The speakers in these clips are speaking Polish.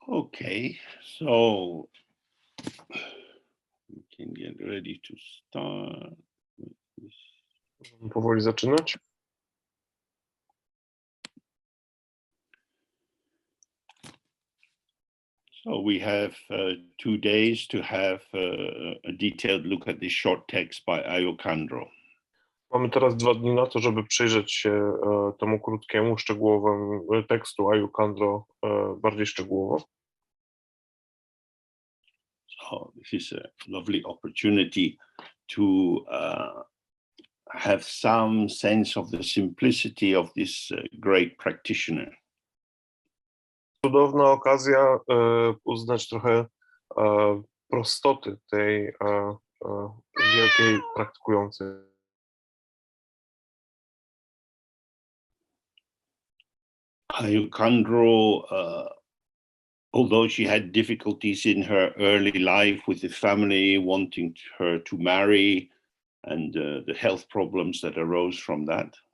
Okay, so we can get ready to start with this. Powoli zaczynać. So we have 2 days to have a detailed look at this short text by Ayokandro. Mamy teraz 2 dni na to, żeby przyjrzeć się temu krótkiemu, szczegółowemu tekstu Ayukandro bardziej szczegółowo. So this is a lovely opportunity to have some sense of the simplicity of this great practitioner. Cudowna okazja uznać trochę prostoty tej wielkiej praktykującej. Ayukandro, although she had difficulties in her early life with the family wanting her to marry and the health problems that arose from that,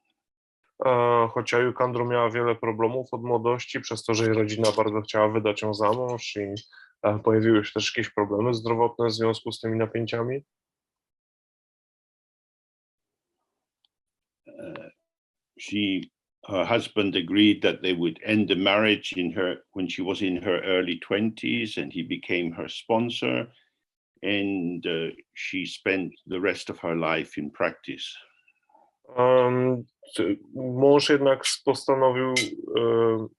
Choć Ayukandro miała wiele problemów od młodości, przez to, że jej rodzina bardzo chciała wydać ją za mąż i pojawiły się też jakieś problemy zdrowotne w związku z tymi napięciami. Her husband agreed that they would end the marriage when she was in her early 20s, and he became her sponsor, and she spent the rest of her life in practice. Mąż jednak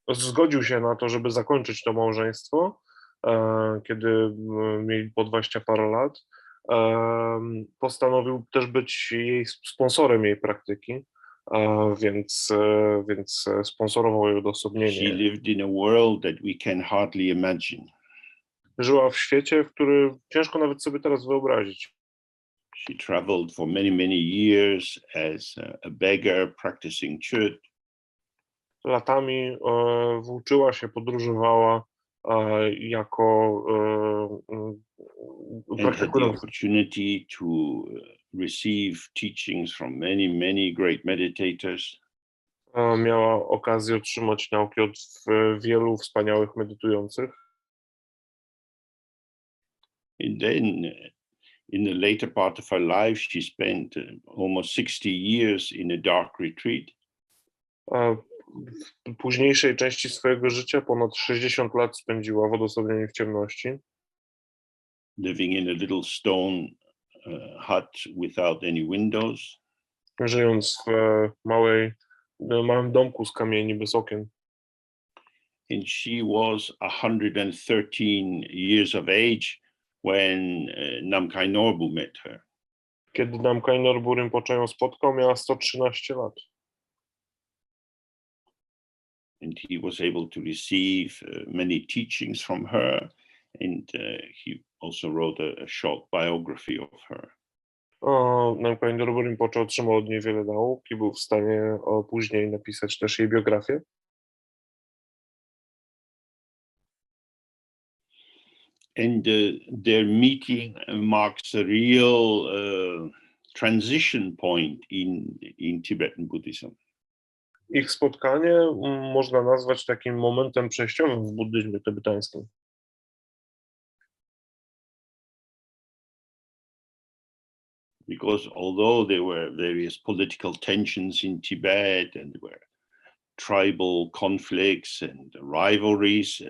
zgodził się na to, żeby zakończyć to małżeństwo, kiedy mieli po 20 parę lat. Postanowił też być jej sponsorem jej praktyki, więc sponsorował jej odosobnienie. She lived in a world that we can hardly imagine. Żyła w świecie, w który ciężko nawet sobie teraz wyobrazić. She traveled for many, many years as a beggar practicing chut. Latami włóczyła się, podróżowała jako and had the opportunity to receive teachings from many, many great meditators. Miała okazję otrzymać nauki od wielu wspaniałych medytujących. And then in the later part of her life, she spent almost 60 years in a dark retreat. W późniejszej części swojego życia ponad 60 lat spędziła w odosobnieniu w ciemności. Living in a little stone hut without any windows. Żyjąc w małym domku z kamieni bez okien. And she was 113 years of age when Namkhai Norbu met her. Kiedy Namkhai Norbu Rinpoche ją spotkał, miała 113 lat. And he was able to receive many teachings from her, and he also wrote a short biography of her. Namkhai Norbu Rinpoche otrzymał od niej wiele nauk i był w stanie później napisać też jej biografię. And their meeting marks a real transition point in Tibetan Buddhism. Ich spotkanie można nazwać takim momentem przejściowym w buddyzmie tybetańskim. Because although there were various political tensions in Tibet and there were tribal conflicts and rivalries,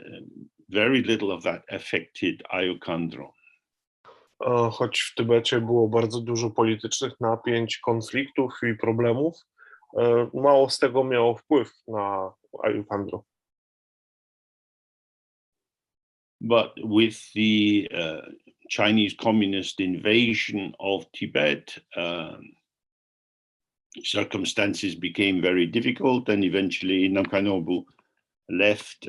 very little of that affected Ayokandro. Choć w Tybecie było bardzo dużo politycznych napięć, konfliktów i problemów, mało z tego miało wpływ na Ayukandro. But with the Chinese communist invasion of Tibet, circumstances became very difficult, and eventually Namkhai Norbu left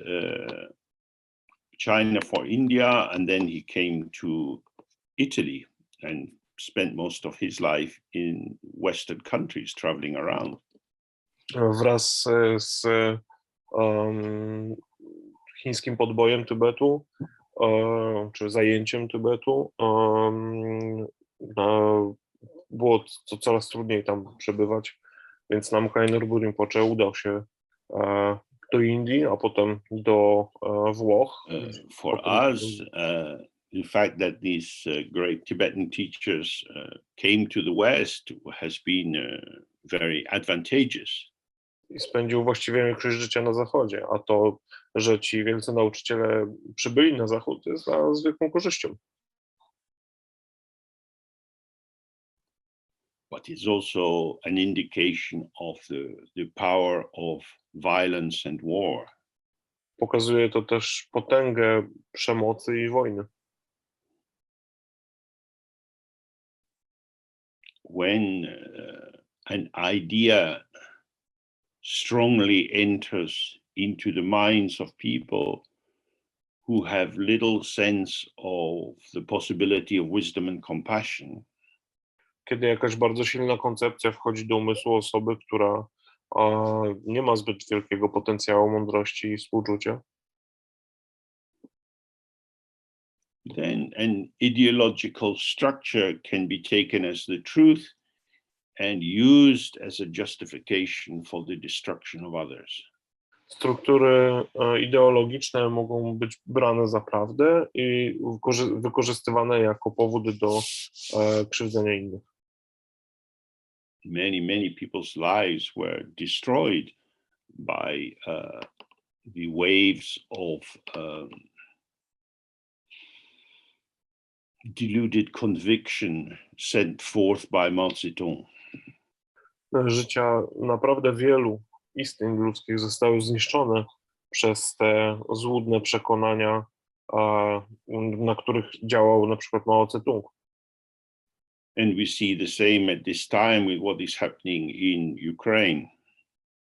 China for India, and then he came to Italy and spent most of his life in Western countries, traveling around. Wraz z chińskim podbojem Tybetu, czy zajęciem Tybetu, było to coraz trudniej tam przebywać, więc Namkhai Norbu Rinpoche udał się do Indii, a potem do Włoch. For us, the fact that these great Tibetan teachers came to the West has been very advantageous. I spędził właściwie większość życia na Zachodzie, a to, że ci wielcy nauczyciele przybyli na Zachód, jest dla nas wielką korzyścią. But it's also an indication of the power of violence and war. Pokazuje to też potęgę przemocy i wojny. When an idea strongly enters into the minds of people who have little sense of the possibility of wisdom and compassion, Kiedy jakaś bardzo silna koncepcja wchodzi do umysłu osoby, która nie ma zbyt wielkiego potencjału mądrości i współczucia, then an ideological structure can be taken as the truth and used as a justification for the destruction of others. struktury ideologiczne mogą być brane za prawdę i wykorzystywane jako powody do krzywdzenia innych. Many people's lives were destroyed by the waves of deluded conviction sent forth by Mao Zedong. Życia naprawdę wielu istnień ludzkich zostały zniszczone przez te złudne przekonania, na których działał na przykład Mao Zedong. And we see the same at this time with what is happening in Ukraine.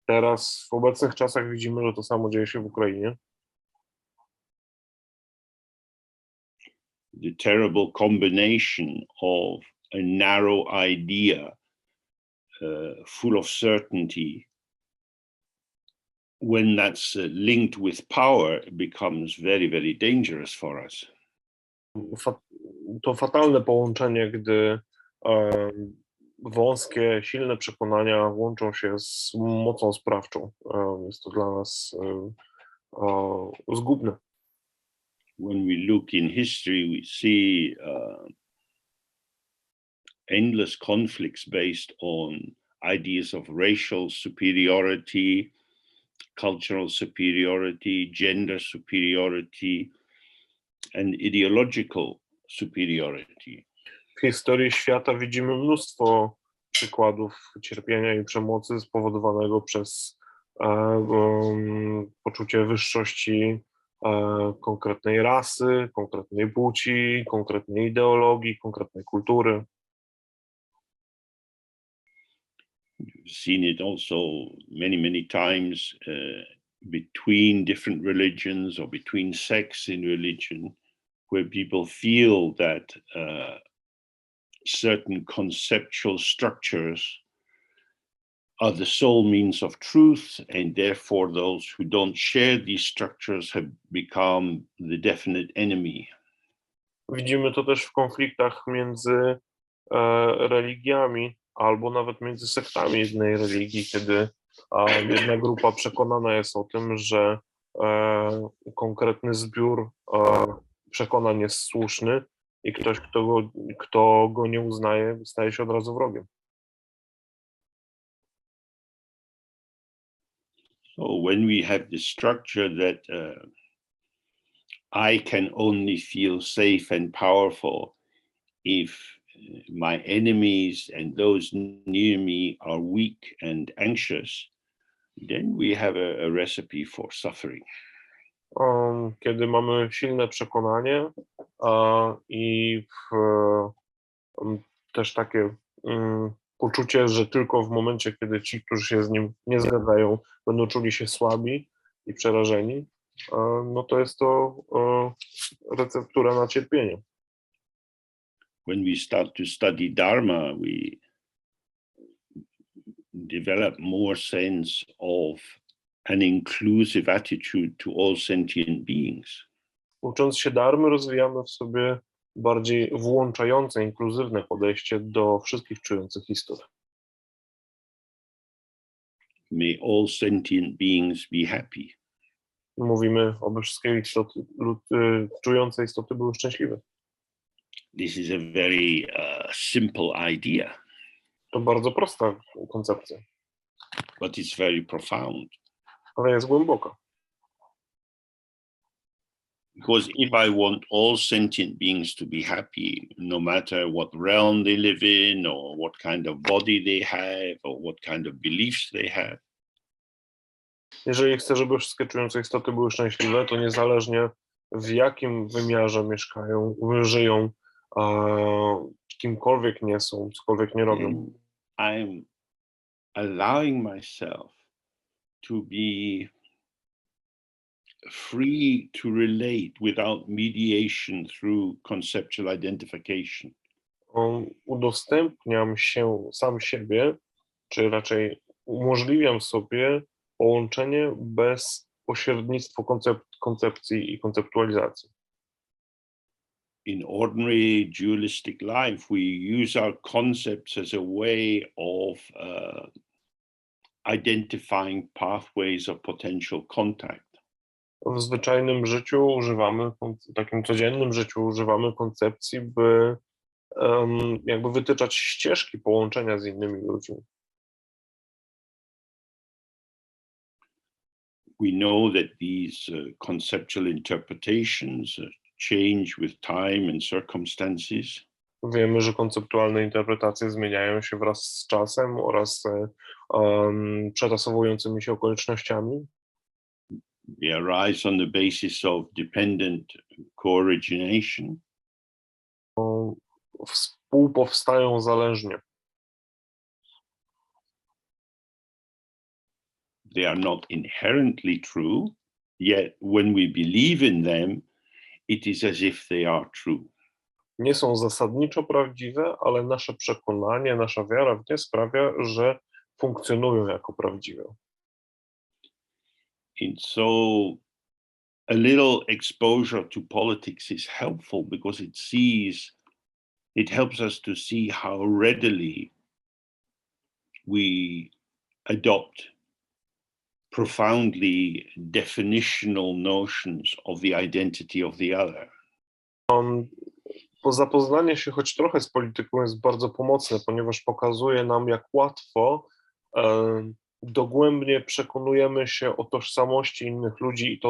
Teraz w obecnych czasach widzimy, że to samo dzieje się w Ukrainie. The terrible combination of a narrow idea full of certainty, when that's linked with power, becomes very, very dangerous for us. To fatalne połączenie, gdy wąskie, silne przekonania łączą się z mocą sprawczą. Jest to dla nas zgubne. When we look in history, we see endless conflicts based on ideas of racial superiority, cultural superiority, gender superiority, and ideological superiority. W historii świata widzimy mnóstwo przykładów cierpienia i przemocy spowodowanego przez poczucie wyższości konkretnej rasy, konkretnej płci, konkretnej ideologii, konkretnej kultury. We've seen it also many times between different religions or between sects in religion, where people feel that certain conceptual structures are the sole means of truth, and therefore those who don't share these structures have become the definite enemy. Widzimy to też w konfliktach między religiami, albo nawet między sektami jednej religii, kiedy jedna grupa przekonana jest o tym, że konkretny zbiór przekonań jest słuszny i ktoś, kto go nie uznaje, staje się od razu wrogiem. So when we have the structure that I can only feel safe and powerful if my enemies and those near me are weak and anxious, then we have a recipe for suffering. Kiedy mamy silne przekonanie i też takie poczucie, że tylko w momencie, kiedy ci, którzy się z nim nie zgadzają, będą czuli się słabi i przerażeni, no to jest to receptura na cierpienie. When we start to study Dharma, we develop more sense of an inclusive attitude to all sentient beings. Ucząc się dharmy, rozwijamy w sobie bardziej włączające, inkluzywne podejście do wszystkich czujących istot. May all sentient beings be happy. Mówimy, aby wszystkie istoty, czujące istoty były szczęśliwe. This is a very simple idea, To bardzo prosta koncepcja, but it's very profound. ale jest głęboka. Because if I want all sentient beings to be happy, no matter what realm they live in, or what kind of body they have, or what kind of beliefs they have, Jeżeli chcę, żeby wszystkie czujące istoty były szczęśliwe, to niezależnie w jakim wymiarze mieszkają, żyją, kimkolwiek nie są, cokolwiek nie robią, I'm allowing myself to be free to relate without mediation through conceptual identification. udostępniam się sam siebie, czy raczej umożliwiam sobie połączenie bez pośrednictwa koncepcji i konceptualizacji. In ordinary dualistic life, we use our concepts as a way of identifying pathways of potential contact. W zwyczajnym życiu używamy, w takim codziennym życiu używamy koncepcji, by jakby wytyczać ścieżki połączenia z innymi ludźmi. We know that these conceptual interpretations change with time and circumstances. Wiemy, że konceptualne interpretacje zmieniają się wraz z czasem oraz przetasowującymi się okolicznościami. They arise on the basis of dependent co-origination. Współpowstają zależnie. They are not inherently true, yet when we believe in them, it is as if they are true. Nie są zasadniczo prawdziwe, ale nasze przekonanie, nasza wiara w nie sprawia, że funkcjonują jako prawdziwe. And so a little exposure to politics is helpful because it helps us to see how readily we adopt profoundly definitional notions of the identity of the other. Zapoznanie się choć trochę z polityką jest bardzo pomocne, ponieważ pokazuje nam, jak łatwo dogłębnie przekonujemy się o tożsamości innych ludzi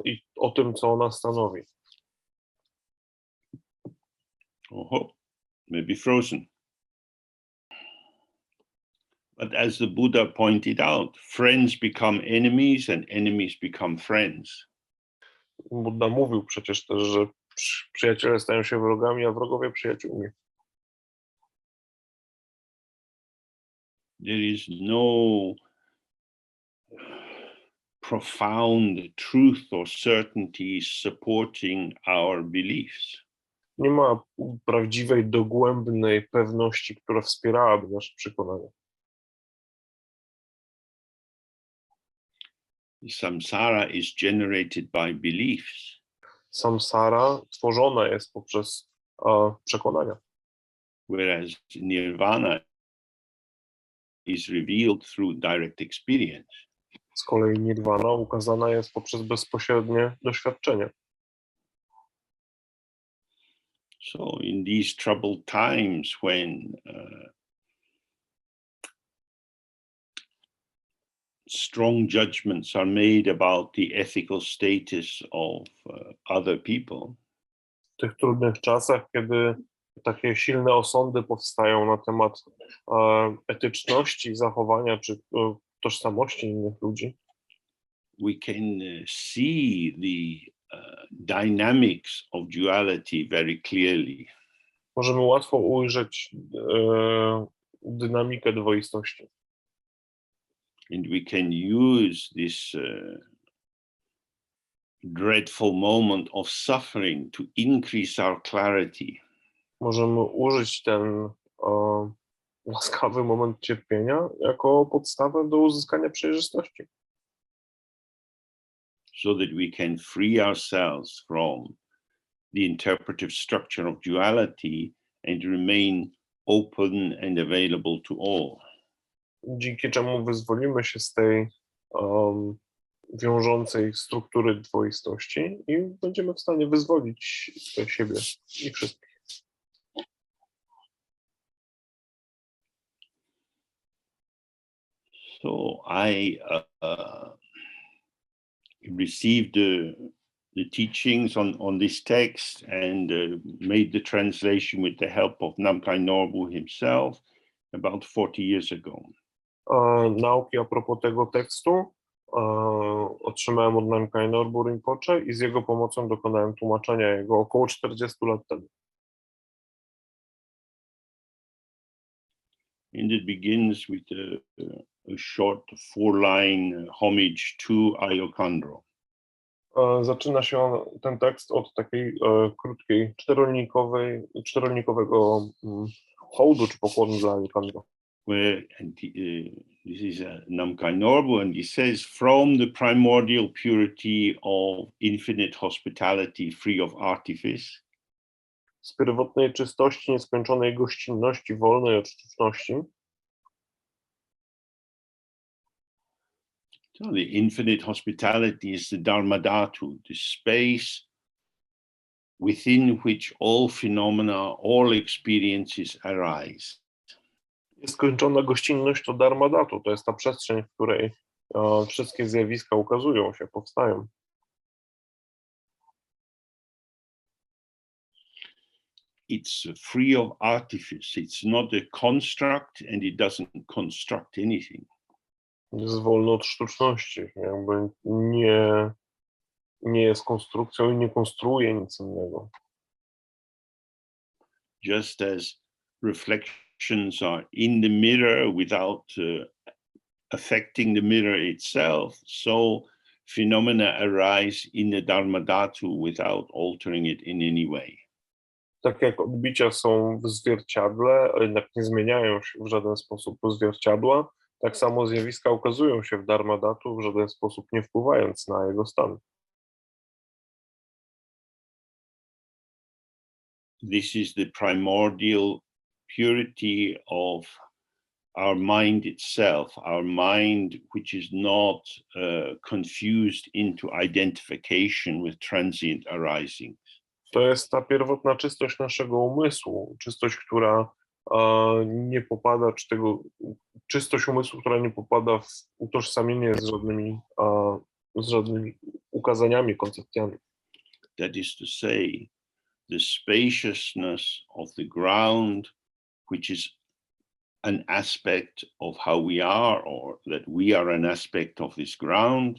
i o tym, co ona stanowi. Oh, maybe frozen. But as the Buddha pointed out, friends become enemies and enemies become friends. Buddha mówił przecież też, że przyjaciele stają się wrogami, a wrogowie przyjaciółmi. There is no profound truth or certainty supporting our beliefs. Nie ma prawdziwej, dogłębnej pewności, która wspierałaby nasze przekonania. Samsara is generated by beliefs. Samsara tworzona jest poprzez przekonania. Whereas nirvana is revealed through direct experience. Z kolei nirwana ukazana jest poprzez bezpośrednie doświadczenie. So in these troubled times when strong judgments are made about the ethical status of other people, W tych trudnych czasach, kiedy takie silne osądy powstają na temat etyczności zachowania czy tożsamości innych ludzi, we can see the dynamics of duality very clearly. możemy łatwo ujrzeć dynamikę dwoistości. And we can use this dreadful moment of suffering to increase our clarity. Możemy użyć ten łaskawy moment cierpienia jako podstawę do uzyskania przejrzystości. So that we can free ourselves from the interpretive structure of duality and remain open and available to all. dzięki czemu wyzwolimy się z tej wiążącej struktury dwoistości i będziemy w stanie wyzwolić siebie i wszystkich. So I received the teachings on this text and made the translation with the help of Namkhai Norbu himself about 40 years ago. Nauki a propos tego tekstu otrzymałem od Namkhai Norbu Rinpoche i z jego pomocą dokonałem tłumaczenia jego około 40 lat temu. And it begins with a short 4-line homage to Ayokandro. Zaczyna się ten tekst od takiej krótkiej, czterolinijkowego hołdu czy pokłonu dla Ayokandro. This is Namkhai Norbu, and he says, from the primordial purity of infinite hospitality, free of artifice, z pierwotnej czystości, nieskończonej gościnności, wolnej od sztuczności. So the infinite hospitality is the Dharmadhatu, the space within which all phenomena, all experiences arise. Nieskończona gościnność to Dharmadhatu, to jest ta przestrzeń, w której wszystkie zjawiska ukazują się, powstają. It's free of artifice. It's not a construct and it doesn't construct anything. Jest wolny od sztuczności, jakby nie jest konstrukcją i nie konstruuje nic innego. Just as reflections are in the mirror without affecting the mirror itself, so phenomena arise in the Dharmadhatu without altering it in any way. Tak jak odbicia są w zwierciadle, a jednak nie zmieniają się w żaden sposób do zwierciadła, tak samo zjawiska ukazują się w Dharmadhatu, w żaden sposób nie wpływając na jego stan. This is the primordial purity of our mind itself, our mind which is not confused into identification with transient arisings. To jest ta pierwotna czystość naszego umysłu, czystość, która nie popada, czystość umysłu, która nie popada w utożsamienie z żadnymi ukazaniami, koncepcjami. That is to say, the spaciousness of the ground, which is an aspect of how we are, or that we are an aspect of this ground.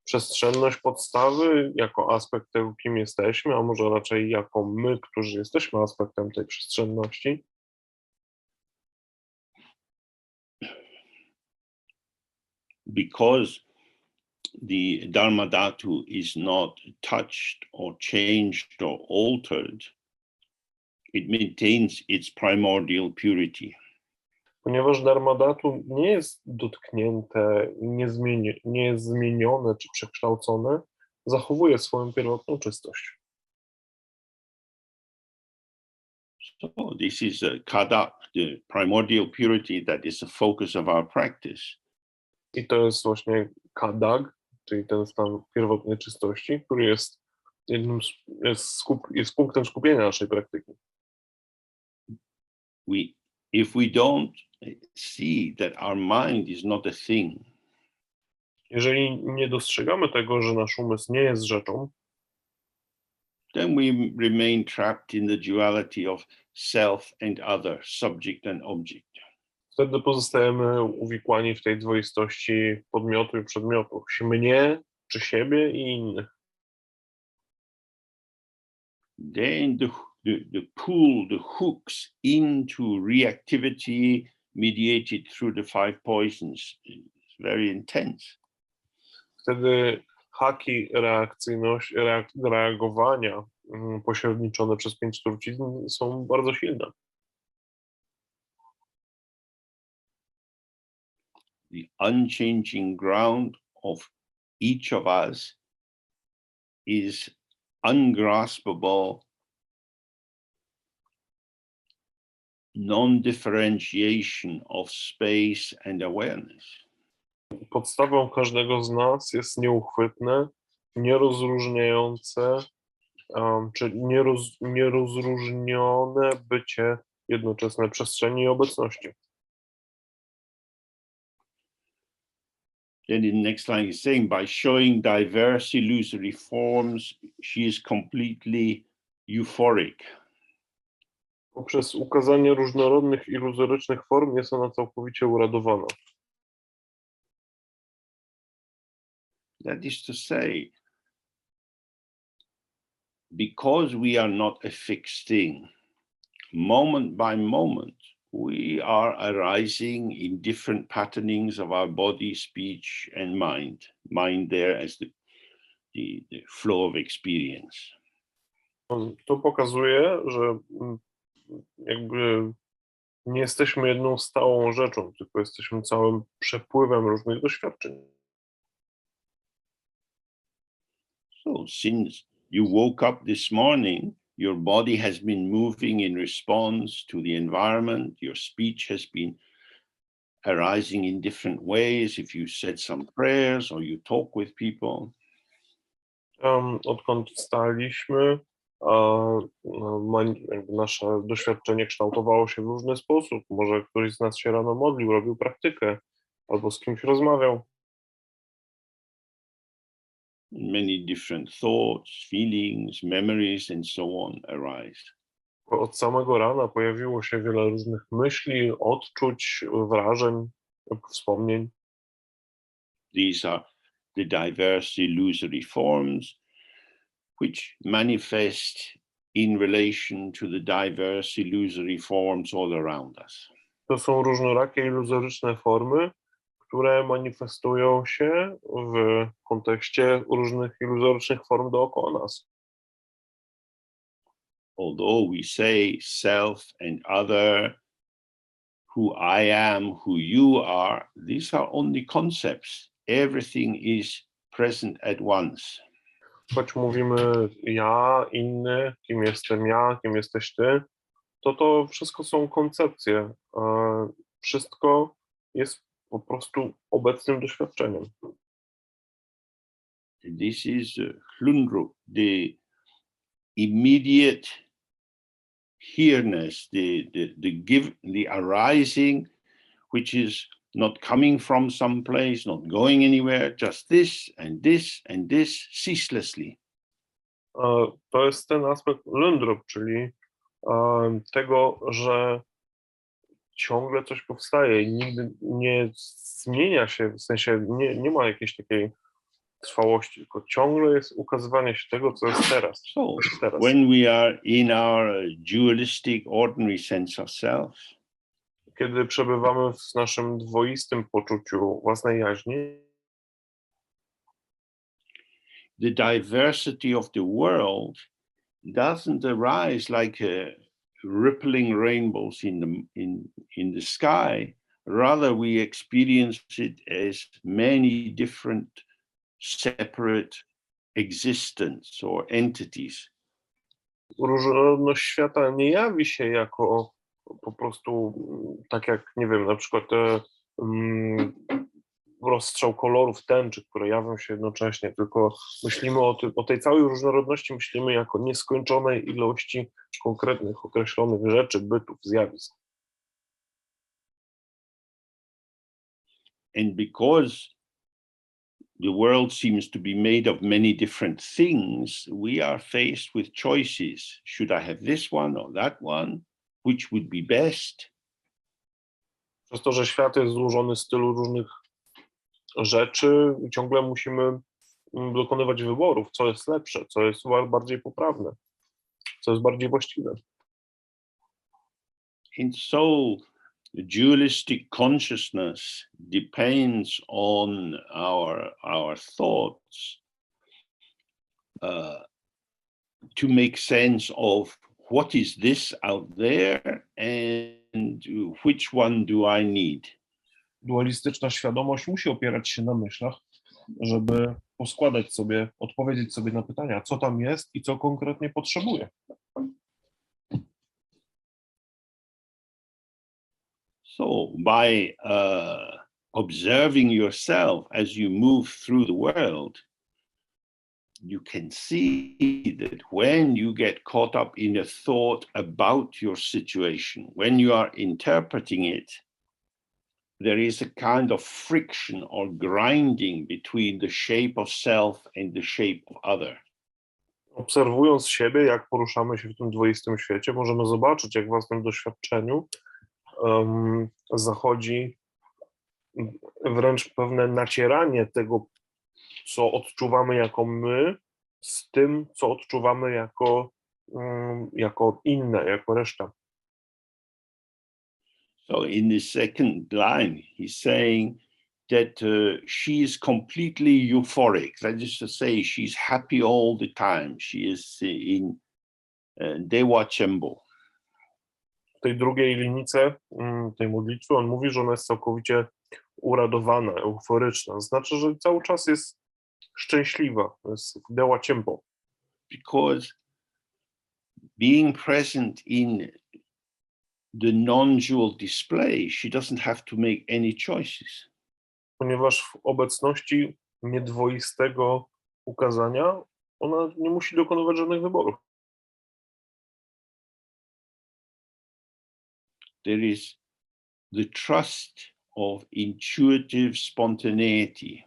Przestrzenność podstawy jako aspekt tego, kim jesteśmy, a może raczej jako my, którzy jesteśmy aspektem tej przestrzenności. Because the Dharmadhatu is not touched or changed or altered, it maintains its primordial purity. Ponieważ Dharmadhatu nie jest dotknięte, nie jest zmienione czy przekształcone, zachowuje swoją pierwotną czystość. So this is a kadak, the primordial purity that is the focus of our practice. I to jest właśnie kadag, czyli ten stan pierwotnej czystości, który jest jest punktem skupienia naszej praktyki. If we don't see that our mind is not a thing, jeżeli nie dostrzegamy tego, że nasz umysł nie jest rzeczą, then we remain trapped in the duality of self and other, subject and object. wtedy pozostajemy uwikłani w tej dwoistości podmiotu i przedmiotu, mnie czy siebie i innych. Then the pull, the hooks into reactivity mediated through the 5 poisons is very intense. Wtedy haki reagowania pośredniczone przez 5 trucizn są bardzo silne. The unchanging ground of each of us is ungraspable non-differentiation of space and awareness. Podstawą każdego z nas jest nieuchwytne, nierozróżniające, czy nierozróżnione bycie jednoczesne przestrzeni i obecności. Then in the next line he's saying, by showing diverse illusory forms, she is completely euphoric. Poprzez ukazanie różnorodnych, iluzorycznych form jest ona całkowicie uradowana. That is to say, because we are not a fixed thing, moment by moment, we are arising in different patternings of our body, speech, and mind. Mind there as the flow of experience. To pokazuje, że jakby nie jesteśmy jedną stałą rzeczą, tylko jesteśmy całym przepływem różnych doświadczeń. So since you woke up this morning, your body has been moving in response to the environment. Your speech has been arising in different ways. If you said some prayers or you talk with people. Odkąd wstaliśmy, jakby nasze doświadczenie kształtowało się w różny sposób. Może ktoś z nas się rano modlił, robił praktykę, albo z kimś rozmawiał. Many different thoughts, feelings, memories, and so on arise. Od samego rana pojawiło się wiele różnych myśli, odczuć, wrażeń, wspomnień. These are the diverse illusory forms which manifest in relation to the diverse illusory forms all around us. To są różnorakie iluzoryczne formy, które manifestują się w kontekście różnych iluzorycznych form dookoła nas. Although we say self and other, who I am, who you are, these are only concepts. Everything is present at once. Choć mówimy ja, inny, kim jestem ja, kim jesteś ty, to wszystko są koncepcje. Wszystko jest po prostu obecnym doświadczeniem. This is hlundrup, the immediate here-ness, the arising, which is not coming from some place, not going anywhere, just this and this and this ceaselessly. To jest ten aspekt hlundrup, czyli tego, że ciągle coś powstaje i nigdy nie zmienia się, w sensie nie ma jakiejś takiej trwałości, tylko ciągle jest ukazywanie się tego, co jest teraz. So when we are in our dualistic ordinary sense of self, kiedy przebywamy w naszym dwoistym poczuciu własnej jaźni, the diversity of the world doesn't arise like rippling rainbows in the sky. Rather, we experience it as many different separate existence or entities. Różnorodność świata nie jawi się jako po prostu tak jak, nie wiem, na przykład rozstrzał kolorów tęczy, które jawią się jednocześnie, tylko myślimy o tej całej różnorodności, myślimy jako nieskończonej ilości konkretnych, określonych rzeczy, bytów, zjawisk. And because the world seems to be made of many different things, we are faced with choices. Should I have this one or that one? Which would be best? Przez to, że świat jest złożony z tylu różnych rzeczy, ciągle musimy dokonywać wyborów, co jest lepsze, co jest bardziej poprawne, co jest bardziej właściwe. And so the dualistic consciousness depends on our thoughts to make sense of what is this out there and which one do I need. Dualistyczna świadomość musi opierać się na myślach, żeby poskładać sobie, odpowiedzieć sobie na pytania, co tam jest i co konkretnie potrzebuję. So by observing yourself as you move through the world, you can see that when you get caught up in a thought about your situation, when you are interpreting it, there is a kind of friction or grinding between the shape of self and the shape of other. Obserwując siebie, jak poruszamy się w tym dwoistym świecie, możemy zobaczyć, jak w własnym doświadczeniu zachodzi wręcz pewne nacieranie tego, co odczuwamy jako my, z tym, co odczuwamy jako inne, jako reszta. So in the second line, he's saying that she is completely euphoric. That is to say, she's happy all the time. She is in Dewa Chembo. W tej drugiej linijce tej modlitwy on mówi, że ona jest całkowicie uradowana, euforyczna. Znaczy, że cały czas jest szczęśliwa. Jest Dewa Chembo. Because being present in the non-dual display, she doesn't have to make any choices. Ponieważ w obecności niedwoistego ukazania ona nie musi dokonywać żadnych wyborów. There is the trust of intuitive spontaneity.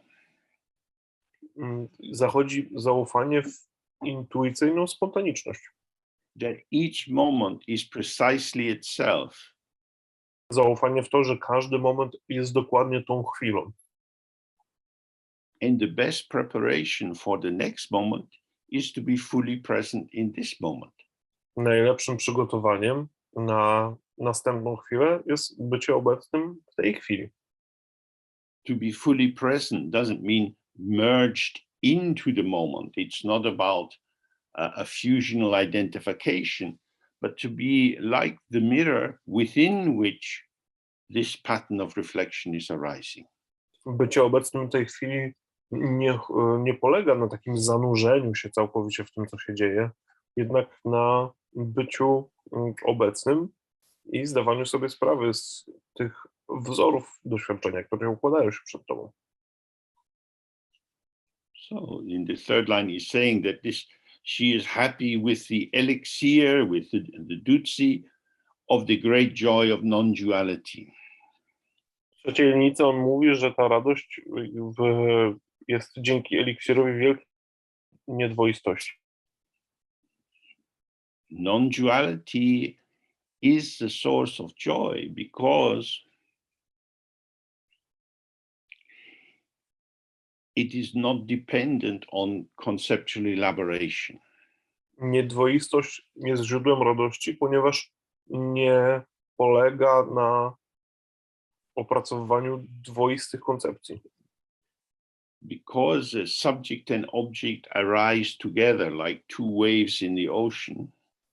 Zachodzi zaufanie w intuicyjną spontaniczność. That each moment is precisely itself. Zaufanie w to, że każdy moment jest dokładnie tą chwilą. And the best preparation for the next moment is to be fully present in this moment. Najlepszym przygotowaniem na następną chwilę jest bycie obecnym w tej chwili. To be fully present doesn't mean merged into the moment. It's not about a fusional identification, but to be like the mirror within which this pattern of reflection is arising. Bycie obecnym w tej chwili nie polega na takim zanurzeniu się całkowicie w tym, co się dzieje, jednak na byciu obecnym i zdawaniu sobie sprawy z tych wzorów doświadczenia, które układają się przed tobą. So in the third line he's saying that she is happy with the elixir, with the dutsi of the great joy of non-duality. W trzeciej linijce on mówi, że ta radość jest dzięki eliksirowi wielkiej niedwoistości. Non-duality is the source of joy because it is not dependent on conceptual elaboration. Niedwoistość jest źródłem radości, ponieważ nie polega na opracowywaniu dwoistych koncepcji. Because the subject and object arise together like two waves in the ocean.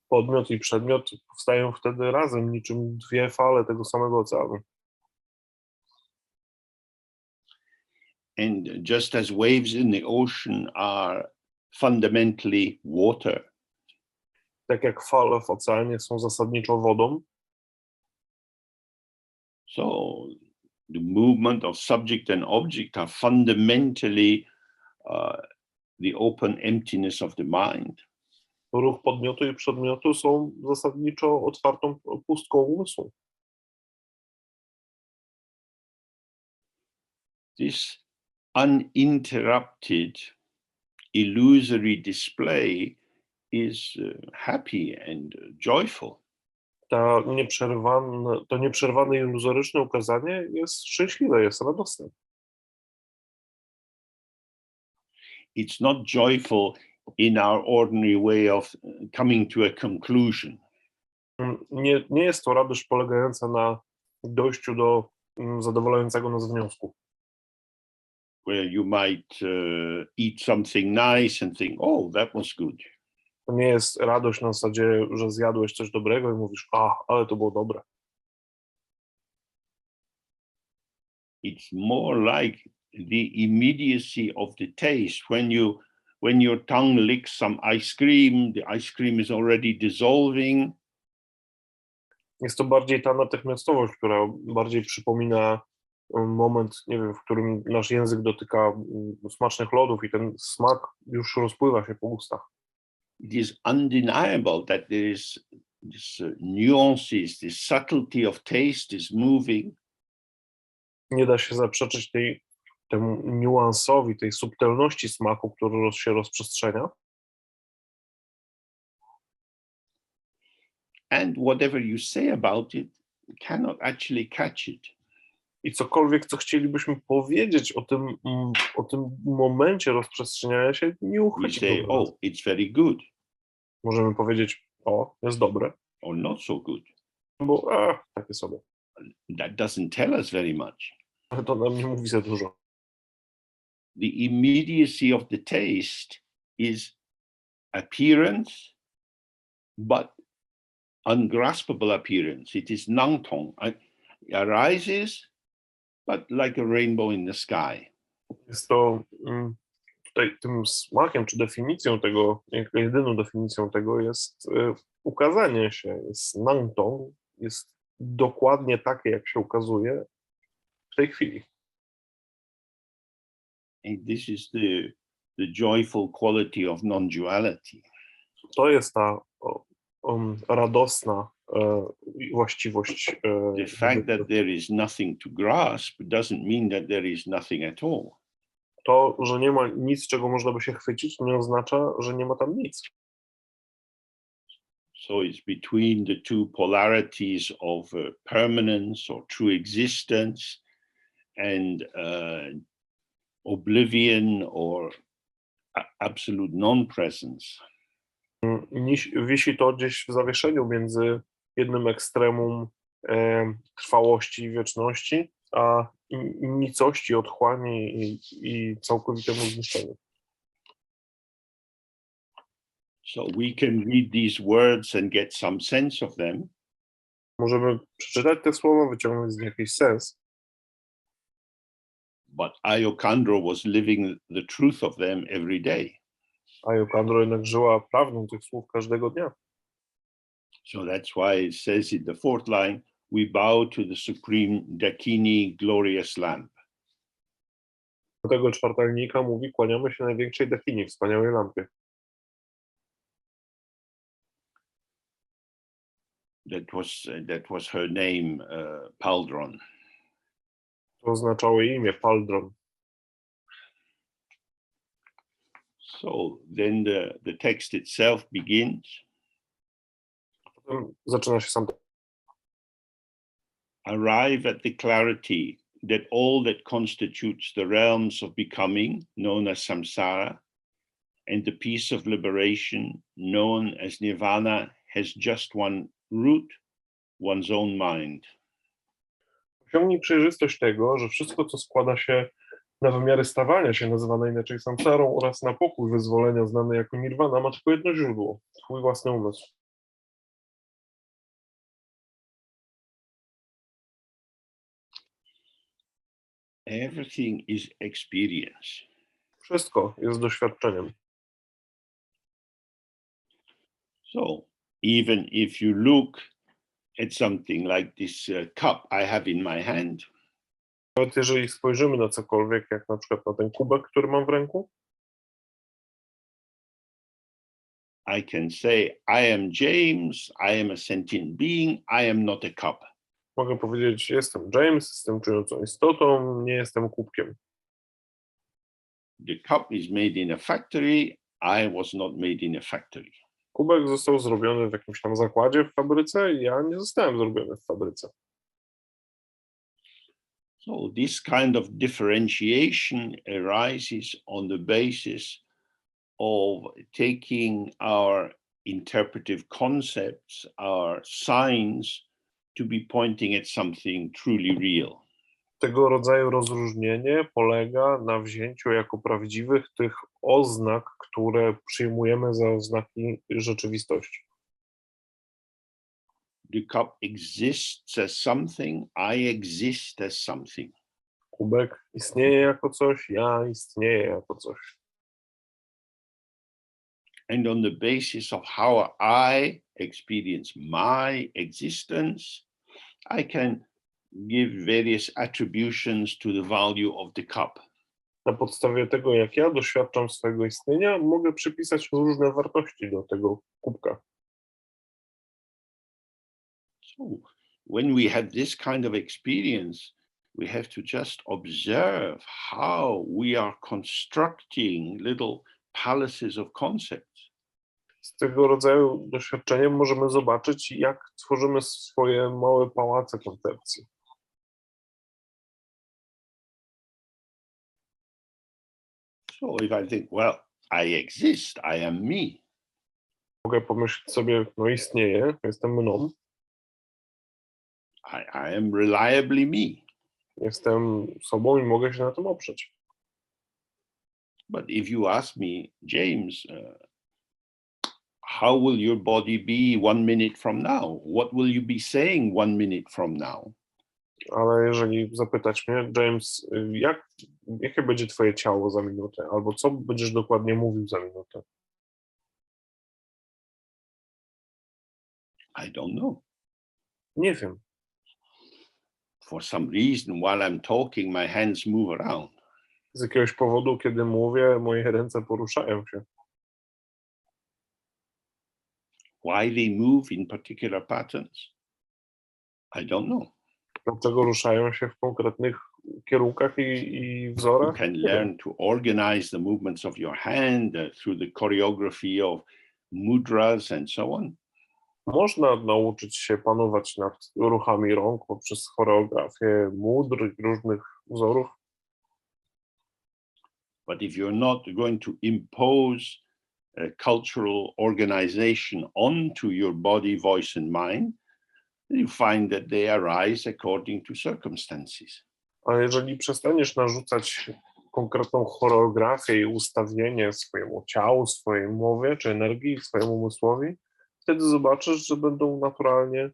Podmiot i przedmiot powstają wtedy razem, niczym dwie fale tego samego oceanu. And just as waves in the ocean are fundamentally water. Tak jak fale w oceanie są zasadniczo wodą. So the movement of subject and object are fundamentally the open emptiness of the mind. Ruch podmiotu i przedmiotu są zasadniczo otwartą pustką umysłu. This uninterrupted, illusory display is happy and joyful. To nieprzerwane iluzoryczne ukazanie jest szczęśliwe, jest radosne. It's not joyful in our ordinary way of coming to a conclusion. Nie jest to radość polegająca na dojściu do zadowalającego nas wniosku. Where you might eat something nice and think, oh, that was good. To nie jest radość na zasadzie, że zjadłeś coś dobrego i mówisz, ale to było dobre. It's more like the immediacy of the taste. When your tongue licks some ice cream, the ice cream is already dissolving. Jest to bardziej ta natychmiastowość, która bardziej przypomina moment, nie wiem, w którym nasz język dotyka smacznych lodów i ten smak już rozpływa się po ustach. It is undeniable that there is this nuances, this subtlety of taste is moving. Nie da się zaprzeczyć temu niuansowi, tej subtelności smaku, który się rozprzestrzenia. And whatever you say about it, you cannot actually catch it. I cokolwiek, co chcielibyśmy powiedzieć o tym momencie rozprzestrzeniania się, nie We uchwyci say, go. oh, it's very good, Możemy powiedzieć, o, jest dobre, or not so good. bo takie sobie. That doesn't tell us very much. Ale to nam nie mówi za dużo. The immediacy of the taste is appearance, but ungraspable appearance. It is nangtong. It arises, but like a rainbow in the sky. Jest to tutaj tym smakiem, czy definicją tego, jedyną definicją tego jest ukazanie się, jest nangtong, jest dokładnie takie, jak się ukazuje w tej chwili. And this is the joyful quality of non-duality. To jest ta radosna właściwość. The fact that there is nothing to grasp doesn't mean that there is nothing at all. To, że nie ma nic, czego można by się chwycić, nie oznacza, że nie ma tam nic. So it's between the two polarities of permanence or true existence and oblivion or absolute non-presence. Wisi to gdzieś w zawieszeniu między jednym ekstremum trwałości i wieczności, a nicości, otchłani i całkowitemu zniszczeniu. So we can read these words and get some sense of them. Możemy przeczytać te słowa, wyciągnąć z nich jakiś sens. But Ayokandro was living the truth of them every day. A Jokandro jednak żyła prawdą tych słów każdego dnia. So that's why it says in the fourth line, we bow to the supreme Dakini glorious lamp. Do tego czwartelnika mówi, kłaniamy się największej Dakini, wspaniałej lampie. That was her name, Paldron. To oznaczało jej imię, Paldron. So then the text itself begins. Potem zaczyna się sam. Arrive at the clarity that all that constitutes the realms of becoming, known as samsara, and the peace of liberation, known as nirvana, has just one root, one's own mind. Osiągnij przejrzystość tego, że wszystko, co składa się na wymiary stawania się, nazywane inaczej samsarą, oraz na pokój wyzwolenia znany jako nirvana, ma tylko jedno źródło, twój własny umysł. Everything is experience. Wszystko jest doświadczeniem. So even if you look at something like this cup I have in my hand, Nawet jeżeli spojrzymy na cokolwiek, jak na przykład na ten kubek, który mam w ręku, I can say, I am James, I am a sentient being, I am not a cup. mogę powiedzieć, jestem James, jestem czującą istotą, nie jestem kubkiem. The cup is made in a factory, I was not made in a factory. Kubek został zrobiony w jakimś tam zakładzie w fabryce, ja nie zostałem zrobiony w fabryce. So this kind of differentiation arises on the basis of taking our interpretive concepts, our signs, to be pointing at something truly real. Tego rodzaju rozróżnienie polega na wzięciu jako prawdziwych tych oznak, które przyjmujemy za oznaki rzeczywistości. The cup exists as something, I exist as something. Kubek istnieje jako coś, ja istnieję jako coś. And on the basis of how I experience my existence, I can give various attributions to the value of the cup. Na podstawie tego, jak ja doświadczam swojego istnienia, mogę przypisać różne wartości do tego kubka. So when we have this kind of experience, we have to just observe how we are constructing little palaces of concepts. Z tego rodzaju doświadczeniem możemy zobaczyć, jak tworzymy swoje małe pałace koncepcji. So if I think, well, I exist, I am me. Mogę pomyśleć sobie, no istnieję, jestem mną, I am reliably me. jestem sobą i mogę się na tym oprzeć. But if you ask me, James, how will your body be 1 minute from now? What will you be saying 1 minute from now? Ale jeżeli zapytać mnie, James, jakie będzie twoje ciało za minutę? Albo co będziesz dokładnie mówił za minutę? I don't know. Nie wiem. For some reason, while I'm talking, my hands move around. Z jakiegoś powodu, kiedy mówię, moje ręce poruszają się. Why they move in particular patterns, I don't know. Dlaczego ruszają się w konkretnych kierunkach i You wzorach? can Nie wiem. learn to organize the movements of your hand through the choreography of mudras and so on. Można nauczyć się panować nad ruchami rąk poprzez choreografię mudr i różnych wzorów, But if you're not going to impose a cultural organization onto your body, voice, and mind, you find that they arise according to circumstances. a jeżeli przestaniesz narzucać konkretną choreografię i ustawienie swojemu ciału, swojej mowie czy energii, swojemu umysłowi, wtedy zobaczysz, że będą naturalnie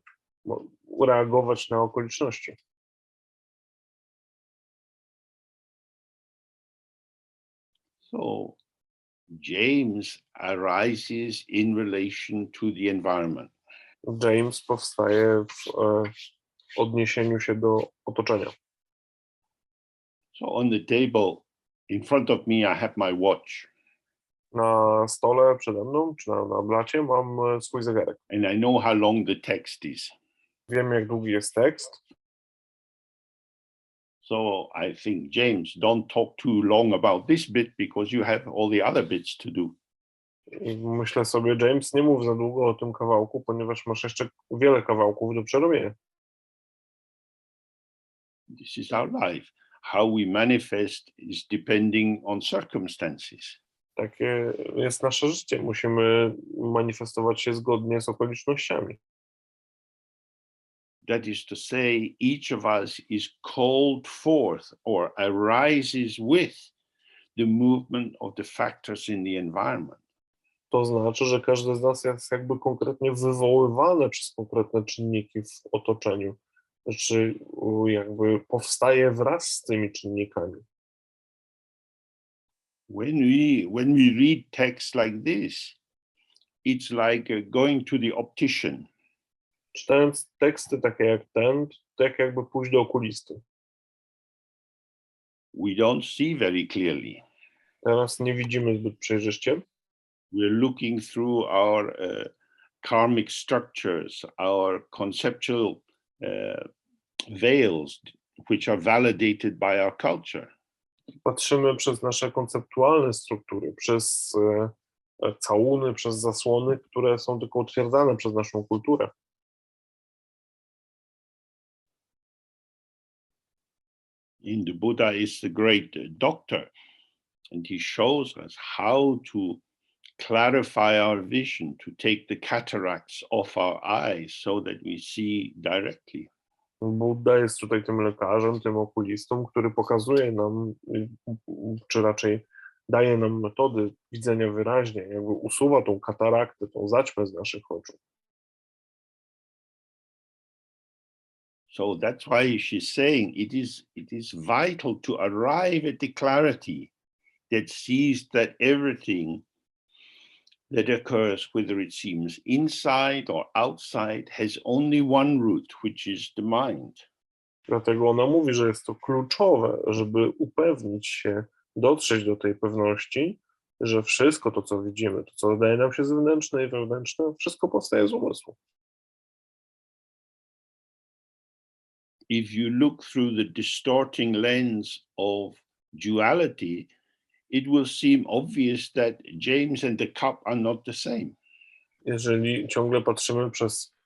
reagować na okoliczności. So James arises in relation to the environment. James powstaje w odniesieniu się do otoczenia. So on the table in front of me, I have my watch. Na stole przede mną, czy na blacie mam swój zegarek. And I know how long the text is. Wiem, jak długi jest tekst. So I think, James, don't talk too long about this bit because you have all the other bits to do. I myślę sobie, James, nie mów za długo o tym kawałku, ponieważ masz jeszcze wiele kawałków do przerobienia. This is our life. How we manifest is depending on circumstances. Takie jest nasze życie. Musimy manifestować się zgodnie z okolicznościami. That is to say, each of us is called forth or arises with the movement of the factors in the environment. To znaczy, że każdy z nas jest jakby konkretnie wywoływany przez konkretne czynniki w otoczeniu. Znaczy jakby powstaje wraz z tymi czynnikami. When we read texts like this, it's like going to the optician. Czytając teksty takie jak ten, to jakby pójść do okulisty. We don't see very clearly. Teraz nie widzimy zbyt przejrzyście. We're looking through our karmic structures, our conceptual veils, which are validated by our culture. Patrzymy przez nasze konceptualne struktury, przez całuny, przez zasłony, które są tylko utwierdzane przez naszą kulturę. In the Buddha is the great doctor, and he shows us how to clarify our vision, to take the cataracts off our eyes so that we see directly. Buddha jest tutaj tym lekarzem, tym okulistą, który pokazuje nam, czy raczej daje nam metody widzenia wyraźnie, jakby usuwa tą kataraktę, tą zaćmę z naszych oczu. So that's why she's saying it is vital to arrive at the clarity that sees that everything that occurs, whether it seems inside or outside, has only one root, which is the mind. Dlatego ona mówi, że jest to kluczowe, żeby upewnić się, dotrzeć do tej pewności, że wszystko to, co widzimy, to, co wydaje nam się zewnętrzne i wewnętrzne, wszystko powstaje z umysłu. If you look through the distorting lens of duality, it will seem obvious that James and the cup are not the same. Jeżeli ciągle patrzymy przez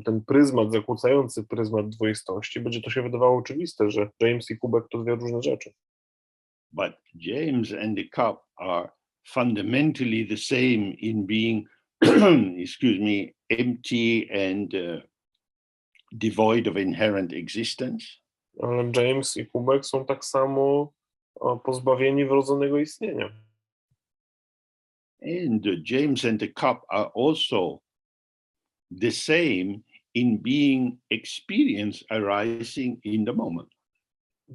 ten pryzmat, zakłócający pryzmat dwoistości, będzie to się wydawało oczywiste, że James i kubek to dwie różne rzeczy. But James and the cup are fundamentally the same in being, excuse me, empty and devoid of inherent existence. Ale James i kubek są tak samo pozbawieni wrodzonego istnienia. And James and the cup are also the same in being experience arising in the moment.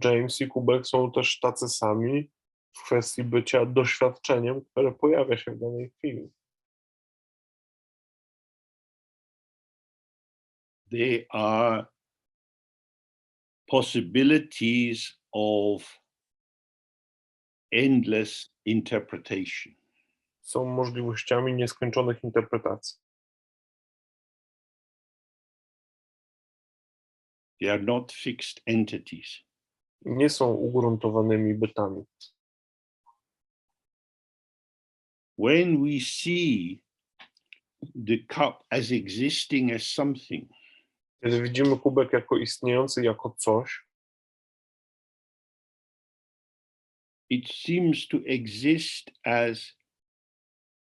James i kubek są też tacy sami w kwestii bycia doświadczeniem, które pojawia się w danej chwili. They are possibilities of endless interpretation. Są możliwościami nieskończonych interpretacji. They are not fixed entities. Nie są ugruntowanymi bytami. When we see the cup as existing as something, Kiedy widzimy kubek jako istniejący, jako coś, it seems to exist as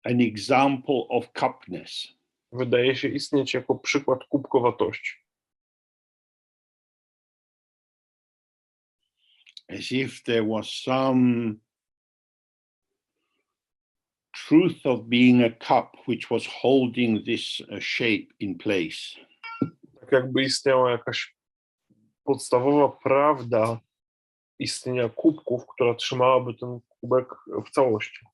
an example of cupness. wydaje się istnieć jako przykład kubkowatości. As if there was some truth of being a cup which was holding this shape in place. Tak jakby istniała jakaś podstawowa prawda istnienia kubków, która trzymałaby ten kubek w całości.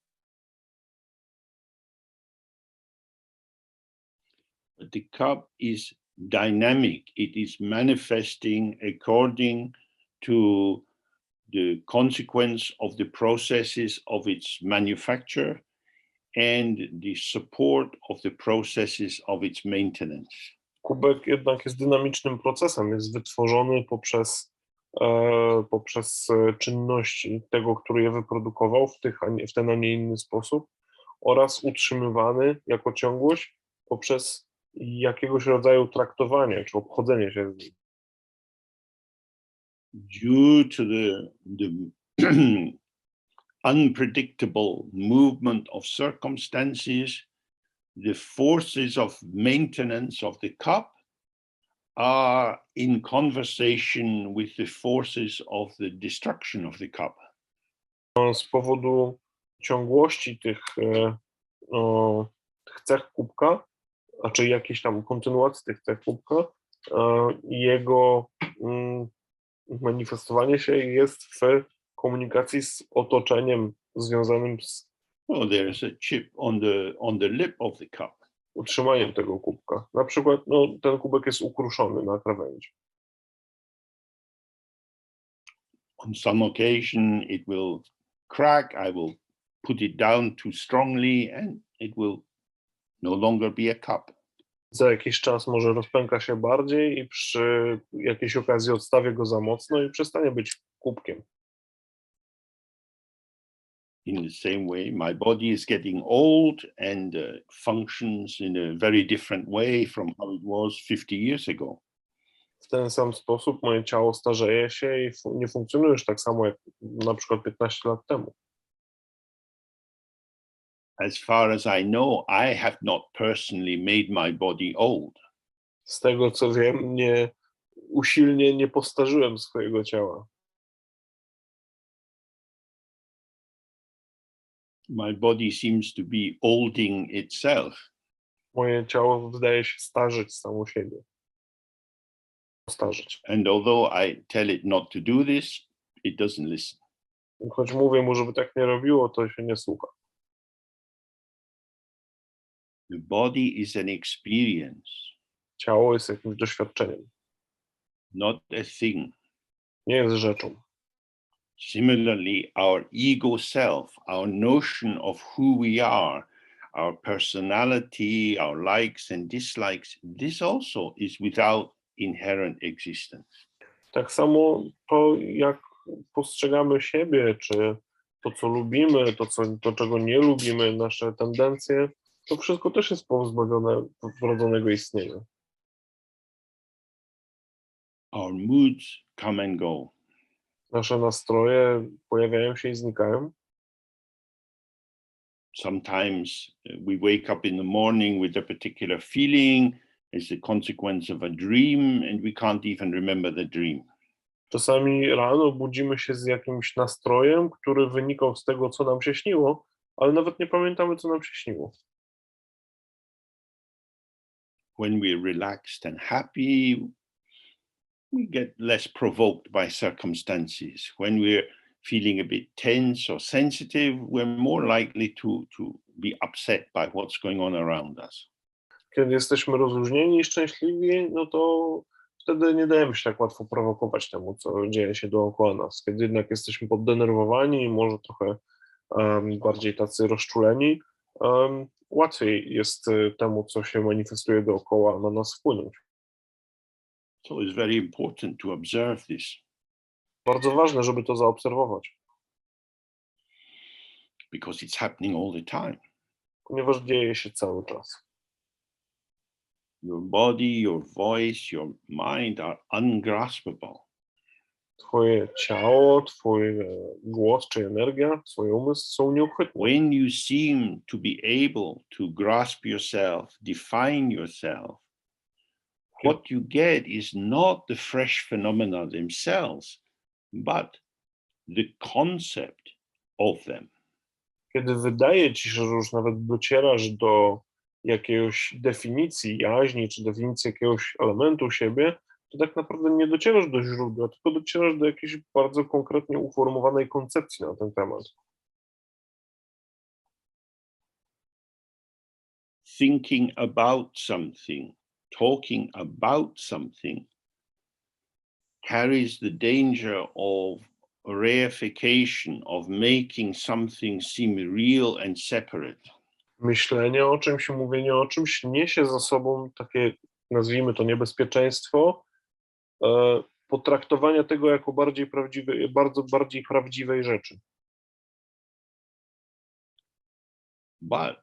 But the cup is dynamic. It is manifesting according to the consequence of the processes of its manufacture and the support of the processes of its maintenance. Kubek jednak jest dynamicznym procesem, jest wytworzony poprzez czynności tego, który je wyprodukował w ten, a nie inny sposób oraz utrzymywany jako ciągłość poprzez jakiegoś rodzaju traktowanie czy obchodzenie się z nim. Due to the unpredictable movement of circumstances, the forces of maintenance of the cup are in conversation with the forces of the destruction of the cup. Z powodu ciągłości tych cech kubka, znaczy jakiejś tam kontynuacji tych cech kubka, jego manifestowanie się jest w komunikacji z otoczeniem związanym z There is a chip on the lip of the cup. utrzymaniem tego kubka. Na przykład ten kubek jest ukruszony na krawędzi. On some occasion it will crack. I will put it down too strongly and it will no longer be a cup. Za jakiś czas może rozpęka się bardziej i przy jakiejś okazji odstawię go za mocno i przestanie być kubkiem. In the same way, my body is getting old and functions in a very different way from how it was 50 years ago. W ten sam sposób moje ciało starzeje się i nie funkcjonuje już tak samo jak na przykład 15 lat temu. As far as I know, I have not personally made my body old. Z tego co wiem, usilnie nie postarzyłem swojego ciała. My body seems to be olding itself. Moje ciało wydaje się starzeć samo siebie. Starzeć. And although I tell it not to do this, it doesn't listen. Choć mówię mu, żeby tak nie robiło, to się nie słucha. The body is an experience, Ciało jest jakimś doświadczeniem, not a thing. nie jest rzeczą. Similarly, our ego self, our notion of who we are, our personality, our likes and dislikes, this also is without inherent existence. Tak samo to, jak postrzegamy siebie, czy to, co lubimy, to, czego nie lubimy, nasze tendencje, to wszystko też jest pozbawione wrodzonego istnienia. Our moods come and go. Nasze nastroje pojawiają się i znikają. Sometimes we wake up in the morning with a particular feeling as the consequence of a dream, and we can't even remember the dream. Czasami rano budzimy się z jakimś nastrojem, który wynikał z tego, co nam się śniło, ale nawet nie pamiętamy, co nam się śniło. When we're relaxed and happy, we get less provoked by circumstances. When we're feeling a bit tense or sensitive, we're more likely to be upset by what's going on around us. Kiedy jesteśmy rozluźnieni i szczęśliwi, no to wtedy nie dajemy się tak łatwo prowokować temu, co dzieje się dookoła nas. Kiedy jednak jesteśmy poddenerwowani i może trochę bardziej tacy rozczuleni, łatwiej jest temu, co się manifestuje dookoła, na nas wpłynąć. So it's very important to observe this, Bardzo ważne, żeby to zaobserwować, because it's happening all the time. ponieważ dzieje się cały czas. Your body, your voice, your mind are ungraspable. Twoje ciało, twój głos czy energia, twój umysł są nieuchwytne. When you seem to be able to grasp yourself, define yourself, what you get is not the fresh phenomena themselves, but the concept of them. Kiedy wydaje ci się, że już nawet docierasz do jakiejś definicji jaźni, czy definicji jakiegoś elementu siebie, to tak naprawdę nie docierasz do źródła, tylko docierasz do jakiejś bardzo konkretnie uformowanej koncepcji na ten temat. Thinking about something, talking about something carries the danger of reification, of making something seem real and separate. Myślenie o czymś, mówienie o czymś niesie za sobą takie, nazwijmy to, niebezpieczeństwo potraktowania tego jako bardzo bardziej prawdziwej rzeczy. But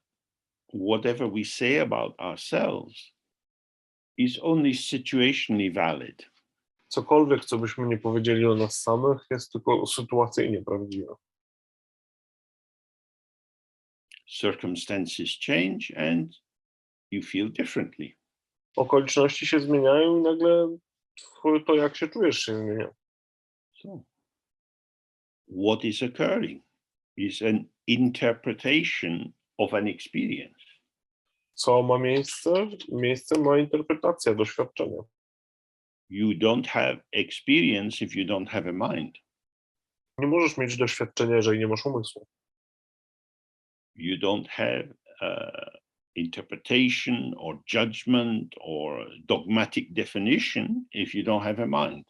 whatever we say about ourselves is only situationally valid. Cokolwiek, co byśmy nie powiedzieli o nas samych, jest tylko sytuacyjnie prawdziwe. Circumstances change and you feel differently. Okoliczności się zmieniają i nagle to, jak się czujesz, się zmienia. So, what is occurring is an interpretation of an experience. Co ma miejsce? Miejsce ma interpretacja, doświadczenia. You don't have experience if you don't have a mind. Nie możesz mieć doświadczenia, jeżeli nie masz umysłu. You don't have interpretation or judgment or dogmatic definition if you don't have a mind.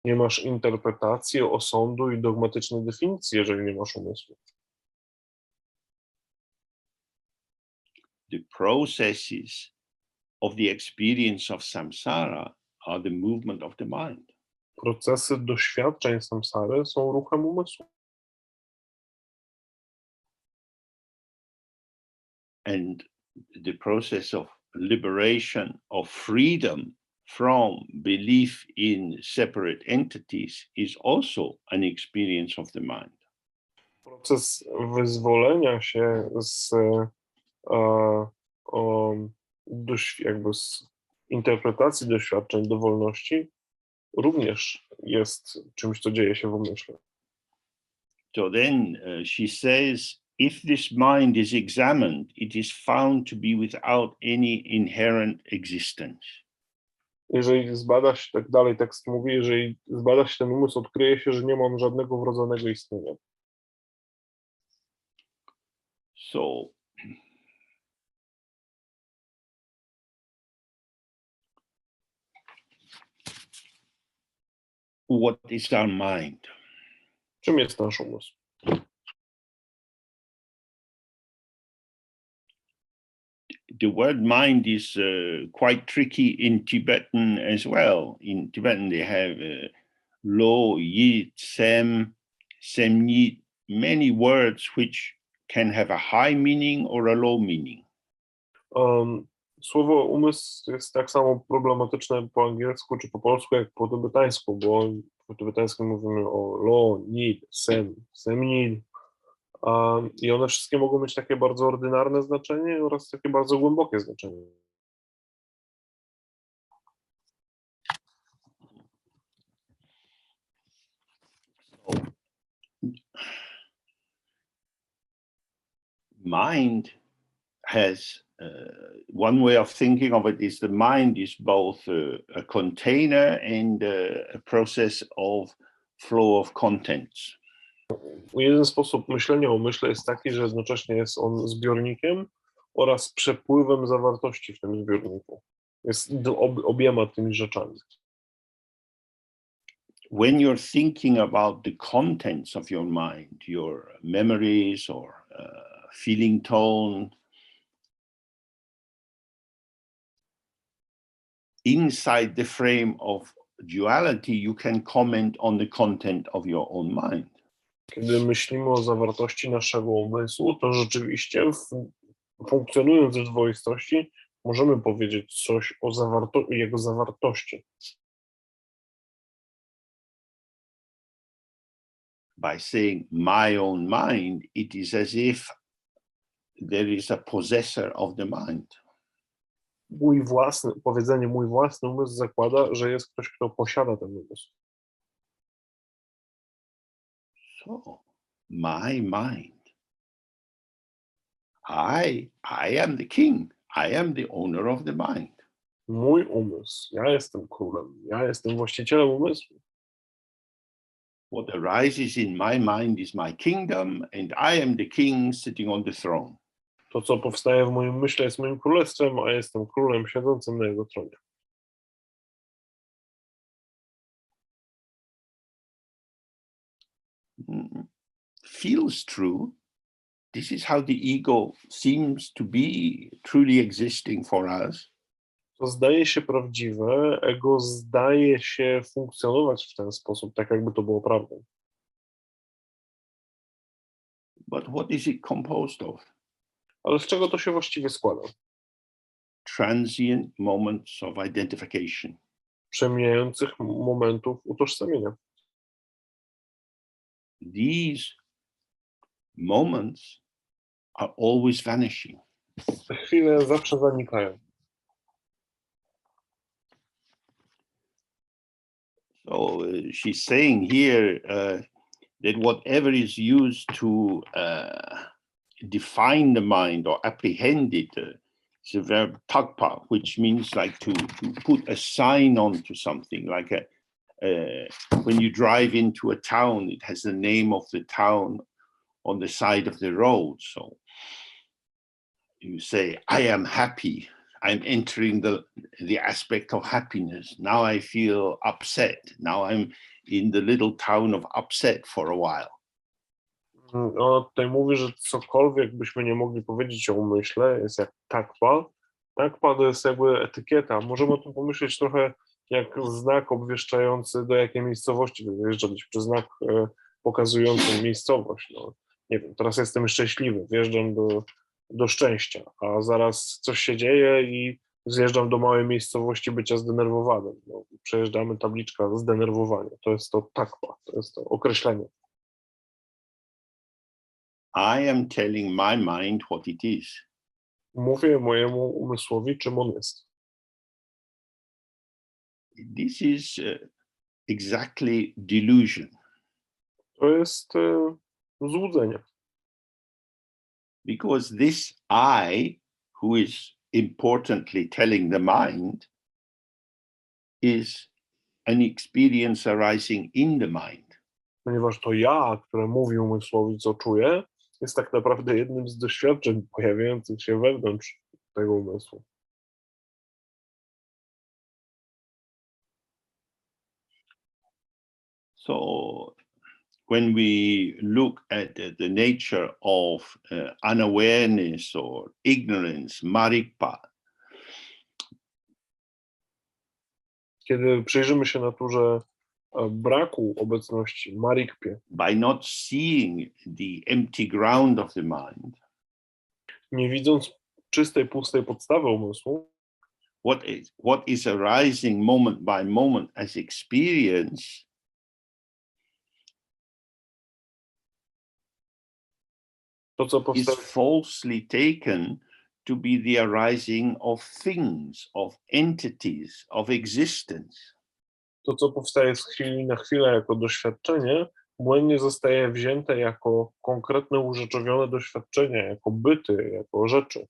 Nie masz interpretacji, osądu i dogmatycznej definicji, jeżeli nie masz umysłu. The processes of the experience of samsara are the movement of the mind. Procesy doświadczeń samsary są ruchem umysłu. And the process of liberation, of freedom from belief in separate entities is also an experience of the mind. Proces wyzwolenia się z z interpretacji doświadczeń do wolności również jest czymś, co dzieje się w umyśle. So then she says, if this mind is examined, it is found to be without any inherent existence. Jeżeli zbada się, tak dalej tekst mówi, jeżeli zbada się ten umysł, odkryje się, że nie ma on żadnego wrodzonego istnienia. So, what is our mind? Czym jest nasz umysł? The word mind is quite tricky in Tibetan as well. In Tibetan, they have lo, yit, sem, yit, many words which can have a high meaning or a low meaning. Słowo umysł jest tak samo problematyczne po angielsku czy po polsku, jak po tybetańsku, bo po tybetańsku mówimy o lo, nid, sem, nid. I one wszystkie mogą mieć takie bardzo ordynarne znaczenie oraz takie bardzo głębokie znaczenie. Mind has one way of thinking of it is the mind is both a container and a process of flow of contents. Jeden sposób myślenia o umyśle jest taki, że jednocześnie jest on zbiornikiem oraz przepływem zawartości w tym zbiorniku. Jest obiema tymi rzeczami. When you're thinking about the contents of your mind, your memories or feeling tone, inside the frame of duality, you can comment on the content of your own mind. Kiedy myślimy o zawartości naszego umysłu, to rzeczywiście funkcjonując w dwoistości, możemy powiedzieć coś o jego zawartości. By saying my own mind, it is as if there is a possessor of the mind. Powiedzenie mój własny umysł zakłada, że jest ktoś, kto posiada ten umysł. So, my mind. I am the king. I am the owner of the mind. Mój umysł, ja jestem królem, ja jestem właścicielem umysłu. What arises in my mind is my kingdom, and I am the king sitting on the throne. To, co powstaje w moim myśle, jest moim królestwem, a jestem królem siedzącym na jego tronie. Feels true. This is how the ego seems to be truly existing for us. To zdaje się prawdziwe, ego zdaje się funkcjonować w ten sposób, tak jakby to było prawdą. But what is it composed of? Ale z czego to się właściwie składa? Transient moments of identification. Przemijających momentów utożsamienia. These moments are always vanishing. Te chwile zawsze zanikają. So she's saying here that whatever is used to define the mind or apprehend it, it's the verb takpa, which means like to put a sign onto something, like when you drive into a town, it has the name of the town on the side of the road. So you say, I am happy. I'm entering the aspect of happiness. Now I feel upset. Now I'm in the little town of upset for a while. Ona tutaj mówi, że cokolwiek byśmy nie mogli powiedzieć o umyśle, jest jak takpa. Takpa to jest jakby etykieta. Możemy o tym pomyśleć trochę jak znak obwieszczający, do jakiej miejscowości wyjeżdżać, czy znak pokazujący miejscowość. No, nie wiem, teraz jestem szczęśliwy, wjeżdżam do szczęścia, a zaraz coś się dzieje i zjeżdżam do małej miejscowości bycia zdenerwowanym. No, przejeżdżamy tabliczka zdenerwowanie. To jest to takpa, to jest to określenie. I am telling my mind what it is. Mówię mojemu umysłowi, czym on jest. This is exactly delusion. To jest złudzenie. Because this I, who is importantly telling the mind, is an experience arising in the mind. Ponieważ to ja, które mówi umysłowi, co czuję, jest tak naprawdę jednym z doświadczeń pojawiających się wewnątrz tego umysłu. So when we look at the nature of unawareness or ignorance, marikpa, Kiedy przyjrzymy się naturze braku obecności, marikpie, by not seeing the empty ground of the mind, nie widząc czystej, pustej podstawy umysłu, what is arising moment by moment as experience to, co is powstaje, falsely taken to be the arising of things, of entities, of existence. to, co powstaje z chwili na chwilę jako doświadczenie, błędnie zostaje wzięte jako konkretne, urzeczywione doświadczenie, jako byty, jako rzeczy.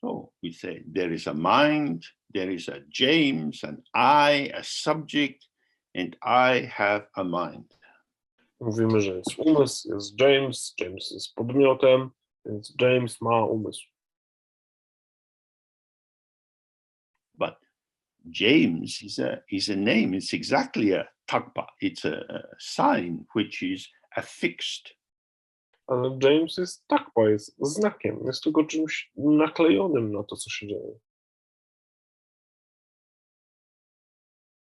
So we say there is a mind, there is a James, an I, a subject, and I have a mind. Mówimy, że jest umysł, jest James, James jest podmiotem, więc James ma umysł. But James is a name. It's exactly a takpa. It's a sign which is affixed. Ale James jest takpa, jest znakiem, jest tylko czymś naklejonym na to, co się dzieje.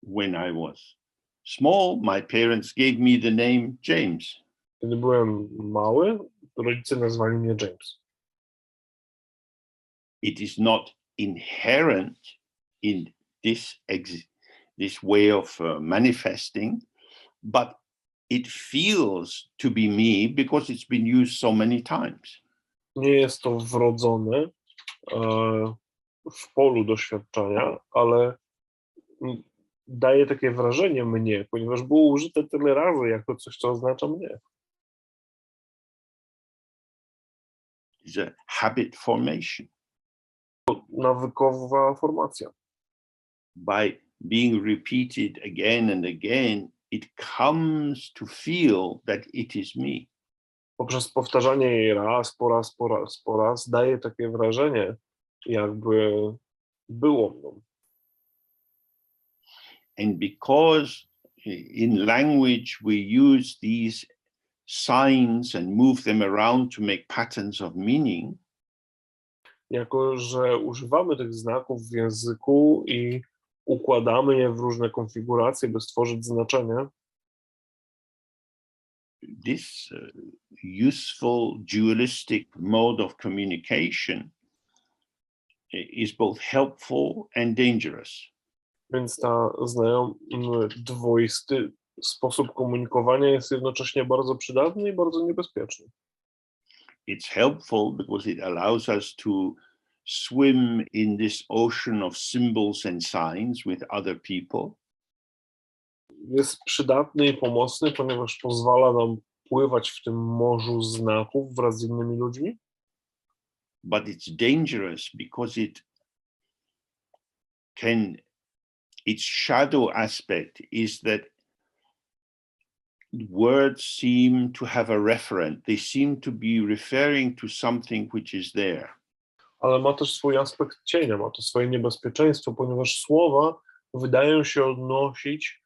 When I was small, my parents gave me the name James. Kiedy byłem mały, rodzice nazwali mnie James. It is not inherent in this way of manifesting, but it feels to be me because it's been used so many times. Nie jest to wrodzone w polu doświadczenia, ale daje takie wrażenie mnie, ponieważ było użyte tyle razy jako coś, co oznacza mnie. It's a habit formation. Nawykowa formacja. By being repeated again and again, it comes to feel that it is me. Poprzez powtarzanie jej raz po raz daje takie wrażenie, jakby było mną. And because in language we use these signs and move them around to make patterns of meaning, Jako że używamy tych znaków w języku i układamy je w różne konfiguracje, by stworzyć znaczenie, this useful dualistic mode of communication is both helpful and dangerous. więc ta znajomy dwoisty sposób komunikowania jest jednocześnie bardzo przydatny i bardzo niebezpieczny. It's helpful because it allows us to swim in this ocean of symbols and signs with other people. Jest przydatny i pomocny, ponieważ pozwala nam pływać w tym morzu znaków wraz z innymi ludźmi, But it's dangerous because its shadow aspect is that words seem to have a referent. They seem to be referring to something which is there. ale ma też swój aspekt cienia, ma to swoje niebezpieczeństwo, ponieważ słowa wydają się odnosić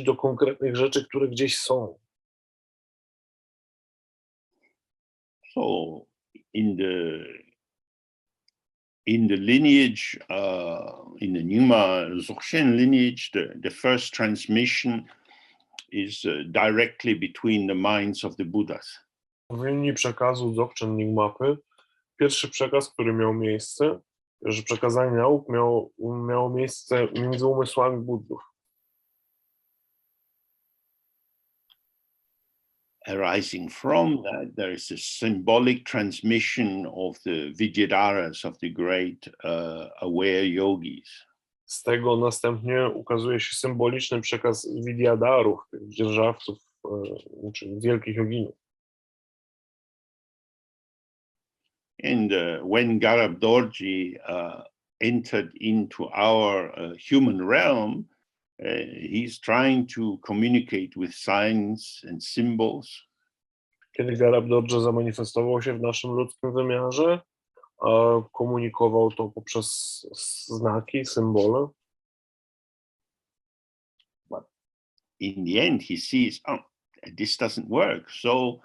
do konkretnych rzeczy, które gdzieś są. So in the lineage, in the Nyingma Dzogchen lineage, the first transmission is directly between the minds of the Buddhas. W linii przekazu Dzogchen Nyingmapy pierwszy przekaz, który miał miejsce, że przekazanie nauk miało miejsce między umysłami Buddów. Arising from that, there is a symbolic transmission of the Vidyadharas, of the great aware yogis. Z tego następnie ukazuje się symboliczny przekaz Vidyadharów, tych dzierżawców, czyli wielkich joginów. And when Garab Dorji entered into our human realm, he's trying to communicate with signs and symbols. Kiedy Garabdordże zamanifestował się w naszym ludzkim wymiarze, komunikował to poprzez znaki, symbole. But in the end, he sees, oh, this doesn't work. So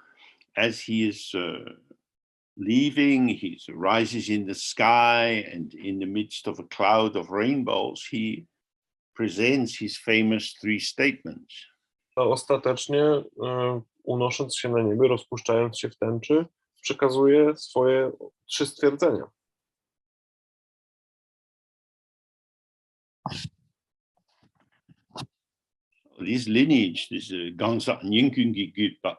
as he is leaving, he rises in the sky, and in the midst of a cloud of rainbows, he presents his famous three statements. A ostatecznie, unosząc się na niebie, rozpuszczając się w tęczy, przekazuje swoje 3 stwierdzenia. This lineage, this Gangsa Nyingkungi Gypa,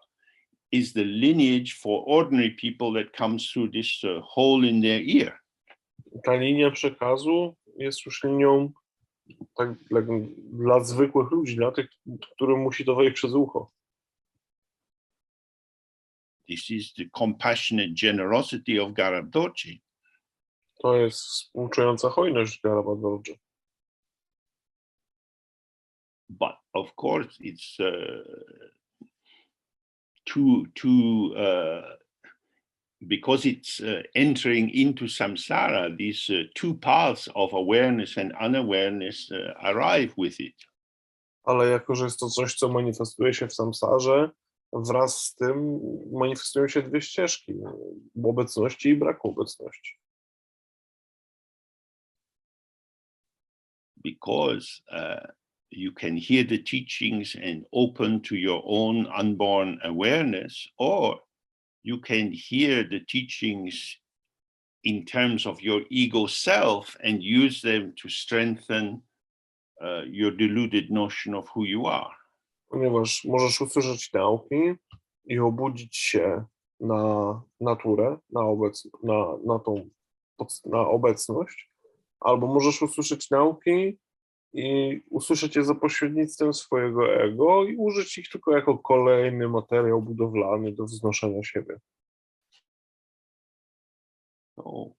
is the lineage for ordinary people that comes through this hole in their ear. Ta linia przekazu jest już linią tak dla zwykłych ludzi, dla tych, którym musi to wejść przez ucho. This is the compassionate generosity of Garabdordji. To jest współczująca hojność Garabdordży. But of course, it's because it's entering into samsara, these two paths of awareness and unawareness arrive with it. Ale jako, że jest to coś, co manifestuje się w samsarze, wraz z tym manifestują się 2 ścieżki, obecności i braku obecności. Because you can hear the teachings and open to your own unborn awareness, or you can hear the teachings in terms of your ego self and use them to strengthen your deluded notion of who you are. Ponieważ możesz usłyszeć nauki i obudzić się na naturę, na obecność, albo możesz usłyszeć nauki i usłyszeć je za pośrednictwem swojego ego i użyć ich tylko jako kolejny materiał budowlany do wznoszenia siebie. So,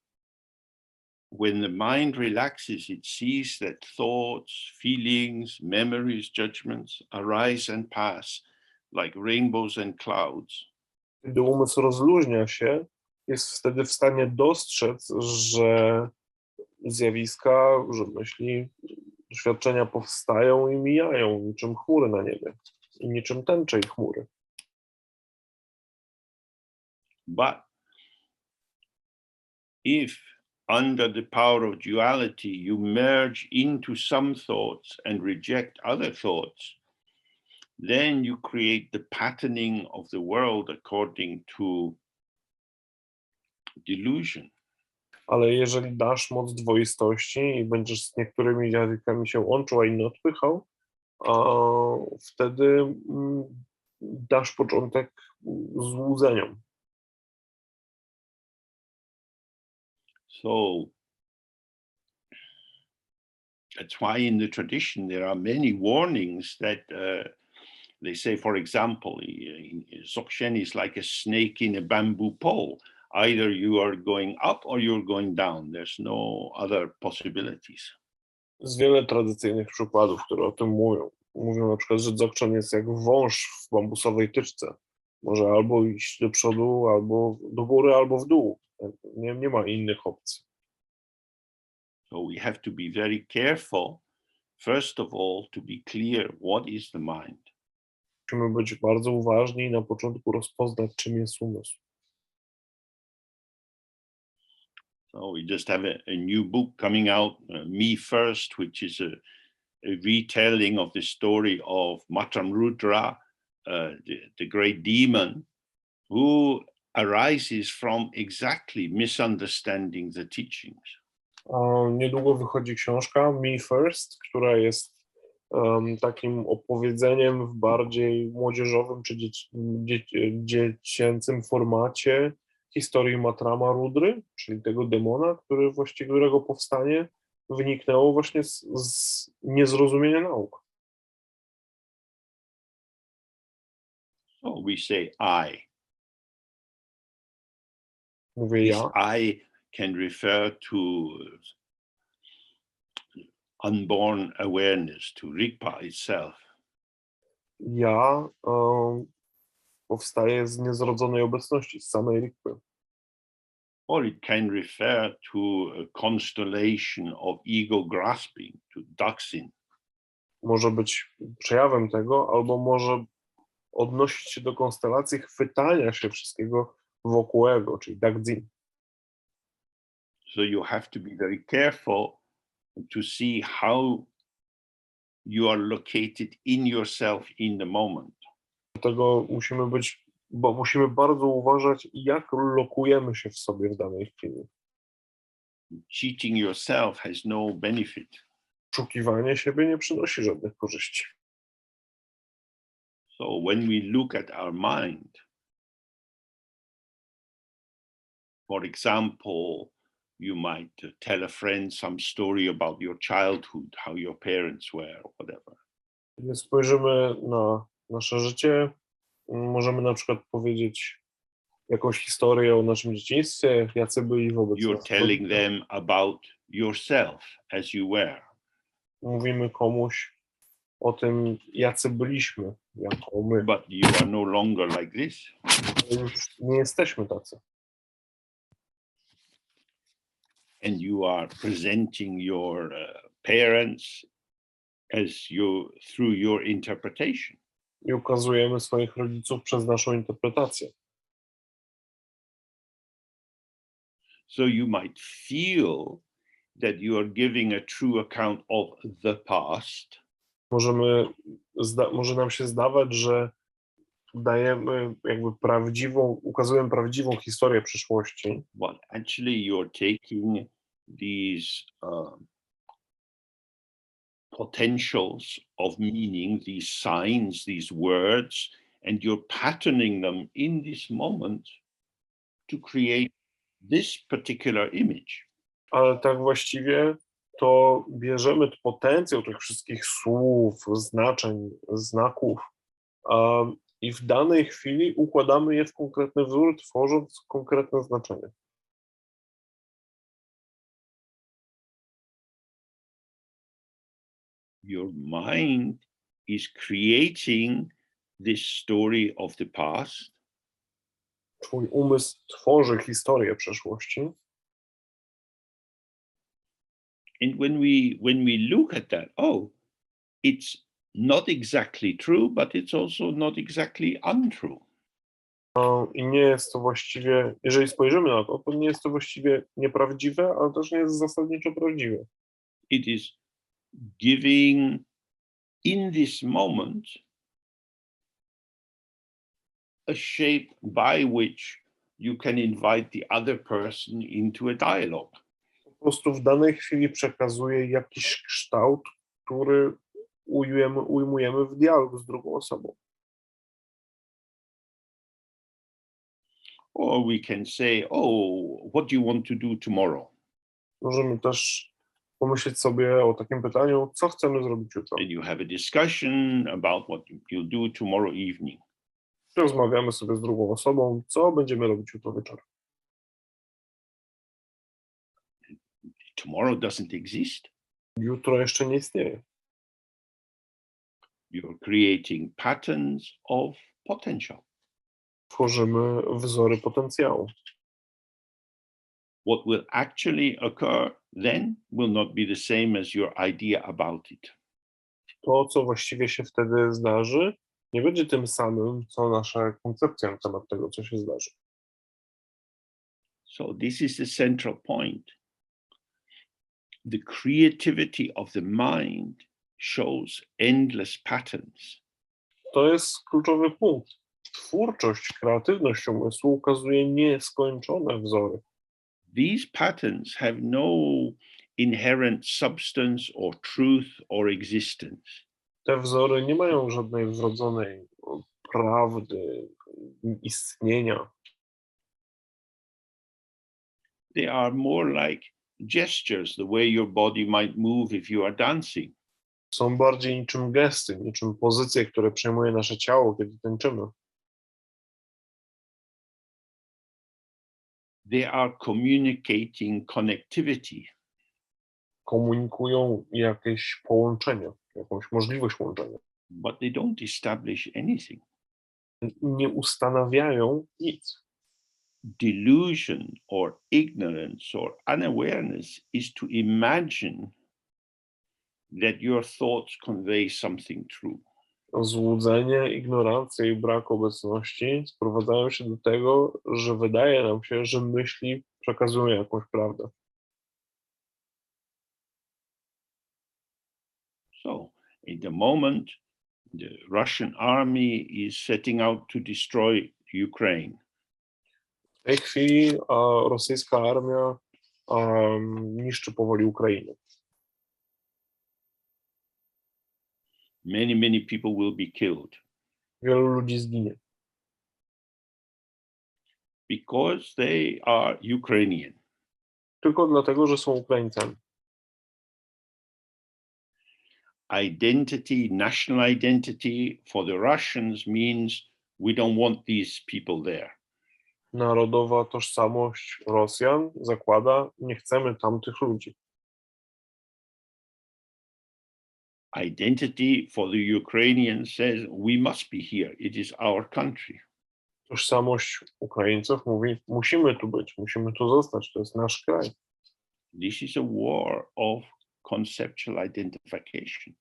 when the mind relaxes, it sees that thoughts, feelings, memories, judgments arise and pass like rainbows and clouds. Gdy umysł rozluźnia się, jest wtedy w stanie dostrzec, że zjawiska, że myśli, doświadczenia powstają i mijają niczym chmury na niebie i niczym tęcze i chmury. But if under the power of duality you merge into some thoughts and reject other thoughts, then you create the patterning of the world according to delusion. Ale jeżeli dasz moc dwoistości i będziesz z niektórymi zjawiskami się łączył, a inne odpychał, wtedy dasz początek złudzeniom. So that's why in the tradition there are many warnings that they say, for example, Dzogchen is like a snake in a bamboo pole. Either you are going up or you're going down. There's no other possibilities. Jest wiele tradycyjnych przykładów, które o tym mówią. Mówią na przykład, że Dzogchen jest jak wąż w bambusowej tyczce. Może albo iść do przodu, albo do góry, albo w dół. Nie ma innych opcji. So we have to be very careful, first of all, to be clear what is the mind. Musimy być bardzo uważni i na początku rozpoznać, czym jest umysł. So we just have a new book coming out, Me First, which is a retelling of the story of Matramrudra, the great demon, who arises from exactly misunderstanding the teachings. Niedługo wychodzi książka Me First, która jest takim opowiedzeniem w bardziej młodzieżowym czy dziecięcym formacie historii Matrama Rudry, czyli tego demona, którego powstanie wyniknęło właśnie z niezrozumienia nauk. So we say I. Mówię ja. This I can refer to unborn awareness, to Rigpa itself. Ja powstaje z niezrodzonej obecności, z samej Rigpy. Or it can refer to a constellation of ego grasping, to Dzogchen. Może być przejawem tego, albo może odnosić się do konstelacji chwytania się wszystkiego wokół ego, czyli Dzogchen. So you have to be very careful to see how you are located in yourself in the moment. Dlatego musimy bardzo uważać, jak lokujemy się w sobie w danej chwili. Cheating yourself has no benefit. Oszukiwanie siebie nie przynosi żadnych korzyści. So when we look at our mind, for example, you might tell a friend some story about your childhood, how your parents were, or whatever. Kiedy spojrzymy na nasze życie, możemy na przykład powiedzieć jakąś historię o naszym dzieciństwie, jacy byli wobec You're nas. telling them about yourself as you were. Mówimy komuś o tym, jacy byliśmy, jako my. But you are no longer like this. Ale już nie jesteśmy tacy. And you are presenting your parents as you through your interpretation. I ukazujemy swoich rodziców przez naszą interpretację. So you might feel that you are giving a true account of the past. Może nam się zdawać, że dajemy ukazujemy prawdziwą historię przyszłości. But actually you're taking these potentials of meaning, these signs, these words, and you're patterning them in this moment to create this particular image. Ale tak właściwie to bierzemy potencjał tych wszystkich słów, znaczeń, znaków i w danej chwili układamy je w konkretny wzór, tworząc konkretne znaczenie. Your mind is creating this story of the past. Twój umysł tworzy historię przeszłości. And when we look at that, oh, it's not exactly true, but it's also not exactly untrue. I nie jest to właściwie, jeżeli spojrzymy na to, to nie jest to właściwie nieprawdziwe, ale też nie jest zasadniczo prawdziwe. It is giving in this moment a shape by which you can invite the other person into a dialogue. Po prostu w danej chwili przekazuje jakiś kształt, który ujmujemy w dialog z drugą osobą. Or we can say, oh, what do you want to do tomorrow? Możemy też pomyśleć sobie o takim pytaniu, co chcemy zrobić jutro. And you have a discussion about what you'll do tomorrow evening. Rozmawiamy sobie z drugą osobą, co będziemy robić jutro wieczorem. Tomorrow doesn't exist. Jutro jeszcze nie istnieje. You're creating patterns of potential. Tworzymy wzory potencjału. What will actually occur then will not be the same as your idea about it. To, co właściwie się wtedy zdarzy, nie będzie tym samym, co nasza koncepcja na temat tego, co się zdarzy. So this is the central point. The creativity of the mind shows endless patterns. To jest kluczowy punkt. Twórczość, kreatywność umysłu ukazuje nieskończone wzory. These patterns have no inherent substance or truth or existence. Te wzory nie mają żadnej wrodzonej prawdy, istnienia. They are more like gestures, the way your body might move if you are dancing. Są bardziej niczym gesty, niczym pozycje, które przejmuje nasze ciało, kiedy tańczymy. They are communicating connectivity. komunikują jakieś połączenia, jakąś możliwość łączenia. but they don't establish anything. Nie ustanawiają nic. Delusion or ignorance or unawareness is to imagine that your thoughts convey something true. Złudzenie, ignorancja i brak obecności sprowadzają się do tego, że wydaje nam się, że myśli przekazują jakąś prawdę. So, at the moment, the Russian army is setting out to destroy Ukraine. W tej chwili rosyjska armia niszczy powoli Ukrainę. Many people will be killed Wielu ludzi zginie, because they are Ukrainian. tylko dlatego, że są Ukraińcami. Identity, national identity for the Russians means we don't want these people there. Narodowa tożsamość Rosjan zakłada, nie chcemy tamtych ludzi. Identity for the Ukrainians says we must be here. It is our country. Tożsamość Ukraińców mówi, musimy tu być, musimy tu zostać, to jest nasz kraj. This is a war of conceptual identification.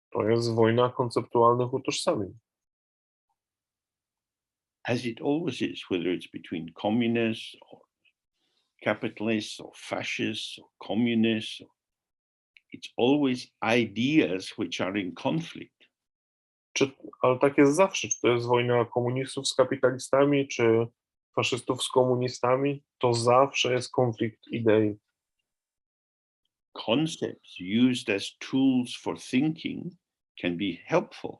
To jest wojna konceptualnych utożsamień. As it always is, whether it's between communists or capitalists or fascists or communists, it's always ideas which are in conflict. Ale tak jest zawsze, czy to jest wojna komunistów z kapitalistami, czy faszystów z komunistami, to zawsze jest konflikt idei. Concepts used as tools for thinking can be helpful.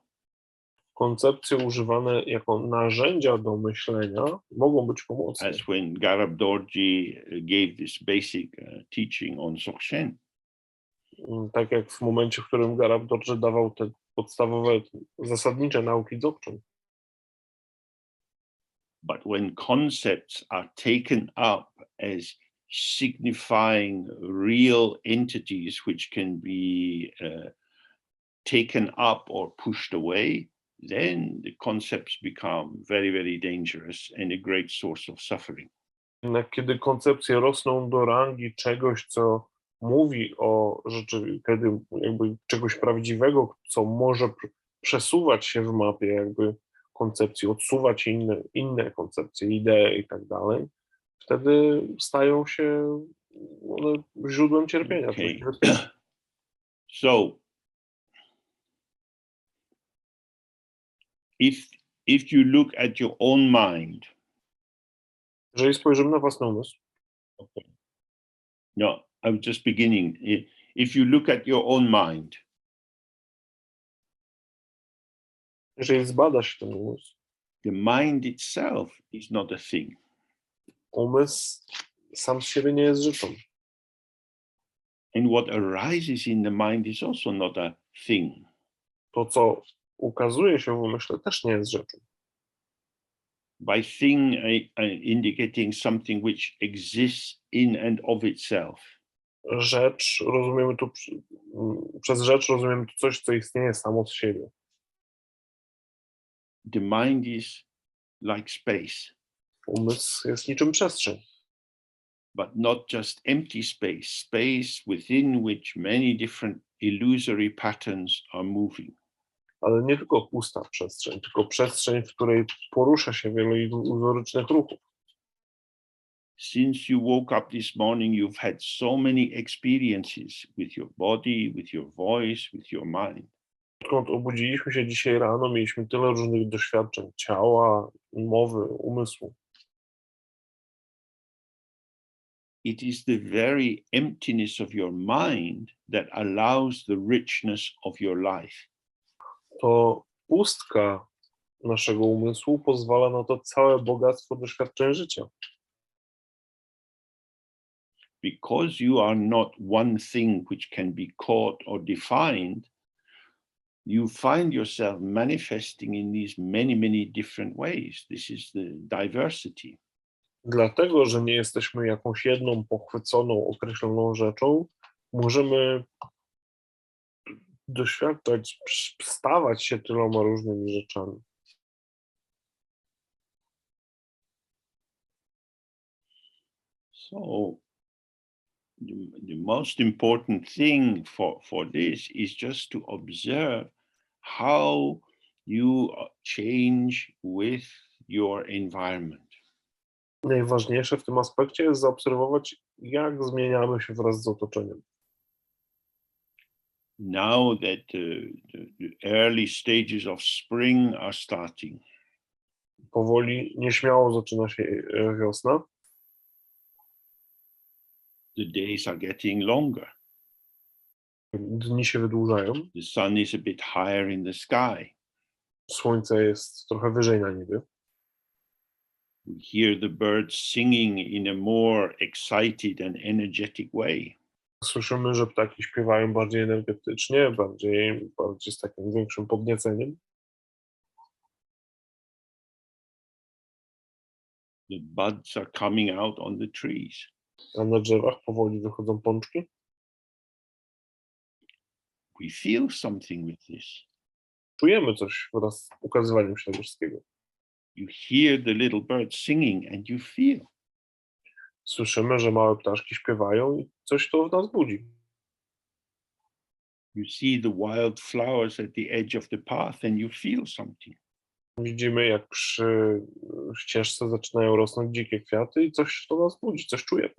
Koncepcje używane jako narzędzia do myślenia mogą być pomocne. As when Garab Dorji gave this basic teaching on Dzogchen. Tak jak w momencie, w którym Garab Dorji dawał te podstawowe, zasadnicze nauki Dzogchen. But when concepts are taken up as signifying real entities which can be taken up or pushed away, then the concepts become very dangerous and a great source of suffering. Jednak kiedy koncepcje rosną do rangi czegoś, co mówi o rzeczy, kiedy jakby czegoś prawdziwego, co może przesuwać się w mapie jakby koncepcji, odsuwać inne koncepcje, idee i tak dalej, wtedy stają się one źródłem cierpienia. Okay. So, if you look at your own mind, jeżeli spojrzymy na własny umysł, no, I was just beginning. If you look at your own mind, jeżeli zbada się ten umysł, the mind itself is not a thing. Umysł sam z siebie nie jest rzeczą. And what arises in the mind is also not a thing. To, co ukazuje się w umyśle, też nie jest rzeczą. By thing, indicating something which exists in and of itself. Rzecz, rozumiemy tu, przez rzecz rozumiemy tu coś, co istnieje samo z siebie. The mind is like space. Umysł jest niczym przestrzeń. But not just empty space, space within which many different illusory patterns are moving. Ale nie tylko pusta przestrzeń, tylko przestrzeń, w której porusza się wiele iluzorycznych ruchów. Since you woke up this morning, you've had so many experiences with your body, with your voice, with your mind. Odkąd obudziliśmy się dzisiaj rano, mieliśmy tyle różnych doświadczeń ciała, mowy, umysłu. It is the very emptiness of your mind that allows the richness of your life. To pustka naszego umysłu pozwala na to całe bogactwo doświadczeń życia. Because you are not one thing which can be caught or defined, you find yourself manifesting in these many different ways. This is the diversity. Dlatego, że nie jesteśmy jakąś jedną pochwyconą, określoną rzeczą, możemy doświadczać, stawać się tyloma różnymi rzeczami. So the most important thing for this is just to observe how you change with your environment. Najważniejsze w tym aspekcie jest zaobserwować, jak zmieniamy się wraz z otoczeniem. Now that the early stages of spring are starting, Powoli, nieśmiało zaczyna się wiosna. the days are getting longer. Dni się wydłużają. The sun is a bit higher in the sky. Słońce jest trochę wyżej na niebie. We hear the birds singing in a more excited and energetic way. Słyszymy, że ptaki śpiewają bardziej energetycznie, bardziej z takim większym podnieceniem. The buds are coming out on the trees. A na drzewach powoli wychodzą pączki. We feel something with this. Czujemy coś wraz z ukazywaniem się tego wszystkiego. You hear the little birds singing and you feel. Słyszymy, że małe ptaszki śpiewają i coś to w nas budzi. You see the wild flowers at the edge of the path and you feel something. Widzimy, jak przy ścieżce zaczynają rosnąć dzikie kwiaty i coś to nas budzi, coś czujemy.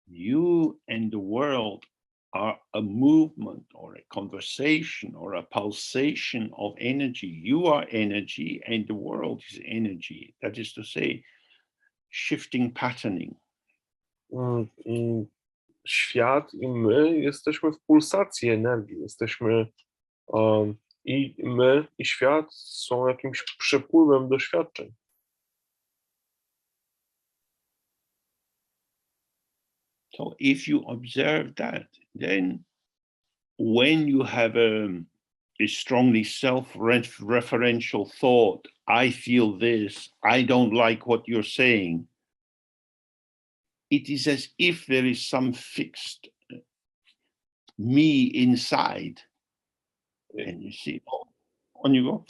You and the world are a movement or a conversation or a pulsation of energy. You are energy and the world is energy. That is to say, shifting patterning. Świat i my jesteśmy w pulsacji energii. Jesteśmy i my i świat są jakimś przepływem doświadczeń. So if you observe that, then when you have a strongly self-referential thought, I feel this, I don't like what you're saying, it is as if there is some fixed me inside. And you see, on you go.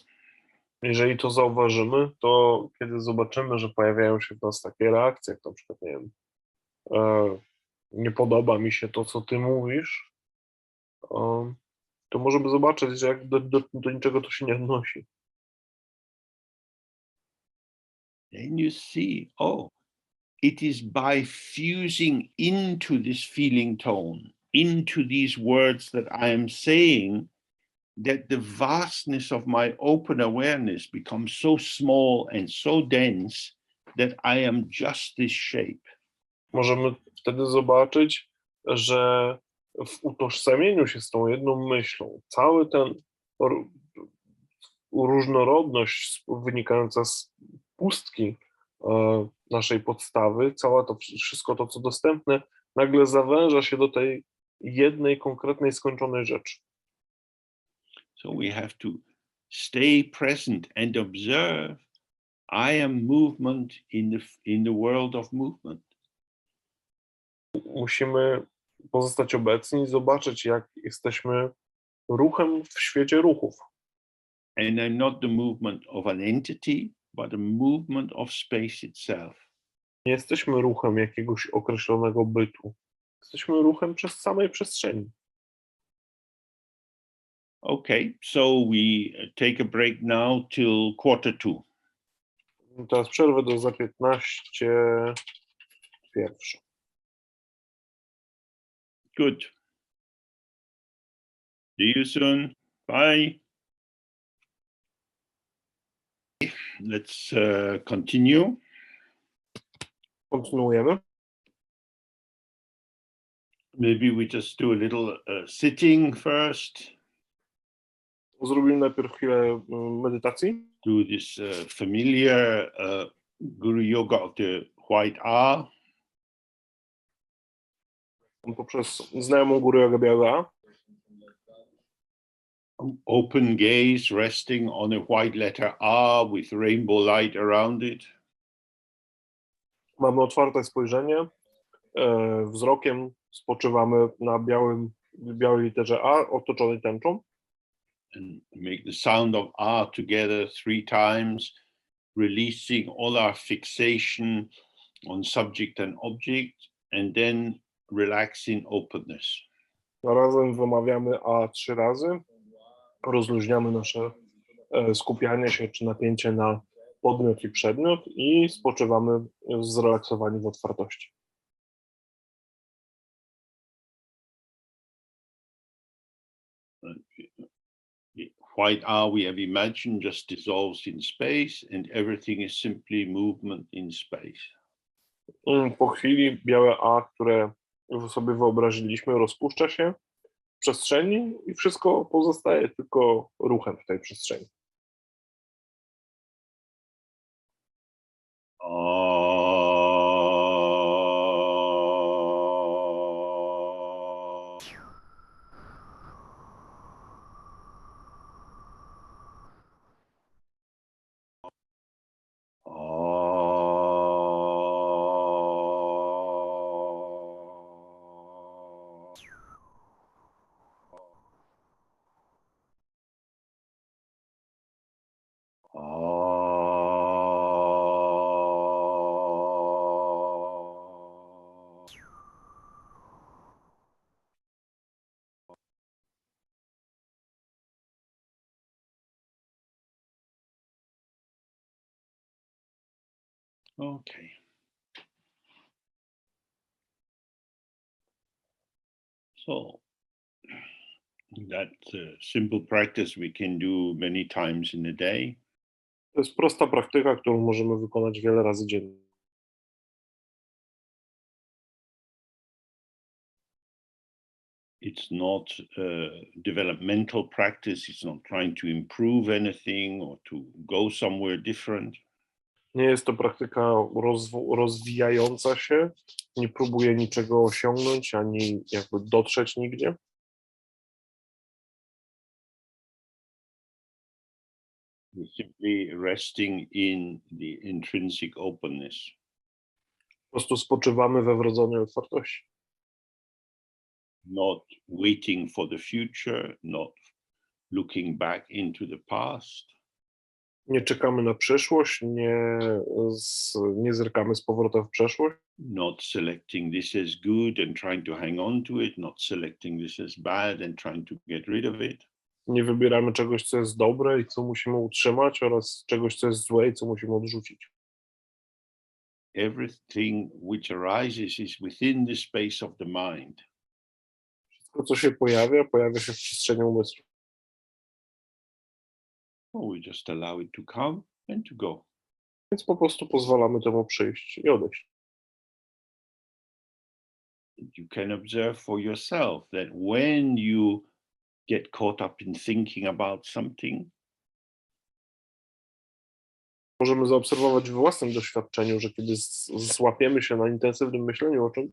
Jeżeli to zauważymy, to kiedy zobaczymy, że pojawiają się w nas takie reakcje, jak na przykład, nie wiem, nie podoba mi się to, co ty mówisz, to możemy zobaczyć, że jak do niczego to się nie odnosi. Then you see, oh, it is by fusing into this feeling tone, into these words that I am saying, that the vastness of my open awareness becomes so small and so dense that I am just this shape. Możemy wtedy zobaczyć, że w utożsamieniu się z tą jedną myślą, cały ten różnorodność wynikająca z pustki naszej podstawy, całe to wszystko to, co dostępne, nagle zawęża się do tej jednej konkretnej, skończonej rzeczy. So we have to stay present and observe, I am movement in the world of movement. Musimy pozostać obecni i zobaczyć, jak jesteśmy ruchem w świecie ruchów. And I'm not the movement of an entity, but a movement of space itself. Nie jesteśmy ruchem jakiegoś określonego bytu. Jesteśmy ruchem przez samej przestrzeni. Okay, so we take a break now till 1:45. Teraz przerwę do za 15:01. Good. See you soon. Bye. Let's continue. Kontynuujemy. Maybe we just do a little sitting first. Zrobimy najpierw chwilę medytacji. Do this familiar Guru Yoga of the White R. Poprzez znajomą górę jogę białego. Open gaze, resting on a white letter R with rainbow light around it. Mamy otwarte spojrzenie. Wzrokiem spoczywamy na białym w białej literze A otoczonej tęczą. And make the sound of A together 3 times, releasing all our fixation on subject and object, and then relaxing openness. Razem wymawiamy A 3 razy, rozluźniamy nasze skupianie się czy napięcie na podmiot i przedmiot i spoczywamy zrelaksowani w otwartości. White R we have imagined just dissolves in space, and everything is simply movement in space. Po chwili białe A, które sobie wyobraziliśmy, rozpuszcza się w przestrzeni i wszystko pozostaje tylko ruchem w tej przestrzeni. Okay. So that simple practice we can do many times in a day. To jest prosta praktyka, którą możemy wykonać wiele razy dziennie. It's not a developmental practice. It's not trying to improve anything or to go somewhere different. Nie jest to praktyka rozwijająca się, nie próbuje niczego osiągnąć, ani jakby dotrzeć nigdzie. We're simply resting in the intrinsic openness. Po prostu spoczywamy we wrodzonej otwartości. Not waiting for the future, not looking back into the past. Nie czekamy na przyszłość, nie zerkamy z powrotem w przeszłość. Not selecting this as good and trying to hang on to it, not selecting this as bad and trying to get rid of it. Nie wybieramy czegoś, co jest dobre i co musimy utrzymać, oraz czegoś, co jest złe i co musimy odrzucić. Everything which arises is within the space of the mind. Wszystko, co się pojawia się w przestrzeni umysłu. We just allow it to come and to go. Więc po prostu pozwalamy temu przyjść i odejść. You can observe for yourself that when you get caught up in thinking about something, Możemy zaobserwować w własnym doświadczeniu, że kiedy złapiemy się na intensywnym myśleniu o czymś,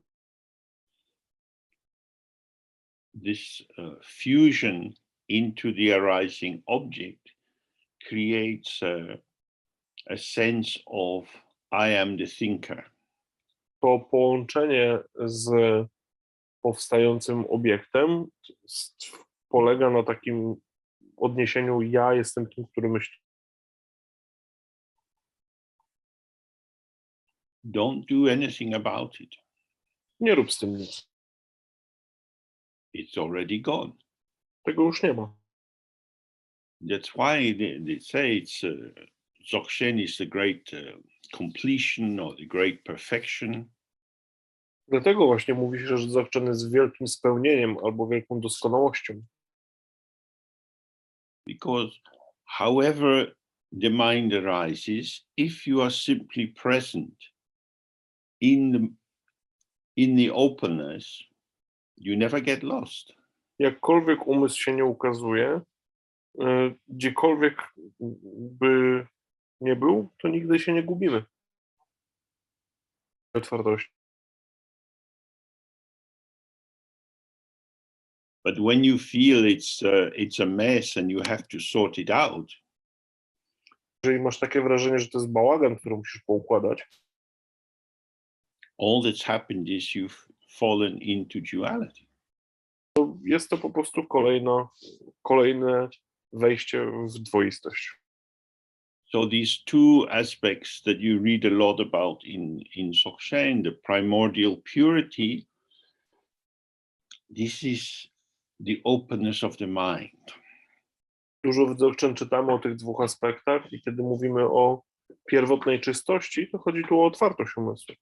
this fusion into the arising object creates a sense of I am the thinker. to połączenie z powstającym obiektem polega na takim odniesieniu ja jestem tym, który myśli. Don't do anything about it. Nie rób z tym nic. It's already gone. Tego już nie ma. That's why they say it's Dzogchen is the great completion or the great perfection. Dlatego właśnie mówi się, że Dzogchen jest wielkim spełnieniem albo wielką doskonałością. Because however the mind arises, if you are simply present in the openness, you never get lost. Jakkolwiek umysł się nie ukazuje, gdziekolwiek by nie był, to nigdy się nie gubimy. Otwartości. But when you feel it's a mess and you have to sort it out, Jeżeli masz takie wrażenie, że to jest bałagan, który musisz poukładać, all that's happened is you've fallen into duality. Jest to po prostu kolejne wejście w dwoistość. So these two aspects that you read a lot about in Dzogchen, the primordial purity, this is the openness of the mind. Dużo w Dzogchen czytamy o tych dwóch aspektach i kiedy mówimy o pierwotnej czystości, to chodzi tu o otwartość umysłu.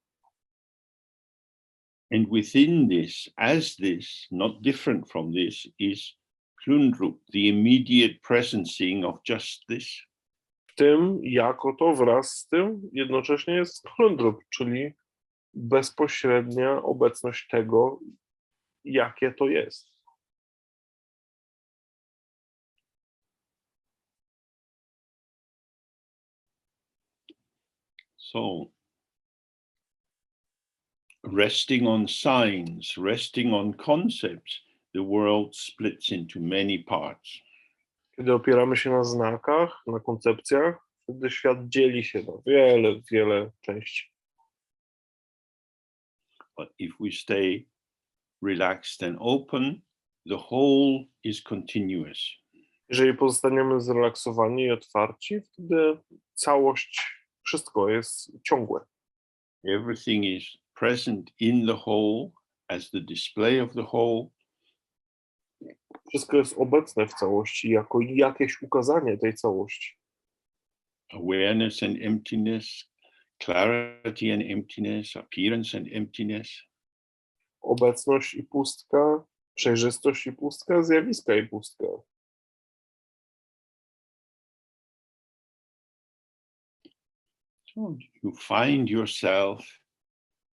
And within this, as this, not different from this, is Klundrup, the immediate presencing of just this. W tym, jako to wraz z tym, jednocześnie jest Klundrup, czyli bezpośrednia obecność tego, jakie to jest. So, resting on signs, resting on concepts, the world splits into many parts. Kiedy opieramy się na znakach, na koncepcjach, wtedy świat dzieli się na wiele części. But if we stay relaxed and open, the whole is continuous. Jeżeli pozostaniemy zrelaksowani i otwarci, wtedy całość, wszystko jest ciągłe. Everything is present in the whole as the display of the whole. Wszystko jest obecne w całości jako jakieś ukazanie tej całości. Awareness and emptiness, clarity and emptiness, appearance and emptiness. Obecność i pustka, przejrzystość i pustka, zjawiska i pustka. So you find yourself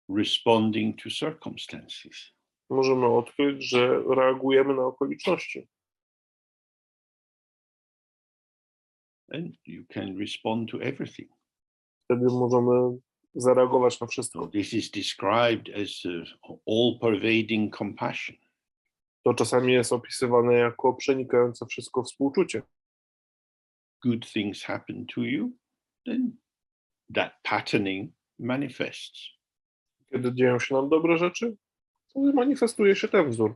responding to circumstances. Możemy odkryć, że reagujemy na okoliczności. And you can respond to everything. Wtedy możemy zareagować na wszystko. So this is described as all-pervading compassion. To czasami jest opisywane jako przenikające wszystko współczucie. Good things happen to you, then that patterning manifests. Kiedy dzieją się nam dobre rzeczy, to manifestuje się ten wzór.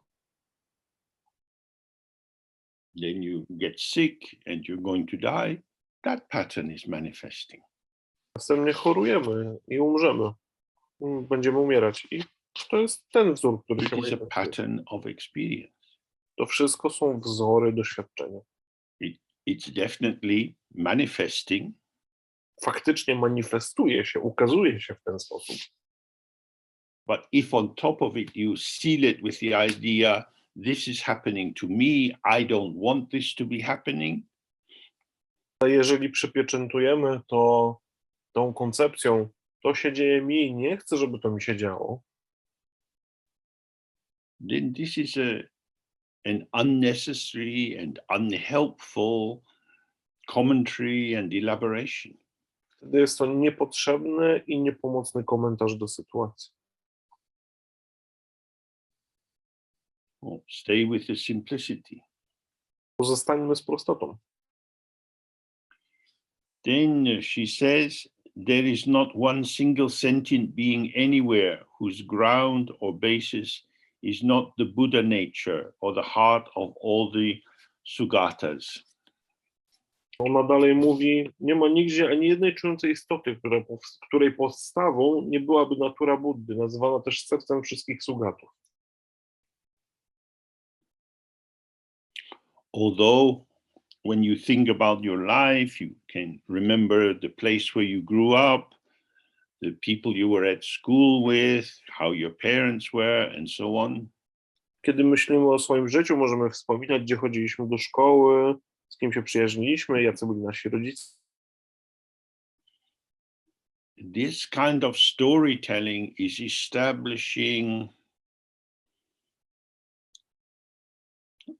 Then you get sick and you're going to die, that pattern is manifesting. Następnie chorujemy i umrzemy. Będziemy umierać. I to jest ten wzór, który się It is a manifestuje. pattern of experience. To wszystko są wzory doświadczenia. It's definitely manifesting. Faktycznie manifestuje się, ukazuje się w ten sposób. But if on top of it you seal it with the idea, this is happening to me, I don't want this to be happening. Ale jeżeli przypieczętujemy to tą koncepcją, to się dzieje mi, nie chcę, żeby to mi się działo, Then this is an unnecessary and unhelpful commentary and elaboration. wtedy jest to niepotrzebny i niepomocny komentarz do sytuacji. Stay with the simplicity. Pozostańmy z prostotą. Then she says, there is not one single sentient being anywhere whose ground or basis is not the Buddha nature or the heart of all the Sugatas. Ona dalej mówi, nie ma nigdzie ani jednej czującej istoty, której podstawą nie byłaby natura Buddy, nazywana też sercem wszystkich sugatów. Although when you think about your life, you can remember the place where you grew up, the people you were at school with, how your parents were, and so on. Kiedy myślimy o swoim życiu, możemy wspominać, gdzie chodziliśmy do szkoły, z kim się przyjaźniliśmy, jacy byli nasi rodzice. This kind of storytelling is establishing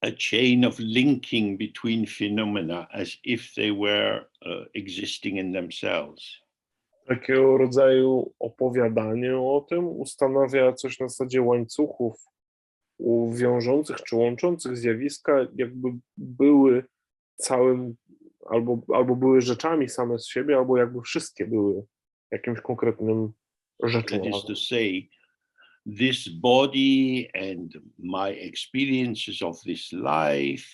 a chain of linking between phenomena as if they were existing in themselves. Takiego rodzaju opowiadanie o tym ustanawia coś na zasadzie łańcuchów wiążących czy łączących zjawiska, jakby były całym, albo były rzeczami same z siebie, albo jakby wszystkie były jakimś konkretnym rzeczą. That is to say, this body and my experiences of this life,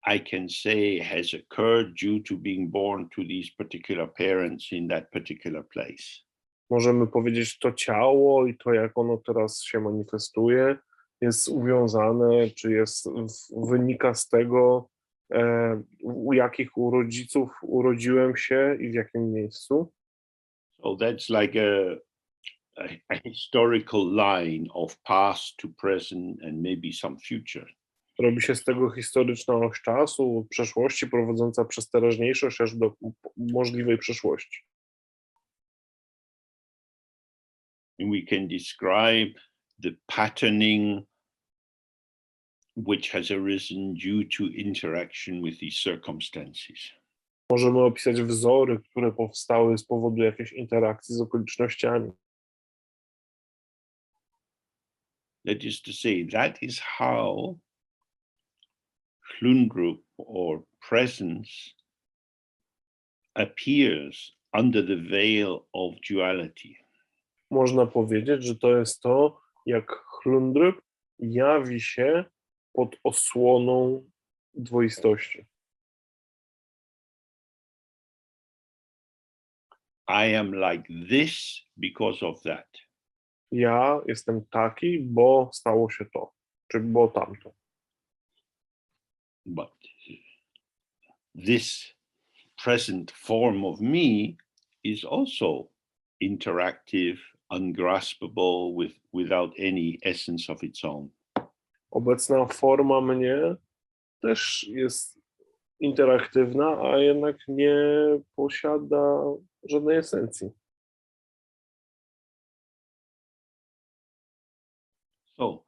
I can say, has occurred due to being born to these particular parents in that particular place. Możemy powiedzieć, to ciało i to, jak ono teraz się manifestuje, jest uwiązane, czy wynika z tego, u jakich rodziców urodziłem się i w jakim miejscu. So that's like a historical line of past to present and maybe some future. Robi się z tego historyczna oś czasu, przeszłości, prowadząca przez teraźniejszość aż do możliwej przyszłości. And we can describe the patterning which has arisen due to interaction with these circumstances. Możemy opisać wzory, które powstały z powodu jakiejś interakcji z okolicznościami. That is to say, that is how Hlundrup or presence appears under the veil of duality. Można powiedzieć, że to jest to, jak Hlundrup jawi się pod osłoną dwoistości. I am like this because of that. Ja jestem taki, bo stało się to, czy bo tamto. But this present form of me is also interactive, ungraspable, without any essence of its own. Obecna forma mnie też jest interaktywna, a jednak nie posiada żadnej esencji. So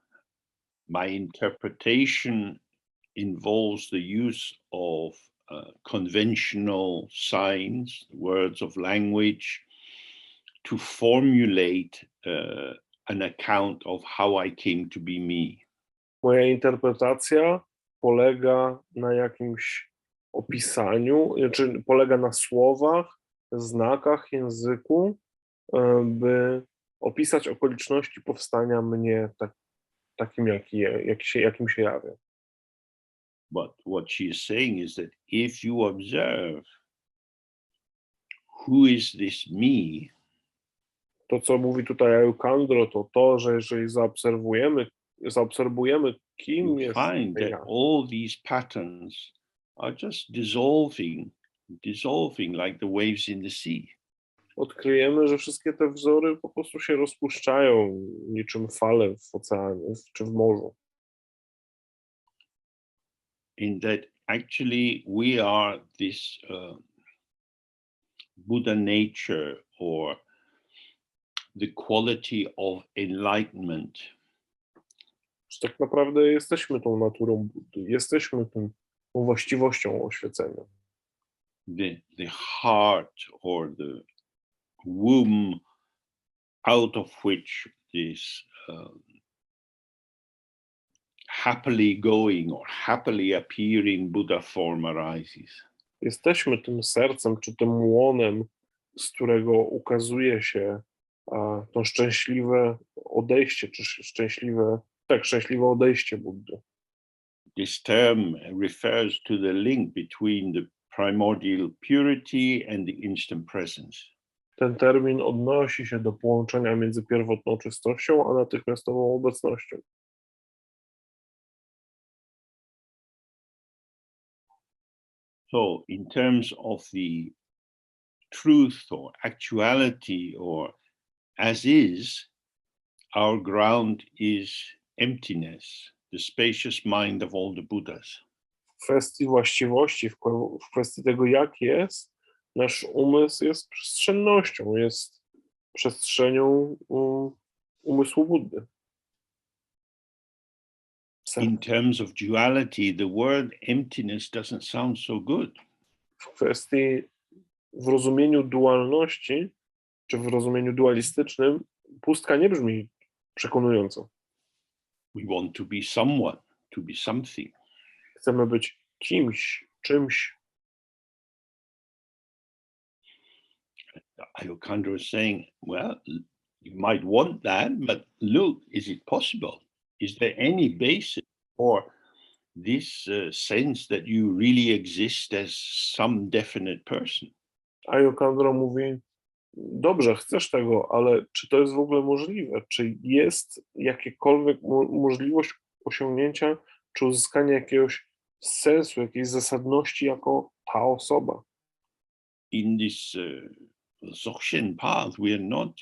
my interpretation involves the use of conventional signs, words of language, to formulate an account of how I came to be me. Moja interpretacja polega na jakimś opisaniu, czy polega na słowach, znakach, języku, by opisać okoliczności powstania mnie takim, jakim się jawię. But what she is saying is that if you observe who is this me, To, co mówi tutaj Eukandro, to, że jeżeli zaobserwujemy, kim you jest find that ja, all these patterns are just dissolving like the waves in the sea. odkryjemy, że wszystkie te wzory po prostu się rozpuszczają niczym fale w oceanie czy w morzu. In that actually we are this Buddha nature, or the quality of enlightenment. Że tak naprawdę jesteśmy tą naturą Buddy, jesteśmy tą właściwością oświecenia. The heart, or the womb out of which this happily going or happily appearing Buddha form arises. Jesteśmy tym sercem, czy tym łonem, z którego ukazuje się to szczęśliwe odejście, czy szczęśliwe odejście Buddy. This term refers to the link between the primordial purity and the instant presence. Ten termin odnosi się do połączenia między pierwotną czystością a natychmiastową obecnością. So in terms of the truth or actuality or as is, our ground is emptiness, the spacious mind of all the Buddhas. W kwestii właściwości, w kwestii tego, jak jest, nasz umysł jest przestrzennością, jest przestrzenią umysłu Buddy. In terms of duality, the word emptiness doesn't sound so good. W rozumieniu dualności, czy w rozumieniu dualistycznym, pustka nie brzmi przekonująco. We want to be someone, to be something. Chcemy być kimś, czymś. Ayokandro is saying, well, You might want that, but look, is it possible? Is there any basis for this sense that you really exist as some definite person? A Jokandro mówi, dobrze, chcesz tego, ale czy to jest w ogóle możliwe? Czy jest jakakolwiek możliwość osiągnięcia, czy uzyskania jakiegoś sensu, jakiejś zasadności jako ta osoba? In this Dzogchen path, we are not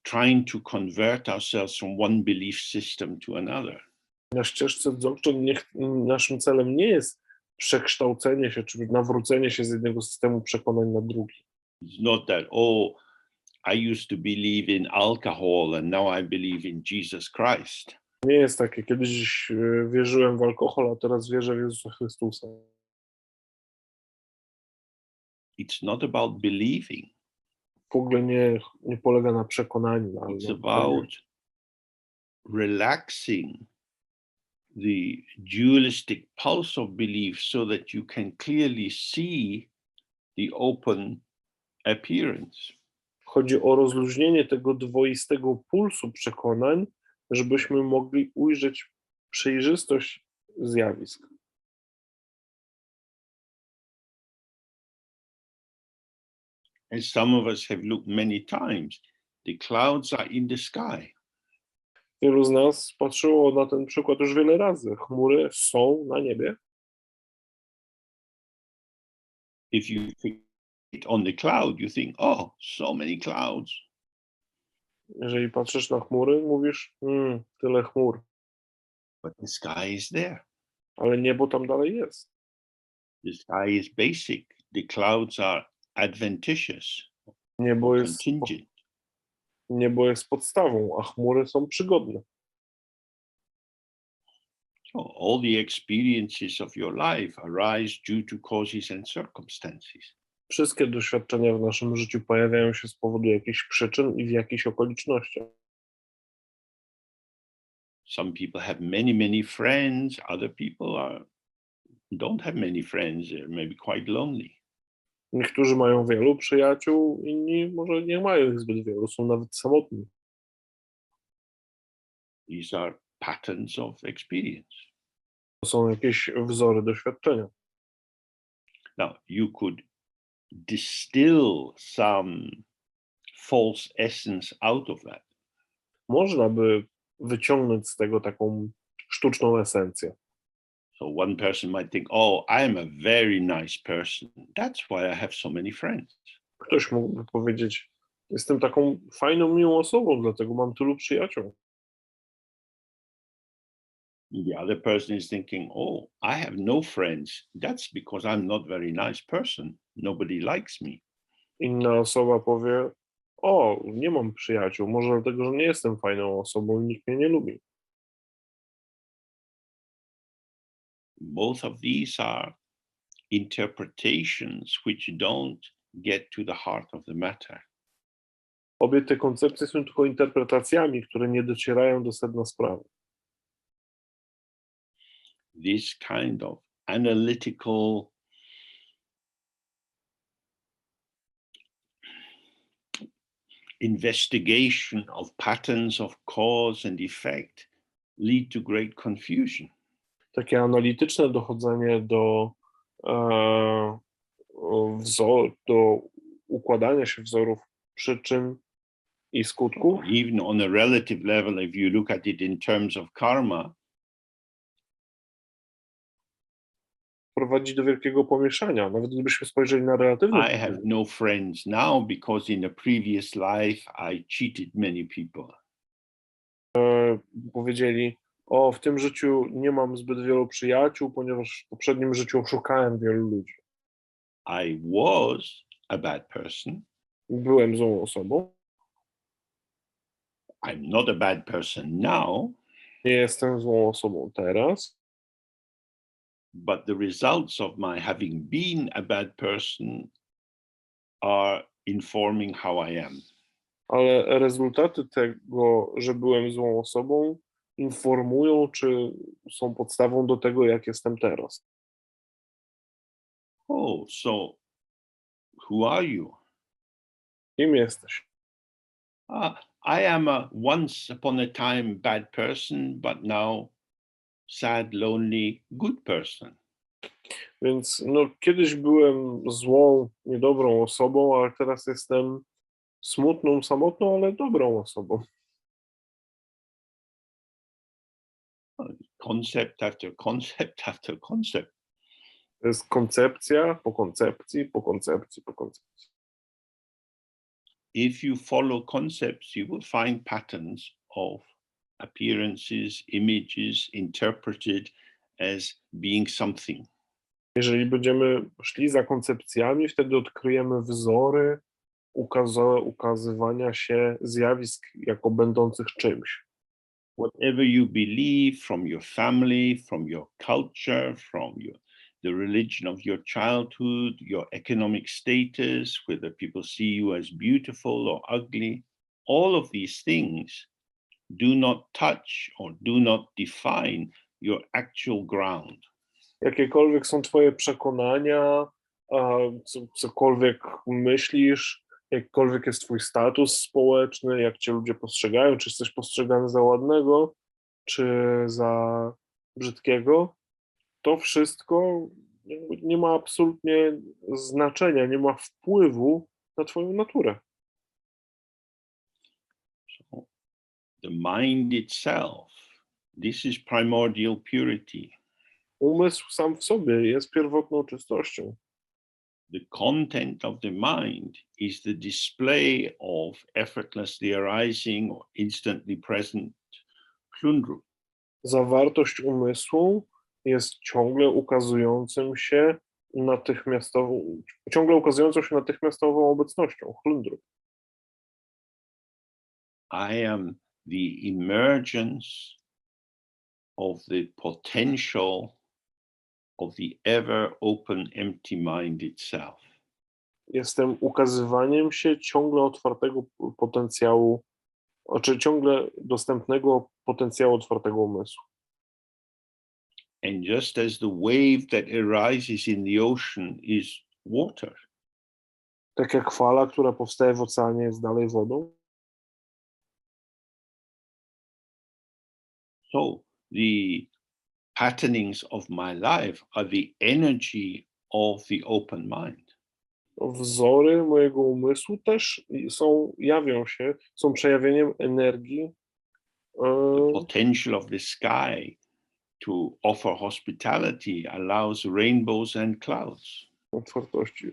trying to convert ourselves from one belief system to another. Na ścieżce Dzogchen naszym celem nie jest przekształcenie się, czy nawrócenie się z jednego systemu przekonań na drugi. It's not that, oh, I used to believe in alcohol and now I believe in Jesus Christ. Nie jest takie, kiedyś wierzyłem w alkohol, a teraz wierzę w Jezusa Chrystusa. It's not about believing. W ogóle nie polega na przekonaniu. Ale It's about relaxing the dualistic pulse of belief so that you can clearly see the open appearance. Chodzi o rozluźnienie tego dwoistego pulsu przekonań, żebyśmy mogli ujrzeć przejrzystość zjawisk. As some of us have looked many times, the clouds are in the sky. Wielu z nas patrzyło na ten przykład już wiele razy. Chmury są na niebie. If you think on the cloud, you think, oh, so many clouds. Jeżeli patrzysz na chmury, mówisz, tyle chmur. But the sky is there. Ale niebo tam dalej jest. The sky is basic. The clouds are adventitious, Niebo jest, contingent. niebo jest podstawą, a chmury są przygodne. So all the experiences of your life arise due to causes and circumstances. Wszystkie doświadczenia w naszym życiu pojawiają się z powodu jakichś przyczyn i w jakichś okolicznościach. Some people have many, many friends. Other people don't have many friends. They're maybe quite lonely. Niektórzy mają wielu przyjaciół, inni może nie mają ich zbyt wielu, są nawet samotni. These are patterns of experience. To są jakieś wzory doświadczenia. Now, you could distill some false essence out of that. Można by wyciągnąć z tego taką sztuczną esencję. So one person might think, oh, I'm a very nice person. That's why I have so many friends. Ktoś mógłby powiedzieć, jestem taką fajną, miłą osobą, dlatego mam tylu przyjaciół. The other person is thinking, oh, I have no friends. That's because I'm not a very nice person. Nobody likes me. Inna osoba powie, o, nie mam przyjaciół, może dlatego, że nie jestem fajną osobą i nikt mnie nie lubi. Both of these are interpretations which don't get to the heart of the matter. Obie te koncepcje są tylko interpretacjami, które nie docierają do sedna sprawy. This kind of analytical investigation of patterns of cause and effect lead to great confusion. Takie analityczne dochodzenie do do układania się wzorów przyczyn i skutków. Even on a relative level, if you look at it in terms of karma, prowadzi do wielkiego pomieszania. Nawet gdybyśmy spojrzeli na relatywny I have no friends now because in a previous life I cheated many people. Powiedzieli, o, w tym życiu nie mam zbyt wielu przyjaciół, ponieważ w poprzednim życiu oszukałem wielu ludzi. I was a bad person. Byłem złą osobą. I'm not a bad person now. Nie jestem złą osobą teraz. But the results of my having been a bad person are informing how I am. Ale rezultaty tego, że byłem złą osobą, informują, czy są podstawą do tego, jak jestem teraz. Oh, so who are you? Kim jesteś? I am a once upon a time bad person, but now sad, lonely, good person. Więc no, kiedyś byłem złą, niedobrą osobą, ale teraz jestem smutną, samotną, ale dobrą osobą. Concept after concept after concept. To jest koncepcja po koncepcji, po koncepcji, po koncepcji. If you follow concepts, you will find patterns of appearances, images interpreted as being something. Jeżeli będziemy szli za koncepcjami, wtedy odkryjemy wzory ukazywania się zjawisk jako będących czymś. Whatever you believe, from your family, from your culture, the religion of your childhood, your economic status, whether people see you as beautiful or ugly, all of these things do not touch or do not define your actual ground. Jakiekolwiek są twoje przekonania, cokolwiek myślisz, jakkolwiek jest twój status społeczny, jak cię ludzie postrzegają, czy jesteś postrzegany za ładnego, czy za brzydkiego, to wszystko nie ma absolutnie znaczenia, nie ma wpływu na twoją naturę. So, the mind itself, this is primordial purity. Umysł sam w sobie jest pierwotną czystością. The content of the mind is the display of effortlessly arising or instantly present plundru. Zawartość umysłu jest ciągle ukazującą się natychmiastową obecnością, chlundru. I am the emergence of the potential of the ever open empty mind itself. Jestem ukazywaniem się ciągle otwartego potencjału, czy ciągle dostępnego potencjału otwartego umysłu. And just as the wave that arises in the ocean is water, Tak jak fala, która powstaje w oceanie, jest dalej wodą, so the patternings of my life are the energy of the open mind. wzory mojego umysłu też jawią się, są przejawieniem energii. The potential of the sky to offer hospitality allows rainbows and clouds. Otwartości.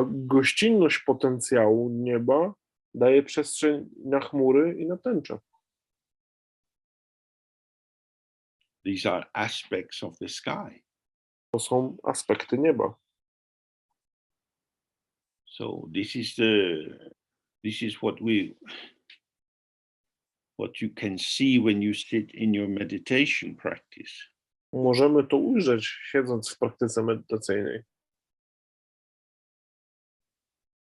Gościnność potencjału nieba daje przestrzeń na chmury i na tęczę. These are aspects of the sky. To są aspekty nieba. So this is what you can see when you sit in your meditation practice. Możemy to ujrzeć, siedząc w praktyce medytacyjnej.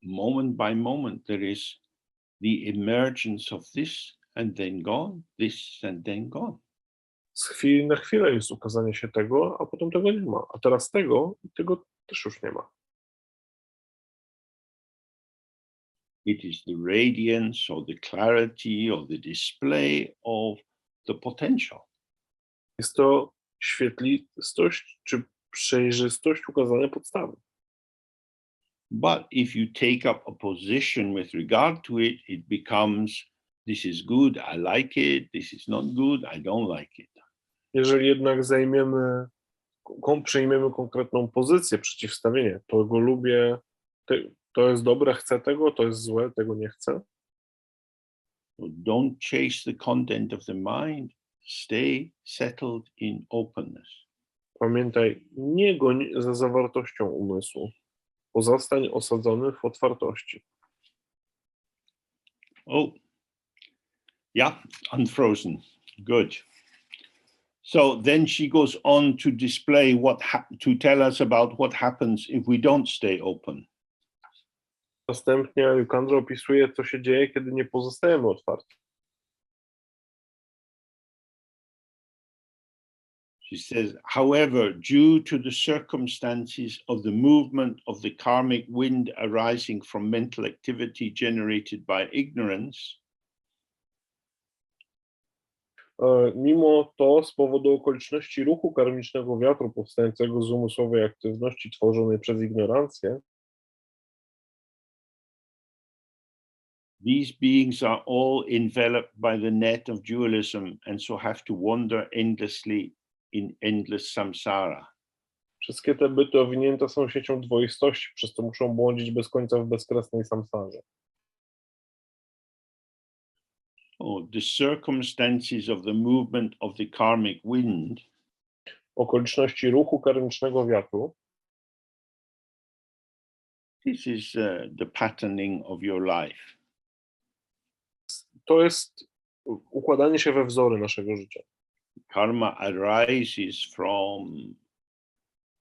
Moment by moment, there is the emergence of this and then gone, this and then gone. Z chwili na chwilę jest ukazanie się tego, a potem tego nie ma. A teraz tego i tego też już nie ma. It is the radiance or the clarity or the display of the potential. Jest to świetlistość czy przejrzystość ukazania podstawy. But if you take up a position with regard to it, it becomes, this is good, I like it, this is not good, I don't like it. Jeżeli jednak przyjmiemy konkretną pozycję, przeciwstawienie, to go lubię, to jest dobre, chcę tego, to jest złe, tego nie chcę. So don't chase the content of the mind, stay settled in openness. Pamiętaj, nie goń za zawartością umysłu, pozostań osadzony w otwartości. Oh, yeah, unfrozen, good. So then she goes on to display to tell us about what happens if we don't stay open. Następnie Yukandra opisuje, co się dzieje, kiedy nie pozostajemy otwarci. She says, however, due to the circumstances of the movement of the karmic wind arising from mental activity generated by ignorance, Mimo to z powodu okoliczności ruchu karmicznego wiatru powstającego z umysłowej aktywności tworzonej przez ignorancję, these beings are all enveloped by the net of dualism and so have to wander endlessly in endless samsara. wszystkie te byty owinięte są siecią dwoistości, przez to muszą błądzić bez końca w bezkresnej samsarze. The circumstances of the movement of the karmic wind Okoliczności ruchu karmicznego wiatru, this is the patterning of your life. to jest układanie się we wzory naszego życia. Karma arises from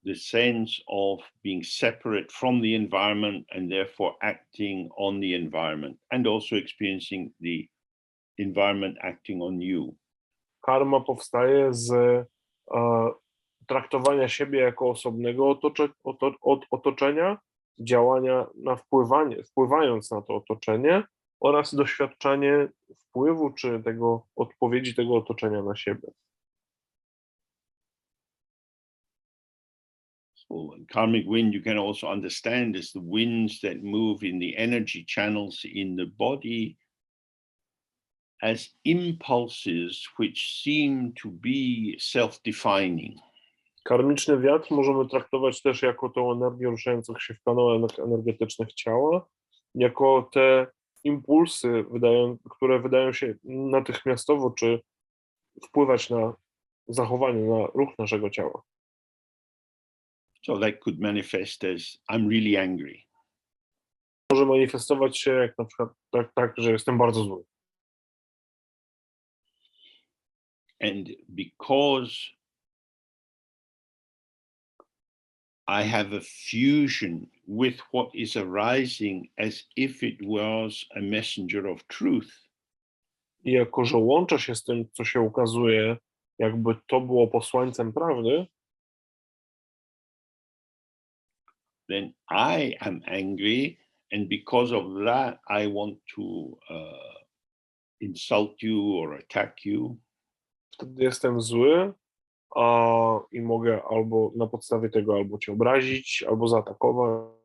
the sense of being separate from the environment and therefore acting on the environment and also experiencing the environment acting on you. Karma powstaje z traktowania siebie jako osobnego otoczenia, działania na wpływając na to otoczenie oraz doświadczanie wpływu czy odpowiedzi tego otoczenia na siebie. So karmic wind you can also understand as the winds that move in the energy channels in the body as impulses which seem to be self-defining. Karmiczny wiatr możemy traktować też jako tą energię ruszającą się w kanałach energetycznych ciała, jako te impulsy, które wydają się natychmiastowo, czy wpływać na zachowanie, na ruch naszego ciała. So that could manifest as I'm really angry. Może manifestować się jak na przykład tak, że jestem bardzo zły. And because I have a fusion with what is arising as if it was a messenger of truth, I jako, że łączę się z tym, co się ukazuje, jakby to było posłańcem prawdy, then I am angry, and because of that I want to insult you or attack you. wtedy jestem zły i mogę albo na podstawie tego albo cię obrazić, albo zaatakować.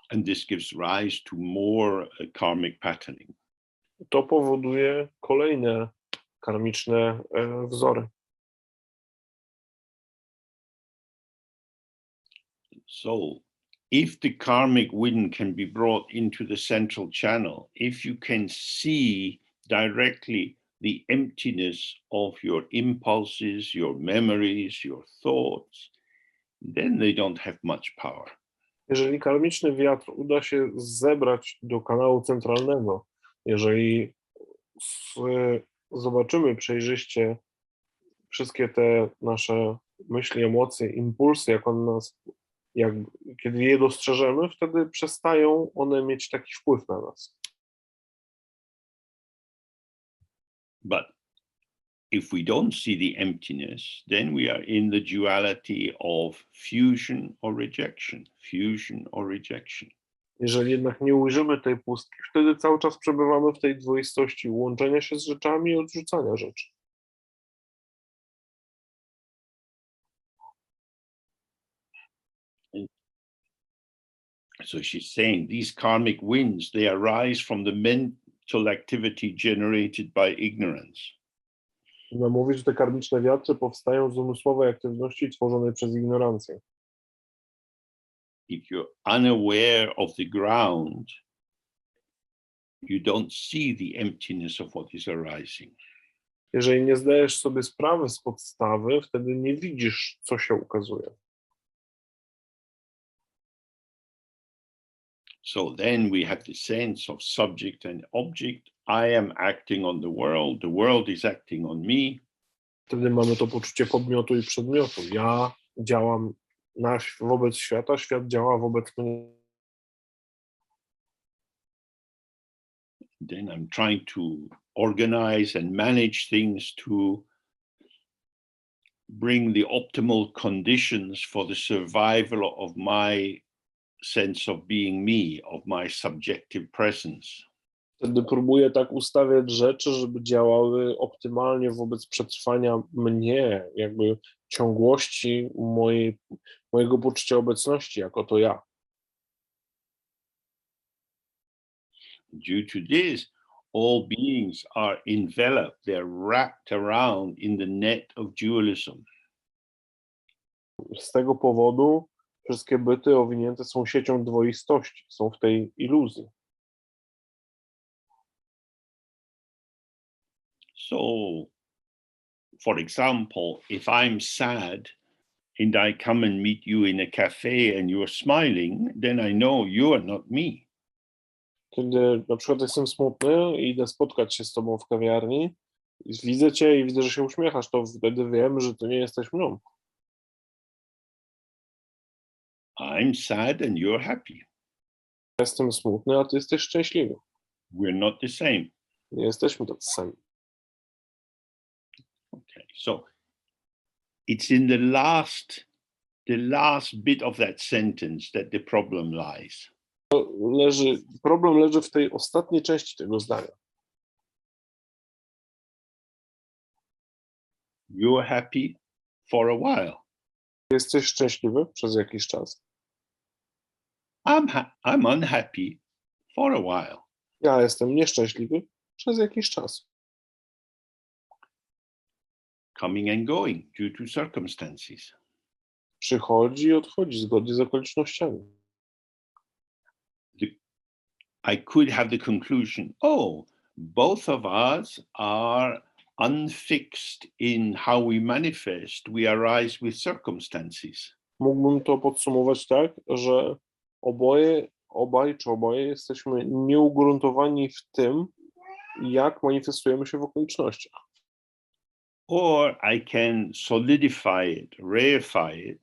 And this gives rise to more karmic patterning. To powoduje kolejne karmiczne wzory. So if the karmic wind can be brought into the central channel, if you can see directly the emptiness of your impulses, your memories, your thoughts, then they don't have much power. Jeżeli karmiczny wiatr uda się zebrać do kanału centralnego, jeżeli zobaczymy przejrzyście wszystkie te nasze myśli, emocje, impulsy, kiedy je dostrzeżemy, wtedy przestają one mieć taki wpływ na nas. But if we don't see the emptiness, then we are in the duality of fusion or rejection, fusion or rejection. Jeżeli jednak nie ujrzymy tej pustki, wtedy cały czas przebywamy w tej dwoistości łączenia się z rzeczami i odrzucania rzeczy. So she's saying these karmic winds, they arise from the mental activity generated by ignorance. Ona mówi, że te karmiczne wiatry powstają z umysłowej aktywności tworzonej przez ignorancję. If you're unaware of the ground, you don't see the emptiness of what is arising. Jeżeli nie zdajesz sobie sprawy z podstawy, wtedy nie widzisz, co się ukazuje. So then we have the sense of subject and object. I am acting on the world is acting on me. Wtedy mamy to poczucie podmiotu i przedmiotu. Ja działam wobec świata, świat działa wobec mnie. Then I'm trying to organize and manage things to bring the optimal conditions for the survival of my sense of being me, of my subjective presence. Wtedy próbuję tak ustawiać rzeczy, żeby działały optymalnie wobec przetrwania mnie, jakby ciągłości mojego poczucia obecności jako to ja. Due to this, all beings are enveloped, they're wrapped around in the net of dualism. Z tego powodu wszystkie byty owinięte są siecią dwoistości, są w tej iluzji. So, for example, if I'm sad and I come and meet you in a cafe and you're smiling, then I know you are not me. Kiedy na przykład jestem smutny i idę spotkać się z tobą w kawiarni, i widzę cię i widzę, że się uśmiechasz, to wtedy wiem, że to nie jesteś mną. I'm sad and you're happy. Jestem smutny, a ty jesteś szczęśliwy. We're not the same. Nie jesteśmy tacy sami. Okay, so it's in the last bit of that sentence that the problem lies. Problem leży w tej ostatniej części tego zdania. You're happy for a while. Jesteś szczęśliwy przez jakiś czas. I'm unhappy for a while. Ja jestem nieszczęśliwy przez jakiś czas. Coming and going due to circumstances. Przychodzi i odchodzi zgodnie z okolicznościami. I could have the conclusion, oh, both of us are unfixed in how we manifest. We arise with circumstances. Mógłbym to podsumować tak, że obaj jesteśmy nieugruntowani w tym, jak manifestujemy się w okolicznościach. Or I can solidify it, rareify it.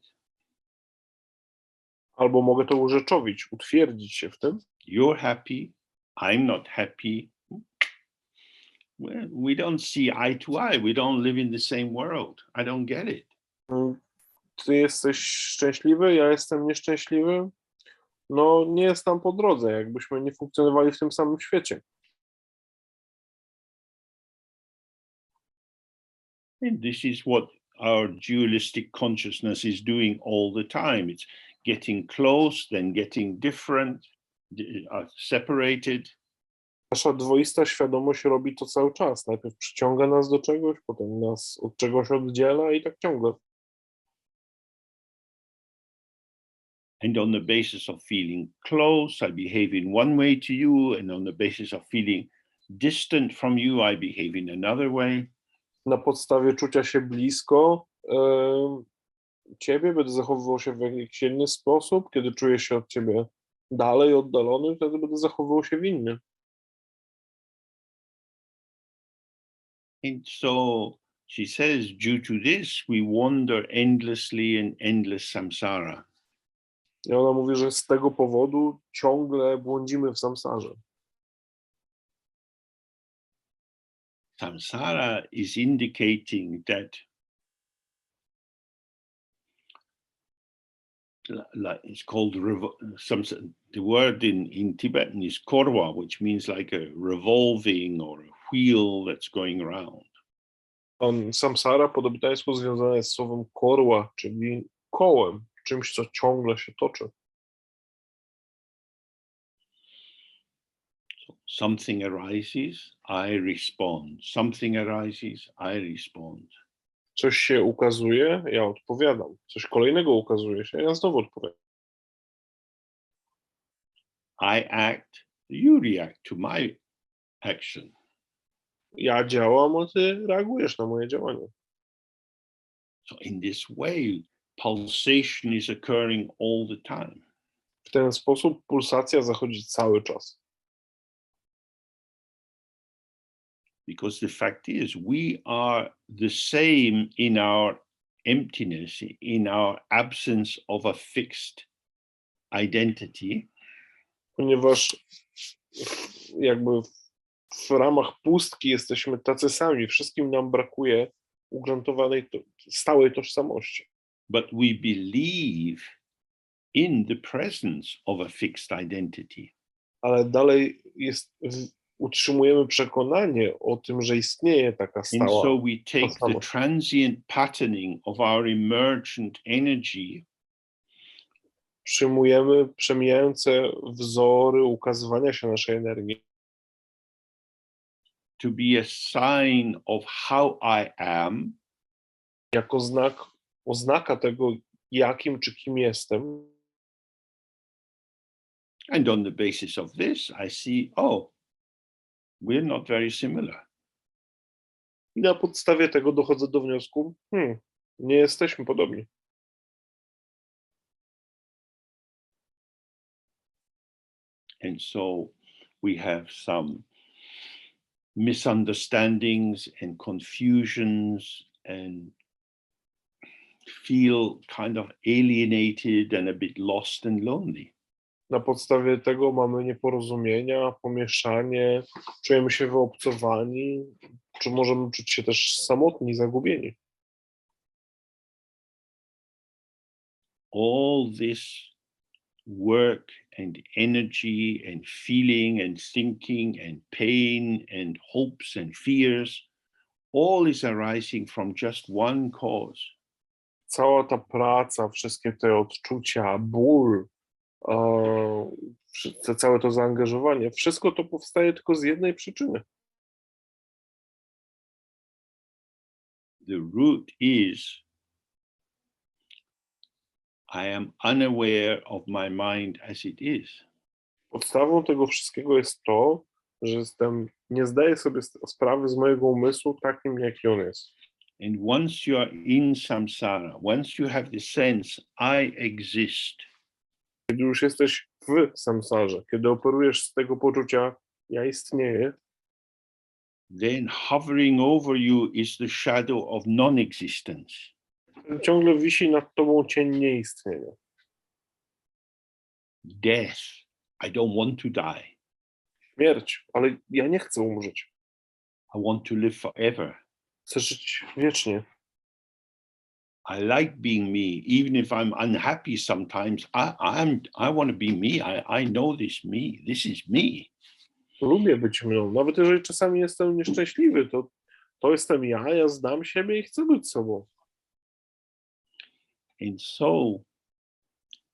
Albo mogę to urzeczowić, utwierdzić się w tym. You're happy, I'm not happy. Well, we don't see eye to eye. We don't live in the same world. I don't get it. Ty jesteś szczęśliwy, ja jestem nieszczęśliwy. No nie jest nam po drodze, jakbyśmy nie funkcjonowali w tym samym świecie. And this is what our dualistic consciousness is doing all the time. It's getting close, then getting different, separated. Nasza dwoista świadomość robi to cały czas. Najpierw przyciąga nas do czegoś, potem nas od czegoś oddziela i tak ciągle. And on the basis of feeling close, I behave in one way to you. And on the basis of feeling distant from you, I behave in another way. Na podstawie czucia się blisko ciebie będę zachowywał się w jakiś inny sposób. Kiedy czuję się od ciebie dalej, oddalony, wtedy będę zachowywał się w inny. And so she says, due to this, we wander endlessly in endless samsara. I ona mówi, że z tego powodu ciągle błądzimy w samsarze. Samsara is indicating that it's called the word in Tibetan is korwa, which means like a revolving or a wheel that's going around. Samsara po tybetańsku związane jest z słowem korwa, czyli kołem, czymś, co ciągle się toczy. Something arises, I respond. Something arises, I respond. Coś się ukazuje, ja odpowiadam. Coś kolejnego ukazuje się, ja znowu odpowiadam. I act, you react to my action. Ja działam, a ty reagujesz na moje działanie. So in this way, pulsation is occurring all the time. W ten sposób pulsacja zachodzi cały czas. Because the fact is, we are the same in our emptiness, in our absence of a fixed identity. Ponieważ jakby w ramach pustki jesteśmy tacy sami, wszystkim nam brakuje ugruntowanej, stałej tożsamości. But we believe in the presence of a fixed identity. Ale dalej utrzymujemy przekonanie o tym, że istnieje taka And stała so we take the tożsamość. transient patterning of our emergent energy Przyjmujemy przemijające wzory ukazywania się naszej energii to be a sign of how I am, jako oznaka tego, jakim czy kim jestem. and on the basis of this, I see, oh, we're not very similar. I na podstawie tego dochodzę do wniosku, nie jesteśmy podobni. And so we have some misunderstandings and confusions and feel kind of alienated and a bit lost and lonely. Na podstawie tego mamy nieporozumienia, pomieszanie, czujemy się wyobcowani, czy możemy czuć się też samotni, zagubieni. All this work and energy and feeling and thinking and pain and hopes and fears, all is arising from just one cause. Cała ta praca, wszystkie te odczucia, ból, całe to zaangażowanie, wszystko to powstaje tylko z jednej przyczyny. The root is I am unaware of my mind as it is. Podstawą tego wszystkiego jest to, że nie zdaję sobie sprawy z mojego umysłu takim, jaki on jest. And once you are in samsara, once you have the sense I exist, Kiedy już jesteś w samsarze, kiedy operujesz z tego poczucia ja istnieję, then hovering over you is the shadow of non-existence. ciągle wisi nad tobą cień nieistnienia. Death. I don't want to die. Śmierć, ale ja nie chcę umrzeć. I want to live forever. Chcę żyć wiecznie. I like being me, even if I'm unhappy sometimes. I want to be me. I know this me. This is me. Lubię być mną. Nawet jeżeli czasami jestem nieszczęśliwy, to jestem ja znam siebie i chcę być sobą. And so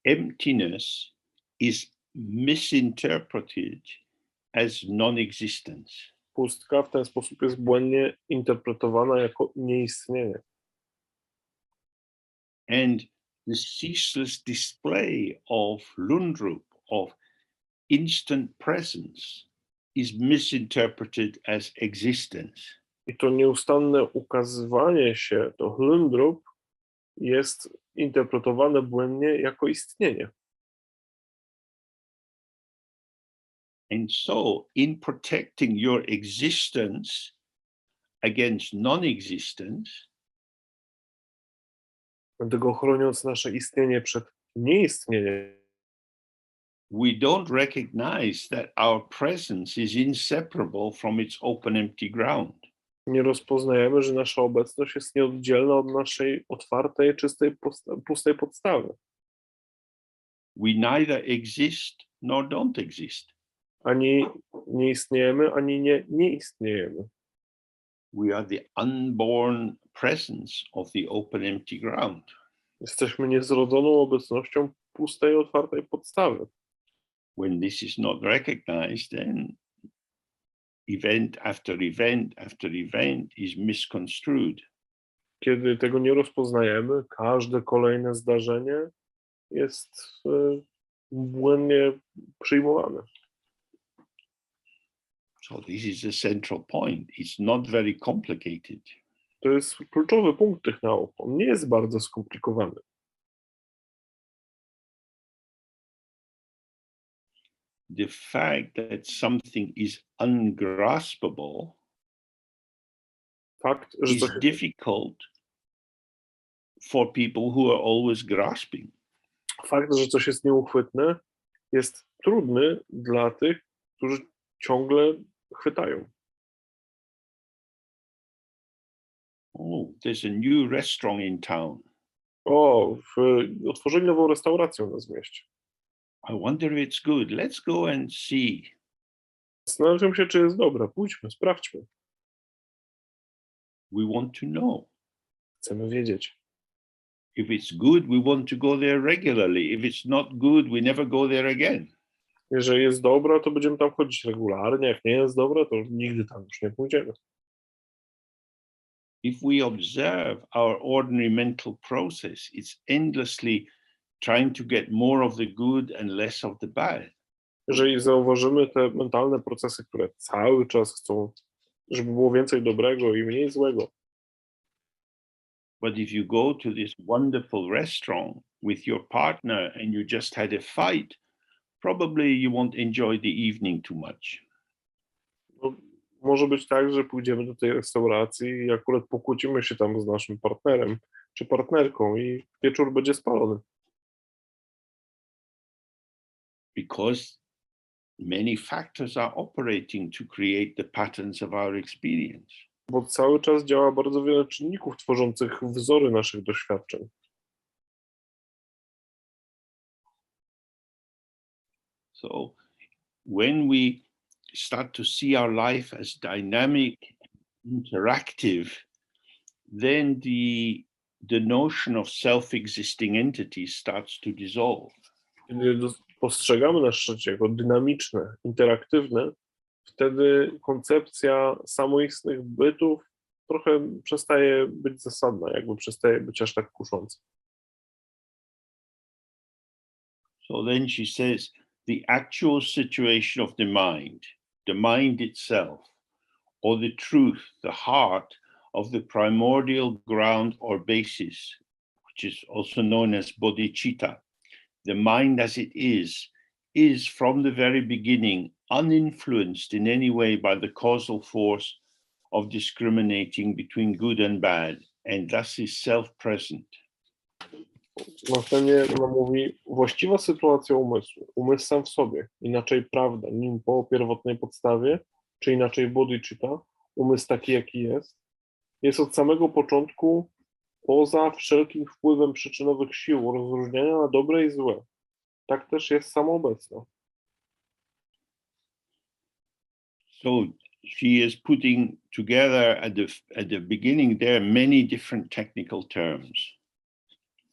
emptiness is misinterpreted as non-existence. Pustka w ten sposób jest błędnie interpretowana jako nieistnienie. And the ceaseless display of Lundrup, of instant presence, is misinterpreted as existence. I to nieustanne ukazywanie się, to hlundrup, jest interpretowane błędnie jako istnienie. And so, in protecting your existence against non-existence, Dlatego chroniąc nasze istnienie przed nieistnieniem, we don't recognize that our presence is inseparable from its open, empty ground. nie rozpoznajemy, że nasza obecność jest nieoddzielna od naszej otwartej, czystej, pustej podstawy. We neither exist nor don't exist. Ani nie istniejemy, ani nie istniejemy. We are the unborn presence of the open, empty ground. Jesteśmy niezrodzoną obecnością pustej, otwartej podstawy. When this is not recognized, then event after event after event is misconstrued. Kiedy tego nie rozpoznajemy, każde kolejne zdarzenie jest błędnie przyjmowane. So this is the central point. It's not very complicated. To jest kluczowy punkt tych nauk. On nie jest bardzo skomplikowany. The fact that something is ungraspable Fakt, że is difficult for people who are always grasping. Coś jest nieuchwytne, jest trudny dla tych, którzy ciągle chwytają. Oh, there's a new restaurant in town. Otworzyli nową restaurację u nas w mieście. I wonder if it's good. Let's go and see. Zastanawiam się, czy jest dobre. Pójdźmy, sprawdźmy. We want to know. Chcemy wiedzieć. If it's good, we want to go there regularly. If it's not good, we never go there again. Jeżeli jest dobra, to będziemy tam chodzić regularnie. Jak nie jest dobra, to nigdy tam już nie pójdziemy. If we observe our ordinary mental process, it's endlessly trying to get more of the good and less of the bad. Jeżeli zauważymy te mentalne procesy, które cały czas chcą, żeby było więcej dobrego i mniej złego. But if you go to this wonderful restaurant with your partner and you just had a fight, probably you won't enjoy the evening too much. No, może być tak, że pójdziemy do tej restauracji i akurat pokłócimy się tam z naszym partnerem czy partnerką i wieczór będzie spalony. Because many factors are operating to create the patterns of our experience. Bo cały czas działa bardzo wiele czynników tworzących wzory naszych doświadczeń. So when we start to see our life as dynamic, interactive, then the notion of self-existing entities starts to dissolve. Kiedy postrzegamy nasze życie jako dynamiczne, interaktywne, wtedy koncepcja samoistnych bytów trochę przestaje być zasadna, jakby przestaje być aż tak kusząca. So then she says, the actual situation of the mind itself, or the truth, the heart of the primordial ground or basis, which is also known as bodhicitta, the mind as it is from the very beginning uninfluenced in any way by the causal force of discriminating between good and bad, and thus is self-present. Następnie ona mówi, właściwa sytuacja umysłu, umysł sam w sobie, inaczej prawda, nim po pierwotnej podstawie, czy inaczej bodhicitta, umysł taki jaki jest od samego początku poza wszelkim wpływem przyczynowych sił rozróżniania na dobre i złe. Tak też jest samoobecna. So she is putting together at the beginning there many different technical terms.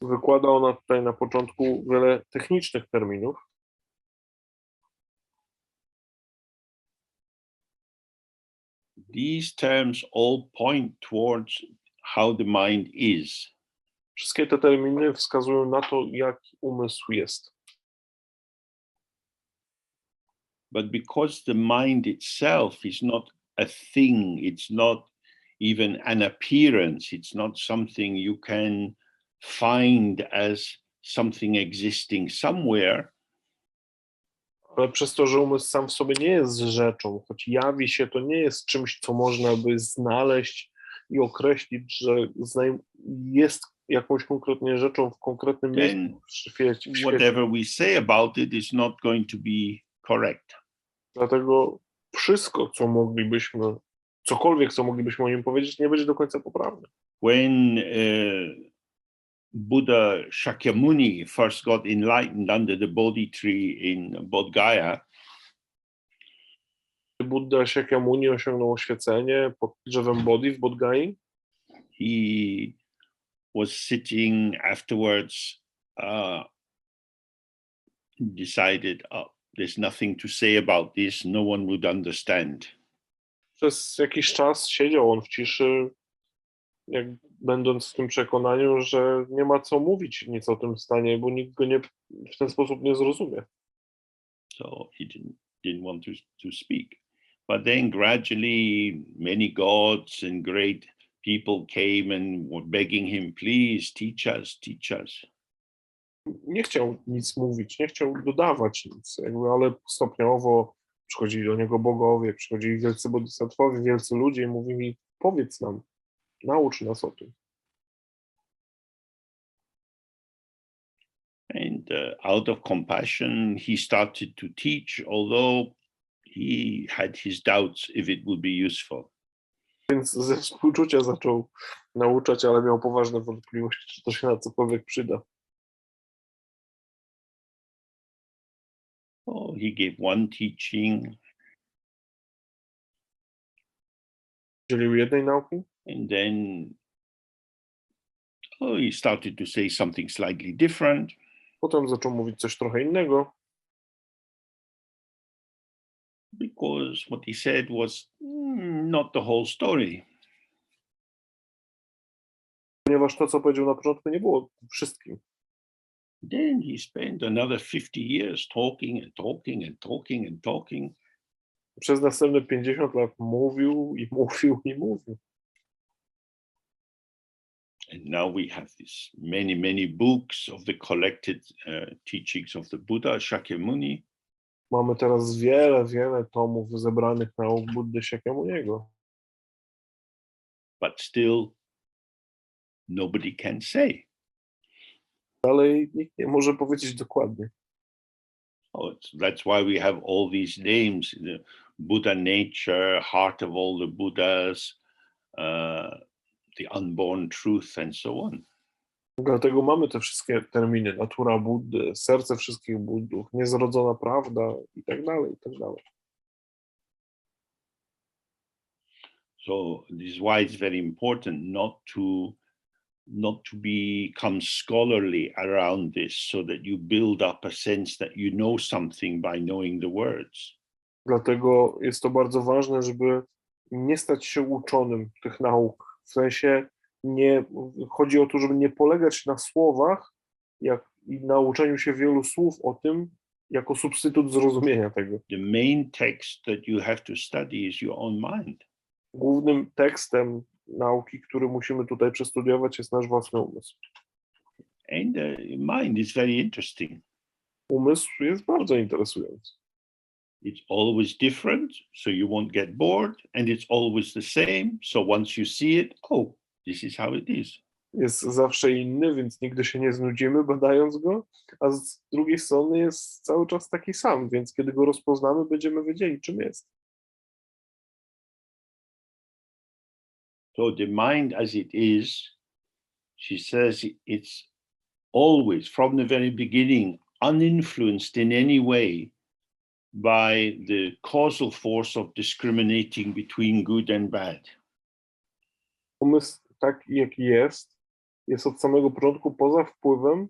Wykłada ona tutaj na początku wiele technicznych terminów. These terms all point towards how the mind is. Wszystkie te terminy wskazują na to, jaki umysł jest. But because the mind itself is not a thing, it's not even an appearance, it's not something you can find as something existing somewhere. Ale przez to, że umysł sam w sobie nie jest rzeczą, choć jawi się, to nie jest czymś, co można by znaleźć i określić, że jest jakąś konkretnie rzeczą w konkretnym miejscu w świecie. Whatever we say about it is not going to be correct. Dlatego wszystko, cokolwiek, co moglibyśmy o nim powiedzieć, nie będzie do końca poprawne. When Buddha Shakyamuni first got enlightened under the Bodhi tree in Bodh Gaya, Buddha Shakyamuni osiągnął oświecenie pod drzewem Bodhi w Bodh Gai. he was sitting afterwards, decided, there's nothing to say about this, no one would understand. Przez jakiś czas siedział on w ciszy, będąc w tym przekonaniu, że nie ma co mówić nic o tym stanie, bo nikt go w ten sposób nie zrozumie. So he didn't want to speak. But then gradually many gods and great people came and were begging him, please teach us, teach us. Nie chciał nic mówić, nie chciał dodawać nic, ale stopniowo przychodzili do niego bogowie, przychodzili wielcy bodhisattwowie, wielcy ludzie i mówili, powiedz nam, naucz nas o tym. And out of compassion, he started to teach, although he had his doubts if it would be useful. Więc ze współczucia zaczął nauczać, ale miał poważne wątpliwości, czy to się na cokolwiek przyda. Oh, he gave one teaching, Dzielił jednej nauki, and then he started to say something slightly different. potem zaczął mówić coś trochę innego, Because what he said was not the whole story. ponieważ to, co powiedział na początku, nie było wszystkim. Then he spent another 50 years talking and talking and talking and talking. Przez następne 50 lat mówił i mówił i mówił. And now we have this many books of the collected teachings of the Buddha, Shakyamuni. Mamy teraz wiele tomów zebranych nauk Buddy Shakyamuniego. But still, nobody can say. Dalej nikt nie może powiedzieć dokładnie. That's why we have all these names: the Buddha nature, heart of all the Buddhas, the unborn truth, and so on. Dlatego mamy te wszystkie terminy: natura Buddy, serce wszystkich Buddów, niezrodzona prawda i tak dalej, i tak dalej. So this is why it's very important not to become scholarly around this, so that you build up a sense that you know something by knowing the words. Dlatego jest to bardzo ważne, żeby nie stać się uczonym tych nauk. W sensie chodzi o to, żeby nie polegać na słowach i nauczeniu się wielu słów o tym jako substytut zrozumienia tego. The main text that you have to study is your own mind. Głównym tekstem nauki, który musimy tutaj przestudiować, jest nasz własny umysł. And the mind is very interesting. Umysł jest bardzo interesujący. It's always different, so you won't get bored, and it's always the same, so once you see it, oh, this is how it is. Jest zawsze inny, więc nigdy się nie znudzimy badając go, a z drugiej strony jest cały czas taki sam, więc kiedy go rozpoznamy, będziemy wiedzieli, czym jest. So the mind as it is, she says, it's always, from the very beginning, uninfluenced in any way by the causal force of discriminating between good and bad. Umysł taki, jaki jest od samego początku poza wpływem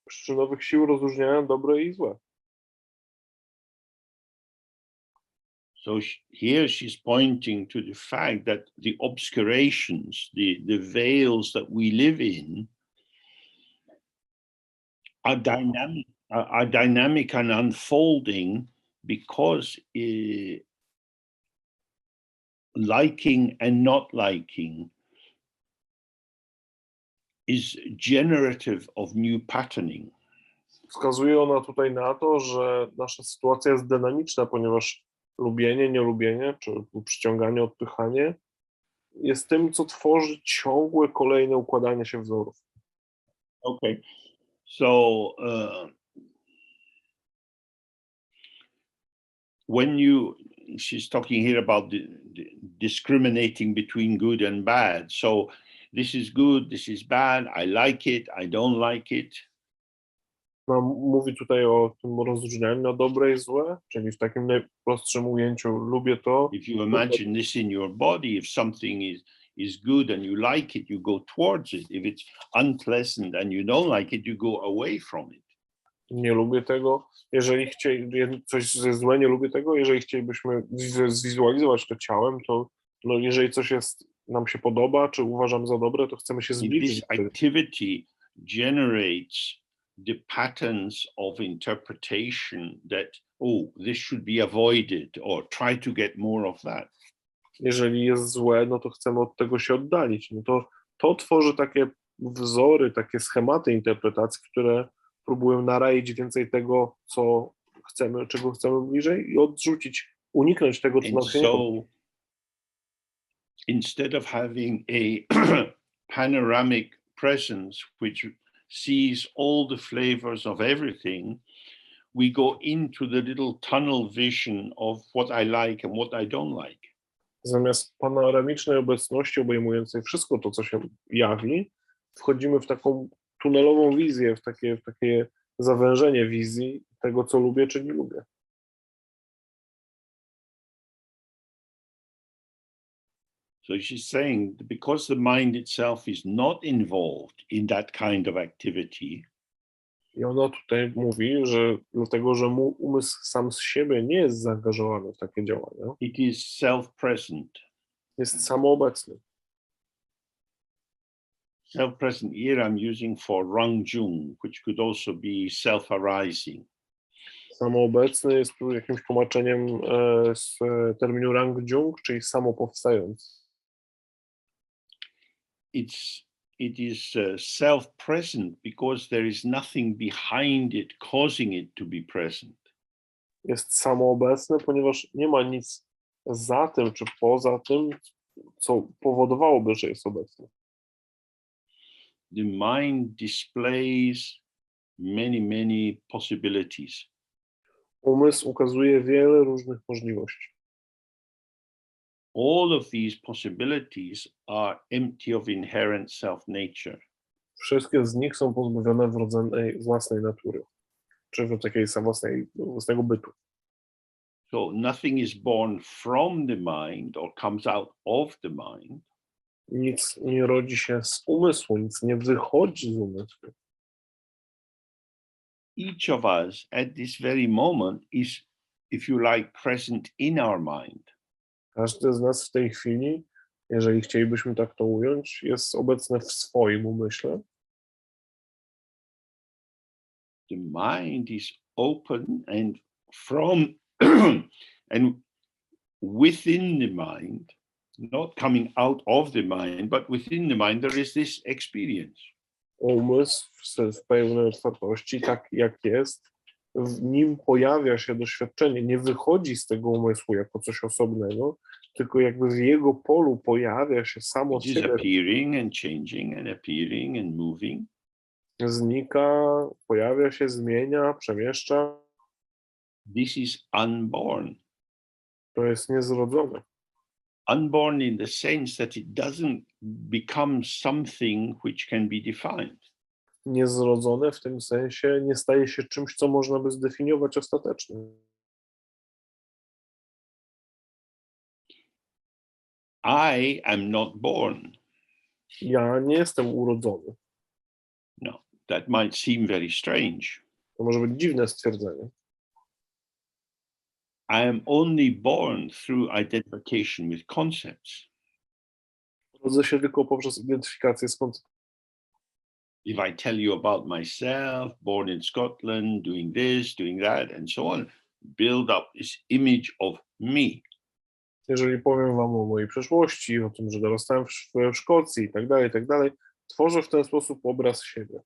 przyczynowych sił rozróżniania dobre i złe. So here she's pointing to the fact that the obscurations, the veils that we live in are dynamic and unfolding because liking and not liking is generative of new patterning. Wskazuje ona tutaj na to, że nasza sytuacja jest dynamiczna, ponieważ lubienie, nielubienie, czy przyciąganie, odpychanie jest tym, co tworzy ciągłe, kolejne układanie się wzorów. Okay, so she's talking here about the discriminating between good and bad. So this is good, this is bad, I like it, I don't like it. No, mówi tutaj o tym rozróżnianiu na dobre i złe, czyli w takim najprostszym ujęciu lubię to. If you imagine this in your body, if something is good and you like it, you go towards it. If it's unpleasant and you don't like it, you go away from it. Nie lubię tego. Jeżeli coś jest złe, nie lubię tego. Jeżeli chcielibyśmy zwizualizować to ciałem, to jeżeli coś nam się podoba, czy uważam za dobre, to chcemy się zbliżyć. This activity generates the patterns of interpretation that, oh, this should be avoided, or try to get more of that. Jeżeli jest złe, no to chcemy od tego się oddalić. No to tworzy takie wzory, takie schematy interpretacji, które próbują naraić więcej tego, co chcemy, czego chcemy bliżej i odrzucić, uniknąć tego, co nam się nie podoba. Instead of having a panoramic presence which sees all the flavors of everything, we go into the little tunnel vision of what I like and what I don't like. Zamiast panoramicznej obecności obejmującej wszystko to, co się jawi, wchodzimy w taką tunelową wizję, w takie zawężenie wizji tego, co lubię, czy nie lubię. So she's saying that because the mind itself is not involved in that kind of activity, I ona tutaj mówi, że dlatego, że umysł sam z siebie nie jest zaangażowany w takie działania, it is self-present. jest samoobecny. Self-present here I'm using for rangjung, which could also be self-arising. Samoobecny jest tu jakimś tłumaczeniem z terminu rangjung, czyli samopowstający. It is self-present because there is nothing behind it causing it to be present. Jest samoobecny, ponieważ nie ma nic za tym czy poza tym, co powodowałoby, że jest obecny. The mind displays many possibilities. Umysł ukazuje wiele różnych możliwości. All of these possibilities are empty of inherent self-nature. Wszystkie z nich są pozbawione wrodzonej własnej natury, czy takiej własnego bytu. So nothing is born from the mind or comes out of the mind. Nic nie rodzi się z umysłu, nic nie wychodzi z umysłu. Each of us at this very moment is, if you like, present in our mind. Każdy z nas w tej chwili, jeżeli chcielibyśmy tak to ująć, jest obecny w swoim umyśle. The mind is open and from and within the mind, not coming out of the mind, but within the mind, there is this experience. Umysł w pełnej otwartości, tak jak jest, w nim pojawia się doświadczenie, nie wychodzi z tego umysłu jako coś osobnego, tylko jakby w jego polu pojawia się samo z It is siebie. appearing and changing and appearing and moving. Znika, pojawia się, zmienia, przemieszcza. This is unborn. To jest niezrodzone. Unborn in the sense that it doesn't become something which can be defined. Niezrodzone w tym sensie nie staje się czymś, co można by zdefiniować ostatecznie. I am not born. Ja nie jestem urodzony. No, that might seem very strange. To może być dziwne stwierdzenie. I am only born through identification with concepts. Rodzę się tylko poprzez identyfikację z konceptem. If I tell you about myself, born in Scotland, doing this, doing that, and so on, build up this image of me. Jeżeli powiem wam o mojej przeszłości, o tym, że dorastałem w Szkocji i tak dalej, tworzę w ten sposób obraz siebie.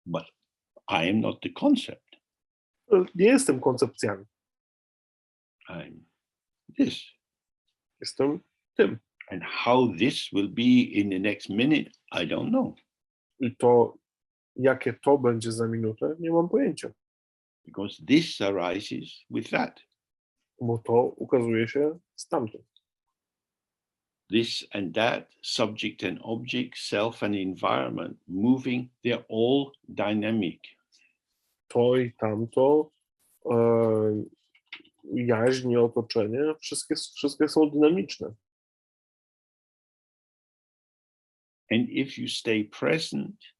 But I am not the concept. Nie jestem koncepcjami. I'm this. Jestem tym. And how this will be in the next minute, I don't know. I to, jakie to będzie za minutę, nie mam pojęcia. Because this arises with that. Bo to ukazuje się stamtąd. This and that, subject and object, self and environment, moving, they're all dynamic. To i tamto, jaźń i otoczenie, wszystkie są dynamiczne. And if you stay present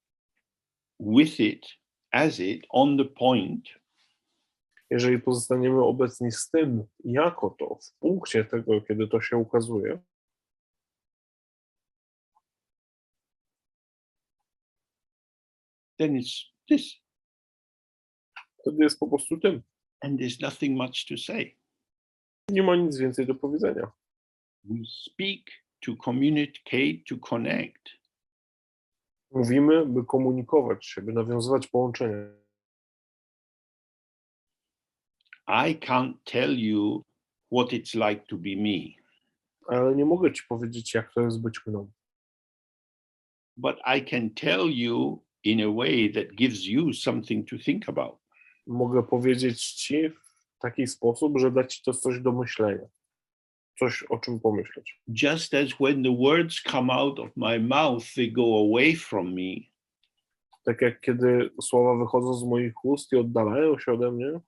with it, as it, on the point, Jeżeli pozostaniemy obecni z tym, jako to, w punkcie tego, kiedy to się ukazuje, then it's this. wtedy jest po prostu tym. And there's nothing much to say. Nie ma nic więcej do powiedzenia. We speak to communicate, to connect. Mówimy, by komunikować się, by nawiązywać połączenia. I can't tell you what it's like to be me, Ale nie mogę ci powiedzieć, jak to jest być mną. but I can tell you in a way that gives you something to think about. Mogę powiedzieć ci w taki sposób, że da ci to coś do myślenia. Coś, o czym pomyśleć. Just as when the words come out of my mouth, they go away from me, Tak jak kiedy słowa wychodzą z moich ust i oddalają się ode mnie,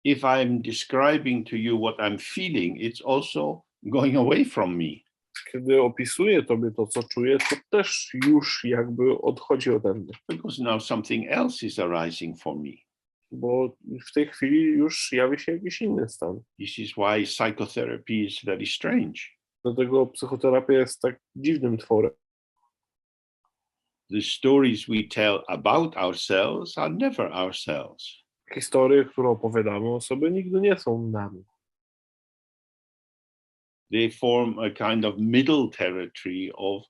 if I'm describing to you what I'm feeling, it's also going away from me. Kiedy opisuję tobie to, co czuję, to też już jakby odchodzi ode mnie. Because now something else is arising for me. Bo w tej chwili już jawi się jakiś inny stan. This is why psychotherapy is very strange. Dlatego psychoterapia jest tak dziwnym tworem. The stories we tell about ourselves are never ourselves. Historie, które opowiadamy o sobie, nigdy nie są nami. They form a kind of middle territory of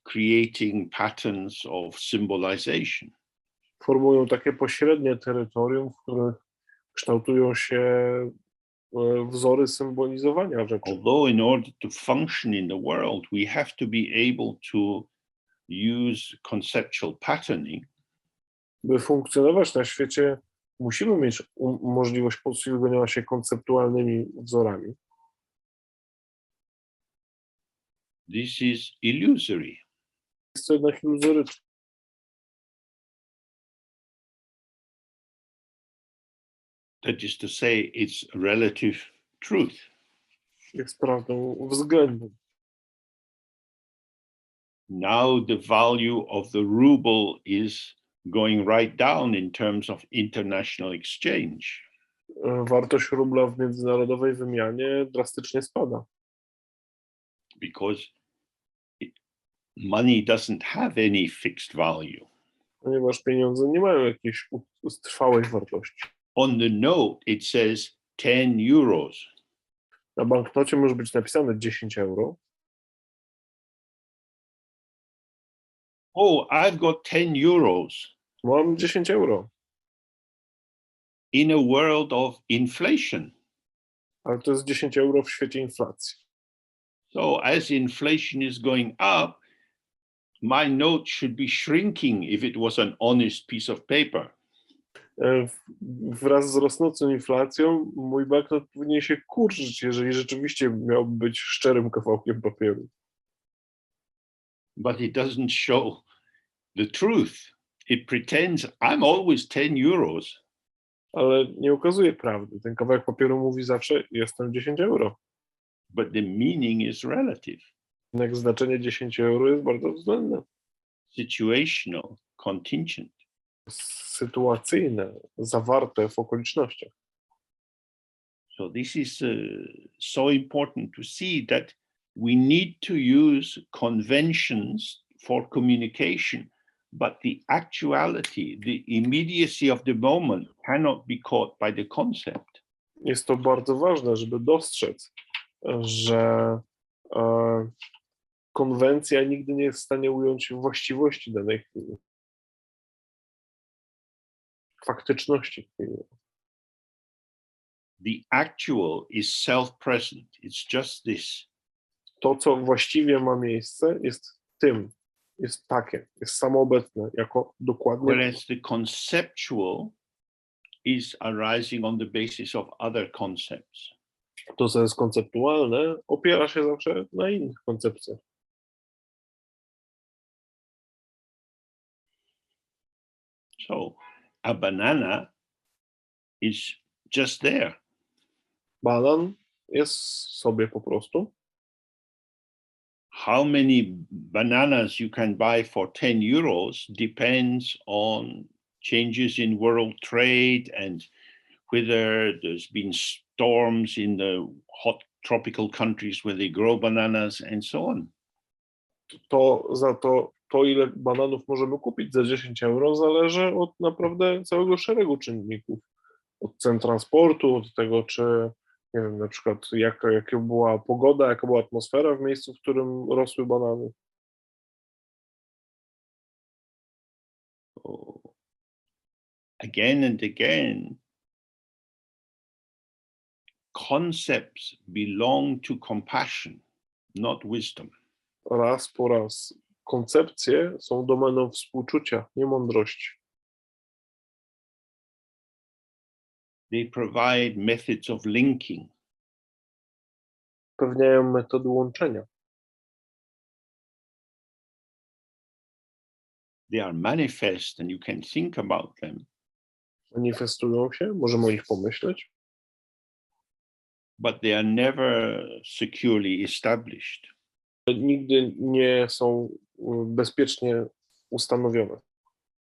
creating patterns of symbolization. Formują takie pośrednie terytorium, w których kształtują się wzory symbolizowania rzeczy. Although in order to function in the world, we have to be able to use conceptual patterning, By funkcjonować na świecie, musimy mieć możliwość posługiwania się konceptualnymi wzorami. this is illusory. Jest to jednak iluzoryczne. That is to say, it's relative truth. Jest prawdą względną. Now the value of the ruble is going right down in terms of international exchange. Wartość rubla w międzynarodowej wymianie drastycznie spada. Because money doesn't have any fixed value. Ponieważ pieniądze nie mają jakiejś trwałej wartości. On the note, it says 10 euros. Na banknocie może być napisane 10 euro. Oh, I've got 10 euros. Mam 10 euro, In a world of inflation. ale to jest 10 euro w świecie inflacji. So as inflation is going up, my note should be shrinking if it was an honest piece of paper. Wraz z rosnącą inflacją mój banknot powinien się kurczyć, jeżeli rzeczywiście miałby być szczerym kawałkiem papieru. But it doesn't show the truth. It pretends I'm always 10 euros. Ale nie ukazuje prawdy. Ten kawałek papieru mówi zawsze, jestem 10 euro. But the meaning is relative, Jednak znaczenie 10 euro jest bardzo względne. situational, contingent. Sytuacyjne, zawarte w okolicznościach. So this is so important to see that we need to use conventions for communication, but the actuality, the immediacy of the moment cannot be caught by the concept. Jest to bardzo ważne, żeby dostrzec, że konwencja nigdy nie jest w stanie ująć właściwości danej chwili. Faktyczności chwili. The actual is self-present. It's just this. To, co właściwie ma miejsce, jest tym, jest takie, jest samoobecne, jako dokładnie. Whereas the conceptual is arising on the basis of other concepts. To, co jest konceptualne, opiera się zawsze na innych koncepcjach. So a banana is just there. Banan jest sobie po prostu. How many bananas you can buy for 10 euros depends on changes in world trade and whether there's been storms in the hot tropical countries where they grow bananas and so on. To ile bananów możemy kupić za 10 euro, zależy od naprawdę całego szeregu czynników. Od cen transportu, od tego, czy nie wiem, na przykład jaka była pogoda, jaka była atmosfera w miejscu, w którym rosły banany. Again and again, concepts belong to compassion, not wisdom. Raz po raz. Koncepcje są domeną współczucia, nie mądrości. They provide methods of linking. Pewniają metody łączenia. They are manifest and you can think about them. manifestują się, możemy o nich pomyśleć, but they are never securely established. nigdy nie są bezpiecznie ustanowione.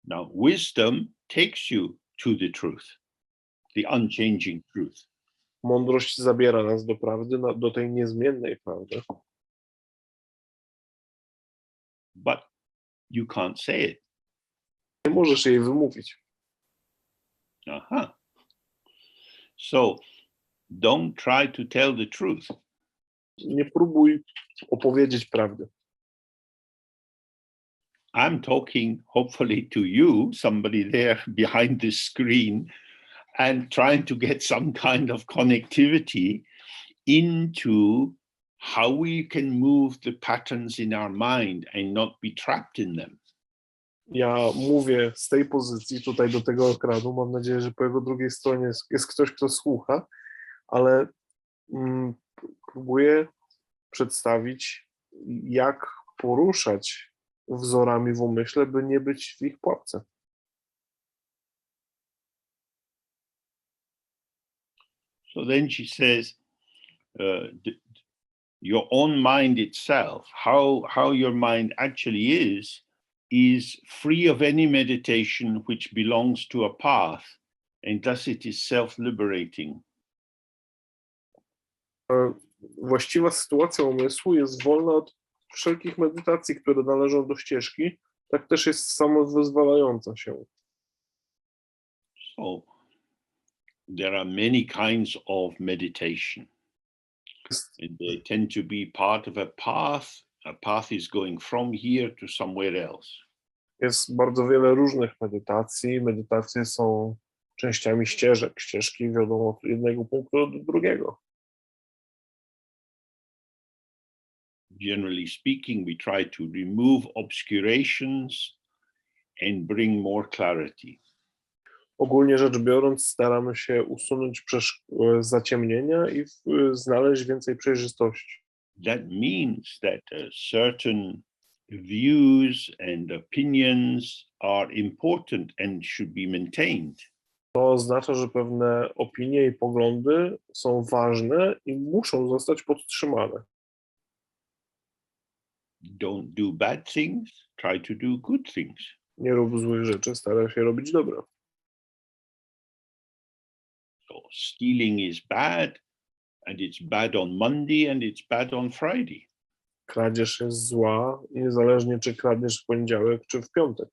Now, wisdom takes you to the truth, the unchanging truth. Mądrość zabiera nas do prawdy, do tej niezmiennej prawdy, But you can't say it. nie możesz jej wymówić. Aha. So don't try to tell the truth. Nie próbuj opowiedzieć prawdy. I'm talking hopefully to you, somebody there behind the screen, and trying to get some kind of connectivity into how we can move the patterns in our mind and not be trapped in them. Ja mówię z tej pozycji tutaj do tego ekranu. Mam nadzieję, że po jego drugiej stronie jest ktoś, kto słucha, ale próbuję przedstawić, jak poruszać wzorami w umyśle, by nie być w ich pułapce. So then she says, your own mind itself, how your mind actually is free of any meditation which belongs to a path, and thus it is self-liberating. Właściwa sytuacja umysłu jest wolna od wszelkich medytacji, które należą do ścieżki, tak też jest samowyzwalająca się. So there are many kinds of meditation, and they tend to be part of a path. A path is going from here to somewhere else. Jest bardzo wiele różnych medytacji. Medytacje są częściami ścieżek. Ścieżki wiodą od jednego punktu do drugiego. Generally speaking, we try to remove obscurations and bring more clarity. Ogólnie rzecz biorąc, staramy się usunąć zaciemnienia i znaleźć więcej przejrzystości. That means that certain views and opinions are important and should be maintained. To oznacza, że pewne opinie i poglądy są ważne i muszą zostać podtrzymane. Don't do bad things, try to do good things. Nie rób złych rzeczy, staraj się robić dobre. So stealing is bad, and it's bad on Monday and it's bad on Friday. Kradzież jest zła, niezależnie czy kradniesz w poniedziałek czy w piątek.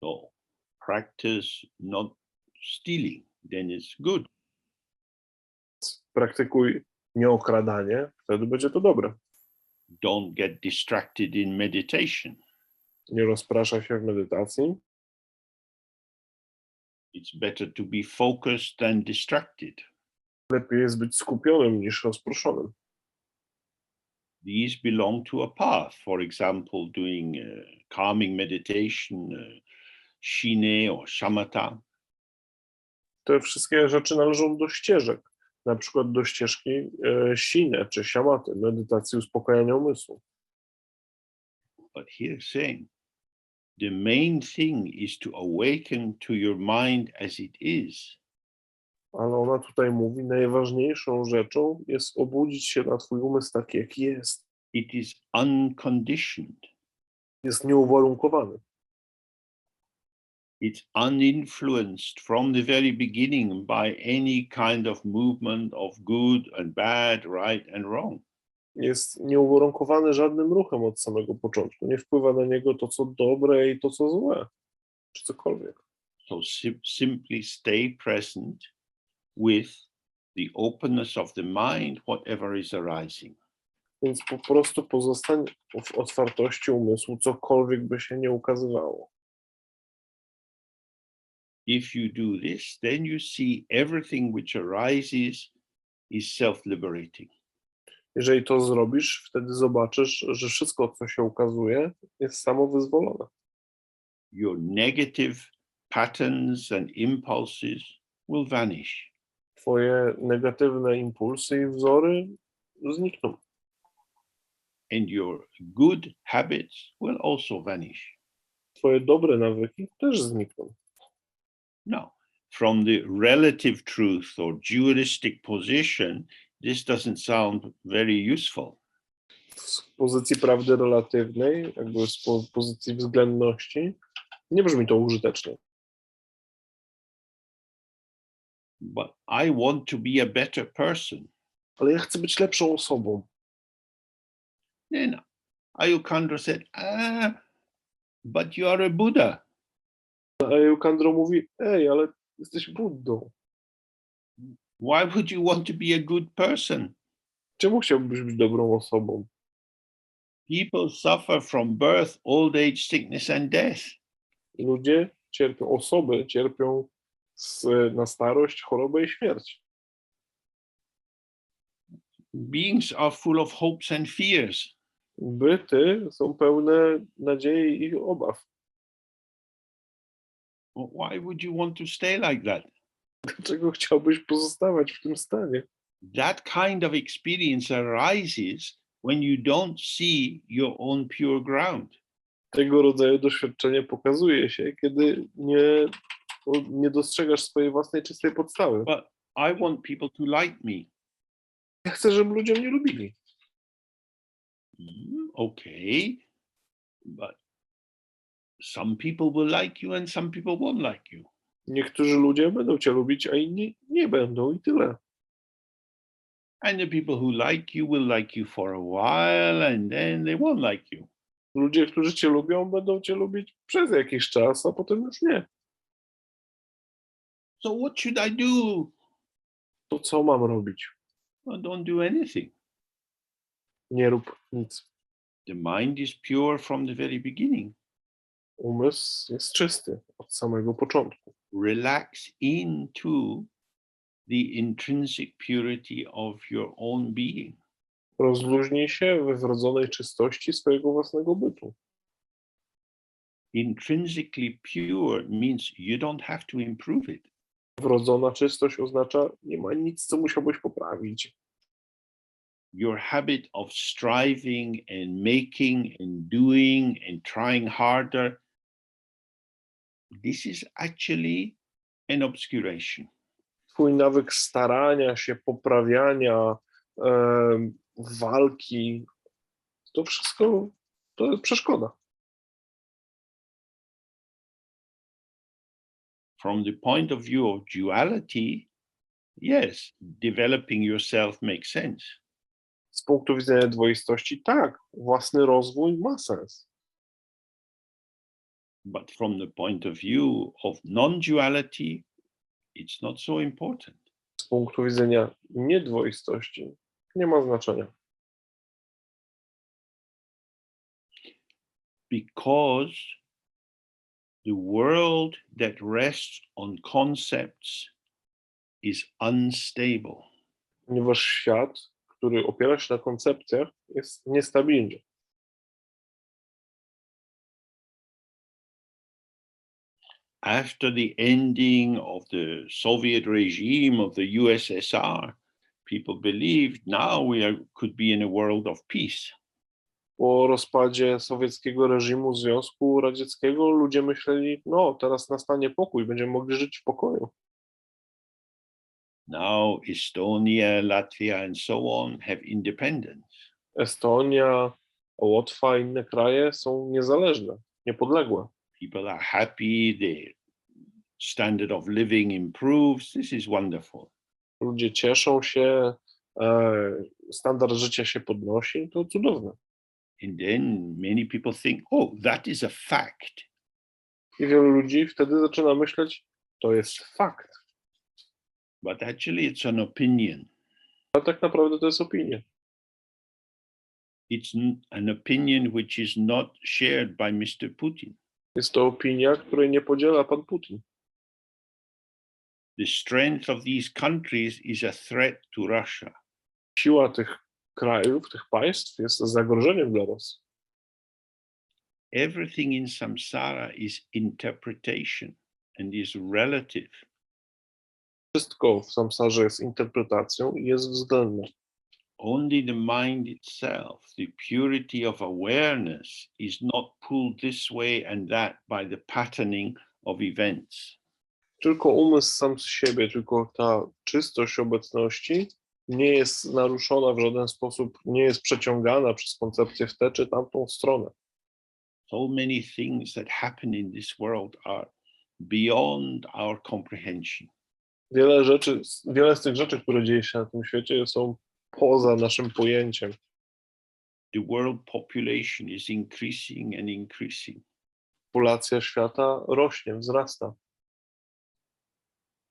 So practice not stealing, then it's good. Praktykuj nieokradanie, wtedy będzie to dobre. Don't get distracted in meditation. Nie rozpraszaj się w medytacji. It's better to be focused than distracted. Lepiej jest być skupionym niż rozproszonym. These belong to a path. For example, doing calming meditation, shine or shamatha. Te wszystkie rzeczy należą do ścieżek. Na przykład do ścieżki shine czy shamaty, medytacji uspokajania umysłu. But here's saying, the main thing is to awaken to your mind as it is. Ale ona tutaj mówi, najważniejszą rzeczą jest obudzić się na twój umysł taki, jaki jest. It is unconditioned. Jest nieuwarunkowany. It's uninfluenced from the very beginning by any kind of movement of good and bad, right and wrong. Jest nieuwarunkowany żadnym ruchem od samego początku. Nie wpływa na niego to, co dobre i to, co złe, czy cokolwiek. So simply stay present with the openness of the mind, whatever is arising. Więc po prostu pozostań w otwartości umysłu, cokolwiek by się nie ukazywało. If you do this, then you see everything which arises is self-liberating. Jeżeli to zrobisz, wtedy zobaczysz, że wszystko, co się ukazuje, jest samowyzwolone. Your negative patterns and impulses will vanish. Twoje negatywne impulsy i wzory znikną. And your good habits will also vanish. Twoje dobre nawyki też znikną. No. From the relative truth or dualistic position, this doesn't sound very useful. Z pozycji prawdy relatywnej, jakby z pozycji względności, nie brzmi to użytecznie. But I want to be a better person. Ale ja chcę być lepszą osobą. Then Ayukandra said, but you are a Buddha. A Ayukandro mówi, ale jesteś Buddą. Why would you want to be a good person? Czemu chciałbyś być dobrą osobą? People suffer from birth, old age, sickness and death. Ludzie cierpią, osoby cierpią na starość, chorobę i śmierć. Beings are full of hopes and fears. Byty są pełne nadziei i obaw. Why would you want to stay like that? Dlaczego chciałbyś pozostawać w tym stanie? That kind of experience arises when you don't see your own pure ground. Tego rodzaju doświadczenie pokazuje się, kiedy nie dostrzegasz swojej własnej czystej podstawy. But I want people to like me. Ja chcę, żeby ludzie mnie lubili. Okay, but some people will like you and some people won't like you. Niektórzy ludzie będą cię lubić, a inni nie będą i tyle. And the people who like you will like you for a while and then they won't like you. Ludzie, którzy cię lubią, będą cię lubić przez jakiś czas, a potem już nie. So what should I do? To co mam robić? Well, don't do anything. Nie rób nic. The mind is pure from the very beginning. Umysł jest czysty od samego początku. Relax into the intrinsic purity of your own being. Rozluźnij się we wrodzonej czystości swojego własnego bytu. Intrinsically pure means you don't have to improve it. Wrodzona czystość oznacza, nie ma nic, co musiałbyś poprawić. Your habit of striving and making and doing and trying harder, this is actually an obscuration. Twój nawyk starania się, poprawiania, walki, to wszystko to jest przeszkoda. From the point of view of duality, yes, developing yourself makes sense. Z punktu widzenia dwoistości, tak, własny rozwój ma sens. But from the point of view of non-duality, it's not so important. Z punktu widzenia niedwoistości nie ma znaczenia. Because the world that rests on concepts is unstable. Ponieważ świat, który opiera się na koncepcjach, jest niestabilny. After the ending of the Soviet regime of the USSR, people believed now could be in a world of peace. Po rozpadzie sowieckiego reżimu Związku Radzieckiego ludzie myśleli, no teraz nastanie pokój, będziemy mogli żyć w pokoju. Now Estonia, Latvia and so on have independence. Estonia, Łotwa i inne kraje są niezależne, niepodległe. People are happy, their standard of living improves. This is wonderful. Ludzie cieszą się, standard życia się podnosi, to cudowne. And then many people think, oh, that is a fact. I wielu ludzi wtedy zaczyna myśleć, to jest fakt. But actually it's an opinion. A tak naprawdę to jest opinia. It's an opinion which is not shared by Mr. Putin. Jest to opinia, której nie podziela pan Putin. The strength of these countries is a threat to Russia. Siła tych krajów, tych państw jest zagrożeniem dla Rosji. Everything in samsara is interpretation and is relative. Wszystko w samsarze jest interpretacją i jest względne. Only the mind itself, the purity of awareness, is not pulled this way and that by the patterning of events. Tylko umysł sam z siebie, tylko ta czystość obecności nie jest naruszona w żaden sposób, nie jest przeciągana przez koncepcję w tę czy tamtą stronę. So many things that happen in this world are beyond our comprehension. Wiele z tych rzeczy, które dzieje się na tym świecie, są poza naszym pojęciem. The world population is increasing and increasing. Populacja świata rośnie, wzrasta.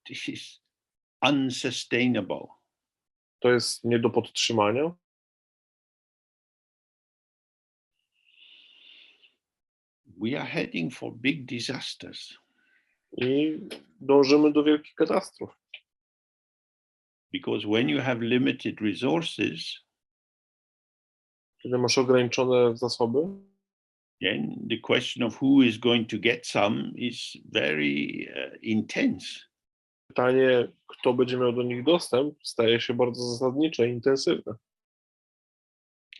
This is unsustainable. To jest nie do podtrzymania. We are heading for big disasters. I dążymy do wielkich katastrof. Because when you have limited resources, Kiedy masz ograniczone zasoby, then the question of who is going to get some is very intense. pytanie, kto będzie miał do nich dostęp, staje się bardzo zasadnicze i intensywne.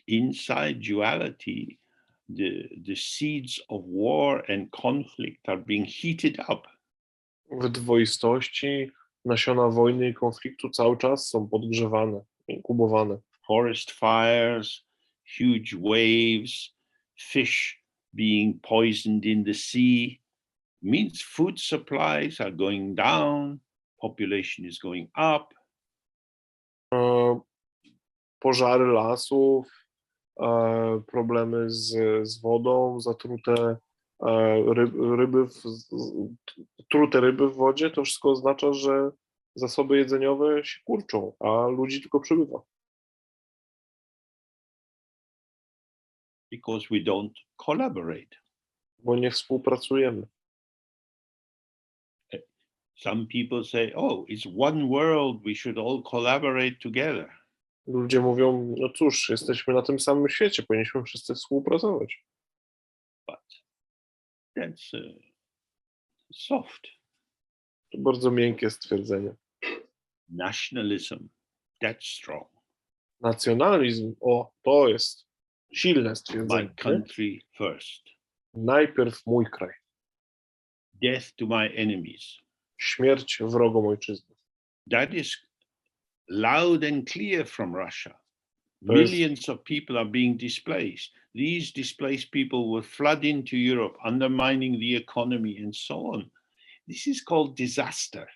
Inside duality, the seeds of war and conflict are being heated up. W dwoistości nasiona wojny i konfliktu cały czas są podgrzewane, inkubowane. Forest fires, huge waves, fish being poisoned in the sea means food supplies are going down, population is going up. Pożary lasów, problemy z wodą, zatrute trute ryby w wodzie, to wszystko oznacza, że zasoby jedzeniowe się kurczą, a ludzi tylko przybywa. Because we don't collaborate. Bo nie współpracujemy. Some people say, oh, it's one world, we should all collaborate together. Ludzie mówią, no cóż, jesteśmy na tym samym świecie, powinniśmy wszyscy współpracować. But that's soft. To bardzo miękkie stwierdzenie. Nationalism, that's strong. Nacjonalizm, to jest silne stwierdzenie. My country first. Najpierw mój kraj. Death to my enemies. Śmierć wrogom ojczyzny. That is loud and clear from Russia. Millions of people are being displaced. These displaced people will flood into Europe, undermining the economy and so on. This is called disaster.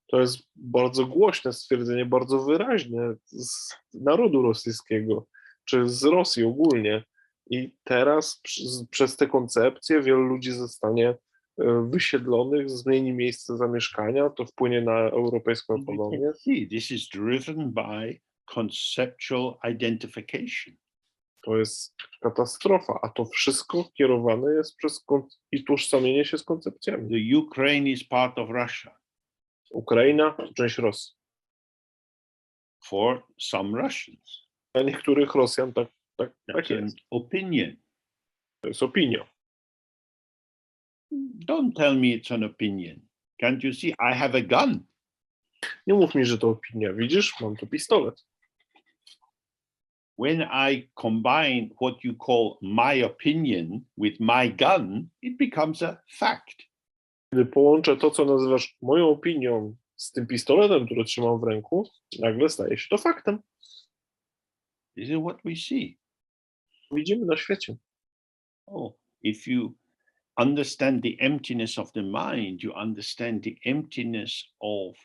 To jest bardzo głośne stwierdzenie, bardzo wyraźne z narodu rosyjskiego, czy z Rosji ogólnie. I teraz przez te koncepcje wielu ludzi zostanie wysiedlonych, zmieni miejsce zamieszkania, to wpłynie na europejską ekonomię. This is driven by conceptual identification. To jest katastrofa, a to wszystko kierowane jest przez utożsamienie się z koncepcjami. The Ukraine is part of Russia. Ukraina to część Rosji. For some Russians. Dla niektórych Rosjan tak That's an jest. opinion. To jest opinia. Don't tell me it's an opinion. Can't you see? I have a gun. Nie mów mi, że to opinia. Widzisz, mam tu pistolet. When I combine what you call my opinion with my gun, it becomes a fact. Kiedy połączę to, co nazywasz moją opinią z tym pistoletem, który trzymam w ręku, nagle staje się to faktem. This is what we see. Widzimy na świecie. Oh, if you understand the emptiness of the mind, you understand the emptiness of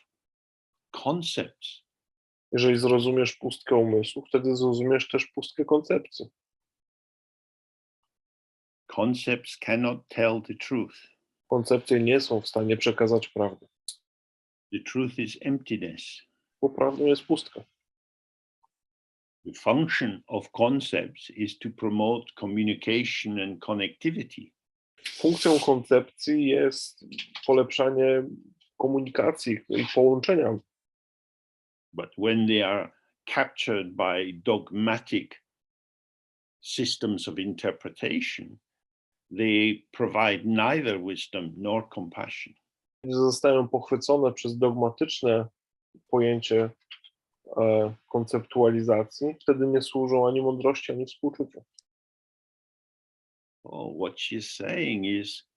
concepts. Jeżeli zrozumiesz pustkę umysłu, wtedy zrozumiesz też pustkę koncepcji. Concepts cannot tell the truth. Koncepcje nie są w stanie przekazać prawdy. The truth is emptiness. Bo prawdą jest pustka. The function of concepts is to promote communication and connectivity. Funkcją koncepcji jest polepszanie komunikacji i połączenia. But when they are captured by dogmatic systems of interpretation, they provide neither wisdom nor compassion. Kiedy zostają pochwycone przez dogmatyczne pojęcie konceptualizacji, wtedy nie służą ani mądrości, ani współczuciu. Oh, what she's saying is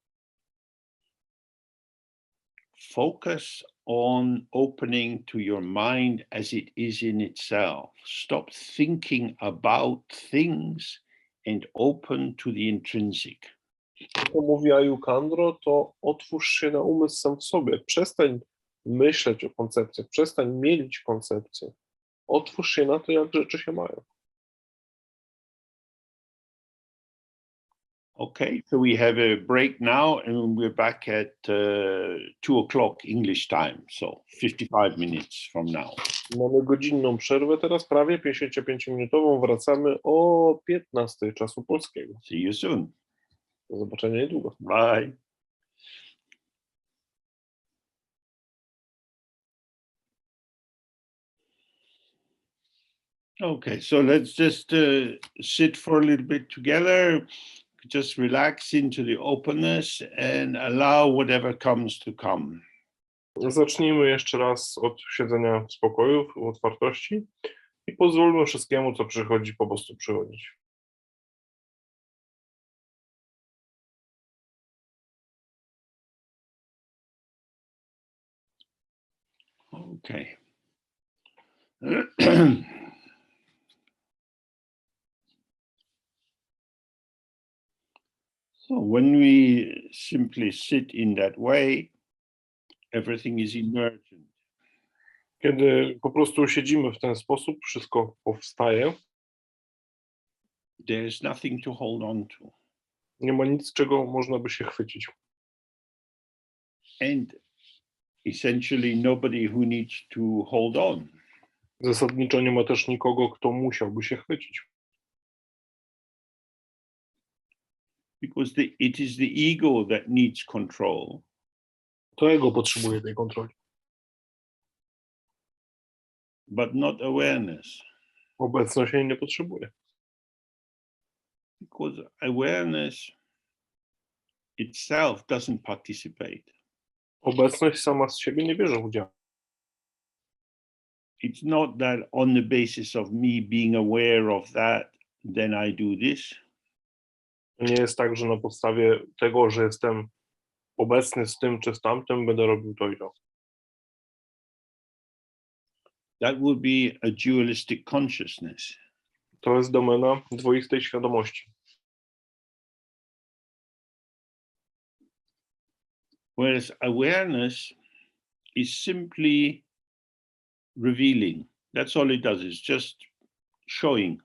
focus on opening to your mind as it is in itself. Stop thinking about things and open to the intrinsic. To mówi Ayukandro, to otwórz się na umysł sam w sobie. Przestań myśleć o koncepcjach, przestań mielić koncepcje. Otwórz się na to, jak rzeczy się mają. Okay, so we have a break now and we're back at 2 o'clock English time, so 55 minutes from now. Mamy godzinną przerwę teraz, prawie 55-minutową. Wracamy o 15 czasu polskiego. See you soon. Do zobaczenia niedługo. Bye. Okay, so let's just sit for a little bit together. Just relax into the openness and allow whatever comes to come. Zacznijmy jeszcze raz od siedzenia w spokoju, w otwartości i pozwólmy wszystkiemu, co przychodzi, po prostu przychodzić. Okay. So when we simply sit in that way, everything is emergent. Kiedy po prostu siedzimy w ten sposób, wszystko powstaje. There is nothing to hold on to. Nie ma nic, czego można by się chwycić. And essentially nobody who needs to hold on. Zasadniczo nie ma też nikogo, kto musiałby się chwycić. Because it is the ego that needs control. To ego potrzebuje tej kontroli. But not awareness. Obecność jej nie potrzebuje. Because awareness itself doesn't participate. Obecność sama z siebie nie bierze udziału. It's not that on the basis of me being aware of that, then I do this. Nie jest tak, że na podstawie tego, że jestem obecny z tym czy z tamtym, będę robił to i to. That would be a dualistic consciousness. To jest domena dwoistej świadomości. Whereas awareness is simply revealing. That's all it does, it's just showing.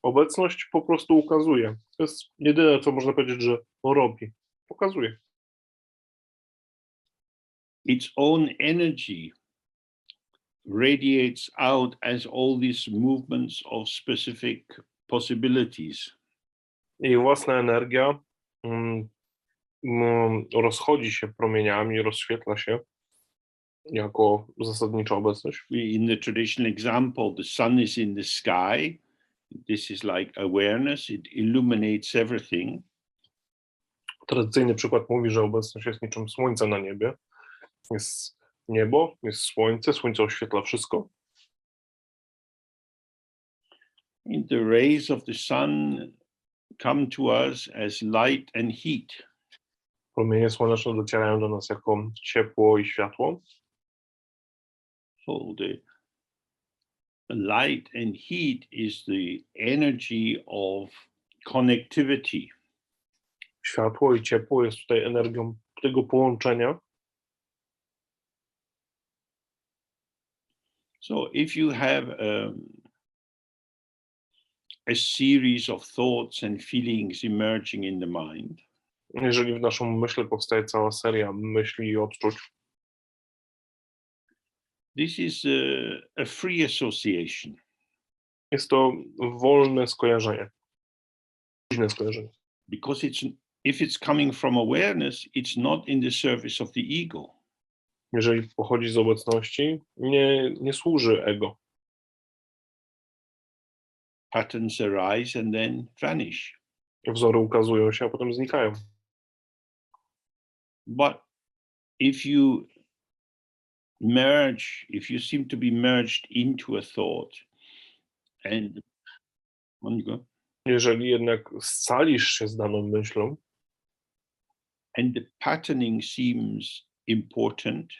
Obecność po prostu ukazuje. To jest jedyne, co można powiedzieć, że robi. Pokazuje. Its own energy radiates out as all these movements of specific possibilities. Jej własna energia rozchodzi się promieniami, rozświetla się jako zasadnicza obecność. In the traditional example, the sun is in the sky. This is like awareness. It illuminates everything. Tradycyjny przykład mówi, że obecność jest niczym słońce na niebie. Jest niebo, jest słońce, słońce oświetla wszystko. And the rays of the sun come to us as light and heat. Promienie słoneczne docierają do nas jako ciepło i światło. So the light and heat is the energy of connectivity. Światło i ciepło jest tutaj energią tego połączenia. So if you have a series of thoughts and feelings emerging in the mind, Jeżeli w naszą myśl powstaje cała seria myśli i odczuć, this is a free association. jest to wolne skojarzenie. Luźne skojarzenie. Because if it's coming from awareness, it's not in the service of the ego. Jeżeli pochodzi z obecności, nie służy ego. Patterns arise and then vanish. Wzory ukazują się, a potem znikają. But if you if you seem to be merged into a thought, and Jeżeli jednak scalisz się z daną myślą, and the patterning seems important,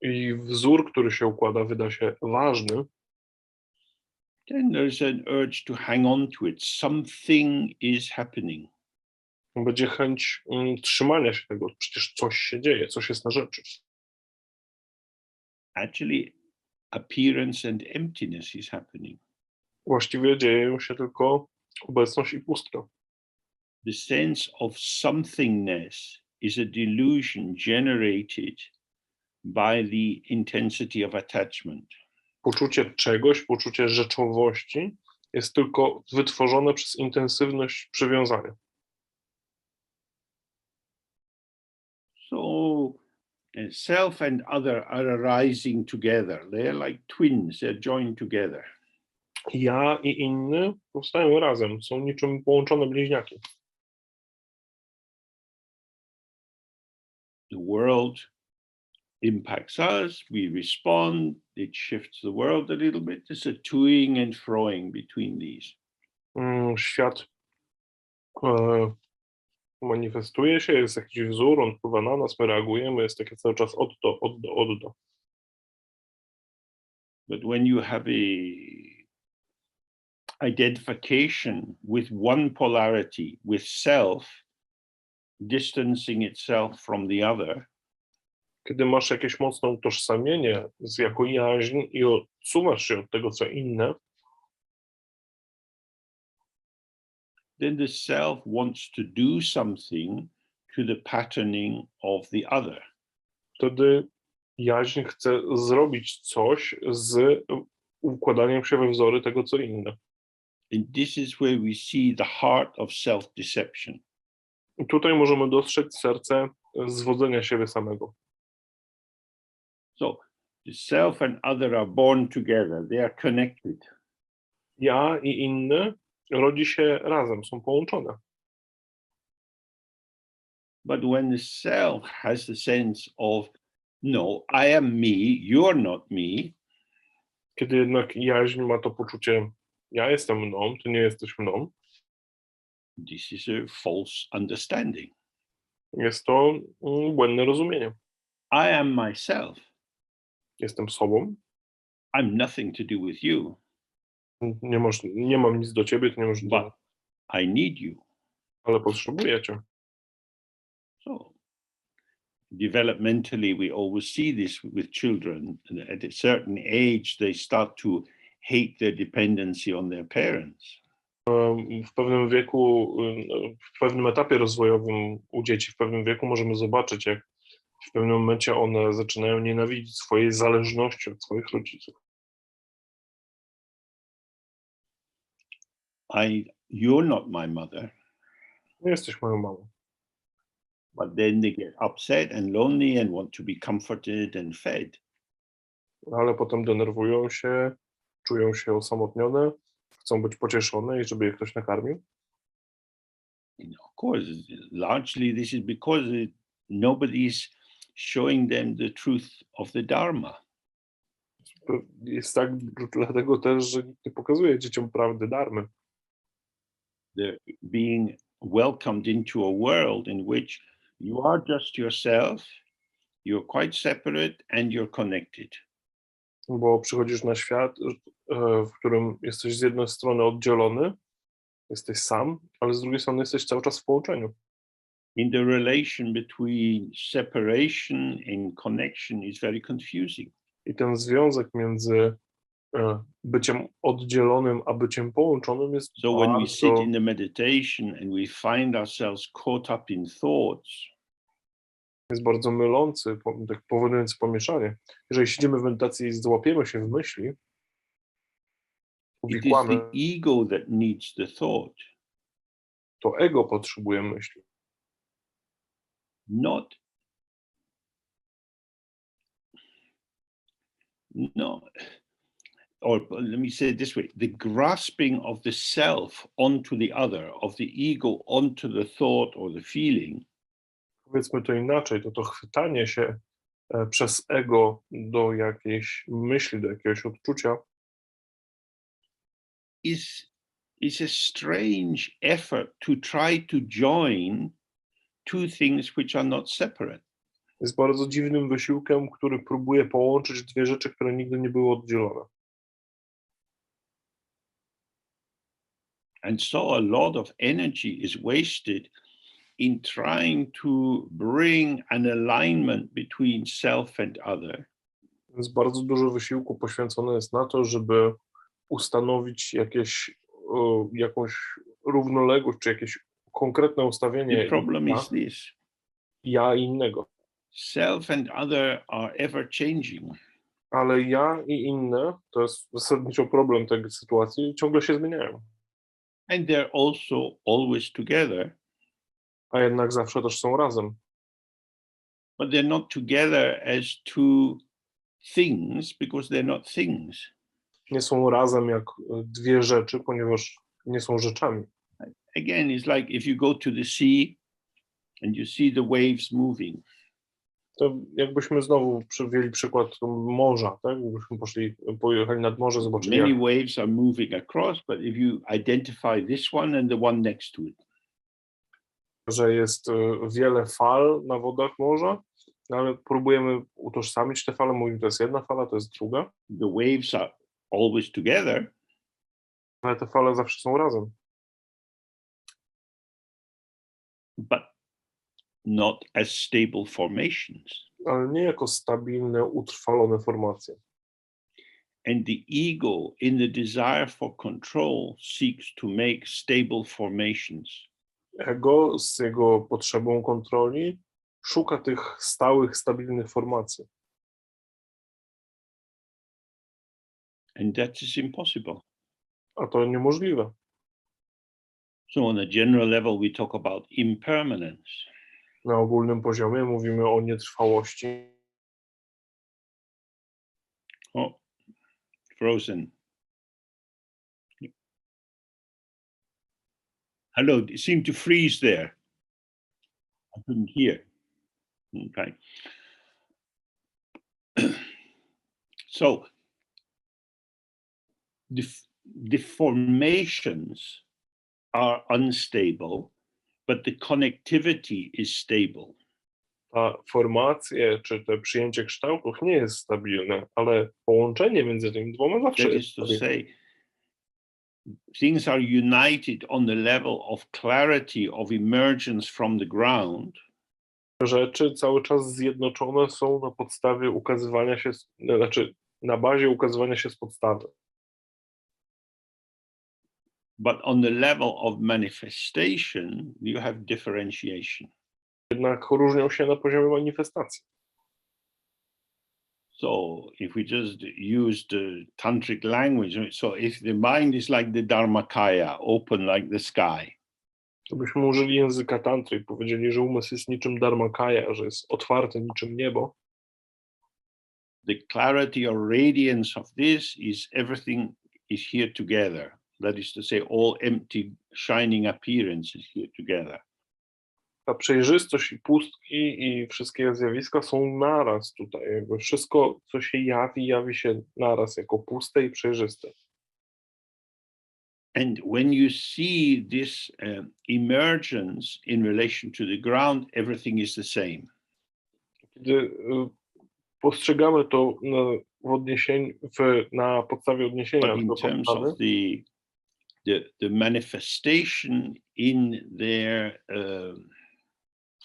i wzór, który się układa, wyda się ważny, then there's an urge to hang on to it. Something is happening. będzie chęć trzymania się tego. Przecież coś się dzieje, coś jest na rzeczy. Actually, appearance and emptiness is happening. Właściwie dzieje się tylko obecność i pustka. The sense of somethingness is a delusion generated by the intensity of attachment. Poczucie czegoś, poczucie rzeczowości jest tylko wytworzone przez intensywność przywiązania. So self and other are arising together. They're like twins, they're joined together. Ja i inny powstają razem, są niczym połączone bliźniaki. The world impacts us, we respond, it shifts the world a little bit. There's a toing and froing between these. Świat manifestuje się, jest jakiś wzór, on wpływa na nas, my reagujemy, jest takie cały czas od do. But when you have a identification with one polarity, with self, distancing itself from the other, Kiedy masz jakieś mocne utożsamienie jako jaźń i odsuwasz się od tego, co inne, then the self wants to do something to the patterning of the other. wtedy jaźń chce zrobić coś z układaniem się we wzory tego, co inne. And this is where we see the heart of self-deception. I tutaj możemy dostrzec serce zwodzenia siebie samego. So the self and other are born together, they are connected. Ja i inny rodzi się razem, są połączone. But when the self has the sense of, no, I am me, you're not me, Kiedy jednak jaźń ma to poczucie, ja jestem mną, ty nie jesteś mną, this is a false understanding. jest to błędne rozumienie. I am myself. Jestem sobą, I'm nothing to do with you, nie mam nic do ciebie, ty nie masz but I need you. ale potrzebuję cię. So developmentally, we always see this with children. At a certain age, they start to hate their dependency on their parents. W pewnym wieku, w pewnym etapie rozwojowym u dzieci, w pewnym wieku możemy zobaczyć, jak w pewnym momencie one zaczynają nienawidzić swojej zależności od swoich rodziców. You're not my mother. Nie jesteś moją mamą. But then they get upset and lonely and want to be comforted and fed. Ale potem denerwują się, czują się osamotnione, chcą być pocieszone i żeby je ktoś nakarmił. Of course, largely this is because nobody is showing them the truth of the Dharma. Jest tak dlatego też, że nikt nie pokazuje dzieciom prawdy darmy. They're being welcomed into a world in which you are just yourself, you're quite separate and you're connected. Bo przychodzisz na świat, w którym jesteś z jednej strony oddzielony, jesteś sam, ale z drugiej strony jesteś cały czas w połączeniu. In the relation between separation and connection is very confusing. I ten związek między byciem oddzielonym a byciem połączonym jest So when we sit in the meditation and we find ourselves caught up in thoughts, jest bardzo mylący, tak powodujący pomieszanie. Jeżeli siedzimy w medytacji i złapiemy się w myśli, it is uwikłamy, the ego that needs the thought, to ego potrzebuje myśli. not or let me say it this way, the grasping of the self onto the other, of the ego onto the thought or the feeling, Powiedzmy to inaczej, to chwytanie się przez ego do jakiejś myśli, do jakiegoś odczucia is a strange effort to try to join two things which are not separate. Jest bardzo dziwnym wysiłkiem, który próbuje połączyć dwie rzeczy, które nigdy nie były oddzielone. And so a lot of energy is wasted in trying to bring an alignment between self and other. Więc bardzo dużo wysiłku poświęcone jest na to, żeby ustanowić jakąś równoległość, czy jakieś konkretne ustawienie The problem is this. ja i innego. Self and other are ever changing. Ale ja i inne, to jest zasadniczo problem tej sytuacji, ciągle się zmieniają. And they're also always together. A jednak zawsze też są razem. But they're not together as two things because they're not things. Nie są razem jak dwie rzeczy, ponieważ nie są rzeczami. Again, it's like if you go to the sea and you see the waves moving. To jakbyśmy znowu wzięli przykład morza, tak? Jakbyśmy pojechali nad morze, zobaczyli Many waves are moving across, but if you identify this one and the one next to it. Że jest wiele fal na wodach morza, ale próbujemy utożsamić te fale, mówimy, to jest jedna fala, to jest druga. The waves are always together. Ale te fale zawsze są razem. But not as stable formations. Ale nie jako stabilne, utrwalone formacje. And the ego, in the desire for control, seeks to make stable formations. Ego z jego potrzebą kontroli szuka tych stałych, stabilnych formacji. And that is impossible. A to niemożliwe. So on a general level, we talk about impermanence. Na ogólnym poziomie mówimy o nietrwałości. Oh, frozen. Hello, it seemed to freeze there. I couldn't hear. Okay. So the formations are unstable, but the connectivity is stable. A formacje, czy te przyjęcie kształtów nie jest stabilne, ale połączenie między tymi dwoma zawsze That jest is to stabilne. say, things are united on the level of clarity of emergence from the ground. Rzeczy cały czas zjednoczone są na podstawie ukazywania się, znaczy na bazie ukazywania się z podstawy. But on the level of manifestation, you have differentiation. Jednak różnią się na poziomie manifestacji. So if we just use the tantric language, so if the mind is like the Dharmakaya, open like the sky. Gdybyśmy użyli języka tantry i powiedzieli, że umysł jest niczym dharmakaya, że jest otwarty niczym niebo, the clarity or radiance of this is everything is here together. That is to say, all empty, shining appearance is here together. ta przejrzystość i pustki i wszystkie zjawiska są naraz tutaj. Jakby wszystko, co się jawi się naraz jako puste i przejrzyste. And when you see this emergence in relation to the ground, everything is the same. Kiedy postrzegamy to na podstawie odniesienia But in do terms podstawy, of the manifestation in their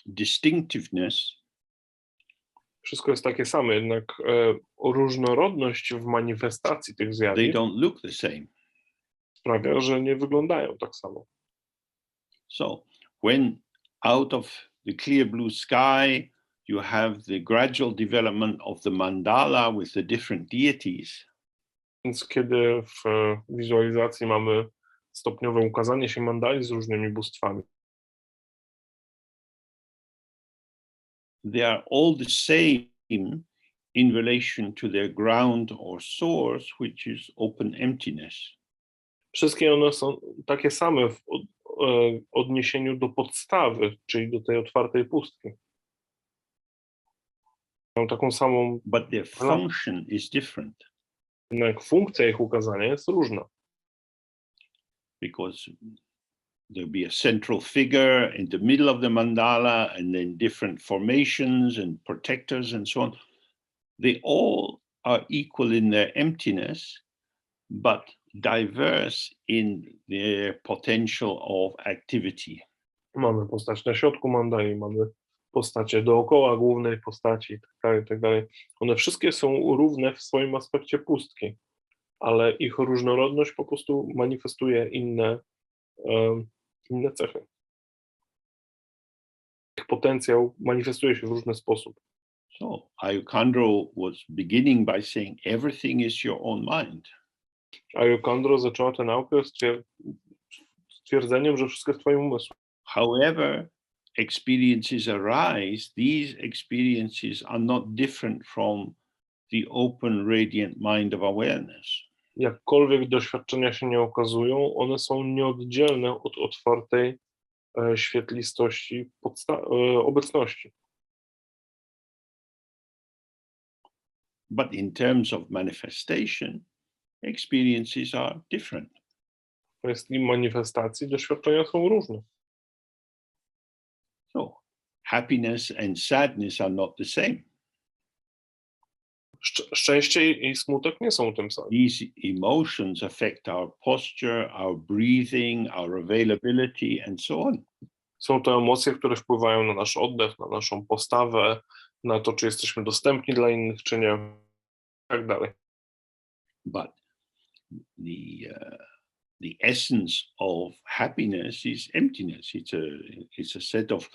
distinctiveness, wszystko jest takie same, jednak różnorodność w manifestacji tych they zjawisk don't look the same. sprawia, że nie wyglądają tak samo. So when out of the clear blue sky you have the gradual development of the mandala with the different deities, Więc kiedy w wizualizacji mamy stopniowe ukazanie się mandali z różnymi bóstwami, they are all the same in relation to their ground or source, which is open emptiness. wszystkie one są takie same w odniesieniu do podstawy, czyli do tej otwartej pustki. Mają taką samą, But their function is different jednak funkcja ich ukazania jest różna. because there'll be a central figure in the middle of the mandala, and then different formations and protectors and so on. They all are equal in their emptiness, but diverse in their potential of activity. Mamy postać na środku mandali, mamy postacie dookoła głównej postaci i tak dalej, tak dalej. One wszystkie są równe w swoim aspekcie pustki, ale ich różnorodność po prostu manifestuje inne cechy. Ich potencjał manifestuje się w różny sposób. So Ayukandro was beginning by saying everything is your own mind. Ayukandro zaczęła tę naukę stwierdzeniem, że wszystko jest twoim umysłem. However experiences arise, these experiences are not different from the open, radiant mind of awareness. Jakkolwiek doświadczenia się nie okazują, one są nieoddzielne od otwartej świetlistości obecności. But in terms of manifestation, experiences are different. W kwestii manifestacji doświadczenia są różne. So happiness and sadness are not the same. Szczęście i smutek nie są tym samym. These emotions affect our posture, our breathing, our availability, and so on. Są to emocje, które wpływają na nasz oddech, na naszą postawę, na to, czy jesteśmy dostępni dla innych, czy nie, i tak dalej. But the essence of happiness is emptiness. It's a set of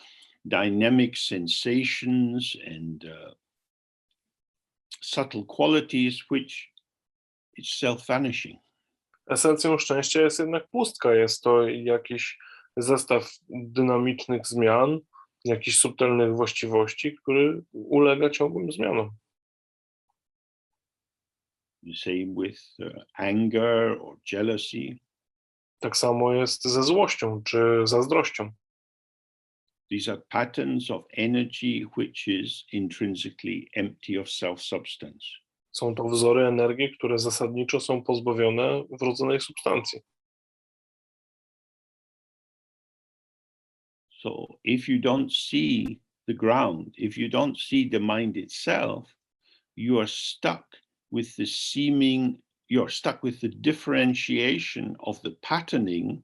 dynamic sensations and subtle qualities which is self-vanishing. Esencją szczęścia jest jednak pustka. Jest to jakiś zestaw dynamicznych zmian, jakichś subtelnych właściwości, który ulega ciągłym zmianom. The same with anger or jealousy. Tak samo jest ze złością czy zazdrością. These are patterns of energy which is intrinsically empty of self-substance. Są to wzory energii, które zasadniczo są pozbawione wrodzonej substancji. So if you don't see the ground, if you don't see the mind itself, you are stuck with the differentiation of the patterning,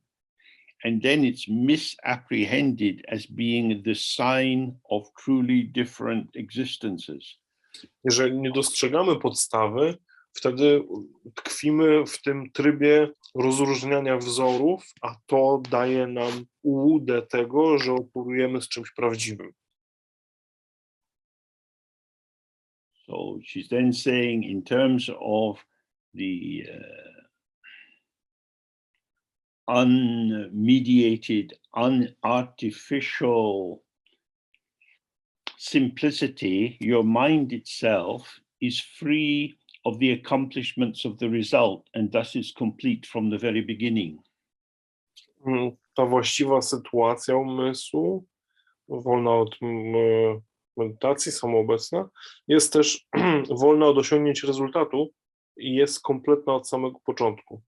and then it's misapprehended as being the sign of truly different existences. Jeżeli nie dostrzegamy podstawy, wtedy tkwimy w tym trybie rozróżniania wzorów, a to daje nam ułudę tego, że operujemy z czymś prawdziwym. So she's then saying, in terms of the unmediated, unartificial simplicity, your mind itself is free of the accomplishments of the result, and thus is complete from the very beginning. Ta właściwa sytuacja umysłu, wolna od medytacji, samoobecna, jest też wolna od osiągnięć rezultatu i jest kompletna od samego początku.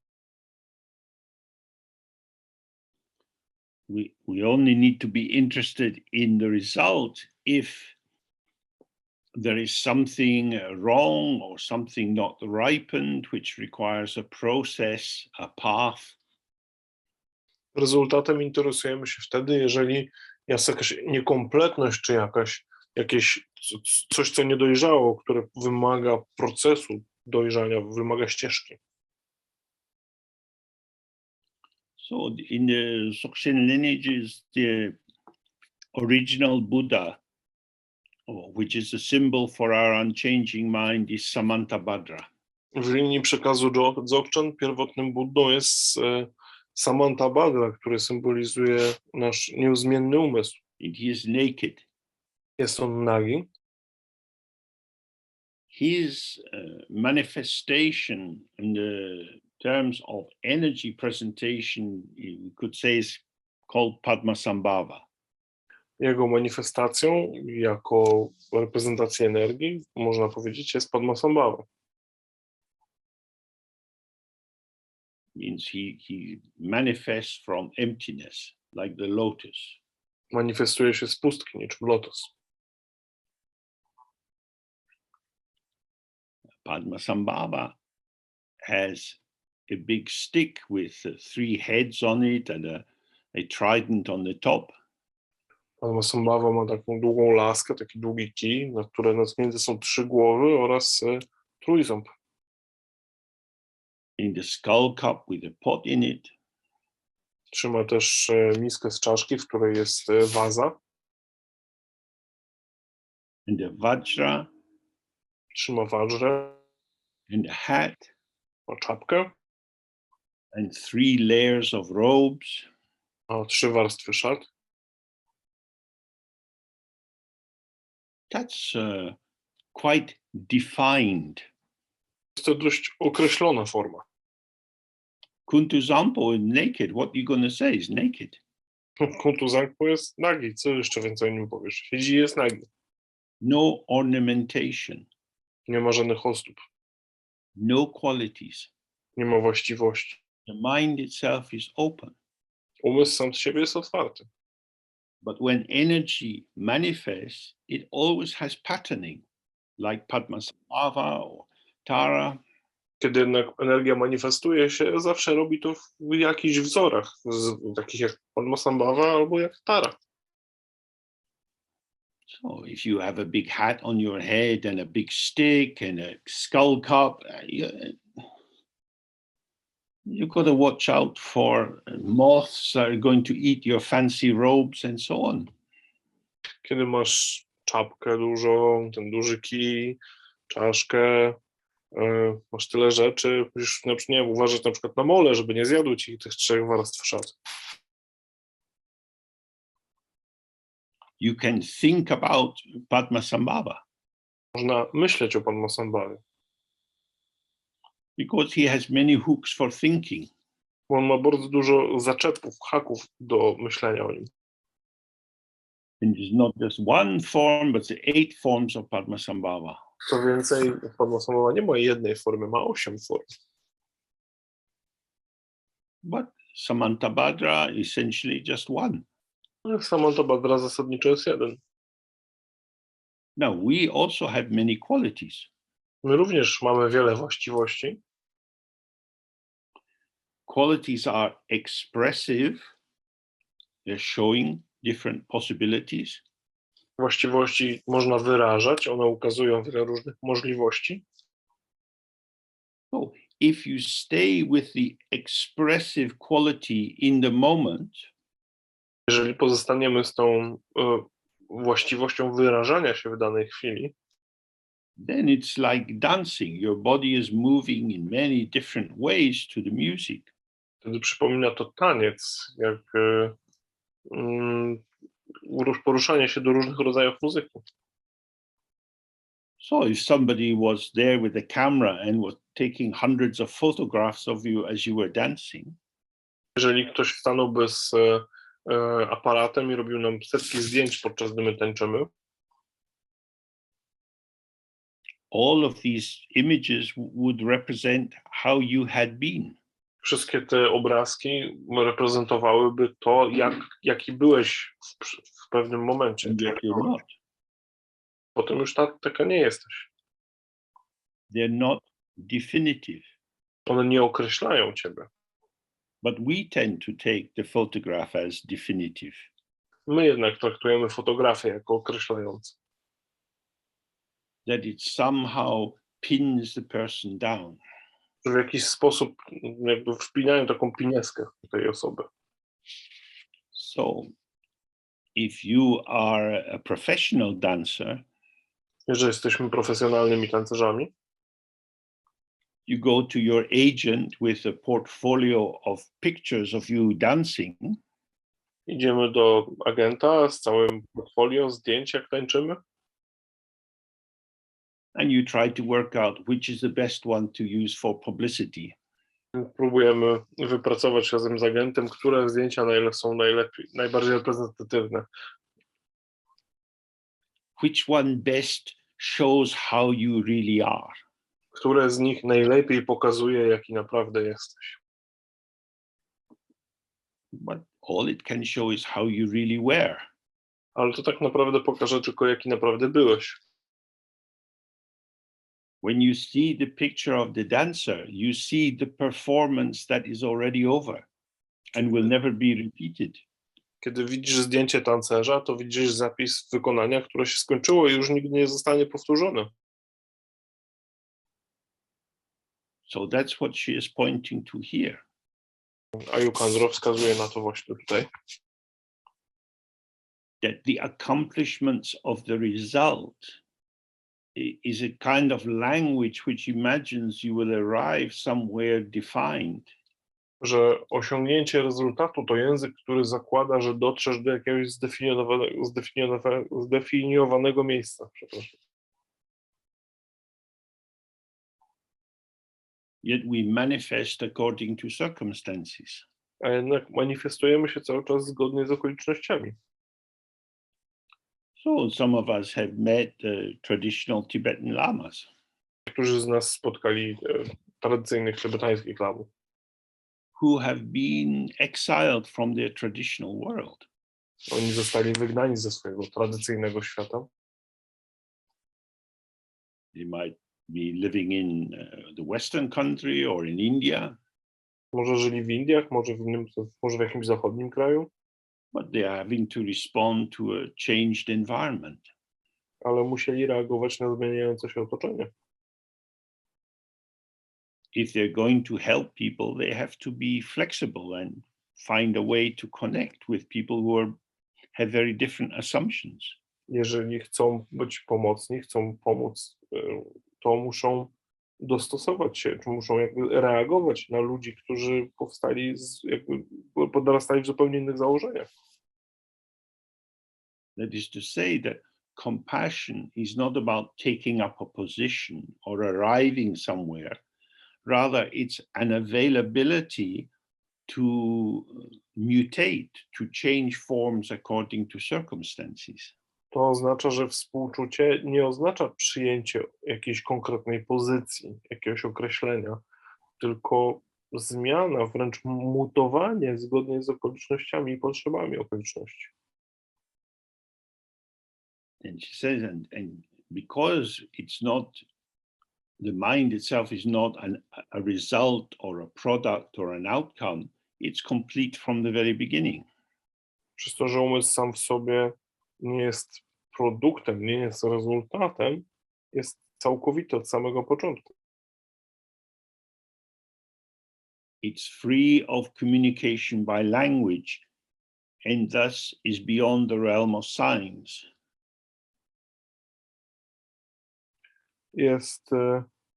We only need to be interested in the result if there is something wrong or something not ripened, which requires a process, a path. Rezultatem interesujemy się wtedy, jeżeli jest jakaś niekompletność, czy coś, co nie dojrzało, które wymaga procesu dojrzania, wymaga ścieżki. So in the Dzogchen lineages, the original Buddha, which is the symbol for our unchanging mind, is Samantabhadra. W linii przekazu Dzogchen pierwotnym Buddą jest Samantabhadra, który symbolizuje nasz nieuzmienny umysł. And he is naked. Jest on nagi. His manifestation in the terms of energy presentation, you could say, is called Padmasambhava. Jego manifestacją jako reprezentację energii, można powiedzieć, jest Padmasambhava. means he manifests from emptiness, like the lotus. Manifestuje się z pustki, niczym lotos. Padmasambhava has a big stick with 3 heads on it and a trident on the top. Padmasambhava ma taką długą laskę, taki długi kij, na które natknięte są 3 głowy oraz trójząb. In the skull cup with a pot in it. Trzyma też miskę z czaszki, w której jest waza. And the vajra. Trzyma wajrę. And a hat. Ma czapkę. And 3 layers of robes. Ma 3 warstwy szat. That's quite defined. Jest to dość określona forma. Kuntu Zampo is naked. What are you going to say? Is naked. Kuntu Zampo jest nagi. Co jeszcze więcej o nim powiesz? Siedzi i jest nagi. No ornamentation. Nie ma żadnych ozdób. No qualities. Nie ma właściwości. The mind itself is open. Umysł sam z siebie jest otwarty. But when energy manifests, it always has patterning, like Padmasambhava or Tara. Kiedy jednak energia manifestuje się, zawsze robi to w jakichś wzorach, takich jak Padmasambhava albo jak Tara. So if you have a big hat on your head and a big stick and a skull cup, you've got to watch out for moths that are going to eat your fancy robes and so on. Kiedy masz czapkę dużą, ten duży kij, czaszkę, masz tyle rzeczy, musisz nie uważać na przykład na mole, żeby nie zjadły ci tych 3 warstw szat. You can think about Padmasambhava. Można myśleć o Padmasambhavie. Because he has many hooks for thinking. Bo on ma bardzo dużo zaczepów, haków do myślenia o nim. And it's not just one form, but the 8 forms of Padmasambhava. Co więcej, Padmasambhava nie ma jednej formy, ma 8 form. But Samantabhadra essentially just one. Samantabhadra zasadniczo jest jeden. Now we also have many qualities. My również mamy wiele właściwości. Qualities are expressive. They're showing different possibilities. Właściwości można wyrażać, one ukazują wiele różnych możliwości. So if you stay with the expressive quality in the moment, jeżeli pozostaniemy z tą właściwością wyrażania się w danej chwili, then it's like dancing. Your body is moving in many different ways to the music. wtedy przypomina to taniec, jak poruszanie się do różnych rodzajów muzyki. So if somebody was there with a camera and was taking hundreds of photographs of you as you were dancing, jeżeli ktoś stanąłby z aparatem i robił nam setki zdjęć, podczas gdy my tańczymy, all of these images would represent how you had been. wszystkie te obrazki reprezentowałyby to, jaki byłeś w pewnym momencie. And yet you're not. Potem już taka nie jesteś. They're not definitive. One nie określają ciebie. But we tend to take the photograph as definitive. My jednak traktujemy fotografię jako określającą. That it somehow pins the person down. W jakiś sposób jakby wpinają taką pineskę do tej osoby. So if you are a professional dancer, Jeżeli jesteśmy profesjonalnymi tancerzami, you go to your agent with a portfolio of pictures of you dancing. Idziemy do agenta z całym portfolio zdjęć, jak tańczymy. And you try to work out which is the best one to use for publicity. Próbujemy wypracować razem z agentem, które zdjęcia są najbardziej reprezentatywne. Which one best shows how you really are. Które z nich najlepiej pokazuje, jaki naprawdę jesteś. but all it can show is how you really were. Ale to tak naprawdę pokaże tylko, jaki naprawdę byłeś. When you see the picture of the dancer, you see the performance that is already over and will never be repeated. Kiedy widzisz zdjęcie tancerza, to widzisz zapis wykonania, które się skończyło i już nigdy nie zostanie powtórzone. So that's what she is pointing to here. A Jukandro wskazuje na to właśnie tutaj. That the accomplishments of the result is a kind of language which imagines you will arrive somewhere defined. Że osiągnięcie rezultatu to język, który zakłada, że dotrzesz do jakiegoś zdefiniowanego miejsca. Przepraszam. Yet we manifest according to circumstances. A jednak manifestujemy się cały czas zgodnie z okolicznościami. So some of us have met traditional Tibetan lamas. Niektórzy z nas spotkali tradycyjnych tybetańskich lamów, who have been exiled from their traditional world. Oni zostali wygnani ze swojego tradycyjnego świata. They might be living in the Western country or in India. Może żyli w Indiach, może w jakimś zachodnim kraju, but they are having to respond to a changed environment. ale musieli reagować na zmieniające się otoczenie. If they're going to help people, they have to be flexible and find a way to connect with people who have very different assumptions. Jeżeli chcą być pomocni, chcą pomóc, to muszą dostosować się, czy muszą jakby reagować na ludzi, którzy podrastali w zupełnie innych założeniach. That is to say that compassion is not about taking up a position or arriving somewhere. Rather, it's an availability to mutate, to change forms according to circumstances. To oznacza, że współczucie nie oznacza przyjęcie jakiejś konkretnej pozycji, jakiegoś określenia, tylko zmiana, wręcz mutowanie zgodnie z okolicznościami i potrzebami okoliczności. And she says, and because it's not, the mind itself is not a result or a product or an outcome, it's complete from the very beginning. Przez to, że umysł sam w sobie nie jest produktem, nie jest rezultatem, jest całkowity od samego początku. It's free of communication by language and thus is beyond the realm of signs. Jest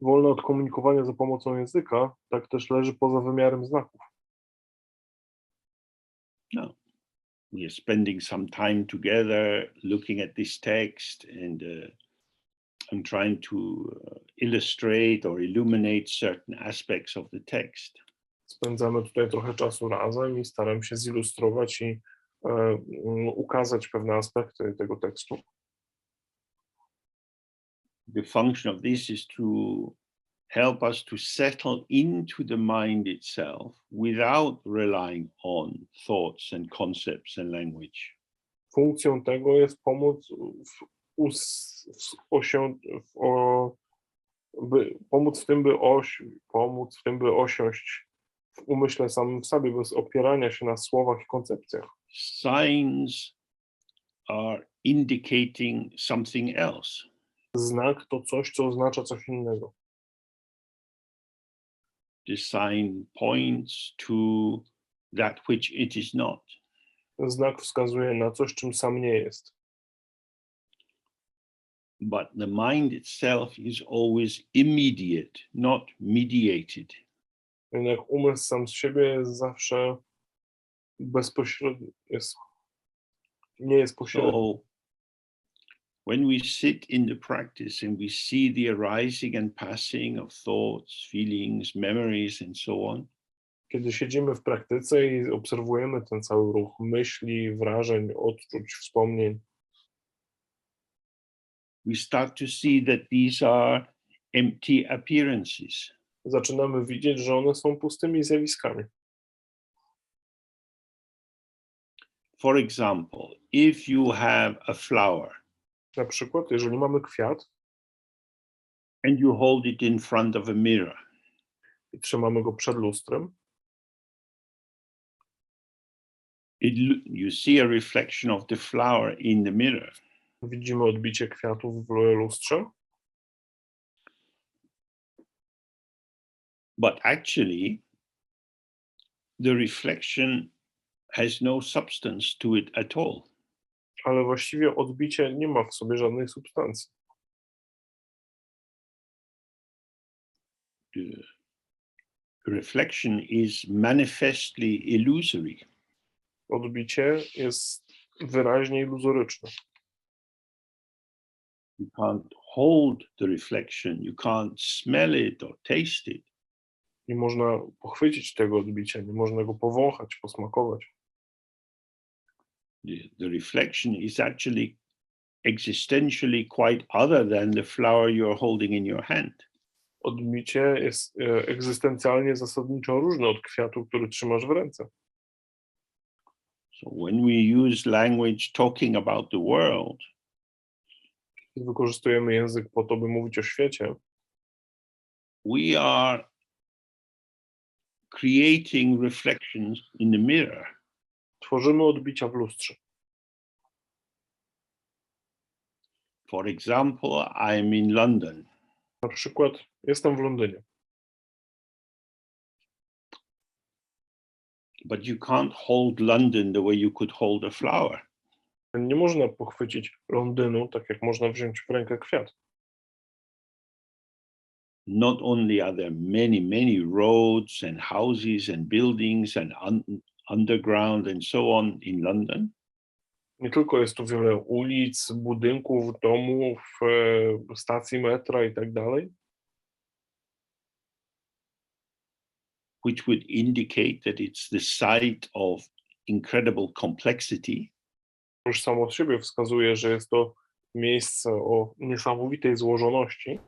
wolne od komunikowania za pomocą języka, tak też leży poza wymiarem znaków. No. We are spending some time together looking at this text and I'm trying to illustrate or illuminate certain aspects of the text. Spędzamy tutaj trochę czasu razem i staram się zilustrować i ukazać pewne aspekty tego tekstu. The function of this is to help us to settle into the mind itself without relying on thoughts and concepts and language. Funkcją tego jest pomóc w tym, by osiąść w umyśle samym w sobie, bez opierania się na słowach i koncepcjach. Signs are indicating something else. Znak to coś, co oznacza coś innego. The sign points to that which it is not. Znak wskazuje na coś, czym sam nie jest. But the mind itself is always immediate, not mediated. Jednak umysł sam z siebie jest zawsze bezpośredni, nie jest pośredni. So when we sit in the practice and we see the arising and passing of thoughts, feelings, memories, and so on, Kiedy siedzimy w praktyce i obserwujemy ten cały ruch myśli, wrażeń, odczuć, wspomnień, we start to see that these are empty appearances. zaczynamy widzieć, że one są pustymi zjawiskami. For example, if you have a flower Na przykład, jeżeli mamy kwiat and you hold it in front of a mirror, i trzymamy go przed lustrem, you see a reflection of the flower in the mirror. widzimy odbicie kwiatów w lustrze, But actually, the reflection has no substance to it at all. ale właściwie odbicie nie ma w sobie żadnej substancji. The reflection is manifestly illusory. Odbicie jest wyraźnie iluzoryczne. You can't hold the reflection, you can't smell it or taste it. Nie można pochwycić tego odbicia, nie można go powąchać, posmakować. The reflection is actually existentially quite other than the flower you're holding in your hand. Odbicie jest egzystencjalnie zasadniczo różne od kwiatu, który trzymasz w ręce. So when we use language talking about the world, Kiedy wykorzystujemy język po to, by mówić o świecie, we are creating reflections in the mirror. tworzymy odbicia w lustrze. For example, I'm in London. Na przykład jestem w Londynie, But you can't hold London the way you could hold a flower. nie można pochwycić Londynu, tak jak można wziąć w rękę kwiat. Not only are there many, many roads and houses and buildings and underground and so on in London, Nie tylko jest tu wiele ulic, budynków, domów, stacji metra i tak dalej, which would indicate that it's the site of incredible complexity, już samo z siebie wskazuje, że jest to miejsce o niesamowitej złożoności,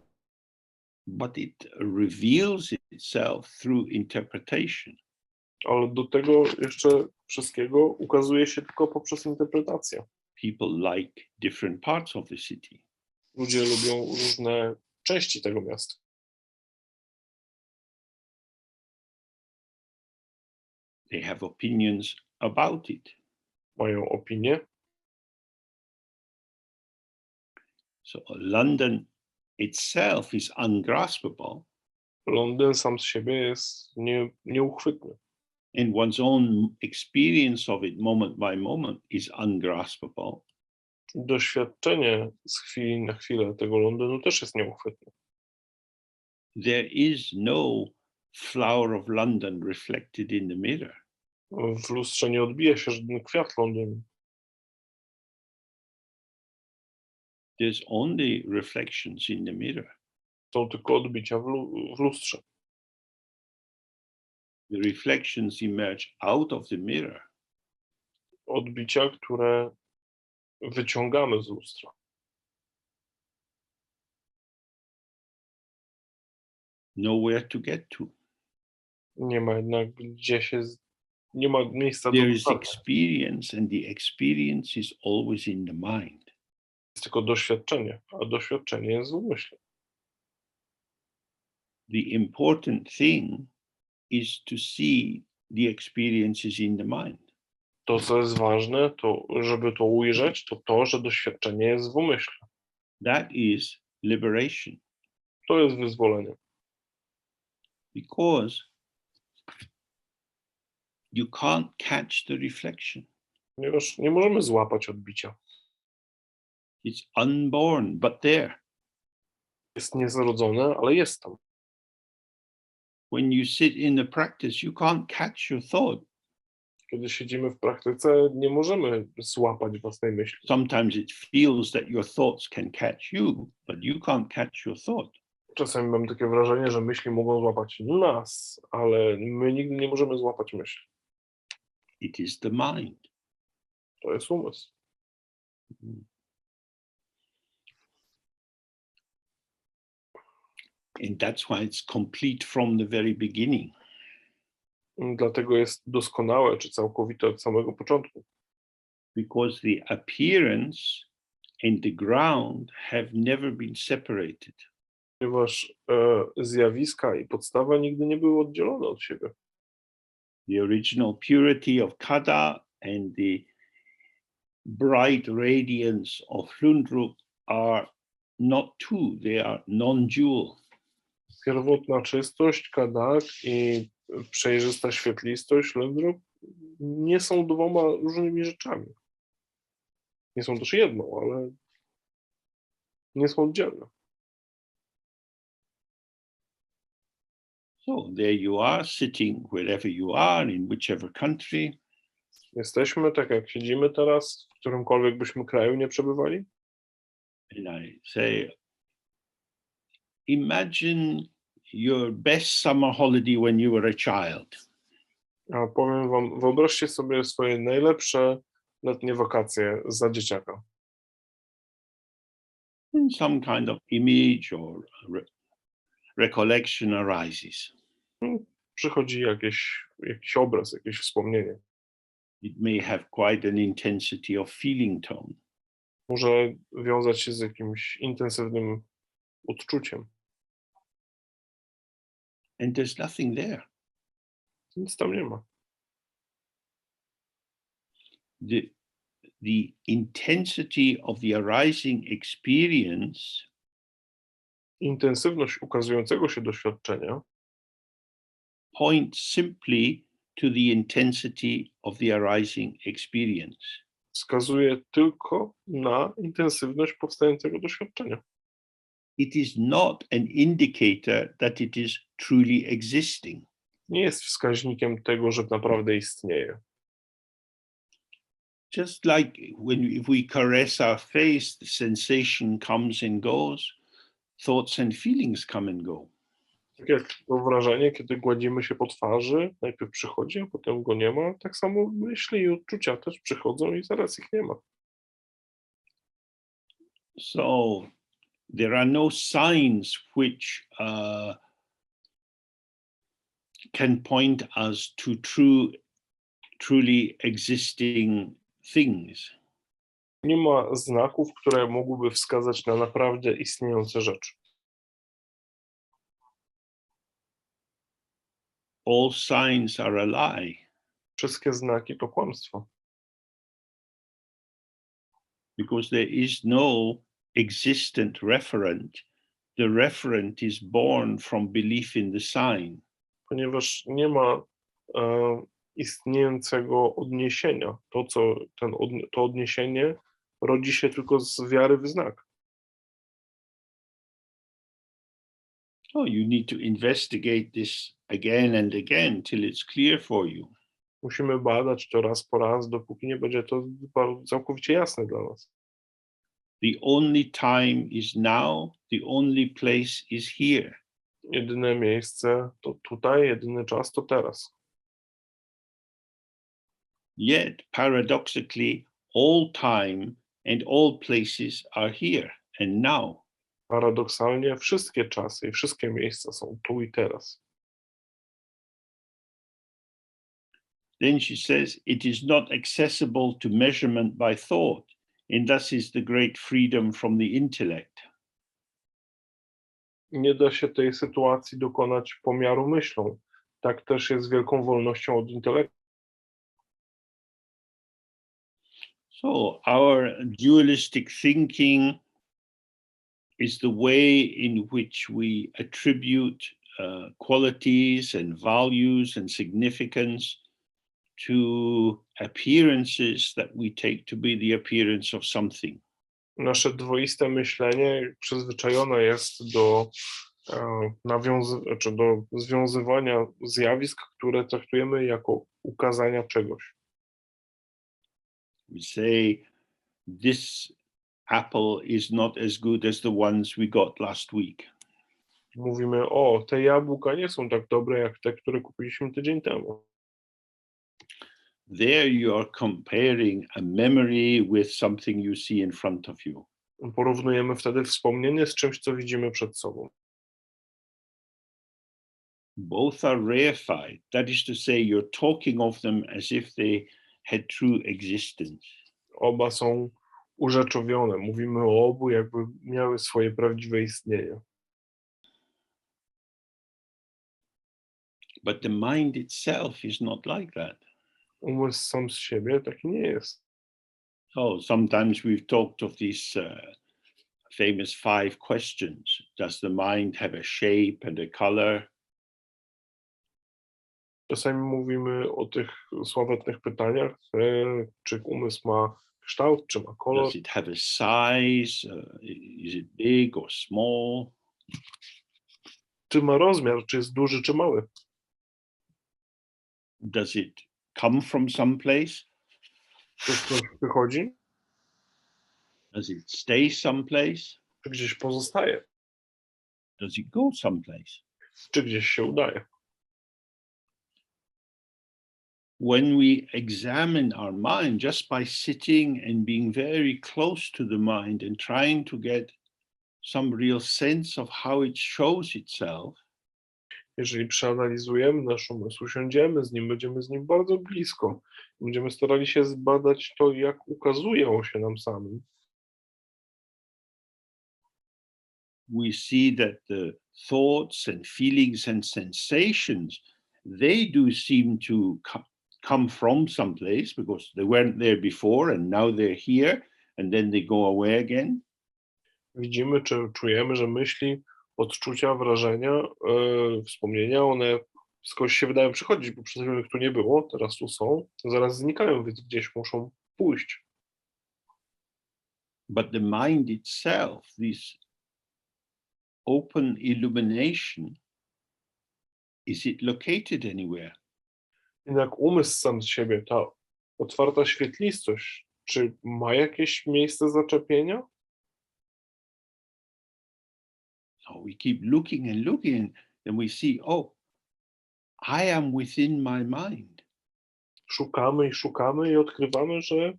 but it reveals itself through interpretation. ale do tego jeszcze wszystkiego ukazuje się tylko poprzez interpretację. People like different parts of the city. Ludzie lubią różne części tego miasta. They have opinions about it. Mają opinie. So London itself is ungraspable, Londyn sam z siebie jest nieuchwytny. and one's own experience of it moment by moment is ungraspable. Doświadczenie z chwili na chwilę tego Londynu też jest nieuchwytne. There is no flower of London reflected in the mirror. W lustrze nie odbija się żaden kwiat Londynu. There's only reflections in the mirror. Są tylko odbicia w lustrze. The reflections emerge out of the mirror. Odbicia, które wyciągamy z lustra. Nowhere to get to. Nie ma jednak nie ma miejsca do There is dotarcia. experience, and the experience is always in the mind. Jest tylko doświadczenie, a doświadczenie jest w umyśle. The important thing is to see the experiences in the mind. To, co jest ważne, to żeby to ujrzeć, to, że doświadczenie jest w umyśle. That is liberation. To jest wyzwolenie. Because you can't catch the reflection. Ponieważ nie możemy złapać odbicia. It's unborn, but there. Jest niezrodzone, ale jest tam. When you sit in the practice, you can't catch your thought. Kiedy siedzimy w praktyce, nie możemy złapać własnej myśli. Sometimes it feels that your thoughts can catch you, but you can't catch your thought. Czasami mam takie wrażenie, że myśli mogą złapać nas, ale my nigdy nie możemy złapać myśli. It is the mind. To jest umysł. And that's why it's complete from the very beginning. Dlatego jest doskonałe czy całkowite od samego początku. because the appearance and the ground have never been separated. Ponieważ zjawiska i podstawa nigdy nie były oddzielone od siebie. The original purity of Kada and the bright radiance of Hlundrup are not two, they are non-dual. Pierwotna czystość, kadak i przejrzysta świetlistość, Lendrup nie są dwoma różnymi rzeczami. Nie są też jedną, ale nie są oddzielne. So there you are, sitting wherever you are, in whichever country. Jesteśmy, tak jak siedzimy teraz, w którymkolwiek byśmy kraju nie przebywali. And I say, imagine your best summer holiday when you were a child. A powiem wam, wyobraźcie sobie swoje najlepsze letnie wakacje za dzieciaka. And some kind of image or recollection arises. Przychodzi jakiś obraz, jakieś wspomnienie. It may have quite an intensity of feeling tone. Może wiązać się z jakimś intensywnym odczuciem. And there's nothing there. Nic tam nie ma. The intensity of the arising experience Intensywność ukazującego się doświadczenia points simply to the intensity of the arising experience. wskazuje tylko na intensywność powstającego doświadczenia. It is not an indicator that it is truly existing. Nie jest wskaźnikiem tego, że naprawdę istnieje. Just like if we caress our face, the sensation comes and goes, thoughts and feelings come and go. Tak jak to wrażenie, kiedy gładzimy się po twarzy, najpierw przychodzi, a potem go nie ma, tak samo myśli i odczucia też przychodzą i zaraz ich nie ma. So there are no signs which can point us to truly existing things. Nie ma znaków, które mogłyby wskazać na naprawdę istniejące rzeczy. All signs are a lie. Wszystkie znaki to kłamstwo. Because there is no existent referent. The referent is born from belief in the sign. Ponieważ nie ma istniejącego odniesienia. To odniesienie rodzi się tylko z wiary w znak. So you need to investigate this again and again till it's clear for you. Musimy badać to raz po raz, dopóki nie będzie to całkowicie jasne dla nas. The only time is now, the only place is here. Jedyne miejsce to tutaj, jedyny czas to teraz. Yet, paradoxically, all time and all places are here and now. Paradoksalnie wszystkie czasy i wszystkie miejsca są tu i teraz. Then she says, it is not accessible to measurement by thought, and thus is the great freedom from the intellect. Nie da się tej sytuacji dokonać pomiaru myślą. Tak też jest wielką wolnością od intelektu. So our dualistic thinking is the way in which we attribute qualities and values and significance to appearances that we take to be the appearance of something. Nasze dwoiste myślenie przyzwyczajone jest do do związywania zjawisk, które traktujemy jako ukazania czegoś. We say this apple is not as good as the ones we got last week. Mówimy, o, te jabłka nie są tak dobre jak te, które kupiliśmy tydzień temu. There you are comparing a memory with something you see in front of you. Porównujemy wtedy wspomnienie z czymś, co widzimy przed sobą. Both are reified. That is to say, you're talking of them as if they had true existence. Oba są urzeczowione. Mówimy o obu, jakby miały swoje prawdziwe istnienie. But the mind itself is not like that. Umysł sam z siebie taki nie jest. So sometimes we've talked of these famous 5 questions. Does the mind have a shape and a color? Czasami mówimy o tych sławetnych pytaniach, czy umysł ma kształt, czy ma kolor, Does it have a size? Is it big or small? czy ma rozmiar, czy jest duży, czy mały. Does it come from someplace? Czy coś wychodzi, Does it stay someplace? czy gdzieś pozostaje, Does it go someplace? czy gdzieś się udaje. When we examine our mind just by sitting and being very close to the mind and trying to get some real sense of how it shows itself, Jeżeli przeanalizujemy nasz umysł, usiądziemy z nim, będziemy z nim bardzo blisko, będziemy starali się zbadać to, jak ukazuje on się nam samym, we see that the thoughts and feelings and sensations, they do seem to come from someplace because they weren't there before and now they're here and then they go away again. widzimy, czy czujemy, że myśli, odczucia, wrażenia, wspomnienia, one skądś się wydają przychodzić, bo przez chwilę ich tu nie było, teraz tu są, zaraz znikają, więc gdzieś muszą pójść. But the mind itself, this open illumination, is it located anywhere? Jednak umysł sam z siebie, ta otwarta świetlistość, czy ma jakieś miejsce zaczepienia? So we keep looking and looking, and we see, oh, I am within my mind. Szukamy i odkrywamy, że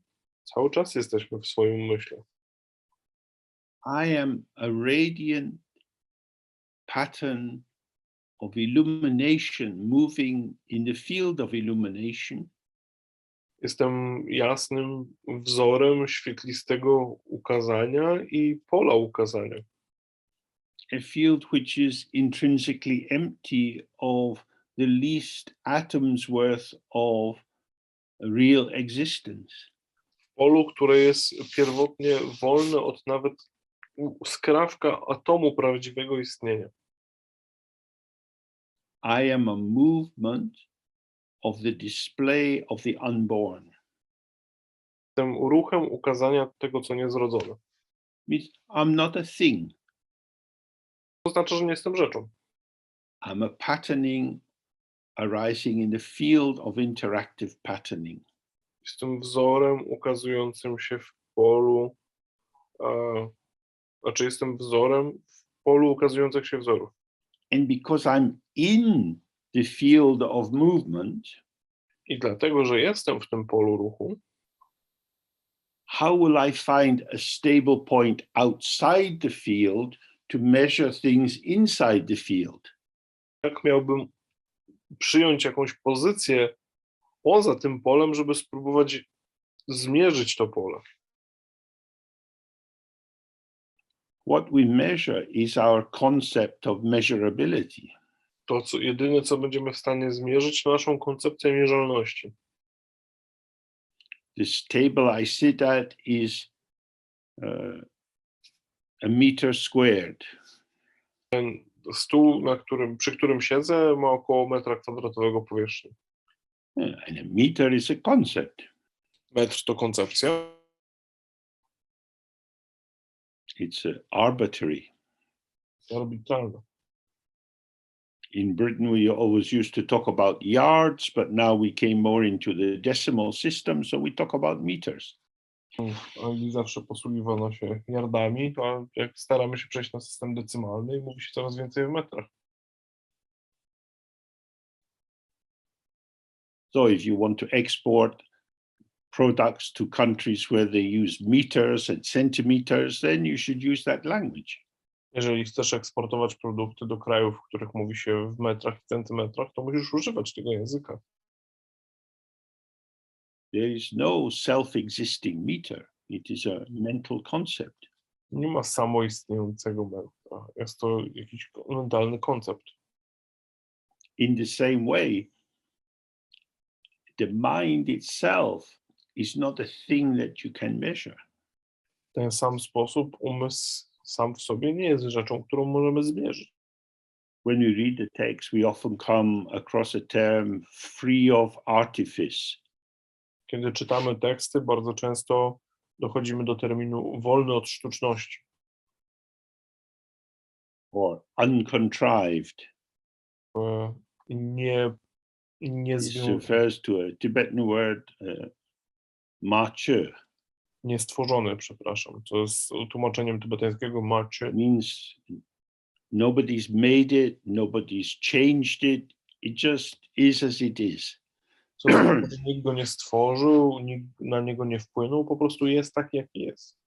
cały czas jesteśmy w swoim umyśle. I am a radiant pattern of illumination moving in the field of illumination. Jestem jasnym wzorem świetlistego ukazania i pola ukazania. A field which is intrinsically empty of the least atom's worth of real existence. Polu, które jest pierwotnie wolne od nawet skrawka atomu prawdziwego istnienia. I am a movement of the display of the unborn. Jestem ruchem ukazania tego, co niezrodzone. Means I'm not a thing. To znaczy, że nie jestem rzeczą. I'm a patterning arising in the field of interactive patterning. Jestem wzorem ukazującym się w polu, jestem wzorem w polu ukazujących się wzorów. And because I'm in the field of movement, I dlatego, że jestem w tym polu ruchu, how will I find a stable point outside the field to measure things inside the field? jak miałbym przyjąć jakąś pozycję poza tym polem, żeby spróbować zmierzyć to pole? What we measure is our concept of measurability. To jedyne, co będziemy w stanie zmierzyć, to naszą koncepcję mierzalności. This table I sit at is a meter squared. Ten stół, przy którym siedzę, ma około metra kwadratowego powierzchni. And a meter is a concept. Metr to koncepcja. It's arbitrary. Arbitralna. In Britain, we always used to talk about yards, but now we came more into the decimal system, so we talk about meters. Anglii zawsze posługiwano się yardami, a jak staramy się przejść na system decymalny i mówi się coraz więcej w metrach. So if you want to export products to countries where they use meters and centimeters, then you should use that language. Jeżeli chcesz eksportować produkty do krajów, w których mówi się w metrach i centymetrach, to musisz używać tego języka. There is no self-existing meter. It is a mental concept. Nie ma samoistniejącego metra. Jest to jakiś mentalny koncept. In the same way, the mind itself is not a thing that you can measure. W ten sam sposób umysł sam w sobie nie jest rzeczą, którą możemy zmierzyć. When we read the text, we often come across a term free of artifice. Kiedy czytamy teksty, bardzo często dochodzimy do terminu wolny od sztuczności Or uncontrived. This refers to a Tibetan word, ma che. Niestworzony, przepraszam, co jest tłumaczeniem tybetańskiego macie. Means nobody's made it, nobody's changed it. It just is as it is. Co znaczy, że nikt go nie stworzył, nikt na niego nie wpłynął, po prostu jest taki, jaki jest.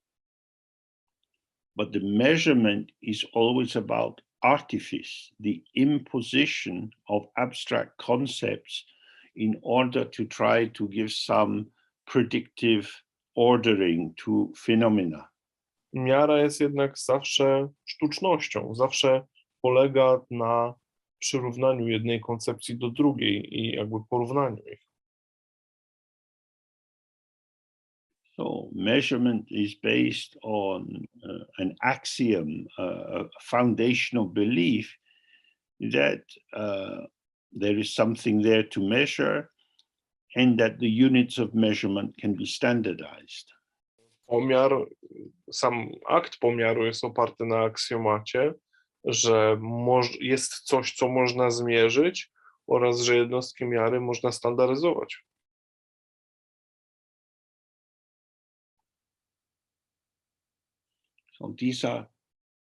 But the measurement is always about artifice, the imposition of abstract concepts in order to try to give some predictive ordering to phenomena. Miara jest jednak zawsze sztucznością, zawsze polega na przyrównaniu jednej koncepcji do drugiej i jakby porównaniu ich. So measurement is based on an axiom, a foundational belief that there is something there to measure and that the units of measurement can be standardized. Pomiar, sam akt pomiaru jest oparty na aksjomacie, że jest coś, co można zmierzyć oraz, że jednostki miary można standaryzować. So these are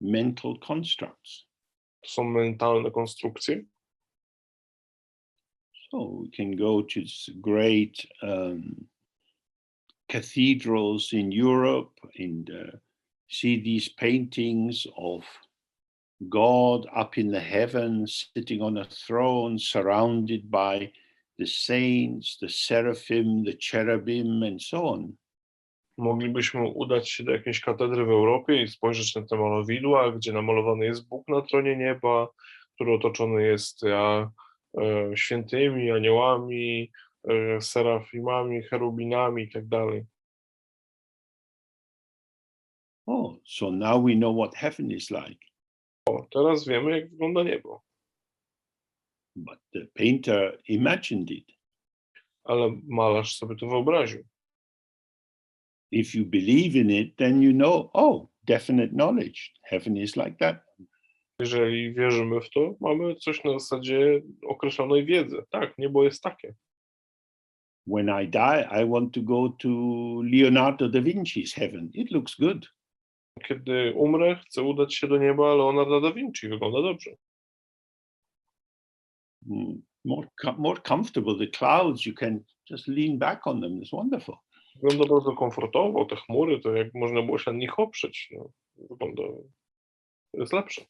mental constructs. To są mentalne konstrukcje. So we can go to great cathedrals in Europe and see these paintings of God up in the heavens, sitting on a throne, surrounded by the saints, the seraphim, the cherubim, and so on. Moglibyśmy udać się do jakiejś katedry w Europie i spojrzeć na te malowidła, gdzie namalowany jest Bóg na tronie nieba, który otoczony jest świętymi, aniołami, serafimami, cherubinami i tak dalej. Oh, so now we know what heaven is like. O, teraz wiemy, jak wygląda niebo. But the painter imagined it. Ale malarz sobie to wyobraził. If you believe in it, then you know, oh, definite knowledge. Heaven is like that. Jeżeli wierzymy w to, mamy coś na zasadzie określonej wiedzy. Tak, niebo jest takie. When I die, I want to go to Leonardo da Vinci's heaven. It looks good. Kiedy umrę, chcę udać się do nieba Leonarda da Vinci. Wygląda dobrze. More comfortable. The clouds, you can just lean back on them. It's wonderful. Wygląda bardzo komfortowo. Te chmury, to jak można było się na nich oprzeć. No, wygląda, jest lepsze.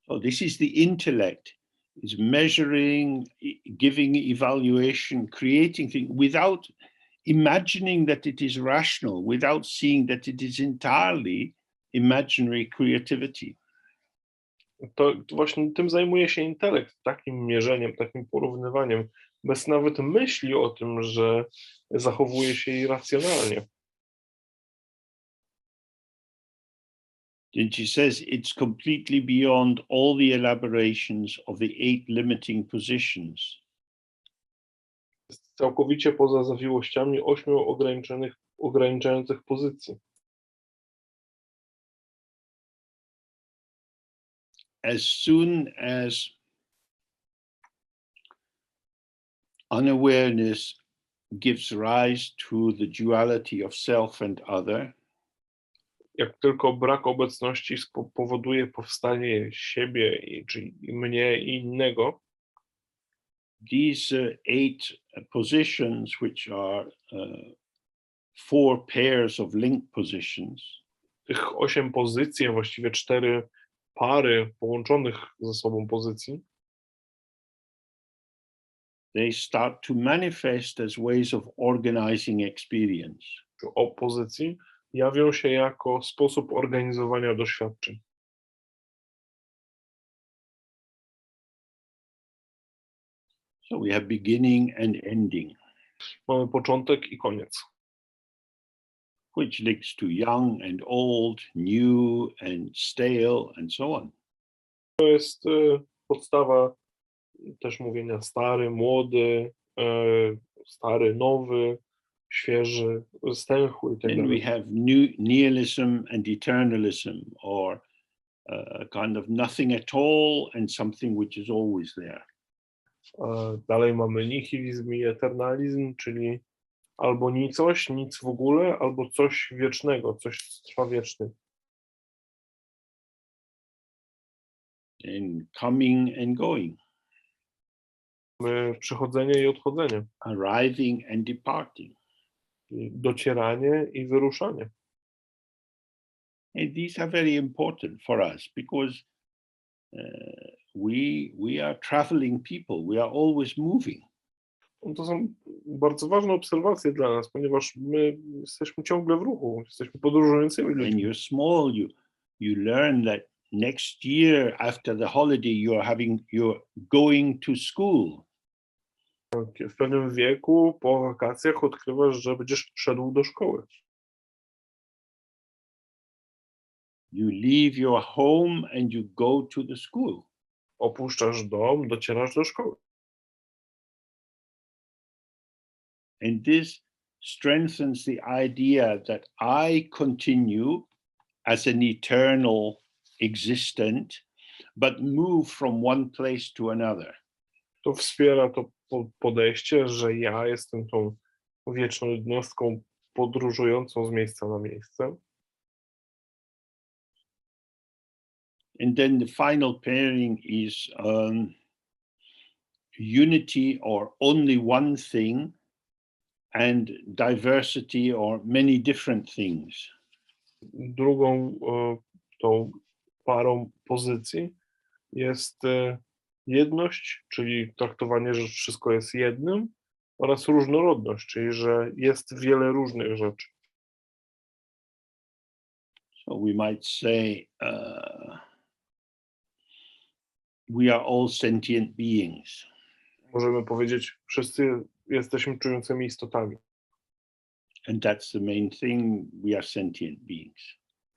So this is the intellect. It's measuring, giving evaluation, creating things without imagining that it is rational, without seeing that it is entirely imaginary creativity. To właśnie tym zajmuje się intelekt, takim mierzeniem, takim porównywaniem, bez nawet myśli o tym, że zachowuje się irracjonalnie. And she says it's completely beyond all the elaborations of the 8 limiting positions. Jest całkowicie poza zawiłościami 8 ograniczających pozycji. As soon as unawareness gives rise to the duality of self and other, Jak tylko brak obecności powoduje powstanie siebie, czyli mnie i innego, these 8 positions, which are 4 pairs of link positions, tych 8 pozycji, a właściwie 4 pary połączonych ze sobą pozycji, they start to manifest as ways of organizing experience. Opozycji jawią się jako sposób organizowania doświadczeń. So we have beginning and ending, Mamy początek i koniec, which links to young and old, new and stale, and so on. to jest podstawa też mówienia stary, młody, stary, nowy, świeży, stęchły i tak Then we dalej. have nihilism and eternalism, or kind of nothing at all and something which is always there. Dalej mamy nihilizm i eternalizm, czyli albo nicość, nic w ogóle, albo coś wiecznego, coś co trwa wiecznie. And coming and going, Mamy przychodzenie i odchodzenie, arriving and departing. i docieranie i wyruszanie. And these are very important for us because we are traveling people. We are always moving. To są bardzo ważne obserwacje dla nas, ponieważ my jesteśmy ciągle w ruchu, jesteśmy podróżującymi When ludźmi. you're small, you learn that next year after the holiday you're going to school. W pewnym wieku, po wakacjach odkrywasz, że będziesz szedł do szkoły. You leave your home and you go to the school. Opuszczasz dom, docierasz do szkoły. And this strengthens the idea that I continue as an eternal existent, but move from one place to another. To wspiera to podejście, że ja jestem tą wieczną jednostką podróżującą z miejsca na miejsce. And then the final pairing is unity or only one thing, and diversity or many different things. Drugą tą parą pozycji jest jedność, czyli traktowanie, że wszystko jest jednym, oraz różnorodność, czyli że jest wiele różnych rzeczy. So we might say we are all sentient beings. Możemy powiedzieć, wszyscy jesteśmy czującymi istotami. And that's the main thing, we are sentient beings.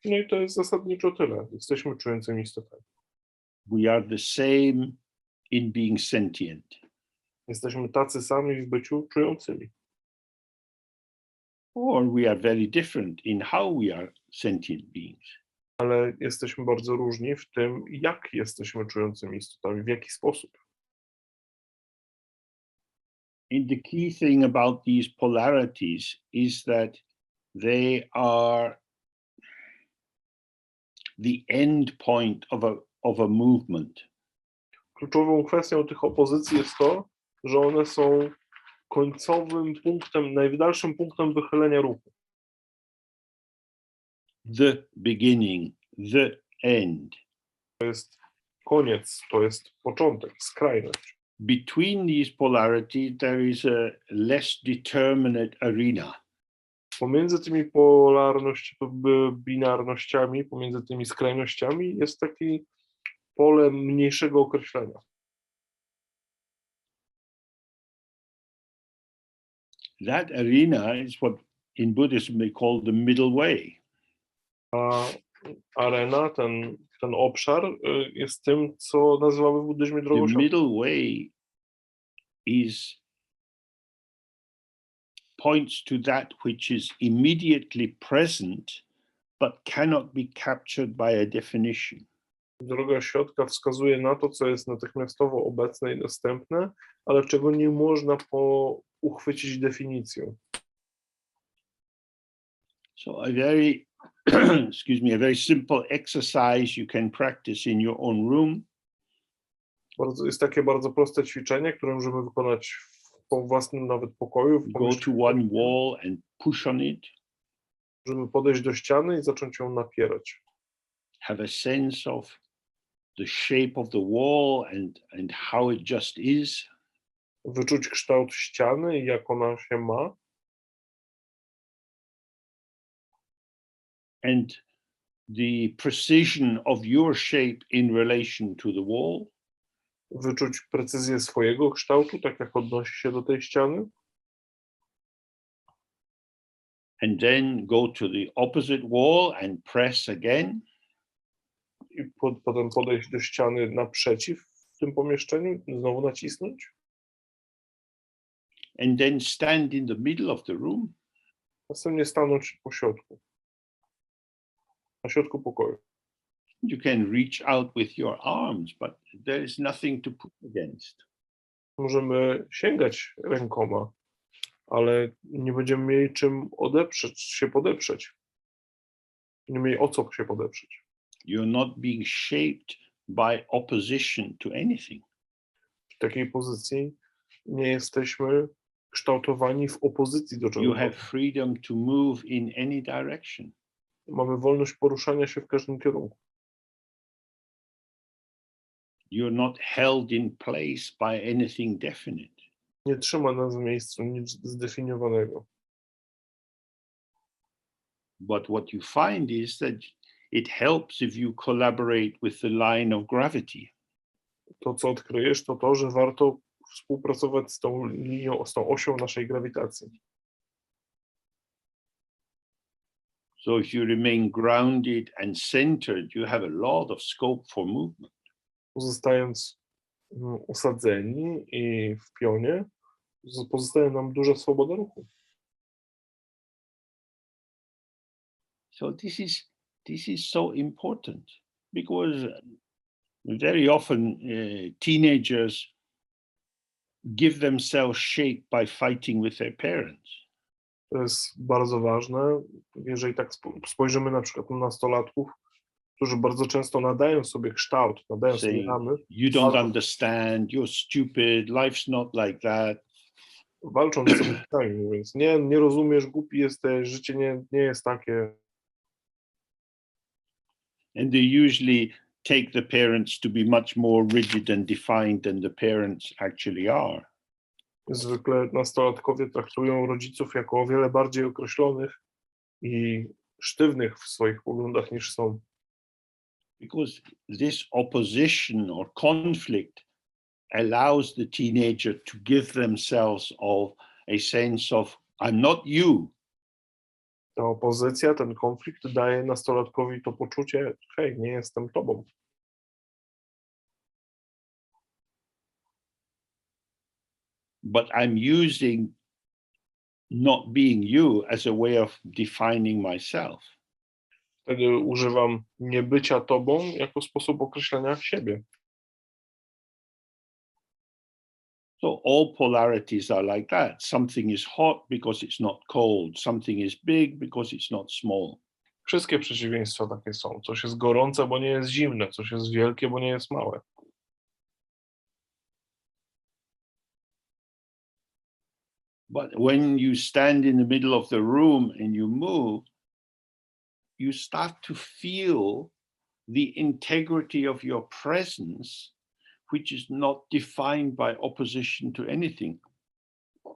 No i to jest zasadniczo tyle. Jesteśmy czującymi istotami. We are the same in being sentient. Jesteśmy tacy sami w byciu czującymi. Or we are very different in how we are sentient beings. Ale jesteśmy bardzo różni w tym, jak jesteśmy czującymi istotami, w jaki sposób. And the key thing about these polarities is that they are the end point of a movement. Kluczową kwestią tych opozycji jest to, że one są końcowym punktem, najdalszym punktem wychylenia ruchu. The beginning, the end. To jest koniec, to jest początek, skrajność. Between these polarities, there is a less determinate arena. Pomiędzy tymi binarnościami, pomiędzy tymi skrajnościami jest takie pole mniejszego określenia. That arena is what in Buddhism they call the middle way. A arena, ten obszar jest tym, co nazywamy w buddyzmie drogą The środka. middle way points to that which is immediately present but cannot be captured by a definition. Droga środka wskazuje na to, co jest natychmiastowo obecne i dostępne, ale czego nie można uchwycić definicją. So a very, a very simple exercise you can practice in your own room. Jest takie bardzo proste ćwiczenie, które możemy wykonać w własnym nawet pokoju. Go to one wall and push on it. Możemy podejść do ściany i zacząć ją napierać. Have a sense of the shape of the wall and how it just is. wyczuć kształt ściany i jak ona się ma, and the precision of your shape in relation to the wall, wyczuć precyzję swojego kształtu, tak jak odnosi się do tej ściany, and then go to the opposite wall and press again, i potem podejść do ściany naprzeciw w tym pomieszczeniu, znowu nacisnąć, and then stand in the middle of the room, następnie stanąć po środku, na środku pokoju. you can reach out with your arms, but there is nothing to put against. Możemy sięgać rękoma, ale nie będziemy mieli czym podeprzeć. Nie mieli o co się podeprzeć. You're not being shaped by opposition to anything. W takiej pozycji nie jesteśmy kształtowani w opozycji do You czegoś. have freedom to move in any direction. Mamy wolność poruszania się w każdym kierunku. You're not held in place by anything definite. Nie trzyma nas w miejscu nic zdefiniowanego. But what you find is that it helps if you collaborate with the line of gravity. To, co odkryjesz, to to, że warto współpracować z tą linią, z tą osią naszej grawitacji. So if you remain grounded and centered, you have a lot of scope for movement. Pozostając usadzeni i w pionie, pozostaje nam duża swoboda ruchu. So this is so important because very often teenagers give themselves shape by fighting with their parents. To jest bardzo ważne. Jeżeli tak spojrzymy na przykład na nastolatków, którzy bardzo często nadają sobie kształt, nadają sobie Saying, ramy, you don't understand, you're stupid, life's not like that. walczą z sobie sami, mówiąc, nie rozumiesz, głupi jesteś, życie nie jest takie. And they usually take the parents to be much more rigid and defined than the parents actually are. Zwykle nastolatkowie traktują rodziców jako o wiele bardziej określonych i sztywnych w swoich poglądach niż są. Because this opposition or conflict allows the teenager to give themselves a sense of, I'm not you. Ta opozycja, ten konflikt daje nastolatkowi to poczucie, hej, nie jestem tobą. But I'm using not being you as a way of defining myself. Wtedy używam niebycia tobą jako sposób określenia siebie. So all polarities are like that. Something is hot because it's not cold. Something is big because it's not small. Wszystkie przeciwieństwa takie są. Coś jest gorące, bo nie jest zimne. Coś jest wielkie, bo nie jest małe. But when you stand in the middle of the room and you move, you start to feel the integrity of your presence, which is not defined by opposition to anything.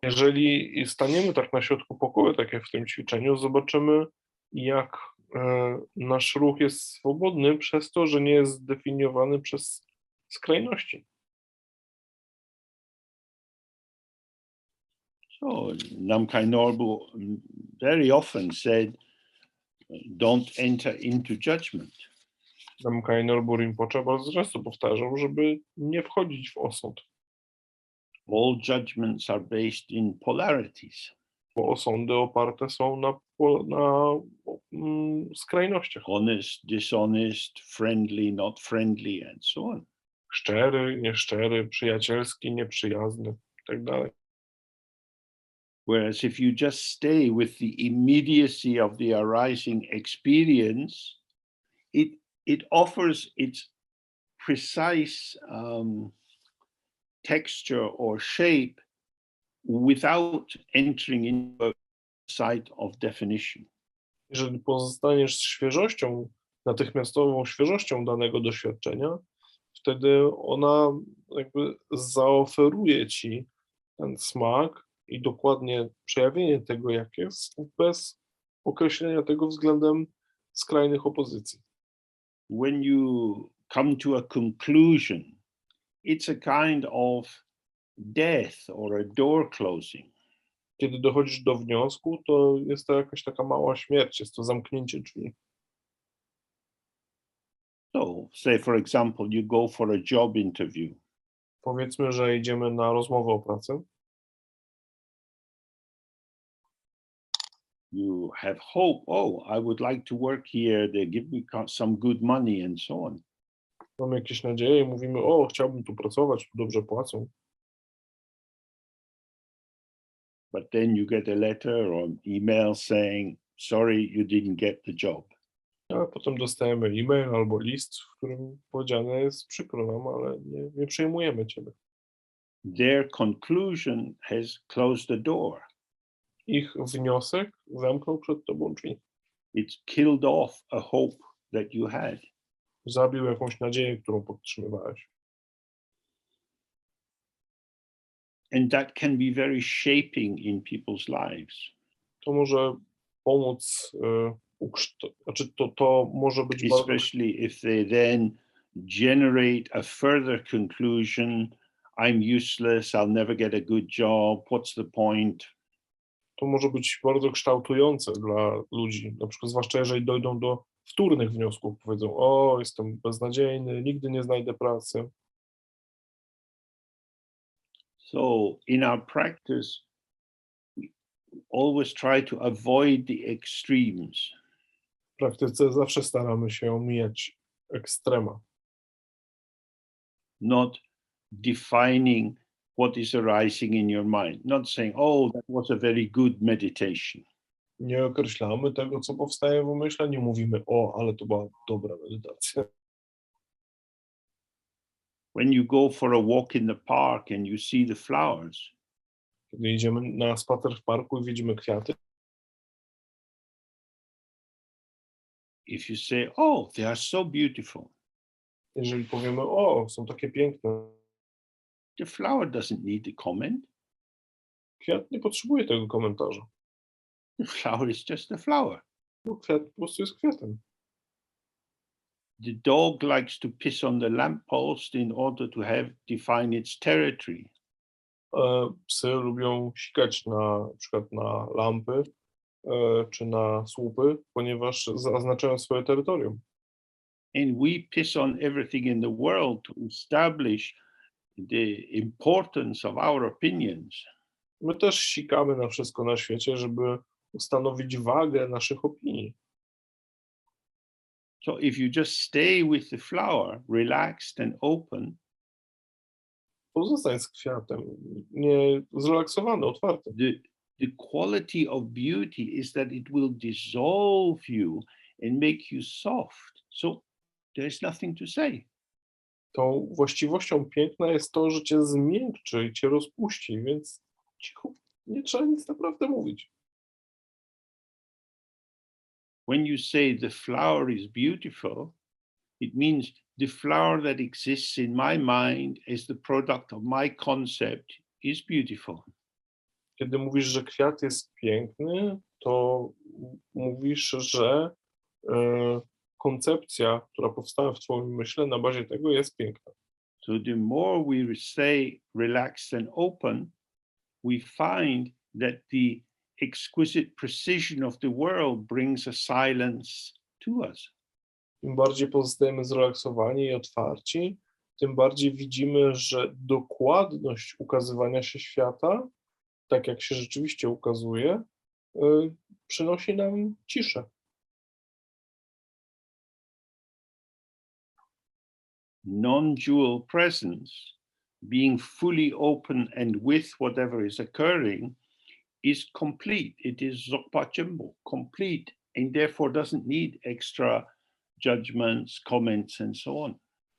Jeżeli staniemy tak na środku pokoju, tak jak w tym ćwiczeniu, zobaczymy, jak nasz ruch jest swobodny przez to, że nie jest zdefiniowany przez skrajności. So Namkhai Norbu very often said, don't enter into judgment. Namkhai Norbu Rinpoche bardzo często powtarzał, żeby nie wchodzić w osąd, All judgments are based in polarities. bo osądy oparte są na skrajnościach. Honest, dishonest, friendly, not friendly, and so on. Szczery, nieszczery, przyjacielski, nieprzyjazny itd. Whereas if you just stay with the immediacy of the arising experience, it offers its precise texture or shape without entering into a site of definition. Jeżeli pozostaniesz z świeżością, natychmiastową świeżością danego doświadczenia, wtedy ona jakby zaoferuje ci ten smak i dokładnie przejawienie tego, jak jest, bez określenia tego względem skrajnych opozycji. When you come to a conclusion, it's a kind of death or a door closing. Kiedy dochodzisz do wniosku, to jest to jakaś taka mała śmierć, jest to zamknięcie drzwi. So, say for example, you go for a job interview. Powiedzmy, że idziemy na rozmowę o pracę. You have hope. Oh, I would like to work here. They give me some good money and so on. Mamy jakieś nadzieje i mówimy, o, chciałbym tu pracować, tu dobrze płacą. But then you get a letter or an email saying, sorry, you didn't get the job. A potem dostajemy e-mail albo list, w którym powiedziane jest, przykro nam, ale nie przyjmujemy ciebie. Their conclusion has closed the door. Ich wniosek zamknął przed tobą drzwi. It's killed off a hope that you had. Zabił jakąś nadzieję, którą podtrzymywałeś. And that can be very shaping in people's lives. To może pomóc, znaczy to może być bardzo, Especially if they then generate a further conclusion, I'm useless, I'll never get a good job, what's the point? to może być bardzo kształtujące dla ludzi, na przykład zwłaszcza jeżeli dojdą do wtórnych wniosków, powiedzą, o, jestem beznadziejny, nigdy nie znajdę pracy. So in our practice, we always try to avoid the extremes. W praktyce zawsze staramy się omijać ekstrema, Not defining what is arising in your mind, not saying, oh, that was a very good meditation. nie określamy tego, co powstaje w umyśle, nie mówimy, o, ale to była dobra medytacja. When you go for a walk in the park and you see the flowers, Kiedy idziemy na spacer w parku i widzimy kwiaty, if you say, oh, they are so beautiful, jeżeli powiemy, o, są takie piękne, the flower doesn't need a comment. kwiat nie potrzebuje tego komentarza, The flower is just a flower. bo kwiat po prostu jest kwiatem. The dog likes to piss on the lamppost in order to have define its territory. Psy lubią sikać na przykład na lampy czy na słupy, ponieważ zaznaczają swoje terytorium. And we piss on everything in the world to establish the importance of our opinions. My też sikamy na wszystko na świecie, żeby ustanowić wagę naszych opinii. So if you just stay with the flower, relaxed and open, Pozostań z kwiatem, nie zrelaksowany, otwarty. the quality of beauty is that it will dissolve you and make you soft. So there's nothing to say. Tą właściwością piękna jest to, że cię zmiękczy i cię rozpuści, więc cicho, nie trzeba nic naprawdę mówić. When you say the flower is beautiful, it means the flower that exists in my mind as the product of my concept is beautiful. Kiedy mówisz, że kwiat jest piękny, to mówisz, że koncepcja, która powstała w twoim myśle na bazie tego jest piękna. So the more we stay relaxed and open, we find that the exquisite precision of the world brings a silence to us. Im bardziej pozostajemy zrelaksowani i otwarci, tym bardziej widzimy, że dokładność ukazywania się świata, tak jak się rzeczywiście ukazuje, przynosi nam ciszę. Non-dual presence, being fully open and with whatever is occurring, is complete. It is Dzogchen, complete, and therefore doesn't need extra judgments, comments, and so on.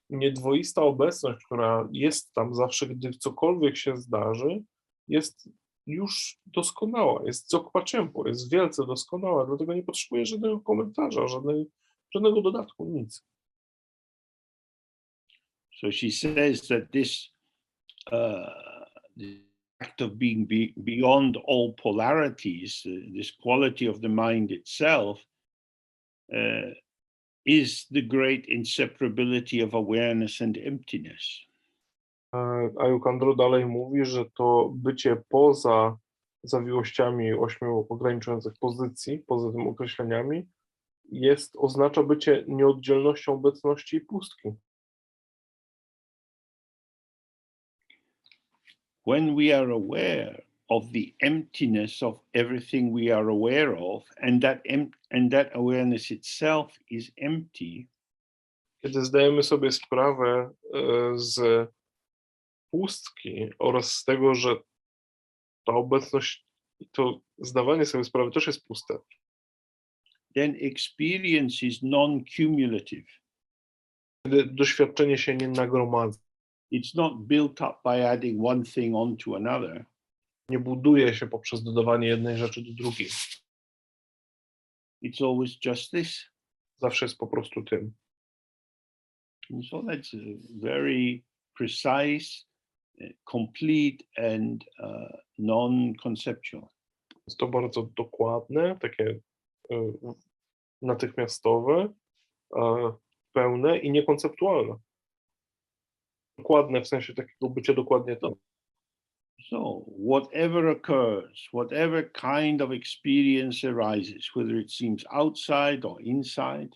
Niedwoista obecność, która jest tam zawsze, gdy cokolwiek się zdarzy, jest już doskonała, jest Dzogchen, jest wielce doskonała, dlatego nie potrzebuje żadnego komentarza, żadnego dodatku, nic. So she says that this act of being beyond all polarities, this quality of the mind itself, is the great inseparability of awareness and emptiness. A Jukandro dalej mówi, że to bycie poza zawiłościami 8 ograniczających pozycji, poza tym określeniami, oznacza bycie nieoddzielnością obecności i pustki. When we are aware of the emptiness of everything we are aware of, and that awareness itself is empty, kiedy zdajemy sobie sprawę z pustki oraz z tego, że ta obecność, to zdawanie sobie sprawy też jest puste, then experience is non-cumulative. kiedy doświadczenie się nie nagromadza, It's not built up by adding one thing onto another. nie buduje się poprzez dodawanie jednej rzeczy do drugiej. It's always just this. Zawsze jest po prostu tym. And so that's very precise, complete, and non-conceptual. Jest to bardzo dokładne, takie natychmiastowe, pełne i niekonceptualne. Dokładne w sensie takiego bycia dokładnie tam. So whatever occurs, whatever kind of experience arises, whether it seems outside or inside,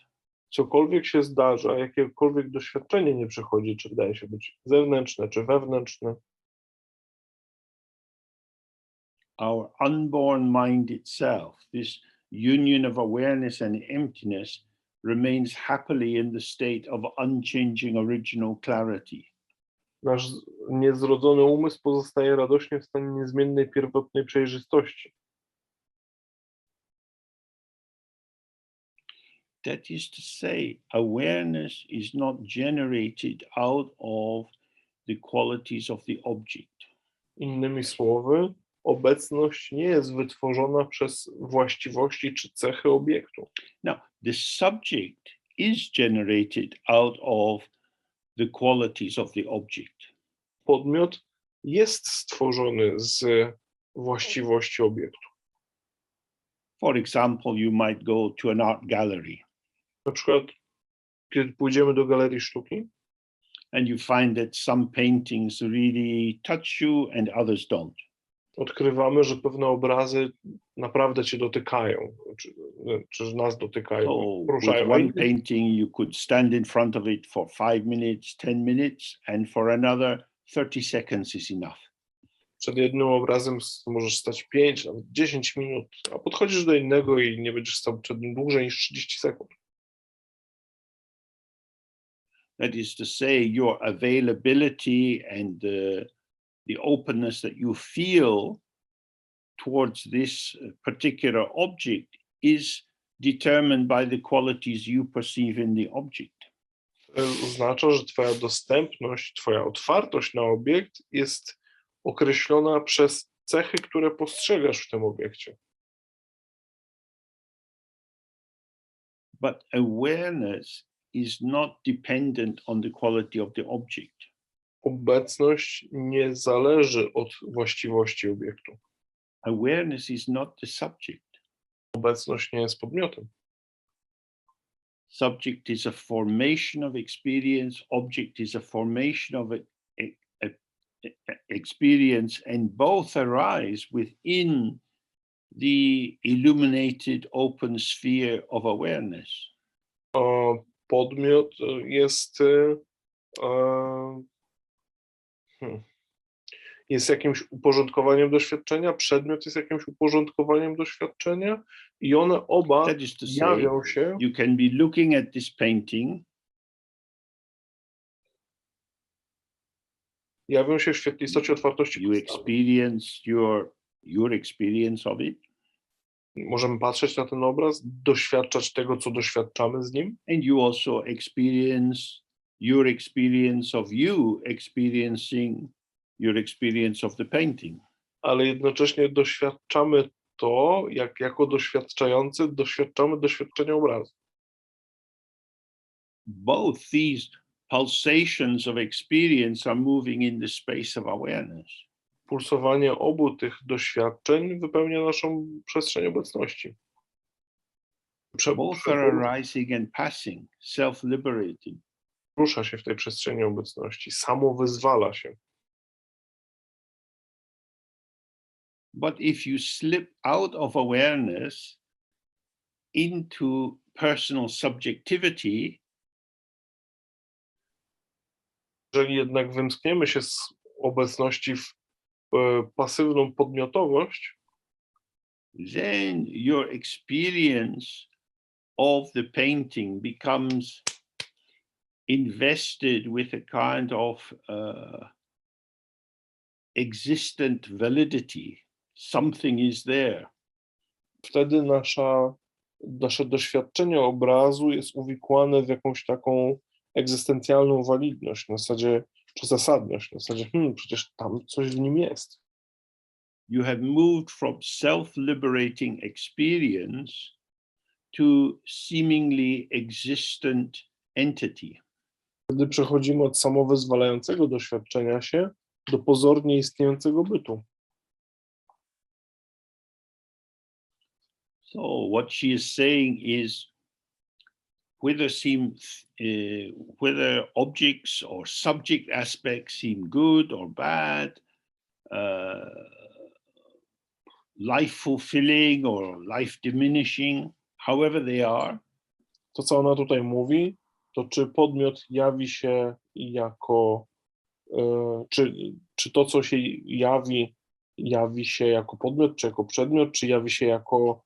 Cokolwiek się zdarza, jakiekolwiek doświadczenie nie przychodzi, czy wydaje się być zewnętrzne, czy wewnętrzne, our unborn mind itself, this union of awareness and emptiness, remains happily in the state of unchanging original clarity. nasz niezrodzony umysł pozostaje radośnie w stanie niezmiennej pierwotnej przejrzystości. That is to say, awareness is not generated out of the qualities of the object. Innymi słowy, obecność nie jest wytworzona przez właściwości czy cechy obiektu. Now, the subject is generated out of the qualities of the object. Podmiot jest stworzony z właściwości obiektu. For example, you might go to an art gallery. Na przykład, kiedy pójdziemy do galerii sztuki, and you find that some paintings really touch you and others don't. odkrywamy, że pewne obrazy naprawdę cię dotykają, czy nas dotykają, So poruszają. with one painting, you could stand in front of it for 5 minutes, 10 minutes, and for another, 30 seconds is enough. Przed jednym obrazem możesz stać 5, nawet 10 minut, a podchodzisz do innego i nie będziesz stał przed nim dłużej niż 30 sekund. That is to say, your availability and the openness that you feel towards this particular object is determined by the qualities you perceive in the object. Oznacza, że twoja dostępność, twoja otwartość na obiekt jest określona przez cechy, które postrzegasz w tym obiekcie. But awareness is not dependent on the quality of the object. Obecność nie zależy od właściwości obiektu. Awareness is not the subject. Obecność nie jest podmiotem. Subject is a formation of experience, object is a formation of experience, and both arise within the illuminated open sphere of awareness. Podmiot jest jest jakimś uporządkowaniem doświadczenia, przedmiot jest jakimś uporządkowaniem doświadczenia i one oba That is to say, jawią się. you can be looking at this painting Jawią się w świetlistocie otwartości. you experience your experience of it, Możemy patrzeć na ten obraz, doświadczać tego, co doświadczamy z nim, and you also experience your experience of you experiencing your experience of the painting. ale jednocześnie doświadczamy to, jak jako doświadczający doświadczamy doświadczenia obrazu. Both these pulsations of experience are moving in the space of awareness. pulsowanie obu tych doświadczeń wypełnia naszą przestrzeń obecności. Both are arising and passing, self-liberating. Rusza się w tej przestrzeni obecności, samo wyzwala się. But if you slip out of awareness into personal subjectivity, Jeżeli jednak wymskniemy się z obecności w pasywną podmiotowość, then your experience of the painting becomes invested with a kind of existent validity. Something is there. wtedy nasze doświadczenie obrazu jest uwikłane w jakąś taką egzystencjalną walidność, na zasadzie, czy zasadność, na zasadzie, przecież tam coś w nim jest. You have moved from self-liberating experience to seemingly existent entity. Wtedy przechodzimy od samowyzwalającego doświadczenia się do pozornie istniejącego bytu. So what she is saying is whether objects or subject aspects seem good or bad, life fulfilling or life diminishing, however they are. To, co ona tutaj mówi, to czy podmiot jawi się jako, czy to, co się jawi się jako podmiot, czy jako przedmiot, czy jawi się jako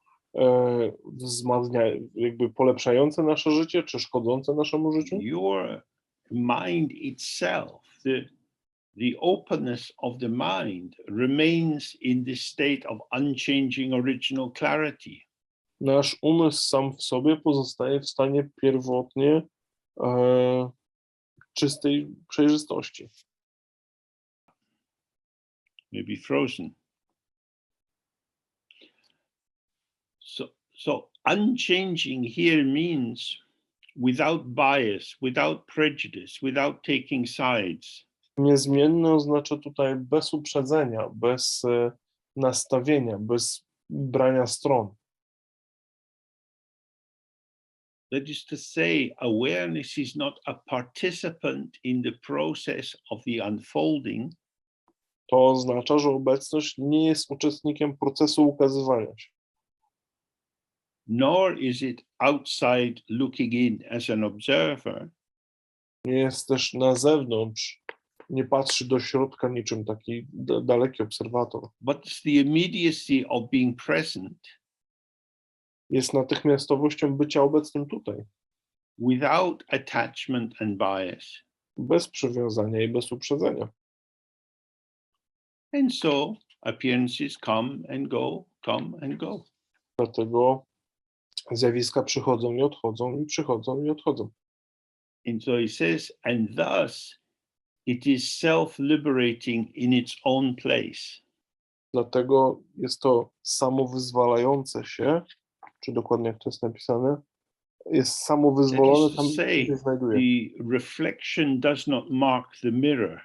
jakby polepszające nasze życie, czy szkodzące naszemu życiu? Your mind itself, the openness of the mind remains in this state of unchanging original clarity. Nasz umysł sam w sobie pozostaje w stanie pierwotnie czystej przejrzystości. Maybe frozen. So unchanging here means without bias, without prejudice, without taking sides. Niezmienne oznacza tutaj bez uprzedzenia, bez nastawienia, bez brania stron. That is to say, awareness is not a participant in the process of the unfolding. To oznacza, że obecność nie jest uczestnikiem procesu ukazywania się. Nor is it outside looking in as an observer. Nie jest też na zewnątrz, nie patrzy do środka niczym taki daleki obserwator. But it's the immediacy of being present. Jest natychmiastowością bycia obecnym tutaj. Without attachment and bias. Bez przywiązania i bez uprzedzenia. And so appearances come and go, come and go. Dlatego zjawiska przychodzą i odchodzą, i przychodzą i odchodzą. And so he says, and thus it is self-liberating in its own place. Dlatego jest to samowyzwalające się, czy dokładnie jak to jest napisane, jest samowyzwolone tam, gdzie się znajduje. The reflection does not mark the mirror.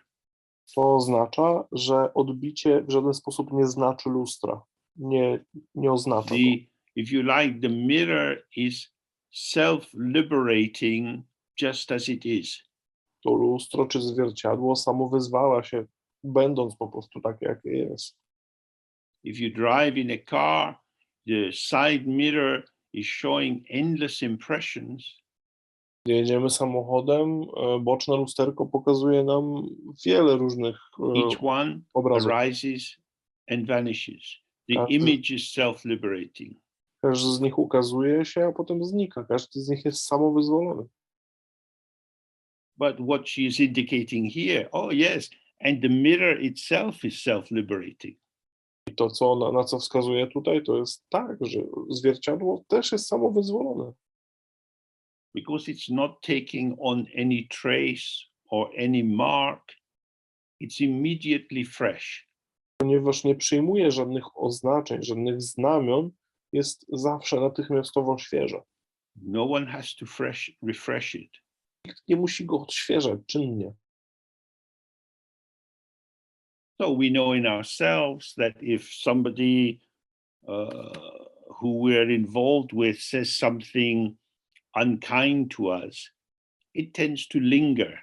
To oznacza, że odbicie w żaden sposób nie znaczy lustra. Nie oznacza to. If you like, the mirror is self-liberating just as it is. To lustro czy zwierciadło samo wyzwala się, będąc po prostu takie, jakie jest. If you drive in a car, the side mirror is showing endless impressions. Gdy jedziemy samochodem, boczne lusterko pokazuje nam wiele różnych Each one obrazów. arises and vanishes. The image is self-liberating. Każdy z nich ukazuje się, a potem znika. Każdy z nich jest samowyzwolony. But what she is indicating here, oh yes, and the mirror itself is self-liberating. I to, na co wskazuje tutaj, to jest tak, że zwierciadło też jest samowyzwolone. Because it's not taking on any trace or any mark, it's immediately fresh. Ponieważ nie przyjmuje żadnych oznaczeń, żadnych znamion, jest zawsze natychmiastowo świeże. No one has to refresh it. Nikt nie musi go odświeżać czynnie. So we know in ourselves that if somebody who we're involved with says something unkind to us, it tends to linger.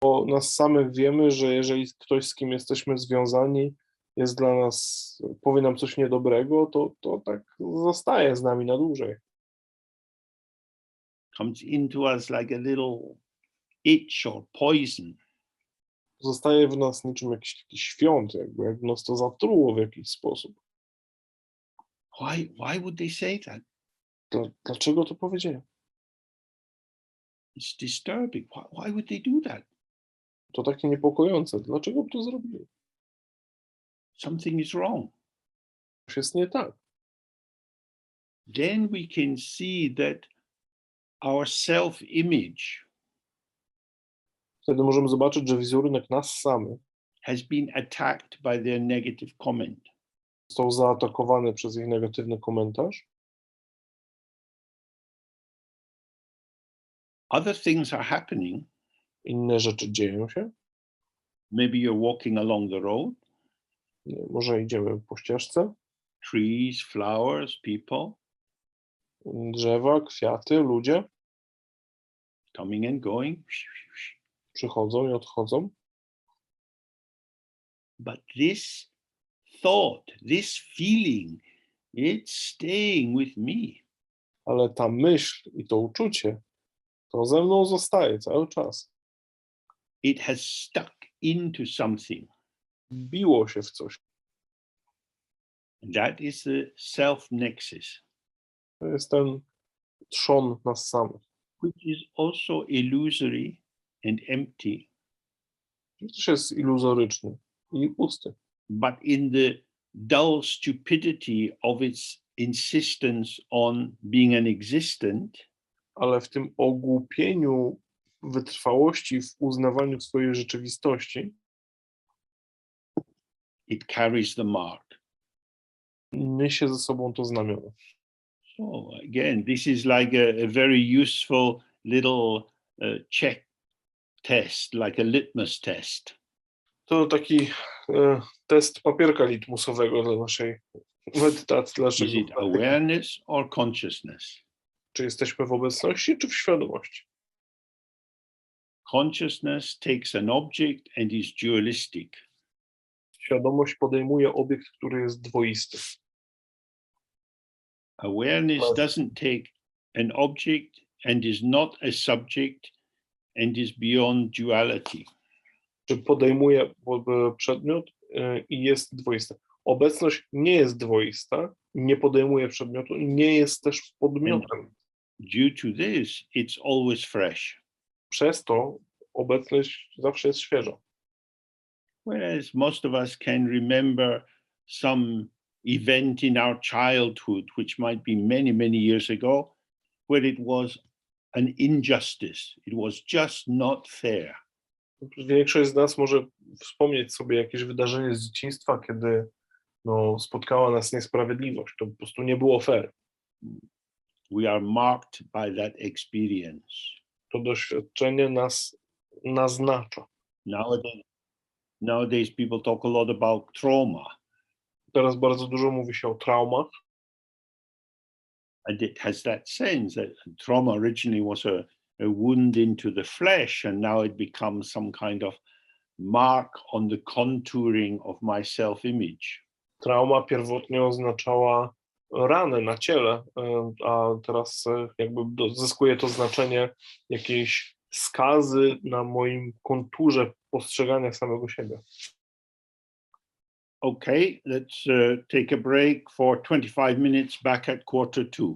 O nas samych wiemy, że jeżeli ktoś, z kim jesteśmy związani, jest dla nas, powie nam coś niedobrego, to tak zostaje z nami na dłużej. Comes into us like a little itch or poison. Zostaje w nas niczym jakiś taki świąt, jakby nas to zatruło w jakiś sposób. Why would they say that? Dlaczego to powiedzieli? It's disturbing. Why would they do that? To takie niepokojące. Dlaczego to zrobili? Something is wrong. Coś jest nie tak. Then we can see that our self-image Wtedy możemy zobaczyć, że wizerunek nas samych has been attacked by their negative comment. został zaatakowany przez ich negatywny komentarz. Other things are happening. Inne rzeczy dzieją się. Maybe you're walking along the road. Może idziemy po ścieżce. Trees, flowers, people Drzewa, kwiaty, ludzie coming and going. przychodzą i odchodzą. But this thought, this feeling, it's staying with me. Ale ta myśl i to uczucie, to ze mną zostaje cały czas. It has stuck into something. Biło się w coś. And that is the self-nexus, To jest ten trzon nas samych. which is also illusory and empty. To też jest iluzoryczny i pusty. But in the dull stupidity of its insistence on being an existent, Ale w tym ogłupieniu wytrwałości w uznawaniu swojej rzeczywistości it carries the mark. niesie ze sobą to znamiona. So again, this is like a very useful little check test, like a litmus test. To taki test papierka litmusowego dla naszej medytacji, dla Is naszego it awareness or consciousness? Czy jesteśmy w obecności, czy w świadomości? Consciousness takes an object and is dualistic. Świadomość podejmuje obiekt, który jest dwoisty. Awareness doesn't take an object and is not a subject and is beyond duality. Czy podejmuje przedmiot i jest dwoista. Obecność nie jest dwoista, nie podejmuje przedmiotu i nie jest też podmiotem. Due to this, it's always fresh. Przez to obecność zawsze jest świeża. Whereas most of us can remember some event in our childhood, which might be many, many years ago, where it was an injustice. It was just not fair. Większość z nas może wspomnieć sobie jakieś wydarzenie z dzieciństwa, kiedy spotkała nas niesprawiedliwość. To po prostu nie było fair. We are marked by that experience. To doświadczenie nas naznacza. Nowadays people talk a lot about trauma. Teraz bardzo dużo mówi się o traumach. And it has that sense that trauma originally was a wound into the flesh, and now it becomes some kind of mark on the contouring of my self-image. Trauma pierwotnie oznaczała ranę na ciele, a teraz jakby zyskuje to znaczenie jakiejś skazy na moim konturze postrzegania samego siebie. Okay, let's take a break for 25 minutes back at 1:45.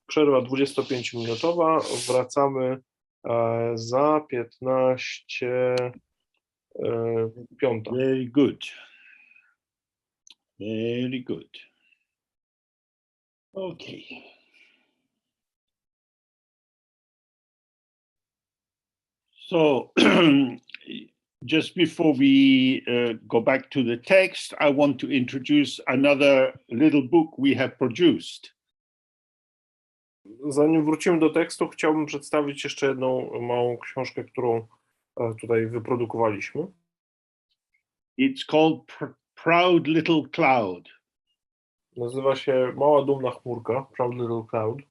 Przerwa 25-minutowa. Wracamy za 15:05. Very good. Very good. Okay. So just before we go back to the text, I want to introduce another little book we have produced. Zanim wrócimy do tekstu, chciałbym przedstawić jeszcze jedną małą książkę, którą tutaj wyprodukowaliśmy. It's called Proud Little Cloud. Nazywa się Mała Dumna Chmurka, Proud Little Cloud.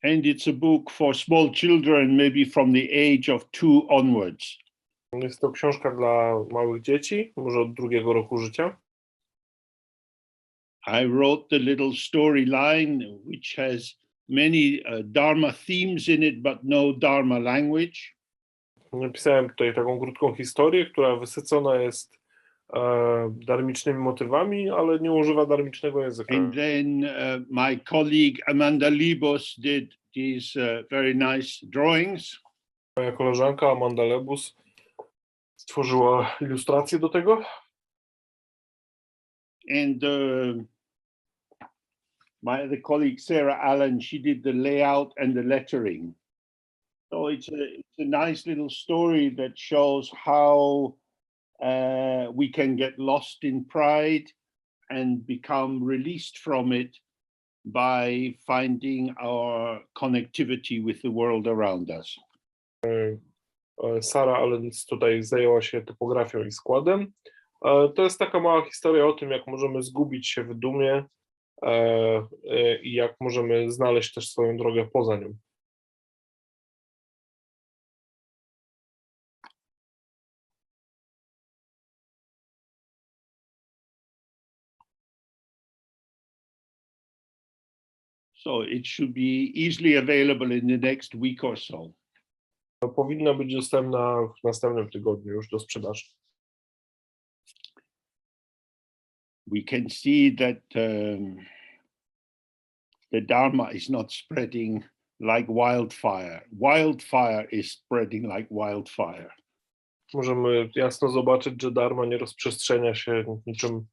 And it's a book for small children, maybe from the age of 2 onwards. Jest to książka dla małych dzieci, może od 2 roku życia. I wrote the little storyline, which has many Dharma themes in it, but no Dharma language. Napisałem tutaj taką krótką historię, która wysycona jest dharmicznymi motywami, ale nie używa dharmicznego języka. And then my colleague Amanda Libos did these very nice drawings. Moja koleżanka Amanda Lebus stworzyła ilustrację do tego. And my other colleague Sarah Allen, she did the layout and the lettering. So it's a nice little story that shows how we can get lost in pride and become released from it by finding our connectivity with the world around us. Sarah Allen tutaj zajęła się typografią i składem. To jest taka mała historia o tym, jak możemy zgubić się w dumie i jak możemy znaleźć też swoją drogę poza nią. So it should be easily available in the next week or so. Powinna być dostępna w następnym tygodniu już do sprzedaży. We can see that the Dharma is not spreading like wildfire. Wildfire is spreading like wildfire. Możemy jasno zobaczyć, że Dharma nie rozprzestrzenia się niczym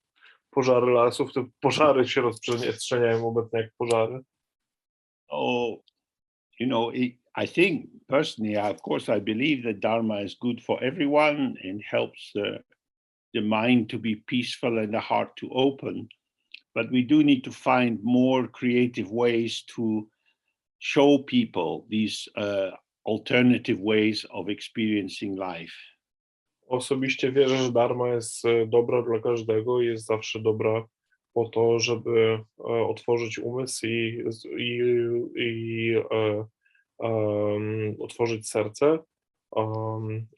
pożary lasów. Te pożary się rozprzestrzeniają obecnie jak pożary. Oh, I think personally, of course, I believe that Dharma is good for everyone and helps the mind to be peaceful and the heart to open. But we do need to find more creative ways to show people these alternative ways of experiencing life. Osobiście wierzę, że Dharma jest dobra dla każdego i jest zawsze dobra po to, żeby otworzyć umysł i otworzyć serce,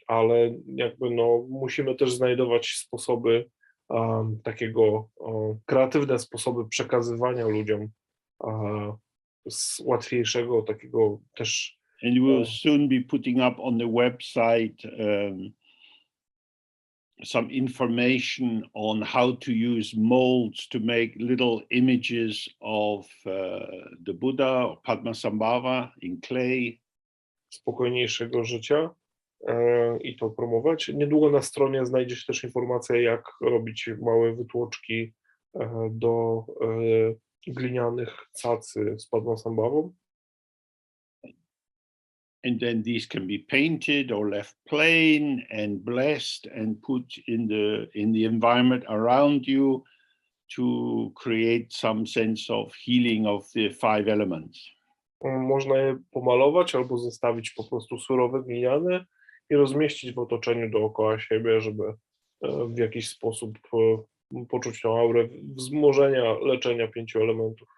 ale jakby musimy też znajdować sposoby takiego kreatywne sposoby przekazywania ludziom z łatwiejszego takiego też. And we'll soon be putting up on the website some information on how to use molds to make little images of the Buddha or Padmasambhava in clay. Spokojniejszego życia i to promować. Niedługo na stronie znajdzie się też informacja, jak robić małe wytłoczki do glinianych cacy z Padmasambhavą. And then these can be painted or left plain and blessed and put in the environment around you to create some sense of healing of the 5 elements. Można je pomalować albo zostawić po prostu surowe gliniane i rozmieścić w otoczeniu dookoła siebie, żeby w jakiś sposób poczuć tą aurę wzmożenia, leczenia 5 elementów.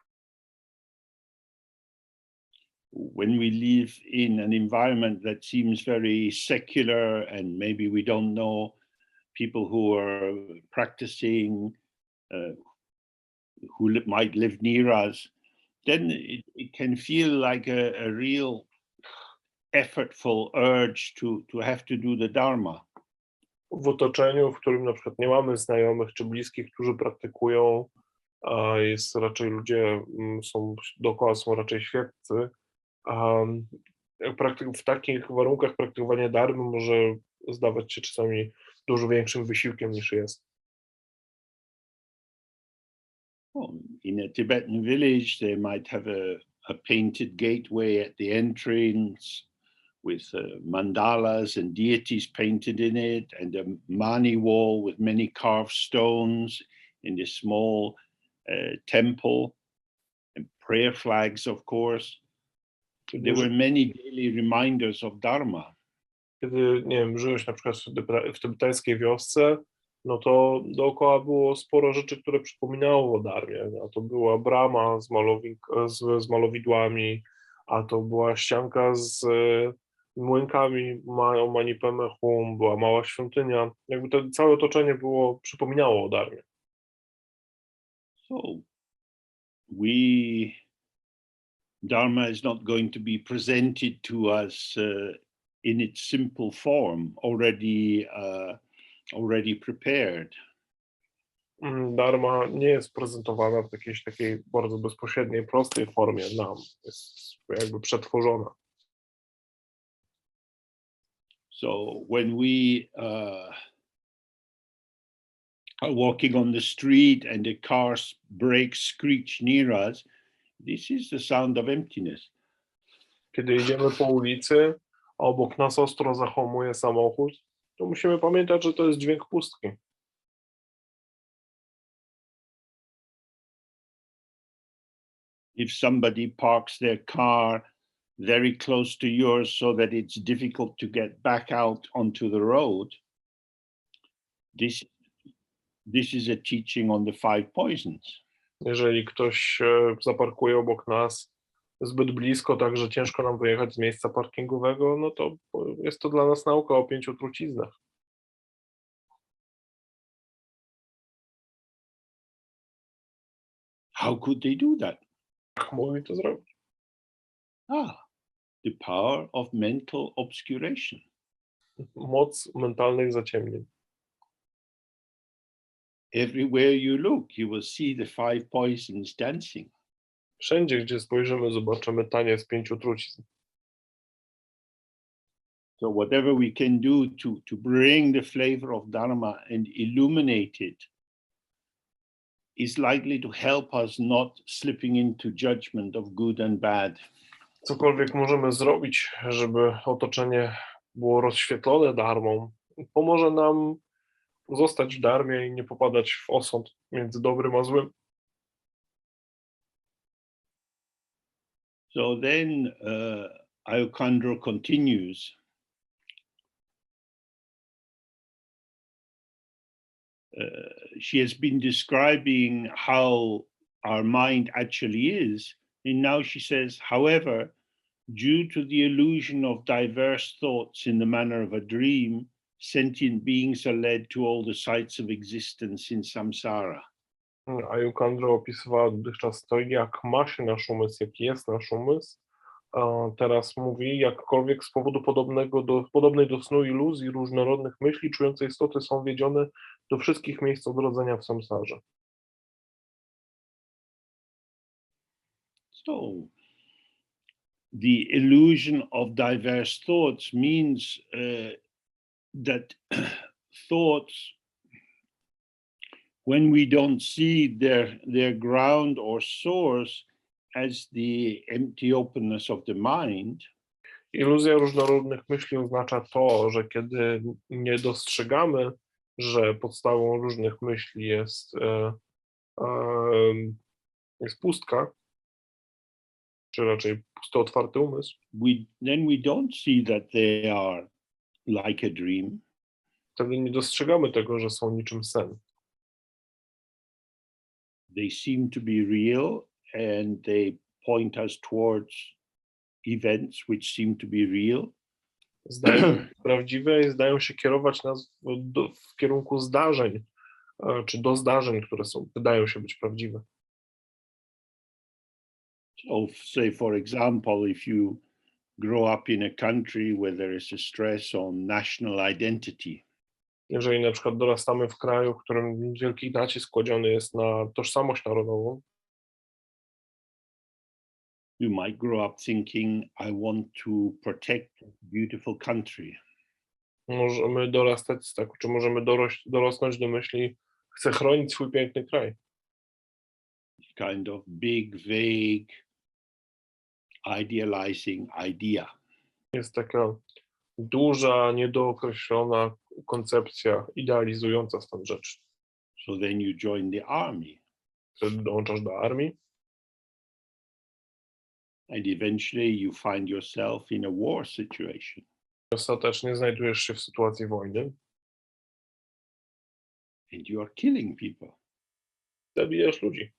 When we live in an environment that seems very secular and maybe we don't know people who are practicing, who might live near us, then it can feel like a real effortful urge to have to do the Dharma. W otoczeniu, w którym na przykład nie mamy znajomych czy bliskich, którzy praktykują, a jest raczej ludzie, dookoła są raczej świeccy, w takich warunkach praktykowanie dharmy może zdawać się czasami dużo większym wysiłkiem niż jest. In a Tibetan village, they might have a painted gateway at the entrance with mandalas and deities painted in it, and a mani wall with many carved stones in this small temple, and prayer flags, of course. There were many daily reminders of Dharma. Kiedy, nie wiem, żyłeś na przykład w tybetańskiej wiosce, no to dookoła było sporo rzeczy, które przypominało o Dharmie. A to była brama z malowidłami, a to była ścianka z młynkami o Mani Padme Hum, była mała świątynia. Jakby to całe otoczenie przypominało o Dharmie. So we Dharma is not going to be presented to us in its simple form, already prepared. Dharma nie jest prezentowana w jakiejś takiej bardzo bezpośredniej, prostej formie nam. Jest jakby przetworzona. So when we are walking on the street and a car brakes screech near us, this is the sound of emptiness. Kiedy idziemy po ulicy, a obok nas ostro zahamuje samochód, to musimy pamiętać, że to jest dźwięk pustki. If somebody parks their car very close to yours so that it's difficult to get back out onto the road, this is a teaching on the 5 poisons. Jeżeli ktoś zaparkuje obok nas zbyt blisko, tak że ciężko nam wyjechać z miejsca parkingowego, no to jest to dla nas nauka o 5 truciznach. How could they do that? Jak mogli to zrobić? The power of mental obscuration. Moc mentalnych zaciemnień. Everywhere you look, you will see the 5 poisons dancing. Wszędzie, gdzie spojrzymy, zobaczymy taniec 5 trucizn. So whatever we can do to bring the flavor of Dharma and illuminate it is likely to help us not slipping into judgment of good and bad. Cokolwiek możemy zrobić, żeby otoczenie było rozświetlone dharmą, pomoże nam zostać w dharmie i nie popadać w osąd między dobrym a złym. So then Ayokandro continues. She has been describing how our mind actually is, and now she says, however, due to the illusion of diverse thoughts in the manner of a dream, sentient beings are led to all the sites of existence in samsara. Ayukandro opisywała dotychczas to, jak ma się nasz umysł, jaki jest nasz umysł. Teraz mówi, jakkolwiek z powodu podobnej do snu iluzji różnorodnych myśli, czujące istoty są wiedzione do wszystkich miejsc odrodzenia w samsarze. So, the illusion of diverse thoughts means that thoughts, when we don't see their ground or source as the empty openness of the mind, Iluzja różnorodnych myśli oznacza to, że kiedy nie dostrzegamy, że podstawą różnych myśli jest pustka, czy raczej pusty, otwarty umysł, then we don't see that they are like a dream. wtedy nie dostrzegamy tego, że są niczym sen. They seem to be real and they point us towards events which seem to be real. Zdają się prawdziwe i zdają się kierować nas w kierunku zdarzeń, czy do zdarzeń, które wydają się być prawdziwe. So say, for example, if you grow up in a country where there is a stress on national identity, Jeżeli na przykład dorastamy w kraju, w którym wielki nacisk kładziony jest na tożsamość narodową, you might grow up thinking, I want to protect this beautiful country. możemy dorastać czy możemy dorosnąć do myśli, chcę chronić swój piękny kraj. Kind of big, vague, idealizing idea. Jest taka duża, niedookreślona koncepcja idealizująca stan rzeczy. So then you join the army. Wtedy dołączasz do armii and eventually you find yourself in a war situation. i ostatecznie znajdujesz się w sytuacji wojny. and you are killing people. Zabijasz ludzi.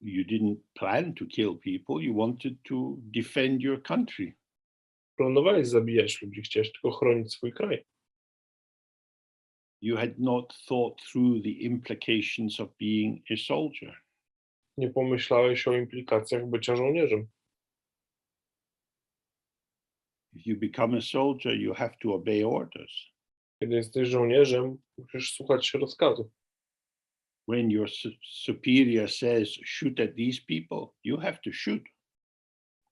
You didn't plan to kill people, you wanted to defend your country. Planowałeś zabijać ludzi, chciałeś tylko chronić swój kraj. You had not thought through the implications of being a soldier. Nie pomyślałeś o implikacjach bycia żołnierzem. If you become a soldier, you have to obey orders. Kiedy jesteś żołnierzem, musisz słuchać się rozkazów. When your superior says, shoot at these people, you have to shoot.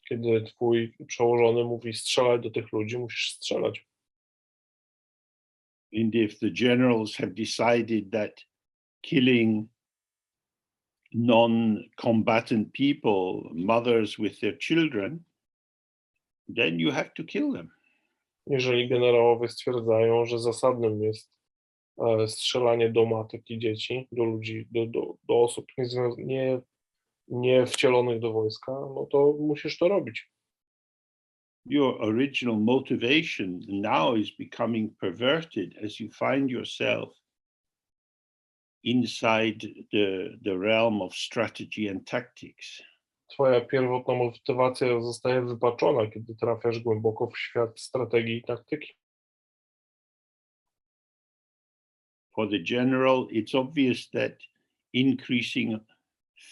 Kiedy twój przełożony mówi strzelać do tych ludzi, musisz strzelać. And if the generals have decided that killing non-combatant people, mothers with their children, then you have to kill them. Jeżeli generałowie stwierdzają, że zasadnym jest strzelanie do matek i dzieci, do ludzi, do osób nie wcielonych do wojska, no to musisz to robić. Your original motivation now is becoming perverted as you find yourself inside the realm of strategy and tactics. Twoja pierwotna motywacja zostaje wypaczona, kiedy trafiasz głęboko w świat strategii i taktyki. For the general, it's obvious that increasing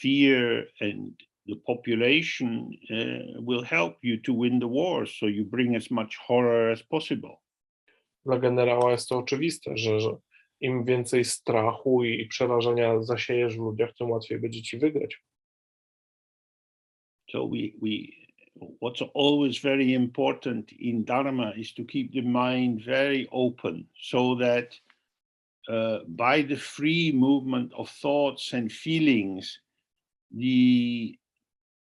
fear and the population will help you to win the war, so you bring as much horror as possible. Dla generała jest to oczywiste, że im więcej strachu i przerażenia zasiejesz w ludziach, tym łatwiej będzie ci wygrać. So what's always very important in Dharma is to keep the mind very open, so that by the free movement of thoughts and feelings, the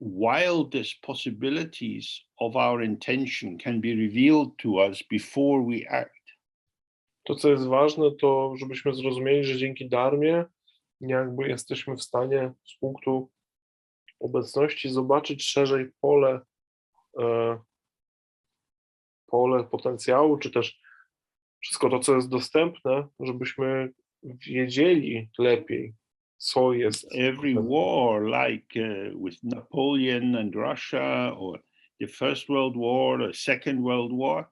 wildest possibilities of our intention can be revealed to us before we act. To, co jest ważne, to żebyśmy zrozumieli, że dzięki dharmie jakby jesteśmy w stanie z punktu obecności zobaczyć szerzej pole potencjału, czy też wszystko to, co jest dostępne, żebyśmy wiedzieli lepiej, co jest. Every war, like with Napoleon and Russia, or the First World War, or Second World War,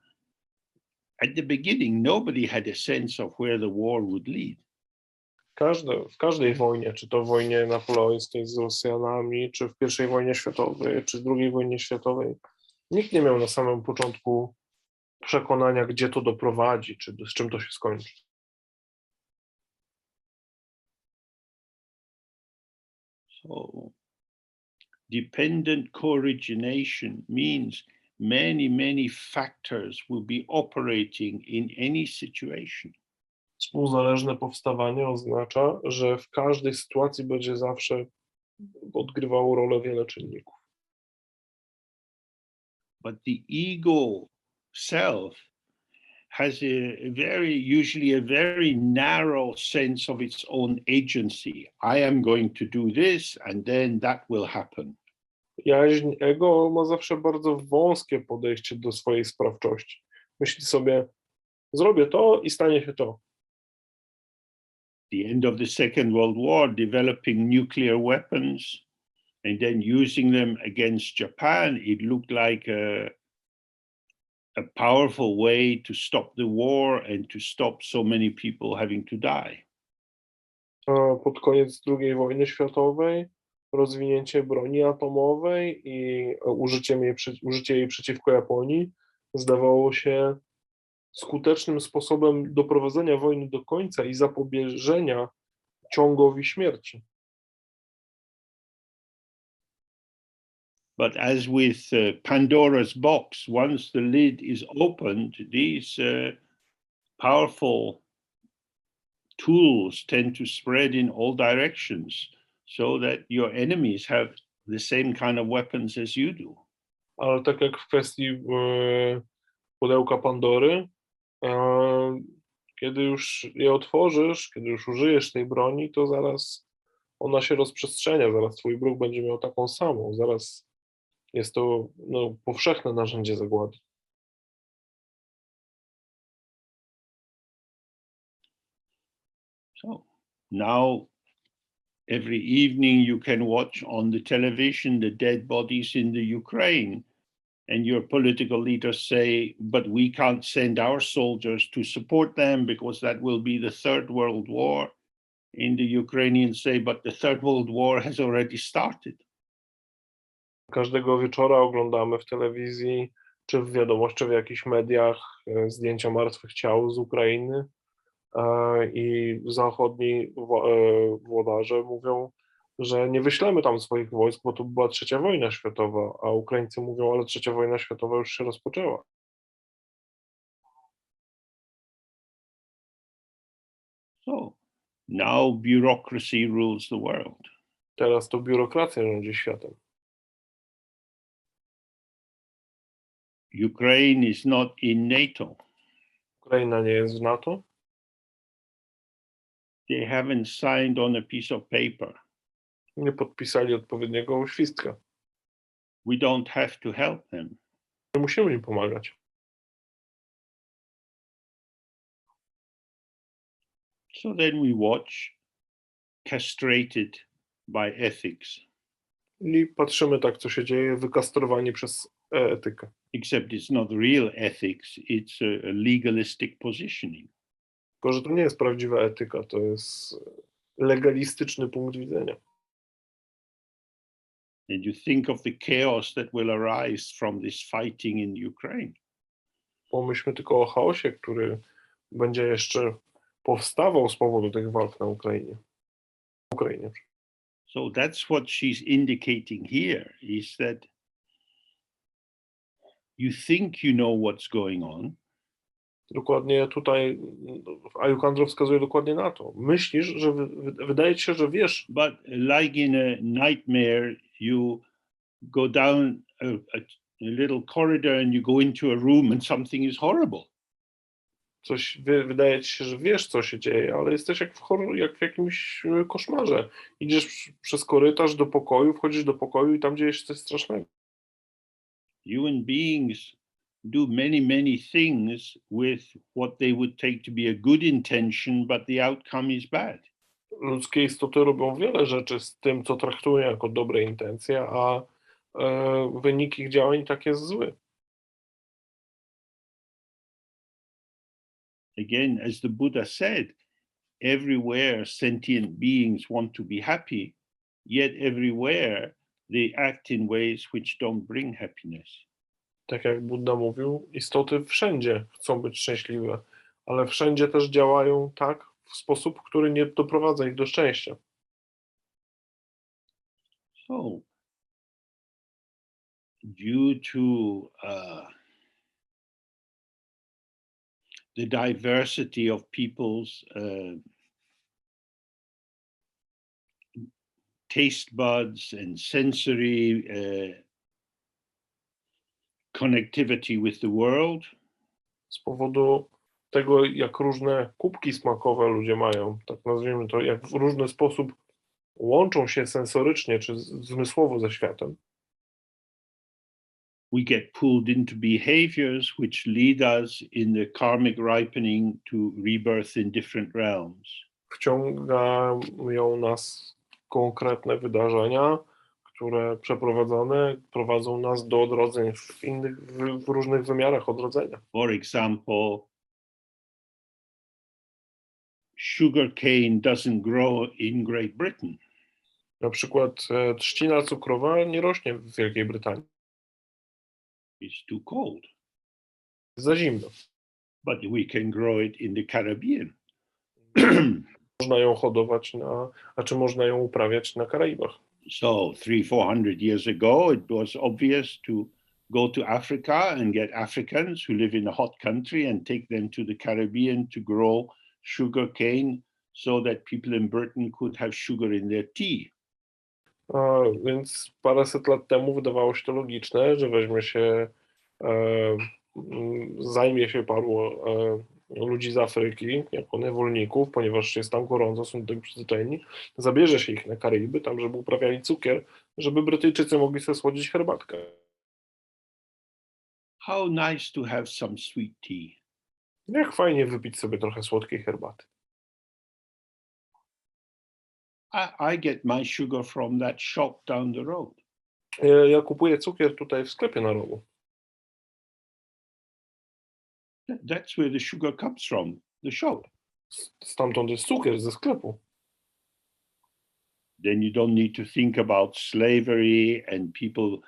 at the beginning, nobody had a sense of where the war would lead. W każdej wojnie, czy to w wojnie napoleońskiej z Rosjanami, czy w I wojnie światowej, czy II wojnie światowej, nikt nie miał na samym początku przekonania, gdzie to doprowadzi, czy z czym to się skończy. So, dependent co-origination means many factors will be operating in any situation. Współzależne powstawanie oznacza, że w każdej sytuacji będzie zawsze odgrywało rolę wiele czynników. But the ego self has usually a very narrow sense of its own agency. I am going to do this and then that will happen. Jaźń ego ma zawsze bardzo wąskie podejście do swojej sprawczości. Myśli sobie, zrobię to i stanie się to. The end of the Second World War, developing nuclear weapons and then using them against Japan, it looked like a powerful way to stop the war and to stop so many people having to die. Pod koniec II wojny światowej rozwinięcie broni atomowej i użycie jej przeciwko Japonii zdawało się skutecznym sposobem doprowadzenia wojny do końca i zapobieżenia ciągowi śmierci. But as with Pandora's box, once the lid is opened, these powerful tools tend to spread in all directions, so that your enemies have the same kind of weapons as you do. Ale tak jak w kwestii pudełka Pandory, kiedy już je otworzysz, kiedy już użyjesz tej broni, to zaraz ona się rozprzestrzenia, zaraz twój wróg będzie miał taką samą, zaraz jest to powszechne narzędzie zagłady. So, Now, every evening you can watch on the television the dead bodies in the Ukraine. And your political leaders say, but we can't send our soldiers to support them because that will be the Third World War. And the Ukrainians say, but the Third World War has already started. Każdego wieczora oglądamy w telewizji, czy w wiadomościach, czy w jakichś mediach zdjęcia martwych ciał z Ukrainy i zachodni włodarze mówią, że nie wyślemy tam swoich wojsk, bo to była trzecia wojna światowa, a Ukraińcy mówią, ale trzecia wojna światowa już się rozpoczęła. So now bureaucracy rules the world. Teraz to biurokracja rządzi światem. Ukraine is not in NATO. Ukraina nie jest w NATO. They haven't signed on a piece of paper. Nie podpisali odpowiedniego uświstka. We don't have to help them. Nie musimy im pomagać. So then we watch, castrated by ethics. I patrzymy tak, co się dzieje, wykastrowani przez etykę. Except it's not real ethics, it's a legalistic positioning. Tylko, że to nie jest prawdziwa etyka, to jest legalistyczny punkt widzenia. And you think of the chaos that will arise from this fighting in Ukraine. Pomyślmy tylko o chaosie, który będzie jeszcze powstawał z powodu tych walk na Ukrainie. So that's what she's indicating here, is that you think you know what's going on. Dokładnie tutaj Alejandro wskazuje dokładnie na to. Myślisz, że wydaje ci się, że wiesz. But like in a nightmare, you go down a little corridor and you go into a room and something is horrible. Wydaje ci się, że wiesz, co się dzieje, ale jesteś jak w jakimś koszmarze. Idziesz przez korytarz do pokoju, wchodzisz do pokoju i tam dzieje się coś strasznego. Human beings do many things with what they would take to be a good intention, but the outcome is bad. Ludzkie istoty robią wiele rzeczy z tym, co traktują jako dobre intencje, a wynik ich działań tak jest zły. Again, as the Buddha said, everywhere sentient beings want to be happy, yet everywhere they act in ways which don't bring happiness. Tak jak Buddha mówił, istoty wszędzie chcą być szczęśliwe, ale wszędzie też działają tak w sposób, który nie doprowadza ich do szczęścia. So, due to the diversity of people's taste buds and sensory connectivity with the world. Z powodu tego, jak różne kubki smakowe ludzie mają, tak nazwijmy to, jak w różny sposób łączą się sensorycznie czy zmysłowo ze światem. We get pulled into behaviors which lead us in the karmic ripening to rebirth in different realms. Wciągają nas konkretne wydarzenia, które przeprowadzone prowadzą nas do odrodzeń w różnych wymiarach odrodzenia. For example, sugar cane doesn't grow in Great Britain. Na przykład trzcina cukrowa nie rośnie w Wielkiej Brytanii. It's too cold. Za zimno. But we can grow it in the Caribbean. Można ją hodować można ją uprawiać na Karaibach. So 300-400 years ago, it was obvious to go to Africa and get Africans who live in a hot country and take them to the Caribbean to grow sugar cane so that people in Britain could have sugar in their tea. Więc paręset lat temu wydawało się to logiczne, że zajmie się paru ludzi z Afryki jako niewolników, ponieważ jest tam gorąco, są do tego przyzwyczajeni, zabierze się ich na Karaiby, tam żeby uprawiali cukier, żeby Brytyjczycy mogli sobie słodzić herbatkę. How nice to have some sweet tea. Jak fajnie wypić sobie trochę słodkiej herbaty. I get my sugar from that shop down the road. Ja kupuję cukier tutaj w sklepie na rogu. That's where the sugar comes from, the shop. Stamtąd jest cukier ze sklepu. Then you don't need to think about slavery and people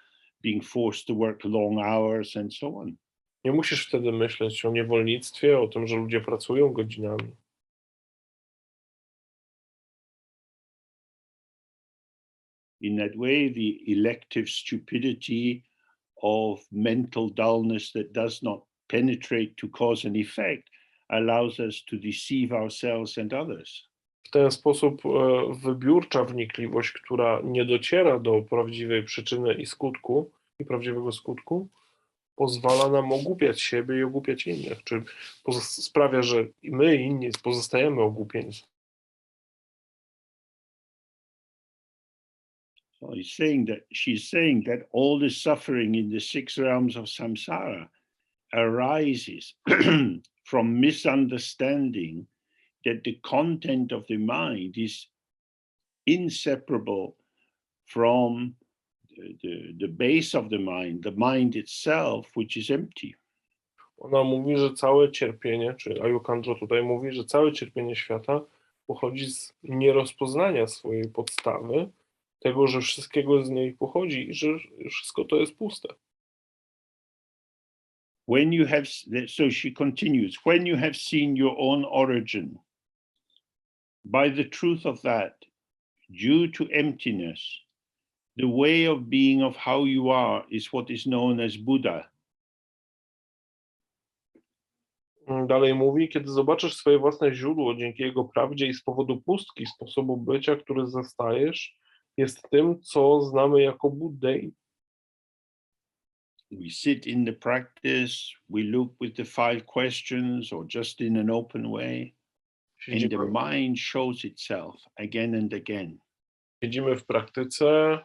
being forced to work long hours and so on. Nie musisz wtedy myśleć o niewolnictwie, o tym, że ludzie pracują godzinami. In that way, the elective stupidity of mental dullness that does not penetrate to cause an effect allows us to deceive ourselves and others. W ten sposób wybiórcza wnikliwość, która nie dociera do prawdziwej przyczyny i skutku, i prawdziwego skutku, pozwala nam ogłupiać siebie i ogłupiać innych, czy sprawia, że my i inni pozostajemy ogłupieni. So she's saying that all the suffering in the six realms of samsara arises from misunderstanding that the content of the mind is inseparable from the base of the mind itself, which is empty. Ona mówi, że całe cierpienie, czy Ayukandro tutaj mówi, że całe cierpienie świata pochodzi z nierozpoznania swojej podstawy, tego, że wszystkiego z niej pochodzi i że wszystko to jest puste. When you have, so she continues, when you have seen your own origin, by the truth of that, due to emptiness, the way of being of how you are is what is known as Buddha. Dalej mówi, kiedy zobaczysz swoje własne źródło dzięki jego prawdzie i z powodu pustki sposobu bycia, który zastajesz, jest tym, co znamy jako Buddę. We sit in the practice, we look with the 5 questions or just in an open way, and the mind shows itself again and again. Siedzimy w praktyce,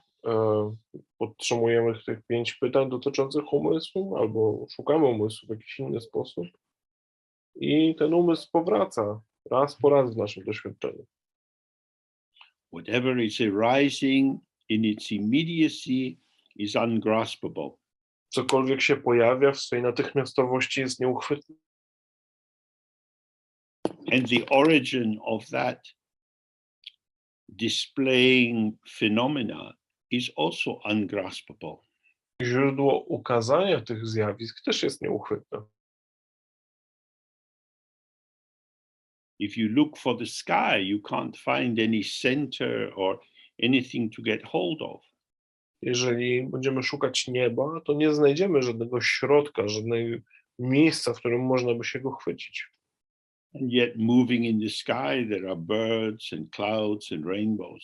podtrzymujemy tych 5 pytań dotyczących umysłu, albo szukamy umysłu w jakiś inny sposób i ten umysł powraca raz po raz w naszym doświadczeniu. Whatever is arising in its immediacy is ungraspable. Cokolwiek się pojawia w swojej natychmiastowości jest nieuchwytne. And the origin of that displaying phenomena is also ungraspable. Źródło ukazania tych zjawisk też jest nieuchwytne. If you look for the sky, you can't find any center or anything to get hold of. Jeżeli będziemy szukać nieba, to nie znajdziemy żadnego środka, żadnego miejsca, w którym można by się go chwycić. And yet moving in the sky, there are birds and clouds and rainbows.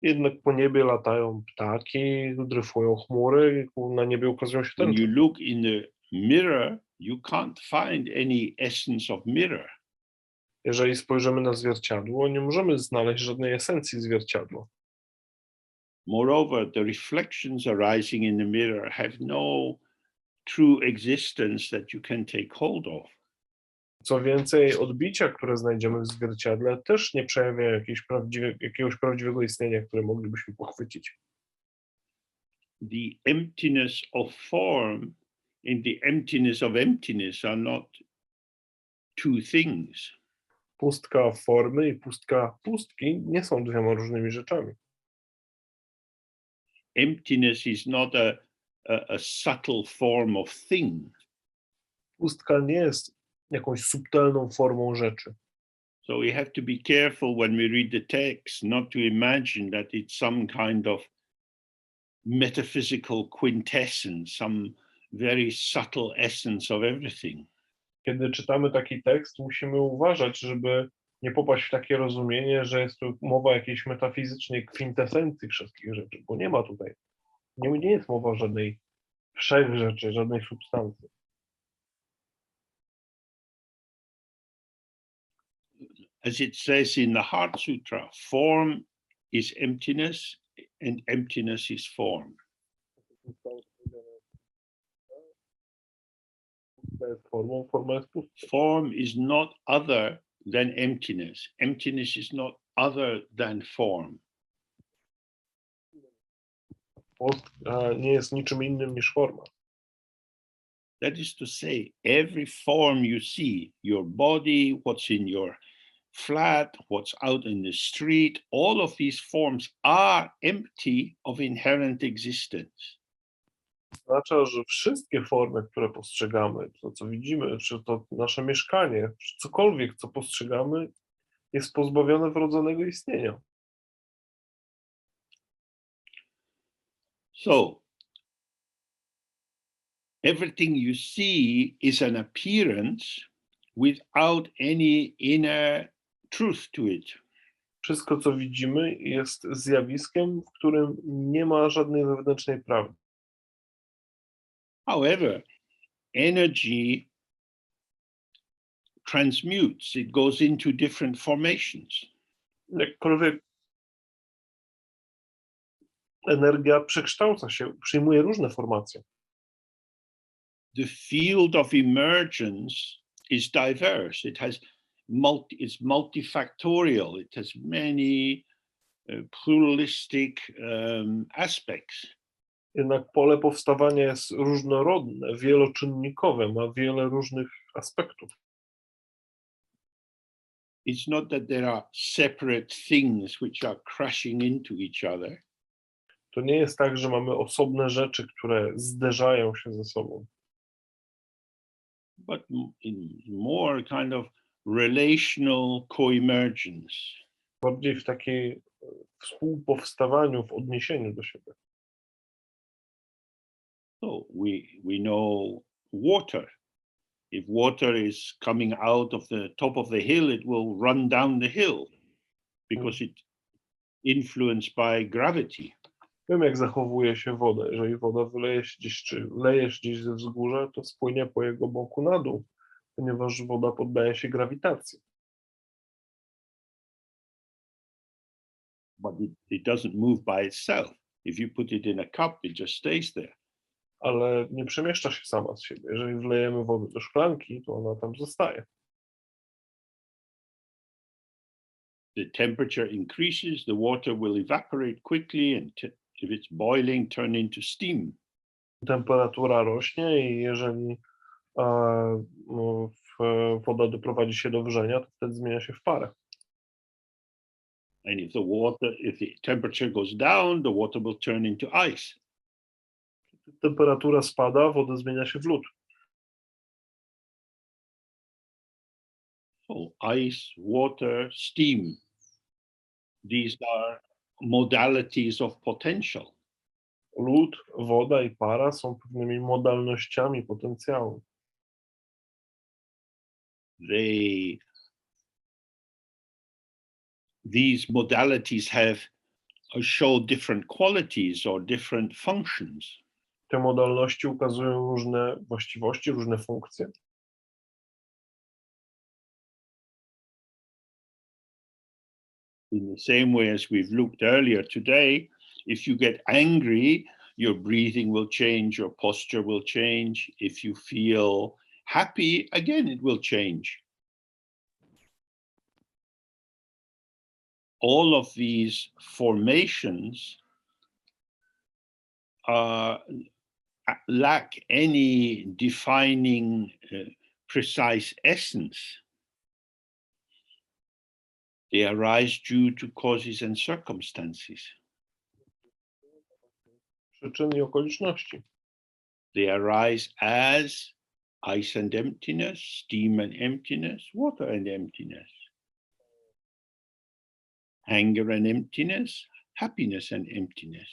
Jednak po niebie latają ptaki, dryfują chmury, na niebie ukazują się When tęcze. you look in the mirror, you can't find any essence of mirror. Jeżeli spojrzymy na zwierciadło, nie możemy znaleźć żadnej esencji zwierciadła. Moreover, the reflections arising in the mirror have no true existence that you can take hold of. Co więcej, odbicia, które znajdziemy w zwierciadle, też nie przejawiają jakiegoś prawdziwego istnienia, które moglibyśmy pochwycić. The emptiness of form and the emptiness of emptiness are not two things. Pustka formy i pustka pustki nie są dwiema różnymi rzeczami. Emptiness is not a subtle form of thing. Pustka nie jest jakąś subtelną formą rzeczy. So we have to be careful when we read the text not to imagine that it's some kind of metaphysical quintessence, some very subtle essence of everything. Kiedy czytamy taki tekst, musimy uważać, żeby nie popaść w takie rozumienie, że jest tu mowa o jakiejś metafizycznej kwintesencji wszystkich rzeczy, bo nie ma tutaj. Nie jest mowa o żadnej wszechrzeczy, żadnej substancji. As it says in the Heart Sutra, form is emptiness and emptiness is form. Forma jest pustka. Form is not other than emptiness. Emptiness is not other than form. Post nie jest niczym innym niż forma. That is to say, every form you see, your body, what's in your flat, what's out in the street, all of these forms are empty of inherent existence. Oznacza, że wszystkie formy, które postrzegamy, to co widzimy, czy to nasze mieszkanie, czy cokolwiek, co postrzegamy, jest pozbawione wrodzonego istnienia. So, everything you see is an appearance without any inner truth to it. Wszystko, co widzimy, jest zjawiskiem, w którym nie ma żadnej wewnętrznej prawdy. However, energy transmutes, it goes into different formations. Jakkolwiek energia przekształca się, przyjmuje różne formacje. The field of emergence is diverse. It has it's multifactorial. It has many pluralistic aspects. Jednak pole powstawania jest różnorodne, wieloczynnikowe, ma wiele różnych aspektów. It's not that there are separate things which are crashing into each other. To nie jest tak, że mamy osobne rzeczy, które zderzają się ze sobą. But in more kind of relational coemergence. Bardziej w takiej współpowstawaniu, w odniesieniu do siebie. So we know water. If water is coming out of the top of the hill, it will run down the hill because it's influenced by gravity. Wiem, jak zachowuje się woda. Jeżeli woda wyleje się gdzieś, czy leje się gdzieś ze wzgórza, to spłynie po jego boku na dół, ponieważ woda poddaje się grawitacji. But it doesn't move by itself. If you put it in a cup, it just stays there. Ale nie przemieszcza się sama z siebie. Jeżeli wlejemy wodę do szklanki, to ona tam zostaje. The temperature increases, the water will evaporate quickly, and if it's boiling, turn into steam. Temperatura rośnie i jeżeli woda doprowadzi się do wrzenia, to wtedy zmienia się w parę. And if the temperature goes down, the water will turn into ice. Temperatura spada, woda zmienia się w lód. So ice, water, steam. These are modalities of potential. Lód, woda i para są pewnymi modalnościami potencjału. These modalities show different qualities or different functions. Te modalności ukazują różne właściwości, różne funkcje. In the same way as we've looked earlier today, if you get angry, your breathing will change, your posture will change. If you feel happy, again, it will change. All of these formations lack any defining precise essence. They arise due to causes and circumstances. Przyczyn i okoliczności. They arise as ice and emptiness, steam and emptiness, water and emptiness, anger and emptiness, happiness and emptiness.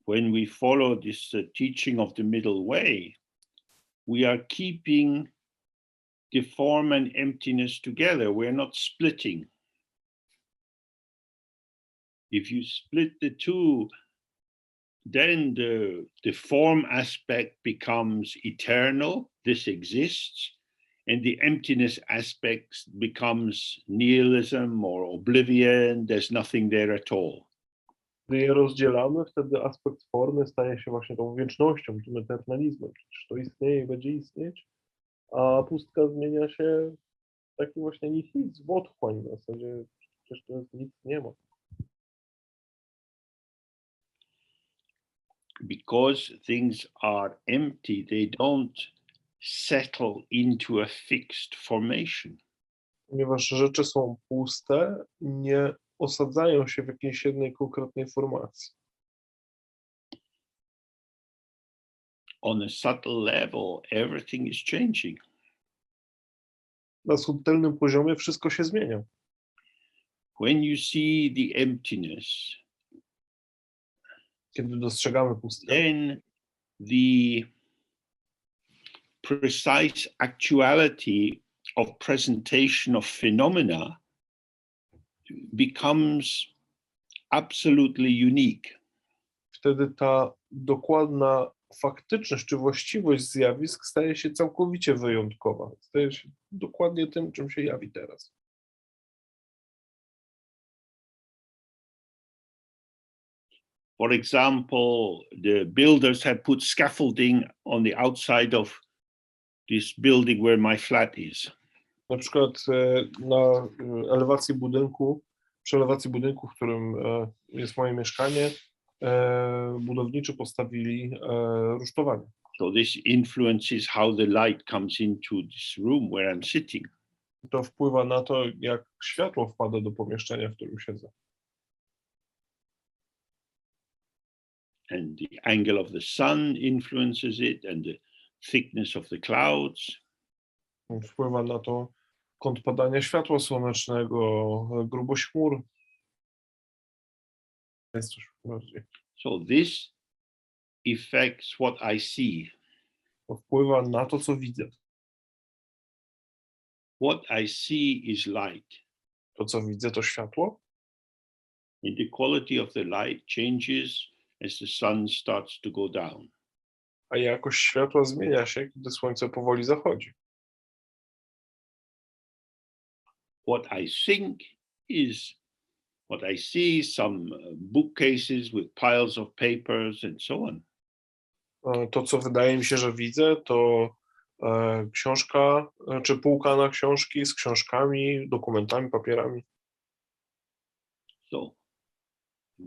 When we follow this teaching of the middle way, we are keeping the form and emptiness together. We're not splitting. If you split the two, then the form aspect becomes eternal, this exists, and the emptiness aspect becomes nihilism or oblivion, there's nothing there at all. Gdy je rozdzielamy, wtedy aspekt formy staje się właśnie tą wiecznością, tym eternalizmem. Przecież to istnieje i będzie istnieć. a pustka zmienia się w taki właśnie nihilizm, w otchłań w zasadzie, przecież to jest nic nie ma. Because things are empty, they don't settle into a fixed formation. Ponieważ rzeczy są puste, nie osadzają się w jakiejś jednej konkretnej formacji. On a subtle level, everything is changing. Na subtelnym poziomie wszystko się zmienia. When you see the emptiness, Kiedy dostrzegamy pustkę, then the precise actuality of presentation of phenomena becomes absolutely unique. wtedy ta dokładna faktyczność czy właściwość zjawisk staje się całkowicie wyjątkowa. Staje się dokładnie tym, czym się jawi teraz. For example, the builders had put scaffolding on the outside of this building where my flat is. Na przykład na elewacji budynku, przy elewacji budynku, w którym jest moje mieszkanie, budowniczy postawili rusztowanie. So this influences how the light comes into this room where I'm sitting. To wpływa na to, jak światło wpada do pomieszczenia, w którym siedzę. And the angle of the sun influences it, and the thickness of the clouds. Wpływa na to kąt padania światła słonecznego, grubość chmur. Jest coś bardziej. So this affects what I see. To wpływa na to, co widzę. What I see is light. To, co widzę, to światło. And the quality of the light changes as the sun starts to go down. A jakość światła zmienia się, kiedy słońce powoli zachodzi. What I think is what I see, some bookcases with piles of papers and so on. To, co wydaje mi się, że widzę, to książka, czy półka na książki z książkami, dokumentami, papierami. So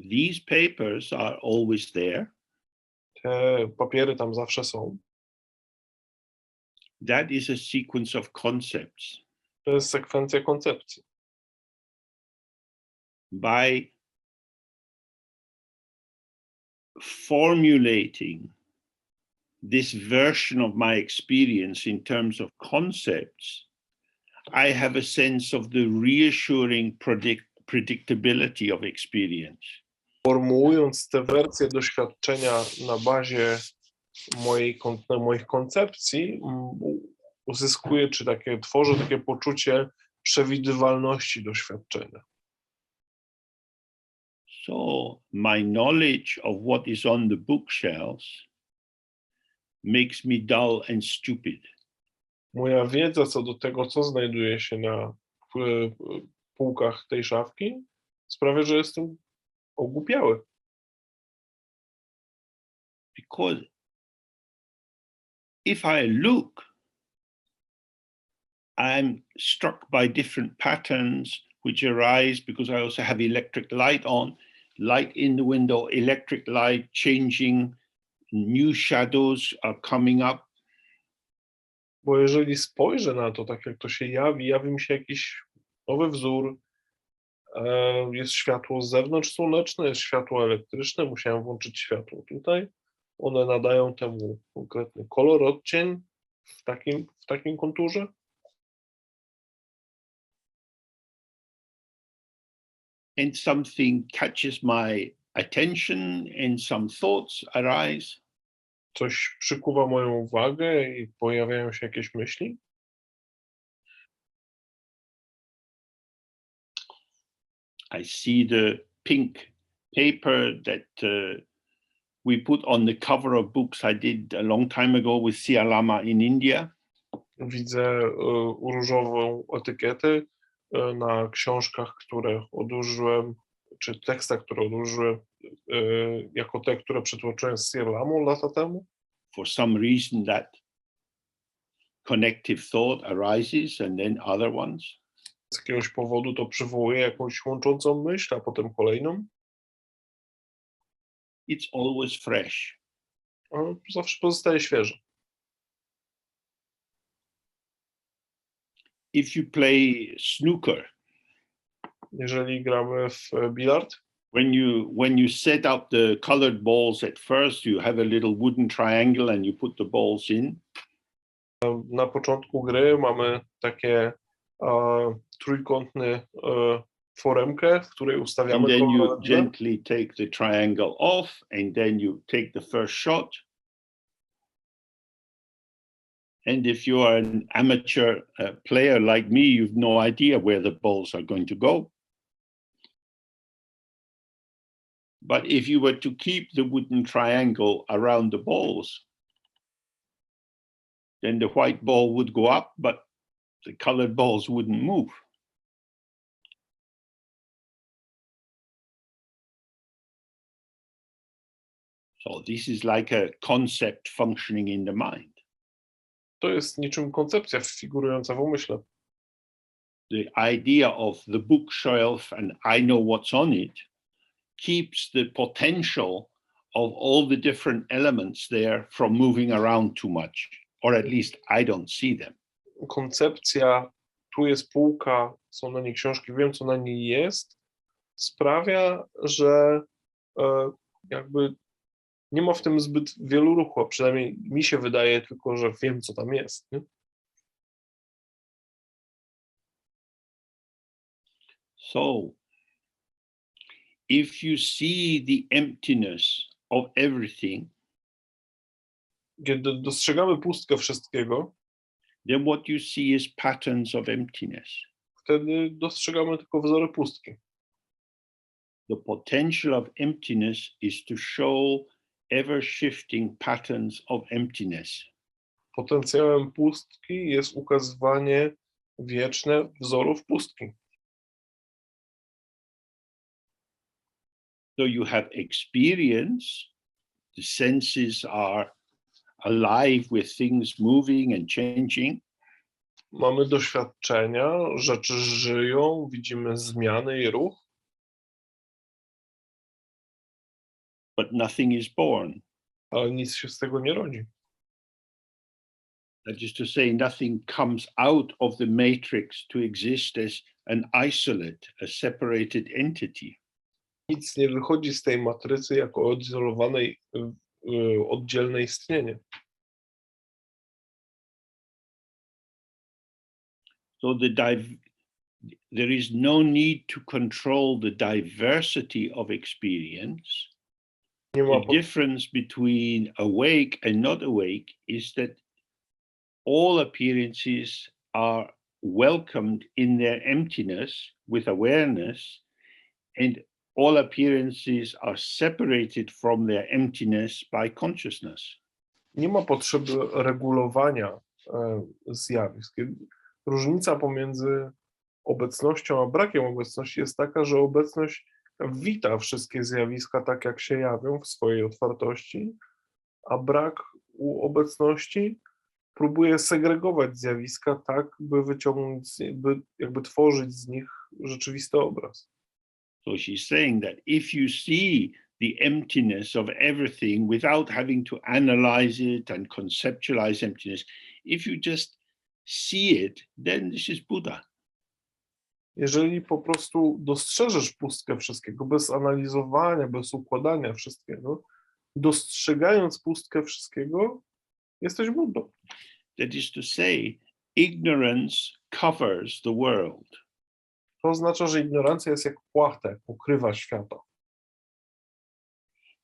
these papers are always there. Te papiery tam zawsze są. That is a sequence of concepts. To jest sekwencja koncepcji. By formulating this version of my experience in terms of concepts, I have a sense of the reassuring predictability of experience. Formułując te wersje doświadczenia na bazie moich koncepcji, uzyskuję, czy tworzę takie poczucie przewidywalności doświadczenia. So my knowledge of what is on the bookshelves makes me dull and stupid. Moja wiedza co do tego, co znajduje się na półkach tej szafki, sprawia, że jestem ogłupiały. Because if I look, I'm struck by different patterns which arise because I also have electric light on, light in the window, electric light changing, new shadows are coming up. Bo jeżeli spojrzę na to, tak jak to się jawi mi się jakiś nowy wzór, jest światło z zewnątrz słoneczne, jest światło elektryczne, musiałem włączyć światło tutaj, one nadają temu konkretny kolor, odcień w takim konturze. And something catches my attention and some thoughts arise. Coś przykuwa moją uwagę i pojawiają się jakieś myśli. I see the pink paper that we put on the cover of books I did a long time ago with Sia Lama in India. Widzę różową etykietę na książkach, które odłożyłem, czy tekstach, które odłożyłem jako te, które przetłoczyłem z Sierra Lamą lata temu. For some reason that connective thought arises and then other ones. Z jakiegoś powodu to przywołuje jakąś łączącą myśl, a potem kolejną. It's always fresh. A zawsze pozostaje świeże. If you play snooker, Jeżeli gramy w bilard, when you set up the colored balls at first, you have a little wooden triangle and you put the balls in. na początku gry mamy takie trójkątny foremkę, w której ustawiamy And then you kolorowe bile. gently take the triangle off, and then you take the first shot. And if you are an amateur player like me, you've no idea where the balls are going to go. But if you were to keep the wooden triangle around the balls, then the white ball would go up, but the colored balls wouldn't move. So this is like a concept functioning in the mind. To jest niczym koncepcja figurująca w umyśle. The idea of the bookshelf and I know what's on it keeps the potential of all the different elements there from moving around too much, or at least I don't see them. Koncepcja, tu jest półka, są na niej książki, wiem co na niej jest, sprawia, że jakby nie ma w tym zbyt wielu ruchu, a przynajmniej mi się wydaje tylko, że wiem co tam jest. Nie? So, if you see the emptiness of everything, Kiedy dostrzegamy pustkę wszystkiego, then what you see is patterns of emptiness. wtedy dostrzegamy tylko wzory pustki. The potential of emptiness is to show ever-shifting patterns of emptiness. Potencjałem pustki jest ukazywanie wieczne wzorów pustki. So you have experience, the senses are alive with things moving and changing. Mamy doświadczenia, rzeczy żyją, widzimy zmiany i ruch, But nothing is born. ale nic się z tego nie rodzi. That is to say, nothing comes out of the matrix to exist as an isolate, a separated entity. Nic nie wychodzi z tej matrycy jako odizolowane, oddzielne istnienie. So there is no need to control the diversity of experience. Nie ma, The difference between awake and not awake is that all appearances are welcomed in their emptiness with awareness, and all appearances are separated from their emptiness by consciousness. nie ma potrzeby regulowania zjawisk. Różnica pomiędzy obecnością a brakiem obecności jest taka, że obecność wita wszystkie zjawiska tak, jak się jawią w swojej otwartości, a brak obecności próbuje segregować zjawiska tak, by wyciągnąć, by jakby tworzyć z nich rzeczywisty obraz. So she's saying that if you see the emptiness of everything without having to analyze it and conceptualize emptiness, if you just see it, then this is Buddha. Jeżeli po prostu dostrzeżesz pustkę wszystkiego, bez analizowania, bez układania wszystkiego, dostrzegając pustkę wszystkiego, jesteś Buddą. That is to say, ignorance covers the world. To oznacza, że ignorancja jest jak płachta, jak pokrywa świata.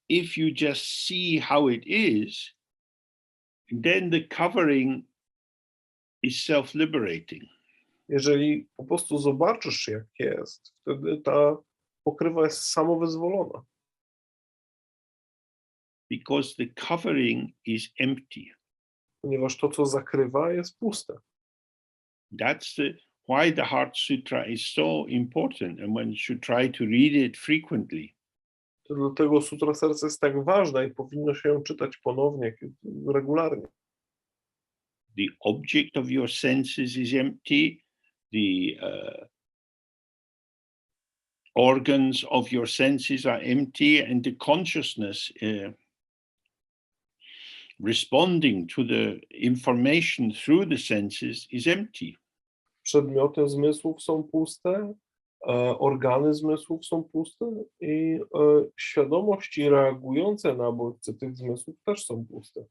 If you just see how it is, then the covering is self-liberating. Jeżeli po prostu zobaczysz, jak jest, wtedy ta pokrywa jest samowyzwolona. Because the covering is empty. Ponieważ to, co zakrywa, jest puste. That's why the Heart Sutra is so important, and one should try to read it frequently. To dlatego Sutra Serca jest tak ważna i powinno się ją czytać ponownie, regularnie. the object of your senses is empty, the organs of your senses are empty, and the consciousness responding to the information through the senses is empty. Przedmioty zmysłów są puste, organy zmysłów są puste i świadomości reagujące na bodźce tych zmysłów też są puste.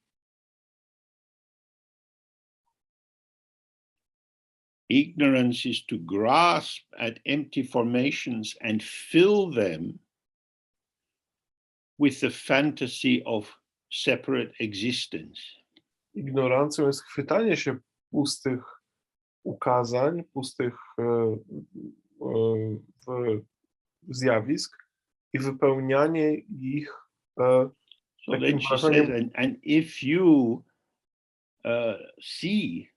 Ignorance is to grasp at empty formations and fill them with the fantasy of separate existence. Ignorancją jest chwytanie się pustych ukazań, pustych zjawisk i wypełnianie ich So takim then she wrażeniem. says, and if you see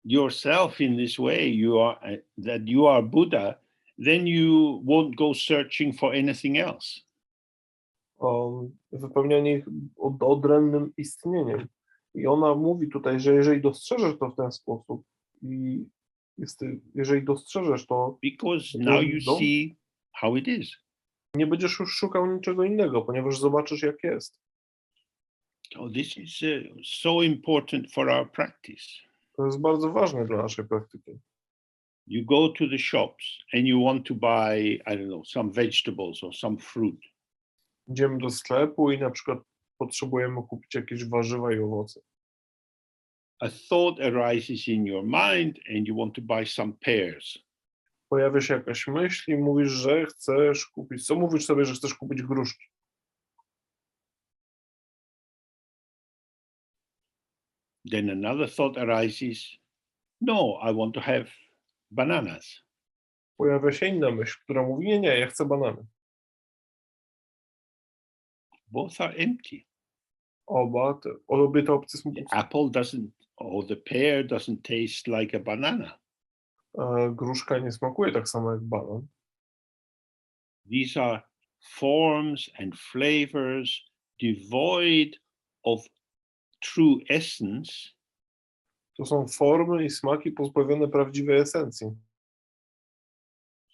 yourself in this way, that you are Buddha, then you won't go searching for anything else. Wypełnianie ich odrębnym istnieniem. I ona mówi tutaj, że jeżeli dostrzeżesz to w ten sposób i jeżeli dostrzeżesz to, Because now you see how it is. nie będziesz już szukał niczego innego, ponieważ zobaczysz, jak jest. So this is so important for our practice. To jest bardzo ważne dla naszej praktyki. You go to the shops and you want to buy, I don't know, some vegetables or some fruit. Idziemy do sklepu i na przykład potrzebujemy kupić jakieś warzywa i owoce. A thought arises in your mind and you want to buy some pears. Pojawia się jakaś myśl i mówisz, że chcesz kupić, co mówisz sobie, że chcesz kupić gruszki. Then another thought arises, no, I want to have bananas. Pojawia się inna myśl, która mówi, nie, ja chcę banany. Both are empty. Obie te opcje są The puste. apple doesn't, or the pear doesn't taste like a banana. Gruszka nie smakuje tak samo jak banan. These are forms and flavors devoid of true essence. To są formy i smaki pozbawione prawdziwej esencji.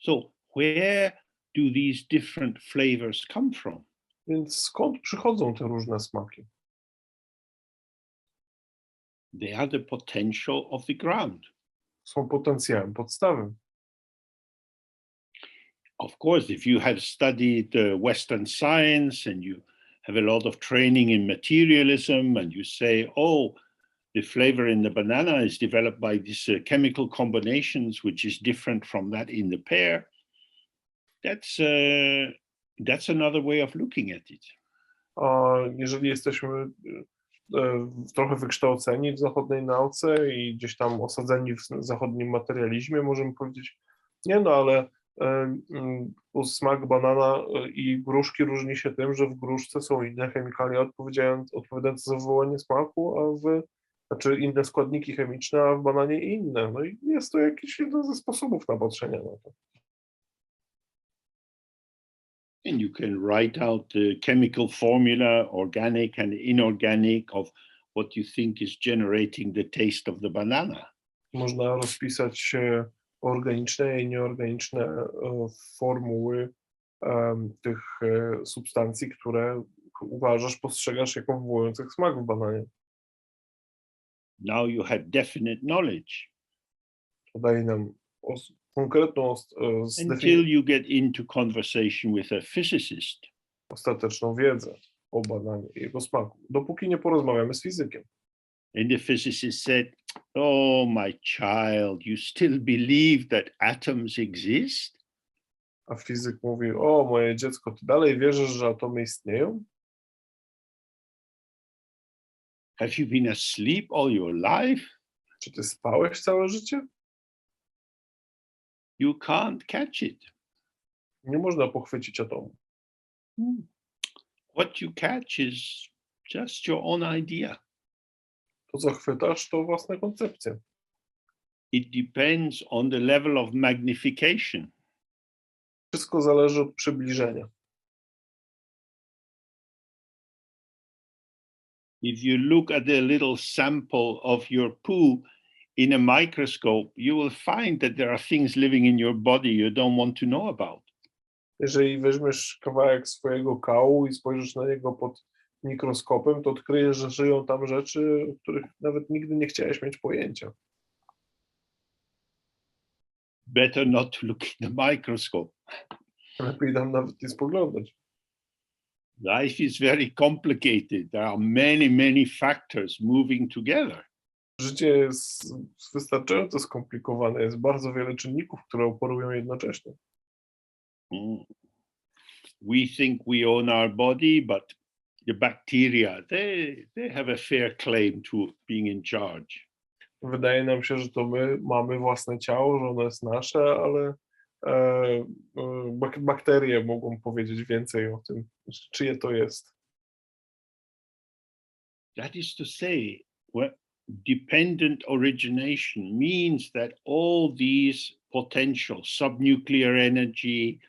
So where do these different flavors come from? Więc skąd przychodzą te różne smaki? They are the potential of the ground. Są potencjałem podstawy. Of course, if you have studied Western science and you have a lot of training in materialism and you say, oh, the flavor in the banana is developed by these chemical combinations, which is different from that in the pear, that's another way of looking at it. Jeżeli jesteśmy trochę wykształceni w zachodniej nauce i gdzieś tam osadzeni w zachodnim materializmie, możemy powiedzieć, nie no, ale smak banana i gruszki różni się tym, że w gruszce są inne chemikalia odpowiadające za wywołanie smaku, znaczy inne składniki chemiczne, a w bananie inne. No i jest to jakiś jeden ze sposobów na patrzenie na to. And you can write out the chemical formula, organic and inorganic, of what you think is generating the taste of the banana. Można rozpisać organiczne i nieorganiczne formuły tych substancji, które postrzegasz jako wywołujących smak w bananie. Now you have definite knowledge. To daje nam konkretną Until you get into conversation with a physicist. Ostateczną wiedzę o bananie i jego smaku, dopóki nie porozmawiamy z fizykiem. And the physicist said, oh, my child, you still believe that atoms exist? A fizyk mówi, o moje dziecko, ty dalej wierzysz, że atomy istnieją? Have you been asleep all your life? Czy ty spałeś całe życie? You can't catch it. Nie można pochwycić atomu. What you catch is just your own idea. To, co chwytasz, to własna koncepcja. It depends on the level of magnification. Wszystko zależy od przybliżenia. If you look at a little sample of your poo in a microscope, you will find that there are things living in your body you don't want to know about. Jeżeli weźmiesz kawałek swojego kału i spojrzysz na niego pod mikroskopem, to odkryjesz, że żyją tam rzeczy, o których nawet nigdy nie chciałeś mieć pojęcia. Better not to look in the microscope. Lepiej tam nawet nie spoglądać. Life is very complicated. There are many, many factors moving together. Życie jest wystarczająco skomplikowane, jest bardzo wiele czynników, które operują jednocześnie. We think we own our body, but the bacteria, they have a fair claim to being in charge. Wydaje nam się, że to my mamy własne ciało, że ono jest nasze, ale bakterie mogą powiedzieć więcej o tym, czyje to jest. That is to say, dependent origination means that all these potential subnuclear energy,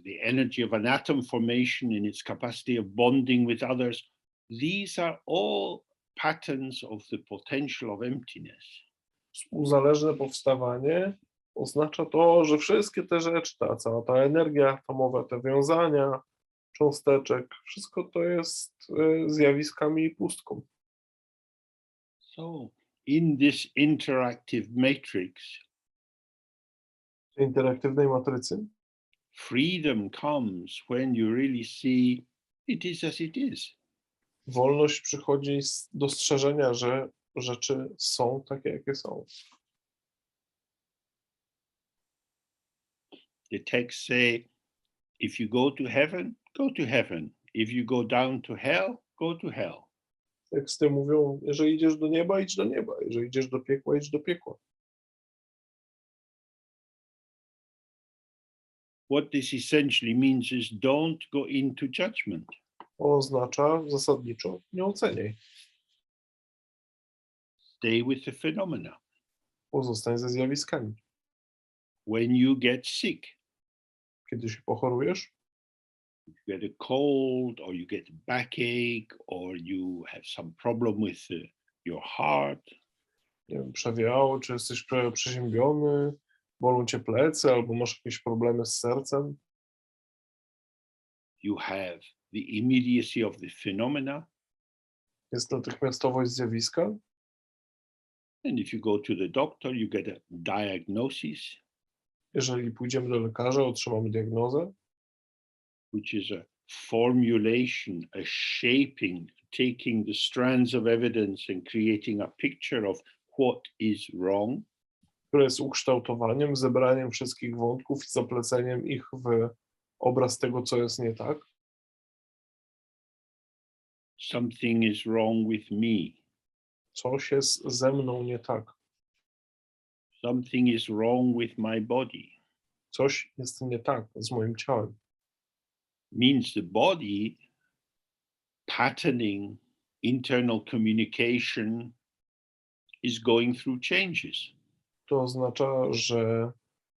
the energy of an atom formation and its capacity of bonding with others, these are all patterns of the potential of emptiness. Współzależne powstawanie oznacza to, że wszystkie te rzeczy, cała ta energia atomowa, te wiązania cząsteczek, wszystko to jest zjawiskami i pustką. So, in this interactive matrix, Interaktywnej matrycy, freedom comes when you really see it is as it is. wolność przychodzi z dostrzeżenia, że rzeczy są takie, jakie są. The texts say, if you go to heaven, go to heaven. If you go down to hell, go to hell. Teksty mówią, jeżeli idziesz do nieba, idź do nieba. Jeżeli idziesz do piekła, idź do piekła. What this essentially means is don't go into judgment. Oznacza zasadniczo nie oceniaj. Stay with the phenomena. Pozostań ze zjawiskami. When you get sick, Kiedy się pochorujesz, you get a cold or you get a backache or you have some problem with your heart, nie wiem, przewiało, czy jesteś przeziębiony, bolą cię plecy, albo masz jakieś problemy z sercem, you have the immediacy of the phenomena. jest natychmiastowość zjawiska. And if you go to the doctor, you get a diagnosis, Jeżeli pójdziemy do lekarza, otrzymamy diagnozę, which is a formulation, a shaping, taking the strands of evidence and creating a picture of what is wrong. które jest ukształtowaniem, zebraniem wszystkich wątków i zapleceniem ich w obraz tego, co jest nie tak. Something is wrong with me. Coś jest ze mną nie tak. Something is wrong with my body. Coś jest nie tak z moim ciałem. Means the body patterning internal communication is going through changes. To oznacza, że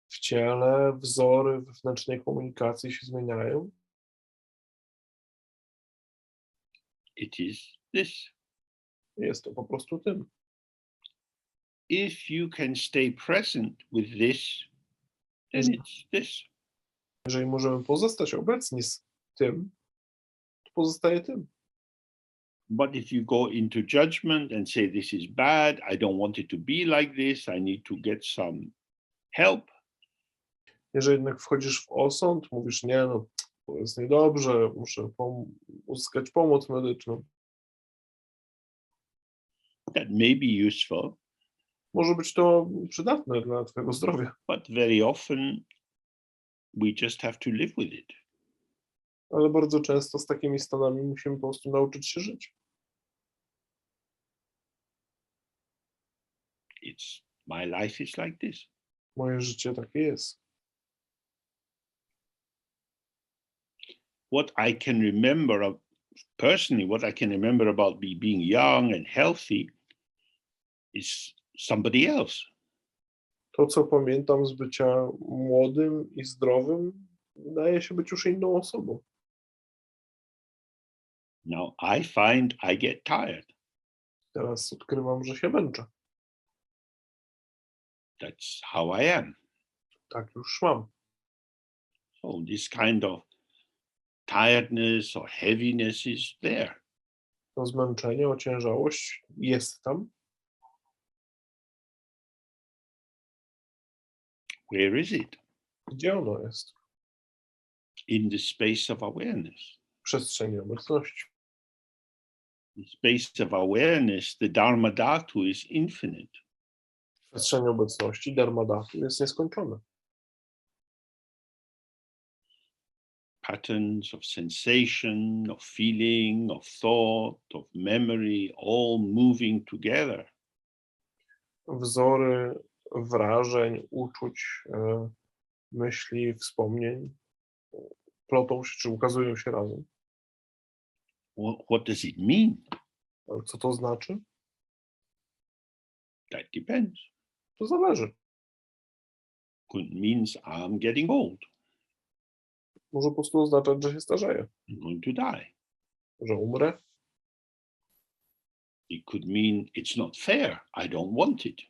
w ciele wzory wewnętrznej komunikacji się zmieniają. It is this. Jest to po prostu tym. If you can stay present with this, then it's this. Jeżeli możemy pozostać obecni z tym, to pozostaje tym. But if you go into judgment and say this is bad, I don't want it to be like this, I need to get some help, Jeżeli jednak wchodzisz w osąd, mówisz, nie, no to jest niedobrze, muszę uzyskać pomoc medyczną. that may be useful, Może być to przydatne dla twojego zdrowia, but very often we just have to live with it. ale bardzo często z takimi stanami musimy po prostu nauczyć się żyć. My life is like this. Moje życie takie jest. What I can remember personally, what I can remember about me being young and healthy is somebody else. To, co pamiętam z bycia młodym i zdrowym, wydaje się być już inną osobą. Now I find I get tired. Teraz odkrywam, że się męczę. That's how I am. Tak już mam. So this kind of tiredness or heaviness is there. To zmęczenie, ociężałość jest tam. Where is it? Gdzie ono jest? In the space of awareness. W przestrzeni obecności. The space of awareness, the Dharma Dhatu is infinite. W przestrzeni obecności Dharmadhatu jest nieskończone. Patterns of sensation, of feeling, of thought, of memory, all moving together. Wzory wrażeń, uczuć, myśli, wspomnień plotą się, czy ukazują się razem. What does it mean? Ale co to znaczy? That depends. To zależy. Means I'm getting old. Może po prostu oznaczać, że się starzeję, I'm going to die. że umrę. It could mean it's not fair. I don't want it.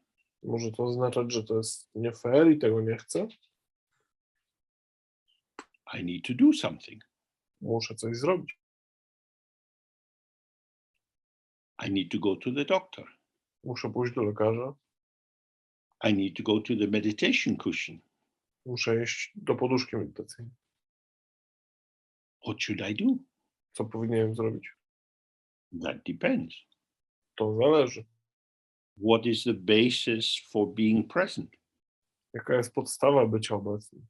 Może to oznaczać, że to jest nie fair i tego nie chcę. I need to do something. Muszę coś zrobić. I need to go to the doctor. Muszę pójść do lekarza. I need to go to the meditation cushion. Muszę iść do poduszki medytacyjnej. What should I do? Co powinienem zrobić? That depends. To zależy. What is the basis for being present? Jaka jest podstawa bycia obecnym?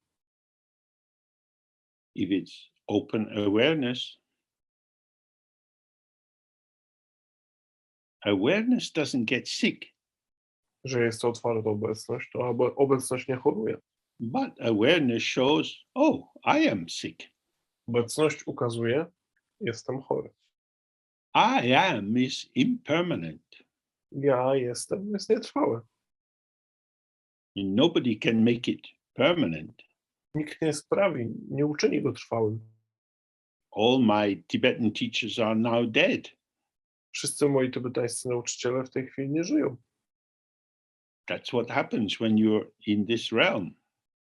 If it's open awareness, awareness doesn't get sick, Że jest to otwarta obecność, to obecność nie choruje. but awareness shows, oh, I am sick. Obecność ukazuje, jestem chory. I am is impermanent. Ja jestem, jest nietrwały. And nobody can make it permanent. Nikt nie sprawi, nie uczyni go trwałym. All my Tibetan teachers are now dead. Wszyscy moi tybetańscy nauczyciele w tej chwili nie żyją. That's what happens when you're in this realm.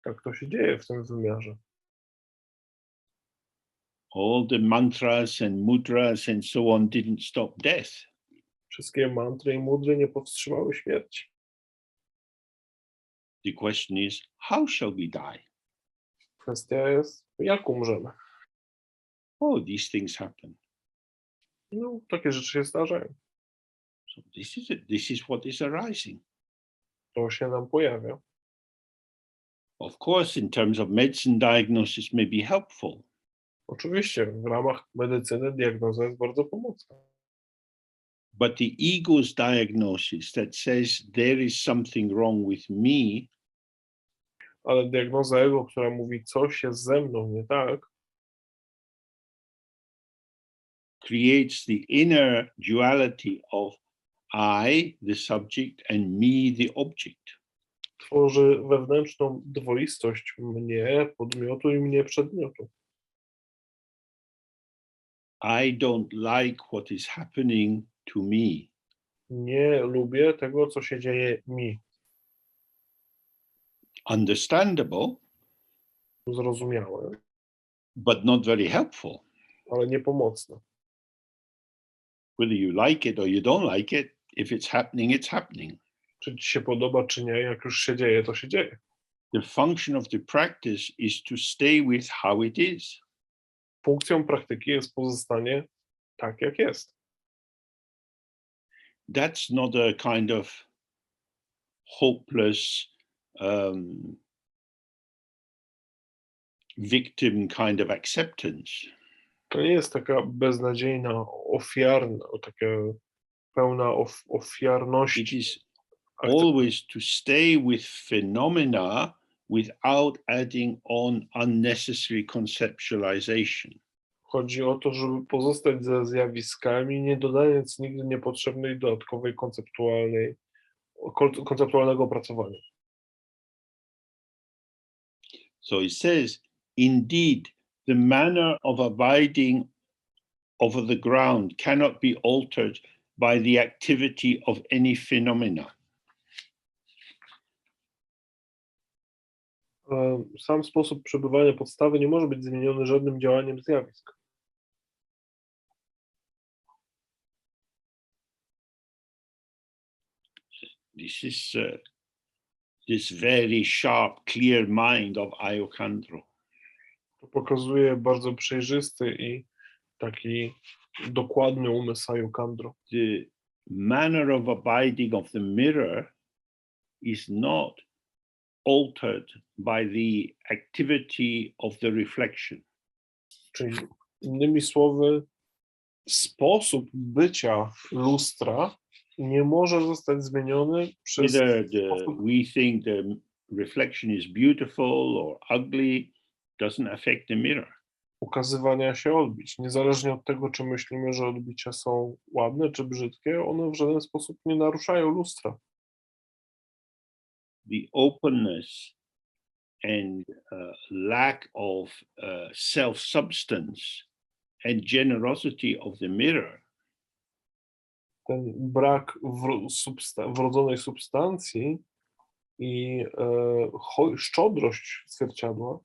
Tak to się dzieje w tym wymiarze. All the mantras and mudras and so on didn't stop death. Wszystkie mantry i mudry nie powstrzymały śmierci. The question is, how shall we die? Kwestia jest, jak umrzemy. Oh, these things happen. No, takie rzeczy się zdarzają. So this is it. This is what is arising. To się nam pojawia. Of course, in terms of medicine, diagnosis may be helpful. Oczywiście w ramach medycyny diagnoza jest bardzo pomocna. But the ego's diagnosis that says there is something wrong with me Ale diagnoza ego, która mówi, coś jest ze mną nie tak, creates the inner duality of I, the subject, and me, the object. tworzy wewnętrzną dwoistość mnie, podmiotu i mnie, przedmiotu. I don't like what is happening to me. Nie lubię tego, co się dzieje mi. Understandable, Zrozumiałe, but not very helpful. ale niepomocne. Whether you like it or you don't like it, if it's happening, it's happening. Czy ci się podoba, czy nie, jak już się dzieje, to się dzieje. The function of the practice is to stay with how it is. Funkcją praktyki jest pozostanie tak, jak jest. That's not a kind of hopeless victim kind of acceptance. To nie jest taka beznadziejna, ofiarna, taka pełna It ofiarności. is always to stay with phenomena without adding on unnecessary conceptualization. Chodzi o to, żeby pozostać ze zjawiskami, nie dodając nigdy niepotrzebnej dodatkowej konceptualnego opracowania. So it says, indeed, the manner of abiding over the ground cannot be altered by the activity of any phenomena. Sam sposób przebywania podstawy nie może być zmieniony żadnym działaniem zjawisk. This is this very sharp, clear mind of Ayokandro. To pokazuje bardzo przejrzysty i taki dokładny umysł Ayokandro. The manner of abiding of the mirror is not altered by the activity of the reflection. Czyli innymi słowy, sposób bycia lustra nie może zostać zmieniony przez Whether sposób we think the reflection is beautiful or ugly doesn't affect the mirror. ukazywania się odbić. Niezależnie od tego, czy myślimy, że odbicia są ładne czy brzydkie, one w żaden sposób nie naruszają lustra. The openness and lack of self-substance and generosity of the mirror Ten brak wrodzonej substancji i szczodrość zwierciadła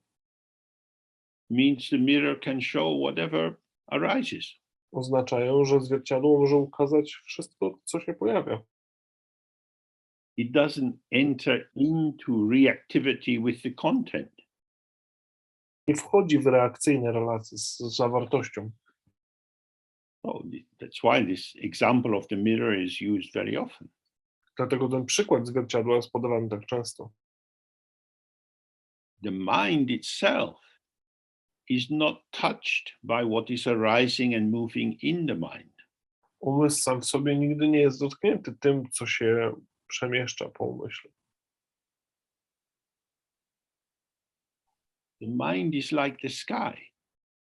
means the mirror can show whatever arises. oznaczają, że zwierciadło może ukazać wszystko, co się pojawia. It doesn't enter into reactivity with the content. Nie wchodzi w reakcyjne relacje z zawartością. Oh, that's why this example of the mirror is used very often. Dlatego ten przykład zwierciadła jest podawany tak często. The mind itself is not touched by what is arising and moving in the mind. Umysł sam w sobie nigdy nie jest dotknięty tym, co się przemieszcza po umyśle. The mind is like the sky.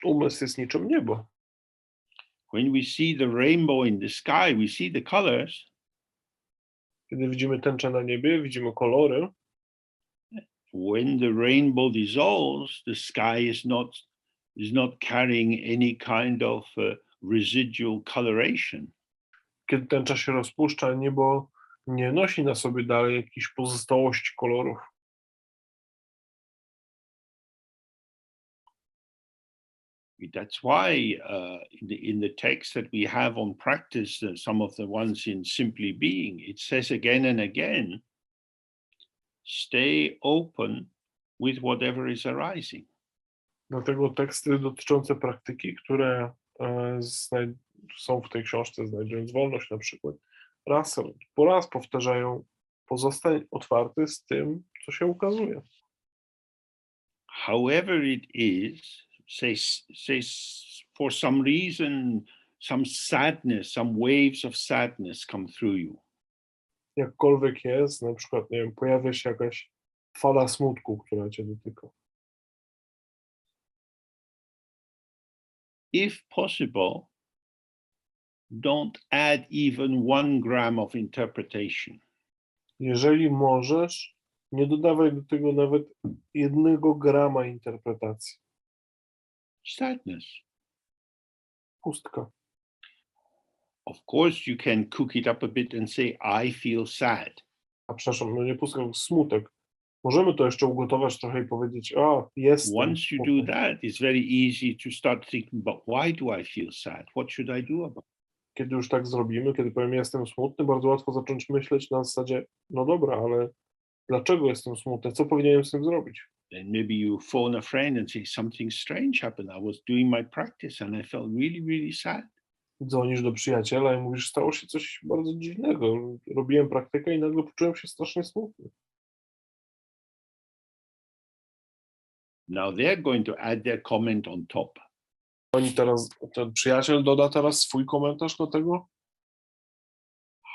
Umysł jest niczym niebo. When we see the rainbow in the sky, we see the colors. Kiedy widzimy tęczę na niebie, widzimy kolory. When the rainbow dissolves, the sky is not carrying any kind of residual coloration. Kiedy tęcza się rozpuszcza, niebo nie nosi na sobie dalej jakichś pozostałości kolorów. That's why in the text that we have on practice, some of the ones in Simply Being, it says again and again, stay open with whatever is arising. Dlatego teksty dotyczące praktyki, które są w tej książce, znajdując wolność na przykład, raz po raz powtarzają, pozostań otwarty z tym, co się ukazuje. However it is, say for some reason, some sadness, some waves of sadness come through you. Jakkolwiek jest, na przykład, nie wiem, pojawia się jakaś fala smutku, która cię dotyka. If possible, don't add even 1 gram of interpretation. Jeżeli możesz, nie dodawaj do tego nawet 1 grama interpretacji. Sadness. Pustka. Of course, you can cook it up a bit and say, I feel sad. A przepraszam, no nie pustka, smutek. Możemy to jeszcze ugotować trochę i powiedzieć, jestem. Once you do that, it's very easy to start thinking, but why do I feel sad? What should I do about it? Kiedy już tak zrobimy, kiedy powiem, jestem smutny, bardzo łatwo zacząć myśleć na zasadzie, no dobra, ale dlaczego jestem smutny? Co powinienem z tym zrobić? Then maybe you phone a friend and say, something strange happened. I was doing my practice and I felt really, really sad. Dzwonisz do przyjaciela i mówisz, stało się coś bardzo dziwnego. Robiłem praktykę i nagle poczułem się strasznie smutny. Now they're going to add their comment on top. Ten przyjaciel doda teraz swój komentarz do tego.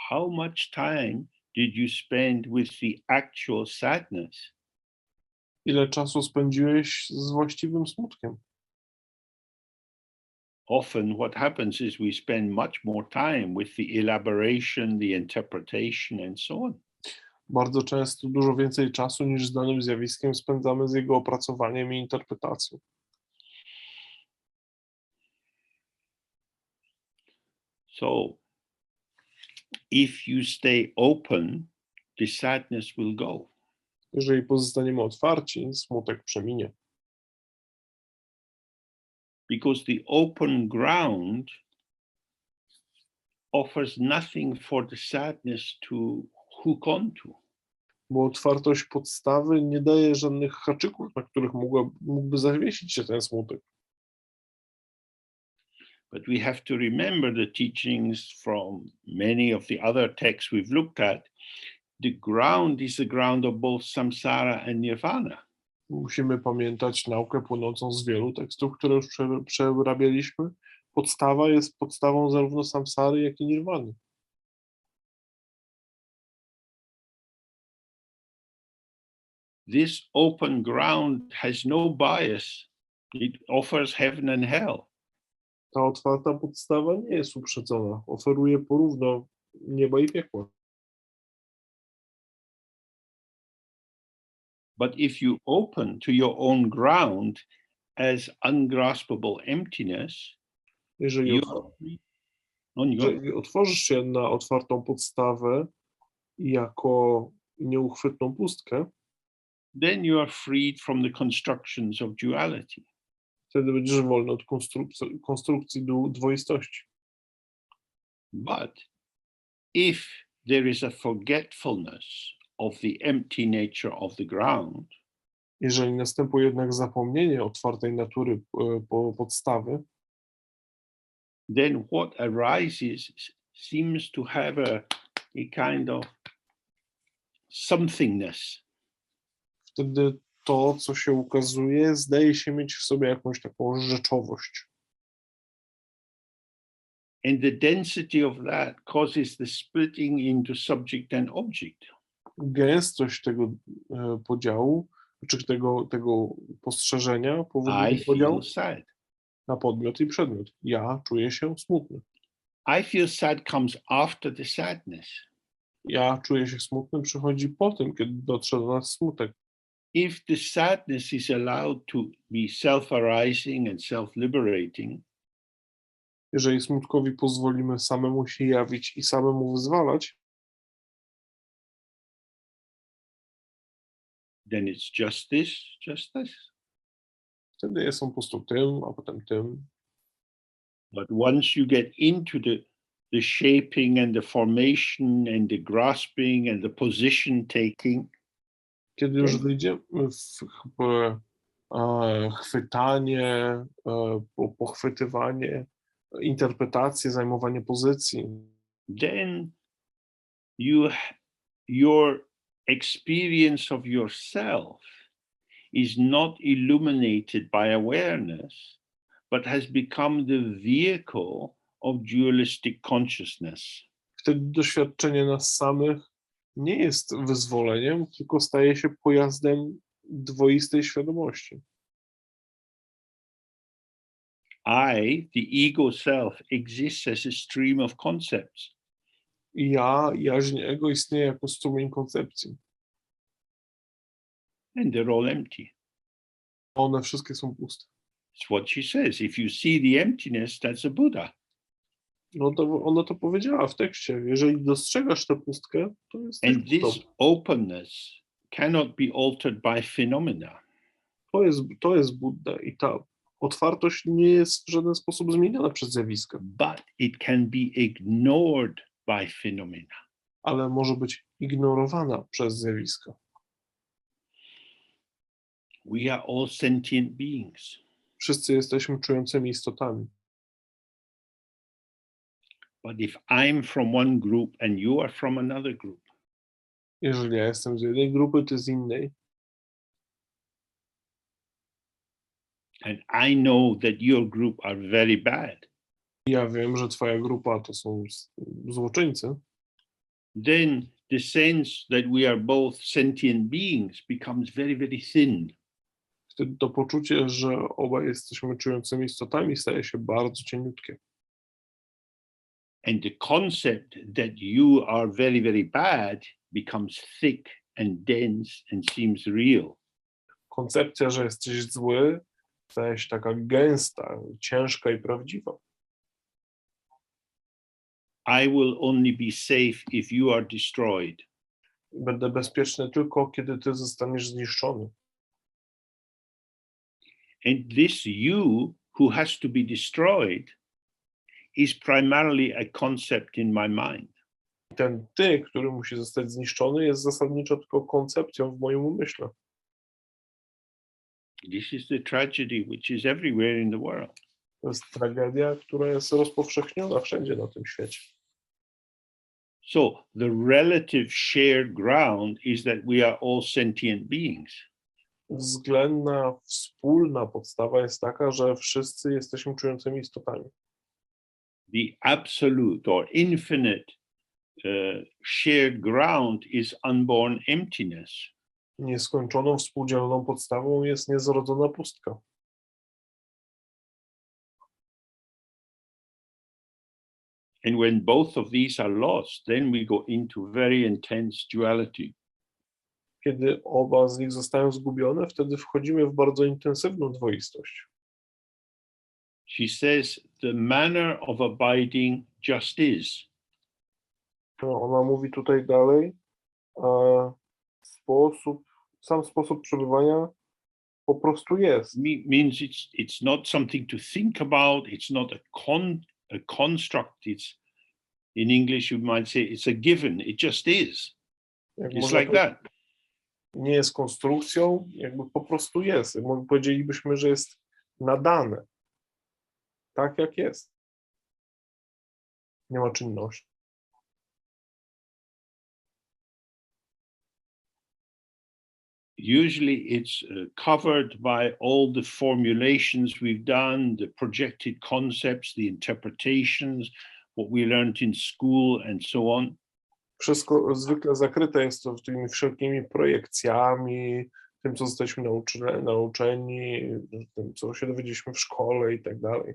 How much time did you spend with the actual sadness? Ile czasu spędziłeś z właściwym smutkiem? Often what happens is we spend much more time with the elaboration, the interpretation, and so on. Bardzo często dużo więcej czasu niż z danym zjawiskiem spędzamy z jego opracowaniem i interpretacją. So if you stay open, the sadness will go. Jeżeli pozostaniemy otwarci, smutek przeminie. Because the open ground offers nothing for the sadness to hook onto. Bo otwartość podstawy nie daje żadnych haczyków, na których mógłby zawiesić się ten smutek. But we have to remember the teachings from many of the other texts we've looked at. The ground is the ground of both samsara and nirvana. Musimy pamiętać naukę płynącą z wielu tekstów, które już przerabialiśmy. Podstawa jest podstawą zarówno samsary, jak i nirwany. This open ground has no bias. It offers heaven and hell. Ta otwarta podstawa nie jest uprzedzona. Oferuje porówno nieba i piekła. But if you open to your own ground as ungraspable emptiness, Jeżeli otworzysz się na otwartą podstawę jako nieuchwytną pustkę, then you are freed from the constructions of duality. wtedy będziesz wolny od konstrukcji dwoistości. But if there is a forgetfulness of the empty nature of the ground, Jeżeli następuje jednak zapomnienie otwartej natury podstawy, then what arises seems to have a kind of somethingness. wtedy to, co się ukazuje, zdaje się mieć w sobie jakąś taką rzeczowość. And the density of that causes the splitting into subject and object. Gęstość tego podziału, czy tego postrzeżenia powoduje I podział feel sad. na podmiot i przedmiot. Ja czuję się smutny. I feel sad comes after the sadness. Ja czuję się smutny przychodzi po tym, kiedy dotrze do nas smutek. If the sadness is allowed to be self-arising and self-liberating, Jeżeli smutkowi pozwolimy samemu się jawić i samemu wyzwalać, then it's just this, just this. wtedy jest on po prostu tym, a potem tym. But once you get into the shaping and the formation and the grasping and the position taking, Kiedy już wyjdziemy w chwytanie, pochwytywanie, interpretację, zajmowanie pozycji, then your experience of yourself is not illuminated by awareness, but has become the vehicle of dualistic consciousness. wtedy doświadczenie nas samych nie jest wyzwoleniem, tylko staje się pojazdem dwoistej świadomości. The ego self, exists as a stream of concepts. I jaźń ego istnieje jako strumień koncepcji. And they're all empty. One wszystkie są puste. It's what she says. If you see the emptiness, that's a Buddha. No to ona to powiedziała w tekście. Jeżeli dostrzegasz tę pustkę, to jest And this openness cannot be altered by phenomena. to jest Buddha i ta otwartość nie jest w żaden sposób zmieniona przez zjawiska. But it can be ignored by phenomena. Ale może być ignorowana przez zjawiska. We are all sentient beings. Wszyscy jesteśmy czującymi istotami. But if I'm from one group and you are from another group, Jeżeli ja jestem z jednej grupy, ty z innej, and I know that your group are very bad, ja wiem, że twoja grupa to są złoczyńcy, then the sense that we are both sentient beings becomes very, very thin. wtedy to poczucie, że obaj jesteśmy czującymi istotami, staje się bardzo cieniutkie. And the concept that you are very, very bad becomes thick and dense and seems real. Koncepcja, że jesteś zły, staje się taka gęsta, ciężka i prawdziwa. I will only be safe if you are destroyed. Będę bezpieczny tylko, kiedy ty zostaniesz zniszczony. And this you who has to be destroyed is primarily a concept in my mind. Ten ty, który musi zostać zniszczony, jest zasadniczo tylko koncepcją w moim umyśle. This is the tragedy which is everywhere in the world. To jest tragedia, która jest rozpowszechniona wszędzie na tym świecie. So the relative shared ground is that we are all sentient beings. Względna, wspólna podstawa jest taka, że wszyscy jesteśmy czującymi istotami. The absolute or infinite shared ground is unborn emptiness. Nieskończoną, współdzielną podstawą jest niezrodzona pustka. And when both of these are lost, then we go into very intense duality. Kiedy oba z nich zostają zgubione, wtedy wchodzimy w bardzo intensywną dwoistość. She says, the manner of abiding just is. Ona mówi tutaj dalej, sam sposób przebywania po prostu jest. Means it's not something to think about, it's not a construct, it's, in English you might say, it's a given, it just is. It's like that. Nie jest konstrukcją, jakby po prostu jest. Powiedzielibyśmy, że jest nadane. Tak jak jest. Nie ma czynności. Usually it's covered by all the formulations we've done, the projected concepts, the interpretations, what we learned in school and so on. Wszystko zwykle zakryte jest to tymi wszelkimi projekcjami, tym, co zostaliśmy nauczeni, tym, co się dowiedzieliśmy w szkole i tak dalej.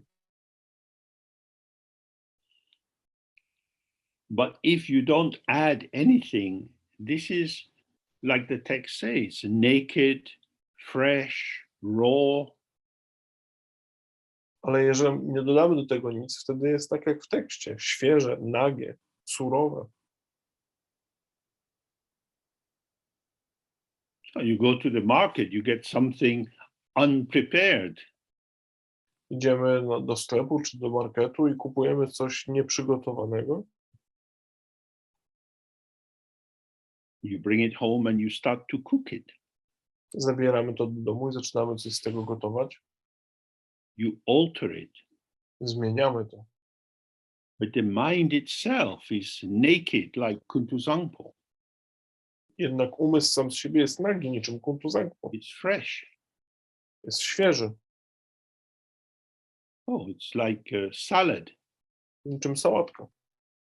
But if you don't add anything, this is, like the text says, naked, fresh, raw. Ale jeżeli nie dodamy do tego nic, wtedy jest tak jak w tekście, świeże, nagie, surowe. So you go to the market, you get something unprepared. Idziemy do sklepu czy do marketu i kupujemy coś nieprzygotowanego. You bring it home and you start to cook it. Zabieramy to do domu i zaczynamy coś z tego gotować. You alter it. Zmieniamy to. But the mind itself is naked like Kuntuzangpo. Jednak umysł sam z siebie jest nagi, niczym Kuntuzangpo. It's fresh. Jest świeży. Oh, it's like a salad. Niczym sałatka.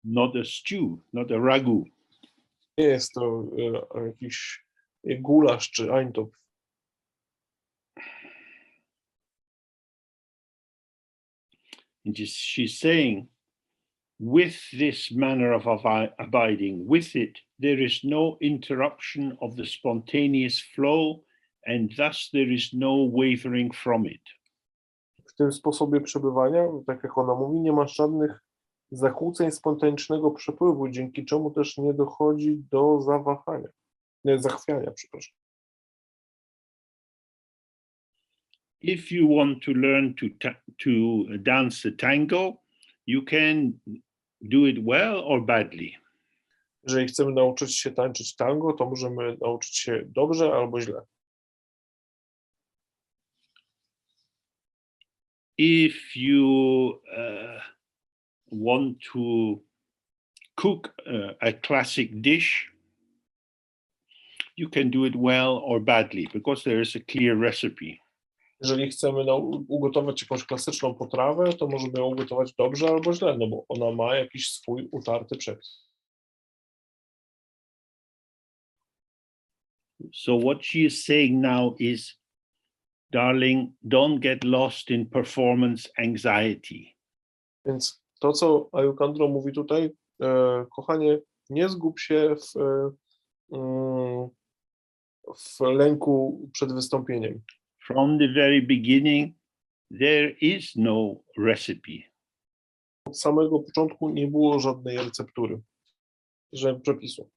Not a stew, not a ragu. Nie jest to jakiś gulasz czy eintopf. And she's saying, with this manner of abiding, with it, there is no interruption of the spontaneous flow, and thus there is no wavering from it. W tym sposobie przebywania, tak jak ona mówi, nie ma żadnych zakłóceń spontanicznego przepływu, dzięki czemu też nie dochodzi do zachwiania, przepraszam. If you want to learn to dance the tango, you can do it well or badly. Jeżeli chcemy nauczyć się tańczyć tango, to możemy nauczyć się dobrze albo źle. If you want to cook a classic dish, you can do it well or badly because there is a clear recipe. Jeżeli chcemy ugotować jakąś klasyczną potrawę, to możemy ją ugotować dobrze albo źle, no bo ona ma jakiś swój utarty przepis. So what she is saying now is, darling, don't get lost in performance anxiety. Więc to, co Ayukandro mówi tutaj, kochanie, nie zgub się w lęku przed wystąpieniem. From the very beginning, there is no recipe. Od samego początku nie było żadnej receptury, żadnego przepisu.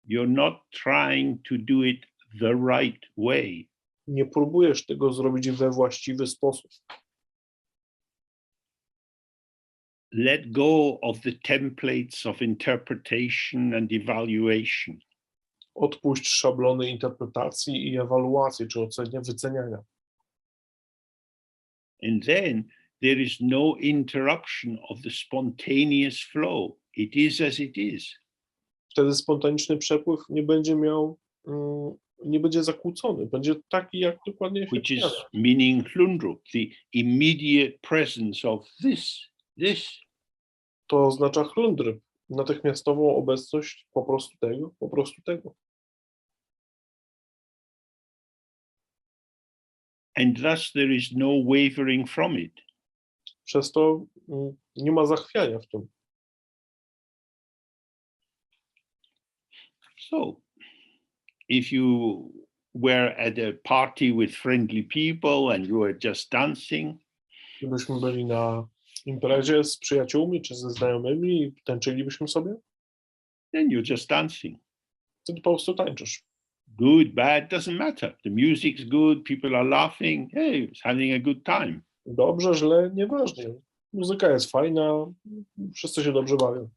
You're not trying to do it the right way. Nie próbujesz tego zrobić we właściwy sposób. Let go of the templates of interpretation and evaluation. Odpuść szablony interpretacji i ewaluacji, czy wyceniania. And then there is no interruption of the spontaneous flow. It is as it is. Wtedy spontaniczny przepływ nie będzie nie będzie zakłócony, będzie taki, jak dokładnie się Which is pojawia. meaning hlundrup, the immediate presence of this. To oznacza chlundry, natychmiastową obecność po prostu tego. And thus there is no wavering from it. Przez to nie ma zachwiania w tym. So, if you were at a party with friendly people and you were just dancing, Gdybyśmy byli na imprezie z przyjaciółmi czy ze znajomymi i tańczylibyśmy sobie, then you're just dancing. wtedy po prostu tańczysz. Good, bad, doesn't matter. The music's good, people are laughing. Hey, it's having a good time. Dobrze, źle, nieważne. Muzyka jest fajna, wszyscy się dobrze bawią.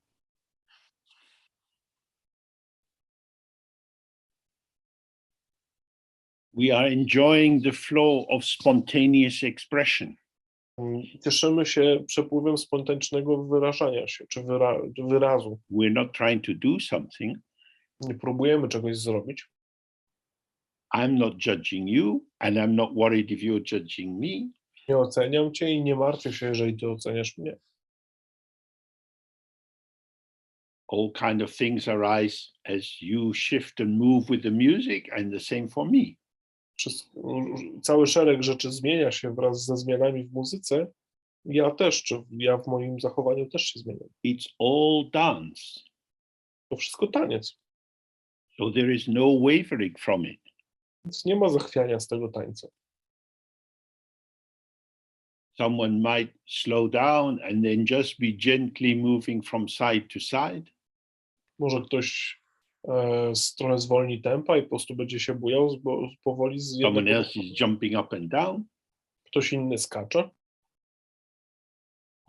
We are enjoying the flow of spontaneous expression. Cieszymy się przepływem spontanicznego wyrażania się, czy wyrazu. We're not trying to do something. Nie próbujemy czegoś zrobić. I'm not judging you, and I'm not worried if you're judging me. Nie oceniam cię i nie martwię się, jeżeli ty oceniasz mnie. All kind of things arise as you shift and move with the music, and the same for me. Cały szereg rzeczy zmienia się wraz ze zmianami w muzyce. Ja w moim zachowaniu też się zmieniam. It's all dance. To wszystko taniec. So there is no wavering from it. Więc nie ma zachwiania z tego tańca. Someone might slow down and then just be gently moving from side to side. Może ktoś trochę zwolni tempa i po prostu będzie się bujał powoli z jednego. Someone else is jumping up and down. Ktoś inny skacze.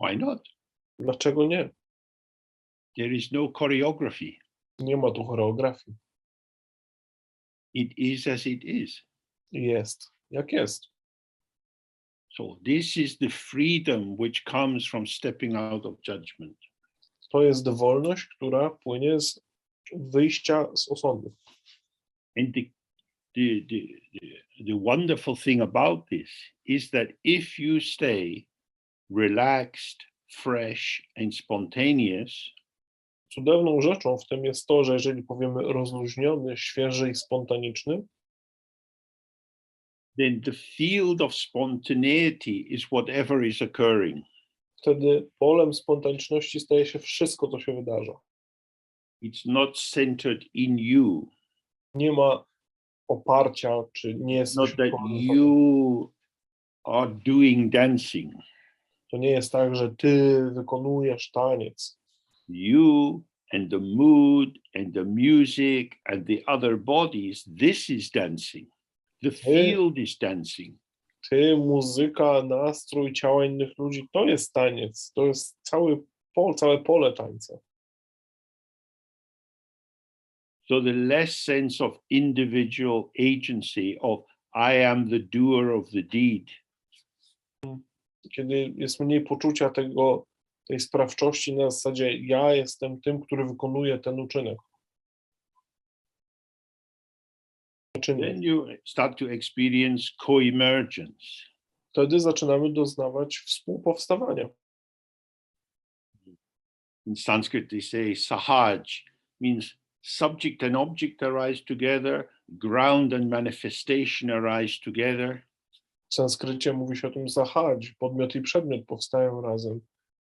Why not? Dlaczego nie? There is no choreography. Nie ma tu choreografii. It is as it is. Jest, jak jest. So this is the freedom which comes from stepping out of judgment. To jest wolność, która płynie z wyjścia z osądu. And the wonderful thing about this is that if you stay relaxed, fresh and spontaneous, Cudowną rzeczą w tym jest to, że jeżeli powiemy rozluźniony, świeży i spontaniczny, then the field of spontaneity is whatever is occurring. wtedy polem spontaniczności staje się wszystko, co się wydarza. It's not centered in you. Nie ma oparcia, czy nie jest. Not that you are doing dancing. To nie jest tak, że ty wykonujesz taniec. You and the mood and the music and the other bodies, this is dancing. The field is dancing. Ty, muzyka, nastrój, ciała innych ludzi, to jest taniec. To jest całe pole tańca. So the less sense of individual agency of I am the doer of the deed. Kiedy jest mniej poczucia tej sprawczości na zasadzie ja jestem tym, który wykonuje ten uczynek. Then you start to experience co-emergence. Wtedy zaczynamy doznawać współpowstawania. In Sanskrit they say sahaj, means subject and object arise together, ground and manifestation arise together. W sanskrycie mówi się o tym sahaj, podmiot i przedmiot powstają razem.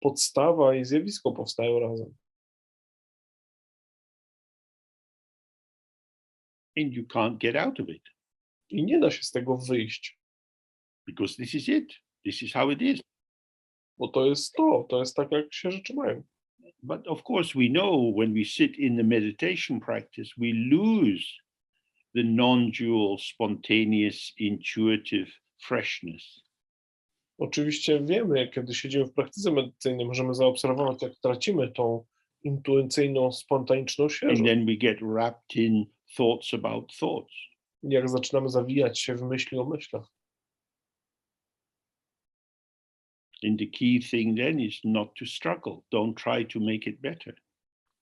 Podstawa i zjawisko powstają razem. And you can't get out of it. I nie da się z tego wyjść. Because this is it. This is how it is. bo to jest tak, jak się rzeczy mają. But of course, we know when we sit in the meditation practice, we lose the non-dual, spontaneous, intuitive freshness. Oczywiście wiemy, kiedy siedzimy w praktyce medytacyjnej, możemy zaobserwować, jak tracimy tą intuicyjną, spontaniczną And świeżość. then we get wrapped in thoughts about thoughts. Jak zaczynamy zawijać się w myśli o myślach. And the key thing then is not to struggle. Don't try to make it better.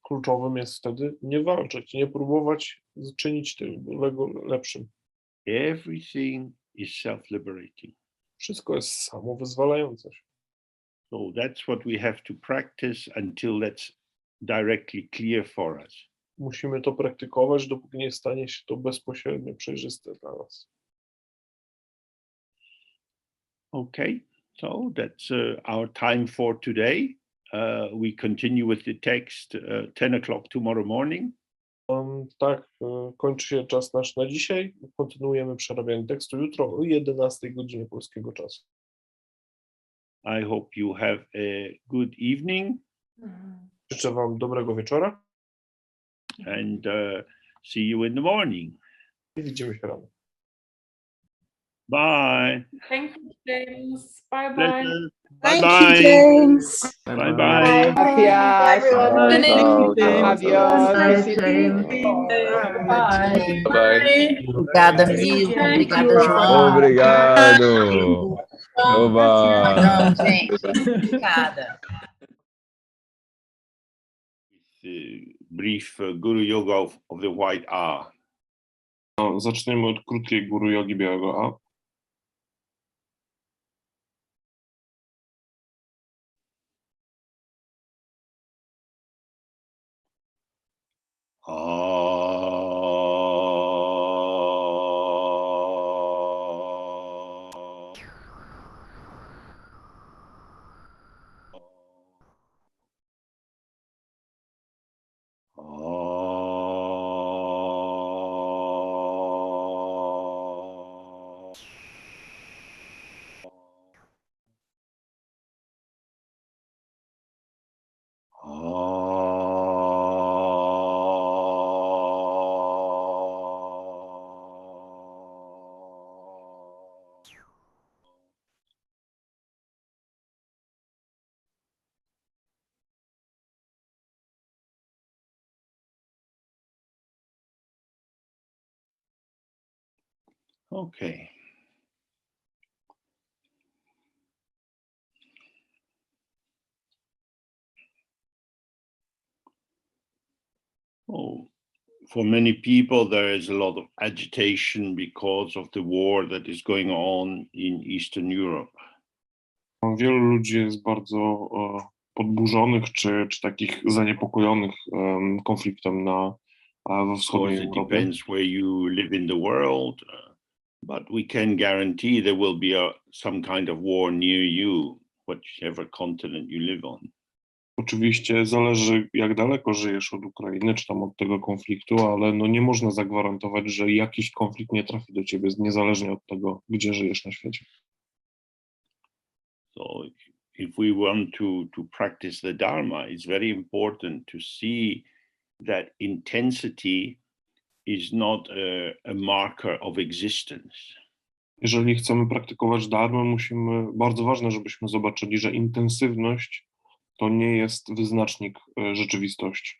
Kluczowym jest wtedy nie walczyć, nie próbować czynić tego lepszym. Everything is self-liberating. Wszystko jest samowyzwalające się. So that's what we have to practice until that's directly clear for us. Musimy to praktykować, dopóki nie stanie się to bezpośrednio przejrzyste dla nas. Okay, so that's our time for today. We continue with the text 10 o'clock tomorrow morning. Tak, kończy się czas nasz na dzisiaj. Kontynuujemy przerabianie tekstu jutro o 11 godzinie polskiego czasu. I hope you have a good evening Życzę Wam dobrego wieczora and see you in the morning. i widzimy się rano. Bye. Thank you, James. Bye bye. Pleasure. Thank Bye-bye. you, James. Bye bye. Gracias. Everyone. Adiós. Bye. Bye. Obrigada, Milton. Obrigada, João. Obrigado. Oba. Não, gente. Obrigada. Brief Guru Yoga of the White R. No, zaczniemy od krótkiej guru jogi białego A. Okay. Oh, for many people, there is a lot of agitation because of the war that is going on in Eastern Europe. Wielu ludzi jest bardzo podburzonych czy takich zaniepokojonych konfliktem we Of wschodniej course, it Europie. depends where you live in the world, but we can guarantee there will be some kind of war near you, whichever continent you live on. Oczywiście zależy, jak daleko żyjesz od Ukrainy, czy tam od tego konfliktu, ale no nie można zagwarantować, że jakiś konflikt nie trafi do ciebie, niezależnie od tego, gdzie żyjesz na świecie. So if we want to practice the Dharma, it's very important to see that intensity is not a marker of existence. Jeżeli chcemy praktykować dharmę, bardzo ważne, żebyśmy zobaczyli, że intensywność to nie jest wyznacznik rzeczywistości.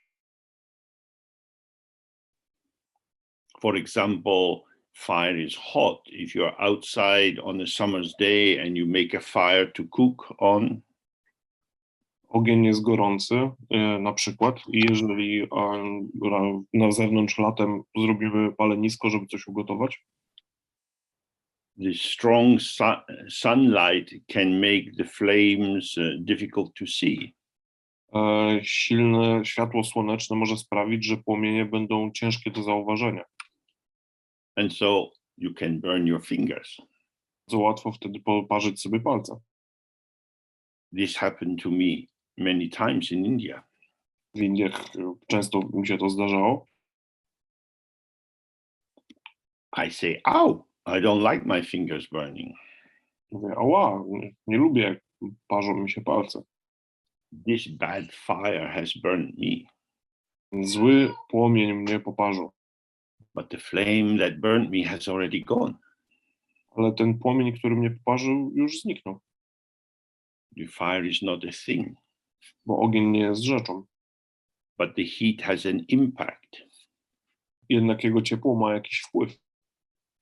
For example, fire is hot. If you're outside on a summer's day and you make a fire to cook on, Ogień jest gorący, na przykład, i jeżeli na zewnątrz latem zrobimy palenisko, żeby coś ugotować, the strong sunlight can make the flames difficult to see. Silne światło słoneczne może sprawić, że płomienie będą ciężkie do zauważenia. And so you can burn your fingers. Bardzo łatwo wtedy poparzyć sobie palce. This happened to me many times in India. W Indiach często mi się to zdarzało. I say, ow, I don't like my fingers burning. Mówię, ała, nie lubię, jak parzą mi się palce. This bad fire has burned me, Zły płomień mnie poparzył, but the flame that burned me has already gone. ale ten płomień, który mnie poparzył, już zniknął, The fire is not a thing, bo ogień nie jest rzeczą. but the heat has an impact. Jednak jego ciepło ma jakiś wpływ.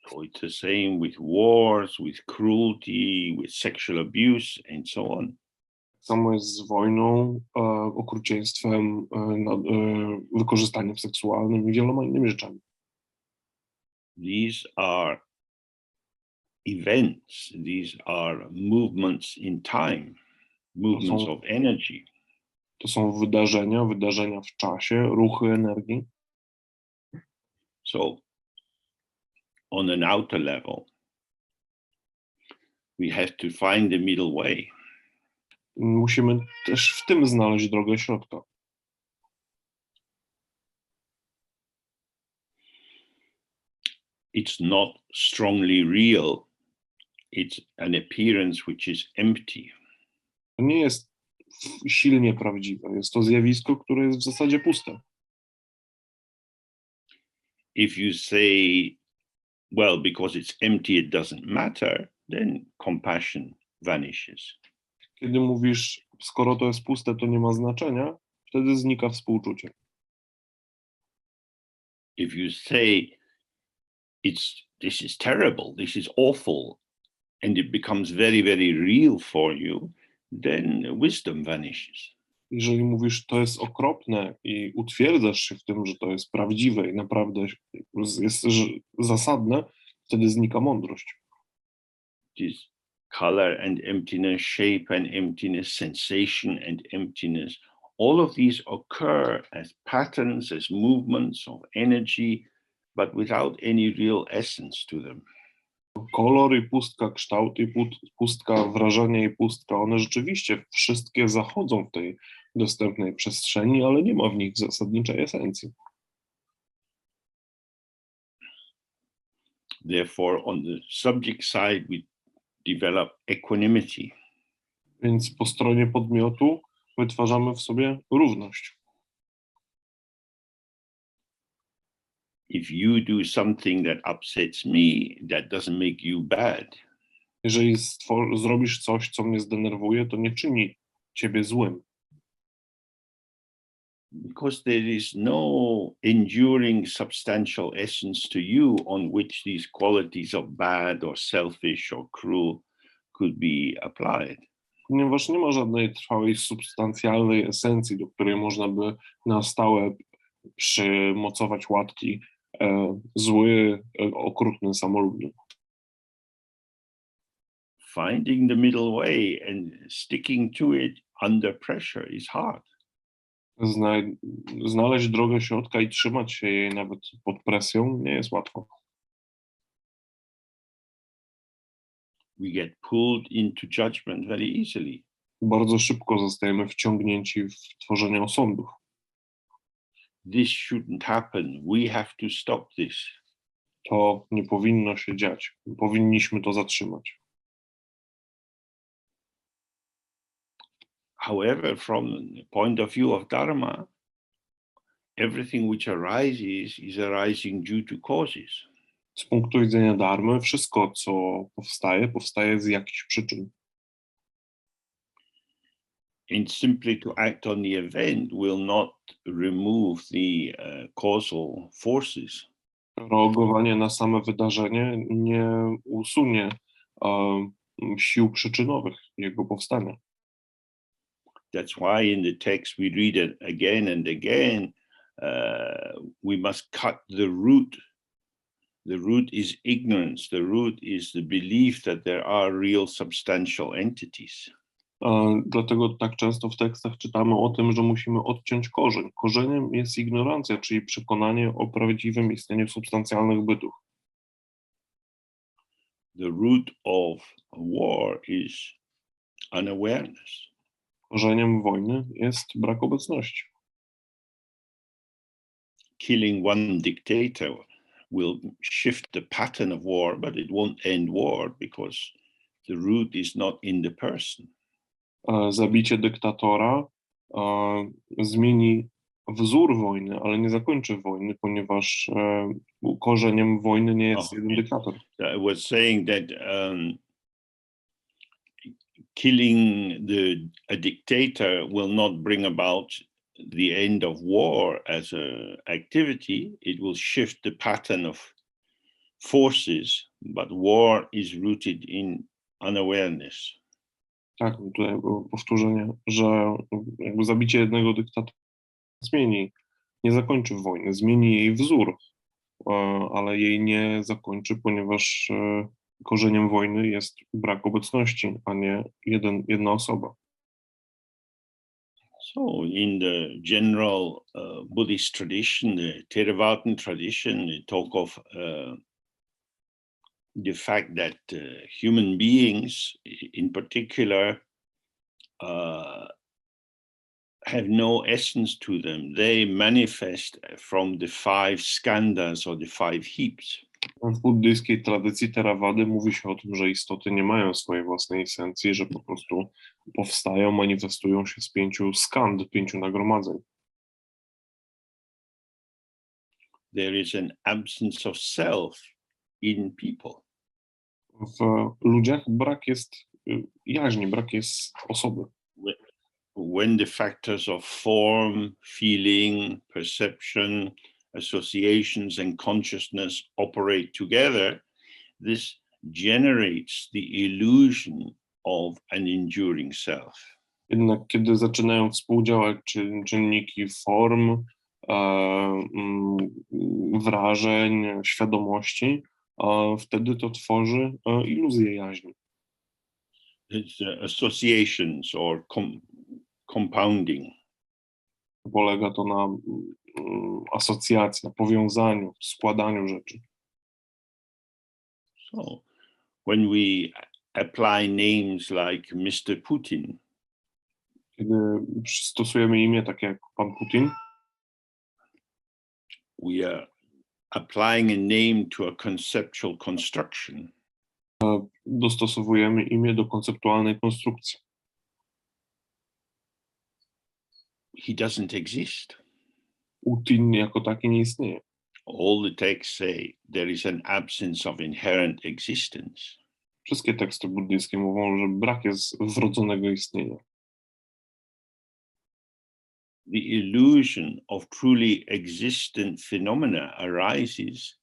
So it's the same with wars, with cruelty, with sexual abuse, and so on. Tak samo jest z wojną, okrucieństwem, wykorzystaniem seksualnym i wieloma innymi rzeczami. These are events, these are movements in time, movements of energy. To są wydarzenia w czasie, ruchy energii. So, on an outer level, we have to find the middle way. Musimy też w tym znaleźć drogę środka. It's not strongly real. It's an appearance which is empty. To nie jest silnie prawdziwe. Jest to zjawisko, które jest w zasadzie puste. If you say, well, because it's empty, it doesn't matter, then compassion vanishes. Kiedy mówisz, skoro to jest puste, to nie ma znaczenia, wtedy znika współczucie. If you say, this is terrible, this is awful, and it becomes very, very real for you, then wisdom vanishes. Jeżeli mówisz, to jest okropne i utwierdzasz się w tym, że to jest prawdziwe i naprawdę jest zasadne, wtedy znika mądrość. This color and emptiness, shape and emptiness, sensation and emptiness, all of these occur as patterns, as movements of energy, but without any real essence to them. Kolor i pustka, kształt i pustka, wrażenie i pustka, one rzeczywiście wszystkie zachodzą w tej dostępnej przestrzeni, ale nie ma w nich zasadniczej esencji. Therefore, on the subject side, we develop equanimity. Więc po stronie podmiotu wytwarzamy w sobie równość. If you do something that upsets me, that doesn't make you bad. Jeżeli zrobisz coś, co mnie zdenerwuje, to nie czyni ciebie złym. Because there is no enduring substantial essence to you on which these qualities of bad or selfish or cruel could be applied. Ponieważ nie ma żadnej trwałej, substancjalnej esencji, do której można by na stałe przymocować łatki zły, okrutny, samolubny. Finding the middle way and sticking to it under pressure is hard. Znaleźć drogę środka i trzymać się jej nawet pod presją nie jest łatwo. We get pulled into judgment very easily. Bardzo szybko zostajemy wciągnięci w tworzenie osądów. This shouldn't happen. We have to stop this. To nie powinno się dziać. Powinniśmy to zatrzymać. However, from the point of view of Dharma, everything which arises is arising due to causes. Z punktu widzenia dharmy, wszystko, co powstaje z jakichś przyczyn. And simply to act on the event will not remove the causal forces. Reagowanie na same wydarzenie nie usunie sił przyczynowych jego powstania. That's why in the text we read it again and again, we must cut the root. The root is ignorance. The root is the belief that there are real substantial entities. Dlatego tak często w tekstach czytamy o tym, że musimy odciąć korzeń. Korzeniem jest ignorancja, czyli przekonanie o prawdziwym istnieniu substancjalnych bytów. The root of war is unawareness. Korzeniem wojny jest brak obecności. Killing one dictator will shift the pattern of war, but it won't end war because the root is not in the person. zabicie dyktatora zmieni wzór wojny, ale nie zakończy wojny, ponieważ korzeniem wojny nie jest jeden dyktator. I was saying that killing a dictator will not bring about the end of war as an activity. It will shift the pattern of forces, but war is rooted in unawareness. Tak, tutaj było powtórzenie, że jakby zabicie jednego dyktatora zmieni, nie zakończy wojny, zmieni jej wzór, ale jej nie zakończy, ponieważ korzeniem wojny jest brak obecności, a nie jedna osoba. So in the general Buddhist tradition, the Theravada tradition, they talk of the fact that human beings in particular have no essence to them. They manifest from the 5 skandhas or the 5 heaps. W buddyjskiej tradycji Theravady mówi się o tym, że istoty nie mają swojej własnej esencji, że po prostu powstają, manifestują się z 5 skand, 5 nagromadzeń. There is an absence of self in people. W ludziach brak jest jaźni, brak jest osoby. When the factors of form, feeling, perception, associations, and consciousness operate together, this generates the illusion of an enduring self. Jednak kiedy zaczynają współdziałać czynniki form, wrażeń, świadomości, wtedy to tworzy iluzję jaźni. It's associations or compounding. Polega to na asocjacji, na powiązaniu, składaniu rzeczy. So when we apply names like Mr. Putin, Kiedy stosujemy imię takie jak pan Putin, we are applying a name to a conceptual construction. dostosowujemy imię do konceptualnej konstrukcji. He doesn't exist. Putin jako taki nie istnieje. All the texts say there is an absence of inherent existence. Wszystkie teksty buddyjskie mówią, że brak jest wrodzonego istnienia. The illusion of truly existent phenomena arises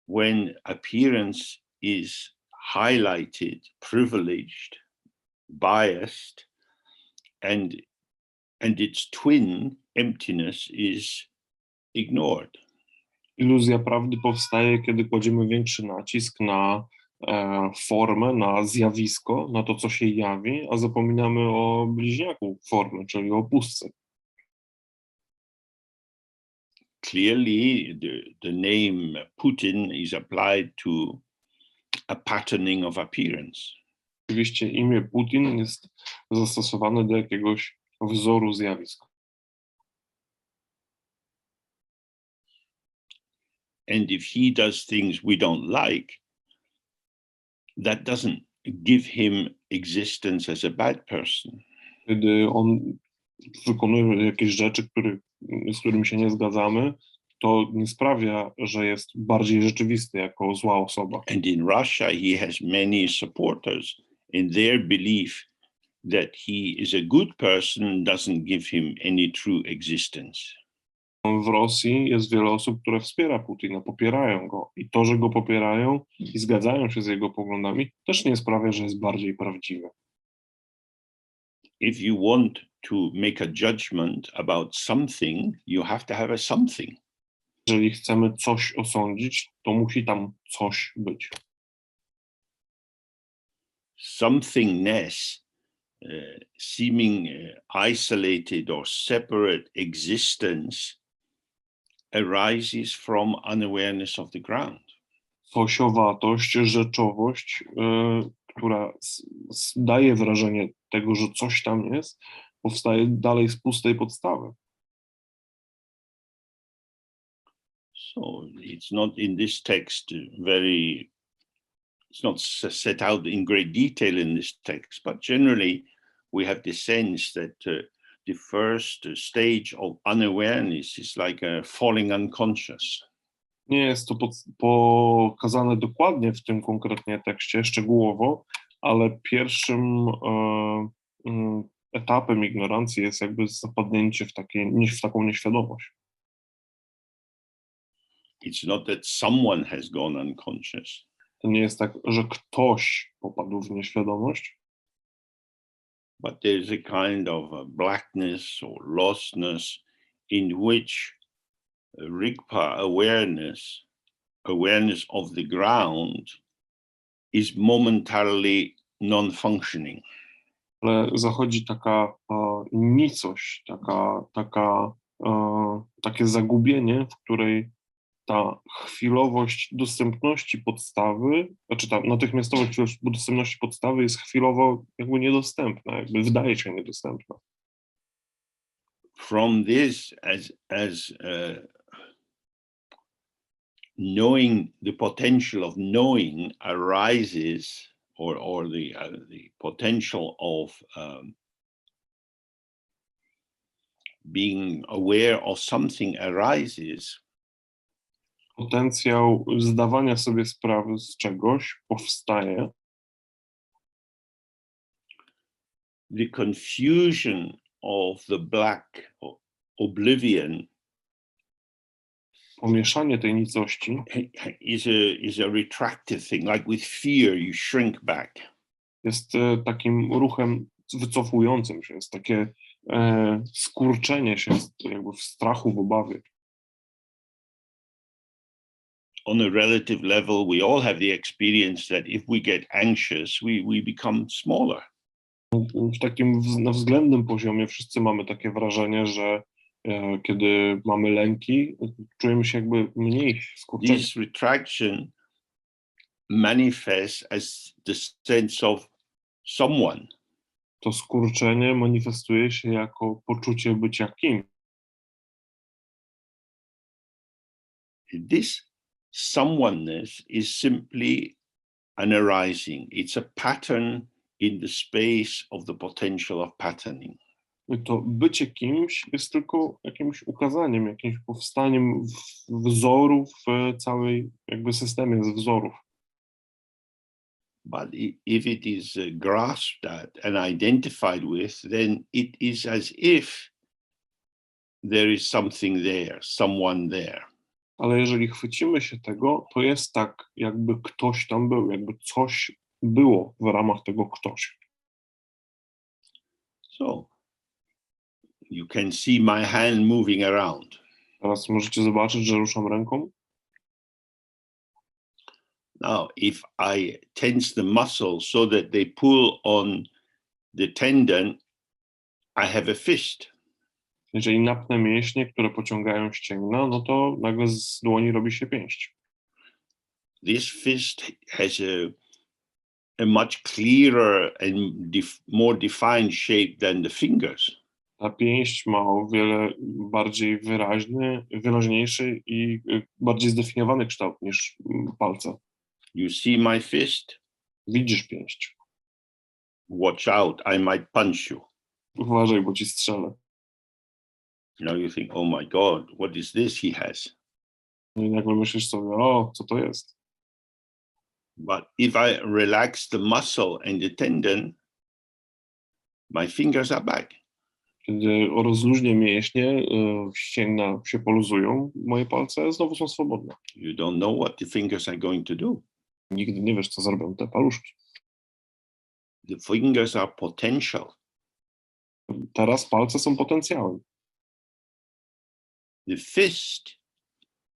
when appearance is highlighted, privileged, biased, and its twin, emptiness, is ignored. Iluzja prawdy powstaje, kiedy kładziemy większy nacisk na formę, na zjawisko, na to, co się jawi, a zapominamy o bliźniaku formy, czyli o pustce. Clearly, the name Putin is applied to a patterning of appearance. Oczywiście imię Putin jest zastosowane do jakiegoś wzoru zjawiska. And if he does things we don't like, that doesn't give him existence as a bad person. Kiedy on wykonuje jakieś rzeczy, z którymi się nie zgadzamy, to nie sprawia, że jest bardziej rzeczywisty jako zła osoba. And in Russia, he has many supporters, and their belief that he is a good person doesn't give him any true existence. W Rosji jest wiele osób, które wspiera Putina, popierają go. I to, że go popierają i zgadzają się z jego poglądami, też nie sprawia, że jest bardziej prawdziwy. If you want to make a judgment about something, you have to have a something. Jeżeli chcemy coś osądzić, to musi tam coś być. Somethingness, seeming isolated or separate existence, arises from unawareness of the ground. Cosiowatość, rzeczowość, która daje wrażenie tego, że coś tam jest, powstaje dalej z pustej podstawy. So it's not in this text it's not set out in great detail in this text, but generally we have the sense that the first stage of unawareness is like falling unconscious. Nie jest to pokazane dokładnie w tym konkretnie tekście, szczegółowo, ale pierwszym etapem ignorancji jest jakby zapadnięcie w taką nieświadomość. It's not that someone has gone unconscious. To nie jest tak, że ktoś popadł w nieświadomość, but there's a kind of a blackness or lostness in which Rigpa awareness of the ground is momentarily non-functioning. ale zachodzi taka nicość, takie zagubienie, w której ta chwilowość dostępności podstawy, znaczy ta natychmiastowa chwilowość dostępności podstawy jest chwilowo jakby niedostępna, jakby wydaje się niedostępna. From this, as knowing, the potential of knowing arises, or the potential of being aware of something arises. Potencjał zdawania sobie sprawy z czegoś powstaje. The confusion of the black oblivion Pomieszanie tej nicości is a retractive thing, like with fear you shrink back. jest takim ruchem wycofującym się, jest takie skurczenie się jakby w strachu, w obawie. On a relative level, we all have the experience that if we get anxious, we become smaller. W takim na względnym poziomie wszyscy mamy takie wrażenie, że kiedy mamy lęki, czujemy się jakby mniej skurczeni. This retraction manifests as the sense of someone. To skurczenie manifestuje się jako poczucie bycia kim. This someoneness is simply an arising. It's a pattern in the space of the potential of patterning. To bycie kimś jest tylko jakimś ukazaniem, jakimś powstaniem wzorów w całej jakby systemie z wzorów. But if it is grasped at and identified with, then it is as if there is something there, someone there. Ale jeżeli chwycimy się tego, to jest tak, jakby ktoś tam był, jakby coś było w ramach tego ktoś. So you can see my hand moving around. Teraz możecie zobaczyć, że ruszam ręką. Now, if I tense the muscles so that they pull on the tendon, I have a fist. Jeżeli napnę mięśnie, które pociągają ścięgna, no to nagle z dłoni robi się pięść. This fist has a much clearer and more defined shape than the fingers. Ta pięść ma o wiele bardziej wyraźniejszy i bardziej zdefiniowany kształt niż palce. You see my fist? Widzisz pięść. Watch out, I might punch you. Uważaj, bo ci strzelę. Now you think, oh my God, what is this he has? I nagle myślisz sobie, o, co to jest? But if I relax the muscle and the tendon, my fingers are back. Kiedy rozluźnię mięśnie, ścięgna się poluzują, moje palce znowu są swobodne. You don't know what the fingers are going to do. Nigdy nie wiesz, co zrobią te paluszki. The fingers are potential. Teraz palce są potencjałem. The fist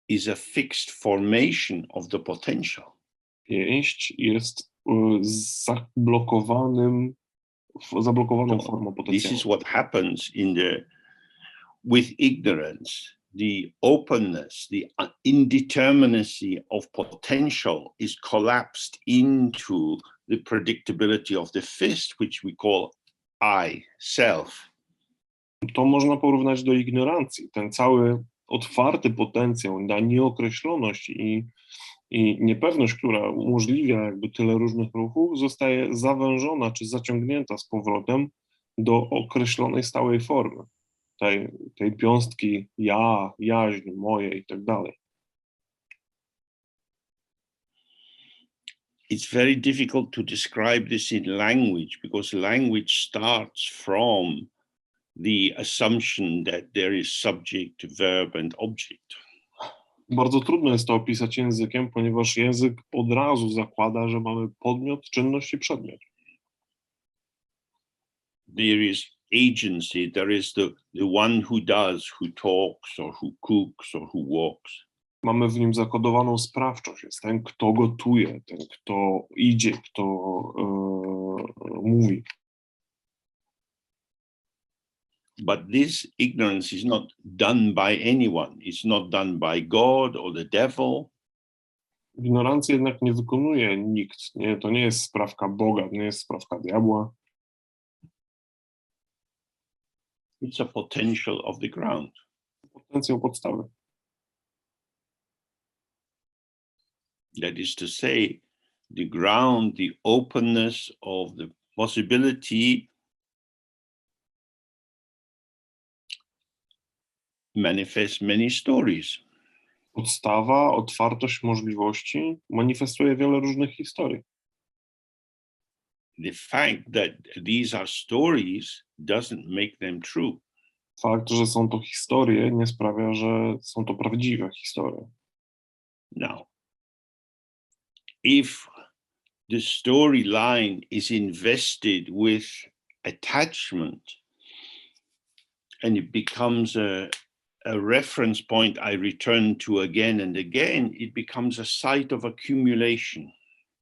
is a fixed formation of the potential. Pięść jest zablokowaną formą This is potencjału. what happens with ignorance. The openness, the indeterminacy of potential is collapsed into the predictability of the fist, which we call I, self. To można porównać do ignorancji. Ten cały otwarty potencjał na nieokreśloność i niepewność, która umożliwia jakby tyle różnych ruchów, zostaje zawężona czy zaciągnięta z powrotem do określonej stałej formy, tej wiązki ja, jaźń, moje i tak dalej. It's very difficult to describe this in language because language starts from the assumption that there is subject, verb and object. Bardzo trudno jest to opisać językiem, ponieważ język od razu zakłada, że mamy podmiot, czynność i przedmiot. There is agency, there is the one who does, who talks or who cooks or who walks. Mamy w nim zakodowaną sprawczość. Jest ten, kto gotuje, ten, kto idzie, kto mówi. But this ignorance is not done by anyone. It's not done by God or the devil. Ignorancji jednak nie wykonuje nikt. Nie? To nie jest sprawka Boga, to nie jest sprawka diabła. It's a potential of the ground. Potencjał podstawy. That is to say, the ground, the openness of the possibility manifests many stories. Podstawa, otwartość możliwości manifestuje wiele różnych historii. The fact that these are stories doesn't make them true. Fakt, że są to historie, nie sprawia, że są to prawdziwe historie. Now, if the storyline is invested with attachment and it becomes a reference point I return to again and again, it becomes a site of accumulation.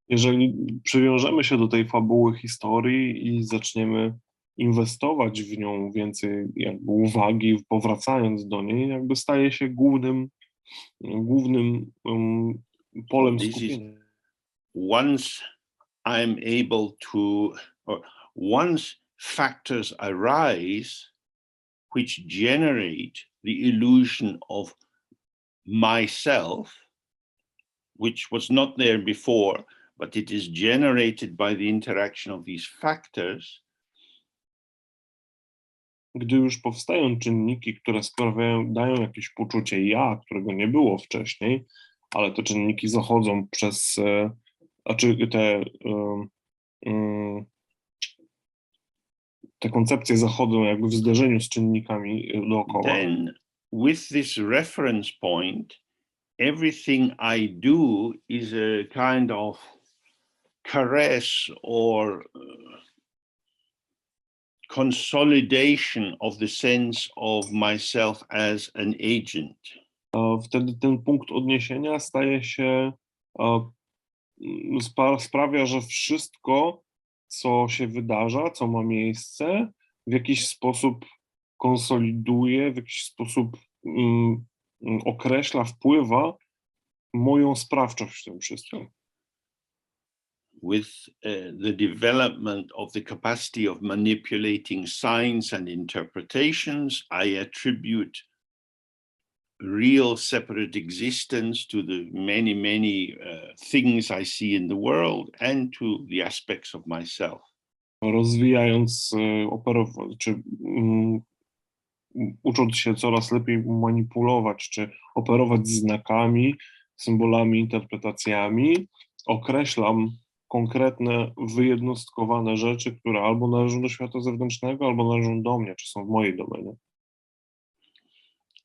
Jeżeli przywiążemy się do tej fabuły historii i zaczniemy inwestować w nią więcej jakby uwagi, powracając do niej, jakby staje się głównym polem skupienia. Once I'm able to, or once factors arise which generate the illusion of myself, which was not there before, but it is generated by the interaction of these factors. Gdy już powstają czynniki, które dają jakieś poczucie ja, którego nie było wcześniej, ale te czynniki zachodzą przez, te koncepcje zachodzą jakby w zderzeniu z czynnikami dookoła. Then with this reference point, everything I do is a kind of caress or consolidation of the sense of myself as an agent. Wtedy ten punkt odniesienia staje się, sprawia, że wszystko, co się wydarza, co ma miejsce, w jakiś sposób konsoliduje, w jakiś sposób określa, wpływa moją sprawczość w tym wszystkim. With the development of the capacity of manipulating signs and interpretations, I attribute real separate existence to the many, many things I see in the world and to the aspects of myself. Rozwijając, ucząc się coraz lepiej manipulować, czy operować znakami, symbolami, interpretacjami, określam konkretne, wyjednostkowane rzeczy, które albo należą do świata zewnętrznego, albo należą do mnie, czy są w mojej domenie.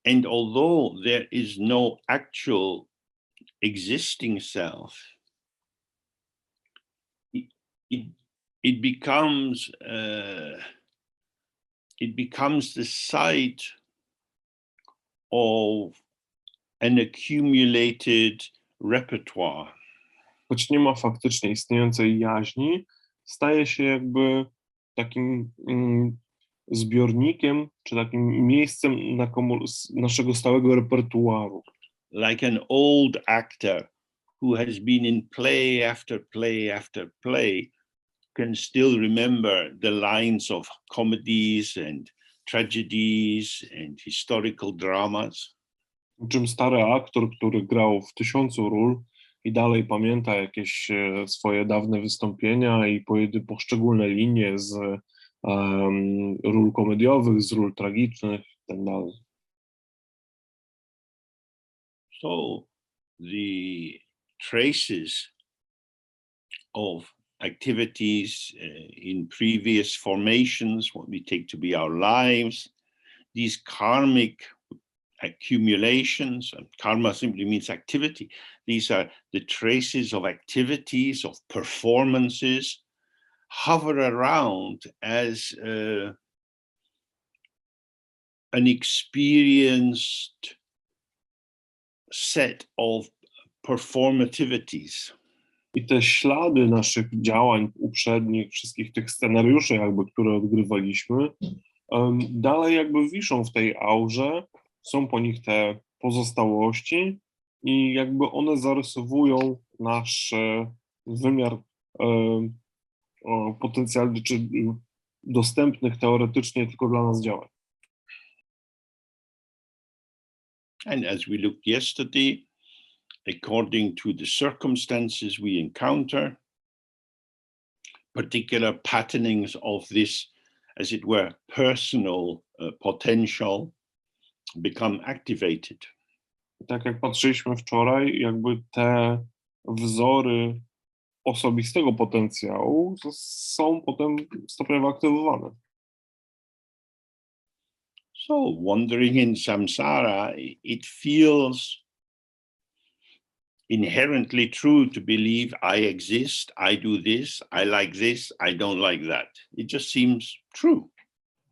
And although there is no actual existing self, it becomes the site of an accumulated repertoire. Choć nie ma faktycznie istniejącej jaźni, staje się jakby takim zbiornikiem, czy takim miejscem naszego stałego repertuaru. Like an old actor who has been in play after play after play can still remember the lines of comedies and tragedies and historical dramas. Czym stary aktor, który grał w 1000 ról i dalej pamięta jakieś swoje dawne wystąpienia i poszczególne linie z ról komediowych, z ról tragicznych itd. So the traces of activities in previous formations, what we take to be our lives, these karmic accumulations, and karma simply means activity. These are the traces of activities, of performances, hover around as an experienced set of performativities. I te ślady naszych działań uprzednich, wszystkich tych scenariuszy jakby, które odgrywaliśmy, dalej jakby wiszą w tej aurze, są po nich te pozostałości i jakby one zarysowują nasz wymiar potencjalny, czy dostępnych teoretycznie tylko dla nas działań. And as we looked yesterday, according to the circumstances we encounter, particular patternings of this, as it were, personal potential become activated. Tak jak patrzyliśmy wczoraj, jakby te wzory osobistego potencjału są potem stopniowo aktywowane. So wandering in samsara, it feels inherently true to believe I exist, I do this, I like this, I don't like that. It just seems true.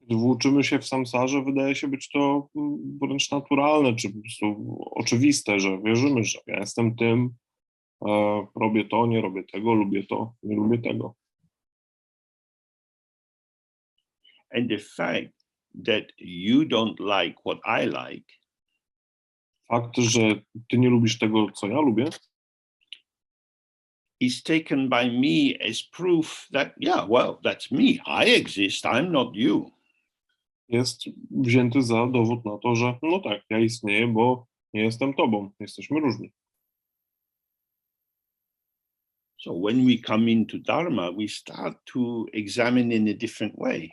Gdy włóczymy się w samsarze, wydaje się być to wręcz naturalne, czy po prostu oczywiste, że wierzymy, że ja jestem tym, robię to, nie robię tego, lubię to, nie lubię tego. And the fact that you don't like what I like Fakt, że ty nie lubisz tego, co ja lubię, is taken by me as proof that, yeah, well, that's me. I exist, I'm not you. jest wzięty za dowód na to, że no tak, ja istnieję, bo nie jestem tobą, jesteśmy różni. So when we come into Dharma, we start to examine in a different way.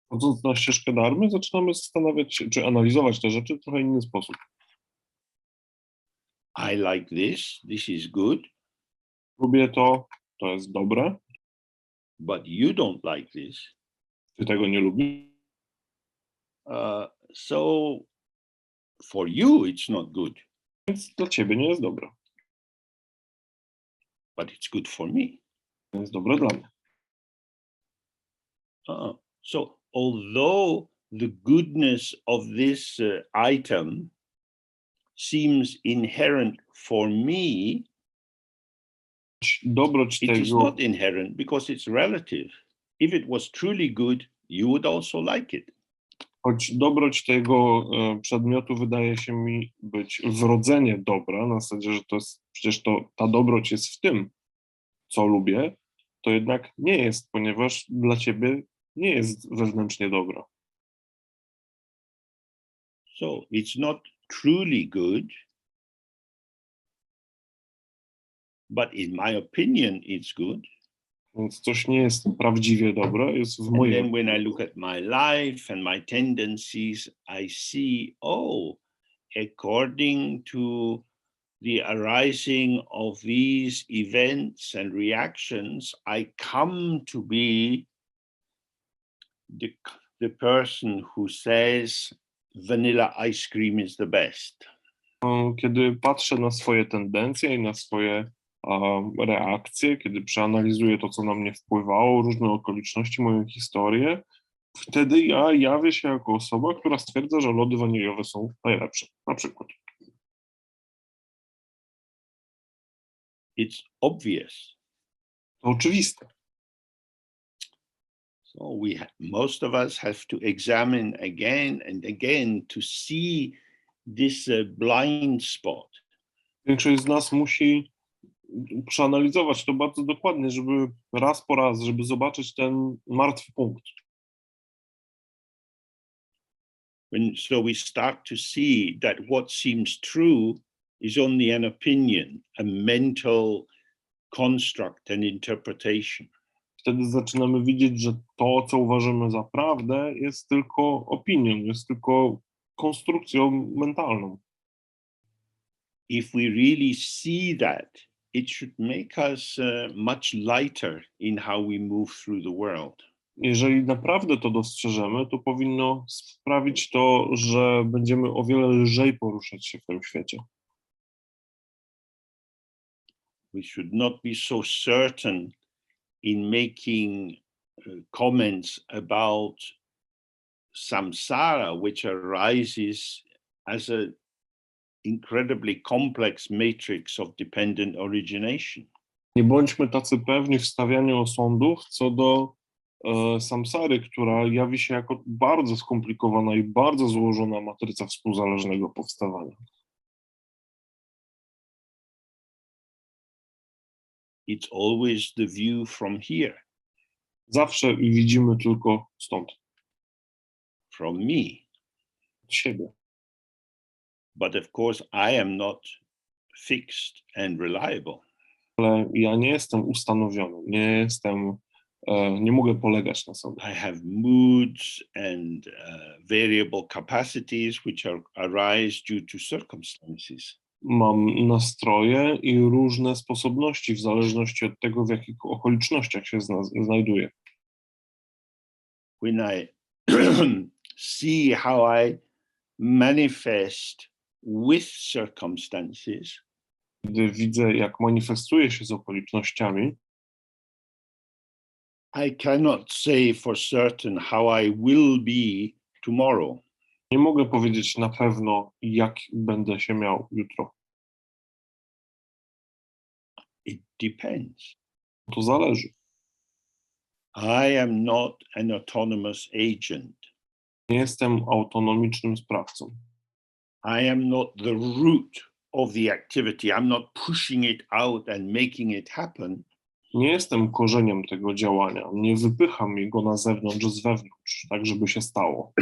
Wchodząc na ścieżkę dharmy, zaczynamy zastanawiać się, czy analizować te rzeczy w trochę inny sposób. I like this, this is good, Lubię to, to jest dobre, but you don't like this. ty tego nie lubisz, So for you, it's not good, więc dla ciebie nie jest dobre. but it's good for me. To jest dobre dla mnie. So although the goodness of this item seems inherent for me, Dobroć it is tego, not inherent because it's relative. If it was truly good, you would also like it. choć dobroć tego przedmiotu wydaje się mi być wrodzenie dobra, na zasadzie, że to jest, przecież ta dobroć jest w tym, co lubię, to jednak nie jest, ponieważ dla ciebie nie jest wewnętrznie dobra. So it's not truly good, but in my opinion, it's good. Więc coś nie jest prawdziwie dobre, jest w And mojej then when I look at my life and my tendencies, I see, oh, according to the arising of these events and reactions, I come to be the person who says vanilla ice cream is the best. Kiedy patrzę na swoje tendencje i na swoje reakcje, kiedy przeanalizuję to, co na mnie wpływało, różne okoliczności, moją historię, wtedy ja jawię się jako osoba, która stwierdza, że lody waniliowe są najlepsze, na przykład. It's obvious. To oczywiste. So most of us have to examine again and again to see this blind spot. Większość z nas musi przeanalizować to bardzo dokładnie, żeby raz po raz, żeby zobaczyć ten martwy punkt. So we start to see that what seems true is only an opinion, a mental construct and interpretation. wtedy zaczynamy widzieć, że to, co uważamy za prawdę, jest tylko opinią, jest tylko konstrukcją mentalną. If we really see that, it should make us much lighter in how we move through the world. Jeżeli naprawdę to dostrzeżemy, to powinno sprawić to, że będziemy o wiele lżej poruszać się w tym świecie. We should not be so certain in making comments about samsara, which arises as an incredibly complex matrix of dependent origination. Nie bądźmy tacy pewni w stawianiu osądów co do samsary, która jawi się jako bardzo skomplikowana i bardzo złożona matryca współzależnego powstawania. It's always the view from here. Zawsze widzimy tylko stąd, From me. od siebie. But of course, I am not fixed and reliable. Ale ja nie jestem ustanowiony, nie mogę polegać na sobie. I have moods and variable capacities which arise due to circumstances. Mam nastroje i różne sposobności w zależności od tego, w jakich okolicznościach się znajduję. When I see how I manifest with circumstances, Gdy widzę, jak manifestuję się z okolicznościami, I cannot say for certain how I will be tomorrow. nie mogę powiedzieć na pewno, jak będę się miał jutro. It depends. To zależy. I am not an autonomous agent. Nie jestem autonomicznym sprawcą. I am not the root of the activity. I'm not pushing it out and making it happen. Nie jestem korzeniem tego działania. Nie wypycham jego na zewnątrz, z wewnątrz, tak żeby się stało.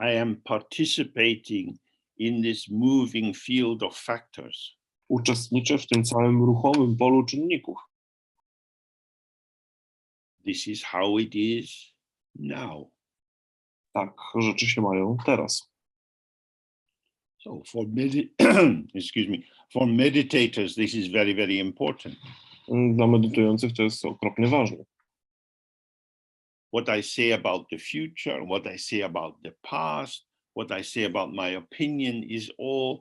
I am participating in this moving field of factors. Uczestniczę w tym całym ruchomym polu czynników. This is how it is now. Tak rzeczy się mają teraz. So excuse me, for meditators, this is very, very important. Dla medytujących to jest okropnie ważne. What I say about the future, what I say about the past, what I say about my opinion is all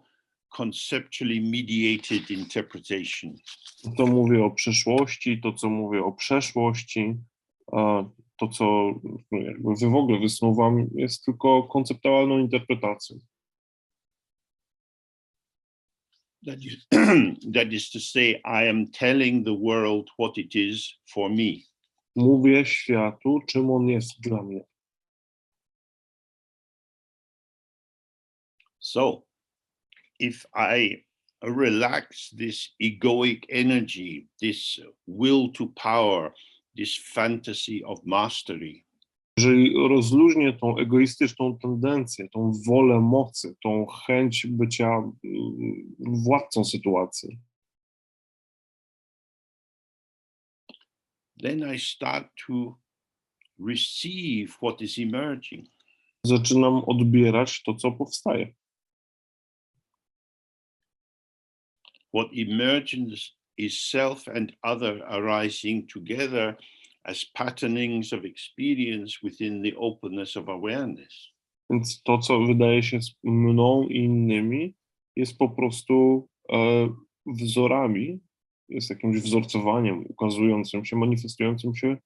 conceptually mediated interpretation. To mówię o przyszłości, to co mówię o przeszłości, to co jakby w ogóle wysnuwam jest tylko konceptualną interpretacją. That is to say, I am telling the world what it is for me. Mówię światu, czym on jest dla mnie. So, if I relax this egoic energy, this will to power, this fantasy of mastery, Jeżeli rozluźnię tą egoistyczną tendencję, tą wolę mocy, tą chęć bycia władcą sytuacji, then I start to receive what is emerging. zaczynam odbierać to, co powstaje. What emerges is self and other arising together as patternings of experience within the openness of awareness. Więc to, co wydaje się z mną i innymi, jest po prostu wzorami, jest jakimś wzorcowaniem ukazującym się, manifestującym się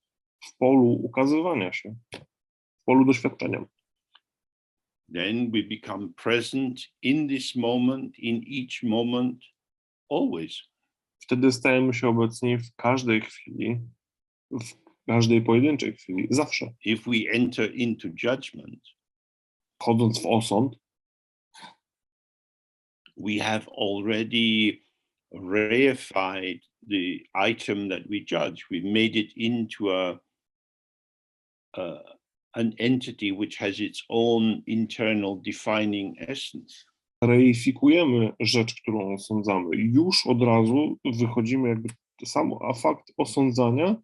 w polu ukazywania się, w polu doświadczenia. Then we become present in this moment, in each moment, always. Wtedy stajemy się obecni w każdej chwili, w każdej pojedynczej chwili, zawsze. If we enter into judgment, Wchodząc w osąd, we have already reified the item that we judge. We've made it into an entity which has its own internal defining essence. reifikujemy rzecz, którą osądzamy. Już od razu wychodzimy jakby a fakt osądzania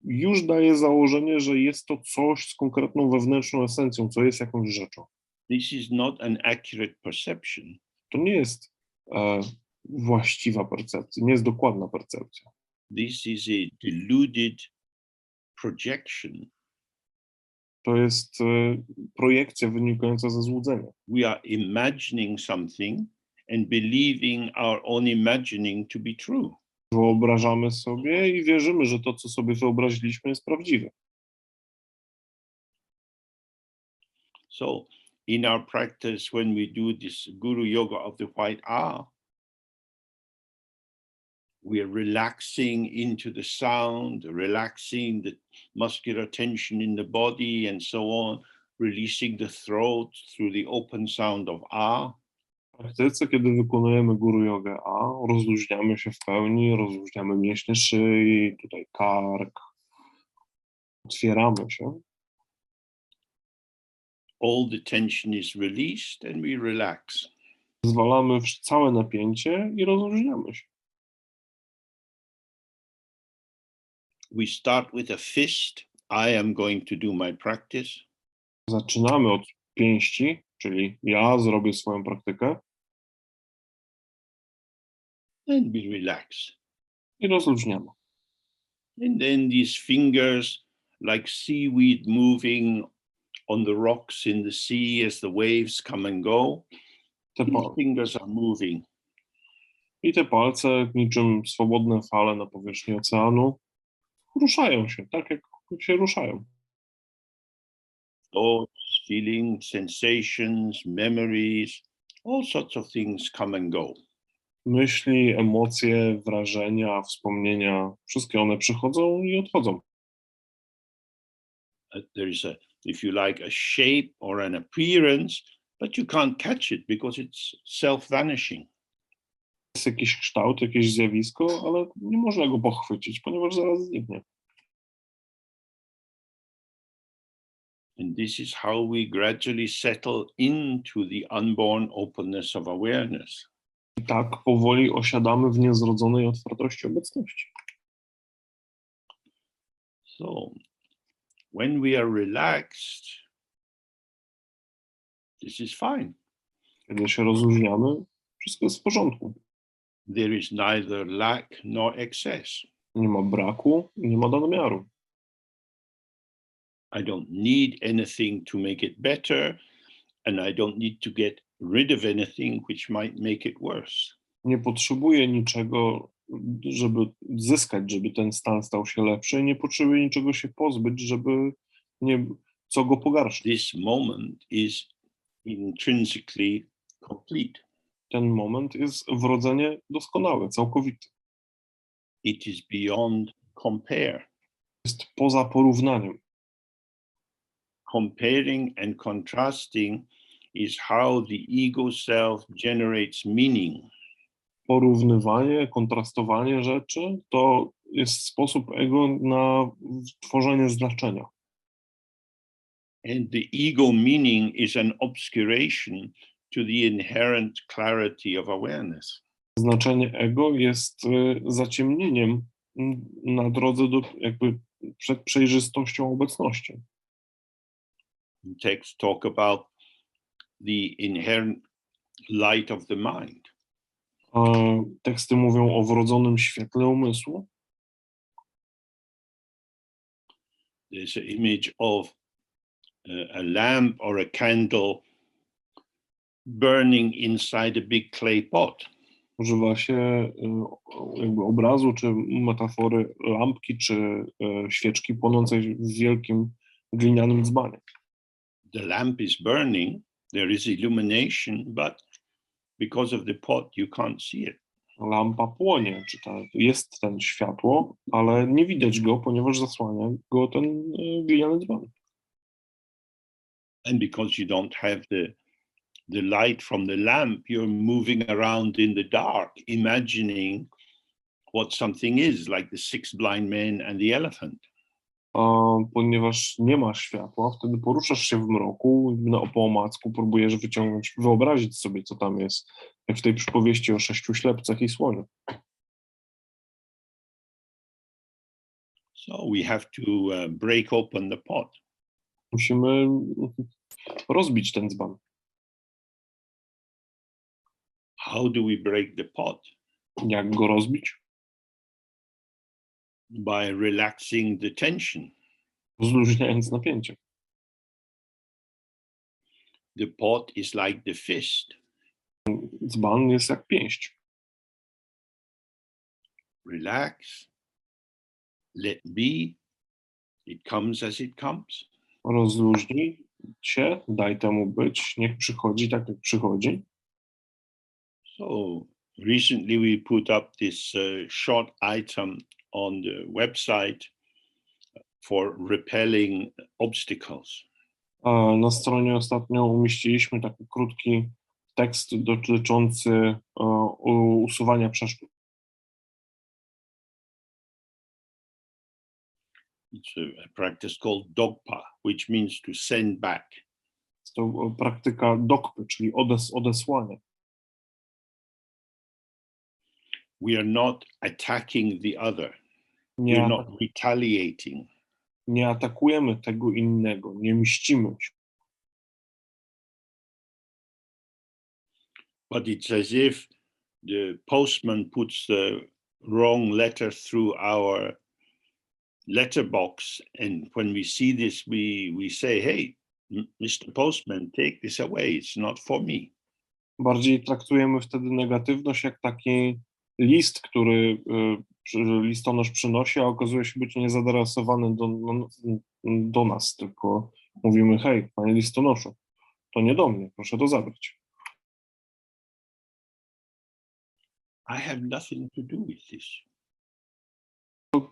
już daje założenie, że jest to coś z konkretną wewnętrzną esencją, co jest jakąś rzeczą. This is not an accurate perception. To nie jest właściwa percepcja, nie jest dokładna percepcja. This is a deluded projection. To jest projekcja wynikająca ze złudzenia. We are imagining something and believing our own imagining to be true. Wyobrażamy sobie i wierzymy, że to, co sobie wyobraziliśmy, jest prawdziwe. So in our practice, when we do this Guru Yoga of the White R, we are relaxing into the sound, relaxing the muscular tension in the body and so on, releasing the throat through the open sound of A. W praktyce, kiedy wykonujemy Guru Jogę A, rozluźniamy się w pełni, rozluźniamy mięśnie szyi, tutaj kark, otwieramy się. All the tension is released and we relax. Zwalamy całe napięcie i rozluźniamy się. We start with a fist. I am going to do my practice. Zaczynamy od pięści, czyli ja zrobię swoją praktykę And we relax. i rozluźniamy. And then these fingers, like seaweed moving on the rocks in the sea as the waves come and go, these fingers are moving. I te palce, niczym swobodne fale na powierzchni oceanu, ruszają się, tak jak się ruszają. Thoughts, feelings, sensations, memories, all sorts of things come and go. Myśli, emocje, wrażenia, wspomnienia, wszystkie one przychodzą i odchodzą. There is a, if you like, a shape or an appearance, but you can't catch it because it's self-vanishing. Jest jakiś kształt, jakieś zjawisko, ale nie można go pochwycić, ponieważ zaraz zniknie. And this is how we gradually settle into the unborn openness of awareness. I tak powoli osiadamy w niezrodzonej otwartości obecności. So, when we are relaxed, this is fine. Kiedy się rozluźniamy, wszystko jest w porządku. There is neither lack nor excess. Nie ma braku, nie ma nadmiaru. I don't need anything to make it better, and I don't need to get rid of anything which might make it worse. Nie potrzebuję niczego, żeby zyskać, żeby ten stan stał się lepszy. Nie potrzebuję niczego się pozbyć, żeby co go pogarszyć. This moment is intrinsically complete. Ten moment jest wrodzenie doskonałe, całkowite. It is beyond compare. Jest poza porównaniem. Comparing and contrasting is how the ego self generates meaning. Porównywanie, kontrastowanie rzeczy to jest sposób ego na tworzenie znaczenia. And the ego meaning is an obscuration to the inherent clarity of awareness. Znaczenie ego jest zaciemnieniem na drodze do przed przejrzystością obecności. Texts talk about the inherent light of the mind. Teksty mówią o wrodzonym świetle umysłu. There's an image of a lamp or a candle burning inside a big clay pot. Używa się jakby obrazu czy metafory lampki czy świeczki płonącej w wielkim glinianym dzbanie. The lamp is burning, there is illumination, but because of the pot you can't see it. Lampa płonie, jest ten światło, ale nie widać go, ponieważ zasłania go ten gliniany dzban. And because you don't have the light from the lamp, you're moving around in the dark, imagining what something is, like the six blind men and the elephant. Ponieważ nie ma światła, wtedy poruszasz się w mroku, po omacku próbujesz wyobrazić sobie, co tam jest, jak w tej przypowieści o 6 ślepcach i słoniu. So we have to break open the pot. Musimy rozbić ten dzban. How do we break the pot? Jak go rozbić? By relaxing the tension. Zluźniając napięcie. The pot is like the fist. Dzban jest jak pięść. Relax. Let be. It comes as it comes. Rozluźnij się, daj temu być, niech przychodzi tak, jak przychodzi. So recently we put up this short item on the website for repelling obstacles. A na stronie ostatnio umieściliśmy taki krótki tekst dotyczący usuwania przeszkód. It's a practice called dogpa, which means to send back. Jest to praktyka dokpy, czyli odesłania. We are not attacking the other. Nie, We're not retaliating. nie atakujemy tego innego, nie mścimy się. But it's as if the postman puts the wrong letter through our letterbox, and when we see this, we say, "Hey, Mr. Postman, take this away. It's not for me." Bardziej traktujemy wtedy negatywność jak taki list, który listonosz przynosi, a okazuje się być niezadresowany do nas, tylko mówimy: hej, panie listonoszu, to nie do mnie, proszę to zabrać. I have nothing to do with this.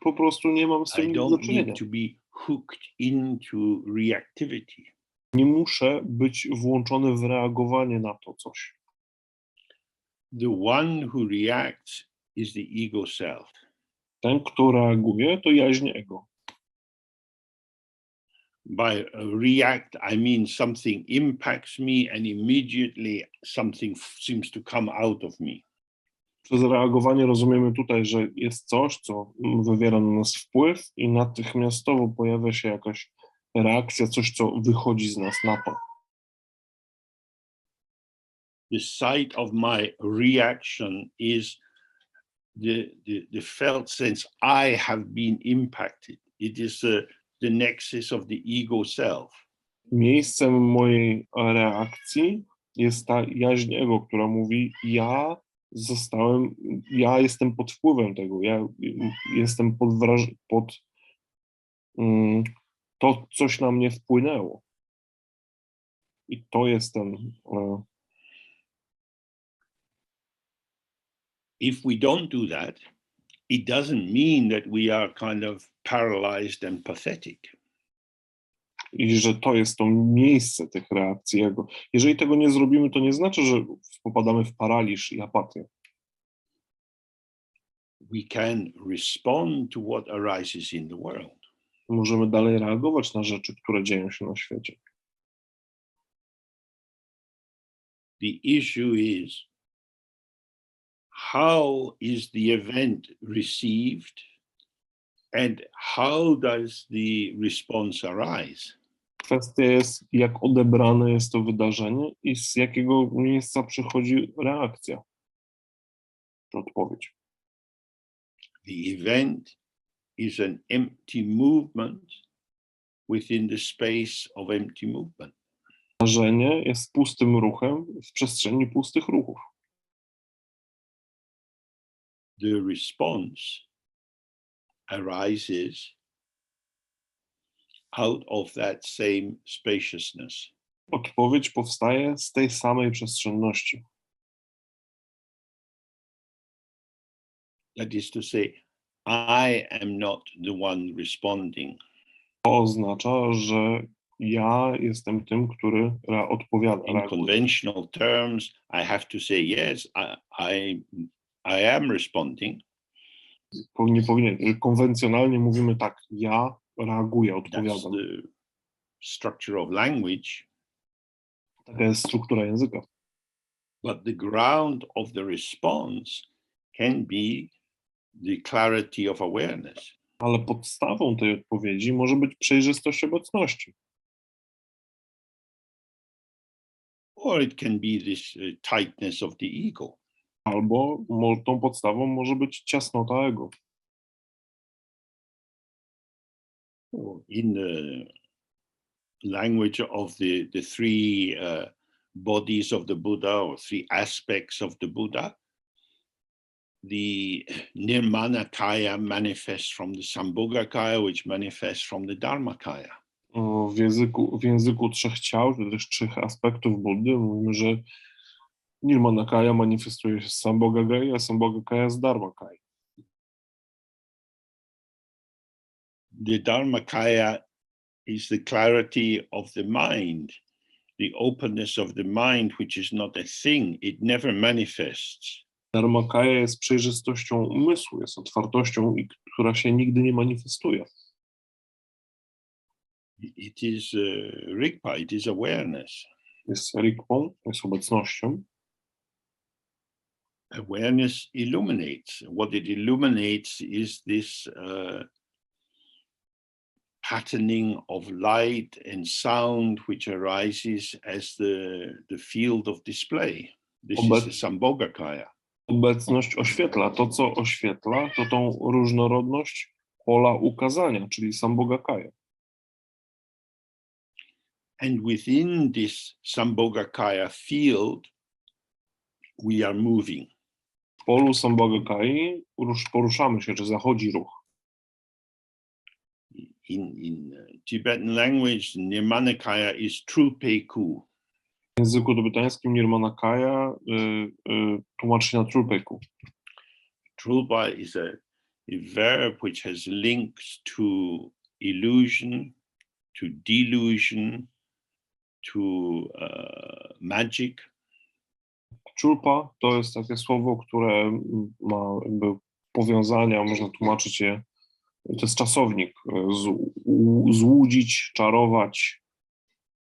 Po prostu nie mam z I tym nic do don't czynienia. need to be hooked into reactivity. Nie muszę być włączony w reagowanie na to coś. The one who reacts is the ego self. Ten, kto reaguje, to jaźń ego. By react, I mean something impacts me and immediately something seems to come out of me. Przez reagowanie rozumiemy tutaj, że jest coś, co wywiera na nas wpływ i natychmiastowo pojawia się jakaś reakcja, coś, co wychodzi z nas na to. The site of my reaction is the felt sense I have been impacted. It is the nexus of the ego self. Miejscem mojej reakcji jest ta jaźń ego, która mówi: ja jestem pod wpływem tego, ja jestem to coś na mnie wpłynęło. I to jest ten... If we don't do that, it doesn't mean that we are kind of paralyzed and pathetic. I że to jest to miejsce tych reakcji jego. Jeżeli tego nie zrobimy, to nie znaczy, że popadamy w paraliż i apatię. We can respond to what arises in the world. Możemy dalej reagować na rzeczy, które dzieją się na świecie. The issue is, how is the event received and how does the response arise? Kwestia jest, jak odebrane jest to wydarzenie i z jakiego miejsca przychodzi reakcja, czy odpowiedź. The event is an empty movement within the space of empty movement. Wydarzenie jest pustym ruchem w przestrzeni pustych ruchów. The response arises out of that same spaciousness. Odpowiedź powstaje z tej samej przestrzenności. That is to say, I am not the one responding. To oznacza, że ja jestem tym, który odpowiada. In conventional terms, I have to say, yes, I am responding. Konwencjonalnie mówimy tak: ja reaguję, That's odpowiadam. the structure of language. Taka jest struktura języka. But the ground of the response can be the clarity of awareness. Ale podstawą tej odpowiedzi może być przejrzystość obecności. or it can be this tightness of the ego. Albo tą podstawą może być ciasnota ego. In the language of the three bodies of the Buddha, or three aspects of the Buddha, the Nirmanakaya manifests from the Sambhogakaya, which manifests from the Dharmakaya. W języku trzech ciał, czy też trzech aspektów Buddy, mówimy, że Nirmanakaya manifestuje się z Sambhogakaya, a Sambhogakaya z Dharmakaya. The Dharmakaya is the clarity of the mind, the openness of the mind, which is not a thing, it never manifests. Dharmakaya jest przejrzystością umysłu, jest otwartością, która się nigdy nie manifestuje. It is Rigpa, it is awareness. Jest rikpą, jest obecnością. Awareness illuminates. What it illuminates is this patterning of light and sound which arises as the field of display. This is the Sambhogakaya. Obecność oświetla. To, co oświetla, to tą różnorodność pola ukazania, czyli Sambhogakaya. And within this Sambhogakaya field, we are moving. W polu Sambhogakai poruszamy się, czy zachodzi ruch. In Tibetan language, Nirmanakaya is Trulpeku. W języku tybetańskim Nirmanakaya tłumaczy się na Trulpeku. Trulpa is a verb which has links to illusion, to delusion, to magic. Trulpa to jest takie słowo, które ma jakby powiązania, można tłumaczyć je, to jest czasownik, złudzić, czarować,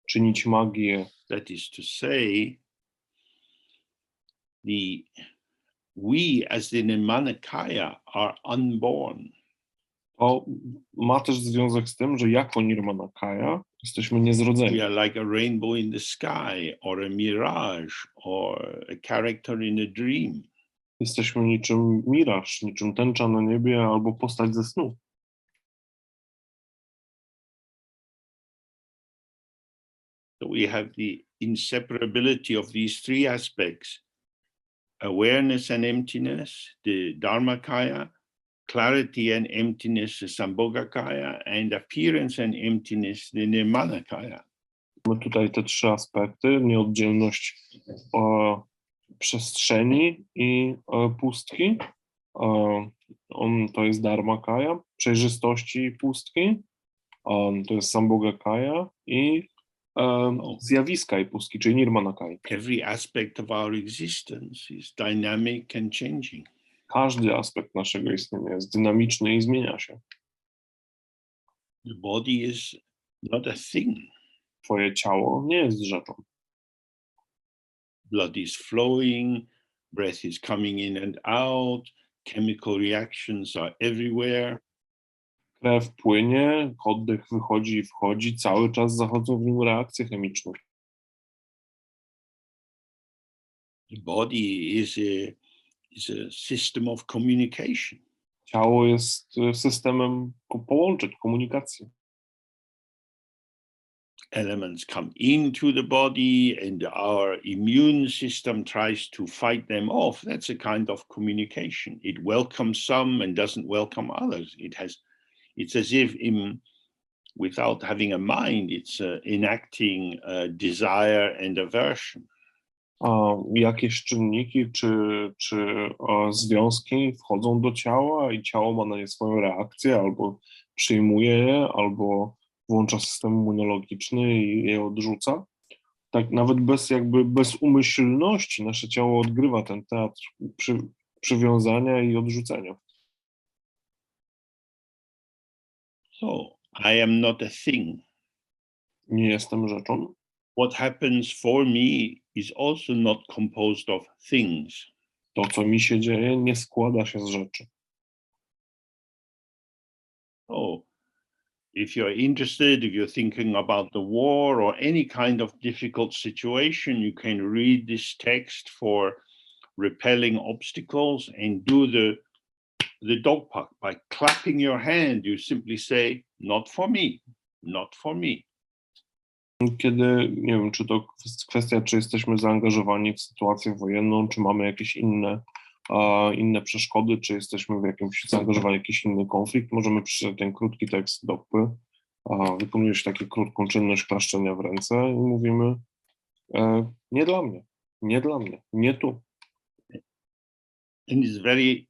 czynić magię. That is to say, we as the Nirmanakaya are unborn. To ma też związek z tym, że jako Nirmanakaya jesteśmy niezrodzeni. We are like a rainbow in the sky, or a mirage, or a character in a dream. Jesteśmy niczym miraż, niczym tęcza na niebie albo postać ze snu. So we have the inseparability of these three aspects: awareness and emptiness, the Dharmakaya; clarity and emptiness, the Sambhogakaya; and appearance and emptiness, the Nirmanakaya. Mamy tutaj te trzy aspekty, nieoddzielność przestrzeni i pustki. To jest Dharmakaya, przejrzystości pustki, to jest Sambhogakaya i zjawiska i pustki, czyli Nirmanakaya. Every aspect of our existence is dynamic and changing. Każdy aspekt naszego istnienia jest dynamiczny i zmienia się. The body is not a thing. Twoje ciało nie jest rzeczą. Blood is flowing, breath is coming in and out, chemical reactions are everywhere. Krew płynie, oddech wychodzi i wchodzi, cały czas zachodzą w nim reakcje chemiczne. The body is a system of communication. Ciało jest systemem połączeń, komunikacji. Elements come into the body and our immune system tries to fight them off. That's a kind of communication. It welcomes some and doesn't welcome others. It's as if without having a mind, it's enacting desire and aversion. Jakieś czynniki czy związki wchodzą do ciała i ciało ma na nie swoją reakcję, albo przyjmuje je, albo włącza system immunologiczny i je odrzuca. Tak nawet bez umyślności nasze ciało odgrywa ten teatr przywiązania i odrzucenia. So, I am not a thing. Nie jestem rzeczą. What happens for me is also not composed of things. To, co mi się dzieje, nie składa się z rzeczy. Oh, if you're interested, if you're thinking about the war or any kind of difficult situation, you can read this text for repelling obstacles and do the dog park. By clapping your hand, you simply say, not for me, not for me. Kiedy, nie wiem, czy to kwestia, czy jesteśmy zaangażowani w sytuację wojenną, czy mamy jakieś inne przeszkody, czy jesteśmy w jakimś zaangażowani w jakiś inny konflikt, możemy przeczytać ten krótki tekst dogpy, wykonujesz taką krótką czynność klaszczenia w ręce i mówimy nie dla mnie, nie dla mnie, nie tu. And it's very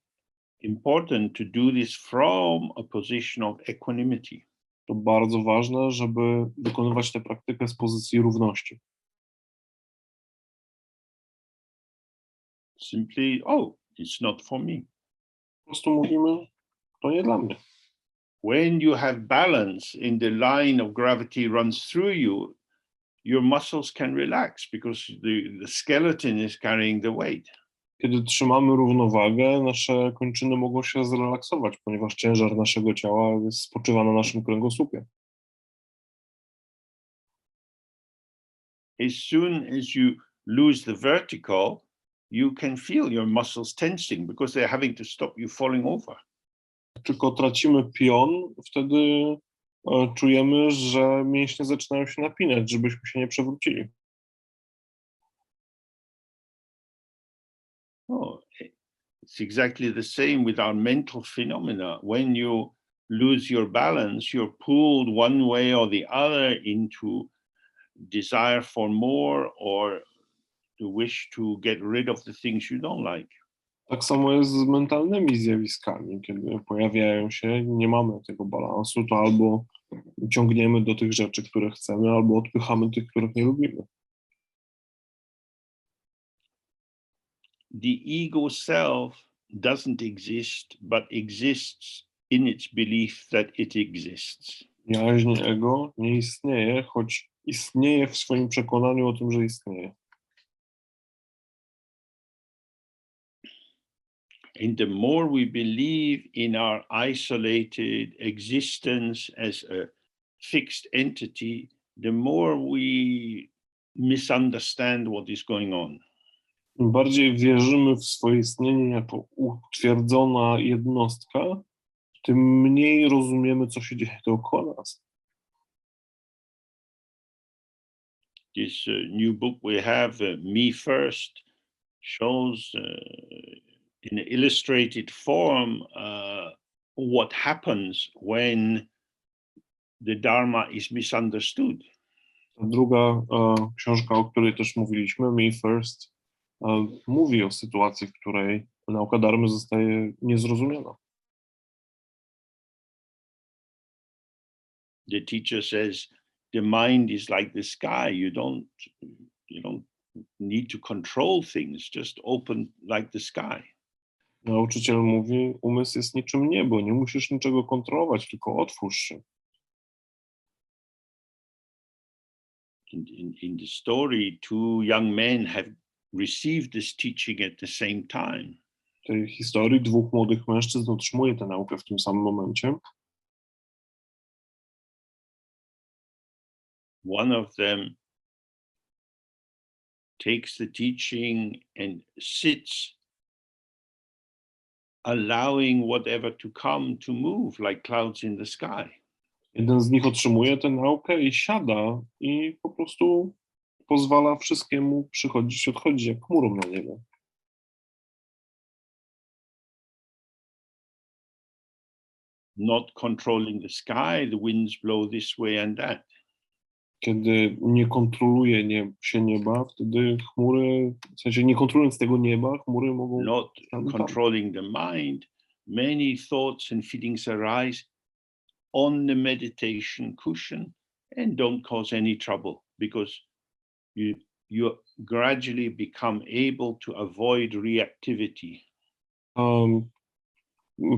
important to do this from a position of equanimity. To bardzo ważne, żeby wykonywać tę praktykę z pozycji równości. Simply, oh, it's not for me. Po prostu mówimy, to nie dla mnie. When you have balance in the line of gravity runs through you, your muscles can relax because the skeleton is carrying the weight. Kiedy trzymamy równowagę, nasze kończyny mogą się zrelaksować, ponieważ ciężar naszego ciała spoczywa na naszym kręgosłupie. As soon as you lose the vertical, you can feel your muscles tensing because they're having to stop you falling over. Tylko tracimy pion, wtedy czujemy, że mięśnie zaczynają się napinać, żebyśmy się nie przewrócili. Oh, it's exactly the same with our mental phenomena. When you lose your balance, you're pulled one way or the other into desire for more or the wish to get rid of the things you don't like. Tak samo jest z mentalnymi zjawiskami. Kiedy pojawiają się, nie mamy tego balansu, to albo ciągniemy do tych rzeczy, które chcemy, albo odpychamy tych, których nie lubimy. The ego self doesn't exist, but exists in its belief that it exists. Jaźń ego nie istnieje, choć istnieje w swoim przekonaniu o tym, że istnieje. And the more we believe in our isolated existence as a fixed entity, the more we misunderstand what is going on. Im bardziej wierzymy w swoje istnienie jako utwierdzona jednostka, tym mniej rozumiemy, co się dzieje dookoła nas. This new book we have, Me First, shows in an illustrated form what happens when the Dharma is misunderstood. Ta druga książka, o której też mówiliśmy, Me First, mówi o sytuacji, w której nauka dharmy zostaje niezrozumiana. The teacher says the mind is like the sky. You don't need to control things. Just open like the sky. Nauczyciel mówi, umysł jest niczym niebo, nie musisz niczego kontrolować, tylko otwórz się. In the story, two young men have received this teaching at the same time. W tej historii dwóch młodych mężczyzn otrzymuje tę naukę w tym samym momencie. One of them takes the teaching and sits, allowing whatever to come to move like clouds in the sky. Jeden z nich otrzymuje tę naukę i siada i po prostu pozwala wszystkiemu przychodzić, odchodzić jak chmurą na niego. Not controlling the sky, the winds blow this way and that. Kiedy nie kontroluje się nieba, wtedy chmury, w sensie nie kontrolując tego nieba, chmury mogą... Not tam. controlling the mind, many thoughts and feelings arise on the meditation cushion and don't cause any trouble because you gradually become able to avoid reactivity.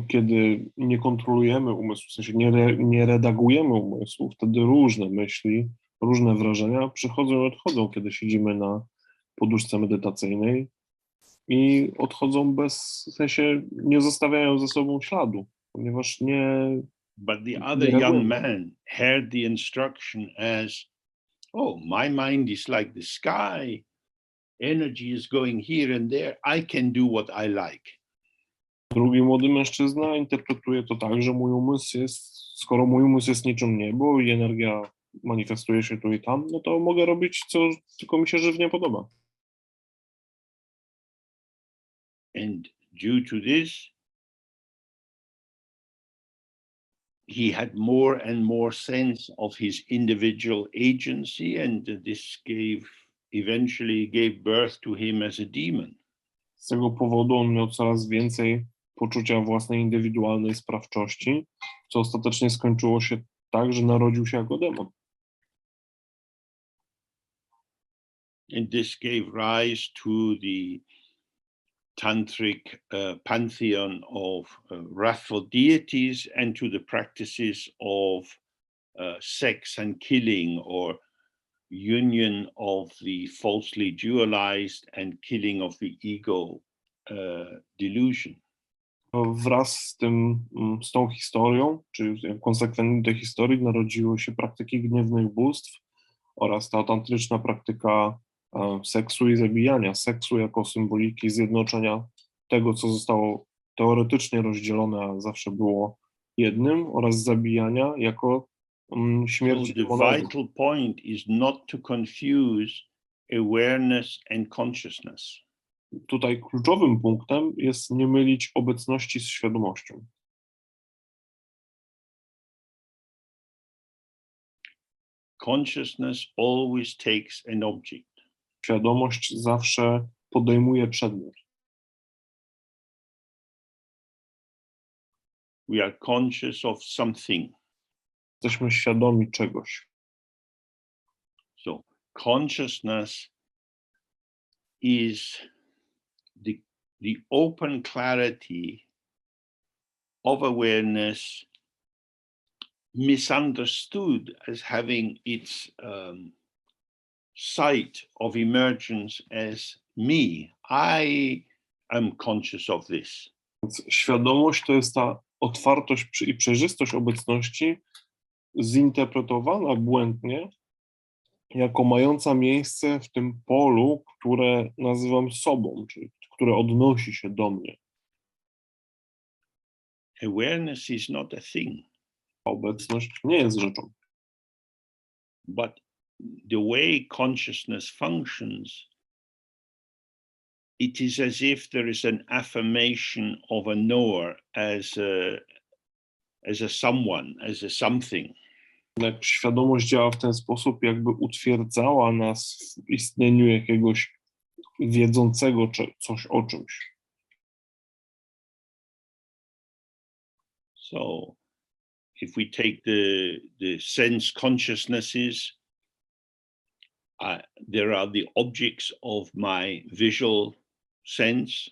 Kiedy nie kontrolujemy umysłu, w sensie nie redagujemy umysłu, wtedy różne myśli, różne wrażenia przychodzą i odchodzą, kiedy siedzimy na poduszce medytacyjnej i odchodzą w sensie nie zostawiają ze sobą śladu, ponieważ But the other young man heard the instruction as, oh, my mind is like the sky. Energy is going here and there. I can do what I like. Drugi młody mężczyzna interpretuje to tak, że mój umysł jest, skoro mój umysł jest niczym niebo i energia manifestuje się tu i tam, no to mogę robić, co tylko mi się żywnie podoba. And due to this, he had more and more sense of his individual agency, and this eventually gave birth to him as a demon. Z tego powodu on miał coraz więcej poczucia własnej indywidualnej sprawczości, co ostatecznie skończyło się tak, że narodził się jako demon. And this gave rise to the tantric pantheon of wrathful deities and to the practices of sex and killing, or union of the falsely dualized and killing of the ego delusion. Wraz z tą historią, czy konsekwentnie tej historii, narodziły się praktyki gniewnych bóstw oraz ta tantryczna praktyka seksu i zabijania. Seksu jako symboliki zjednoczenia tego, co zostało teoretycznie rozdzielone, a zawsze było jednym, oraz zabijania jako śmierć So the demonów. vital point is not to confuse awareness and consciousness. Tutaj kluczowym punktem jest nie mylić obecności z świadomością. Consciousness always takes an object. Świadomość zawsze podejmuje przedmiot. We are conscious of something. Jesteśmy świadomi czegoś. So consciousness is the open clarity of awareness, misunderstood as having its site of emergence as me. I am conscious of this. Więc świadomość to jest ta otwartość i przejrzystość obecności zinterpretowana błędnie jako mająca miejsce w tym polu, które nazywam sobą, czyli które odnosi się do mnie. Awareness is not a thing. Obecność nie jest rzeczą. But the way consciousness functions, it is as if there is an affirmation of a knower as a someone, as a something. Jak świadomość działa w ten sposób, jakby utwierdzała nas w istnieniu jakiegoś wiedzącego coś o czymś. So if we take the sense consciousnesses, there are the objects of my visual sense,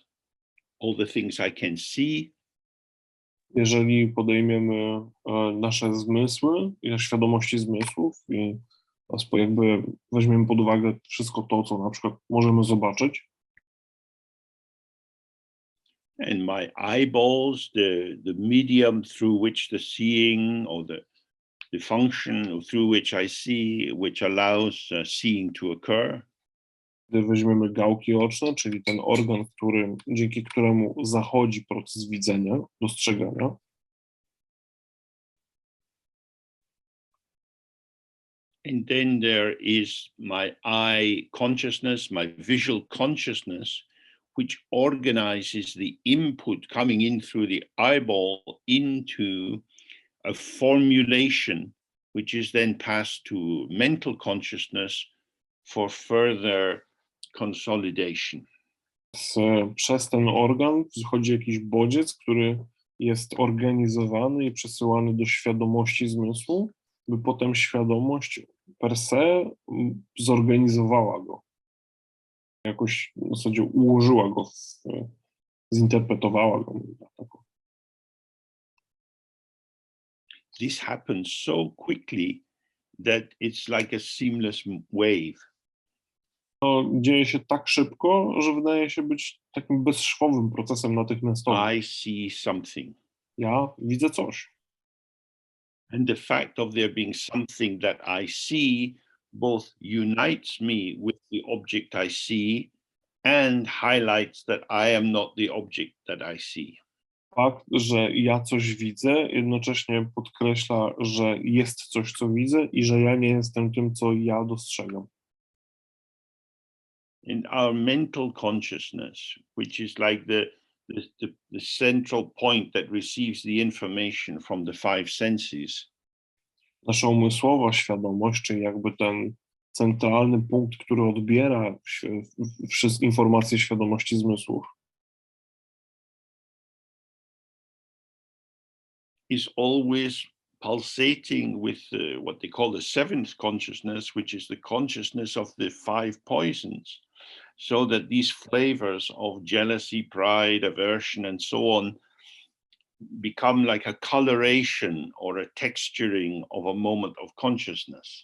all the things I can see. Jeżeli podejmiemy nasze zmysły i świadomości zmysłów i jakby weźmiemy pod uwagę wszystko to, co na przykład możemy zobaczyć. And my eyeballs, the medium through which the seeing, or the function through which I see, which allows seeing to occur. Gdy weźmiemy gałki oczne, czyli ten organ, dzięki któremu zachodzi proces widzenia, dostrzegania. And then there is my eye consciousness, my visual consciousness, which organizes the input coming in through the eyeball into a formulation, which is then passed to mental consciousness for further consolidation. Przez ten organ wchodzi jakiś bodziec, który jest organizowany i przesyłany do świadomości zmysłu, by potem świadomość per se zorganizowała go. Jakoś w zasadzie ułożyła go, zinterpretowała go. This happens so quickly that it's like a seamless wave. To dzieje się tak szybko, że wydaje się być takim bezszwowym procesem natychmiastowym. I see something. Ja widzę coś. And the fact of there being something that I see both unites me with the object I see and highlights that I am not the object that I see. Fakt, że ja coś widzę, jednocześnie podkreśla, że jest coś, co widzę i że ja nie jestem tym, co ja dostrzegam. In our mental consciousness, which is like the central point that receives the information from the five senses, Nasza umysłowa świadomość, czyli jakby ten centralny punkt, który odbiera wszystkie informacje świadomości zmysłów, is always pulsating with what they call the seventh consciousness, which is the consciousness of the five poisons, so that these flavors of jealousy, pride, aversion, and so on become like a coloration or a texturing of a moment of consciousness.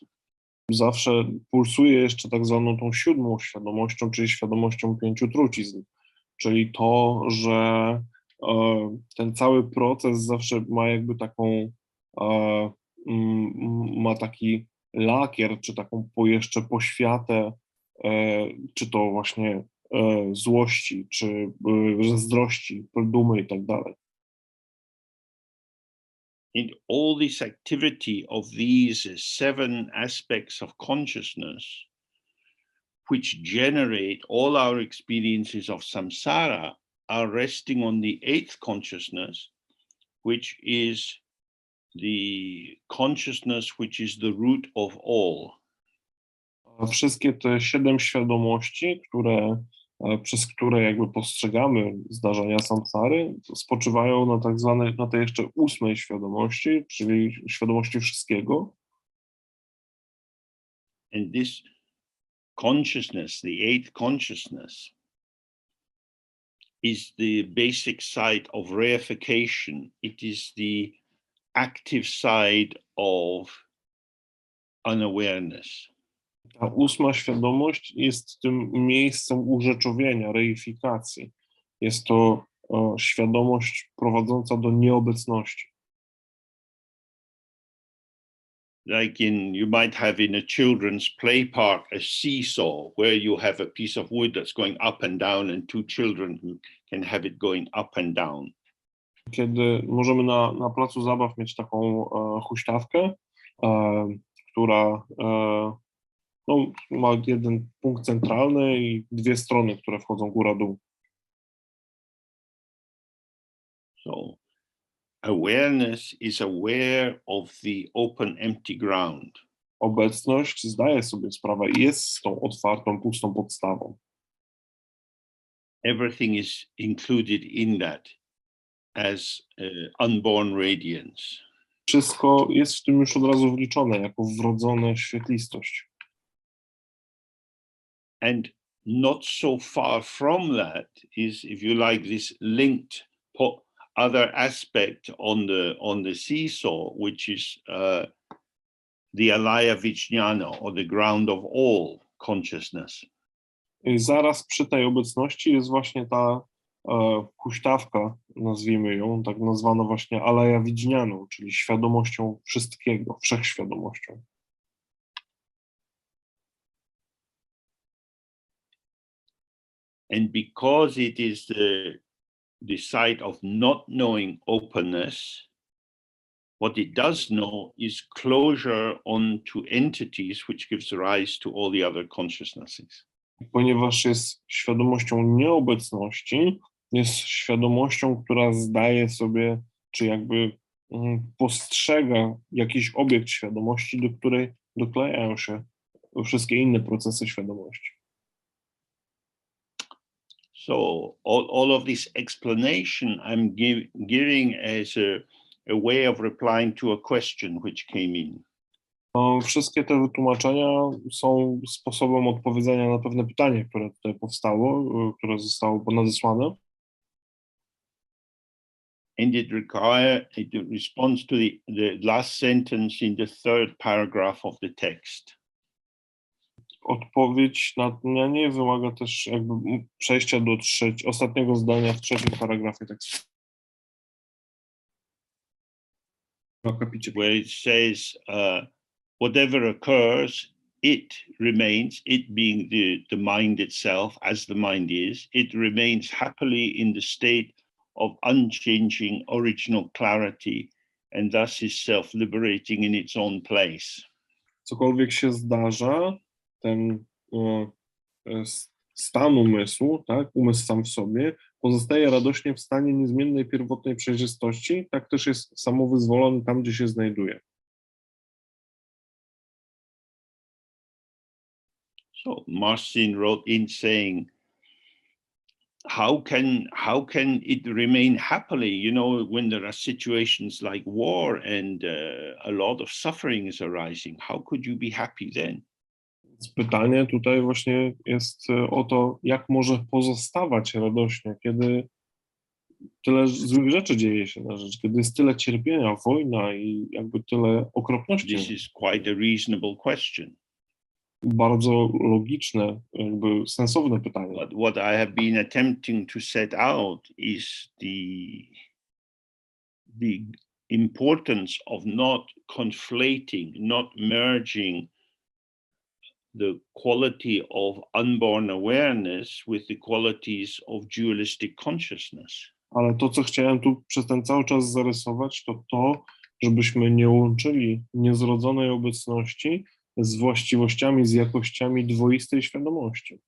zawsze pulsuje jeszcze tak zwaną tą siódmą świadomością, czyli świadomością pięciu trucizn, czyli to, że ten cały proces zawsze ma jakby taką, ma taki lakier, czy taką jeszcze poświatę, czy to właśnie złości, czy zazdrości, dumy i tak dalej. In all this activity of these seven aspects of consciousness, which generate all our experiences of samsara, are resting on the eighth consciousness, which is the consciousness which is the root of all. A wszystkie te siedem świadomości, przez które jakby postrzegamy zdarzenia samsary, spoczywają na tak zwanej, na tej jeszcze ósmej świadomości, czyli świadomości wszystkiego. And this consciousness, the eighth consciousness, is the basic side of reification. It is the active side of unawareness. Ta ósma świadomość jest tym miejscem urzeczowienia, reifikacji. Jest to świadomość prowadząca do nieobecności. Like you might have in a children's play park a seesaw where you have a piece of wood that's going up and down and two children can have it going up and down. Kiedy możemy na placu zabaw mieć taką huśtawkę, która no, ma jeden punkt centralny i dwie strony, które wchodzą góra-dół. So awareness is aware of the open, empty ground. Obecność zdaje sobie sprawę i jest z tą otwartą, pustą podstawą. Everything is included in that as unborn radiance. Wszystko jest w tym już od razu wliczone jako wrodzona świetlistość. And not so far from that is, if you like, this linked other aspect on the seesaw, which is the alaya vijnana, or the ground of all consciousness. I zaraz przy tej obecności jest właśnie ta huśtawka, nazwijmy ją, tak nazwana właśnie alaya vijnaną, czyli świadomością wszystkiego, wszechświadomością. And because it is the side of not knowing openness, what it does know is closure onto entities, which gives rise to all the other consciousnesses. Ponieważ jest świadomością nieobecności, jest świadomością, która zdaje sobie, czy jakby postrzega jakiś obiekt świadomości, do której doklejają się wszystkie inne procesy świadomości. So all of this explanation I'm giving as a way of replying to a question which came in. Wszystkie te wytłumaczenia są sposobem odpowiedzenia na pewne pytanie, które tutaj powstało, które zostało nadesłane. And it responds to the last sentence in the third paragraph of the text. Odpowiedź na pytanie wymaga też jakby przejścia do ostatniego zdania w trzecim paragrafie tekstu. akapicie. where it says, whatever occurs, it remains, it being the mind itself, as the mind is, it remains happily in the state of unchanging original clarity, and thus is self-liberating in its own place. Cokolwiek się zdarza, ten stan umysłu, tak, umysł sam w sobie, pozostaje radośnie w stanie niezmiennej pierwotnej przejrzystości, tak też jest samowyzwolony tam, gdzie się znajduje. So Marcin wrote in saying, how can it remain happily, you know, when there are situations like war and a lot of suffering is arising? How could you be happy then? Pytanie tutaj właśnie jest o to, jak może pozostawać radośnie, kiedy tyle złych rzeczy dzieje się na rzecz, kiedy jest tyle cierpienia, wojna i jakby tyle okropności. This is quite a reasonable question. Bardzo logiczne, jakby sensowne pytanie. But what I have been attempting to set out is the importance of not conflating, not merging the quality of unborn awareness with the qualities of dualistic consciousness. Ale to, co chciałem tu przez ten cały czas zarysować, to, żebyśmy nie łączyli niezrodzonej obecności z właściwościami, z jakościami dwoistej świadomości.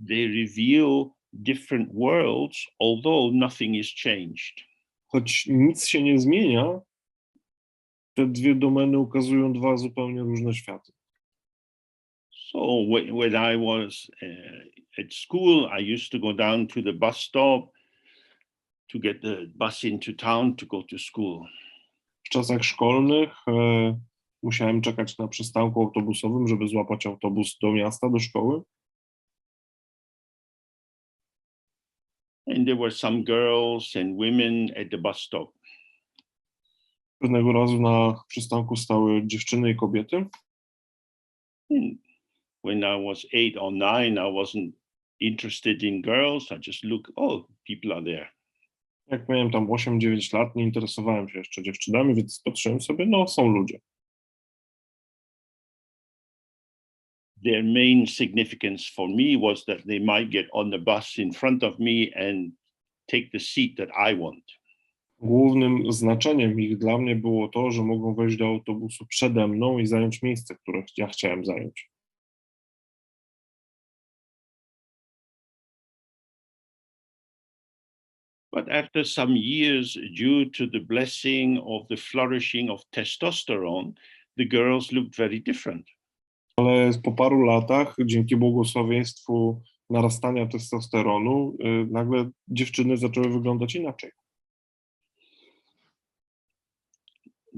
They reveal different worlds, although nothing is changed. Choć nic się nie zmienia, te dwie domeny ukazują dwa zupełnie różne światy. So when I was at school, I used to go down to the bus stop to get the bus into town to go to school. W czasach szkolnych musiałem czekać na przystanku autobusowym, żeby złapać autobus do miasta, do szkoły. And there were some girls and women at the bus stop. Pewnego razu na przystanku stały dziewczyny i kobiety. And when I was 8 or 9, I wasn't interested in girls. I just looked, oh, people are there. Jak miałem tam 8-9 lat, nie interesowałem się jeszcze dziewczynami, więc patrzyłem sobie, no są ludzie. Their main significance for me was that they might get on the bus in front of me and take the seat that I want. Głównym znaczeniem ich dla mnie było to, że mogą wejść do autobusu przede mną i zająć miejsce, które ja chciałem zająć. But after some years, due to the blessing of the flourishing of testosterone, the girls looked very different. Ale po paru latach, dzięki błogosławieństwu narastania testosteronu, nagle dziewczyny zaczęły wyglądać inaczej.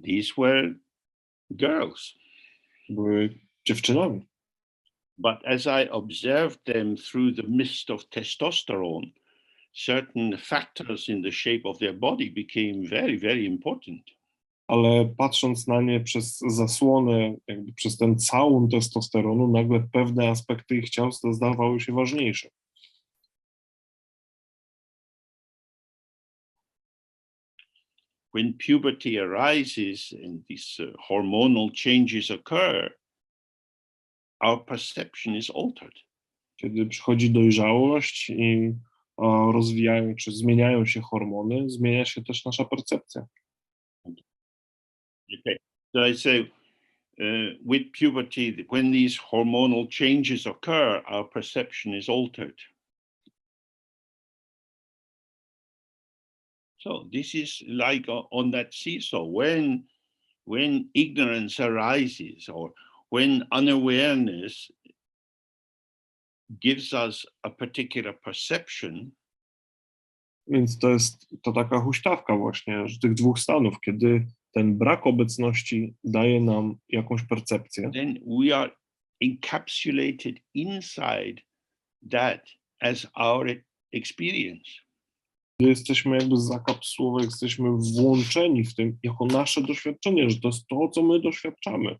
These were girls. Były dziewczynami. But as I observed them through the mist of testosterone, certain factors in the shape of their body became very, very important. Ale patrząc na nie przez zasłonę, jakby przez ten całun testosteronu, nagle pewne aspekty ich ciał zdawały się ważniejsze. When puberty arises and these hormonal changes occur, our perception is altered. Kiedy przychodzi dojrzałość i rozwijają czy zmieniają się hormony, zmienia się też nasza percepcja. Okay. So I say, with puberty, when these hormonal changes occur, our perception is altered. So this is like on that seesaw. When ignorance arises or when unawareness gives us a particular perception, Więc to taka huśtawka właśnie że tych dwóch stanów, kiedy ten brak obecności daje nam jakąś percepcję, then we are encapsulated inside that as our experience. gdy jesteśmy jakby zakapsułowani, jesteśmy włączeni w tym jako nasze doświadczenie, że to jest to, co my doświadczamy.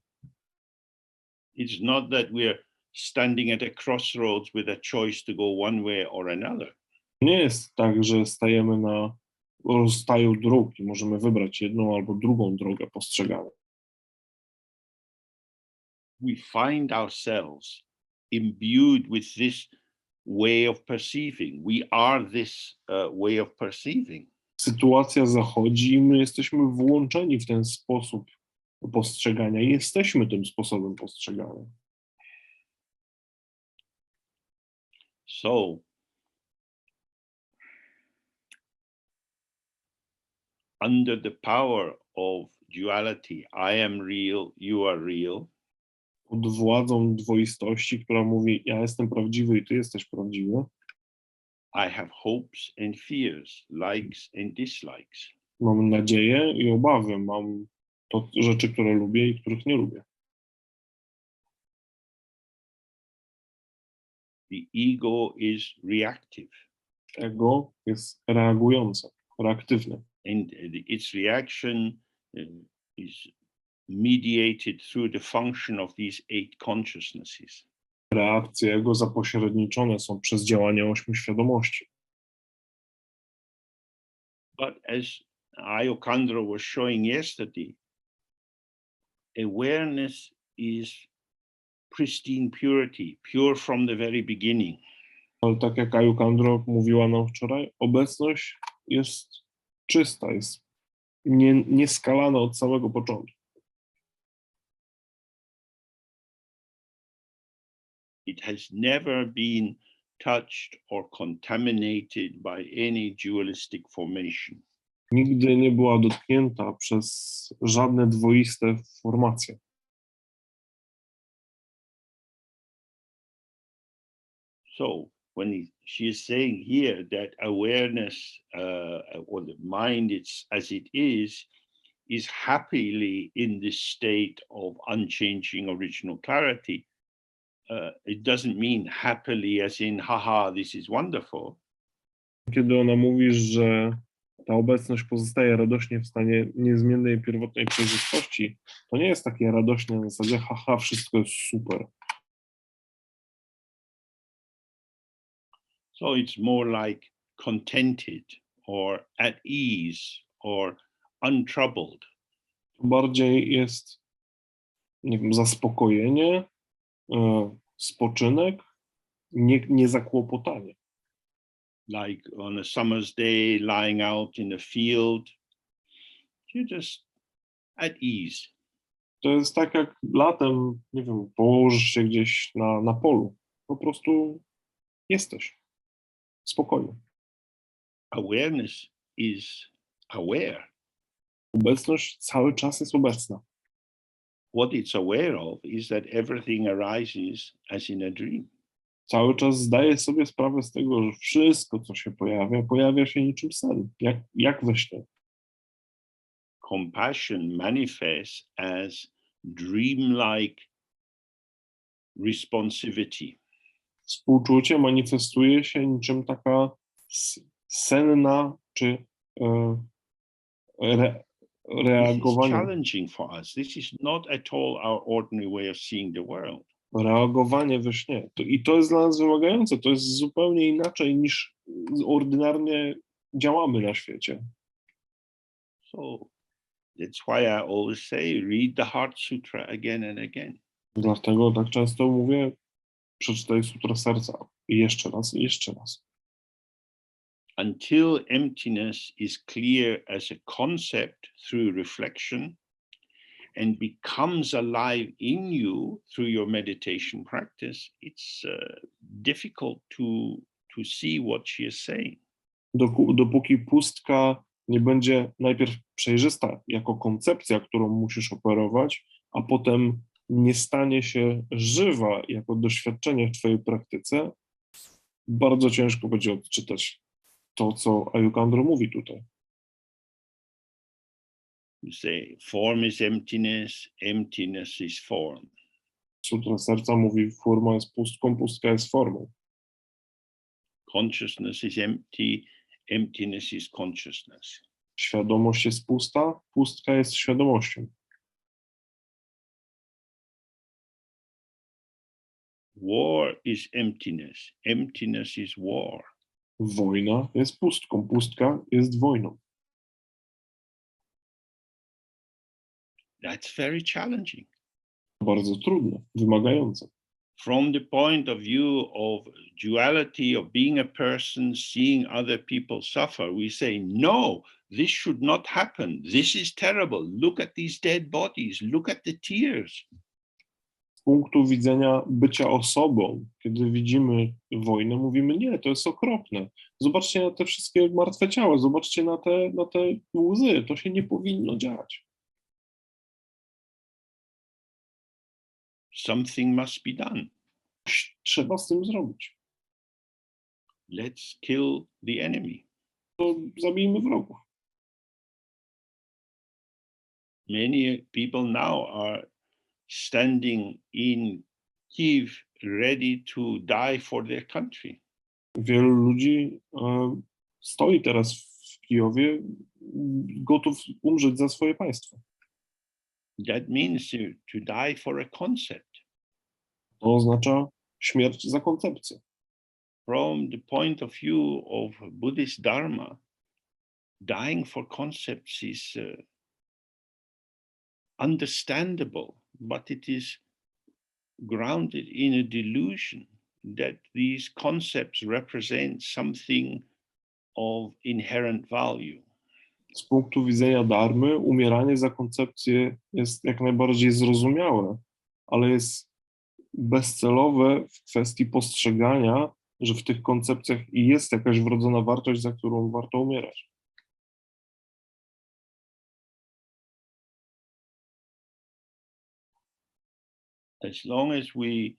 It's not that we're standing at a crossroads with a choice to go one way or another. Nie jest tak, że stajemy rozstaju dróg i możemy wybrać jedną albo drugą drogę postrzegania. We find ourselves imbued with this way of perceiving. We are this way of perceiving. Sytuacja zachodzi i my jesteśmy włączeni w ten sposób postrzegania i jesteśmy tym sposobem postrzegania. So, under the power of duality, I am real, you are real, Pod władzą dwoistości, która mówi, ja jestem prawdziwy i ty jesteś prawdziwy, I have hopes and fears, likes and dislikes. mam nadzieję i obawy, mam rzeczy, które lubię i których nie lubię. The ego is reactive, Ego jest reagujące, reaktywne. and its reaction is mediated through the function of these 8 consciousnesses. Reakcje ego zapośredniczone są przez działanie 8 świadomości. But as Ayokandro was showing yesterday, awareness is pristine purity, pure from the very beginning. Ale tak jak Ayukandro mówiła nam wczoraj, obecność jest czysta, jest nieskalana od samego początku. It has never been touched or contaminated by any dualistic formation. Nigdy nie była dotknięta przez żadne dwoiste formacje. So when she is saying here that awareness or the mind, it's as it is happily in this state of unchanging original clarity, it doesn't mean happily as in, haha, this is wonderful. Kiedy ona mówi, że ta obecność pozostaje radośnie w stanie niezmiennej pierwotnej przejrzystości, to nie jest takie radośnie na zasadzie, haha, wszystko jest super. So it's more like contented or at ease or untroubled. Bardziej jest, nie wiem, zaspokojenie, spoczynek, niezakłopotanie. Like on a summer's day, lying out in a field, you're just at ease. To jest tak jak latem, nie wiem, położysz się gdzieś na polu. Po prostu jesteś spokojny. Awareness is aware. Obecność cały czas jest obecna. What it's aware of is that everything arises as in a dream. Cały czas zdaje sobie sprawę z tego, że wszystko, co się pojawia się niczym sen, jak we śnie. Compassion manifests as dreamlike responsivity. Współczucie manifestuje się niczym taka senna czy This is reagowanie. challenging for us. This is not at all our ordinary way of seeing the world. Reagowanie we śnie. I to jest dla nas wymagające. To jest zupełnie inaczej niż ordynarnie działamy na świecie. So that's why I always say, read the Heart Sutra again and again. Dlatego tak często mówię, przeczytaj Sutrę Serca i jeszcze raz, i jeszcze raz. Until emptiness is clear as a concept through reflection and becomes alive in you through your meditation practice, it's difficult to see what she is saying. Dopóki pustka nie będzie najpierw przejrzysta jako koncepcja, którą musisz operować, a potem nie stanie się żywa jako doświadczenie w twojej praktyce, bardzo ciężko będzie odczytać to, co Ayukandro mówi tutaj. You say form is emptiness, emptiness is form. Sutra Serca mówi, forma jest pustką, pustka jest formą. Consciousness is empty, emptiness is consciousness. Świadomość jest pusta, pustka jest świadomością. War is emptiness, emptiness is war. Wojna jest pustką, pustka jest wojną. That's very challenging. Bardzo trudne, wymagające. From the point of view of duality, of being a person, seeing other people suffer, we say, no, this should not happen. This is terrible. Look at these dead bodies. Look at the tears. Z punktu widzenia bycia osobą, kiedy widzimy wojnę, mówimy, nie, to jest okropne. Zobaczcie na te wszystkie martwe ciała, zobaczcie na te łzy, to się nie powinno dziać. Something must be done. Trzeba z tym zrobić. Let's kill the enemy. To zabijmy wrogów. Many people now are standing in Kyiv ready to die for their country. Wielu ludzi stoi teraz w Kijowie, gotów umrzeć za swoje państwo. That means to die for a concept. To oznacza śmierć za koncepcję. From the point of view of Buddhist Dharma, dying for concepts is understandable, but it is grounded in a delusion that these concepts represent something of inherent value. Z punktu widzenia dharmy, umieranie za koncepcję jest jak najbardziej zrozumiałe, ale jest bezcelowe w kwestii postrzegania, że w tych koncepcjach jest jakaś wrodzona wartość, za którą warto umierać. As long as we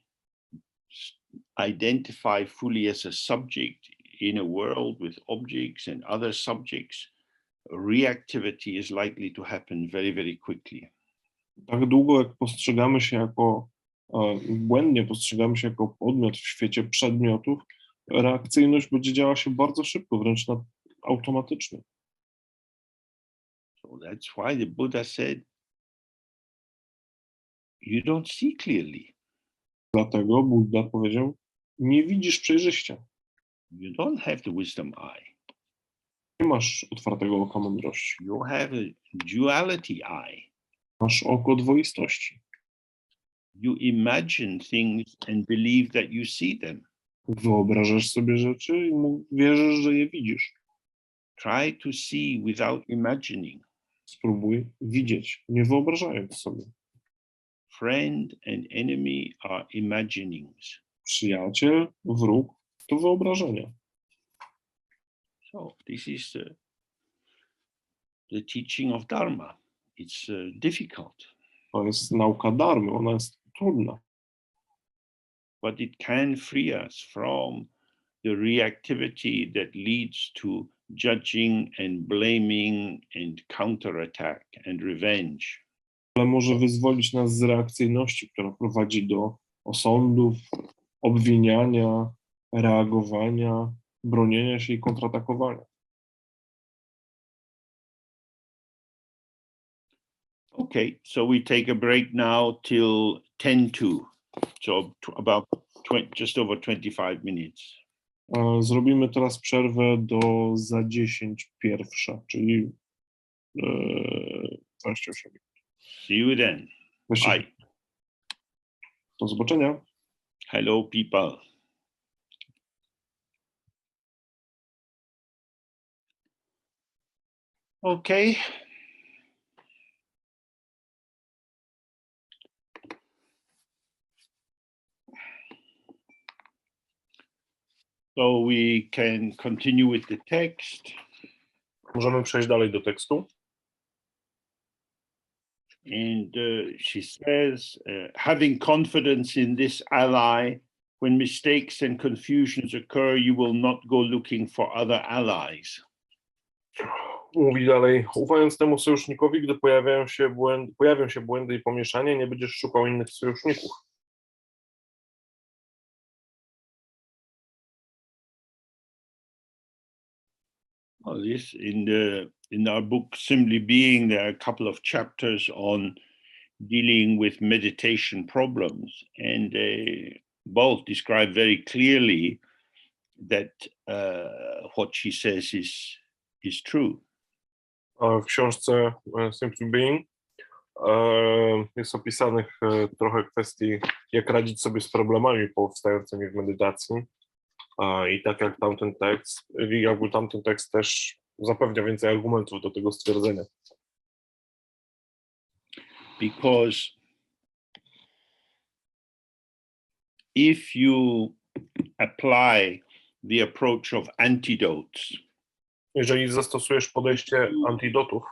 identify fully as a subject in a world with objects and other subjects, reactivity is likely to happen very, very quickly. Tak długo jak postrzegamy się jako, błędnie postrzegamy się jako podmiot w świecie przedmiotów, reakcyjność będzie działa się bardzo szybko, wręcz automatycznie. So that's why the Buddha said, you don't see clearly. Dlatego Buddha powiedział, nie widzisz przejrzyście. You don't have the wisdom eye. Nie masz otwartego oka mądrości. You have a duality eye. Masz oko dwoistości. You imagine things and believe that you see them. Wyobrażasz sobie rzeczy i wierzysz, że je widzisz. Try to see without imagining. Spróbuj widzieć, nie wyobrażając sobie. Friend and enemy are imaginings. Przyjaciel, wróg to wyobrażenia. So this is the teaching of Dharma. It's difficult. To jest nauka dharmy, ona jest trudna. But it can free us from the reactivity that leads to judging and blaming and counterattack and revenge. Ale może wyzwolić nas z reakcyjności, która prowadzi do osądów, obwiniania, reagowania, bronienia się i kontratakowania. Okay, so we take a break now till 10:02, so about just over 25 minutes. Zrobimy teraz przerwę do za 10:01, czyli 28 minut. See you then. Bye. Do zobaczenia. Hello, people. Okay. So we can continue with the text. Możemy przejść dalej do tekstu. And she says, having confidence in this ally, when mistakes and confusions occur, you will not go looking for other allies. Mówi dalej, ufając temu sojusznikowi, gdy pojawią się błędy i pomieszanie, nie będziesz szukał innych sojuszników. Well, this in our book Simply Being, there are a couple of chapters on dealing with meditation problems, and they both describe very clearly that what she says is true. W książce Simply Being jest opisanych trochę kwestii, jak radzić sobie z problemami powstającymi w medytacji. I tak jak tamten tekst też zapewnia więcej argumentów do tego stwierdzenia. Because if you apply the approach of antidotes, Jeżeli zastosujesz podejście antidotów,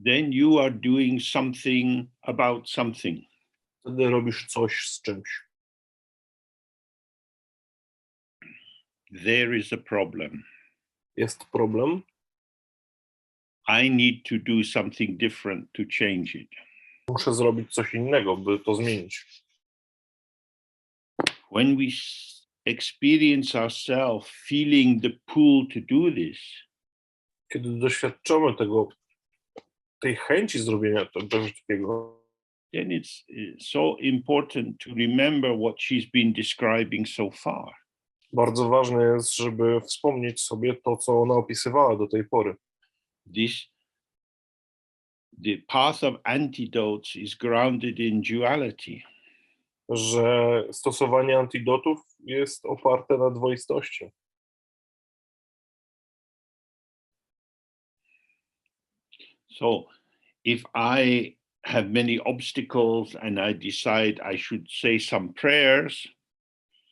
then you are doing something about something. wtedy robisz coś z czymś. There is a problem. Jest problem, I need to do something different to change it. muszę zrobić coś innego, by to zmienić. When we experience ourselves feeling the pull to do this, Kiedy doświadczamy tej chęci zrobienia czegoś takiego, then it's so important to remember what she's been describing so far. bardzo ważne jest, żeby wspomnieć sobie to, co ona opisywała do tej pory. The path of antidotes is grounded in duality. Że stosowanie antidotów jest oparte na dwoistości. So if I have many obstacles and I decide I should say some prayers,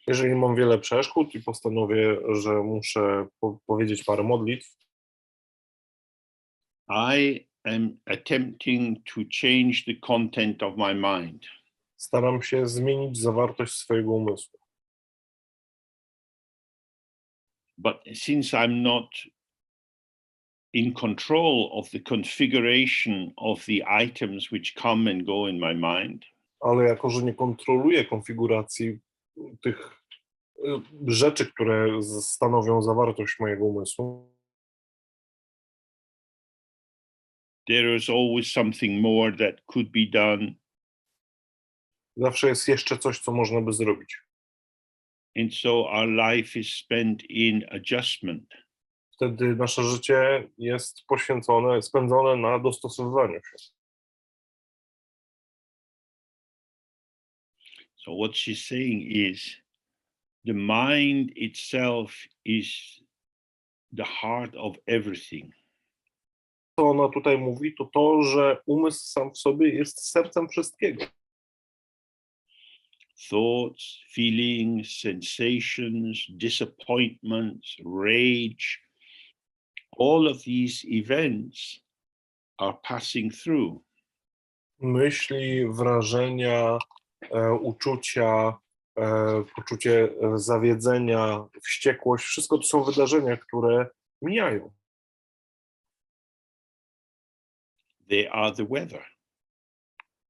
Jeżeli mam wiele przeszkód i postanowię, że muszę powiedzieć parę modlitw, I am attempting to change the content of my mind. staram się zmienić zawartość swojego umysłu. But since I'm not in control of the configuration of the items which come and go in my mind, Ale jako, że nie kontroluję konfiguracji tych rzeczy, które stanowią zawartość mojego umysłu, there is always something more that could be done. zawsze jest jeszcze coś, co można by zrobić. And so our life is spent in adjustment. Wtedy nasze życie jest spędzone na dostosowywaniu się. So what she's saying is the mind itself is the heart of everything. Co ona tutaj mówi, to to, że umysł sam w sobie jest sercem wszystkiego. Thoughts, feelings, sensations, disappointments, rage, all of these events are passing through. Myśli, wrażenia, uczucia, poczucie zawiedzenia, wściekłość, wszystko to są wydarzenia, które mijają. They are the weather.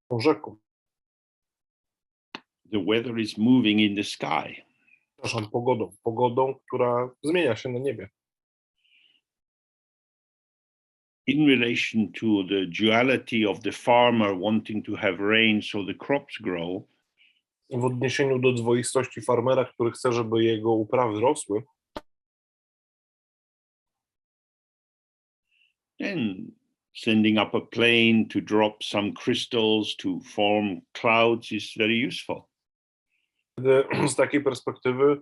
Tą rzeką, The weather is moving in the sky. przepraszam, pogodą, która zmienia się na niebie. In relation to the duality of the farmer wanting to have rain so the crops grow, W odniesieniu do dwoistości farmera, który chce, żeby jego uprawy rosły, then sending up a plane to drop some crystals to form clouds is very useful. z takiej perspektywy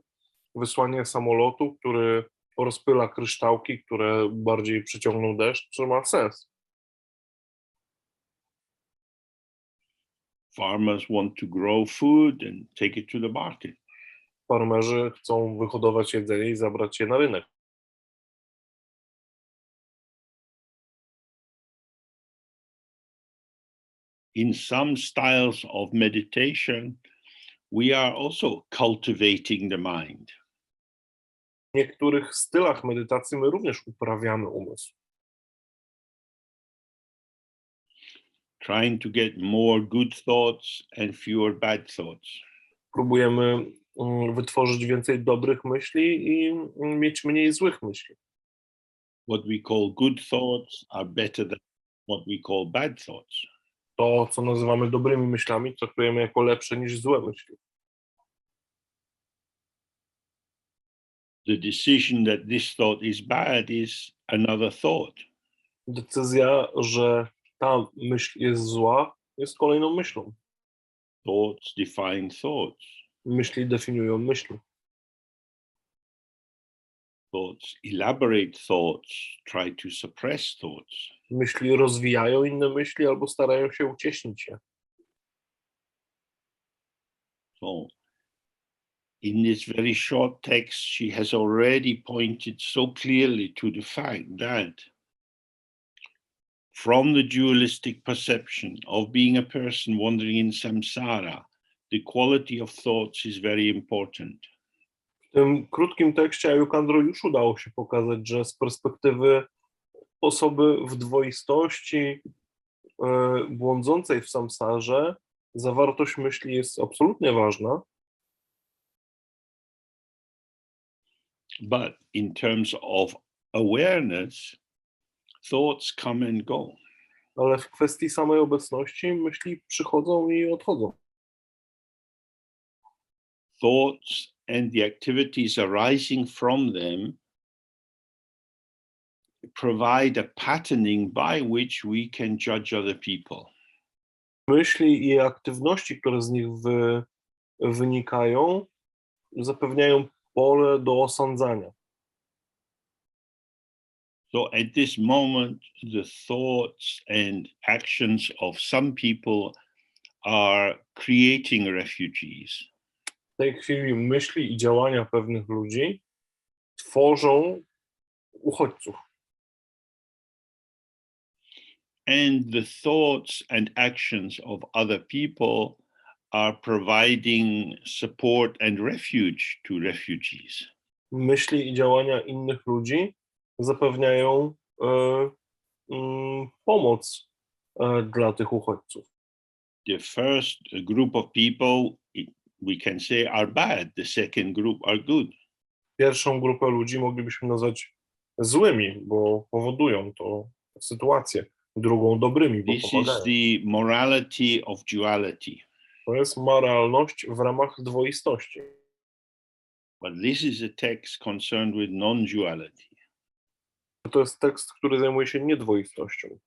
wysłanie samolotu, który rozpyla kryształki, które bardziej przyciągną deszcz, to ma sens. Farmers want to grow food and take it to the market. Farmerzy chcą wyhodować jedzenie i zabrać je na rynek. In some styles of meditation, we are also cultivating the mind. W niektórych stylach medytacji my również uprawiamy umysł. Trying to get more good thoughts and fewer bad thoughts. Próbujemy wytworzyć więcej dobrych myśli i mieć mniej złych myśli. What we call good thoughts are better than what we call bad thoughts. To, co nazywamy dobrymi myślami, traktujemy jako lepsze niż złe myśli. The decision that this thought is bad is another thought. Decyzja, że ta myśl jest zła, jest kolejną myślą. Thoughts define thoughts. Myśli definiują myśli. Thoughts elaborate thoughts, try to suppress thoughts. Myśli rozwijają inne myśli albo starają się ucieśnić je. So, in this very short text, she has already pointed so clearly to the fact that from the dualistic perception of being a person wandering in samsara, the quality of thoughts is very important. W tym krótkim tekście Ayukandro już udało się pokazać, że z perspektywy osoby w dwoistości błądzącej w samsarze zawartość myśli jest absolutnie ważna. But in terms of awareness, thoughts come and go. Ale w kwestii samej obecności myśli przychodzą i odchodzą. Thoughts and the activities arising from them provide a patterning by which we can judge other people. Myśli i aktywności, które z nich wynikają, zapewniają pole do osądzania. So at this moment, the thoughts and actions of some people are creating refugees. W tej chwili myśli i działania pewnych ludzi tworzą uchodźców. And the thoughts and actions of other people are providing support and refuge to refugees. Myśli i działania innych ludzi zapewniają pomoc dla tych uchodźców. The first group of people, we can say, are bad. The second group are good. Pierwszą grupę ludzi moglibyśmy nazwać złymi, bo powodują to sytuację. Drugą dobrymi, bo This is pomagają. the morality of duality. To jest moralność w ramach dwoistości. But this is a text concerned with non-duality. To jest tekst, który zajmuje się niedwoistością.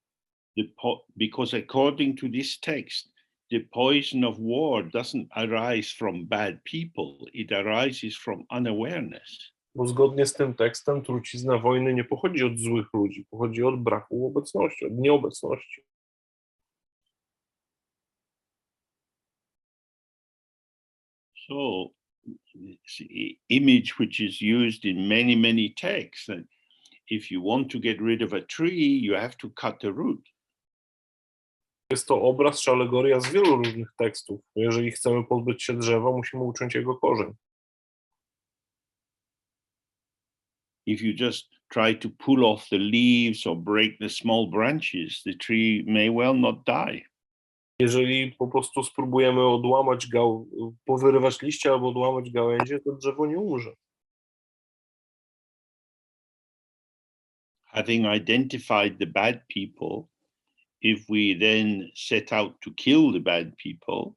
Because according to this text, the poison of war doesn't arise from bad people, it arises from unawareness. Bo zgodnie z tym tekstem trucizna wojny nie pochodzi od złych ludzi, pochodzi od braku obecności, od nieobecności. So, it's the image which is used in many, many texts, that if you want to get rid of a tree, you have to cut the root. Jest to obraz czy alegoria z wielu różnych tekstów. Jeżeli chcemy pozbyć się drzewa, musimy uciąć jego korzeń. If you just try to pull off the leaves or break the small branches, the tree may well not die. Jeżeli po prostu spróbujemy odłamać powyrywać liście albo odłamać gałęzie, to drzewo nie umrze. Having identified the bad people, if we then set out to kill the bad people,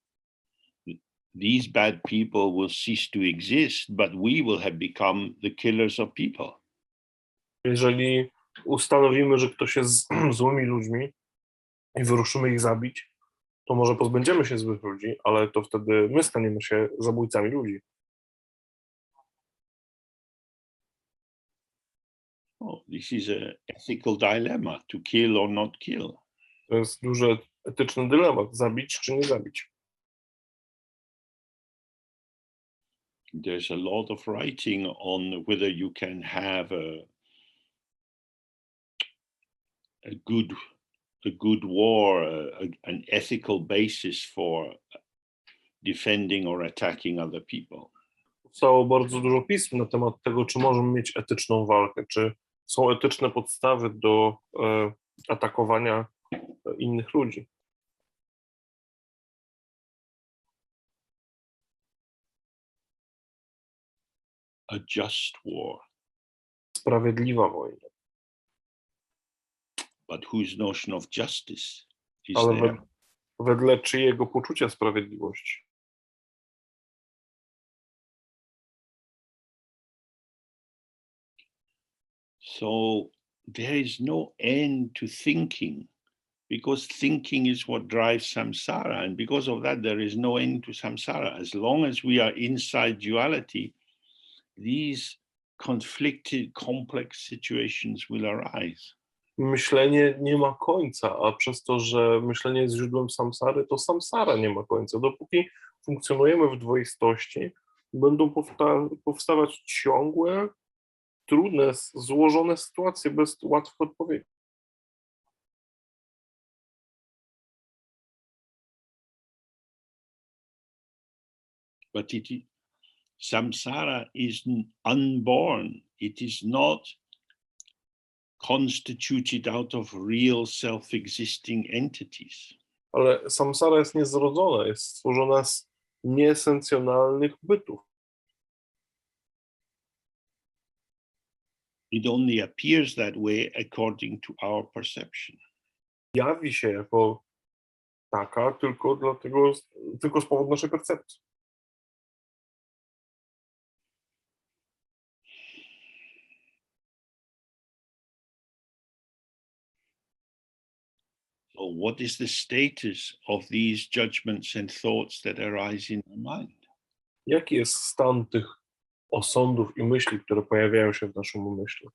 these bad people will cease to exist, but we will have become the killers of people. Jeżeli ustanowimy, że ktoś jest złymi ludźmi i wyruszymy ich zabić, to może pozbędziemy się złych ludzi, ale to wtedy my staniemy się zabójcami ludzi. Oh, this is an ethical dilemma, to kill or not kill. To jest duży etyczny dylemat, zabić czy nie zabić. There's a lot of writing on whether you can have a good war, an ethical basis for defending or attacking other people. Powstało bardzo dużo pism na temat tego, czy możemy mieć etyczną walkę, czy są etyczne podstawy do atakowania innych ludzi. A just war. Sprawiedliwa wojna. But whose notion of justice is Ale there? wedle czyjego poczucia sprawiedliwości? So there is no end to thinking because thinking is what drives samsara, and because of that there is no end to samsara. As long as we are inside duality, these conflicted, complex situations will arise. Myślenie nie ma końca, a przez to, że myślenie jest źródłem samsary, to samsara nie ma końca. Dopóki funkcjonujemy w dwoistości, będą powstawać ciągłe, trudne, złożone sytuacje bez łatwych odpowiedzi. But samsara is unborn. It is not constituted out of real self-existing entities. Ale samsara jest niezrodzona, jest stworzona z nieesencjonalnych bytów. It only appears that way according to our perception. Jawi się jako taka tylko z powodu naszej percepcji. So what is the status of these judgments and thoughts that arise in the mind? Jaki jest stan tych osądów i myśli, które pojawiają się w naszym umyśle?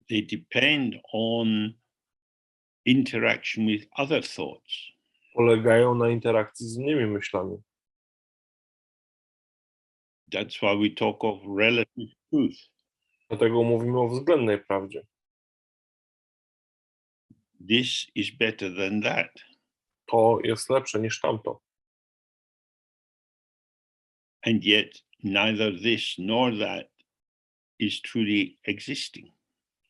They depend on interaction with other thoughts. Polegają na interakcji z innymi myślami. That's why we talk of relative truth. Dlatego mówimy o względnej prawdzie. This is better than that. To jest lepsze niż tamto. And yet neither this nor that is truly existing.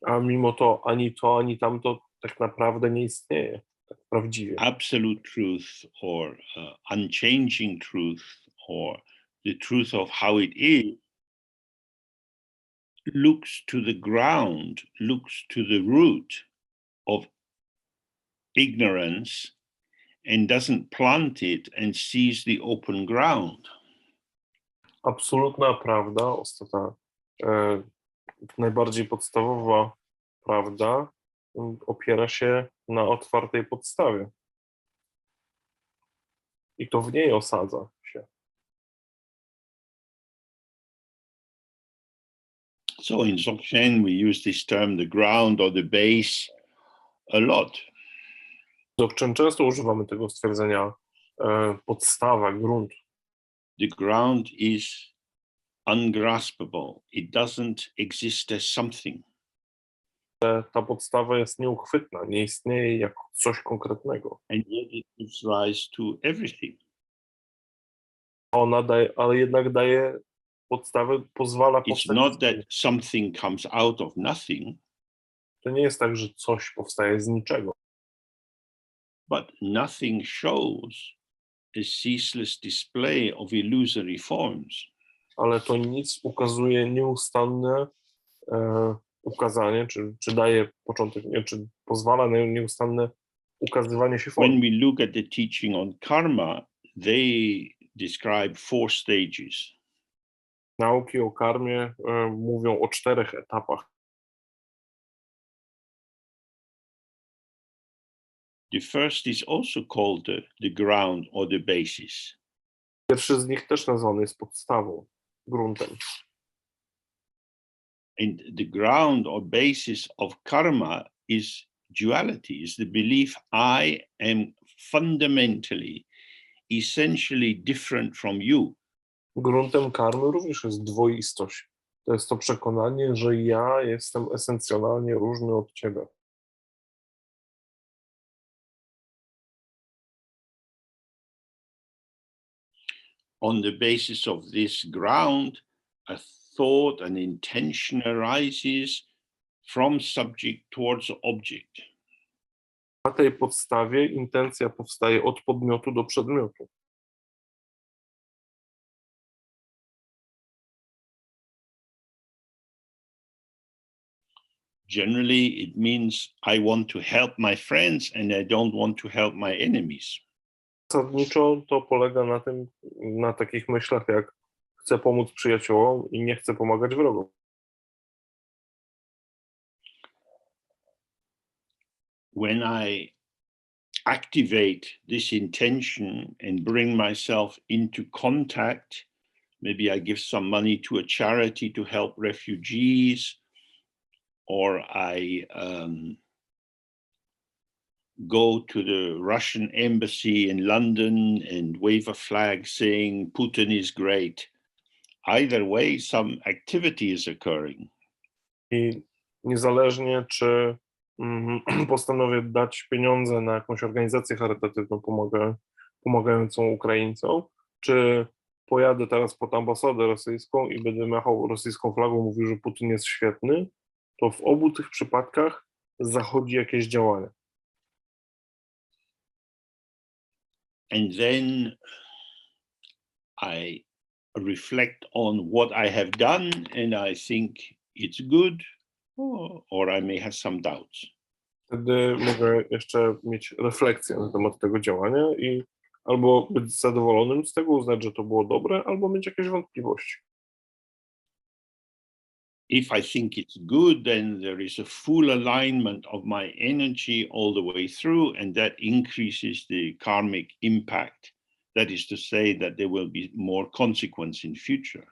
A mimo to, ani tamto tak naprawdę nie istnieje, tak prawdziwie. Absolute truth or unchanging truth or the truth of how it is looks to the ground, looks to the root of ignorance and doesn't plant it and sees the open ground. Absolutna prawda, najbardziej podstawowa prawda opiera się na otwartej podstawie. I to w niej osadza się. So in Dzogchen we use this term, the ground or the base, a lot. W Dzogchen często używamy tego stwierdzenia podstawa, grunt. The ground is ungraspable. It doesn't exist as something. Ta podstawa jest nieuchwytna, nie istnieje jako coś konkretnego. And yet it gives rise to everything. Ona daje, ale jednak daje podstawę, pozwala It's powstać. not that something comes out of nothing, To nie jest tak, że coś powstaje z niczego. but nothing shows a ceaseless display of illusory forms. Ale to nic ukazuje nieustanne ukazanie, czy daje początek, czy pozwala na nieustanne ukazywanie się form. When we look at the teaching on karma, they describe 4 stages. Nauki o karmie mówią o 4 etapach. The first is also called the ground or the basis. Pierwszy z nich też nazwany jest podstawą, gruntem. And the ground or basis of karma is duality, is the belief I am fundamentally, essentially different from you. Gruntem karmy również jest dwoistość. To jest to przekonanie, że ja jestem esencjonalnie różny od ciebie. On the basis of this ground, a thought, an intention arises from subject towards object. Na tej podstawie intencja powstaje od podmiotu do przedmiotu. Generally, it means I want to help my friends and I don't want to help my enemies. Zasadniczo to polega na tym, na takich myślach jak chcę pomóc przyjaciołom i nie chcę pomagać wrogom. when I activate this intention and bring myself into contact, maybe I give some money to a charity to help refugees, or I go to the Russian embassy in London and wave a flag saying Putin is great. Either way, some activity is occurring. I niezależnie, czy postanowię dać pieniądze na jakąś organizację charytatywną pomagającą Ukraińcom, czy pojadę teraz pod ambasadę rosyjską i będę machał rosyjską flagą, mówił, że Putin jest świetny, to w obu tych przypadkach zachodzi jakieś działanie. And then I reflect on what I have done and I think it's good, or I may have some doubts. Wtedy mogę jeszcze mieć refleksję na temat tego działania i albo być zadowolonym z tego, uznać, że to było dobre, albo mieć jakieś wątpliwości. If I think it's good, then there is a full alignment of my energy all the way through, and that increases the karmic impact. That is to say that there will be more consequence in future.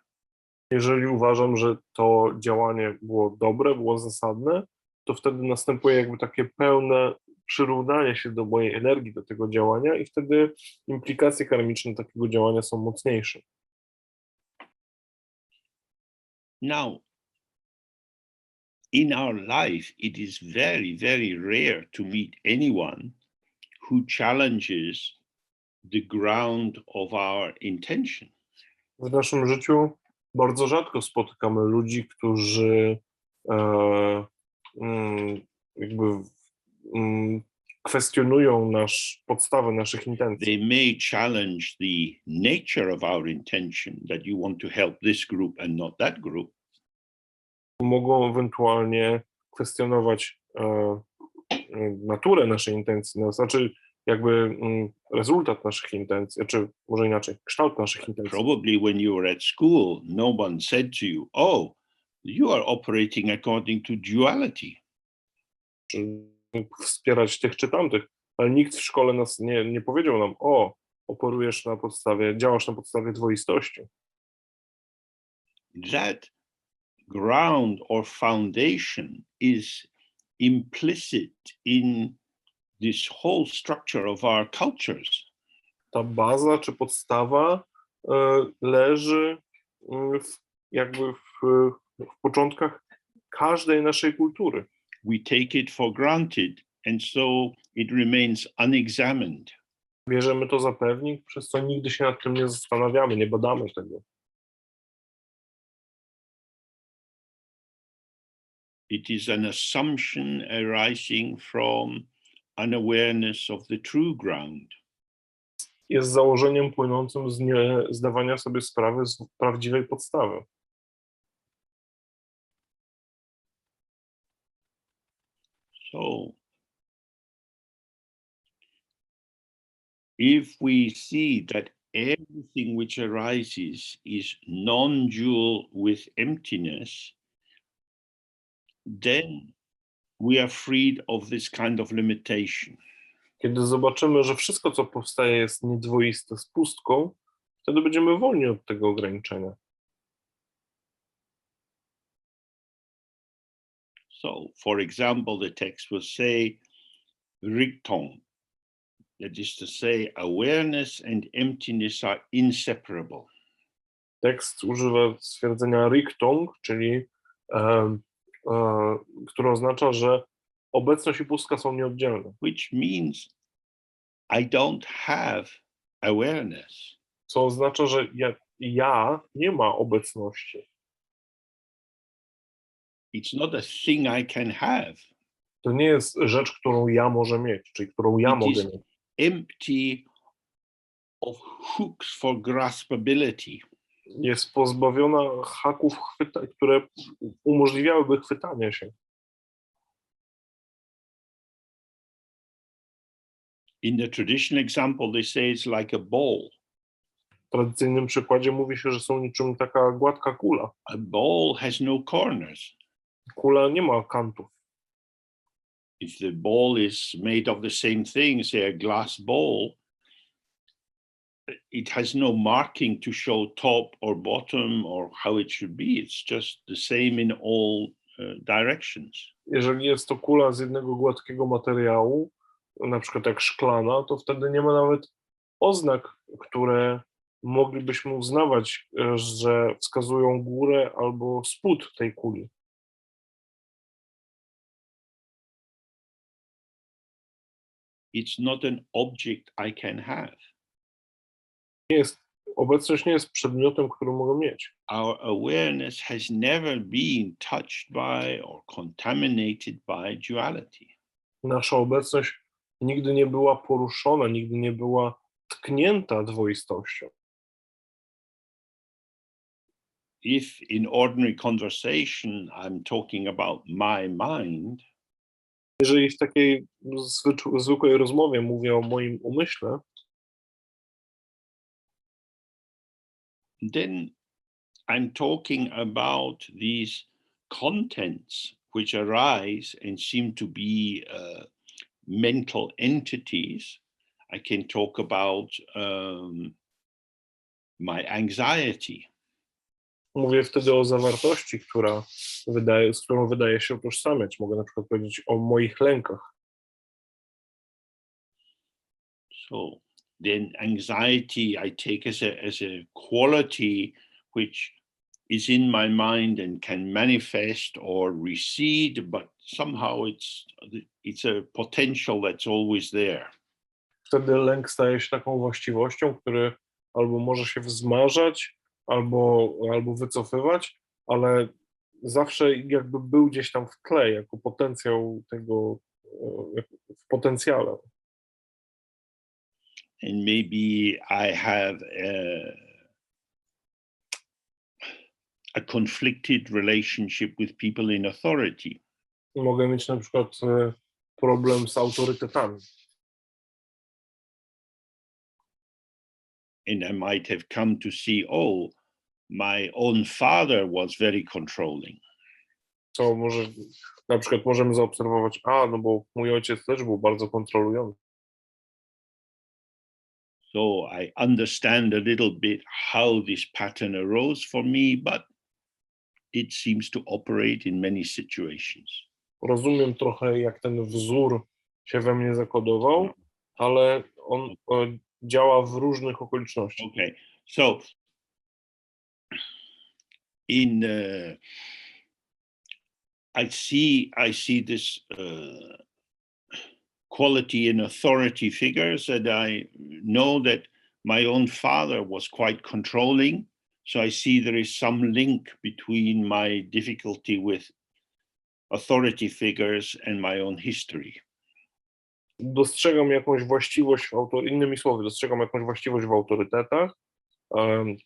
Jeżeli uważam, że to działanie było dobre, było zasadne, to wtedy następuje jakby takie pełne przyrównanie się do mojej energii, do tego działania i wtedy implikacje karmiczne takiego działania są mocniejsze. Now, in our life, it is very, very rare to meet anyone who challenges the ground of our intention. W naszym życiu bardzo rzadko spotykamy ludzi, którzy kwestionują podstawę naszych intencji. They may challenge the nature of our intention, that you want to help this group and not that group. Mogą ewentualnie kwestionować naturę naszej intencji, no, znaczy jakby rezultat naszych intencji, czy może inaczej, kształt naszych intencji. Probably when you were at school, no one said to you, oh, you are operating according to duality. Czy wspierać tych czy tamtych, ale nikt w szkole nas nie powiedział nam, działasz na podstawie dwoistości. That ground or foundation is implicit in this whole structure of our cultures. Ta baza czy podstawa leży w początkach każdej naszej kultury. We take it for granted, and so it remains unexamined. Bierzemy to za pewnik, przez co nigdy się nad tym nie zastanawiamy, nie badamy tego. It is an assumption arising from unawareness of the true ground. Jest założeniem płynącym z niezdawania sobie sprawy z prawdziwej podstawy. So, if we see that everything which arises is non-dual with emptiness, then we are freed of this kind of limitation. Kiedy zobaczymy, że wszystko, co powstaje, jest niedwoiste z pustką, wtedy będziemy wolni od tego ograniczenia. So, for example, the text will say, Rigtong, that is to say, awareness and emptiness are inseparable. Tekst używa stwierdzenia Richtung, czyli które oznacza, że obecność i pustka są nieoddzielne. Which means I don't have awareness. Co oznacza, że ja nie ma obecności. It's not a thing I can have. To nie jest rzecz, którą ja może mieć, czyli którą ja mogę mieć. Empty of hooks for graspability. Jest pozbawiona haków, które umożliwiałyby chwytanie się. In the traditional example, they say it's like a ball. W tradycyjnym przykładzie mówi się, że są niczym taka gładka kula. A ball has no corners. Kula nie ma kantów. if the ball is made of the same thing, say a glass ball, it has no marking to show top or bottom or how it should be. It's just the same in all directions. Jeżeli jest to kula z jednego gładkiego materiału, na przykład jak szklana, to wtedy nie ma nawet oznak, które moglibyśmy uznawać, że wskazują górę albo spód tej kuli. It's not an object I can have. Obecność nie jest przedmiotem, który mogę mieć. Our awareness has never been touched by or contaminated by duality. Nasza obecność nigdy nie była poruszona, nigdy nie była tknięta dwoistością. If in ordinary conversation I'm talking about my mind, Jeżeli w takiej zwykłej rozmowie mówię o moim umyśle, then I'm talking about these contents which arise and seem to be mental entities. I can talk about my anxiety. mówię wtedy o zawartości, z którą wydaje się utożsamiać. Mogę na przykład powiedzieć o moich lękach. So then anxiety I take as a quality which is in my mind and can manifest or recede, but somehow it's a potential that's always there. Wtedy lęk staje się taką właściwością, który albo może się wzmażać, albo wycofywać, ale zawsze jakby był gdzieś tam w tle, jako potencjał tego, w potencjale. And maybe I have a conflicted relationship with people in authority. Mogę mieć na przykład problem z autorytetami. And I might have come to see, oh, my own father was very controlling. Co może, na przykład możemy zaobserwować, no bo mój ojciec też był bardzo kontrolujący. So I understand a little bit how this pattern arose for me, but it seems to operate in many situations. Rozumiem trochę, jak ten wzór się we mnie zakodował, ale on działa w różnych okolicznościach. Okay, so in I see this quality in authority figures, and I know that my own father was quite controlling. So I see there is some link between my difficulty with authority figures and my own history. Dostrzegam jakąś właściwość innymi słowy, dostrzegam jakąś właściwość w autorytetach.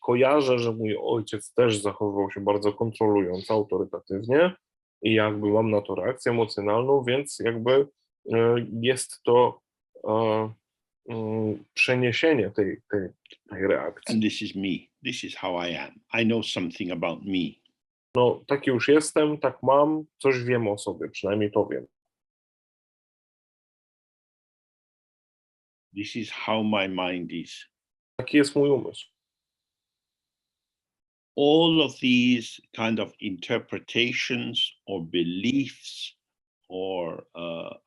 Kojarzę, że mój ojciec też zachowywał się bardzo kontrolująco, autorytatywnie i jakby mam na to reakcję emocjonalną, więc jakby jest to przeniesienie tej reakcji. And this is me. This is how I am. I know something about me. No, taki już jestem, tak mam, coś wiem o sobie, przynajmniej to wiem. This is how my mind is. Taki jest mój umysł. All of these kind of interpretations or beliefs or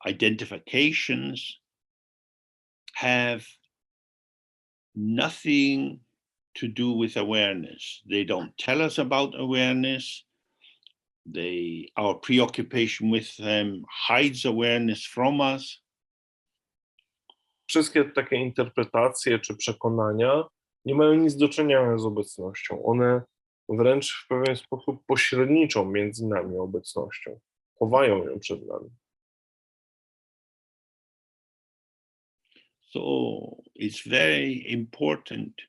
identifications have nothing to do with awareness. They don't tell us about awareness. Our preoccupation with them hides awareness from us. Wszystkie takie interpretacje czy przekonania nie mają nic do czynienia z obecnością. One wręcz w pewien sposób pośredniczą między nami a obecnością. Chowają ją przed nami. So it's very important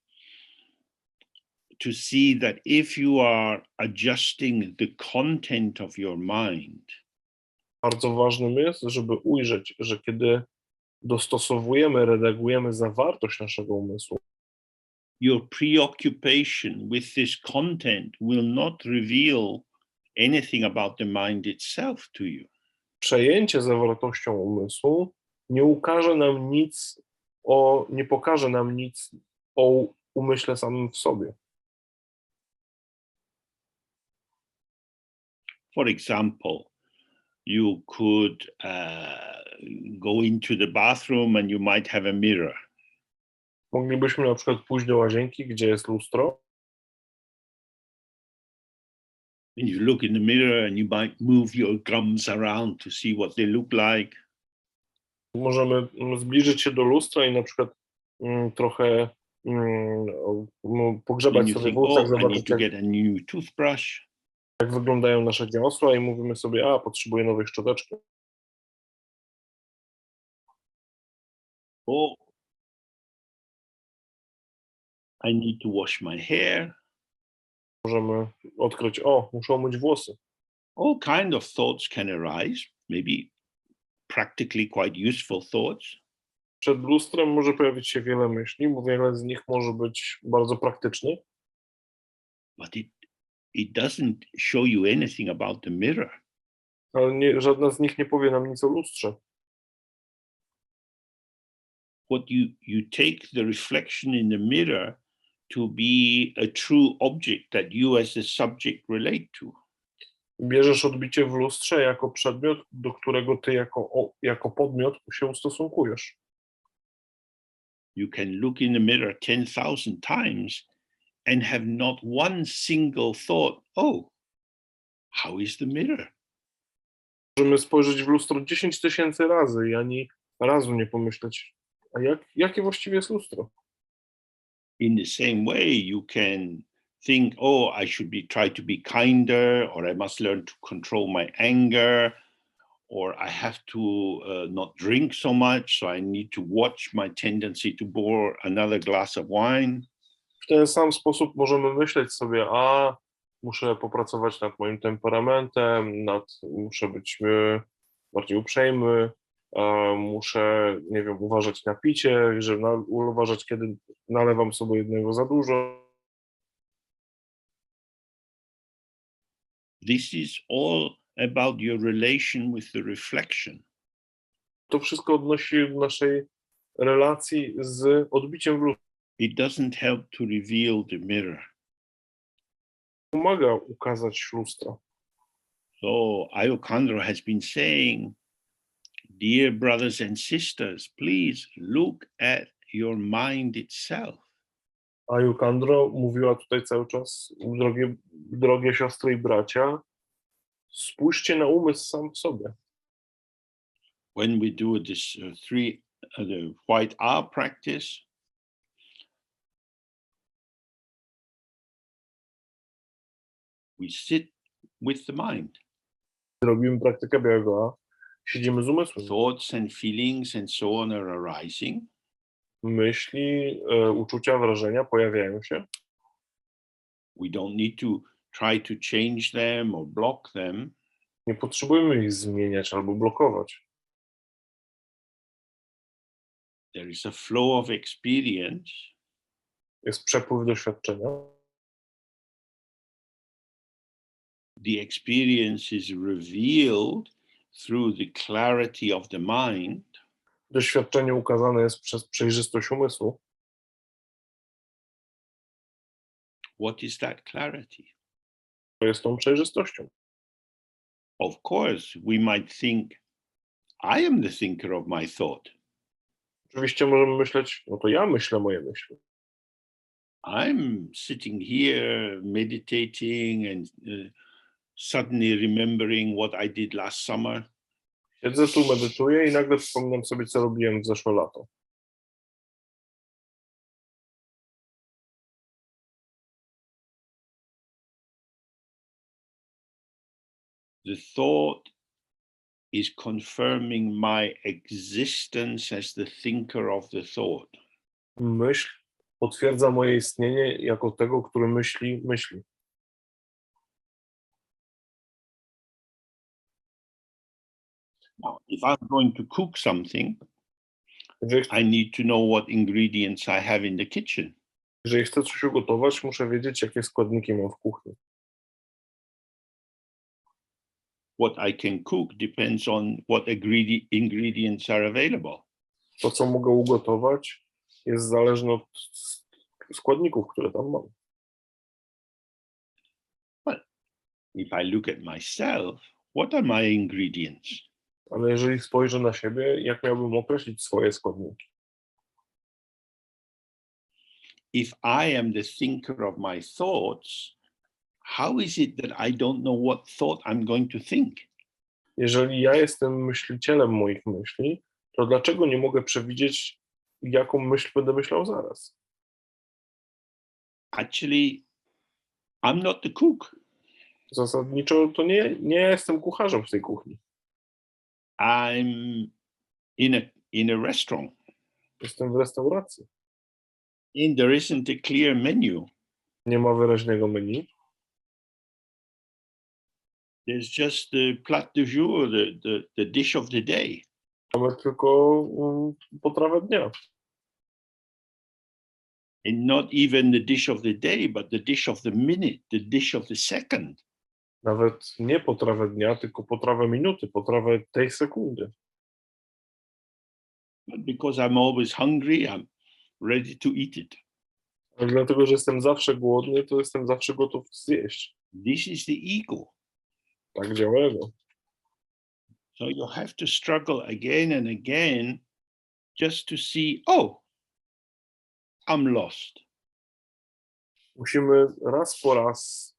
to see that if you are adjusting the content of your mind, Bardzo ważnym jest, żeby ujrzeć, że kiedy dostosowujemy, redagujemy zawartość naszego umysłu, your preoccupation with this content will not reveal anything about the mind itself to you. przejęcie zawartością umysłu nie pokaże nam nic o umyśle samym w sobie. For example, you could go into the bathroom and you might have a mirror. Moglibyśmy na przykład pójść do łazienki, gdzie jest lustro. And you look in the mirror and you might move your gums around to see what they look like. Możemy zbliżyć się do lustra i na przykład trochę pogrzebać And you sobie think, w ustach, oh, I need zobaczyć to get a new toothbrush. jak wyglądają nasze dziąsła i mówimy sobie, potrzebuję nowej szczoteczki. Oh, I need to wash my hair. Możemy odkryć, muszę umyć włosy. All kind of thoughts can arise, maybe practically quite useful thoughts. Przed lustrem może pojawić się wiele myśli, bo wiele z nich może być bardzo praktycznych. But it doesn't show you anything about the mirror. Ale żadna z nich nie powie nam nic o lustrze. What you take the reflection in the mirror to be a true object that you as a subject relate to. Bierzesz odbicie w lustrze jako przedmiot, do którego ty jako podmiot się ustosunkujesz. You can look in the mirror 10,000 times and have not one single thought, oh, how is the mirror? Możemy spojrzeć w lustro 10 000 razy i ani razu nie pomyśleć, jakie właściwie jest lustro. In the same way, you can think, oh, I should try to be kinder, or I must learn to control my anger, or I have to not drink so much, so I need to watch my tendency to pour another glass of wine. W ten sam sposób możemy myśleć sobie, muszę popracować nad moim temperamentem, muszę być bardziej uprzejmy, muszę, nie wiem, uważać na picie, uważać, kiedy nalewam sobie jednego za dużo. This is all about your relation with the reflection. To wszystko odnosi się do naszej relacji z odbiciem w lustrze. It doesn't help to reveal the mirror. Pomaga ukazać lustro. So Ayokandro has been saying, dear brothers and sisters, please look at your mind itself. Ayukandro mówiła tutaj cały czas, drogie siostry i bracia, spójrzcie na umysł sam w sobie. When we do this the white R practice, we sit with the mind. Robimy praktykę białego A, siedzimy z umysłem. Thoughts and feelings and so on are arising. Myśli, uczucia, wrażenia pojawiają się. We don't need to try to change them or block them. Nie potrzebujemy ich zmieniać albo blokować. There is a flow of experience. Jest przepływ doświadczenia. The experience is revealed through the clarity of the mind. Doświadczenie ukazane jest przez przejrzystość umysłu. What is that clarity? To jest tą przejrzystością. Of course, we might think, I am the thinker of my thought. Oczywiście możemy myśleć, to ja myślę moje myśli. I'm sitting here meditating and suddenly remembering what I did last summer. Siedzę tu, medytuję i nagle wspominam sobie, co robiłem w zeszłe lato. The thought is confirming my existence as the thinker of the thought. Myśl potwierdza moje istnienie jako tego, który myśli. Now, if I'm going to cook something, Jeżeli, I need to know what ingredients I have in the kitchen. jeżeli chcę coś ugotować, muszę wiedzieć, jakie składniki mam w kuchni. what I can cook depends on what ingredients are available. To, co mogę ugotować, jest zależne od składników, które tam mam. But if I look at myself, what are my ingredients? Ale jeżeli spojrzę na siebie, jak miałbym określić swoje składniki? If I am the thinker of my thoughts, how is it that I don't know what thought I'm going to think? Jeżeli ja jestem myślicielem moich myśli, to dlaczego nie mogę przewidzieć, jaką myśl będę myślał zaraz? Actually, I'm not the cook. Zasadniczo to nie ja jestem kucharzem w tej kuchni. I'm in a restaurant, Jestem w restauracji. and there isn't a clear menu. Nie ma wyraźnego menu. There's just the plat du jour, the dish of the day. Mamy tylko potrawę dnia. And not even the dish of the day, but the dish of the minute, the dish of the second. Nawet nie potrawę dnia, tylko potrawę minuty, potrawę tej sekundy. But because I'm always hungry, I'm ready to eat it. Ale dlatego, że jestem zawsze głodny, to jestem zawsze gotów zjeść. This is the ego. Tak działa ego. So you have to struggle again and again just to see, oh, I'm lost. Musimy raz po raz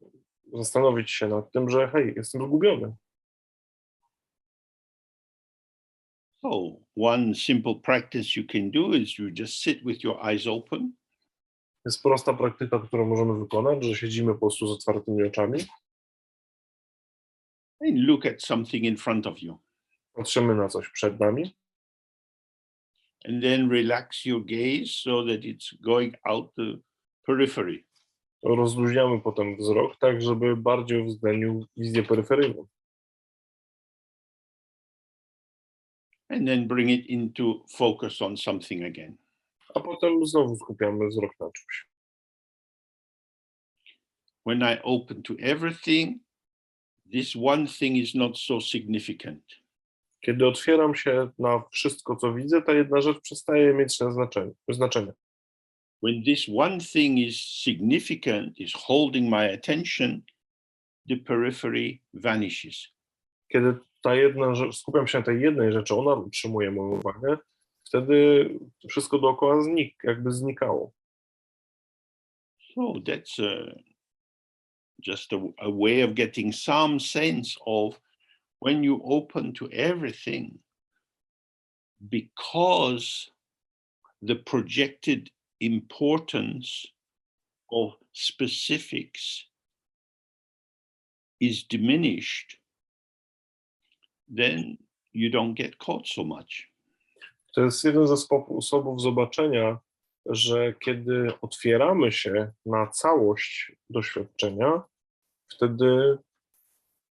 zastanowić się nad tym, że hej, jestem zgubiony. So one simple practice you can do is you just sit with your eyes open Jest prosta praktyka, którą możemy wykonać, że siedzimy po prostu z otwartymi oczami, and look at something in front of you. patrzymy na coś przed nami, And then relax your gaze so that it's going out the periphery. rozluźniamy potem wzrok, tak żeby bardziej uwzględnił wizję peryferyjną. And then bring it into focus on something again. A potem znowu skupiamy wzrok na czymś. When I open to everything, this one thing is not so significant. Kiedy otwieram się na wszystko, co widzę, ta jedna rzecz przestaje mieć znaczenie. When this one thing is significant, is holding my attention, the periphery vanishes. Kiedy ta jedna rzecz, skupiam się na tej jednej rzeczy, ona utrzymuje moją uwagę, wtedy wszystko dookoła jakby znikało. So that's just a way of getting some sense of when you open to everything, because the projected importance of specifics is diminished, then you don't get caught so much. To jest jeden ze sposobów zobaczenia, że kiedy otwieramy się na całość doświadczenia, wtedy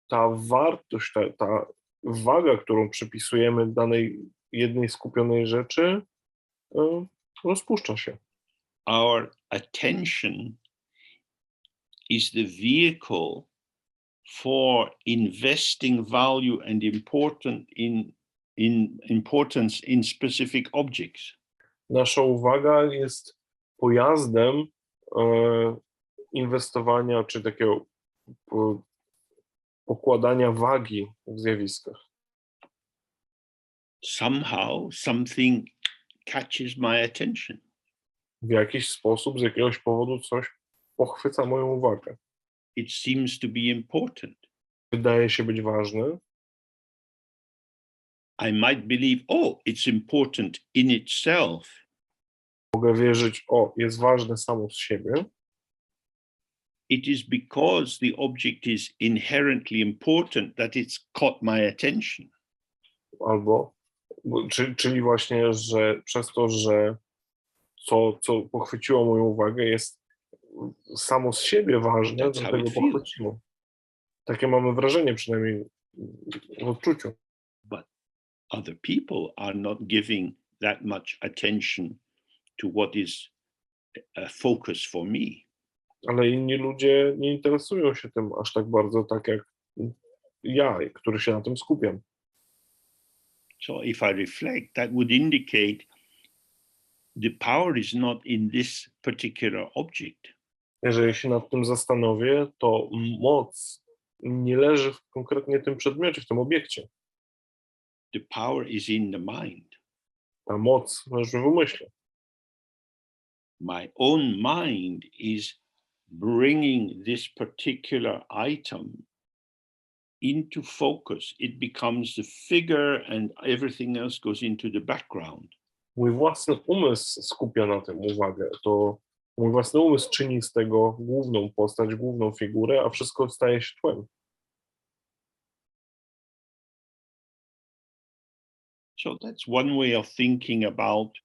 ta wartość, ta waga, którą przypisujemy danej jednej skupionej rzeczy, rozpuszcza się. Our attention is the vehicle for investing value and importance in specific objects. Nasza uwaga jest pojazdem inwestowania czy takiego pokładania wagi w zjawiskach. Somehow something catches my attention. W jakiś sposób, z jakiegoś powodu coś pochwyca moją uwagę. It seems to be important. Wydaje się być ważny. I might believe, oh, it's important in itself. Mogę wierzyć, jest ważne samo z siebie. It is because the object is inherently important that it's caught my attention. Czyli właśnie, że przez to, że co pochwyciło moją uwagę, jest samo z siebie ważne, dlatego pochwyciło. Takie mamy wrażenie, przynajmniej w odczuciu. But other people are not giving that much attention to what is a focus for me. Ale inni ludzie nie interesują się tym aż tak bardzo, tak jak ja, który się na tym skupiam. So if I reflect, that would indicate the power is not in this particular object. Jeżeli się nad tym zastanowię, to moc nie leży w konkretnie tym przedmiocie, w tym obiekcie. The power is in the mind. Ta moc leży w umyśle. My own mind is bringing this particular item into focus. It becomes the figure and everything else goes into the background. Mój własny umysł skupia na tym uwagę. To mój własny umysł czyni z tego główną postać, główną figurę, a wszystko staje się tłem. So that's one way of thinking about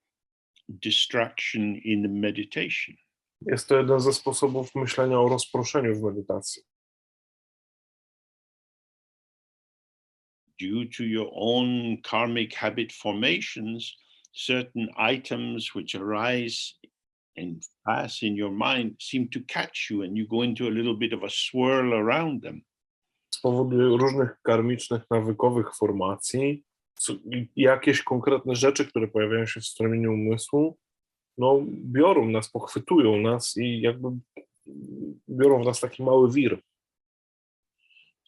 distraction in the meditation. Jest to jeden ze sposobów myślenia o rozproszeniu w medytacji. Due to your own karmic habit formations, certain items which arise and pass in your mind seem to catch you and you go into a little bit of a swirl around them. Z powodu różnych karmicznych, nawykowych formacji, jakieś konkretne rzeczy, które pojawiają się w strumieniu umysłu, no, biorą nas, pochwytują nas i jakby biorą w nas taki mały wir.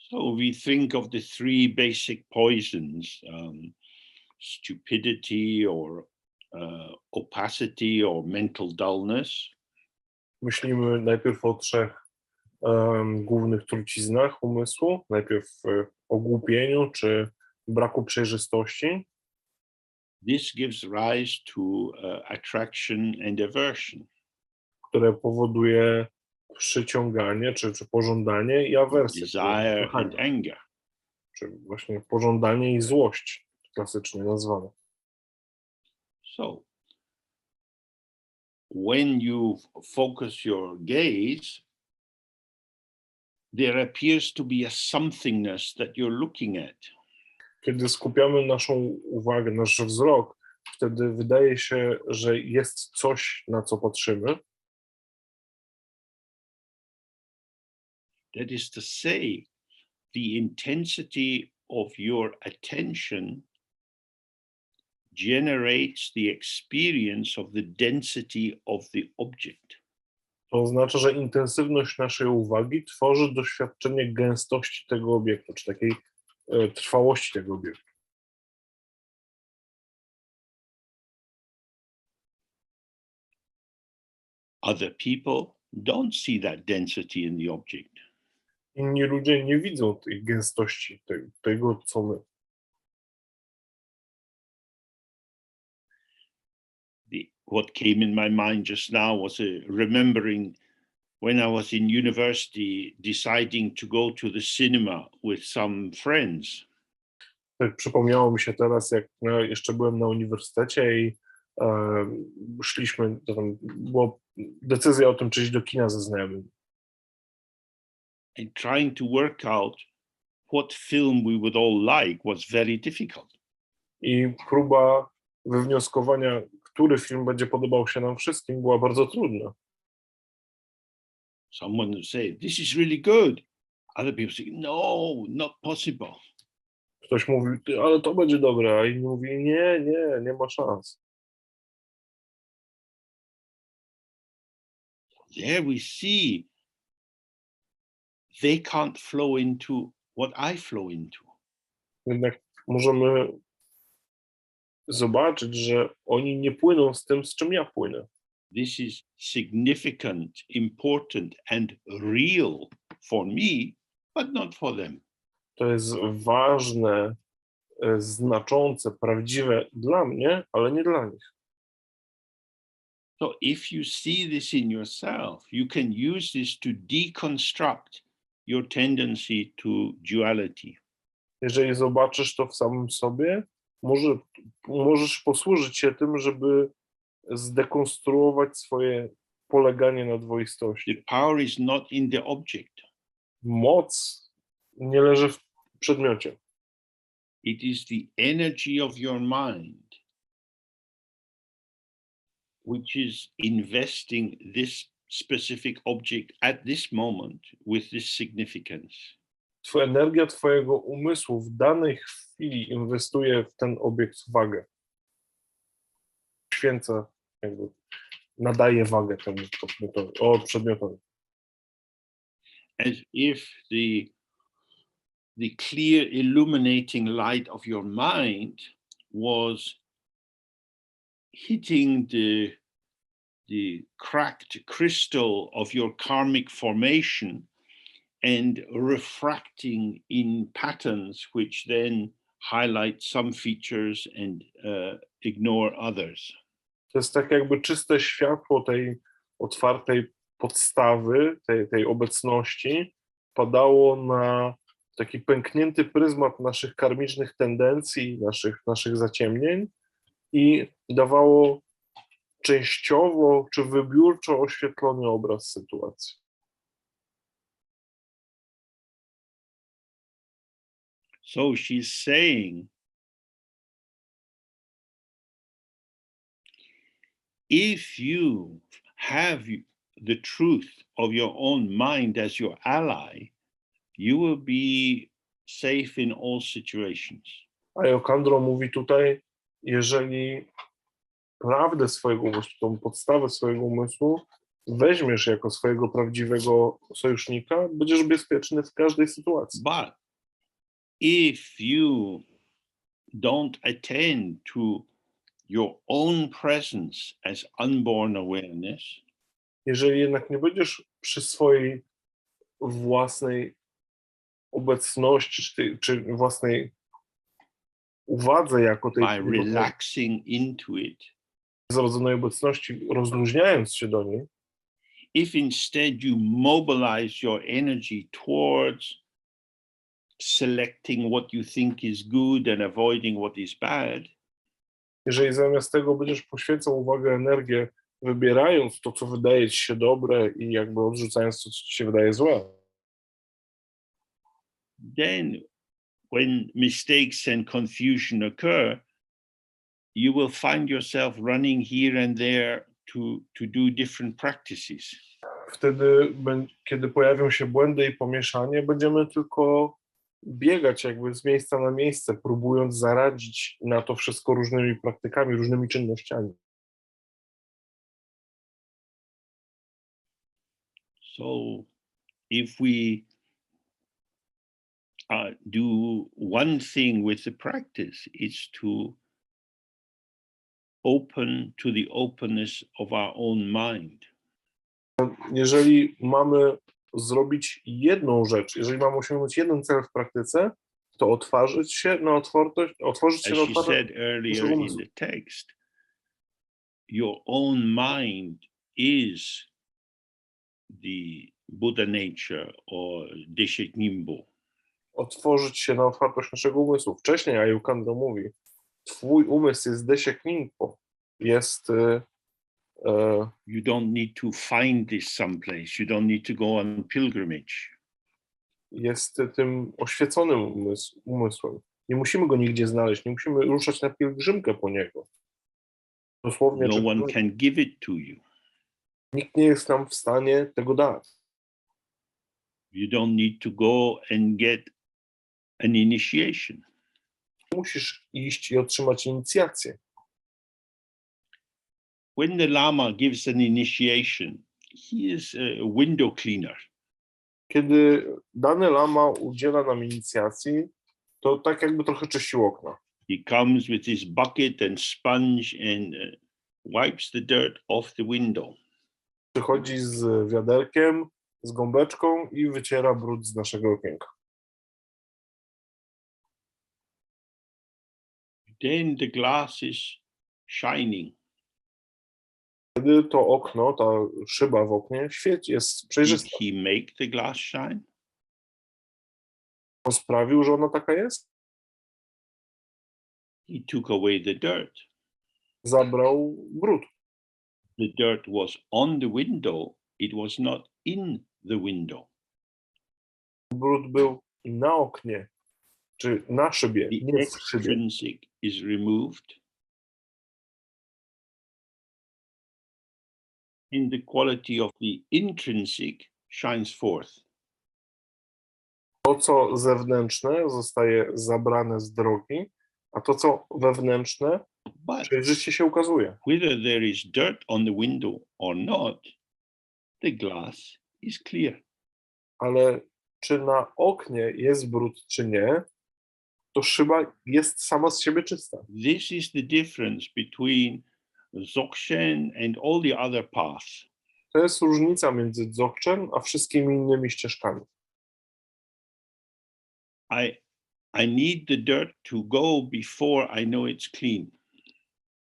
So we think of the three basic poisons, stupidity or opacity or mental dullness. Myślimy najpierw o trzech głównych truciznach umysłu. Najpierw ogłupieniu czy braku przejrzystości. This gives rise to attraction and aversion. Które powoduje przyciąganie czy pożądanie i awersję. Desire and anger. Czy właśnie pożądanie i złość, klasycznie nazwane. So, when you focus your gaze, there appears to be a somethingness that you're looking at. Kiedy skupiamy naszą uwagę, nasz wzrok, wtedy wydaje się, że jest coś, na co patrzymy. That is to say, the intensity of your attention generates the experience of the density of the object. To oznacza, że intensywność naszej uwagi tworzy doświadczenie gęstości tego obiektu, czy takiej trwałości tego obiektu. Other people don't see that density in the object. Inni ludzie nie widzą tej gęstości, tego, co my. What came in my mind just now was remembering when I was in university deciding to go to the cinema with some friends. Tak przypomniało mi się teraz, jak jeszcze byłem na uniwersytecie i szliśmy, to tam była decyzja o tym, czy iść do kina ze znajomymi. And trying to work out what film we would all like was very difficult. I próba wywnioskowania, który film będzie podobał się nam wszystkim, była bardzo trudna. Someone would say, "This is really good." Other people say, "No, not possible." Ktoś mówi, ale to będzie dobre, a inni mówi, nie ma szans. There we see they can't flow into what I flow into. Jednak możemy zobaczyć, że oni nie płyną z tym, z czym ja płynę. This is significant, important, and real for me, but not for them. To jest ważne, znaczące, prawdziwe dla mnie, ale nie dla nich. So if you see this in yourself, you can use this to deconstruct your tendency to duality. Jeżeli zobaczysz to w samym sobie, możesz posłużyć się tym, żeby zdekonstruować swoje poleganie na dwoistości. The power is not in the object. Moc nie leży w przedmiocie. It is the energy of your mind which is investing this specific object at this moment with this significance. energia twojego umysłu w danej chwili inwestuje w ten obiekt wagę. Święca, jakby nadaje wagę temu przedmiotowi. As if the clear illuminating light of your mind was hitting the cracked crystal of your karmic formation and refracting in patterns which then highlight some features and ignore others. To jest tak jakby czyste światło tej otwartej podstawy, tej obecności padało na taki pęknięty pryzmat naszych karmicznych tendencji, naszych zaciemnień i dawało częściowo czy wybiórczo oświetlony obraz sytuacji. So she's saying, if you have the truth of your own mind as your ally, you will be safe in all situations. A Jokandro mówi tutaj, jeżeli prawdę swojego umysłu, tą podstawę swojego umysłu weźmiesz jako swojego prawdziwego sojusznika, będziesz bezpieczny w każdej sytuacji. But if you don't attend to your own presence as unborn awareness, jeżeli jednak nie będziesz przy swojej własnej obecności, czy własnej uwadze jako tej by relaxing into it, zrodzonej obecności, rozluźniając się do niej, if instead you mobilize your energy towards selecting what you think is good and avoiding what is bad, jeżeli zamiast tego będziesz poświęcał uwagę, energię, wybierając to, co wydaje ci się dobre i jakby odrzucając to, co ci się wydaje złe, then when mistakes and confusion occur, you will find yourself running here and there to do different practices. wtedy, kiedy pojawią się błędy i pomieszanie, będziemy tylko biegać jakby z miejsca na miejsce, próbując zaradzić na to wszystko różnymi praktykami, różnymi czynnościami. So if we do one thing with the practice, it's to open to the openness of our own mind. Jeżeli mamy zrobić jedną rzecz, jeżeli mamy osiągnąć jeden cel w praktyce, to otworzyć się na otwartość As she said earlier in the text, your own mind is the Buddha nature or Deshet Nimbo. Otworzyć się na otwartość naszego umysłu. Wcześniej Ayukando mówi, twój umysł jest Deshet Nimbo, jest you don't need to find this someplace. You don't need to go on pilgrimage. Jest tym oświeconym umysłem. Nie musimy go nigdzie znaleźć, nie musimy ruszać na pielgrzymkę po niego. Dosłownie, No one can give it to you. nikt nie jest nam w stanie tego dać. You don't need to go and get an initiation. Musisz iść i otrzymać inicjację. When the Lama gives an initiation, he is a window cleaner. Kiedy dany lama udziela nam inicjacji, to tak jakby trochę czyścił okna. He comes with his bucket and sponge and wipes the dirt off the window. Przychodzi z wiaderkiem, z gąbeczką i wyciera brud z naszego okienka. Then the glass is shining. Wtedy to okno, ta szyba w oknie, świeci, jest Did przejrzysta. he make the glass shine? On sprawił, że ona taka jest? He took away the dirt. Zabrał brud. The dirt was on the window. It was not in the window. Brud był na oknie, czy na szybie, The nie w szybie. extrinsic is removed. And the quality of the intrinsic shines forth. To, co zewnętrzne, zostaje zabrane z drogi, a to, co wewnętrzne, But przejrzyście się ukazuje. whether there is dirt on the window or not, the glass is clear. Ale czy na oknie jest brud, czy nie, to szyba jest sama z siebie czysta. This is the difference between Dzogchen and all the other paths. To jest różnica między Dzogchen a wszystkimi innymi ścieżkami. I need the dirt to go before I know it's clean.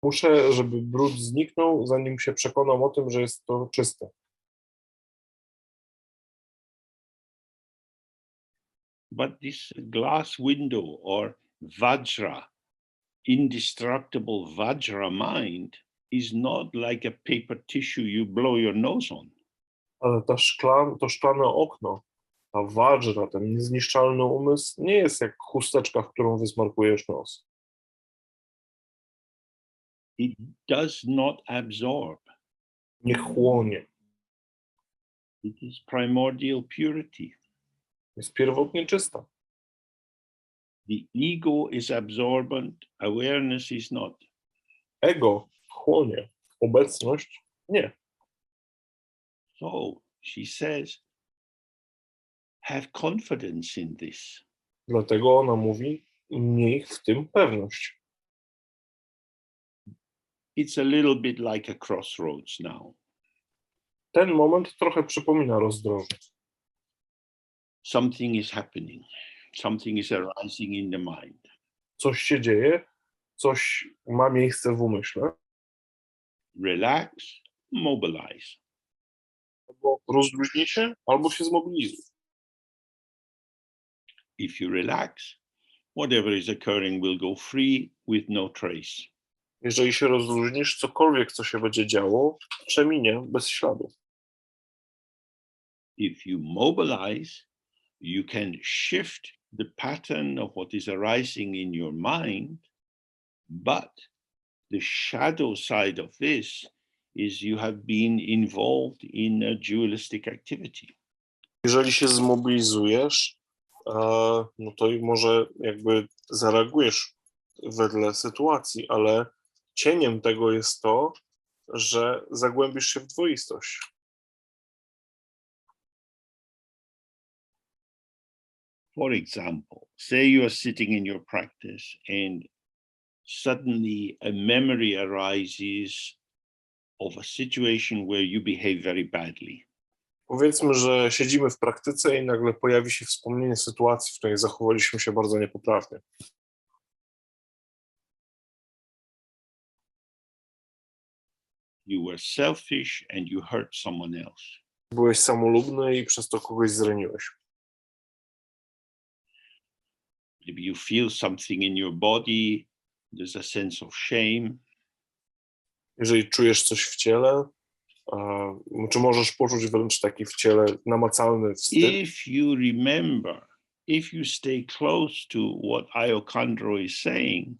Muszę, żeby brud zniknął, zanim się przekonam o tym, że jest to czyste. But this glass window or Vajra, indestructible Vajra mind, is not like a paper tissue you blow your nose on. Ale to szklane okno, ta Vajra, ten niezniszczalny umysł, nie jest jak chusteczka, w którą wysmarkujesz nos. It does not absorb. Nie chłonie. It is primordial purity. Jest pierwotnie czysta. The ego is absorbent, awareness is not. Ego chłonie, obecność nie. So she says, have confidence in this. Dlatego ona mówi, miej w tym pewność. It's a little bit like a crossroads now. Ten moment trochę przypomina rozdroże. Something is happening. Something is arising in the mind. Coś się dzieje, coś ma miejsce w umyśle. Relax, mobilize. Albo rozluźnij się, albo się zmobilizuj. If you relax, whatever is occurring will go free with no trace. Jeżeli się rozluźnisz, cokolwiek, co się będzie działo, przeminie bez śladu. If you mobilize, you can shift the pattern of what is arising in your mind, but the shadow side of this is you have been involved in a dualistic activity. Jeżeli się zmobilizujesz, no to i może jakby zareagujesz wedle sytuacji, ale cieniem tego jest to, że zagłębisz się w dwoistość. For example, say you are sitting in your practice and suddenly a memory arises of a situation where you behave very badly. Powiedzmy, że siedzimy w praktyce i nagle pojawi się wspomnienie sytuacji, w której zachowaliśmy się bardzo niepoprawnie. You were selfish and you hurt someone else. Byłeś samolubny i przez to kogoś zraniłeś. Maybe you feel something in your body, there's a sense of shame. Jeżeli czujesz coś w ciele, czy możesz poczuć wręcz taki w ciele namacalny wstyd? If you remember, if you stay close to what Ayokandro is saying,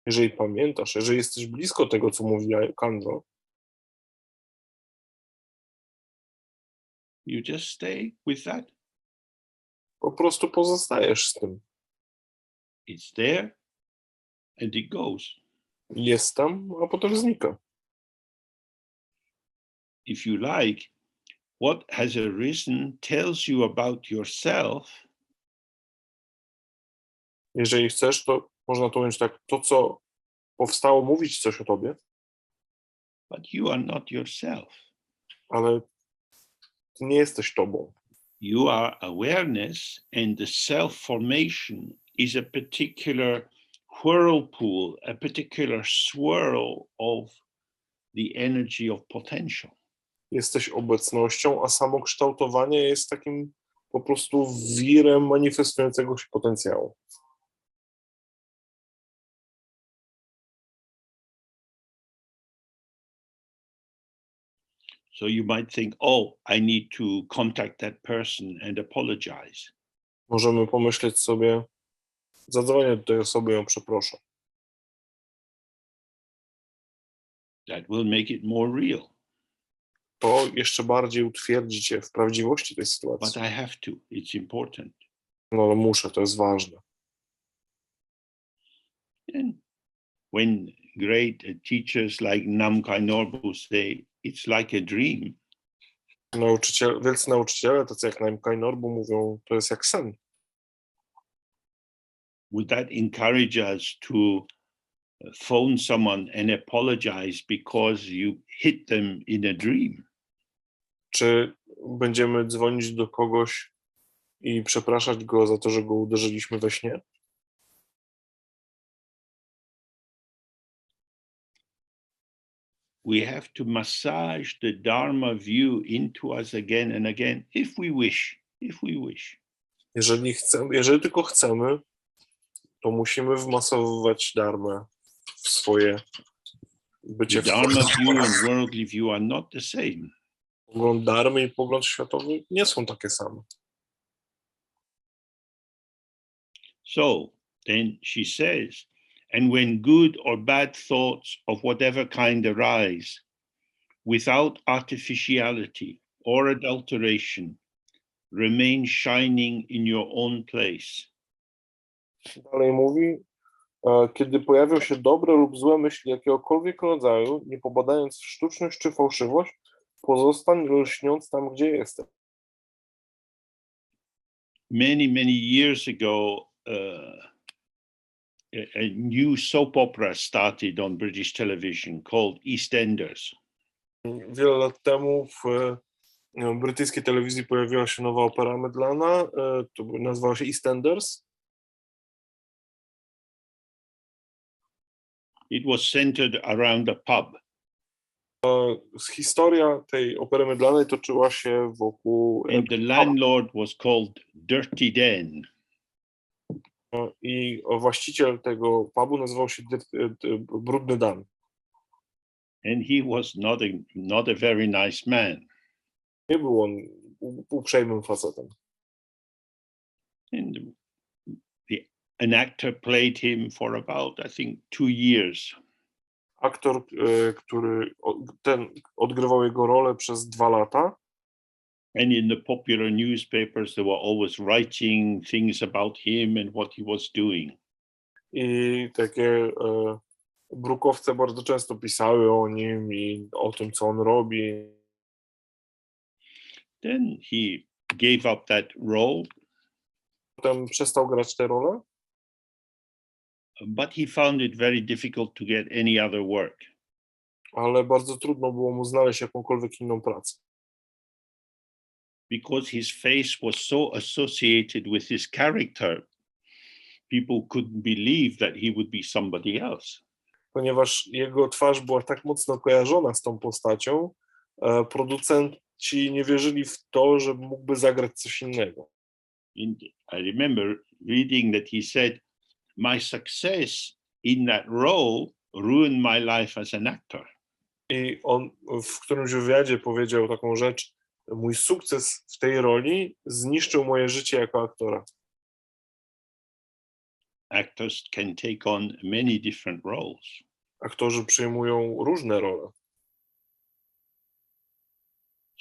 Jeżeli pamiętasz, jeżeli jesteś blisko tego, co mówi Ayokandro, you just stay with that. po prostu pozostajesz z tym. It's there and it goes. Jest tam, a potem znika. If you like, what has arisen tells you about yourself, Jeżeli chcesz, to można to ująć tak, to co powstało, mówić coś o tobie, but you are not yourself. ale ty nie jesteś tobą. You are awareness, and the self-formation is a particular whirlpool, a particular swirl of the energy of potential. Jesteś obecnością, a samo kształtowanie jest takim po prostu wirem manifestującego się potencjału. So you might think, oh, I need to contact that person and apologize. Możemy pomyśleć sobie, zadzwonię do tej osoby, ją przeproszę. That will make it more real. to jeszcze bardziej utwierdzi cię w prawdziwości tej But sytuacji. I have to. It's important. No ale muszę, to jest ważne. And when great teachers like Namkhai Norbu say, it's like a dream. Wielcy nauczyciele, tacy jak Namkhai Norbu, mówią, to jest jak sen. Would that encourage us to phone someone and apologize because you hit them in a dream? Czy będziemy dzwonić do kogoś i przepraszać go za to, że go uderzyliśmy we śnie? We have to massage the Dharma view into us again and again, if we wish. Jeżeli tylko chcemy, to musimy wmasowywać dharmę w swoje bycie. The Dharma view and worldly view are not the same. Pogląd dharmy i pogląd światowy nie są takie same. So then she says, and when good or bad thoughts of whatever kind arise, without artificiality or adulteration, remain shining in your own place. Dalej mówi, kiedy pojawią się dobre lub złe myśli jakiegokolwiek rodzaju, nie pobadając w sztuczność czy fałszywość, pozostań lśniąc tam, gdzie jesteś. Many years ago, a new soap opera started on British television called EastEnders. Wiele lat temu w brytyjskiej telewizji pojawiła się nowa opera mydlana, to nazywała się EastEnders. It was centered around a pub. Historia tej opery mydlanej toczyła się wokół And the landlord was called Dirty Den. I właściciel tego pubu nazywał się Brudny Dan. And he was not a very nice man. Nie był on uprzejmym facetem. And an actor played him for about, I think, 2 years. Aktor, który odgrywał jego rolę przez 2 lata. And in the popular newspapers, they were always writing things about him and what he was doing. I takie brukowce bardzo często pisały o nim i o tym, co on robi. Then he gave up that role. Potem przestał grać tę rolę. But he found it very difficult to get any other work. Ale bardzo trudno było mu znaleźć jakąkolwiek inną pracę. Because his face was so associated with his character, people couldn't believe that he would be somebody else. Ponieważ jego twarz była tak mocno kojarzona z tą postacią, producenci nie wierzyli w to, że mógłby zagrać coś innego. I remember reading that he said, my success in that role ruined my life as an actor. I on w którymś wywiadzie powiedział taką rzecz: mój sukces w tej roli zniszczył moje życie jako aktora. Actors can take on many different roles. Aktorzy przyjmują różne role.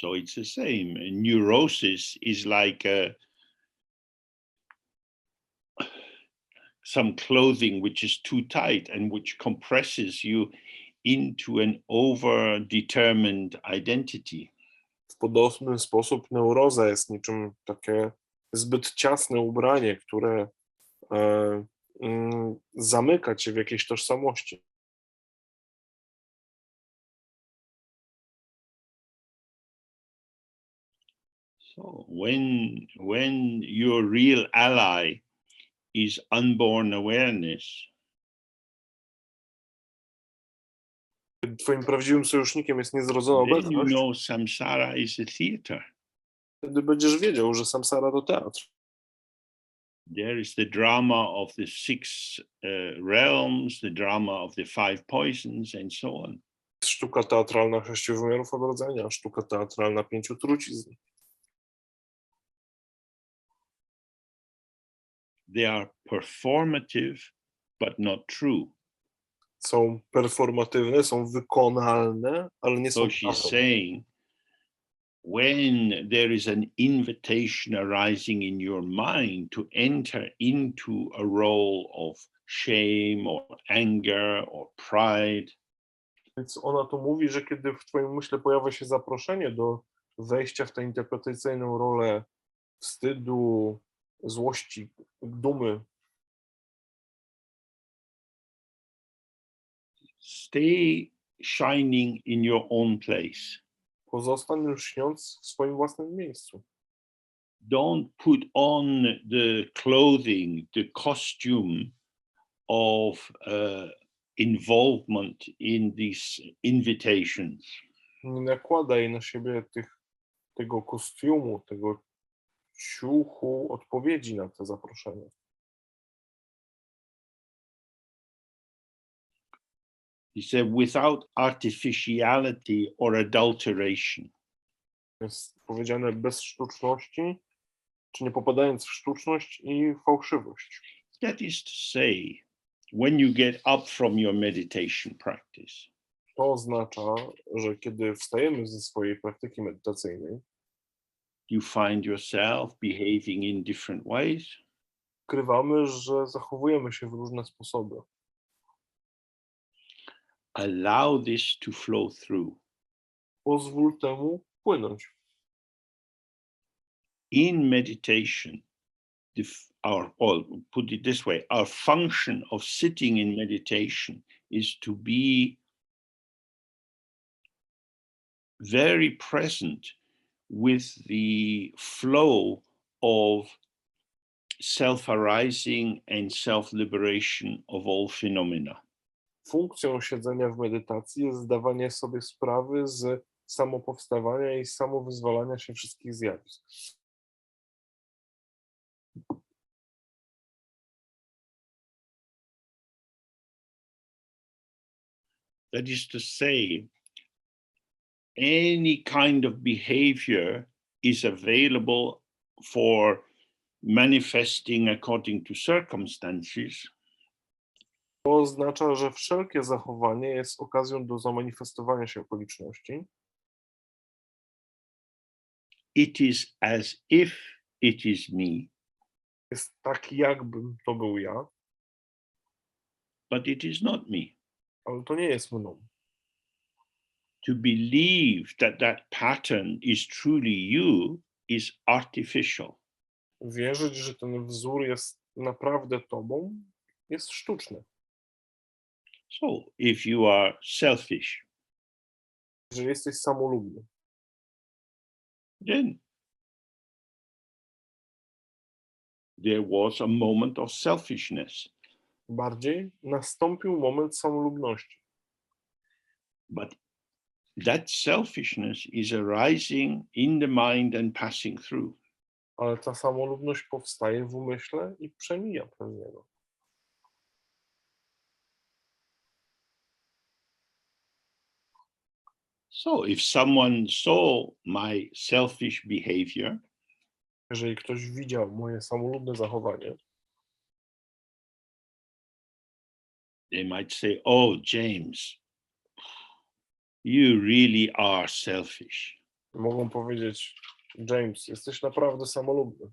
So it's the same. Neurosis is like some clothing which is too tight and which compresses you into an over-determined identity. W podobny sposób neuroza jest niczym takie zbyt ciasne ubranie, które zamyka cię w jakiejś tożsamości. So when your real ally is unborn awareness, Twoim prawdziwym sojusznikiem jest niezrodzona then you obecność, know samsara is a theater. wtedy będziesz wiedział, że samsara to teatr. There is the drama of the 6 realms, the drama of the 5 poisons, and so on. Sztuka teatralna 6 wymiarów odrodzenia, sztuka teatralna 5 trucizn. They are performative, but not true. Są performatywne, są wykonalne, ale nie są So she's prawdą. saying when there is an invitation arising in your mind to enter into a role of shame or anger or pride, Więc ona tu mówi, że kiedy w twoim umyśle pojawia się zaproszenie do wejścia w tę interpretacyjną rolę wstydu, złości, dumy, stay shining in your own place. pozostań lśniąc w swoim własnym miejscu. Don't put on the clothing, the costume of involvement in these invitations. Nie nakładaj na siebie tego kostiumu, tego ciuchu odpowiedzi na te zaproszenia. He said, without artificiality or adulteration. Jest powiedziane bez sztuczności, czy nie popadając w sztuczność i fałszywość. That is to say, when you get up from your meditation practice, To oznacza, że kiedy wstajemy ze swojej praktyki medytacyjnej, you find yourself behaving in different ways. odkrywamy, że zachowujemy się w różne sposoby. Allow this to flow through. Pozwól temu płynąć. In meditation, or put it this way, our function of sitting in meditation is to be very present with the flow of self-arising and self-liberation of all phenomena. Funkcją siedzenia w medytacji jest zdawanie sobie sprawy z samopowstawania i samowyzwalania się wszystkich zjawisk. That is to say, any kind of behavior is available for manifesting according to circumstances. To oznacza, że wszelkie zachowanie jest okazją do zamanifestowania się okoliczności. It is as if it is me, Jest tak, jakbym to był ja, but it is not me. ale to nie jest mną. To believe that that pattern is truly you is artificial. Wierzyć, że ten wzór jest naprawdę tobą, jest sztuczne. So if you are selfish, Jeżeli jesteś samolubny, then there was a moment of selfishness, bardziej nastąpił moment samolubności. but that selfishness is arising in the mind and passing through. Ale ta samolubność powstaje w umyśle i przemija przez niego. So if someone saw my selfish behavior, Jeżeli ktoś widział moje samolubne zachowanie, they might say, oh, James, you really are selfish. mogą powiedzieć: James, jesteś naprawdę samolubny.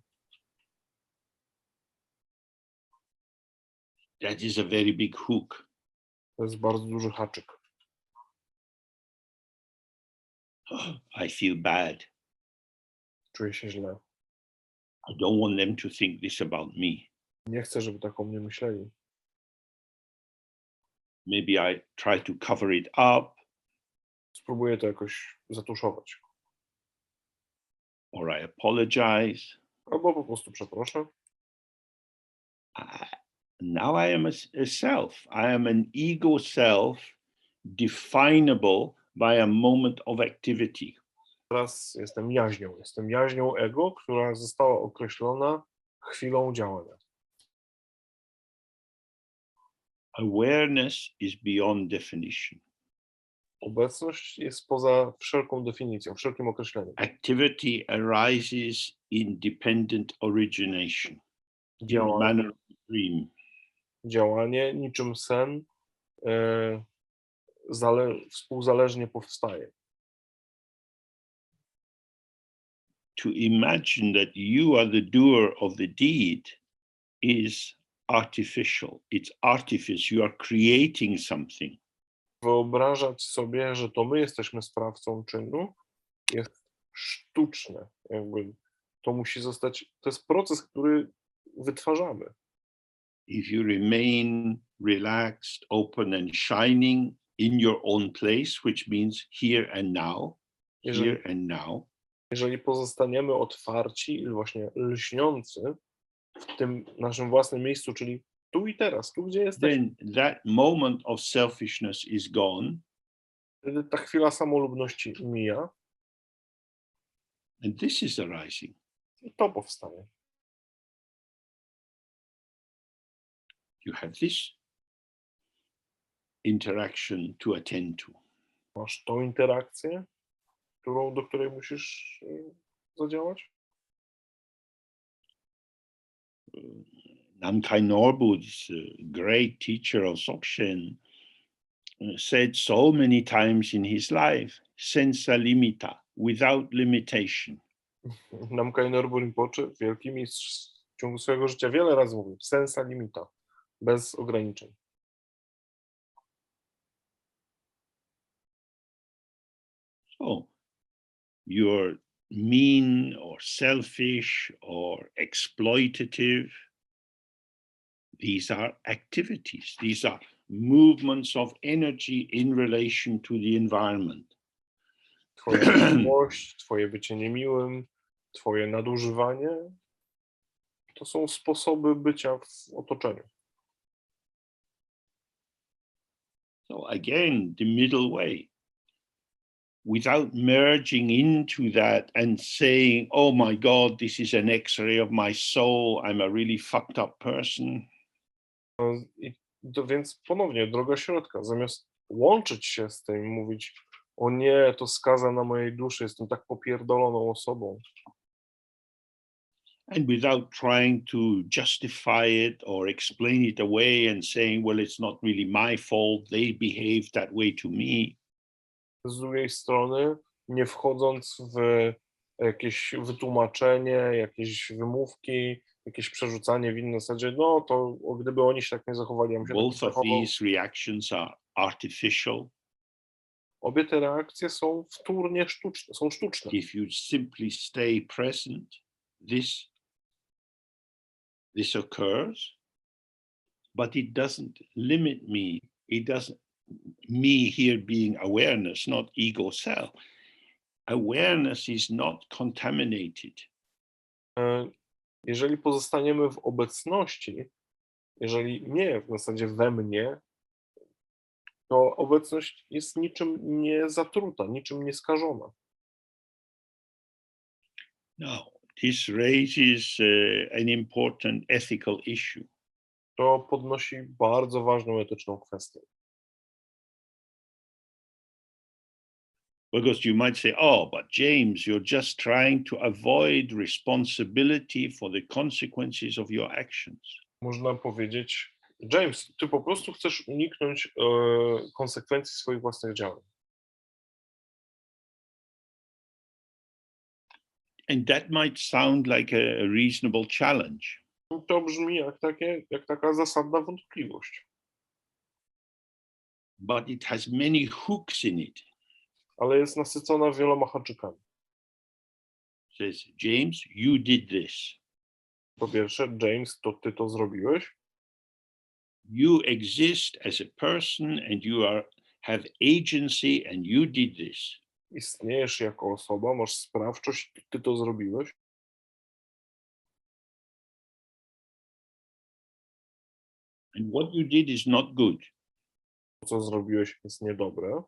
That is a very big hook. To jest bardzo duży haczyk. I feel bad. Czuję się źle. I don't want them to think this about me. Nie chcę, żeby tak o mnie myśleli. Maybe I try to cover it up, Spróbuję to jakoś zatuszować. or I apologize. Albo po prostu przeproszę. Now I am a self. I am an ego self, definable by a moment of activity. Teraz jestem jaźnią. Jestem jaźnią ego, która została określona chwilą działania. Awareness is beyond definition. Obecność jest poza wszelką definicją, wszelkim określeniem. Activity arises in dependent origination, in the manner of a dream. Działanie niczym sen współzależnie powstaje. to imagine that you are the doer of the deed is artificial. It's artifice. You are creating something. Wyobrażać sobie, że to my jesteśmy sprawcą czynu, jest sztuczne. Jakby to musi zostać, to jest proces, który wytwarzamy. If you remain relaxed, open and shining in your own place, which means here and now, here and now. Jeżeli pozostaniemy otwarci i właśnie lśniący w tym naszym własnym miejscu, czyli tu i teraz, tu gdzie jesteśmy, then that moment of selfishness is gone. wtedy ta chwila samolubności mija And this is arising. i to powstanie. You have this interaction to attend to. Masz tą interakcję, do której musisz zadziałać. Namkhai Norbu, this great teacher of Dzogchen, said so many times in his life, senza limita, without limitation. Namkhai Norbu Rinpoche, wielki mistrz, w ciągu swojego życia wiele razy mówił, sensa limita, bez ograniczeń. So, you're mean or selfish or exploitative. These are activities. These are movements of energy in relation to the environment. Twoja miłość, twoje bycie niemiłym, twoje nadużywanie, to są sposoby bycia w otoczeniu. So again, the middle way. Without merging into that and saying, oh my God, this is an X-ray of my soul, I'm a really fucked up person. I to więc ponownie droga środka. Zamiast łączyć się z tym, mówić, o nie, to skaza na mojej duszy, jestem tak popierdoloną osobą. And without trying to justify it or explain it away and saying, well, it's not really my fault, they behaved that way to me. Z drugiej strony, nie wchodząc w jakieś wytłumaczenie, jakieś wymówki, jakieś przerzucanie win na zasadzie, no to gdyby oni się tak nie zachowali, ja bym się tak Both nie of zachował. these reactions are artificial. Obie te reakcje są wtórnie sztuczne, są sztuczne. If you simply stay present, this occurs, but it doesn't limit me. It doesn't, me here being awareness, not ego self. Awareness is not contaminated. Jeżeli pozostaniemy w obecności, jeżeli nie w zasadzie we mnie, to obecność jest niczym nie zatruta, niczym nie skażona. Now, this raises an important ethical issue. To podnosi bardzo ważną etyczną kwestię. Because you might say, oh, but James, you're just trying to avoid responsibility for the consequences of your actions. Można powiedzieć, James, ty po prostu chcesz uniknąć konsekwencji swoich własnych działań. And that might sound like a reasonable challenge. To brzmi jak taka zasadna wątpliwość. But it has many hooks in it. Ale jest nasycona wieloma haczykami. Says, James, you did this. Po pierwsze, James, to ty to zrobiłeś. You exist as a person and you have agency and you did this. Istniejesz jako osoba, masz sprawczość, ty to zrobiłeś. And what you did is not good. To, co zrobiłeś, jest niedobre.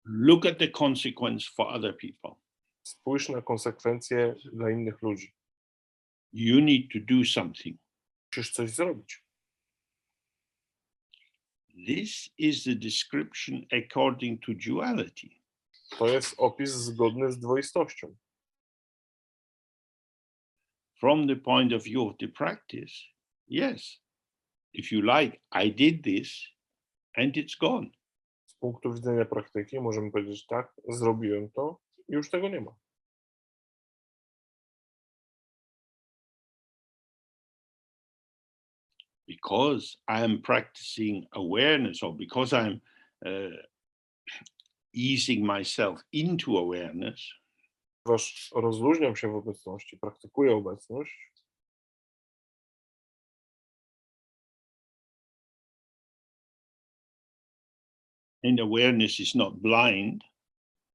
Look at the consequence for other people. Spójrz na konsekwencje dla innych ludzi. You need to do something. Musisz coś zrobić. This is the description according to duality. To jest opis zgodny z dwoistością. From the point of view of the practice, yes. If you like, I did this and it's gone. Z punktu widzenia praktyki możemy powiedzieć tak, zrobiłem to i już tego nie ma. because I am practicing awareness, or because I'm easing myself into awareness, ponieważ rozluźniam się w obecności, praktykuję obecność, and awareness is not blind,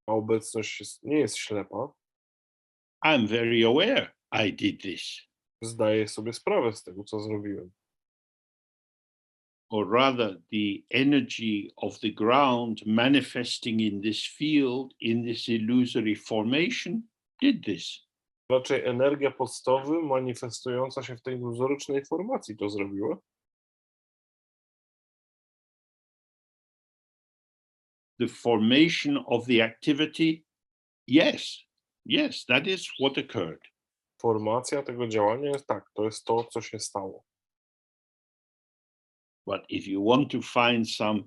a obecność nie jest ślepa, I'm very aware I did this. zdaję sobie sprawę z tego, co zrobiłem. Or rather, the energy of the ground manifesting in this field, in this illusory formation, did this. Raczej energia podstawy manifestująca się w tej iluzorycznej formacji to zrobiła. The formation of the activity, yes, that is what occurred. Formacja tego działania jest tak, to jest to, co się stało. But if you want to find some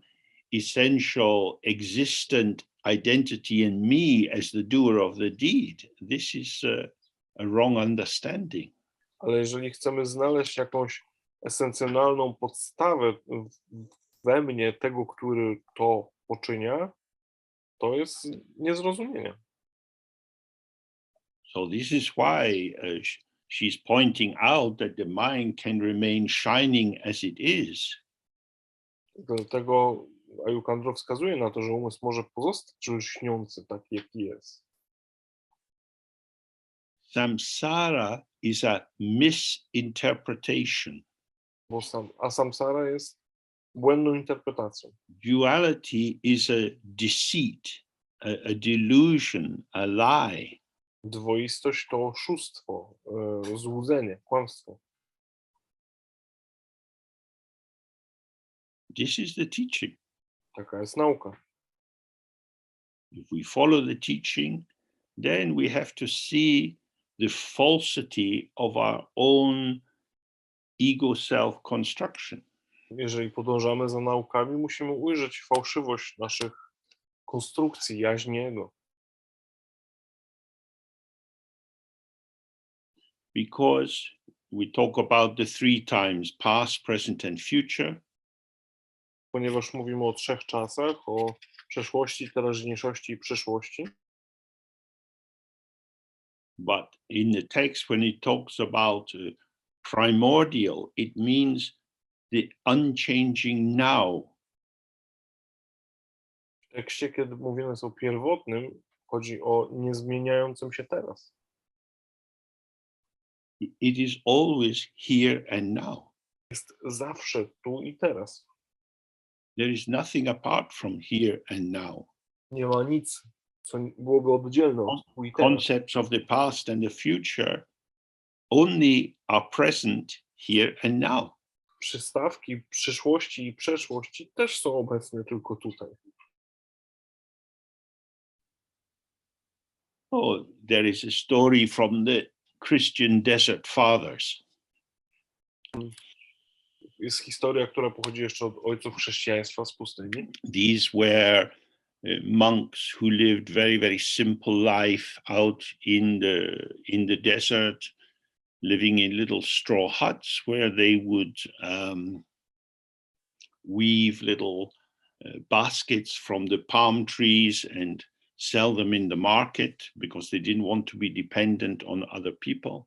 essential existent identity in me as the doer of the deed, this is a wrong understanding. Ale jeżeli chcemy znaleźć jakąś esencjonalną podstawę we mnie tego, który to poczynia, to jest niezrozumienie. So this is why she's pointing out that the mind can remain shining as it is. Dlatego Ayukandro wskazuje na to, że umysł może pozostać lśniący taki, jaki jest. Samsara is a misinterpretation. Bo samsara jest błędną interpretacją. Duality is a deceit, a delusion, a lie. Dwoistość to oszustwo, złudzenie, kłamstwo. This is the teaching. Taka jest nauka. If we follow the teaching, then we have to see the falsity of our own ego self construction. Jeżeli podążamy za naukami, musimy ujrzeć fałszywość naszych konstrukcji, jaźni ego. Because we talk about the three times, past, present, and future. Ponieważ mówimy o trzech czasach, o przeszłości, teraźniejszości i przyszłości. But in the text, when it talks about primordial, it means the unchanging now. W tekście, kiedy mówimy o pierwotnym, chodzi o niezmieniającym się teraz. It is always here and now. Jest zawsze tu i teraz. There is nothing apart from here and now. Nie ma nic, co byłoby oddzielne od tu i teraz. Concepts of the past and the future only are present here and now. Przystawki przyszłości i przeszłości też są obecne tylko tutaj. Oh, there is a story from the Christian Desert Fathers. Jest historia, która pochodzi jeszcze od ojców chrześcijaństwa z pustyni. These were monks who lived very, very simple life out in the desert, living in little straw huts where they would weave little baskets from the palm trees and sell them in the market because they didn't want to be dependent on other people.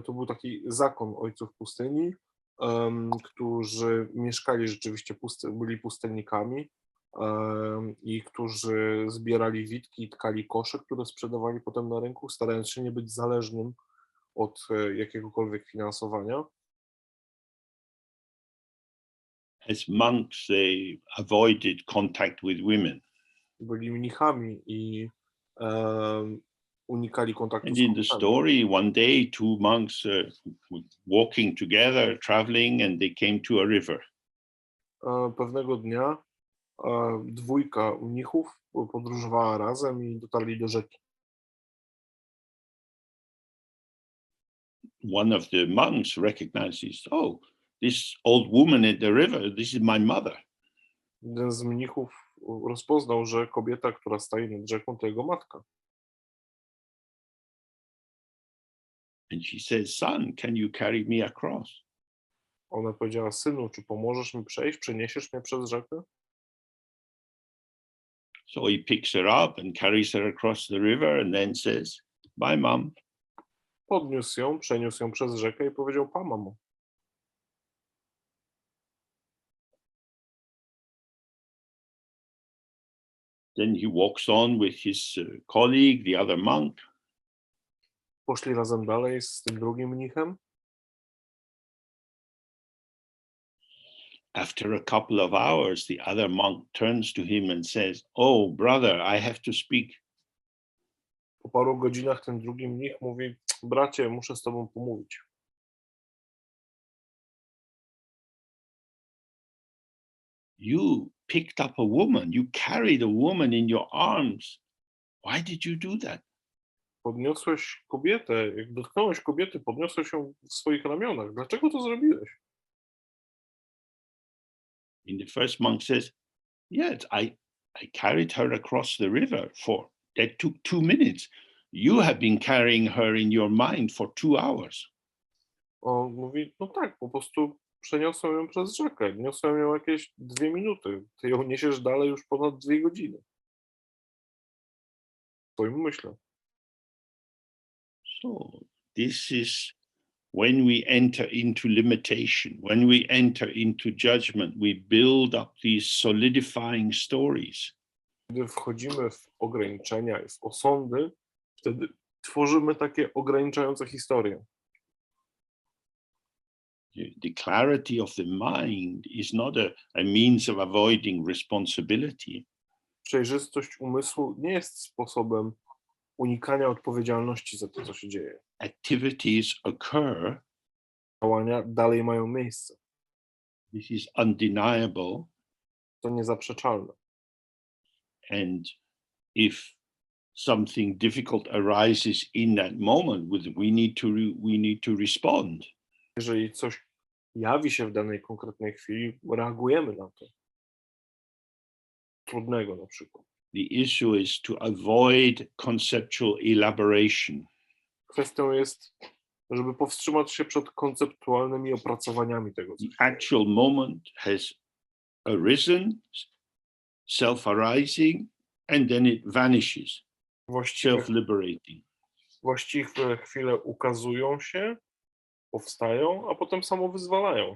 To był taki zakon ojców pustyni, którzy mieszkali rzeczywiście, byli pustelnikami i którzy zbierali witki i tkali kosze, które sprzedawali potem na rynku, starając się nie być zależnym od jakiegokolwiek finansowania. As monks, they avoided contact with women. Byli mnichami i unikali kontaktu And z in the kobietami. story, one day, two monks were walking together, traveling, and they came to a river. Pewnego dnia dwójka mnichów podróżowała razem i dotarli do rzeki. One of the monks recognizes, oh, this old woman at the river, this is my mother. Jeden z mnichów rozpoznał, że kobieta, która stoi nad rzeką, to jego matka. And she says, son, can you carry me across? Ona powiedziała: synu, czy pomożesz mi przejść, przeniesiesz mnie przez rzekę? So he picks her up and carries her across the river and then says, bye, mom. Podniósł ją, przeniósł ją przez rzekę i powiedział: pa, mamo. Then he walks on with his colleague, the other monk. Poszli razem dalej z tym drugim mnichem. After a couple of hours, the other monk turns to him and says, oh, brother, I have to speak. Po paru godzinach ten drugi mnich mówi: bracie, muszę z tobą pomówić. You picked up a woman, you carried a woman in your arms. Why did you do that? Podniosłeś kobietę, jak dotknąłeś kobiety, podniosłeś ją w swoich ramionach. Dlaczego to zrobiłeś? And the first monk says, yes, I carried her across the river that took 2 minutes. You have been carrying her in your mind for 2 hours. On mówi: no tak, po prostu przeniosłem ją przez rzekę. Niosłem ją jakieś 2 minuty. Ty ją niesiesz dalej już ponad 2 godziny. W twoim umyśle. So this is when we enter into limitation, when we enter into judgment, we build up these solidifying stories. Gdy wchodzimy w ograniczenia i w osądy, wtedy tworzymy takie ograniczające historie. The clarity of the mind is not a means of avoiding responsibility. Przejrzystość umysłu nie jest sposobem unikania odpowiedzialności za to, co się dzieje. Activities occur. Działania dalej mają miejsce. This is undeniable. To niezaprzeczalne. And if something difficult arises in that moment, we need to respond. Jeżeli coś jawi się w danej konkretnej chwili, reagujemy na to. Trudnego na przykład. The issue is to avoid conceptual elaboration. Kwestią jest, żeby powstrzymać się przed konceptualnymi opracowaniami tego. The actual moment has arisen, self-arising, and then it vanishes, self-liberating. Właściwe chwile ukazują się, powstają, a potem samo wyzwalają.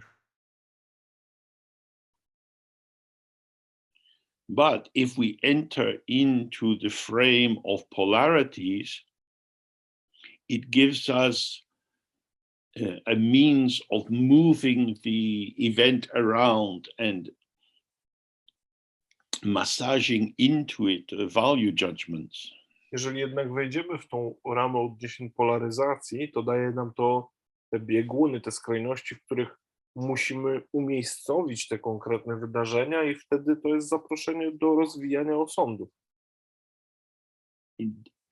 But if we enter into the frame of polarities, it gives us a means of moving the event around and massaging into it value judgments. Jeżeli jednak wejdziemy w tą ramę odniesień polaryzacji, to daje nam to te bieguny, te skrajności, w których musimy umiejscowić te konkretne wydarzenia i wtedy to jest zaproszenie do rozwijania osądów.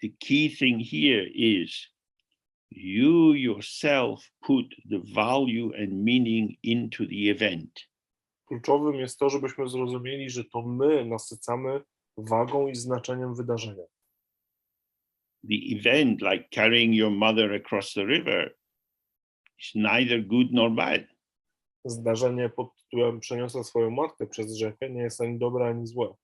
The key thing here is you yourself put the value and meaning into the event. Kluczowym jest to, żebyśmy zrozumieli, że to my nasycamy wagą i znaczeniem wydarzenia. The event, like carrying your mother across the river, is neither good nor bad. Zdarzenie pod tytułem przeniosła swoją matkę przez rzekę nie jest ani dobre, ani złe.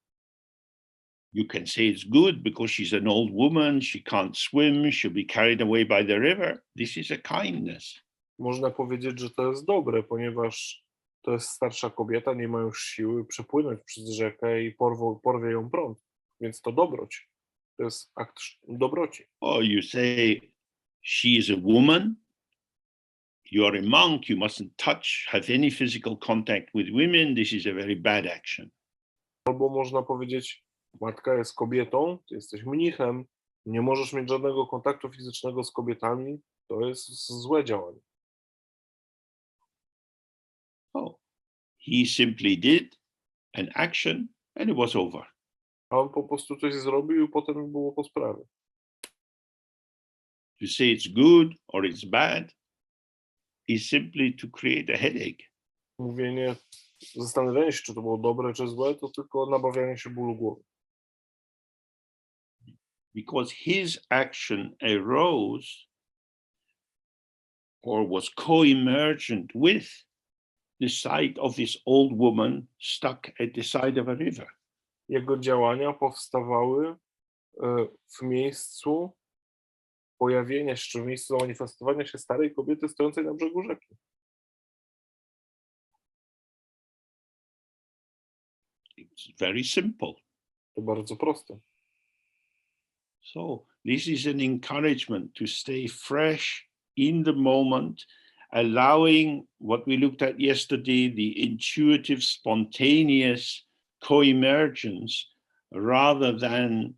You can say it's good because she's an old woman, she can't swim, she'll be carried away by the river. This is a kindness. Można powiedzieć, że to jest dobre, ponieważ to jest starsza kobieta, nie ma już siły przepłynąć przez rzekę i porwie ją prąd. Więc to dobroć. To jest akt dobroci. Or you say she is a woman, you are a monk, you mustn't touch, have any physical contact with women. This is a very bad action. Albo można powiedzieć, matka jest kobietą, ty jesteś mnichem, nie możesz mieć żadnego kontaktu fizycznego z kobietami, to jest złe działanie. Oh, he simply did an action and it was over. A on po prostu coś zrobił i potem było po sprawie. To say it's good or it's bad is simply to create a headache. Mówienie, zastanawianie się, czy to było dobre, czy złe, to tylko nabawianie się bólu głowy. Because his action arose or was co-emergent with the sight of this old woman stuck at the side of a river. Jego działania powstawały w miejscu pojawienia się, czy w miejscu zamanifestowania się starej kobiety stojącej na brzegu rzeki. It's very simple. To bardzo proste. So this is an encouragement to stay fresh in the moment, allowing what we looked at yesterday, the intuitive, spontaneous co-emergence, rather than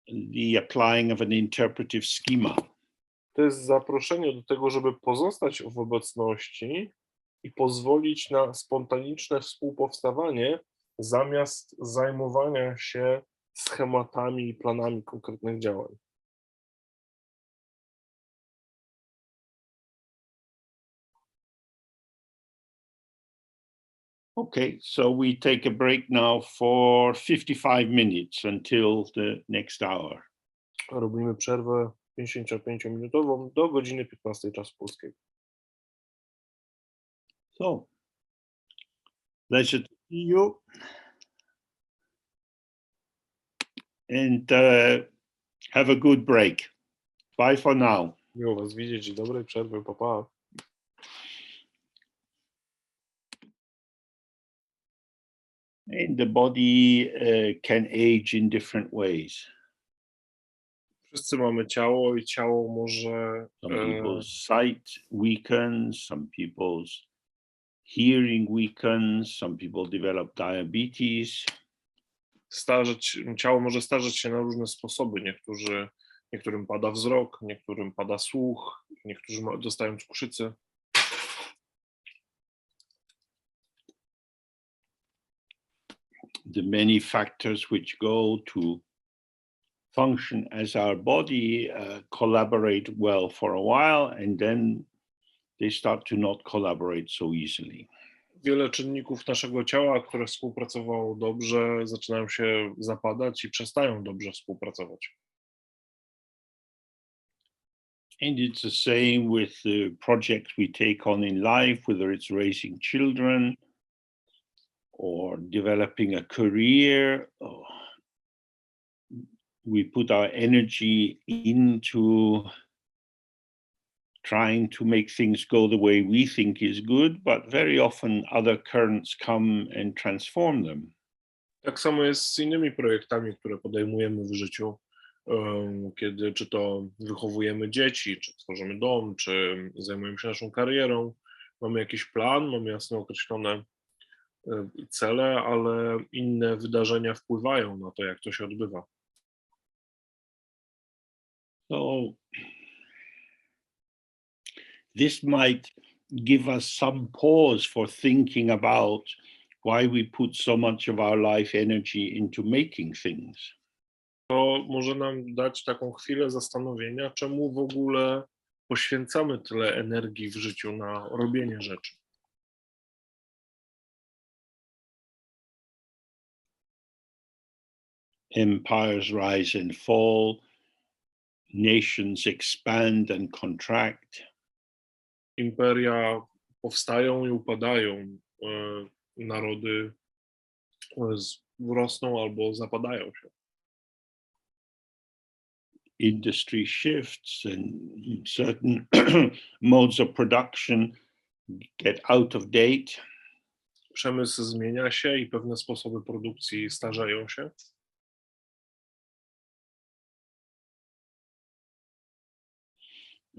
the applying of an interpretive schema. To jest zaproszenie do tego, żeby pozostać w obecności i pozwolić na spontaniczne współpowstawanie, zamiast zajmowania się schematami i planami konkretnych działań. Okay, so we take a break now for 55 minutes until the next hour. Robimy przerwę 55-minutową do godziny 15 czasu polskiego. So, pleasure to see you. And have a good break. Bye for now. Miło was widzieć i dobrej przerwy. Pa, pa. And the body can age in different ways. Wszyscy mamy ciało i ciało może Some people's sight weakens, some people's hearing weakens, some people develop diabetes. ciało może starzeć się na różne sposoby. Niektórym pada wzrok, niektórym pada słuch, niektórzy dostają cukrzycę. The many factors which go to function as our body collaborate well for a while, and then they start to not collaborate so easily. Wiele czynników naszego ciała, które współpracowało dobrze, zaczynają się zapadać i przestają dobrze współpracować. And it's the same with the projects we take on in life, whether it's raising children or developing a career. We put our energy into trying to make things go the way we think is good, but very often other currents come and transform them. Tak samo jest z innymi projektami, które podejmujemy w życiu, kiedy czy to wychowujemy dzieci, czy tworzymy dom, czy zajmujemy się naszą karierą. Mamy jakiś plan, mamy jasno określone cele, ale inne wydarzenia wpływają na to, jak to się odbywa. So this might give us some pause for thinking about why we put so much of our life energy into making things. To może nam dać taką chwilę zastanowienia, czemu w ogóle poświęcamy tyle energii w życiu na robienie rzeczy. Empires rise and fall, nations expand and contract. Imperia powstają i upadają, narody rosną albo zapadają się. Industry shifts and certain modes of production get out of date. Przemysł zmienia się i pewne sposoby produkcji starzeją się.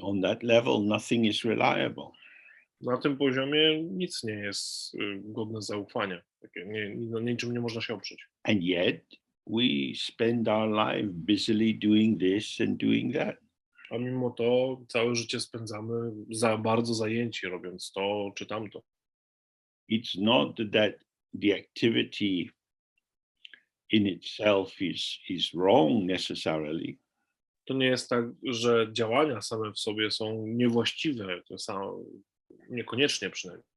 On that level, nothing is reliable. Na tym poziomie nic nie jest godne zaufania. Niczym nie można się oprzeć. And yet we spend our life busily doing this and doing that. A mimo to całe życie spędzamy bardzo zajęci, robiąc to czy tamto. It's not that the activity in itself is wrong necessarily. To nie jest tak, że działania same w sobie są niewłaściwe, to są niekoniecznie przynajmniej.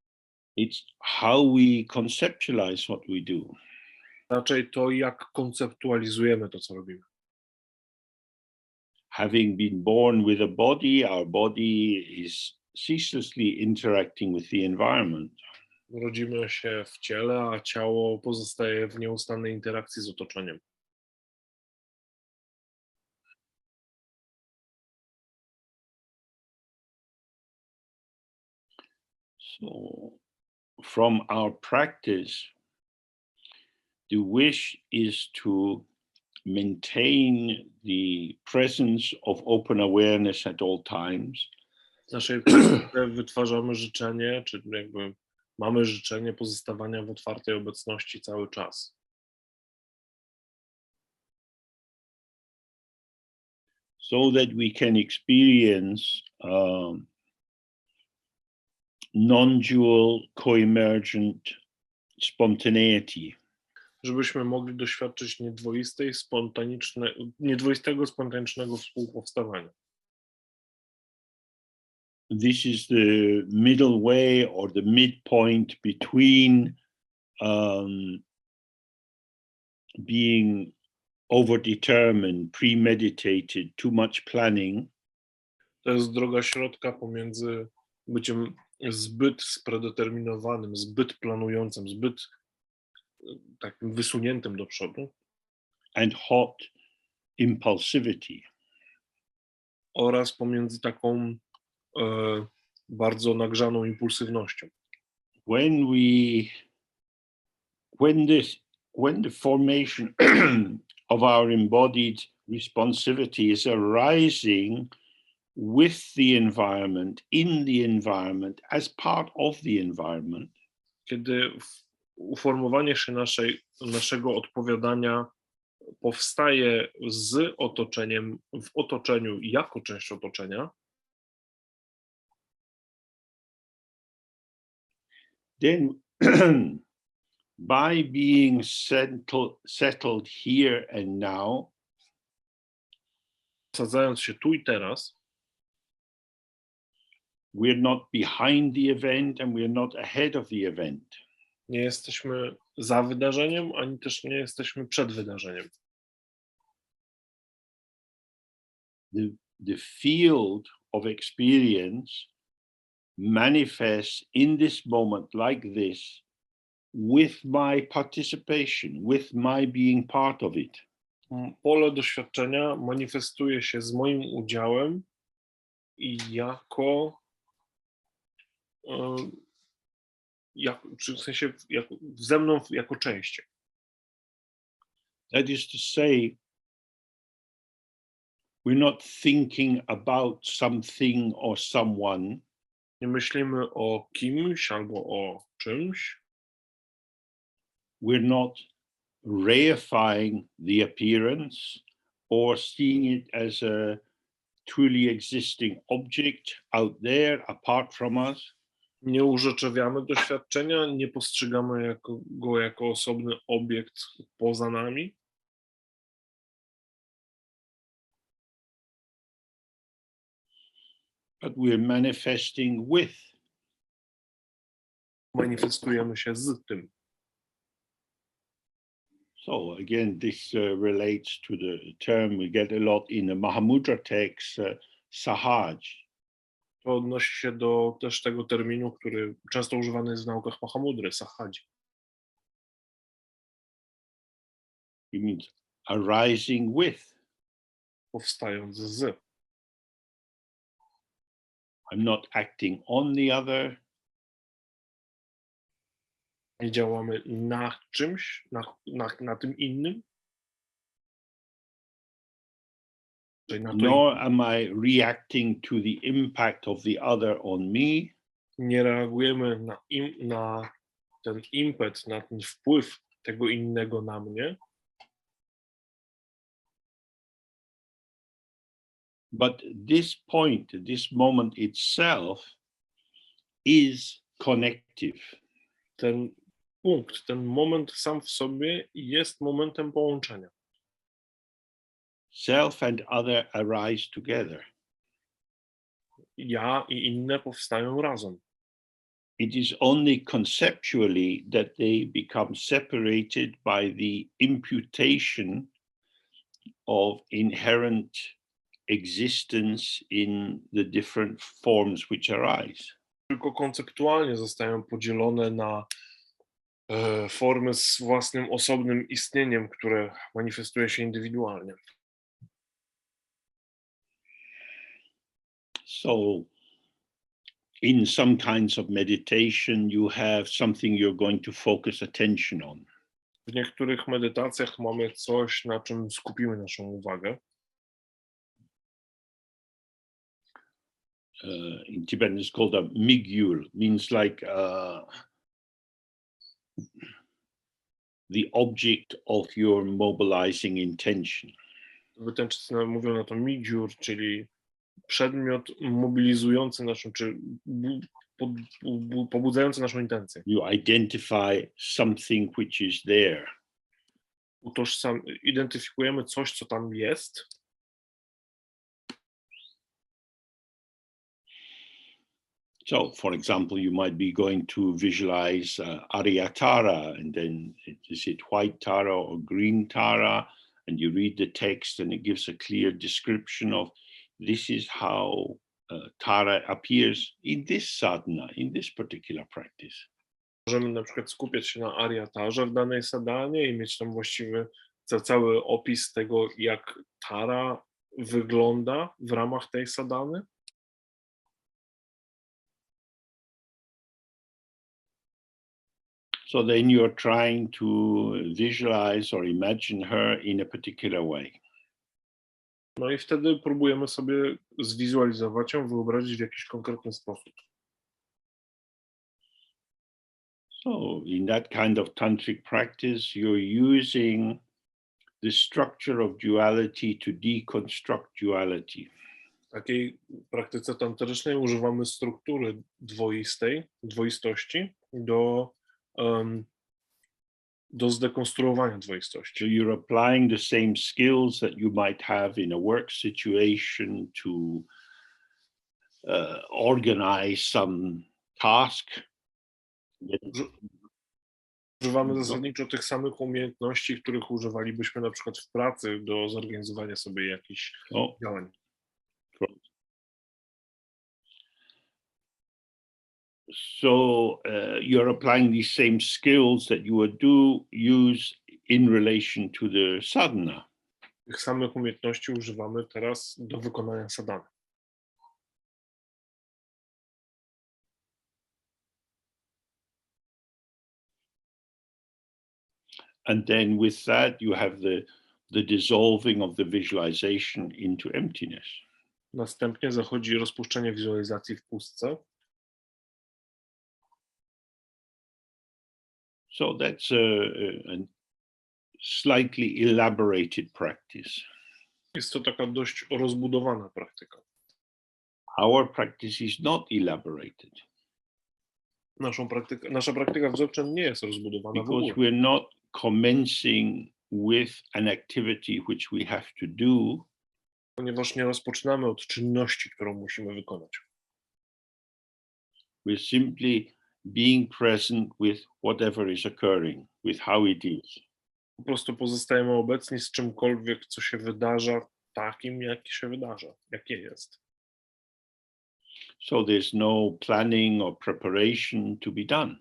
It's how we conceptualize what we do. Raczej to, jak konceptualizujemy to, co robimy. Having been born with a body, our body is ceaselessly interacting with the environment. Rodzimy się w ciele, a ciało pozostaje w nieustannej interakcji z otoczeniem. So, from our practice, the wish is to maintain the presence of open awareness at all times. W naszej praktyce wytwarzamy życzenie, czy jakby mamy życzenie pozostawania w otwartej obecności cały czas. So that we can experience non-dual, co-emergent spontaneity. Żebyśmy mogli doświadczyć niedwoistego, spontanicznego współpowstawania. This is the middle way or the midpoint between being overdetermined, premeditated, too much planning, To jest droga środka pomiędzy byciem zbyt spredeterminowanym, zbyt planującym, zbyt takim wysuniętym do przodu, and hot impulsivity. oraz pomiędzy taką bardzo nagrzaną impulsywnością. When the formation of our embodied responsivity is arising with the environment, in the environment, as part of the environment, Kiedy uformowanie się naszego odpowiadania powstaje z otoczeniem, w otoczeniu, jako część otoczenia, then by being settled here and now, wsadzając się tu i teraz, we're not behind the event and we're not ahead of the event. nie jesteśmy za wydarzeniem, ani też nie jesteśmy przed wydarzeniem. The field of experience manifests in this moment like this with my participation, with my being part of it. Pole doświadczenia manifestuje się z moim udziałem i w sensie ze mną jako częścią. That is to say, we're not thinking about something or someone. Nie myślimy o kimś albo o czymś. We're not reifying the appearance or seeing it as a truly existing object out there apart from us. Nie urzeczywiamy doświadczenia, nie postrzegamy go jako osobny obiekt poza nami. But we're manifesting with. Manifestujemy się z tym. So again, this relates to the term we get a lot in the Mahamudra text, sahaj. To odnosi się do też tego terminu, który często używany jest w naukach Mahamudry, sahadzi. It means arising with. Powstając z. I'm not acting on the other. Nie działamy na czymś, na tym innym. Nor am I reacting to the impact of the other on me. Nie reagujemy na ten impet, na ten wpływ tego innego na mnie. But this point, this moment itself is connective. Ten punkt, ten moment sam w sobie jest momentem połączenia. Self and other arise together. Ja i inne powstają razem. It is only conceptually that they become separated by the imputation of inherent existence in the different forms which arise. tylko konceptualnie zostają podzielone na formy z własnym osobnym istnieniem, które manifestuje się indywidualnie. So in some kinds of meditation, you have something you're going to focus attention on. W niektórych medytacjach mamy coś, na czym skupimy naszą uwagę. In Tibetan, it's called a migyul, means like the object of your mobilizing intention. Tybetańczycy mówią na to migjur, czyli przedmiot mobilizujący naszą, czy pobudzający naszą intencję. You identify something which is there. Identyfikujemy coś, co tam jest. So, for example, you might be going to visualize Aryatara, and then is it white Tara or green Tara? And you read the text, and it gives a clear description of this is how Tara appears in this sadhana, in this particular practice. Możemy na przykład skupiać się na Aryatarze w danej sadhanie i mieć tam właściwy cały opis tego, jak Tara wygląda w ramach tej sadhany. So then you're trying to visualize or imagine her in a particular way. No i wtedy próbujemy sobie zwizualizować ją, wyobrazić w jakiś konkretny sposób. So in that kind of tantric practice, you're using the structure of duality to deconstruct duality. W takiej praktyce tantrycznej używamy struktury dwoistości do zdekonstruowania dwoistości. So you're applying the same skills that you might have in a work situation to organize some task. Używamy zasadniczo tych samych umiejętności, których używalibyśmy na przykład w pracy do zorganizowania sobie jakichś działań. So you're applying these same skills that you would use in relation to the sadhana. Tych samych umiejętności używamy teraz do wykonania sadhany. And then with that, you have the dissolving of the visualization into emptiness. Następnie zachodzi rozpuszczenie wizualizacji w pustce. So that's a slightly elaborated practice. Jest to taka dość rozbudowana praktyka. Our practice is not elaborated. Nasza praktyka w Dzogchen nie jest rozbudowana w ogóle. Because we're not commencing with an activity which we have to do. Ponieważ nie rozpoczynamy od czynności, którą musimy wykonać. We're simply being present with whatever is occurring, with how it is. Po prostu pozostajemy obecni z czymkolwiek, co się wydarza, takim, jak się wydarza, jakie jest. So there's no planning or preparation to be done.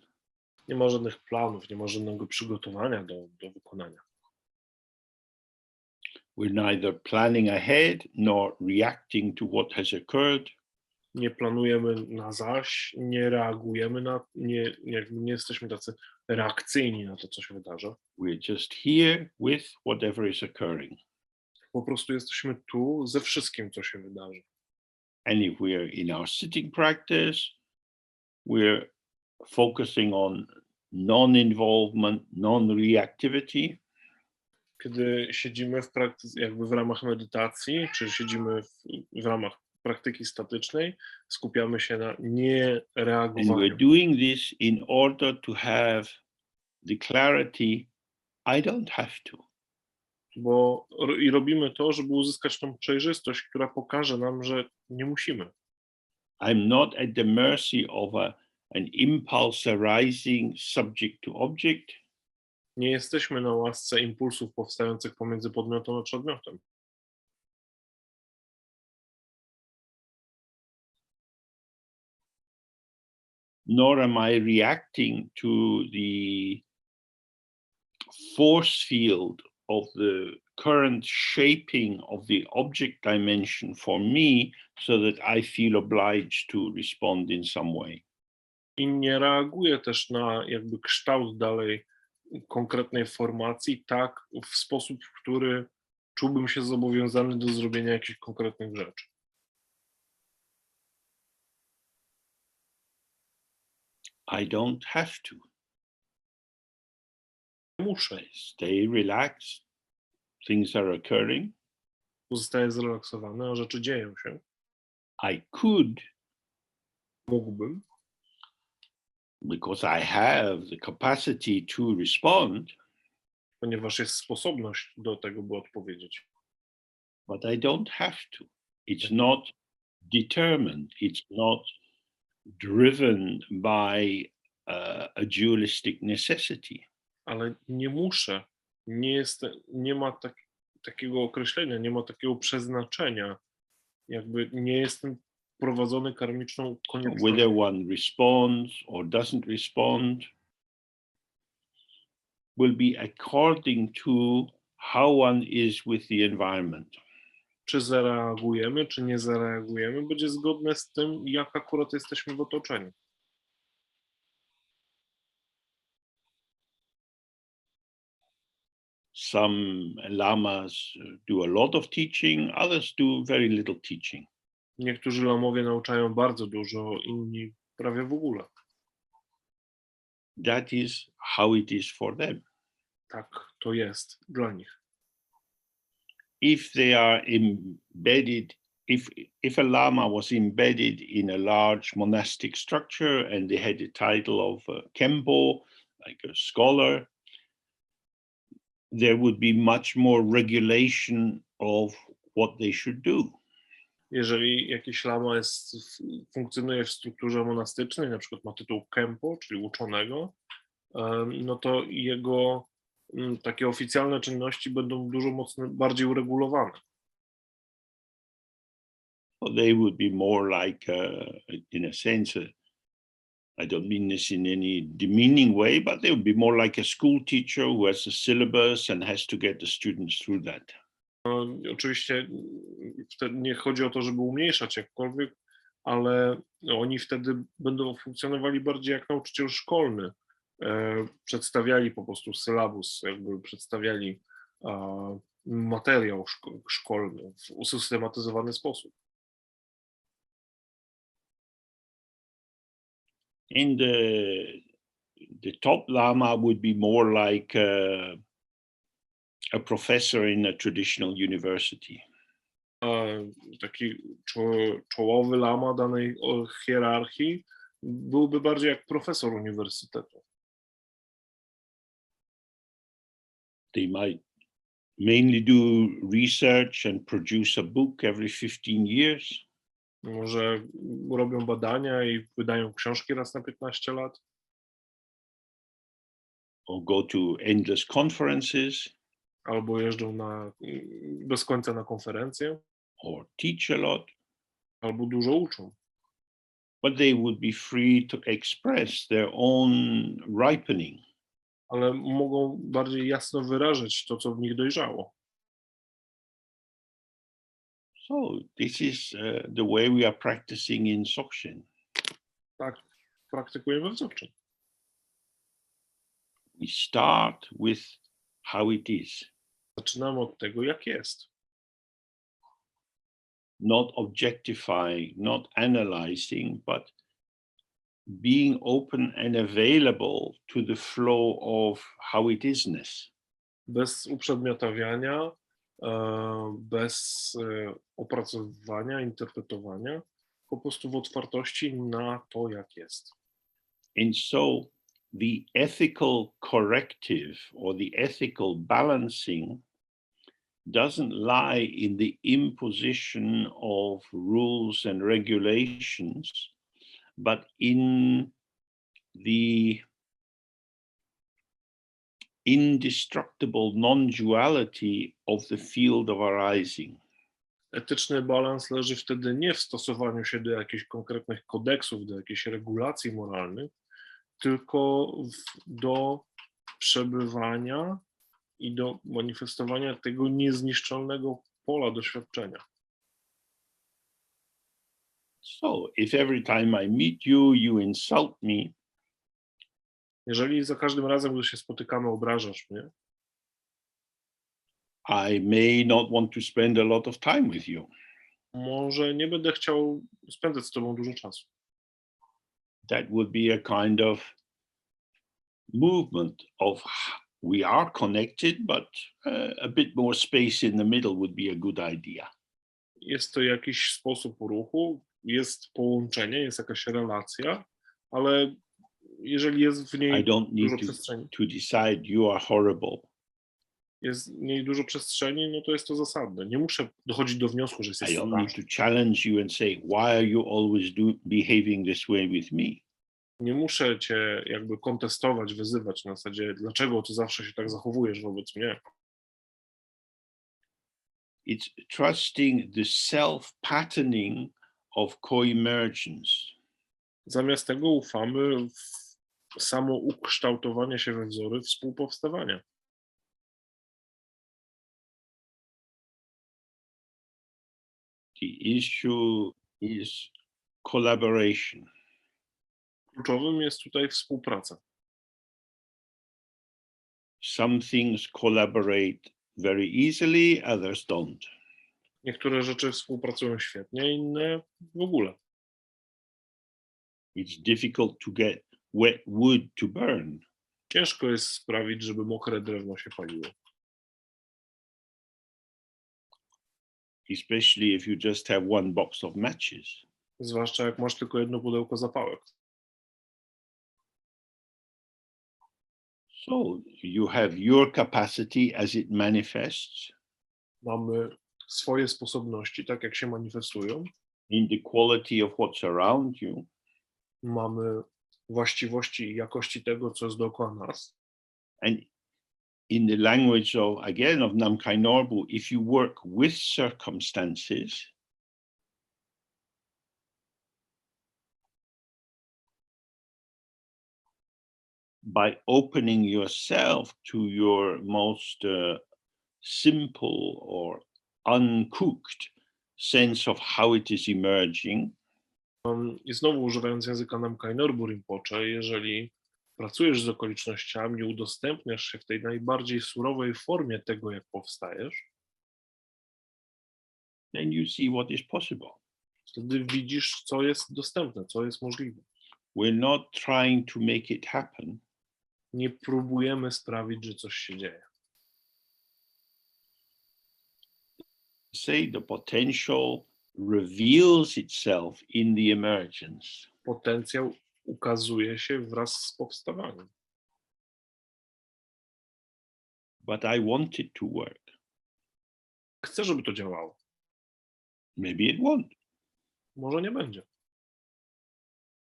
Nie ma żadnych planów, nie ma żadnego przygotowania do wykonania. We're neither planning ahead nor reacting to what has occurred. Nie planujemy na zaś, nie reagujemy nie jesteśmy tacy reakcyjni na to, co się wydarza. We're just here with whatever is occurring. Po prostu jesteśmy tu ze wszystkim, co się wydarzy. And if we're in our sitting practice, we're focusing on non-involvement, non-reactivity. Kiedy siedzimy w praktyce, jakby w ramach medytacji, czy siedzimy w ramach praktyki statycznej, skupiamy się na And niereagowaniu. we're doing this in order to have the clarity, I don't have to. I robimy to, żeby uzyskać tą przejrzystość, która pokaże nam, że nie musimy. I'm not at the mercy of an impulse arising subject to object. Nie jesteśmy na łasce impulsów powstających pomiędzy podmiotem a przedmiotem. nor am I reacting to the force field of the current shaping of the object dimension for me so that I feel obliged to respond in some way. I nie reaguję też na jakby kształt dalej konkretnej formacji tak w sposób, w który czułbym się zobowiązany do zrobienia jakichś konkretnych rzeczy. I don't have to. Muszę. Stay relaxed. Things are occurring. Pozostaję zrelaksowany, a rzeczy dzieją się. I could, Mógłbym, because I have the capacity to respond, ponieważ jest sposobność do tego, by odpowiedzieć. but I don't have to. It's not determined. It's not driven by a dualistic necessity. Ale nie muszę, nie ma takiego określenia, nie ma takiego przeznaczenia. Jakby nie jestem prowadzony karmiczną koniecznością. Whether one responds or doesn't respond will be according to how one is with the environment. Czy zareagujemy, czy nie zareagujemy, będzie zgodne z tym, jak akurat jesteśmy w otoczeniu. Some lamas do a lot of teaching, others do very little teaching. Niektórzy lamowie nauczają bardzo dużo, inni prawie w ogóle. That is how it is for them. Tak, to jest dla nich. If they are embedded, if a lama was embedded in a large monastic structure and they had the title of Kempo, like a scholar, there would be much more regulation of what they should do. Jeżeli jakiś lama funkcjonuje w strukturze monastycznej, na przykład ma tytuł Kempo, czyli uczonego, no to jego takie oficjalne czynności będą dużo bardziej uregulowane. They would be more like, in a sense, I don't mean this in any demeaning way, but they would be more like a school teacher who has a syllabus and has to get the students through that. Oczywiście wtedy nie chodzi o to, żeby umniejszać jakkolwiek, ale oni wtedy będą funkcjonowali bardziej jak nauczyciel szkolny. Przedstawiali po prostu sylabus, jakby przedstawiali materiał szkolny w usystematyzowany sposób. And the top lama would be more like a professor in a traditional university. Taki czołowy lama danej hierarchii byłby bardziej jak profesor uniwersytetu. They might mainly do research and produce a book every 15 years. Może robią badania i wydają książki raz na 15 lat. Or go to endless conferences. Albo jeżdżą bez końca na konferencje. Or teach a lot. Albo dużo uczą. But they would be free to express their own ripening. Ale mogą bardziej jasno wyrażać to, co w nich dojrzało. So this is the way we are practicing in Dzogchen. Tak, praktykujemy w Dzogchen. We start with how it is. Zaczynamy od tego, jak jest. Not objectifying, not analyzing, but being open and available to the flow of how it isness. Bez uprzedmiotawiania, bez opracowywania, interpretowania, po prostu w otwartości na to, jak jest. And so the ethical corrective or the ethical balancing doesn't lie in the imposition of rules and regulations, but in the indestructible non-duality of the field of arising. Etyczny balans leży wtedy nie w stosowaniu się do jakichś konkretnych kodeksów, do jakichś regulacji moralnych, tylko do przebywania i do manifestowania tego niezniszczalnego pola doświadczenia. So if every time I meet you, you insult me, Jeżeli za każdym razem, gdy się spotykamy, obrażasz mnie, I may not want to spend a lot of time with you. może nie będę chciał spędzać z tobą dużo czasu. That would be a kind of movement of we are connected, but a bit more space in the middle would be a good idea. Jest to jakiś sposób ruchu, jest połączenie, jest jakaś relacja, ale jeżeli jest w I niej don't dużo need przestrzeni, to decide you are horrible. jest w niej dużo przestrzeni, no to jest to zasadne. Nie muszę dochodzić do wniosku, że I jesteś don't need straszny. to challenge you and say, why are you always behaving this way with me? Nie muszę cię jakby kontestować, wyzywać na zasadzie, dlaczego ty zawsze się tak zachowujesz wobec mnie. It's trusting the self-patterning of co-emergence. Zamiast tego ufamy w samo ukształtowanie się we wzory współpowstawania. The issue is collaboration. Kluczowym jest tutaj współpraca. Some things collaborate very easily, others don't. Niektóre rzeczy współpracują świetnie, inne w ogóle. It's difficult to get wet wood to burn. Ciężko jest sprawić, żeby mokre drewno się paliło. Especially if you just have one box of matches. Zwłaszcza jak masz tylko jedno pudełko zapałek. So you have your capacity as it manifests Mamy swoje sposobności, tak jak się manifestują. in the quality of what's around you. Mamy właściwości i jakości tego, co jest dookoła nas. And in the language of, again, of Namkhai Norbu, if you work with circumstances, by opening yourself to your most simple or uncooked sense of how it is emerging, I znowu używając języka Namkhai Norbu Rinpoche, jeżeli pracujesz z okolicznościami, udostępniasz się w tej najbardziej surowej formie tego, jak powstajesz, then you see what is possible. wtedy widzisz, co jest dostępne, co jest możliwe. We're not trying to make it happen. Nie próbujemy sprawić, że coś się dzieje. Say the potential reveals itself in the emergence. Potencjał ukazuje się wraz z powstawaniem. But I want it to work. Chcę, żeby to działało. Maybe it won't. Może nie będzie.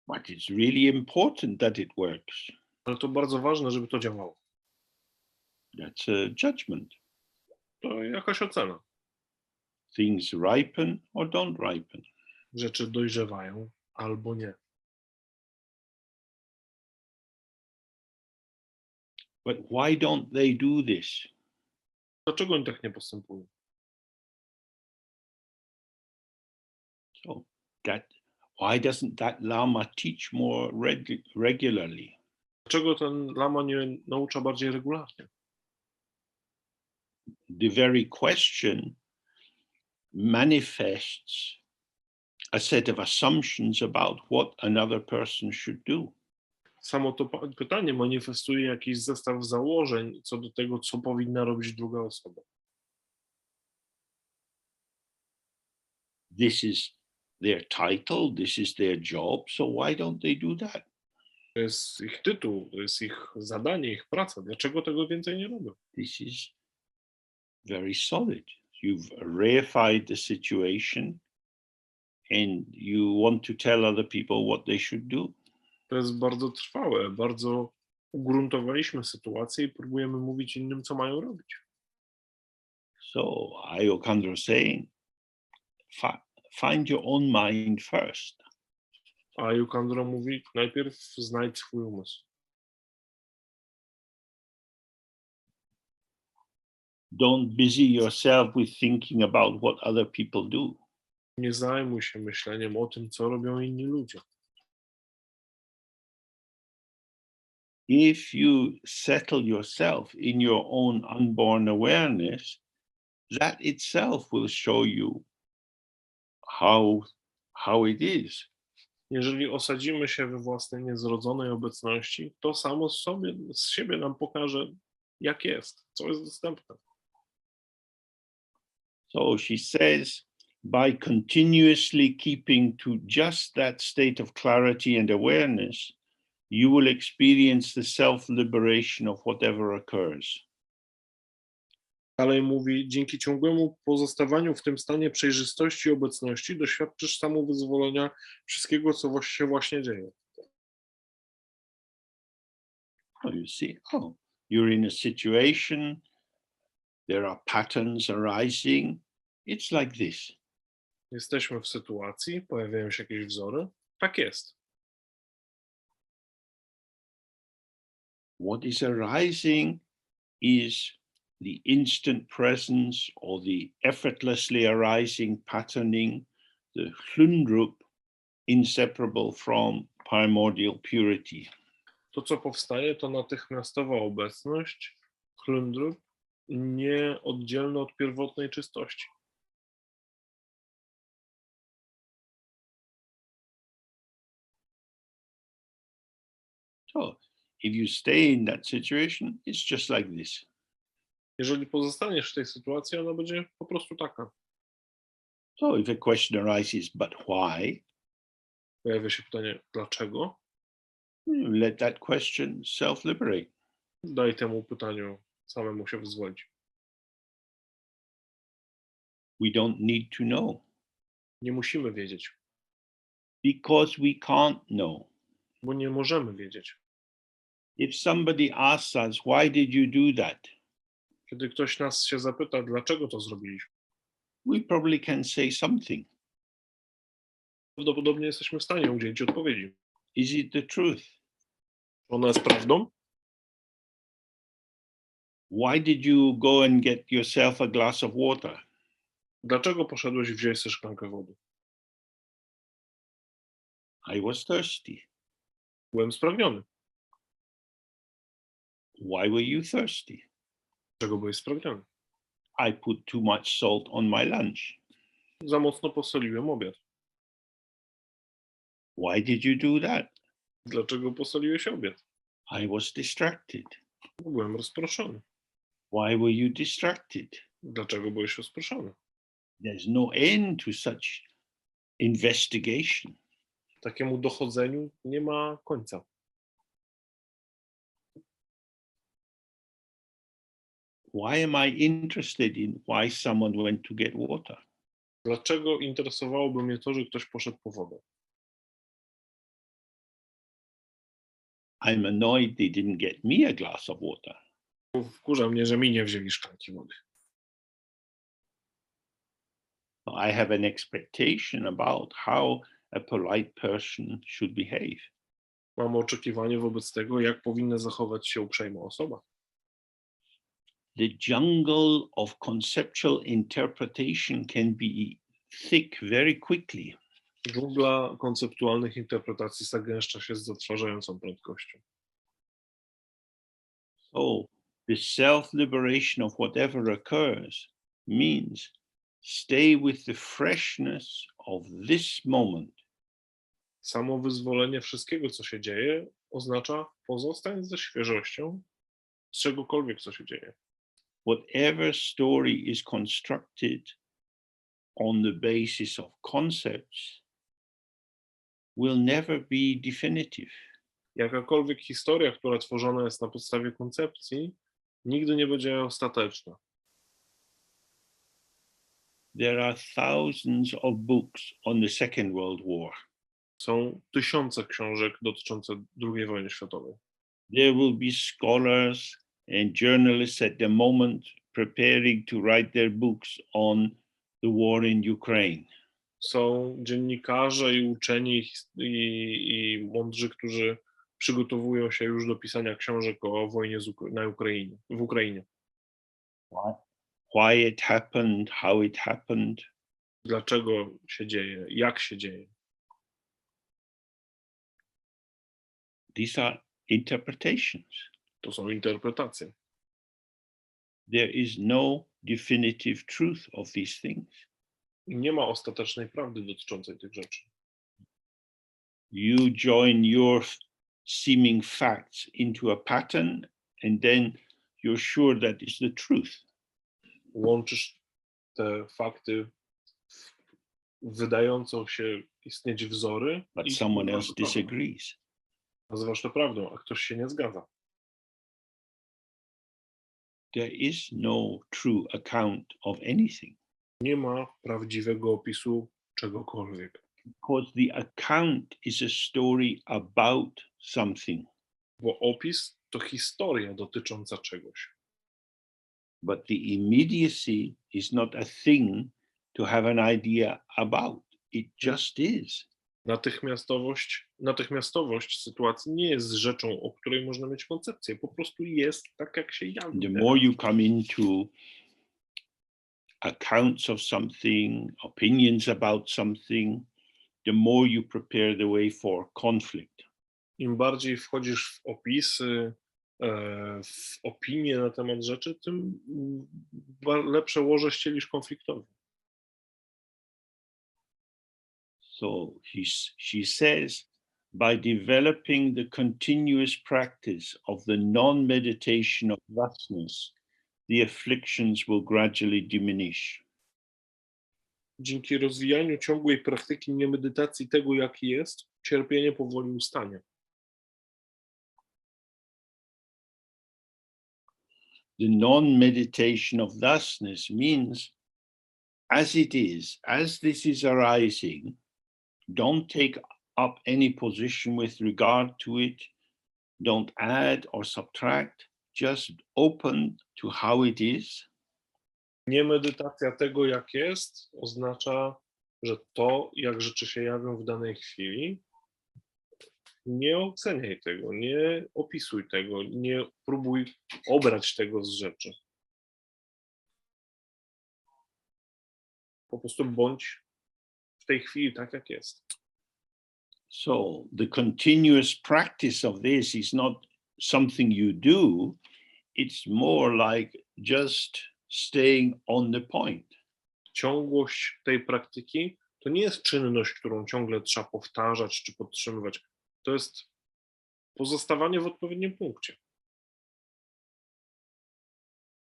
But it's really important that it works. Ale to bardzo ważne, żeby to działało. That's a judgment. To jakaś ocena. Things ripen or don't ripen. Rzeczy dojrzewają albo nie. But why don't they do this? Dlaczego oni tak nie postępują? So why doesn't that Lama teach more regularly? Dlaczego ten lama nie naucza bardziej regularnie? The very question manifests a set of assumptions about what another person should do. Samo to pytanie manifestuje jakiś zestaw założeń co do tego, co powinna robić druga osoba. This is their title, this is their job, so why don't they do that? To jest ich tytuł, to jest ich zadanie, ich praca. Dlaczego tego więcej nie robią? This is very solid. You've reified the situation and you want to tell other people what they should do. To jest bardzo trwałe, bardzo ugruntowaliśmy sytuację i próbujemy mówić innym, co mają robić. So Ayokandro saying, find your own mind first. A Jukandro mówi, najpierw znajdź swój umysł. Don't busy yourself with thinking about what other people do. Nie zajmuj się myśleniem o tym, co robią inni ludzie. If you settle yourself in your own unborn awareness, that itself will show you how it is. Jeżeli osadzimy się we własnej niezrodzonej obecności, to samo z siebie nam pokaże, jak jest, co jest dostępne. So she says, by continuously keeping to just that state of clarity and awareness, you will experience the self-liberation of whatever occurs. Dalej mówi, dzięki ciągłemu pozostawaniu w tym stanie przejrzystości i obecności doświadczysz samowyzwolenia wszystkiego, co się właśnie dzieje. Oh, you see, you're in a situation, there are patterns arising. It's like this. Jesteśmy w sytuacji, pojawiają się jakieś wzory. Tak jest. What is arising is the instant presence or the effortlessly arising patterning, the hlundrup, inseparable from primordial purity. To, co powstaje, to natychmiastowa obecność, chlundrup, nieoddzielna od pierwotnej czystości. So if you stay in that situation, it's just like this. Jeżeli pozostaniesz w tej sytuacji, ona będzie po prostu taka. So if a question arises, but why? Pojawia się pytanie, dlaczego? Let that question self-liberate. Daj temu pytaniu samemu się wyzwolić. We don't need to know Nie musimy wiedzieć, because we can't know. bo nie możemy wiedzieć. If somebody asks us, why did you do that? Kiedy ktoś nas się zapyta, dlaczego to zrobiliśmy, We probably can say something. prawdopodobnie jesteśmy w stanie udzielić odpowiedzi. Is it the truth? Ona jest prawdą? Why did you go and get yourself a glass of water? Dlaczego poszedłeś i wziąłeś sobie szklankę wody? I was thirsty. Byłem spragniony. Why were you thirsty? Dlaczego byłeś spragniony? I put too much salt on my lunch. Za mocno posoliłem obiad. Why did you do that? Dlaczego posoliłeś obiad? I was distracted. Byłem rozproszony. Why were you distracted? Dlaczego byłeś rozproszony? There's no end to such investigation. Takiemu dochodzeniu nie ma końca. Why am I interested in why someone went to get water? Dlaczego interesowałoby mnie to, że ktoś poszedł po wodę? I'm annoyed they didn't get me a glass of water. Wkurza mnie, że mi nie wzięli szklanki wody. I have an expectation about how a polite person should behave. Mam oczekiwanie wobec tego, jak powinna zachować się uprzejma osoba. The jungle of conceptual interpretation can be thick very quickly. Dżungla konceptualnych interpretacji zagęszcza się z zatrważającą prędkością. So the self-liberation of whatever occurs means stay with the freshness of this moment. Samo wyzwolenie wszystkiego, co się dzieje, oznacza pozostań ze świeżością z czegokolwiek, co się dzieje. Whatever story is constructed on the basis of concepts will never be definitive. Jakakolwiek historia, która tworzona jest na podstawie koncepcji, nigdy nie będzie ostateczna. There are thousands of books on the Second World War. Są tysiące książek dotyczące II wojny światowej. There will be scholars and journalists at the moment preparing to write their books on the war in Ukraine. Są dziennikarze i uczeni i mądrzy, którzy przygotowują się już do pisania książek o wojnie w Ukrainie. Why it happened, how it happened. Dlaczego się dzieje, jak się dzieje. These are interpretations. To są interpretacje. There is no definitive truth of these things. Nie ma ostatecznej prawdy dotyczącej tych rzeczy. You join your seeming facts into a pattern, and then you're sure that is the truth. Łączysz te fakty w wydającą się istnieć wzory But i someone else disagrees. nazywasz to prawdą, a ktoś się nie zgadza. There is no true account of anything. Nie ma prawdziwego opisu czegokolwiek. Because the account is a story about something. Bo opis to historia dotycząca czegoś. But the immediacy is not a thing to have an idea about. It just is. Natychmiastowość sytuacji nie jest rzeczą, o której można mieć koncepcję. Po prostu jest tak, jak się jawi. The more you come into accounts of something, opinions about something, the more you prepare the way for conflict. Im bardziej wchodzisz w opisy, w opinie na temat rzeczy, tym lepsze łoże ścielisz konfliktowi. So she says, by developing the continuous practice of the non-meditation of thusness, the afflictions will gradually diminish. Dzięki rozwijaniu ciągłej praktyki niemedytacji tego, jaki jest, cierpienie powoli ustanie. The non-meditation of thusness means as it is, as this is arising, don't take up any position with regard to it, don't add or subtract, just open to how it is. Niemedytacja tego, jak jest, oznacza, że to, jak rzeczy się jawią w danej chwili, nie oceniaj tego, nie opisuj tego, nie próbuj obrać tego z rzeczy. Po prostu bądź w tej chwili tak, jak jest. So the continuous practice of this is not something you do, it's more like just staying on the point. Ciągłość tej praktyki to nie jest czynność, którą ciągle trzeba powtarzać czy podtrzymywać. To jest pozostawanie w odpowiednim punkcie.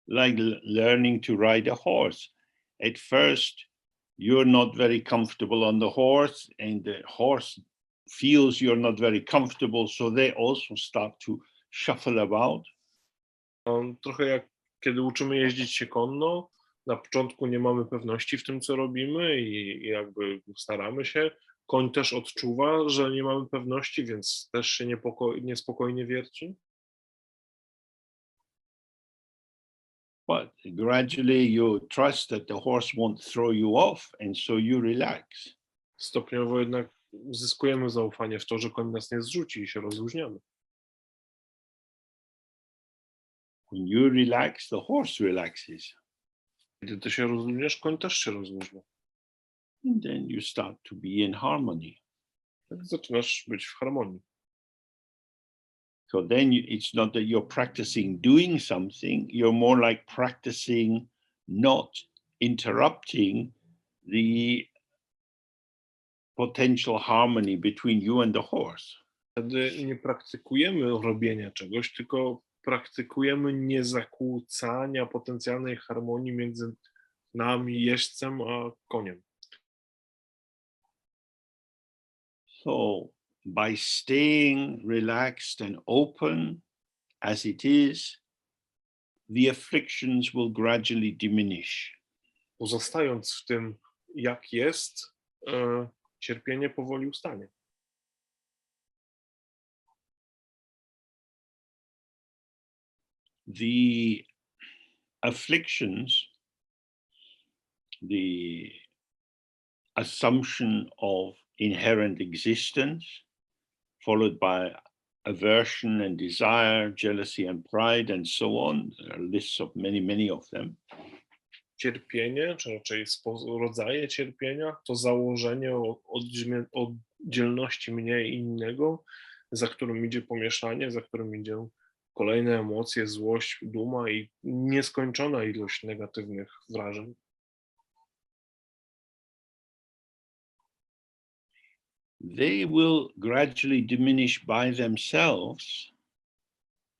Like learning to ride a horse. At first, you're not very comfortable on the horse, and the horse feels you're not very comfortable, so they also start to shuffle about. Trochę jak kiedy uczymy jeździć się konno, na początku nie mamy pewności w tym, co robimy i jakby staramy się. Koń też odczuwa, że nie mamy pewności, więc też się niespokojnie wierci. But gradually you trust that the horse won't throw you off, and so you relax. Stopniowo jednak zyskujemy zaufanie w to, że koń nas nie zrzuci i się rozluźniamy. When you relax, the horse relaxes. Kiedy ty się rozluźniasz, koń też się rozluźnia. And then you start to be in harmony. Tak zaczynasz być w harmonii. So then it's not that you're practicing doing something, you're more like practicing not interrupting the potential harmony between you and the horse. Wtedy nie praktykujemy robienia czegoś, tylko praktykujemy niezakłócania potencjalnej harmonii między nami, jeźdźcem, a koniem. So by staying relaxed and open as it is, the afflictions will gradually diminish. Pozostając w tym, jak jest, cierpienie powoli ustanie. The afflictions the assumption of inherent existence, followed by aversion and desire, jealousy and pride, and so on. There are lists of many of them. Cierpienie, czy raczej rodzaje cierpienia, to założenie o oddzielności mnie i innego, za którym idzie pomieszanie, za którym idzie kolejne emocje, złość, duma i nieskończona ilość negatywnych wrażeń. They will gradually diminish by themselves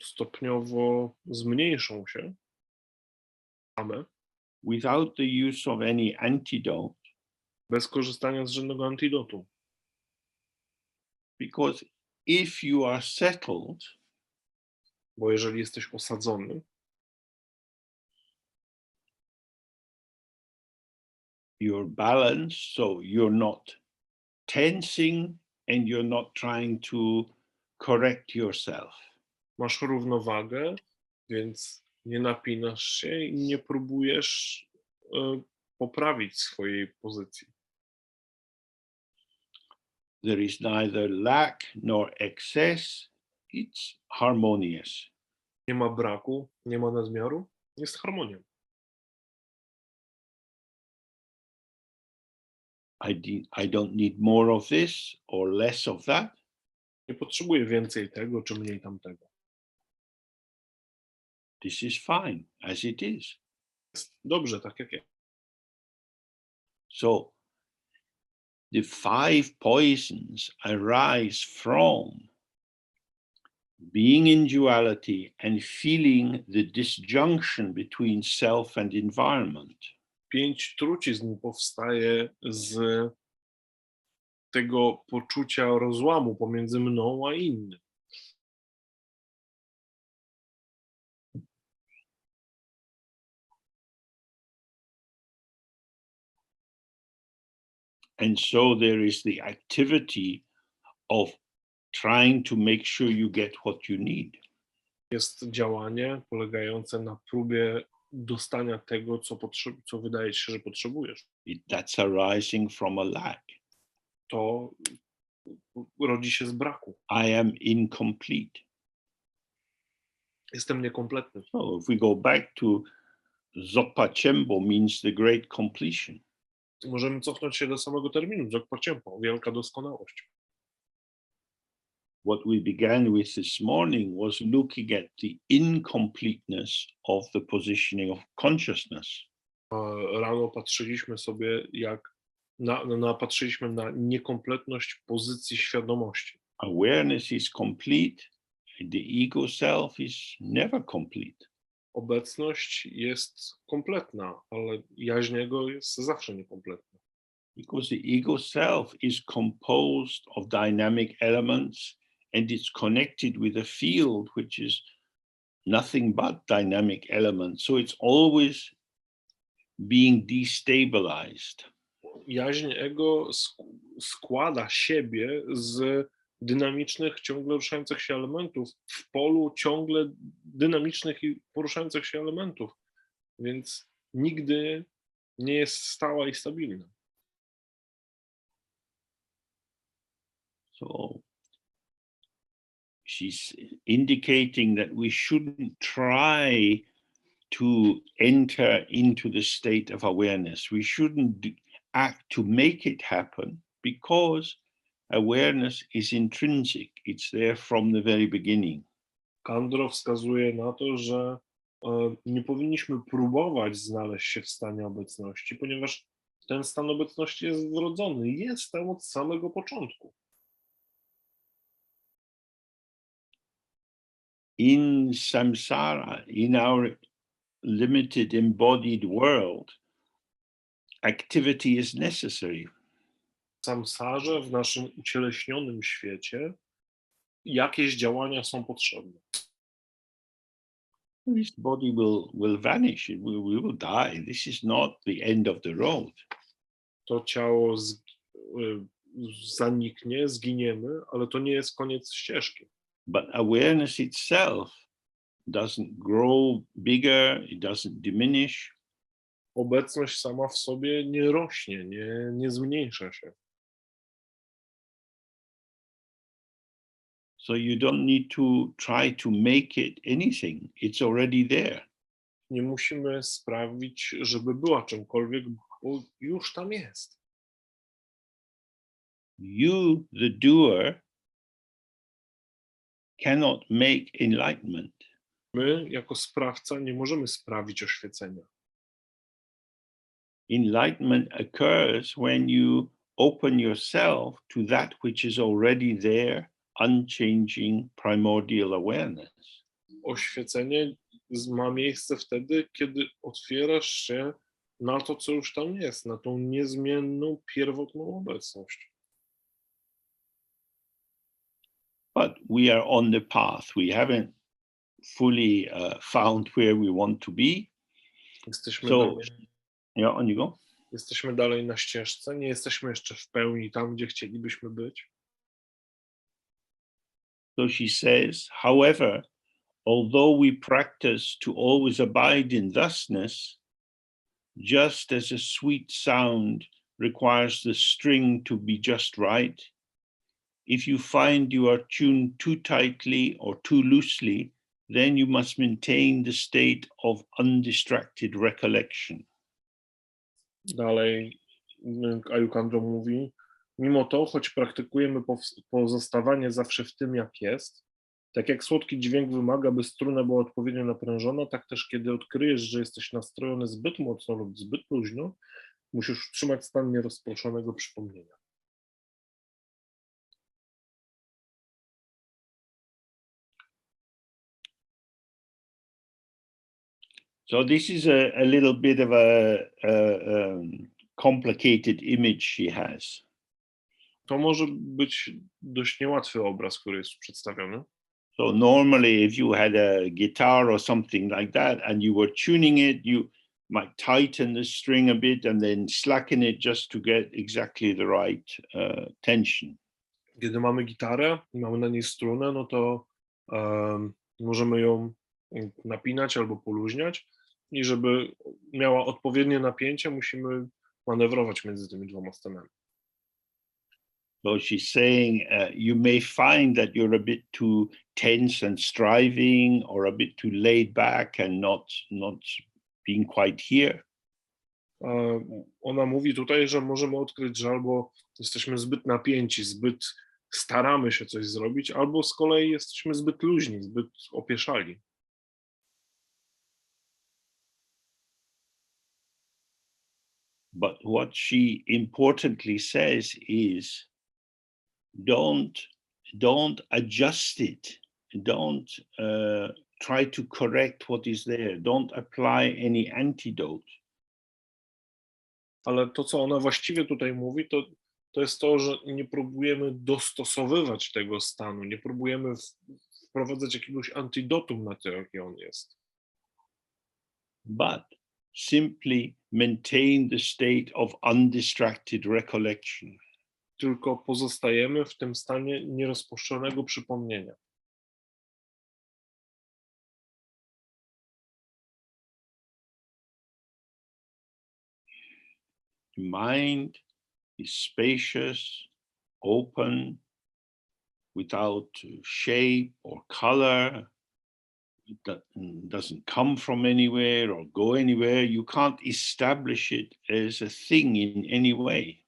Stopniowo zmniejszą się same, without the use of any antidote, bez korzystania z żadnego antidotu. because if you are settled, Bo jeżeli jesteś osadzony, you're balanced, so you're not tensing and you're not trying to correct yourself. masz równowagę, więc nie napinasz się i nie próbujesz poprawić swojej pozycji. There is neither lack nor excess, it's harmonious. Nie ma braku, nie ma nadmiaru, jest harmonia. I don't need more of this or less of that. Nie potrzebuję więcej tego czy mniej tamtego. This is fine as it is. Jest dobrze, tak jak jest. So the 5 poisons arise from being in duality and feeling the disjunction between self and environment. 5 trucizn powstaje z tego poczucia rozłamu pomiędzy mną a innym. And so there is the activity of trying to make sure you get what you need. Jest działanie polegające na próbie dostania tego, co wydaje ci się, że potrzebujesz. That's arising from a lack. To rodzi się z braku. I am incomplete. Jestem niekompletny. So if we go back to Dzogchen Chembo means the great completion. Możemy cofnąć się do samego terminu, Dzogchen, wielka doskonałość. What we began with this morning was looking at the incompleteness of the positioning of consciousness. Rano patrzyliśmy sobie, patrzyliśmy na niekompletność pozycji świadomości. Awareness is complete, and the ego self is never complete. Obecność jest kompletna, ale jaźń ego jest zawsze niekompletna. Because the ego self is composed of dynamic elements and it's connected with a field which is nothing but dynamic elements. So it's always being destabilized. Jaźń ego składa siebie z dynamicznych, ciągle ruszających się elementów, w polu ciągle dynamicznych i poruszających się elementów, więc nigdy nie jest stała i stabilna. So she's indicating that we shouldn't try to enter into the state of awareness. We shouldn't act to make it happen because awareness is intrinsic. It's there from the very beginning. Kandro wskazuje na to, że nie powinniśmy próbować znaleźć się w stanie obecności, ponieważ ten stan obecności jest wrodzony, jest tam od samego początku. In samsara, in our limited embodied world, activity is necessary. W samsarze, w naszym ucieleśnionym świecie, jakieś działania są potrzebne. This body will vanish. We will die. This is not the end of the road. To ciało zaniknie, zginiemy, ale to nie jest koniec ścieżki. But awareness itself doesn't grow bigger, it doesn't diminish. obecność sama w sobie nie rośnie, nie zmniejsza się. So you don't need to try to make it anything. It's already there. Nie musimy sprawić, żeby była czymkolwiek, bo już tam jest. You, the doer, cannot make enlightenment. My, jako sprawca, nie możemy sprawić oświecenia. Enlightenment occurs when you open yourself to that which is already there, unchanging primordial awareness. Oświecenie ma miejsce wtedy, kiedy otwierasz się na to, co już tam jest, na tą niezmienną, pierwotną obecność. But we are on the path. We haven't fully found where we want to be. Jesteśmy, So, dalej, yeah, on you go. jesteśmy dalej na ścieżce, nie jesteśmy jeszcze w pełni tam, gdzie chcielibyśmy być. So she says, however, although we practice to always abide in thusness, just as a sweet sound requires the string to be just right, if you find you are tuned too tightly or too loosely, then you must maintain the state of undistracted recollection. Dalej Ayukandro mówi, mimo to, choć praktykujemy pozostawanie zawsze w tym, jak jest, tak jak słodki dźwięk wymaga, by struna była odpowiednio naprężona, tak też kiedy odkryjesz, że jesteś nastrojony zbyt mocno lub zbyt luźno, musisz utrzymać stan nierozproszonego przypomnienia. So this is a little bit of a complicated image she has. To może być dość niełatwy obraz, który jest przedstawiony. So normally if you had a guitar or something like that and you were tuning it, you might tighten the string a bit and then slacken it just to get exactly the right tension. Kiedy mamy gitarę i mamy na niej strunę, no to możemy ją napinać albo poluźniać i żeby miała odpowiednie napięcie, musimy manewrować między tymi dwoma stanami. So she's saying you may find that you're a bit too tense and striving or a bit too laid back and not being quite here. Ona mówi tutaj, że możemy odkryć, że albo jesteśmy zbyt napięci, zbyt staramy się coś zrobić, albo z kolei jesteśmy zbyt luźni, zbyt opieszali. But what she importantly says is don't adjust it. Don't try to correct what is there. Don't apply any antidote. Ale to, co ona właściwie tutaj mówi, to jest to, że nie próbujemy dostosowywać tego stanu, nie próbujemy wprowadzać jakiegoś antidotum na to, jaki on jest. But simply maintain the state of undistracted recollection. Tylko pozostajemy w tym stanie nierozpuszczonego przypomnienia. Mind is spacious, open, without shape or color. It doesn't come from anywhere or go anywhere. You can't establish it as a thing in any way.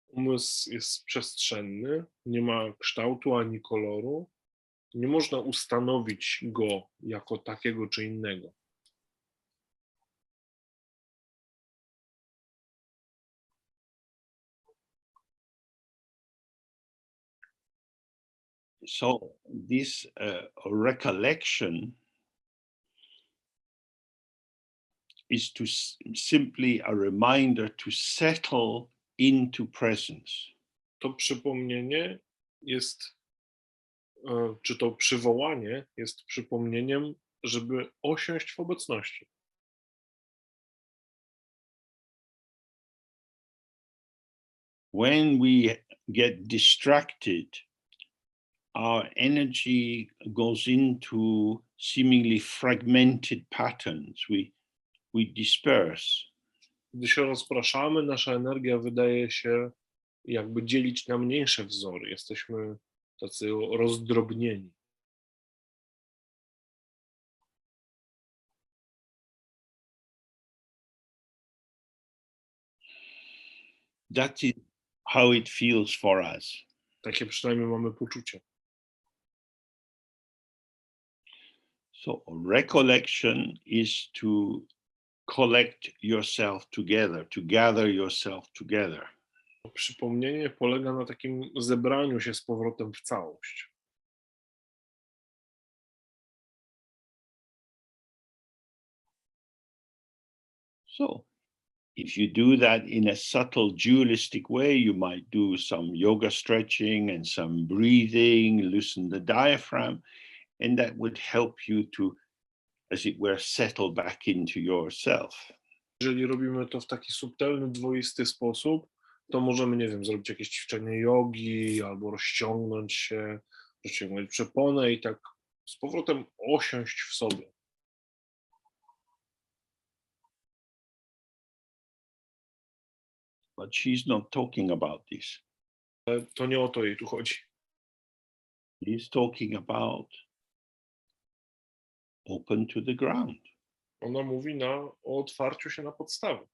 Umysł jest przestrzenny, nie ma kształtu ani koloru. Nie można ustanowić go jako takiego czy innego. So this recollection is simply a reminder to settle into presence. To przypomnienie jest, czy to przywołanie jest przypomnieniem, żeby osiąść w obecności. When we get distracted, our energy goes into seemingly fragmented patterns. We disperse. Gdy się rozpraszamy, nasza energia wydaje się jakby dzielić na mniejsze wzory. Jesteśmy tacy rozdrobnieni. That is how it feels for us. Takie przynajmniej mamy poczucie. So recollection is to collect yourself together, to gather yourself together. Przypomnienie polega na takim zebraniu się z powrotem w całość. So if you do that in a subtle dualistic way, you might do some yoga stretching and some breathing, loosen the diaphragm, and that would help you to, as it were, settle back into yourself. Jeżeli robimy to w taki subtelny, dwoisty sposób, to możemy, nie wiem, zrobić jakieś ćwiczenie jogi albo rozciągnąć się, rozciągnąć przeponę i tak z powrotem osiąść w sobie. But she's not talking about this. Ale to nie o to jej tu chodzi. She's talking about open to the ground. Ona mówi o otwarciu się na podstawy.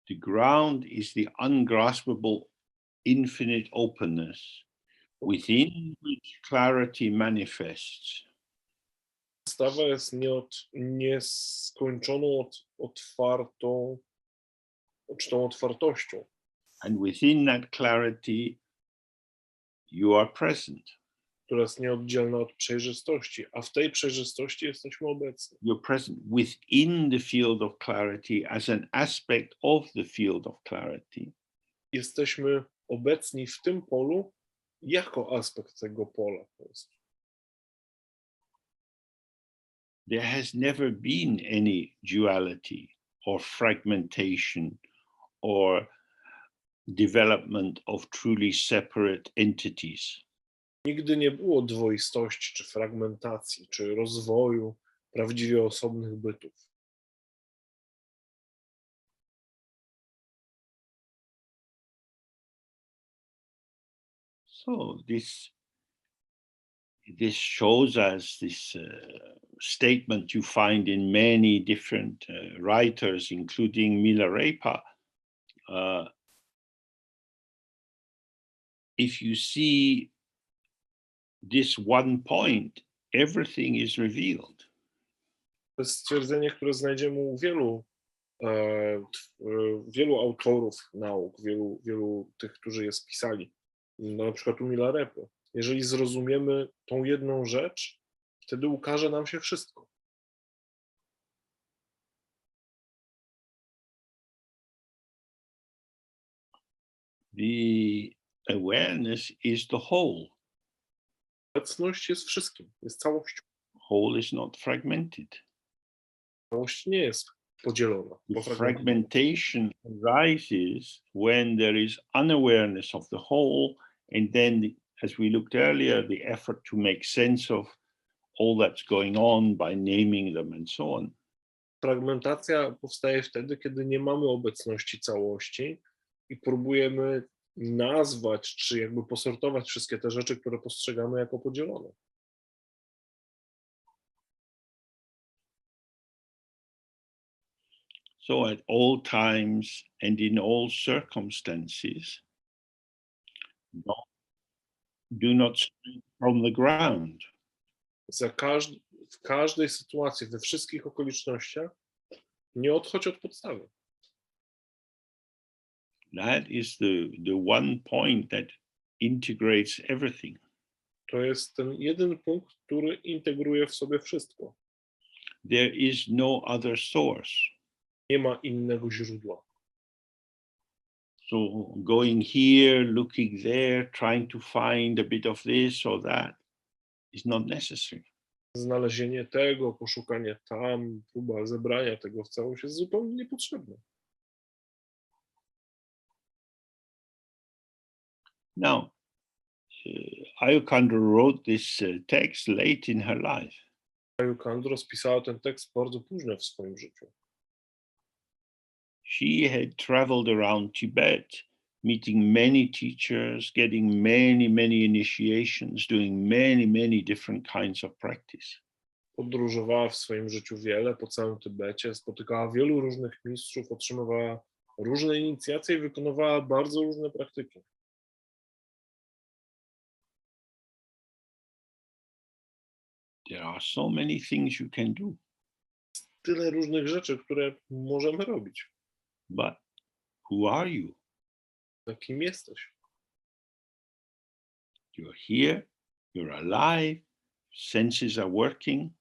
The ground is the ungraspable infinite openness within which clarity manifests. Podstawa jest nieskończoną otwartą, czy tą otwartością. And within that clarity, you are present. Która jest nieoddzielna od przejrzystości, a w tej przejrzystości jesteśmy obecni. You're present within the field of clarity as an aspect of the field of clarity. Jesteśmy obecni w tym polu jako aspekt tego pola. There has never been any duality or fragmentation or development of truly separate entities. Nigdy nie było dwoistości, czy fragmentacji, czy rozwoju prawdziwie osobnych bytów. So this shows us this statement you find in many different writers, including Milarepa. If you see this one point, everything is revealed. To jest stwierdzenie, które znajdziemy u wielu autorów nauk, wielu tych, którzy je spisali. Na przykład u Milarepy. Jeżeli zrozumiemy tą jedną rzecz, wtedy ukaże nam się wszystko. The awareness is the whole. Obecność jest wszystkim, jest całością. Whole is not fragmented. Całość nie jest podzielona. The fragmentation arises when there is unawareness of the whole, and then, as we looked earlier, the effort to make sense of all that's going on by naming them and so on. Fragmentacja powstaje wtedy, kiedy nie mamy obecności całości i próbujemy nazwać, czy jakby posortować wszystkie te rzeczy, które postrzegamy jako podzielone. So at all times and in all circumstances, do not stray from the ground. W każdej sytuacji, we wszystkich okolicznościach nie odchodź od podstawy. That is the one point that integrates everything. To jest ten jeden punkt, który integruje w sobie wszystko. There is no other source. Nie ma innego źródła. So going here, looking there, trying to find a bit of this or that is not necessary. Znalezienie tego, poszukanie tam, próba zebrania tego w całość jest zupełnie niepotrzebne. Now, Ayukandra wrote this text late in her life. Ayukandra spisała ten tekst bardzo późno w swoim życiu. She had traveled around Tibet, meeting many teachers, getting many initiations, doing many different kinds of practice. Podróżowała w swoim życiu wiele po całym Tybecie, spotykała wielu różnych mistrzów, otrzymywała różne inicjacje i wykonywała bardzo różne praktyki. There are so many things you can do, Tyle różnych rzeczy, które możemy robić. but who are you? Kim jesteś? You're here, you're alive, senses are working.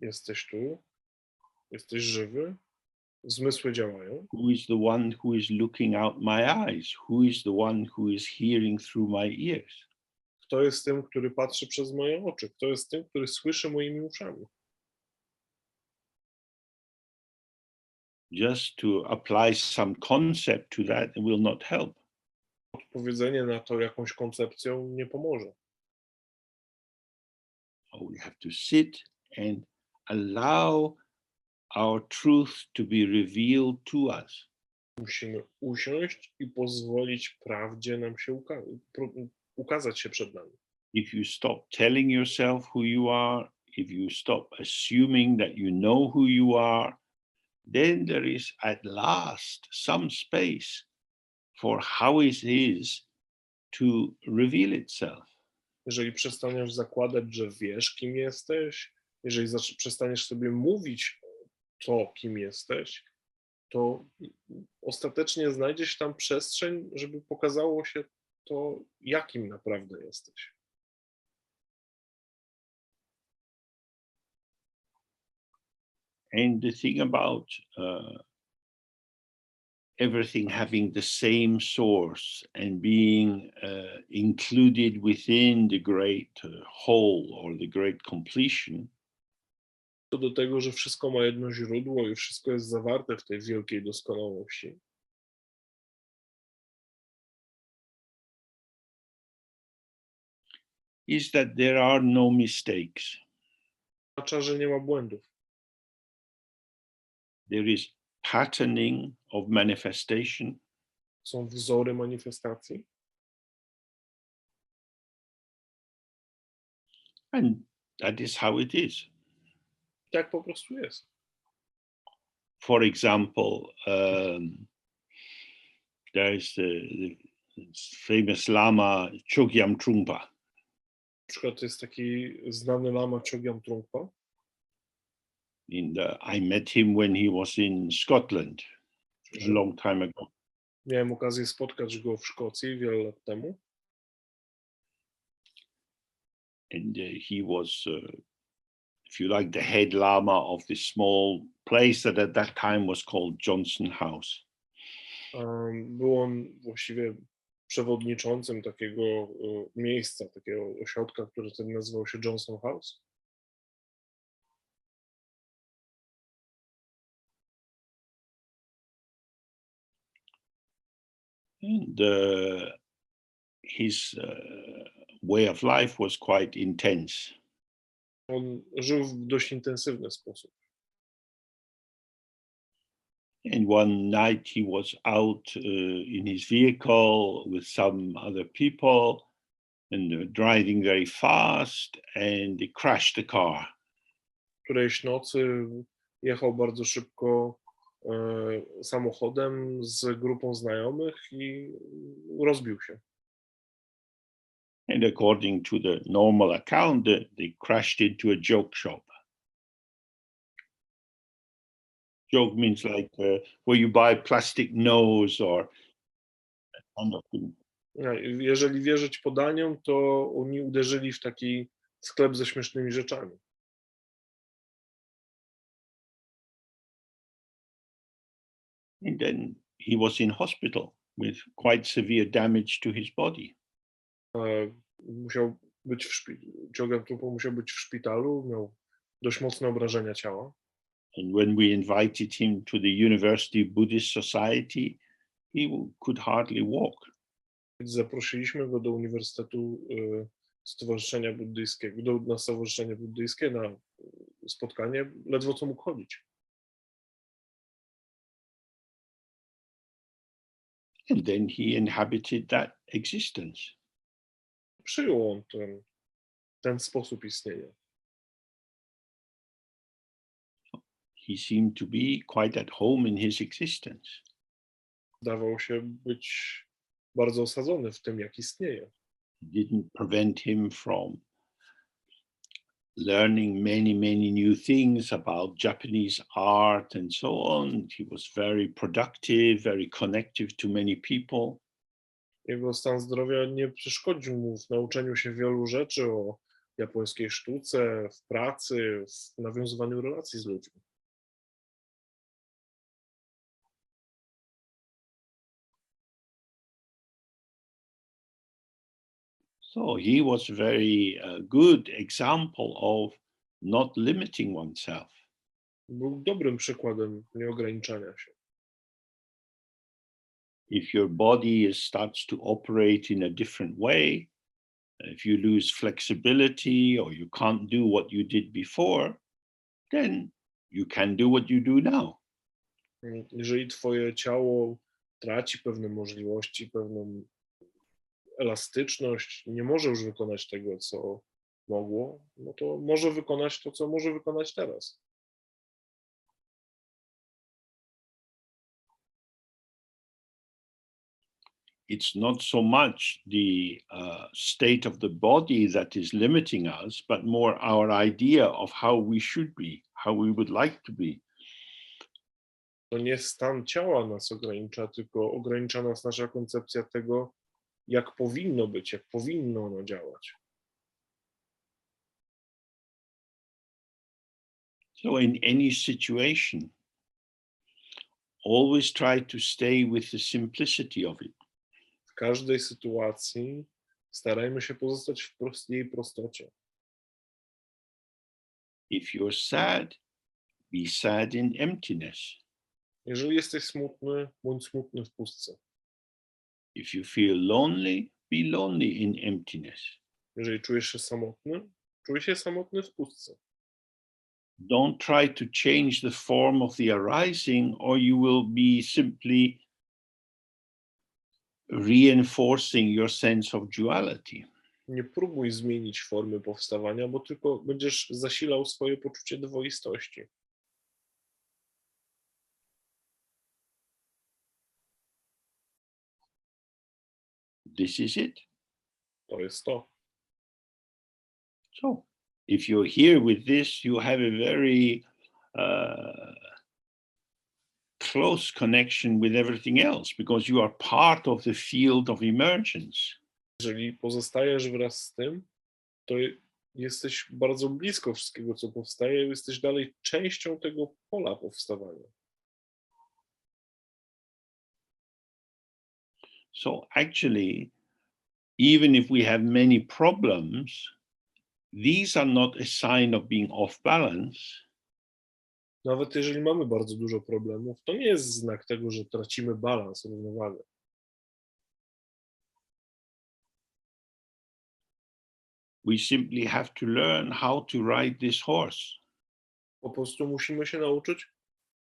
Jesteś tu, jesteś żywy, zmysły działają. Who is the one who is looking out my eyes? Who is the one who is hearing through my ears? Kto jest tym, który patrzy przez moje oczy? Kto jest tym, który słyszy moimi uszami? Just to apply some concept to that will not help. Odpowiedzenie na to jakąś koncepcją nie pomoże. We have to sit and allow our truth to be revealed to us. Musimy usiąść i pozwolić prawdzie nam się ukazać się przed nami. If you stop telling yourself who you are, if you stop assuming that you know who you are, then there is at last some space for how it is to reveal itself. Jeżeli przestaniesz zakładać, że wiesz, kim jesteś, jeżeli przestaniesz sobie mówić to, kim jesteś, to ostatecznie znajdziesz tam przestrzeń, żeby pokazało się to, jakim naprawdę jesteś. And the thing about everything having the same source and being included within the great whole or the great completion, To do tego, że wszystko ma jedno źródło i wszystko jest zawarte w tej wielkiej doskonałości. is that there are no mistakes. Oznacza, że nie ma błędów. There is patterning of manifestation, Są wzory manifestacji and that is how it is. tak po prostu jest. For example, there is the famous Lama Chogyam Trungpa. Na przykład jest taki znany lama Chogyam Trungpa. I met him when he was in Scotland a long time ago. Miałem okazję spotkać go w Szkocji wiele lat temu. And he was, if you like, the head lama of this small place that at that time was called Johnson House. Był on właściwie przewodniczącym takiego miejsca, takiego ośrodka, który wtedy nazywał się Johnson House. And his way of life was quite intense. On żył w dość intensywny sposób. And one night he was out in his vehicle with some other people and they were driving very fast and they crashed the car. Którejś nocy jechał bardzo szybko samochodem z grupą znajomych i rozbił się. And according to the normal account, they crashed into a joke shop. Joke means like where you buy plastic nose or that kind of thing. Jeżeli wierzyć podaniom, to oni uderzyli w taki sklep ze śmiesznymi rzeczami. And then he was in hospital with quite severe damage to his body. Musiał być Chogyam Trungpa musiał być w szpitalu, miał dość mocne obrażenia ciała. And when we invited him to the University Buddhist Society, he could hardly walk. Zaprosiliśmy go do Uniwersytetu Stowarzyszenia Buddyjskiego, na Stowarzyszenie Buddyjskie, na spotkanie, ledwo co mógł chodzić. And then he inhabited that existence. Przyjął on ten sposób istnienia. He seemed to be quite at home in his existence. Dawał się być bardzo osadzony w tym, jak istnieje. It didn't prevent him from learning many new things about Japanese art and so on. He was very productive, very connective to many people. Jego stan zdrowia nie przeszkodził mu w nauczeniu się wielu rzeczy o japońskiej sztuce, w pracy, w nawiązywaniu relacji z ludźmi. So he was a very good example of not limiting oneself. Był dobrym przykładem nieograniczania się. If your body starts to operate in a different way, if you lose flexibility or you can't do what you did before, then you can do what you do now. Jeżeli twoje ciało traci pewne możliwości, pewną elastyczność, nie może już wykonać tego, co mogło, no to może wykonać to, co może wykonać teraz. It's not so much the state of the body that is limiting us, but more our idea of how we should be, how we would like to be. To nie stan ciała nas ogranicza, tylko ogranicza nas nasza koncepcja tego, jak powinno być, jak powinno ono działać. So in any situation, always try to stay with the simplicity of it. W każdej sytuacji starajmy się pozostać w jej prostocie. If you're sad, be sad in emptiness. Jeżeli jesteś smutny, bądź smutny w pustce. If you feel lonely, be lonely in emptiness. Jeżeli czujesz się samotny, czuj się samotny w pustce. Don't try to change the form of the arising, or you will be simply reinforcing your sense of duality. Nie próbuj zmienić formy powstawania, bo tylko będziesz zasilał swoje poczucie dwoistości. This is it. To jest to. So if you're here with this, you have a very close connection with everything else because you are part of the field of emergence. Jeżeli pozostajesz wraz z tym, to jesteś bardzo blisko wszystkiego, co powstaje, jesteś dalej częścią tego pola powstawania. So actually, even if we have many problems, these are not a sign of being off balance. Nawet jeżeli mamy bardzo dużo problemów, to nie jest znak tego, że tracimy balans, równowagę. We simply have to learn how to ride this horse. Po prostu musimy się nauczyć,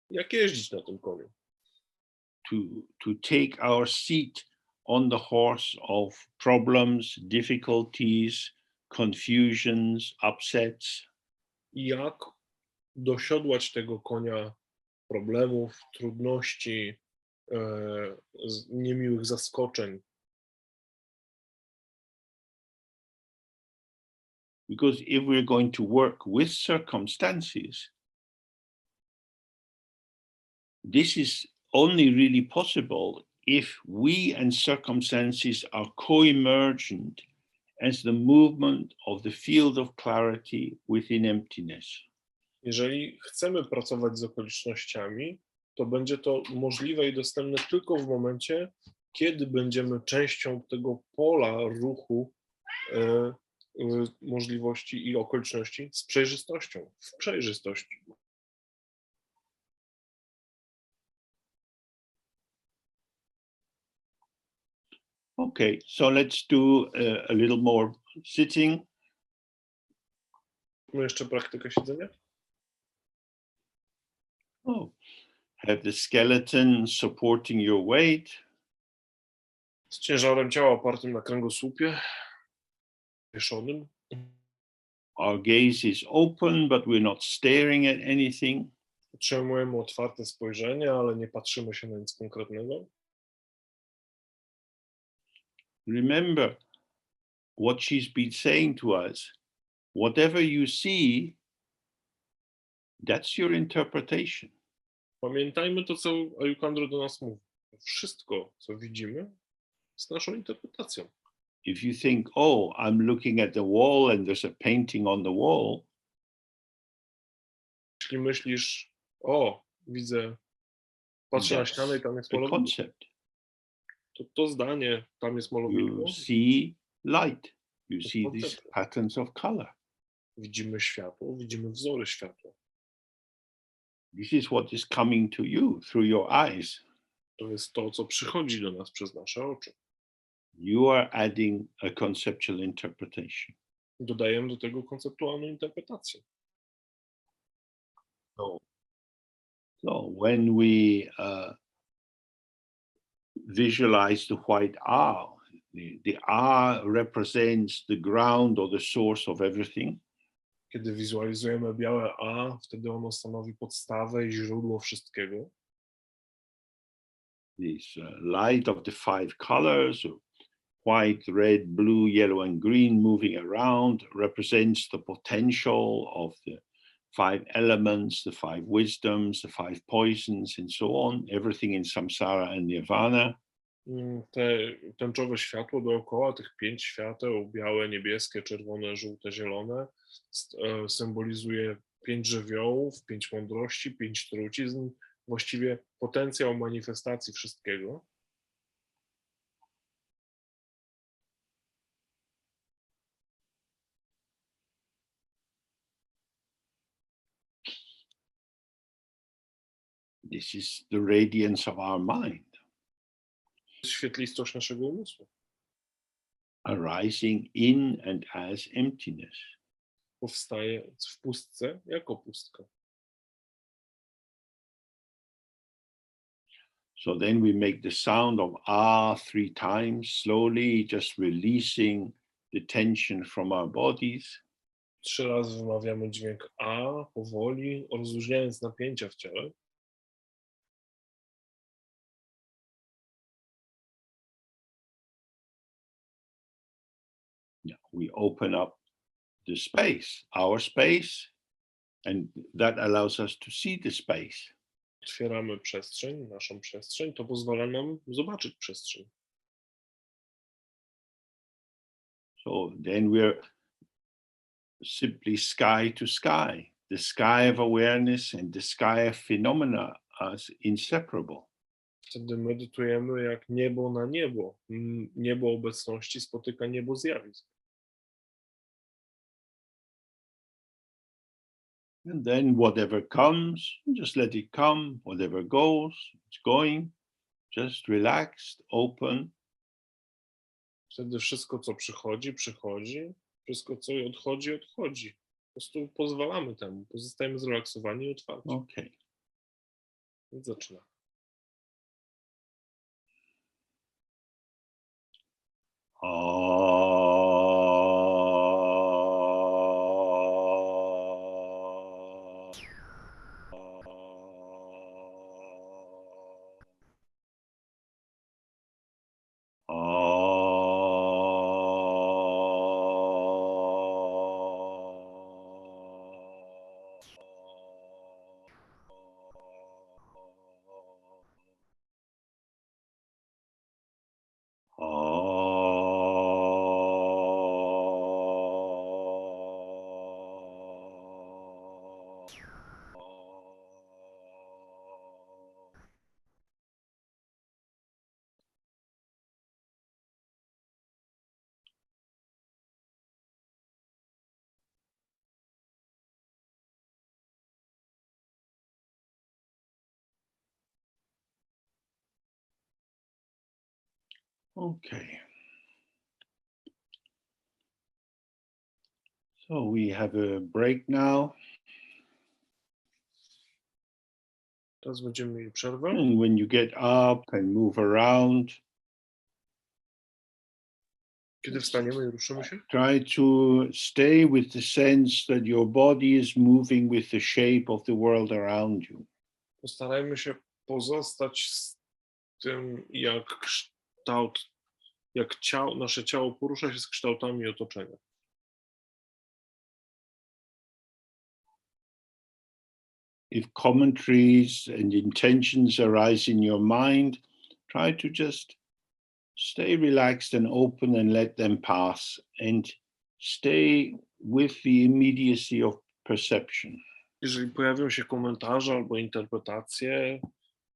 jak jeździć na tym koniu. To take our seat on the horse of problems, difficulties, confusions, upsets. Jak dosiodłać tego konia problemów, trudności, niemiłych zaskoczeń. Because if we're going to work with circumstances, this is only really possible if we and circumstances are co-emergent as the movement of the field of clarity within emptiness. Jeżeli chcemy pracować z okolicznościami, to będzie to możliwe i dostępne tylko w momencie, kiedy będziemy częścią tego pola ruchu możliwości i okoliczności z przejrzystością, w przejrzystości. Okay, so let's do a little more sitting. Mamy jeszcze praktykę siedzenia. Oh, have the skeleton supporting your weight. z ciężarem ciała opartym na kręgosłupie, wieszonym. Our gaze is open, but we're not staring at anything. Utrzymujemy otwarte spojrzenie, ale nie patrzymy się na nic konkretnego. Remember what she's been saying to us. Whatever you see, that's your interpretation. Pamiętajmy to, co Ayukandro do nas mówi. Wszystko, co widzimy, jest naszą interpretacją. If you think, oh, I'm looking at the wall and there's a painting on the wall, Jeśli myślisz, o, widzę, patrzę na that's ścianę i tam jest the malowanie, concept. to zdanie, tam jest malowidło, You see light. You That's see concept. these patterns of color. widzimy światło, widzimy wzory światła. This is what is coming to you through your eyes. To jest to, co przychodzi do nas przez nasze oczy. You are adding a conceptual interpretation. Dodajemy do tego konceptualną interpretację. So when we visualize the white R, the R represents the ground or the source of everything. Kiedy wizualizujemy białe A, wtedy ono stanowi podstawę i źródło wszystkiego. This light of the five colors, white, red, blue, yellow, and green moving around, represents the potential of the five elements, the five wisdoms, the five poisons, and so on, everything in samsara and nirvana. Te tęczowe światło dookoła, tych 5 świateł, białe, niebieskie, czerwone, żółte, zielone, symbolizuje 5 żywiołów, 5 mądrości, 5 trucizn, właściwie potencjał manifestacji wszystkiego. This is the radiance of our mind, Świetlistość naszego umysłu. arising in and as emptiness. Powstaje w pustce jako pustka. So then we make the sound of ah 3 times, slowly, just releasing the tension from our bodies. 3 razy wymawiamy dźwięk A, powoli, rozluźniając napięcia w ciele. We open up the space, our space, and that allows us to see the space. Otwieramy przestrzeń, naszą przestrzeń, to pozwala nam zobaczyć przestrzeń. So then we're simply sky to sky. The sky of awareness and the sky of phenomena are inseparable. Wtedy medytujemy jak niebo na niebo. Niebo obecności spotyka niebo zjawisk. And then whatever comes, just let it come. Whatever goes, it's going. Just relaxed, open. Wtedy wszystko, co przychodzi, przychodzi. Wszystko, co odchodzi, odchodzi. Po prostu pozwalamy temu. Pozostajemy zrelaksowani i otwarci. Okay. Więc zaczynamy. Okay. So we have a break now. Teraz będziemy mieli przerwę. And when you get up and move around, Kiedy wstaniemy i ruszymy się, try to stay with the sense that your body is moving with the shape of the world around you. postarajmy się pozostać z tym, jak nasze ciało porusza się z kształtami otoczenia. If commentaries and intentions arise in your mind, try to just stay relaxed and open and let them pass, and stay with the immediacy of perception. Jeżeli pojawią się komentarze albo interpretacje,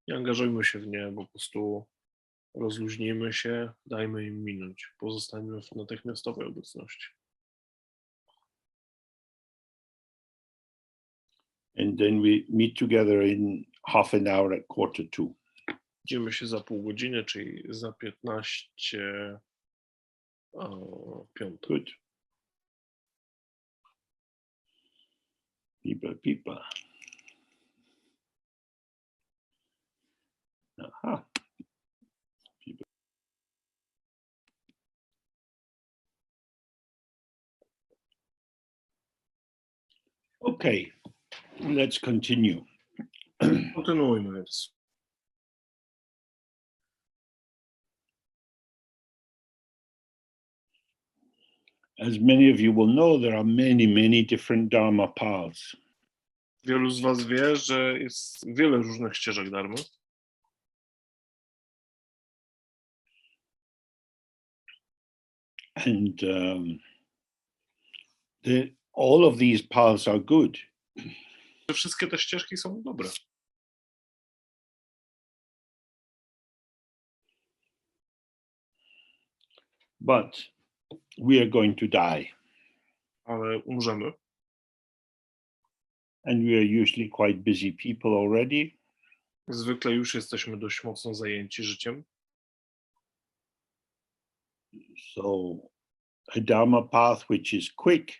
nie angażujmy się w nie, po prostu rozluźnijmy się, dajmy im minąć, pozostańmy w natychmiastowej obecności. And then we meet together in half an hour at 1:45. Widzimy się za pół godziny, czyli za 15:05. Good. People. Aha. People. Okay, let's continue. Kontynuujmy więc. As many of you will know, there are many different Dharma paths. Wielu z was wie, że jest wiele różnych ścieżek dharmy. And all of these paths are good. Wszystkie te ścieżki są dobre. But we are going to die. Ale umrzemy. And we are usually quite busy people already. Zwykle już jesteśmy dość mocno zajęci życiem. So a Dharma path which is quick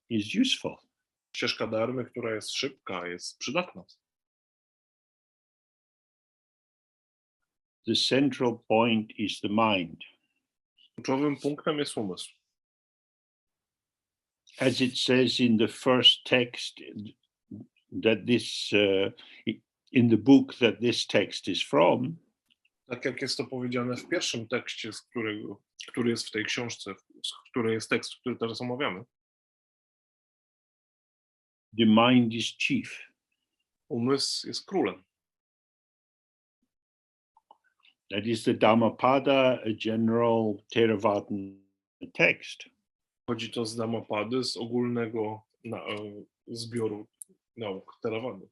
is useful. Ścieżka dharmy, która jest szybka, jest przydatna. The central point is the mind. Kluczowym punktem jest umysł. As it says in the first text that in the book that this text is from, Tak jak jest to powiedziane w pierwszym tekście, który jest w tej książce, który jest tekst, który teraz omawiamy. the mind is chief. Umysł jest królem. That is the Dhammapada, a general Theravadan text. Chodzi to z Dhammapady, z ogólnego zbioru nauk Theravady.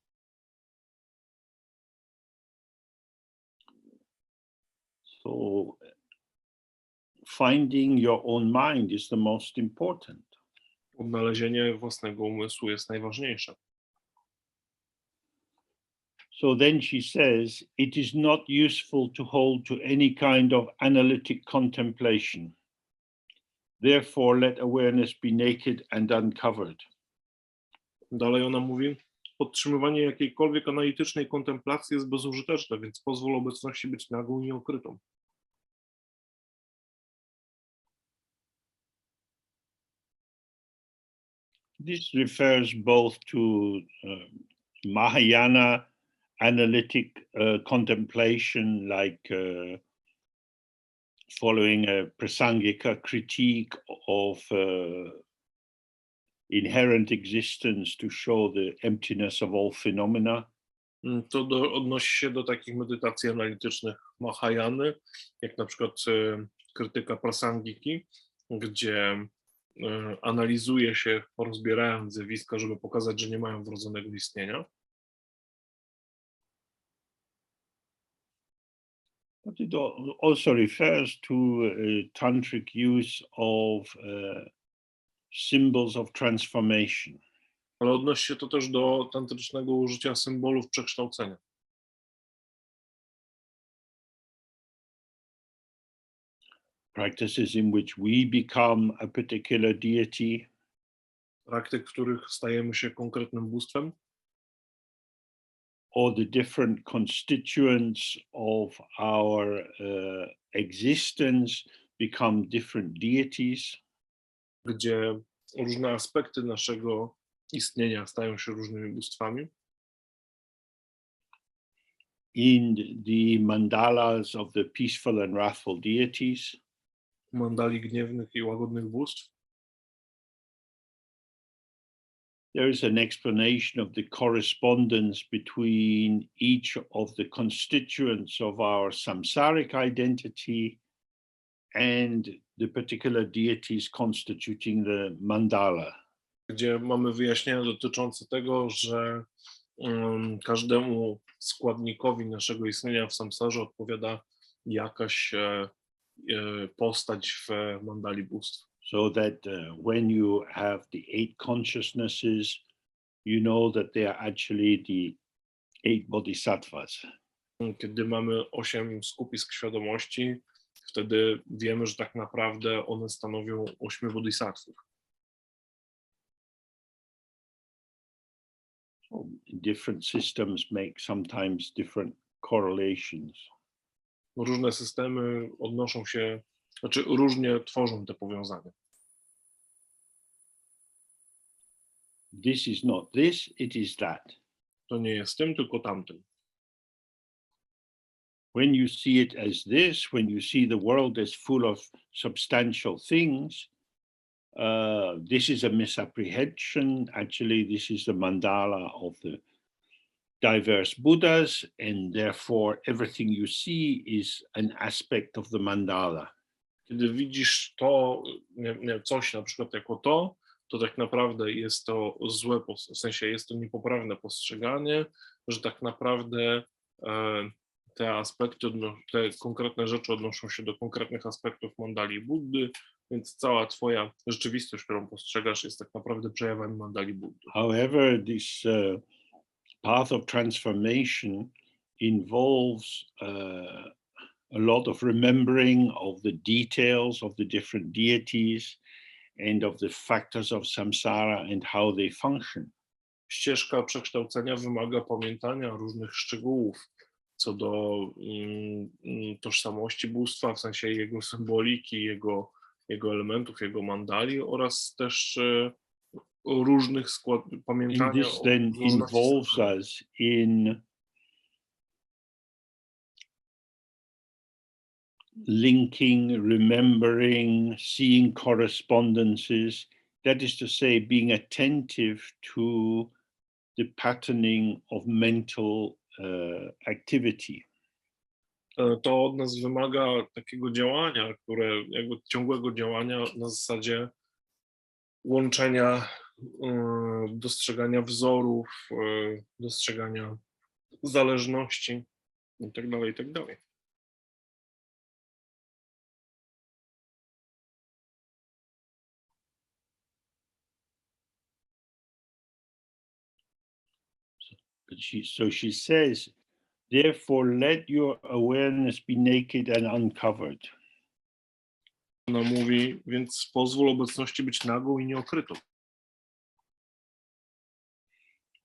So finding your own mind is the most important. Odnalezienie własnego umysłu jest najważniejsze. So then she says, it is not useful to hold to any kind of analytic contemplation. Therefore, let awareness be naked and uncovered. Dalej ona mówi, podtrzymywanie jakiejkolwiek analitycznej kontemplacji jest bezużyteczne, więc pozwól obecności być nagą i nieokrytą. This refers both to Mahayana analytic contemplation, like following a prasangika critique of inherent existence to show the emptiness of all phenomena. To odnosi się do takich medytacji analitycznych Mahayany, jak na przykład krytyka prasangiki, gdzie analizuje się, rozbierając zjawiska, żeby pokazać, że nie mają wrodzonego istnienia. But it also refers to tantric use of symbols of transformation. Ale odnosi się to też do tantrycznego użycia symbolów przekształcenia. Practices in which we become a particular deity. Praktyk, w których stajemy się konkretnym bóstwem. Or the different constituents of our existence become different deities. Gdzie różne aspekty naszego istnienia stają się różnymi bóstwami. In the mandalas of the peaceful and wrathful deities, Mandali gniewnych i łagodnych bóstw. there is an explanation of the correspondence between each of the constituents of our samsaric identity and the particular deities constituting the mandala. Gdzie mamy wyjaśnienia dotyczące tego, że każdemu składnikowi naszego istnienia w samsarze odpowiada jakaś postać w mandali bóstw. So that when you have the 8 consciousnesses, you know that they are actually the 8 bodhisattvas. Kiedy mamy 8 skupisk świadomości, wtedy wiemy, że tak naprawdę one stanowią 8 bodhisattvów. So different systems make sometimes different correlations. Różne systemy odnoszą się, znaczy różnie tworzą te powiązania. This is not this, it is that. To nie jest tym, tylko tamtym. When you see it as this, when you see the world as full of substantial things, this is a misapprehension. Actually, this is the mandala of the diverse Buddhas, and therefore everything you see is an aspect of the mandala. Kiedy widzisz to, coś na przykład jako to tak naprawdę jest to złe, w sensie jest to niepoprawne postrzeganie, że tak naprawdę te aspekty, te konkretne rzeczy odnoszą się do konkretnych aspektów mandali Buddy, więc cała twoja rzeczywistość, którą postrzegasz, jest tak naprawdę przejawem mandali Buddy. However, this path of transformation involves a lot of remembering of the details of the different deities and of the factors of samsara and how they function. Ścieżka przekształcenia wymaga pamiętania różnych szczegółów co do tożsamości bóstwa, w sensie jego symboliki, jego elementów, jego mandali oraz też różnych pamiętania. And this then involves us in linking, remembering, seeing correspondences, that is to say, being attentive to the patterning of mental activity. To od nas wymaga takiego działania, które jakby ciągłego działania na zasadzie łączenia, dostrzegania wzorów, dostrzegania zależności itd., itd. So she says, therefore let your awareness be naked and uncovered. Ona mówi, więc pozwól obecności być nagą i nieokrytą.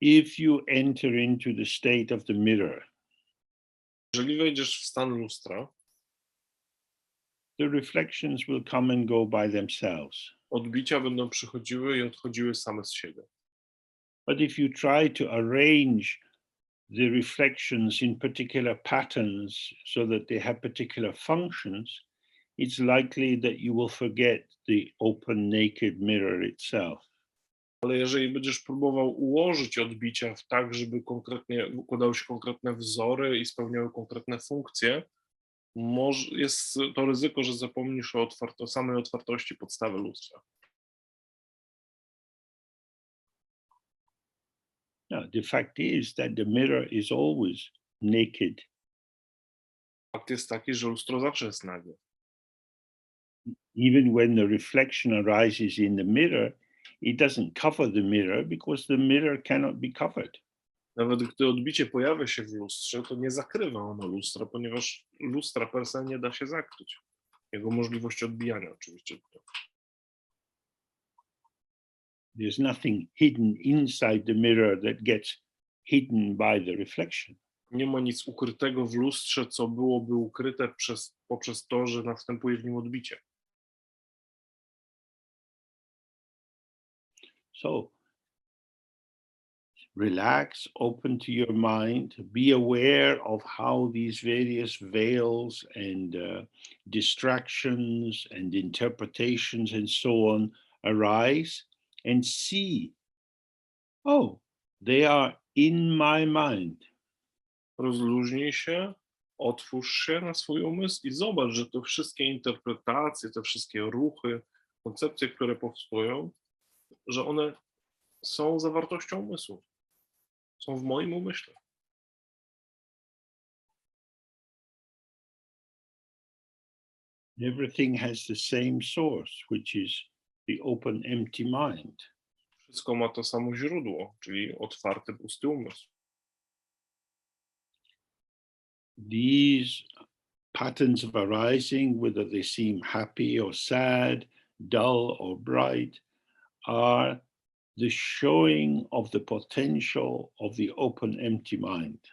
If you enter into the state of the mirror, jeżeli wejdziesz w stan lustra, the reflections will come and go by themselves. odbicia będą przychodziły i odchodziły same z siebie. But if you try to arrange the reflections in particular patterns so that they have particular functions, it's likely that you will forget the open, naked mirror itself. Ale jeżeli będziesz próbował ułożyć odbicia tak, żeby konkretnie układały się konkretne wzory i spełniały konkretne funkcje, jest to ryzyko, że zapomnisz o samej otwartości podstawy lustra. No, the fact is that the mirror is always naked. Fakt jest taki, że lustro zawsze jest nagie. Even when the reflection arises in the mirror, it doesn't cover the mirror because the mirror cannot be covered. Nawet gdy odbicie pojawia się w lustrze, to nie zakrywa ono lustra, ponieważ lustra per se nie da się zakryć. Jego możliwość odbijania oczywiście. There's nothing hidden inside the mirror that gets hidden by the reflection. Nie ma nic ukrytego w lustrze, co byłoby ukryte poprzez to, że następuje w nim odbicie. So relax, open to your mind, be aware of how these various veils and distractions and interpretations and so on arise, and see, oh, they are in my mind. Rozluźnij się, otwórz się na swój umysł i zobacz, że te wszystkie interpretacje, te wszystkie ruchy, koncepcje, które powstają, że one są zawartością umysłu. Są w moim umyśle. Everything has the same source, which is the open, empty mind. Wszystko ma to samo źródło, czyli otwarty, pusty umysł. These patterns of arising, whether they seem happy or sad, dull or bright, are the showing of the potential of the open, empty mind.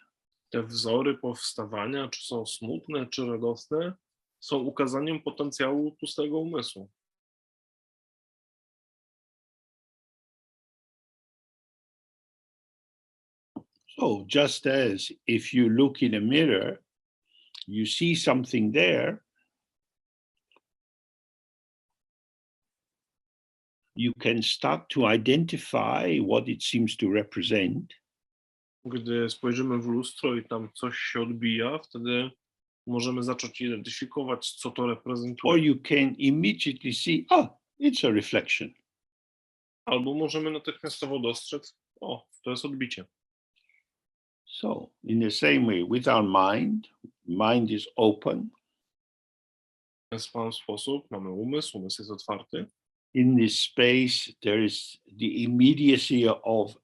Te wzory powstawania, czy są smutne, czy radosne, są ukazaniem potencjału pustego umysłu. So just as if you look in a mirror, you see something there, you can start to identify what it seems to represent. Gdy spojrzymy w lustro i tam coś się odbija, wtedy możemy zacząć identyfikować, co to Or reprezentuje. you can immediately see, oh, it's a reflection. Albo możemy natychmiastowo dostrzec, o, to jest odbicie. So in the same way, with our mind is open. W ten sam sposób mamy umysł jest otwarty. In this space, there is the immediacy of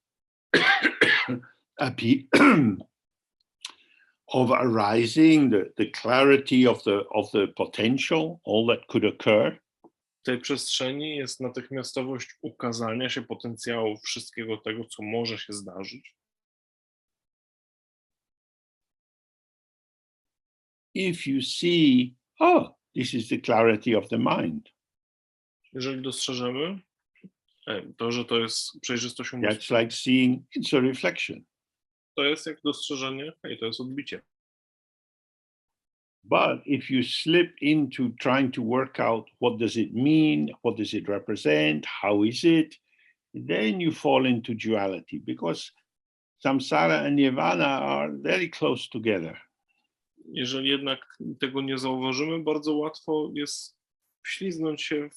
of arising, the clarity of the potential, all that could occur. W tej przestrzeni jest natychmiastowość ukazania się potencjału wszystkiego tego, co może się zdarzyć. If you see, oh, this is the clarity of the mind. Jeżeli dostrzeżemy to, że to jest przejrzystość umysłu, That's like seeing it's a reflection. to jest jak dostrzeżenie, hej, to jest odbicie. But if you slip into trying to work out what does it mean, what does it represent, how is it, then you fall into duality, because samsara and nirvana are very close together. Jeżeli jednak tego nie zauważymy, bardzo łatwo jest wślizgnąć się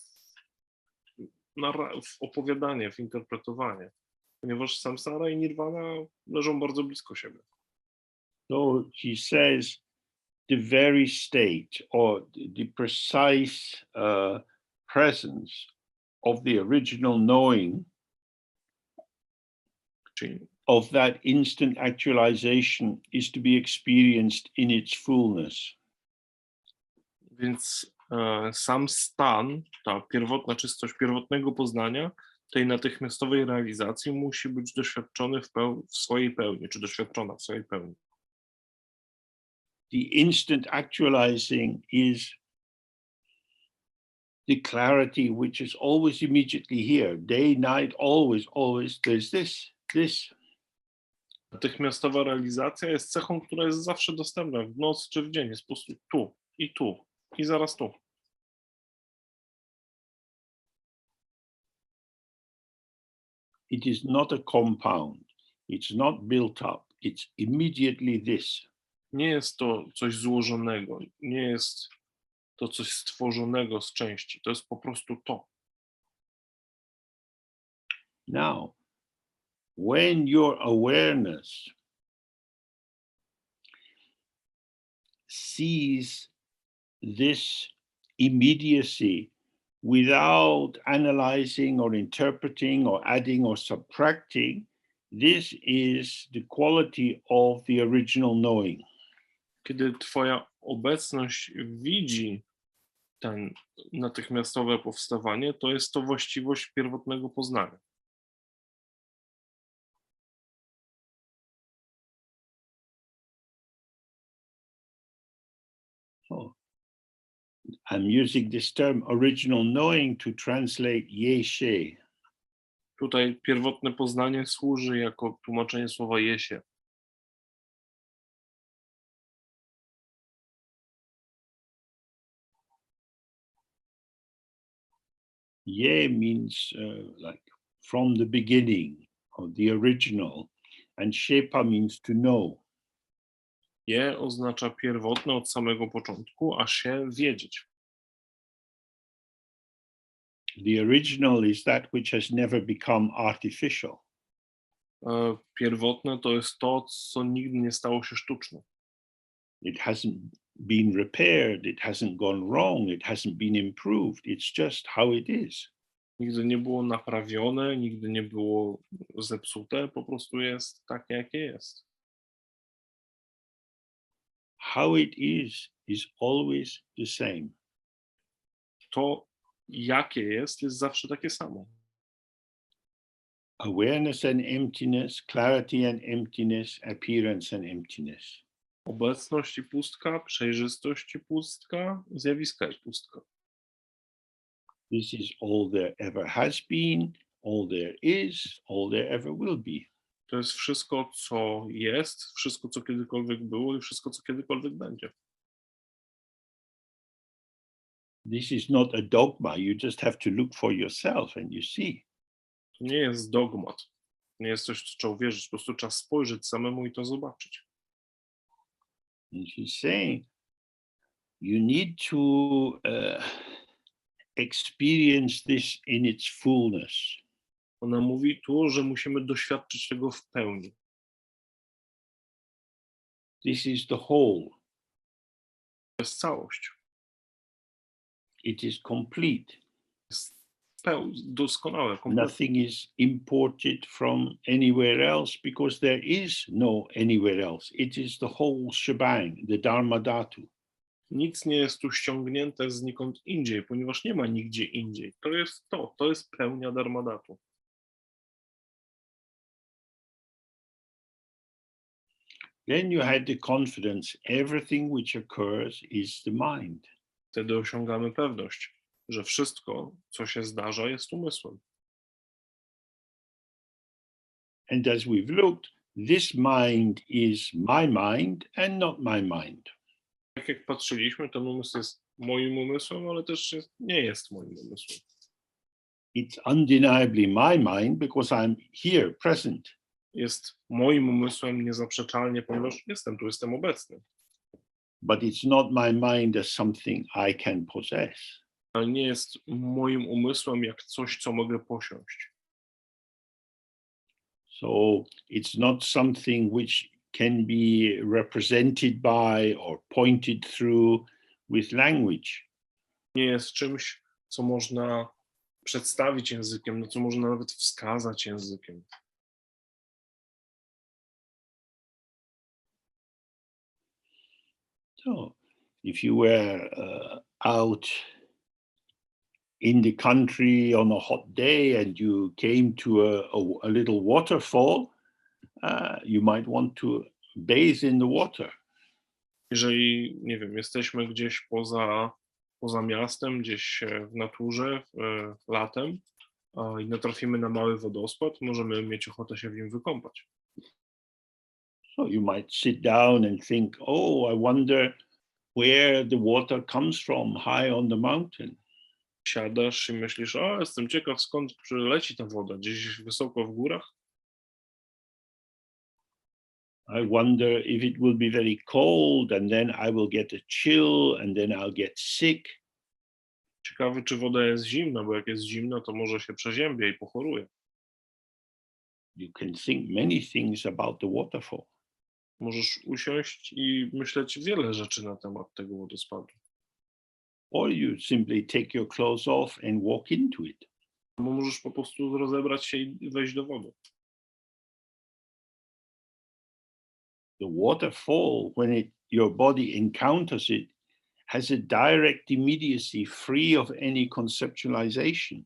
w opowiadanie, w interpretowanie, ponieważ samsara i nirvana leżą bardzo blisko siebie. So he says the very state or the precise presence of the original knowing Czyli of that instant actualization is to be experienced in its fullness. Więc sam stan, ta pierwotna czystość pierwotnego poznania, tej natychmiastowej realizacji musi być doświadczony w swojej pełni, czy doświadczona w swojej pełni. The instant actualizing is the clarity which is always immediately here, day, night, always, there's this. Natychmiastowa realizacja jest cechą, która jest zawsze dostępna w nocy czy w dzień, jest po prostu tu i zaraz tu. It is not a compound, it's not built up, it's immediately this. Nie jest to coś złożonego, nie jest to coś stworzonego z części, to jest po prostu to. Now, when your awareness sees this immediacy without analyzing or interpreting or adding or subtracting, this is the quality of the original knowing. Kiedy twoja obecność widzi ten natychmiastowe powstawanie, to jest to właściwość pierwotnego poznania. I'm using this term original knowing to translate ye-she. Tutaj pierwotne poznanie służy jako tłumaczenie słowa jesie. Ye means like from the beginning, or the original, and shepa means to know. Je oznacza pierwotne od samego początku, a się wiedzieć. The original is that which has never become artificial. Pierwotne to jest to, co nigdy nie stało się sztuczne. It hasn't been repaired, it hasn't gone wrong, it hasn't been improved. It's just how it is. Nigdy nie było naprawione, nigdy nie było zepsute, po prostu jest takie, jakie jest. How it is always the same. To, jakie jest zawsze takie samo. Awareness and emptiness, clarity and emptiness, appearance and emptiness. Obecność i pustka, przejrzystość i pustka, zjawiska i pustka. This is all there ever has been, all there is, all there ever will be. To jest wszystko, co jest, wszystko, co kiedykolwiek było i wszystko, co kiedykolwiek będzie. This is not a dogma. You just have to look for yourself and you see. To nie jest dogmat. Nie jest coś, co trzeba uwierzyć. Po prostu trzeba spojrzeć samemu i to zobaczyć. And she's saying, you need to experience this in its fullness. Ona mówi tu, że musimy doświadczyć tego w pełni. This is the whole. To jest całość. It is complete. Jest doskonałe, kompletne. Nothing is imported from anywhere else because there is no anywhere else. It is the whole shebang, the Dharma Dhatu. Nic nie jest tu ściągnięte znikąd indziej, ponieważ nie ma nigdzie indziej. To jest pełnia Dharmadhatu. Then you had the confidence, everything which occurs is the mind. Wtedy osiągamy pewność, że wszystko, co się zdarza, jest umysłem. And as we've looked, this mind is my mind and not my mind. Tak jak patrzyliśmy, ten umysł jest moim umysłem, ale też nie jest moim umysłem. It's undeniably my mind because I'm here, present. Jest moim umysłem niezaprzeczalnie, ponieważ jestem obecny. But it's not my mind as something I can possess. Ale nie jest moim umysłem jak coś, co mogę posiąść. So it's not something which can be represented by or pointed through with language. Nie jest czymś, co można przedstawić językiem, na co można nawet wskazać językiem. So if you were out in the country on a hot day and you came to a little waterfall, you might want to bathe in the water. Jeżeli, nie wiem, jesteśmy gdzieś poza miastem, gdzieś w naturze, latem i natrafimy na mały wodospad, możemy mieć ochotę się w nim wykąpać. So you might sit down and think, oh, I wonder where the water comes from high on the mountain. Siadasz i myślisz, o, jestem ciekaw, skąd przyleci ta woda, gdzieś wysoko w górach. I wonder if it will be very cold and then I will get a chill and then I'll get sick. Ciekawy, czy woda jest zimna, bo jak jest zimna, to może się przeziębię i pochoruję. You can think many things about the waterfall. Możesz usiąść i myśleć wiele rzeczy na temat tego wodospadu. Or you simply take your clothes off and walk into it. Bo możesz po prostu rozebrać się i wejść do wody. The waterfall, when your body encounters it, has a direct immediacy free of any conceptualization.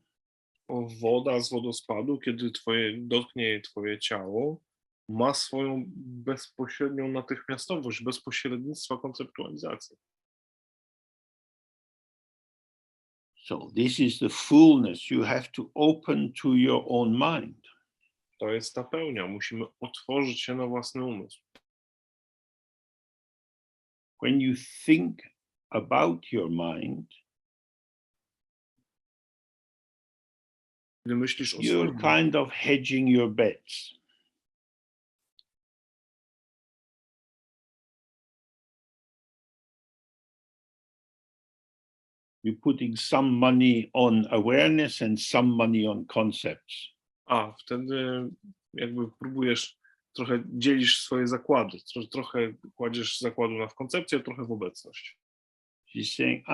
Woda z wodospadu, kiedy dotknie twoje ciało, ma swoją bezpośrednią natychmiastowość, bez pośrednictwa konceptualizacji. So this is the fullness. You have to open to your own mind. To jest ta pełnia. Musimy otworzyć się na własny umysł. When you think about your mind, Gdy myślisz o you're swoim, kind of hedging your bets. You're putting some money on awareness and some money on concepts. wtedy jakby próbujesz, trochę dzielisz swoje zakłady. Trochę kładziesz zakładu w koncepcję, trochę w obecność. She's saying,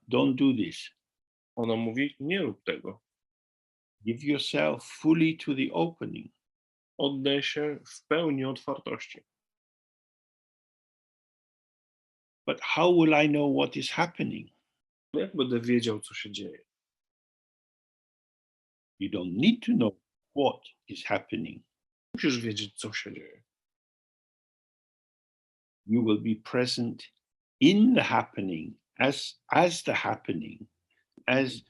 don't do this. Ona mówi, nie rób tego. Give yourself fully to the opening. Oddaj się w pełni otwartości. But how will I know what is happening? Jak będę wiedział, co się dzieje? You don't need to know what is happening. Musisz wiedzieć, co się dzieje. You will be present in the happening, as the happening, as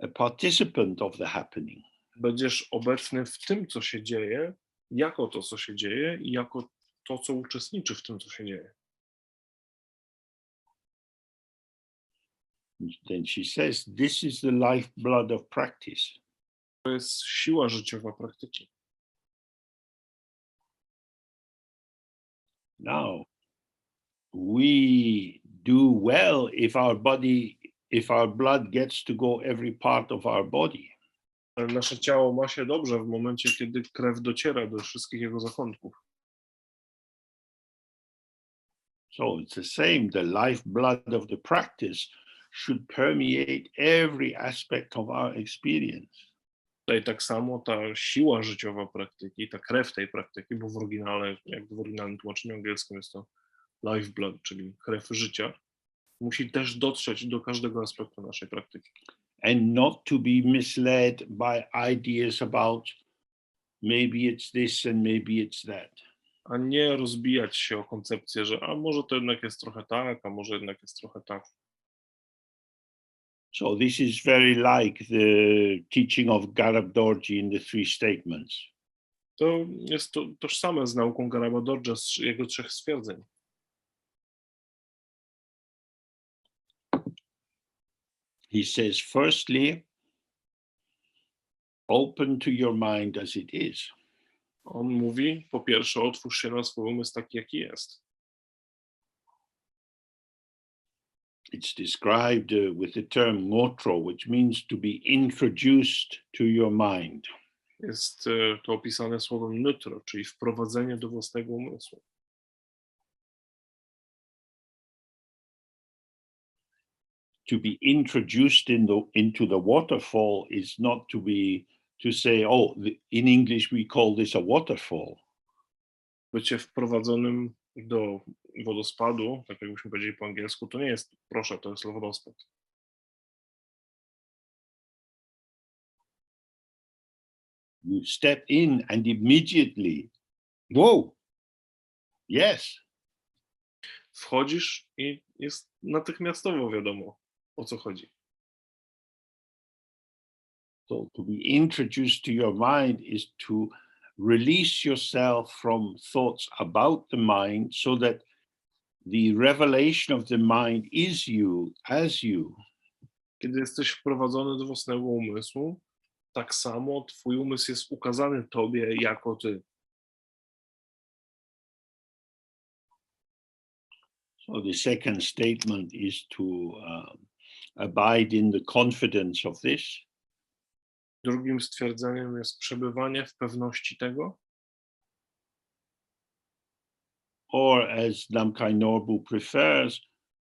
a participant of the happening. Będziesz obecny w tym, co się dzieje, jako to, co się dzieje i jako to, co uczestniczy w tym, co się dzieje. Then she says, this is the lifeblood of practice. To jest siła życiowa praktyki. Now, we do well if our blood gets to go every part of our body. Ale nasze ciało ma się dobrze w momencie, kiedy krew dociera do wszystkich jego zakątków. So it's the same, the lifeblood of the practice should permeate every aspect of our experience. Tutaj tak samo ta siła życiowa praktyki, ta krew tej praktyki, bo w oryginale, jak w oryginalnym tłumaczeniu angielskim jest to lifeblood, czyli krew życia, musi też dotrzeć do każdego aspektu naszej praktyki. And not to be misled by ideas about maybe it's this and maybe it's that. A nie rozbijać się o koncepcję, że a może to jednak jest trochę tak, a może jednak jest trochę tak. So this is very like the teaching of Garab Dorji in the three statements. To jest to tożsame z nauką Garaba Dorja, z jego 3 stwierdzeń. He says, firstly, open to your mind as it is. On mówi, po pierwsze, otwórz się na swój umysł taki, jaki jest. It's described with the term ngotro, which means to be introduced to your mind. Jest to opisane słowem nutro, czyli wprowadzenie do własnego umysłu. To be introduced into the waterfall is not to say, in English we call this a waterfall. Bycie wprowadzonym do wodospadu, tak jakbyśmy powiedzieli po angielsku, to nie jest, proszę, to jest wodospad. You step in and immediately, whoa, yes. Wchodzisz i jest natychmiastowo wiadomo, o co chodzi. So to be introduced to your mind is to release yourself from thoughts about the mind so that the revelation of the mind is you, as you. Kiedy jesteś wprowadzony do własnego umysłu, tak samo twój umysł jest ukazany tobie jako ty. So the second statement is to abide in the confidence of this. Drugim stwierdzeniem jest przebywanie w pewności tego, Or as Namkhai Norbu prefers,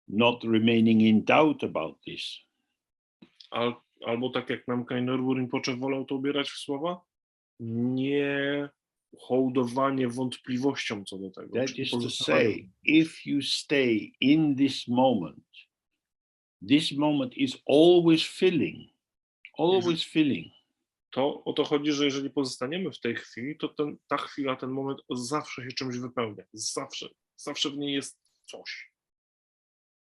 not remaining in doubt about this. albo tak jak Namkhai Norbu Rinpoche wolał to ubierać w słowa, nie hołdowanie wątpliwościom co do tego. That is to say, if you stay in this moment is always filling, always filling. To o to chodzi, że jeżeli pozostaniemy w tej chwili, to ta chwila, ten moment zawsze się czymś wypełnia. Zawsze w niej jest coś.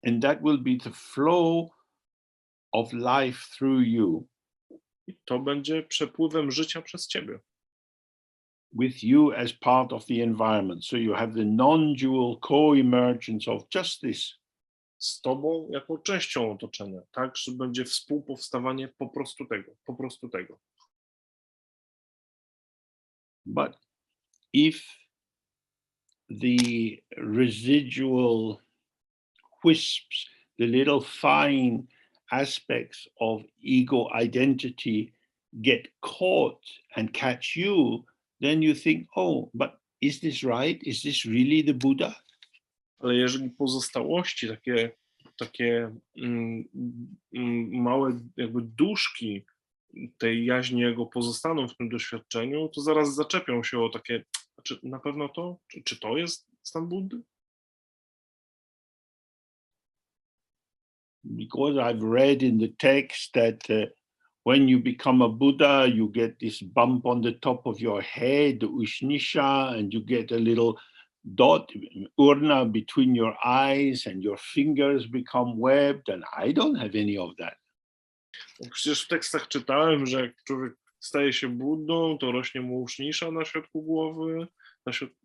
And that will be the flow of life through you, I to będzie przepływem życia przez ciebie. with you as part of the environment. So you have the non-dual co-emergence of just this. Z tobą jako częścią otoczenia, tak, że będzie współpowstawanie po prostu tego, po prostu tego. But if the residual wisps, the little fine aspects of ego identity get caught and catch you, then you think, oh, but is this right? Is this really the Buddha? Ale jeżeli pozostałości, takie małe jakby duszki tej jaźni jego pozostaną w tym doświadczeniu, to zaraz zaczepią się o takie, czy na pewno to, czy to jest stan Buddy? Because I've read in the text that when you become a Buddha, you get this bump on the top of your head, Ushnisha, and you get a little dot, urna, between your eyes, and your fingers become webbed, and I don't have any of that. Przecież w tekstach czytałem, że jak człowiek staje się Buddą, to rośnie mu usznisza na środku głowy,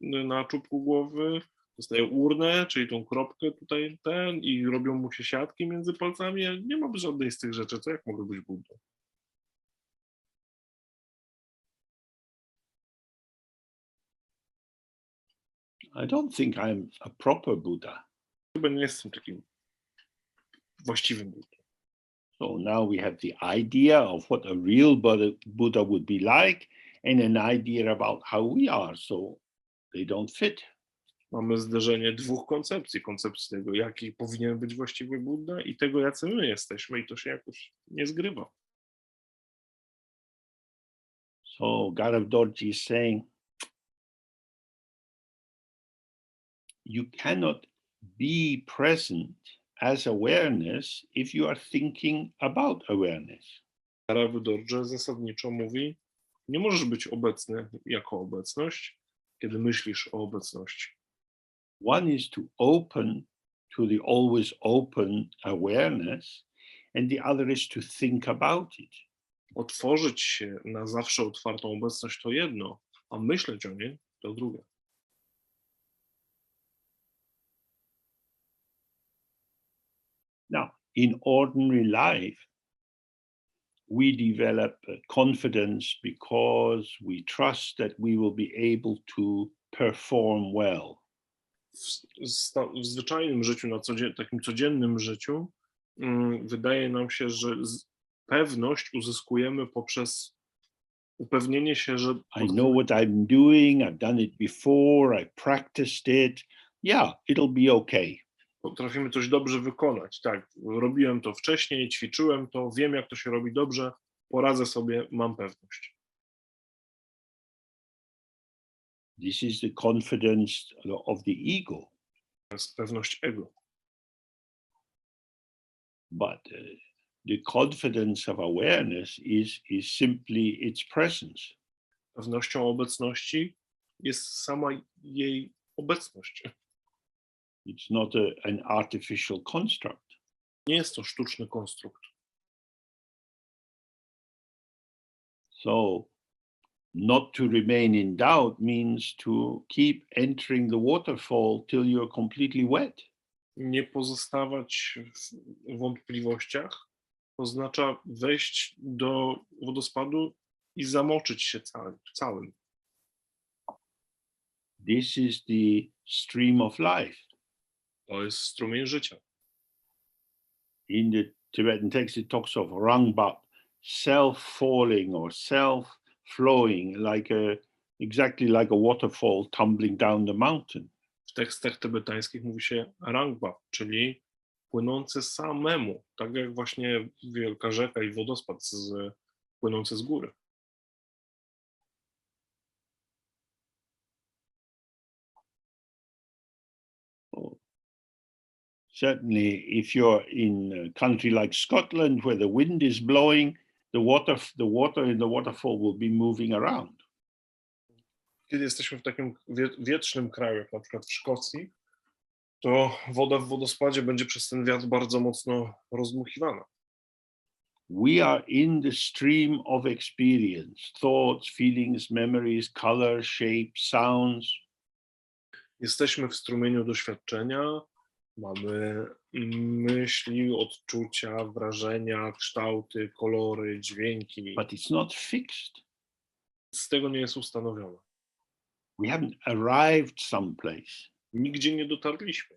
na czubku głowy, dostaje urnę, czyli tą kropkę tutaj i robią mu się siatki między palcami. Ja nie mam żadnej z tych rzeczy. Co, jak mogę być Buddą? I don't think I'm a proper Buddha. Chyba nie jestem takim właściwym Buddą. So now we have the idea of what a real Buddha would be like, and an idea about how we are, so they don't fit. Mamy zderzenie dwóch koncepcji. Koncepcji tego, jaki powinien być właściwy Budda i tego, jacy my jesteśmy, i to się jakoś nie zgrywa. So Gaurav Dorji is saying, you cannot be present as awareness if you are thinking about awareness. Gaurav Dorje zasadniczo mówi, nie możesz być obecny jako obecność, kiedy myślisz o obecności. One is to open to the always open awareness, and the other is to think about it. Otworzyć się na zawsze otwartą obecność to jedno, a myśleć o niej to drugie. Now, in ordinary life, we develop confidence because we trust that we will be able to perform well. W zwyczajnym życiu, takim codziennym życiu, wydaje nam się, że pewność uzyskujemy poprzez upewnienie się, że I know what I'm doing, I've done it before, I practiced it. Yeah, it'll be okay. potrafimy coś dobrze wykonać. Tak, robiłem to wcześniej, ćwiczyłem to, wiem, jak to się robi dobrze, poradzę sobie, mam pewność. This is the confidence of the ego. To jest pewność ego. But the confidence of awareness is simply its presence. Pewnością obecności jest sama jej obecność. It's not an artificial construct. Nie jest to sztuczny konstrukt. So, not to remain in doubt means to keep entering the waterfall till you're completely wet. Nie pozostawać w wątpliwościach oznacza wejść do wodospadu i zamoczyć się całym. This is the stream of life. To jest strumień życia. In the Tibetan text, it talks of rangbap, self-falling or self-flowing, exactly like a waterfall tumbling down the mountain. W tekstach tybetańskich mówi się rangba, czyli płynący samemu, tak jak właśnie wielka rzeka i wodospad płynący z góry. Certainly, if you're in a country like Scotland, where the wind is blowing, the water in the waterfall will be moving around. Kiedy jesteśmy w takim wietrznym kraju, jak na przykład w Szkocji, to woda w wodospadzie będzie przez ten wiatr bardzo mocno rozdmuchiwana. We are in the stream of experience, thoughts, feelings, memories, color, shape, sounds. Jesteśmy w strumieniu doświadczenia, mamy myśli, odczucia, wrażenia, kształty, kolory, dźwięki. But it's not fixed. Z tego nie jest ustanowione. We haven't arrived someplace. Nigdzie nie dotarliśmy.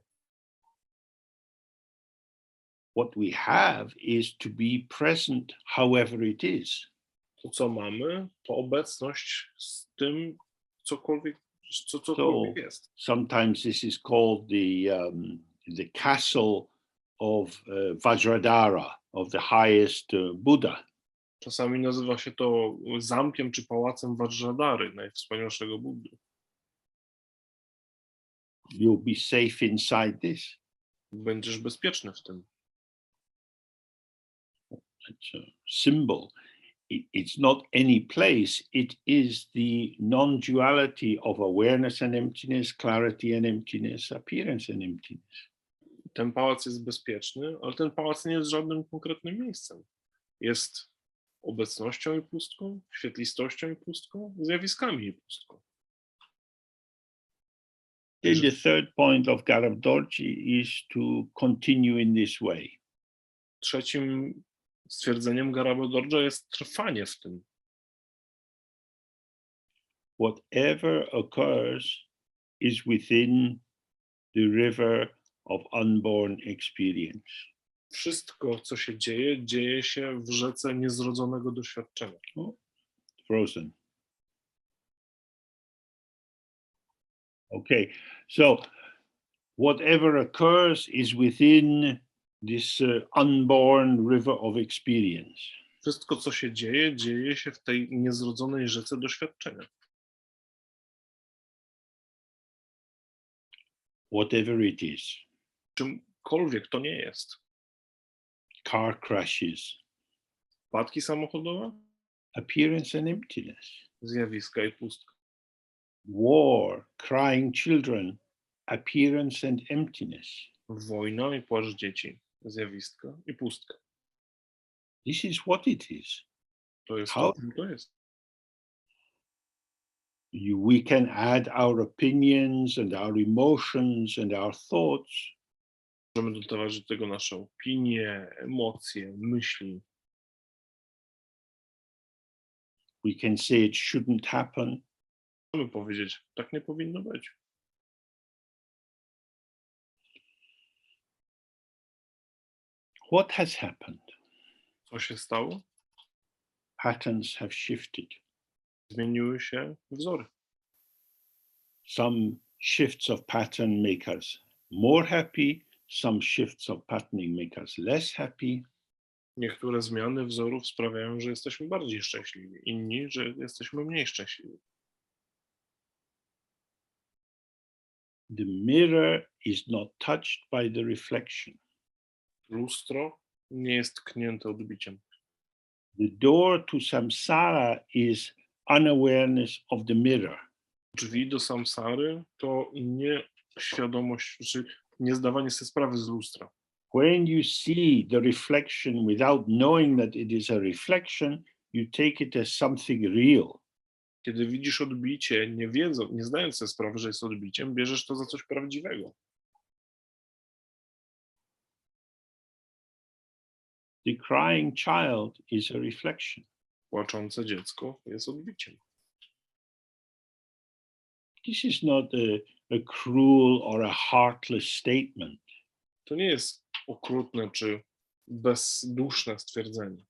What we have is to be present however it is. To, co mamy, to obecność z tym, cokolwiek jest. Sometimes this is called the castle of Vajradhara, of the highest Buddha. Czasami nazywa się to zamkiem czy pałacem Vajradhary, najwspanialszego Buddy. You'll be safe inside this. Będziesz bezpieczny w tym. It's a symbol. It's not any place. It is the non-duality of awareness and emptiness, clarity and emptiness, appearance and emptiness. Ten pałac jest bezpieczny, ale ten pałac nie jest żadnym konkretnym miejscem. Jest obecnością i pustką, świetlistością i pustką, zjawiskami i pustką. Then the third point of Garabdorji is to continue in this way. Trzecim stwierdzeniem Garabodorja jest trwanie w tym. Whatever occurs is within the river of unborn experience. Wszystko, co się dzieje, dzieje się w rzece niezrodzonego doświadczenia. Frozen. Okay, so whatever occurs is within this unborn river of experience. Wszystko, co się dzieje, dzieje się w tej niezrodzonej rzece doświadczenia. Whatever it is. Czymkolwiek to nie jest. Car crashes. Wypadki samochodowe, Appearance and emptiness. zjawiska i pustka. War, crying children, appearance and emptiness. Wojna i płacz dzieci, zjawiska i pustka. This is what it is. To jest How- to, czym to jest. We can add our opinions and our emotions and our thoughts. Możemy dodawać do tego nasze opinie, emocje, myśli. We can say it shouldn't happen. Możemy powiedzieć, tak nie powinno być. What has happened? Co się stało? Patterns have shifted. Zmieniły się wzory. Some shifts of pattern make us more happy. Some shifts of patterning make us less happy. Niektóre zmiany wzorów sprawiają, że jesteśmy bardziej szczęśliwi, inni, że jesteśmy mniej szczęśliwi. The mirror is not touched by the reflection. Lustro nie jest tknięte odbiciem. The door to samsara is unawareness of the mirror. Drzwi do samsary to nieświadomość, czy nie zdawanie sobie sprawy z lustra. When you see the reflection without knowing that it is a reflection, you take it as something real. Kiedy widzisz odbicie, nie zdając sobie sprawy, że jest odbiciem, bierzesz to za coś prawdziwego. The crying child is a reflection. Płaczące dziecko jest odbiciem. This is not a cruel or a heartless statement. To nie jest okrutne czy bezduszne stwierdzenie.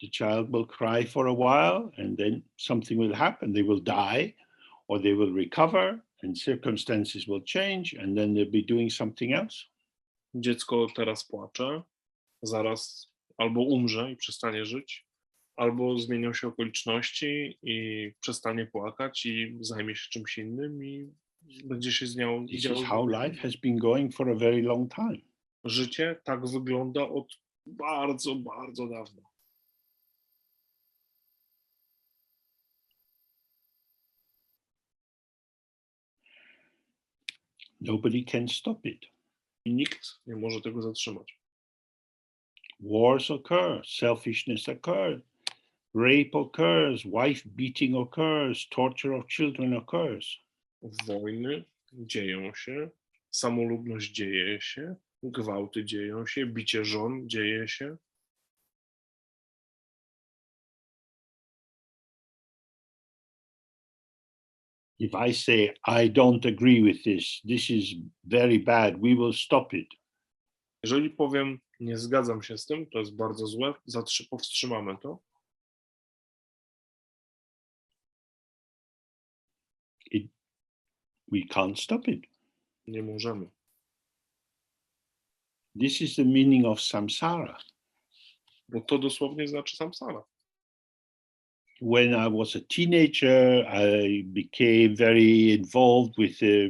The child will cry for a while and then something will happen. They will die or they will recover and circumstances will change and then they'll be doing something else. Dziecko teraz płacze, zaraz albo umrze i przestanie żyć, albo zmienią się okoliczności i przestanie płakać i zajmie się czymś innym i będzie się z nią This is how life has been going for a very long time. Życie tak wygląda od bardzo, bardzo dawna. Nobody can stop it. I nikt nie może tego zatrzymać. Wars occur, selfishness occurs, rape occurs, wife beating occurs, torture of children occurs. Wojny dzieją się, samolubność dzieje się, gwałty dzieją się, bicie żon dzieje się. If I say, I don't agree with this, this is very bad, we will stop it. Jeżeli powiem, nie zgadzam się z tym, to jest bardzo złe, powstrzymamy to. We can't stop it. Nie możemy. This is the meaning of samsara. Bo to dosłownie znaczy samsara. When I was a teenager, I became very involved with the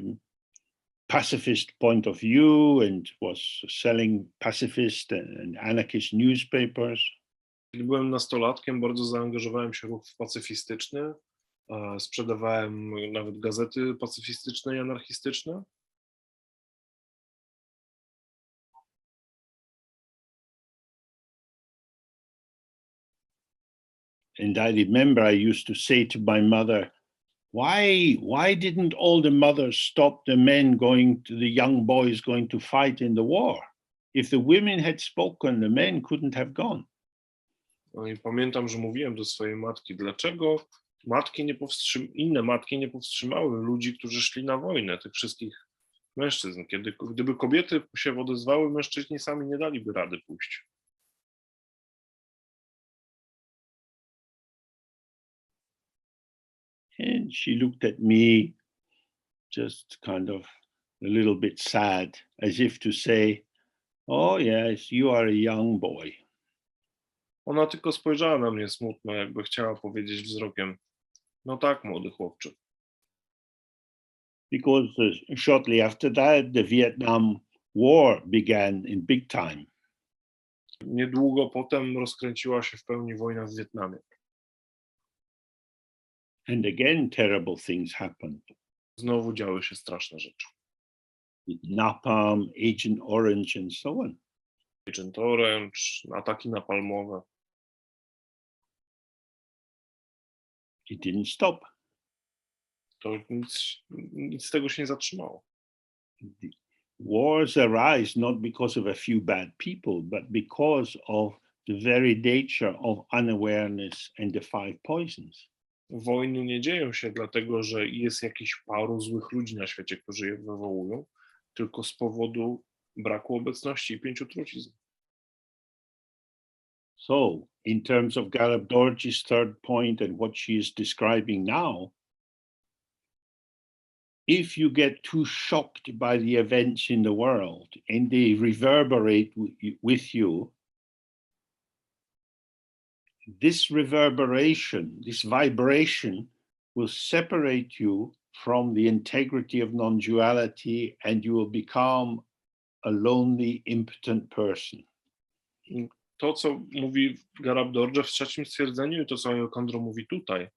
pacifist point of view and was selling pacifist and anarchist newspapers. Kiedy byłem nastolatkiem, bardzo zaangażowałem się w ruch pacyfistyczny. Sprzedawałem nawet gazety pacyfistyczne i anarchistyczne. And I remember I used to say to my mother, why didn't all the mothers stop the men going to the young boys going to fight in the war? If the women had spoken, the men couldn't have gone. No i pamiętam, że mówiłem do swojej matki, dlaczego inne matki nie powstrzymały ludzi, którzy szli na wojnę, tych wszystkich mężczyzn. Gdyby kobiety się odezwały, mężczyźni sami nie daliby rady pójść. And she looked at me just kind of a little bit sad, as if to say, oh yes, you are a young boy. Ona tylko spojrzała na mnie smutno, jakby chciała powiedzieć wzrokiem, no tak, młody chłopcze. Because shortly after that, the Vietnam War began in big time. Niedługo potem rozkręciła się w pełni wojna w Wietnamie. And again, terrible things happened. Znowu działy się straszne rzeczy. With napalm, Agent Orange, and so on. Agent Orange, ataki napalmowe. It didn't stop. To nic z tego się nie zatrzymało. Wars arise not because of a few bad people, but because of the very nature of unawareness and the five poisons. Wojny nie dzieją się dlatego, że jest jakiś paru złych ludzi na świecie, którzy je wywołują, tylko z powodu braku obecności i 5 trucizn. So, in terms of Garab Dorji's third point and what she is describing now, if you get too shocked by the events in the world and they reverberate with you, this reverberation, this vibration will separate you from the integrity of non-duality and you will become a lonely, impotent person. To, co mówi Garab Dorje w trzecim stwierdzeniu i to, co Kondro mówi tutaj,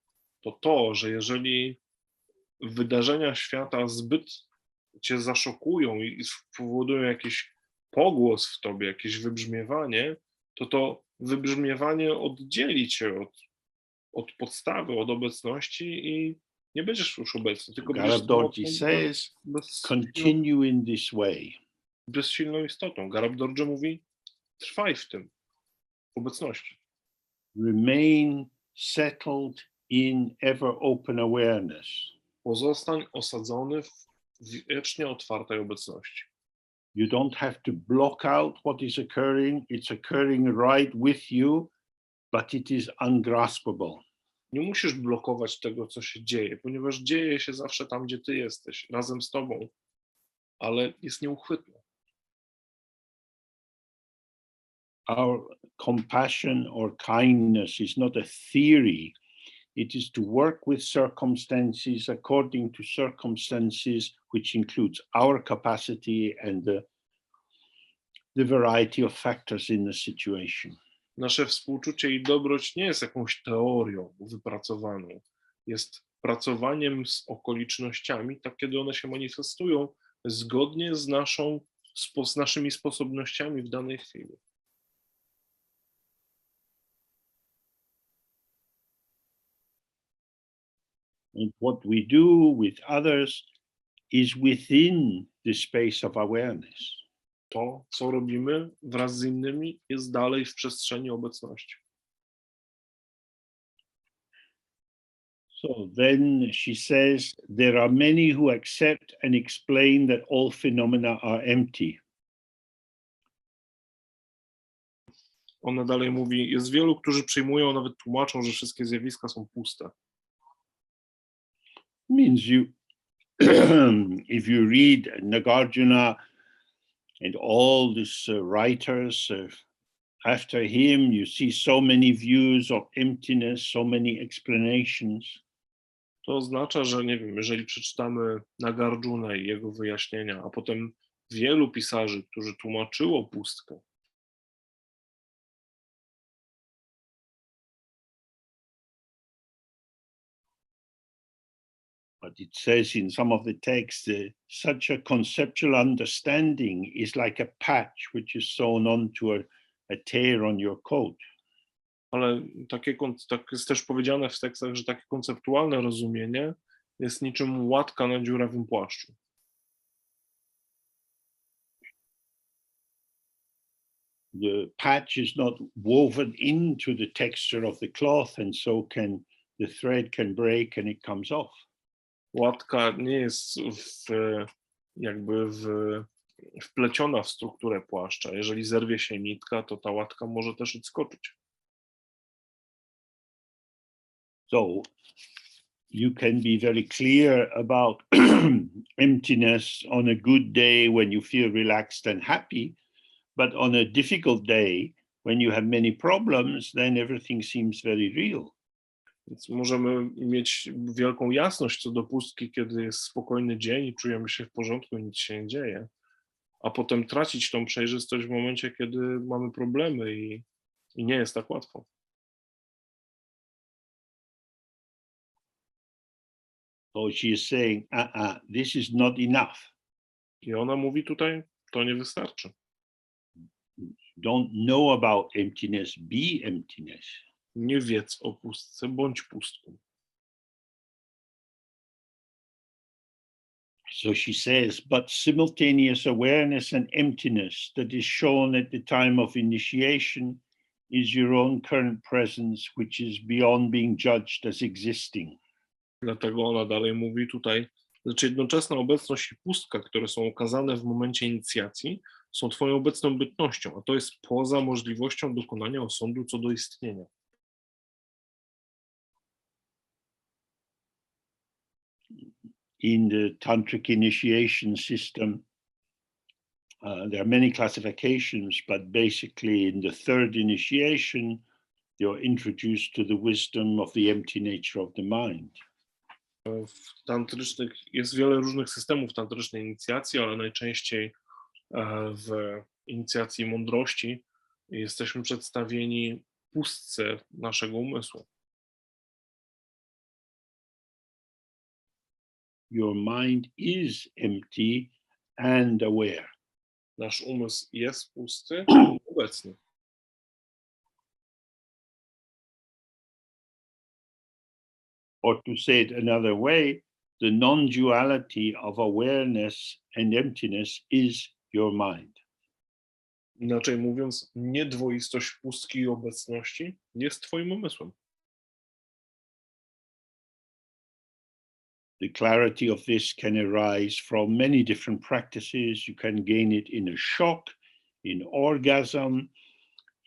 to, że jeżeli wydarzenia świata zbyt cię zaszokują i spowodują jakiś pogłos w tobie, jakieś wybrzmiewanie, to wybrzmiewanie oddzieli cię od podstawy, od obecności i nie będziesz już obecny, tylko będziesz Garab says, continue in this way. Bezsilną istotą. Garab Dorje mówi, trwaj w tym, w obecności. Remain settled in ever open awareness. Pozostań osadzony w wiecznie otwartej obecności. You don't have to block out what is occurring. It's occurring right with you, but it is ungraspable. Nie musisz blokować tego, co się dzieje, ponieważ dzieje się zawsze tam, gdzie ty jesteś, razem z tobą, ale jest nieuchwytne. Our compassion or kindness is not a theory. It is to work with circumstances according to circumstances, which includes our capacity and the variety of factors in the situation. Nasze współczucie i dobroć nie jest jakąś teorią wypracowaną. Jest pracowaniem z okolicznościami, tak kiedy one się manifestują, zgodnie z naszą z naszymi sposobnościami w danej chwili. And what we do with others is within the space of awareness. To, co robimy wraz z innymi, jest dalej w przestrzeni obecności. So then she says, there are many who accept and explain that all phenomena are empty. Ona dalej mówi, jest wielu, którzy przyjmują, nawet tłumaczą, że wszystkie zjawiska są puste. Means you, if you read Nagarjuna and all these writers after him, you see so many views of emptiness, so many explanations. To oznacza, że nie wiem, jeżeli przeczytamy Nagarjunę i jego wyjaśnienia, a potem wielu pisarzy, którzy tłumaczyło pustkę, But it says in some of the texts, such a conceptual understanding is like a patch which is sewn onto a tear on your coat. ale tak jest też powiedziane w tekstach, że takie konceptualne rozumienie jest niczym łatka na dziurawym płaszczu. The patch is not woven into the texture of the cloth, and so the thread can break and it comes off. Łatka nie jest wpleciona w strukturę płaszcza. Jeżeli zerwie się nitka, to ta łatka może też odskoczyć. So you can be very clear about emptiness on a good day when you feel relaxed and happy, but on a difficult day when you have many problems, then everything seems very real. Więc możemy mieć wielką jasność co do pustki, kiedy jest spokojny dzień i czujemy się w porządku, nic się nie dzieje, a potem tracić tą przejrzystość w momencie, kiedy mamy problemy i nie jest tak łatwo. So she is saying, this is not enough. I ona mówi tutaj, to nie wystarczy. Don't know about emptiness, be emptiness. Nie wiedz o pustce, bądź pustką. So she says, but simultaneous awareness and emptiness that is shown at the time of initiation is your own current presence, which is beyond being judged as existing. Dlatego ona dalej mówi tutaj, znaczy jednoczesna obecność i pustka, które są okazane w momencie inicjacji, są twoją obecną bytnością, a to jest poza możliwością dokonania osądu co do istnienia. In the tantric initiation system, there are many classifications, but basically in the third initiation, you're introduced to the wisdom of the empty nature of the mind. W tantrycznych jest wiele różnych systemów tantrycznej inicjacji, ale najczęściej w inicjacji mądrości jesteśmy przedstawieni pustce naszego umysłu. Your mind is empty and aware. Nasz umysł jest pusty i obecny. Or to say it another way, the non-duality of awareness and emptiness is your mind. Inaczej mówiąc, niedwoistość pustki i obecności jest twoim umysłem. The clarity of this can arise from many different practices. You can gain it in a shock, in orgasm,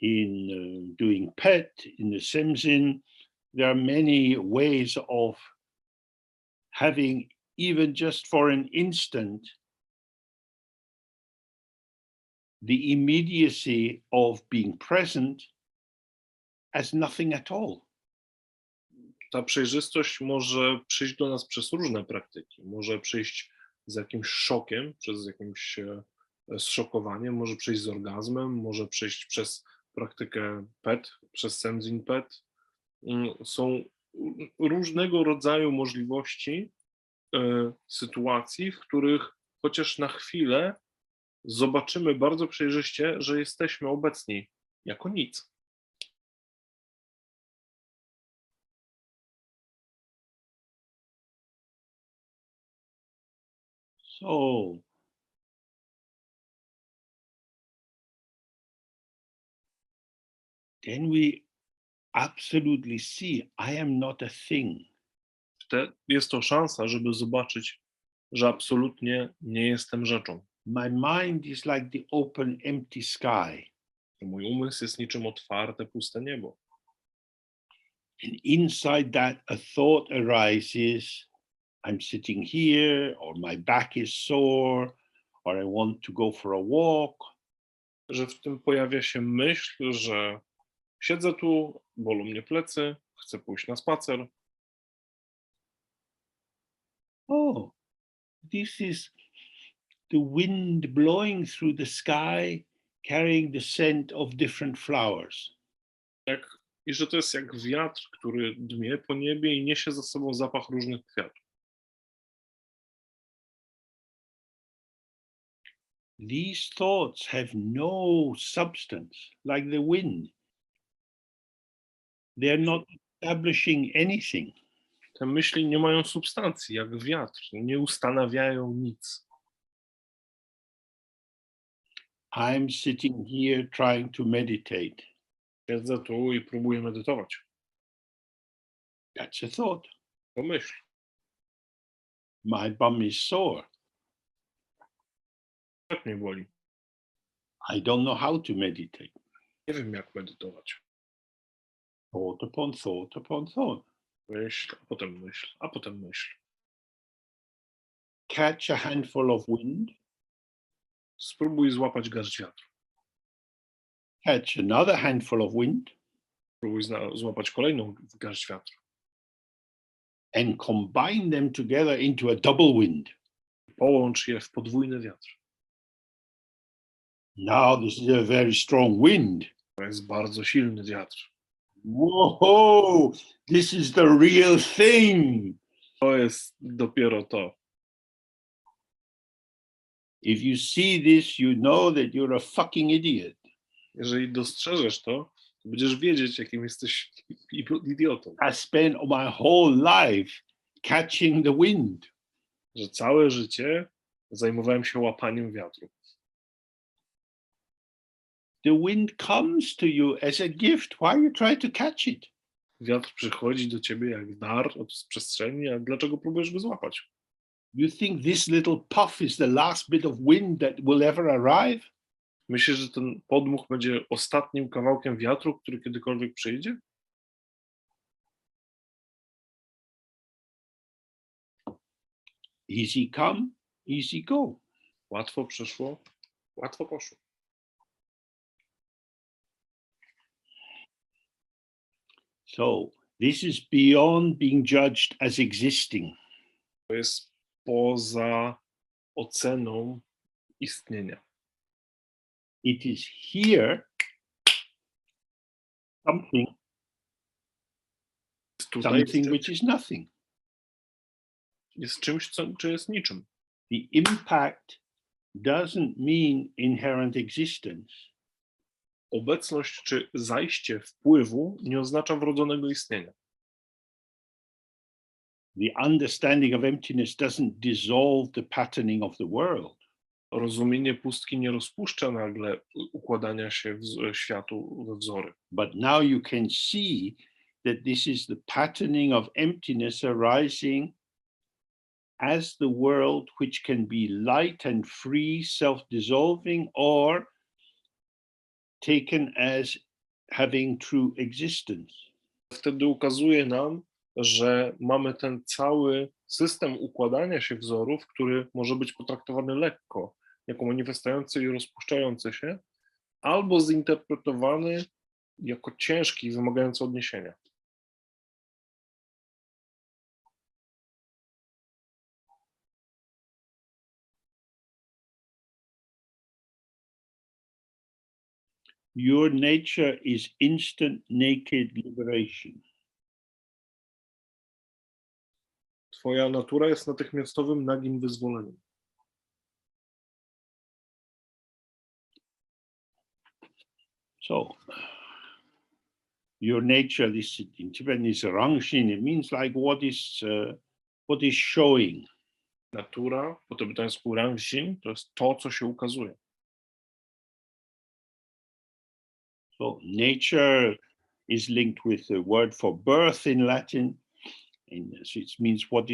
in doing pet, in the semzin. There are many ways of having, even just for an instant, the immediacy of being present as nothing at all. Ta przejrzystość może przyjść do nas przez różne praktyki. Może przyjść z jakimś szokiem, przez jakimś zszokowaniem, może przyjść z orgazmem, może przyjść przez praktykę PET, przez Semzin PET. Są różnego rodzaju możliwości sytuacji, w których chociaż na chwilę zobaczymy bardzo przejrzyście, że jesteśmy obecni jako nic. So, then we absolutely see I am not a thing. Jest to szansa, żeby zobaczyć, że absolutnie nie jestem rzeczą. My mind is like the open, empty sky. Mój umysł jest niczym otwarte, puste niebo. And inside that, a thought arises. I'm sitting here, or my back is sore, or I want to go for a walk. Że w tym pojawia się myśl, że siedzę tu, bolą mnie plecy, chcę pójść na spacer. Oh, this is the wind blowing through the sky, carrying the scent of different flowers. I że to jest jak wiatr, który dmie po niebie i niesie za sobą zapach różnych kwiatów. These thoughts have no substance, like the wind. They're not establishing anything. Te myśli nie mają substancji, jak wiatr, nie ustanawiają nic. I'm sitting here trying to meditate. Siedzę tu i próbuję medytować. That's a thought. To myśl. My bum is sore. Tak mnie boli. I don't know how to meditate. Nie wiem, jak medytować. Thought upon thought upon thought. Myśl, a potem myśl, a potem myśl. Catch a handful of wind. Spróbuj złapać garść wiatru. Catch another handful of wind. Spróbuj złapać kolejną garść wiatru. And combine them together into a double wind. Połącz je w podwójny wiatr. Now this is a very strong wind. To jest bardzo silny wiatr. Whoa, this is the real thing. To jest dopiero to. If you see this, you know that you're a fucking idiot. Jeżeli dostrzeżesz to będziesz wiedzieć, jakim jesteś idiotą. I spent my whole life catching the wind. Że całe życie zajmowałem się łapaniem wiatru. The wind comes to you as a gift. Why you try to catch it? Wiatr przychodzi do ciebie jak dar od przestrzeni, a dlaczego próbujesz go złapać? You think this little puff is the last bit of wind that will ever arrive? Myślisz, że ten podmuch będzie ostatnim kawałkiem wiatru, który kiedykolwiek przyjdzie? Easy come, easy go. Łatwo przyszło, łatwo poszło. So this is beyond being judged as existing. To jest poza oceną istnienia. It is here something, Tutaj which is nothing. jest czymś, co jest niczym. The impact doesn't mean inherent existence. Obecność czy zajście wpływu nie oznacza wrodzonego istnienia. The understanding of emptiness doesn't dissolve the patterning of the world. Rozumienie pustki nie rozpuszcza nagle układania się światu we wzory. But now you can see that this is the patterning of emptiness arising as the world which can be light and free, self-dissolving, or taken as having true existence. Wtedy ukazuje nam, że mamy ten cały system układania się wzorów, który może być potraktowany lekko, jako manifestujący i rozpuszczający się, albo zinterpretowany jako ciężki i wymagający odniesienia. Your nature is instant naked liberation. Twoja natura jest natychmiastowym nagim wyzwoleniem. So, your nature, this in Tibetan is Rangshin. It means like what is showing. Natura po tybetańsku Rangshin to jest to, co się ukazuje. So nature is linked with the word for birth in Latin, and so it means what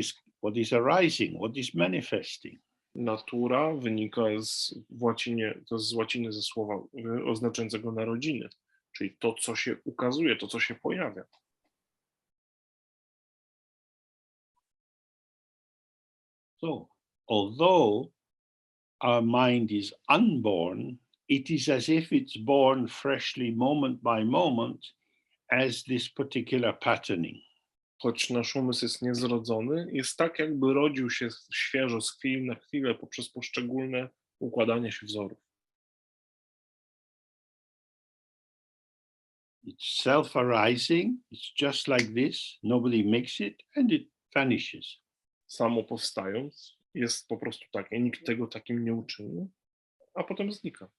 is arising, what is manifesting. Natura wynika to z łaciny ze słowa oznaczającego narodziny, czyli to, co się ukazuje, to, co się pojawia. So, although our mind is unborn, it is as if it's born freshly moment by moment as this particular patterning. Choć nasz umysł jest niezrodzony, jest tak, jakby rodził się świeżo z chwili na chwilę poprzez poszczególne układanie się wzorów. It's self-arising, it's just like this, nobody makes it, and it vanishes. Samo powstając, jest po prostu takie, nikt tego takim nie uczynił, a potem znika.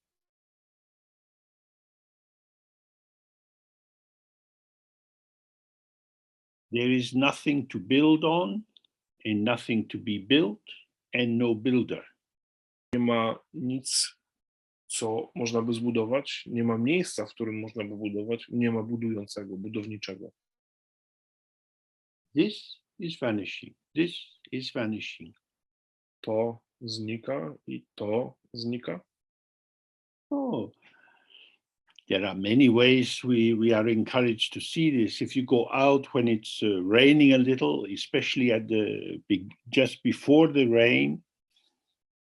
There is nothing to build on, and nothing to be built, and no builder. Nie ma nic, co można by zbudować, nie ma miejsca, w którym można by budować, nie ma budującego, budowniczego. This is vanishing. This is vanishing. To znika i to znika. Oh, there are many ways we are encouraged to see this. If you go out when it's raining a little, especially at just before the rain,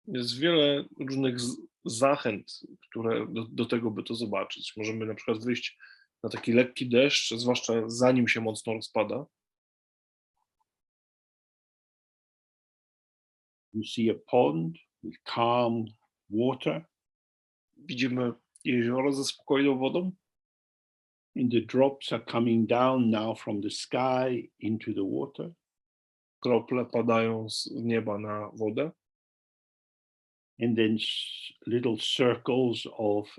Jest wiele różnych zachęt, które do tego, by to zobaczyć. Możemy na przykład wyjść na taki lekki deszcz, zwłaszcza zanim się mocno rozpada. you see a pond with calm water, Widzimy jezioro ze spokojną wodą. and the drops are coming down now from the sky into the water. Krople padają z nieba na wodę. And then little circles of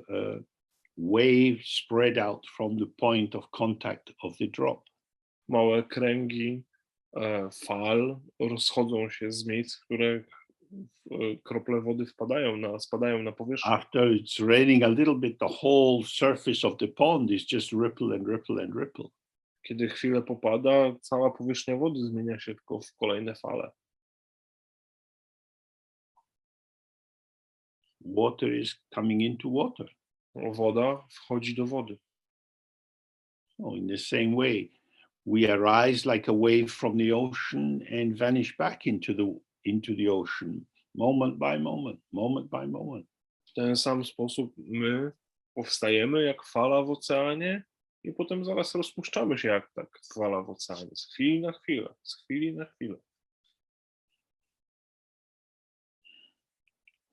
waves spread out from the point of contact of the drop. Małe kręgi fal rozchodzą się z miejsc, w których krople wody spadają na powierzchnię. After it's raining a little bit, the whole surface of the pond is just ripple and ripple and ripple. Kiedy chwilę popada, cała powierzchnia wody zmienia się tylko w kolejne fale. Water is coming into water. Woda wchodzi do wody. So in the same way, we arise like a wave from the ocean and vanish back into the ocean, moment by moment, moment by moment. W ten sam sposób my powstajemy jak fala w oceanie i potem zaraz rozpuszczamy się jak tak fala w oceanie, z chwili na chwilę, z chwili na chwilę.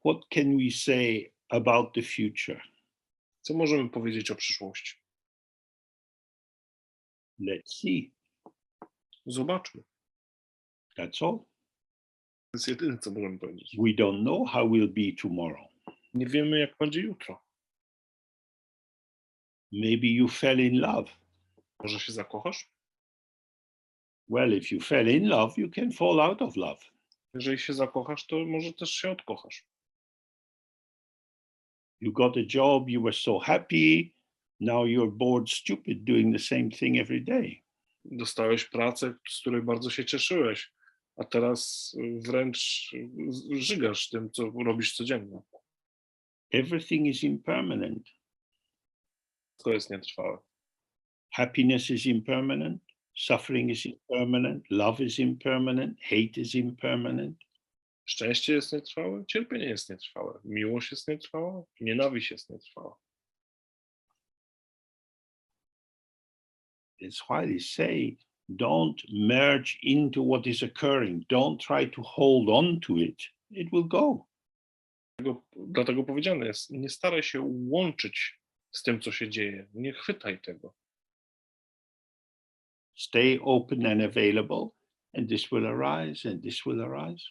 What can we say about the future? Co możemy powiedzieć o przyszłości? Let's see. Zobaczmy. That's all. To jest jedyne, co możemy powiedzieć. We don't know how we'll be tomorrow. Nie wiemy, jak będzie jutro. Maybe you fell in love. Może się zakochasz? Well, if you fell in love, you can fall out of love. Jeżeli się zakochasz, to może też się odkochasz. You got a job, you were so happy, now you're bored stupid doing the same thing every day. Dostałeś pracę, z której bardzo się cieszyłeś, a teraz wręcz żygasz tym, co robisz codziennie. Everything is impermanent. To jest nietrwałe. Happiness is impermanent, suffering is impermanent, love is impermanent, hate is impermanent. Szczęście jest nietrwałe, cierpienie jest nietrwałe, miłość jest nietrwała, nienawiść jest nietrwała. That's why they say, don't merge into what is occurring. Don't try to hold on to it. It will go. Dlatego powiedziane jest, nie staraj się łączyć z tym, co się dzieje. Nie chwytaj tego. Stay open and available, and this will arise, and this will arise.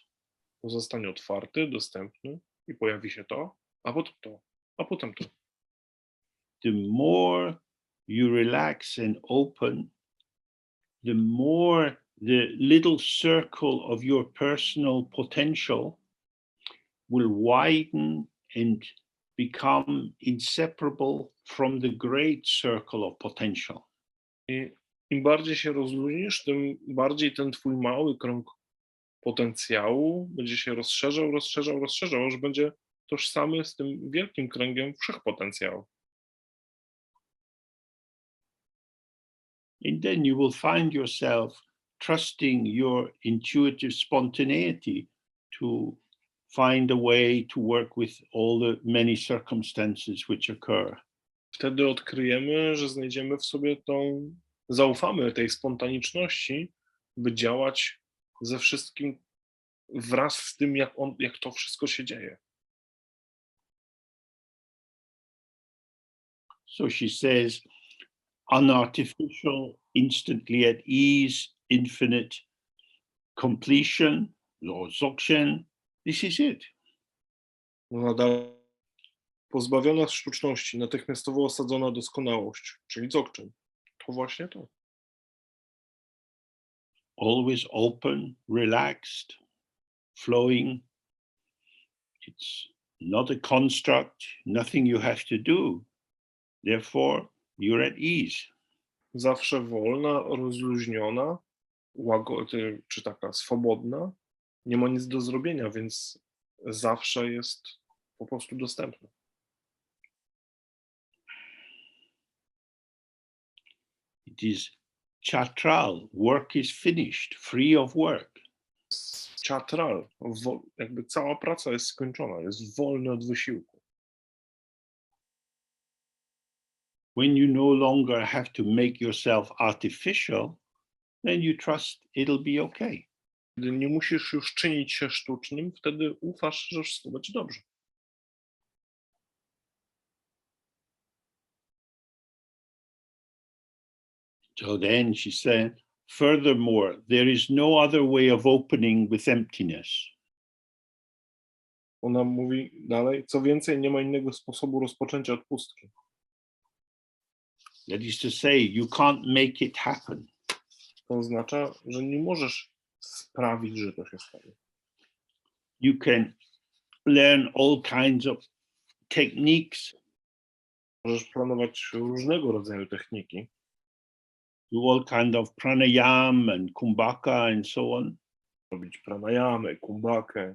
Pozostań otwarty, dostępny i pojawi się to, a potem to, a potem to. the more you relax and open, the more the little circle of your personal potential will widen and become inseparable from the great circle of potential. I im bardziej się rozluźnisz, tym bardziej ten twój mały krąg potencjału będzie się rozszerzał, aż będzie tożsamy z tym wielkim kręgiem wszechpotencjału. And then you will find yourself trusting your intuitive spontaneity to find a way to work with all the many circumstances which occur. Wtedy odkryjemy, że znajdziemy w sobie zaufamy tej spontaniczności, by działać ze wszystkim wraz z tym, jak to wszystko się dzieje. So she says, unartificial, instantly at ease, infinite completion, or Dzogchen, this is it. Nadal pozbawiona sztuczności, natychmiastowo osadzona doskonałość, czyli Dzogchen. To właśnie to. Always open, relaxed, flowing. It's not a construct, nothing you have to do. Therefore, you're at ease. Zawsze wolna, rozluźniona, czy taka swobodna, nie ma nic do zrobienia, więc zawsze jest po prostu dostępna. It is chatral, work is finished, free of work. Czatral, jakby cała praca jest skończona, jest wolny od wysiłku. When you no longer have to make yourself artificial, then you trust it'll be okay. Gdy nie musisz już czynić się sztucznym, wtedy ufasz, że wszystko będzie dobrze. So then she said, furthermore, there is no other way of opening with emptiness. Ona mówi dalej, co więcej, nie ma innego sposobu rozpoczęcia od pustki. That is to say, you can't make it happen. To oznacza, że nie możesz sprawić, że to się stanie. You can learn all kinds of techniques, Możesz planować różnego rodzaju techniki, do all kinds of pranayam and kumbhaka and so on. robić pranayamę, kumbakę,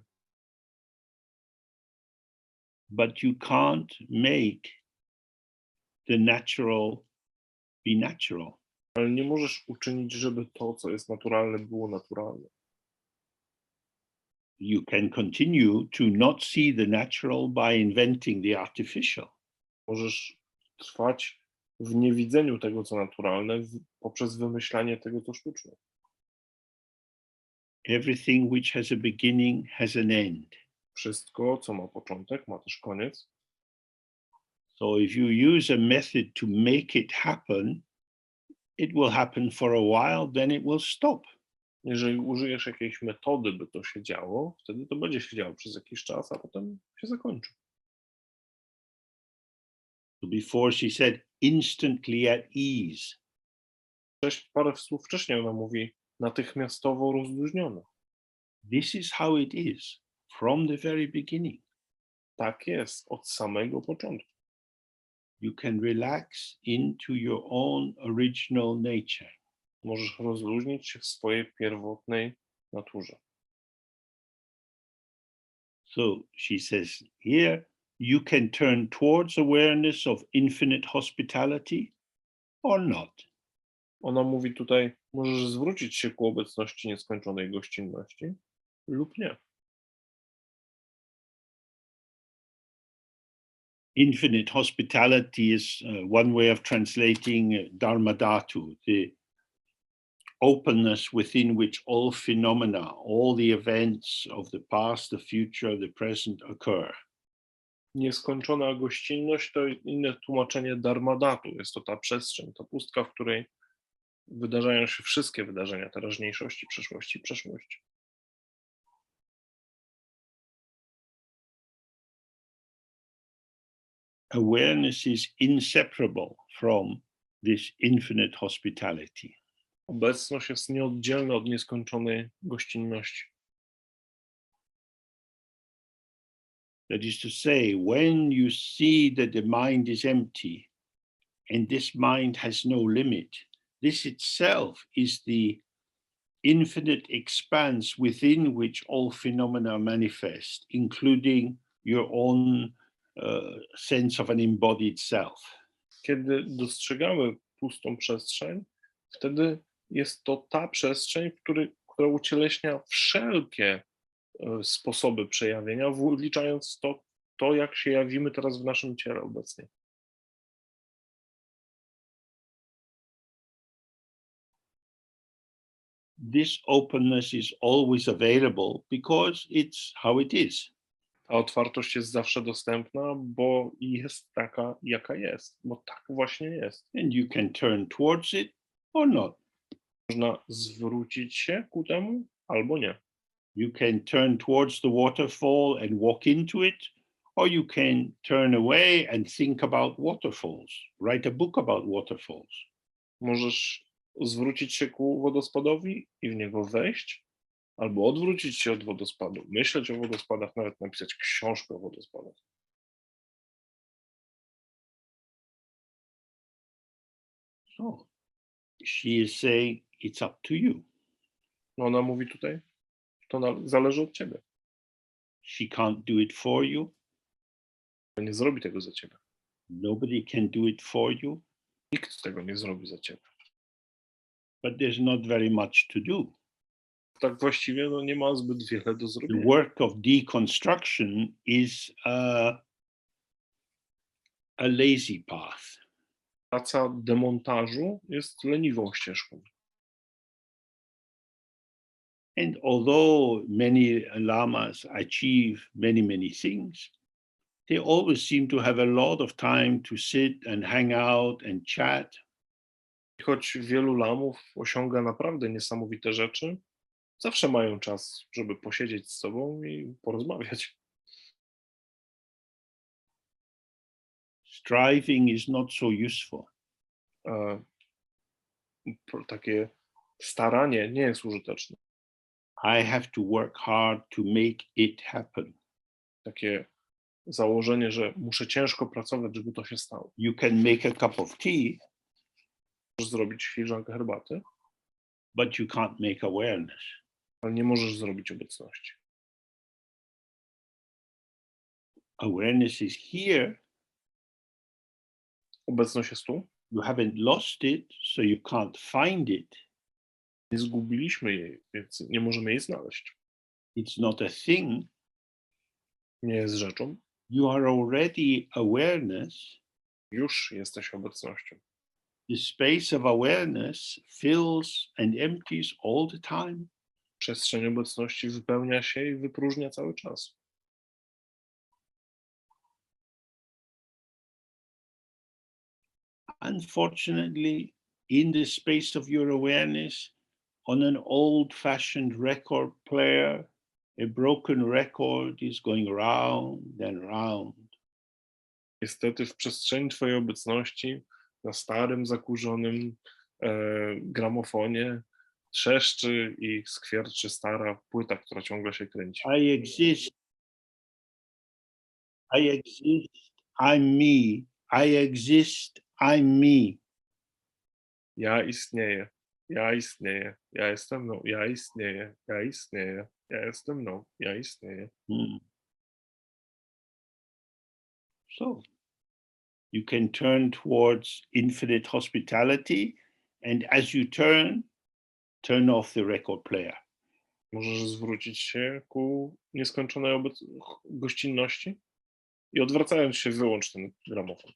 But you can't make the natural be natural. ale nie możesz uczynić, żeby to, co jest naturalne, było naturalne. You can continue to not see the natural by inventing the artificial. Możesz trwać w niewidzeniu tego, co naturalne, poprzez wymyślanie tego, co sztuczne. Everything which has a beginning has an end. Wszystko, co ma początek, ma też koniec. So if you use a method to make it will happen for a while, then it will stop. Jeżeli użyjesz jakiejś metody, by to się działo, wtedy to będzie się działo przez jakiś czas, a potem się zakończy. So before she said instantly at ease. Parę słów wcześniej ona mówi natychmiastowo rozluźnione. This is how it is from the very beginning. Tak jest od samego początku. You can relax into your own original nature. Możesz rozluźnić się w swojej pierwotnej naturze. So she says here, you can turn towards awareness of infinite hospitality or not. Ona mówi tutaj, możesz zwrócić się ku obecności nieskończonej gościnności lub nie. Infinite hospitality is one way of translating Dharma Dhatu, the openness within which all phenomena, all the events of the past, the future, the present occur. Nieskończona gościnność to inne tłumaczenie dharmadhatu. Jest to ta przestrzeń, ta pustka, w której wydarzają się wszystkie wydarzenia teraźniejszości, przeszłości i przeszłości. awareness is inseparable from this infinite hospitality. Obecność jest nieoddzielna od nieskończonej gościnności. That is to say, when you see that the mind is empty and this mind has no limit, this itself is the infinite expanse within which all phenomena manifest, including your own sense of an embodied self. Kiedy dostrzegamy pustą przestrzeń, wtedy jest to ta przestrzeń, która ucieleśnia wszelkie sposoby przejawienia, wliczając to, jak się jawimy teraz w naszym ciele obecnie. This openness is always available because it's how it is. Ta otwartość jest zawsze dostępna, bo jest taka, jaka jest, bo tak właśnie jest. And you can turn towards it or not. Można zwrócić się ku temu, albo nie. You can turn towards the waterfall and walk into it, or you can turn away and think about waterfalls, write a book about waterfalls. Możesz zwrócić się ku wodospadowi i w niego wejść, albo odwrócić się od wodospadu, myśleć o wodospadach, nawet napisać książkę o wodospadach. So she is saying it's up to you. No ona mówi tutaj, to zależy od ciebie. She can't do it for you. Nie zrobi tego za ciebie. Nobody can do it for you. Nikt tego nie zrobi za ciebie. But there's not very much to do. Tak właściwie nie ma zbyt wiele do The zrobienia. work of deconstruction is a lazy path. Praca demontażu jest leniwą ścieżką. And although many lamas achieve many things, they always seem to have a lot of time to sit and hang out and chat. Choć wielu lamów osiąga naprawdę niesamowite rzeczy, zawsze mają czas, żeby posiedzieć z sobą i porozmawiać. Striving is not so useful. Takie staranie nie jest użyteczne. I have to work hard to make it happen. Takie założenie, że muszę ciężko pracować, żeby to się stało. You can make a cup of tea, Możesz zrobić filiżankę herbaty, but you can't make awareness. ale nie możesz zrobić obecności. Awareness is here. Obecność jest tu. You haven't lost it, so you can't find it. Nie zgubiliśmy jej, więc nie możemy jej znaleźć. It's not a thing. Nie jest rzeczą. You are already awareness. Już jesteś obecnością. The space of awareness fills and empties all the time. Przestrzeń obecności wypełnia się i wypróżnia cały czas. Unfortunately, in the space of your awareness, on an old-fashioned record player, a broken record is going round and round. Niestety w przestrzeni twojej obecności na starym, zakurzonym gramofonie trzeszczy i skwierczy stara płyta, która ciągle się kręci. I exist, I'm me. I exist, I'm me. Ja istnieję, ja istnieję, ja jestem mną, ja istnieję, ja istnieję, ja jestem mną, ja istnieję. So you can turn towards infinite hospitality, and as you turn off the record player. Możesz zwrócić się ku nieskończonej gościnności i odwracając się wyłącz ten gramofon.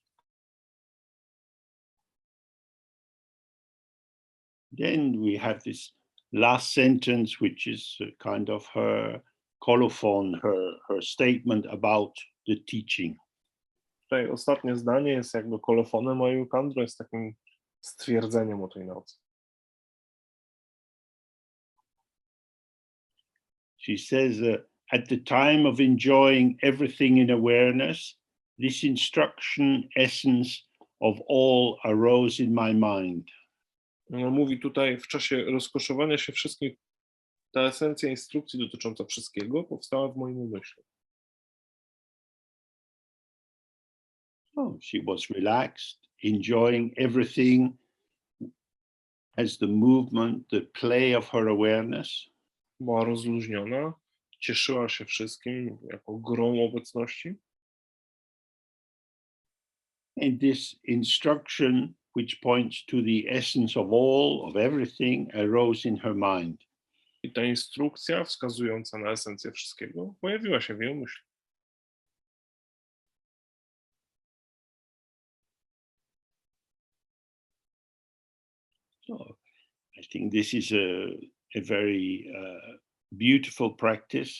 Then we have this last sentence, which is kind of her colophon, her statement about the teaching. Tutaj ostatnie zdanie jest jakby kolofonem, a Jukandro jest takim stwierdzeniem o tej nauce. She says, at the time of enjoying everything in awareness, this instruction essence of all arose in my mind. No, mówi tutaj, w czasie rozkoszowania się wszystkich, ta esencja instrukcji dotycząca wszystkiego powstała w moim umyśle. Oh, she was relaxed, enjoying everything as the movement, the play of her awareness. Była rozluźniona, cieszyła się wszystkim jako grą obecności. And this instruction, which points to the essence of all, of everything, arose in her mind. I ta instrukcja wskazująca na esencję wszystkiego pojawiła się w jej umyśle. So I think this is a very beautiful practice.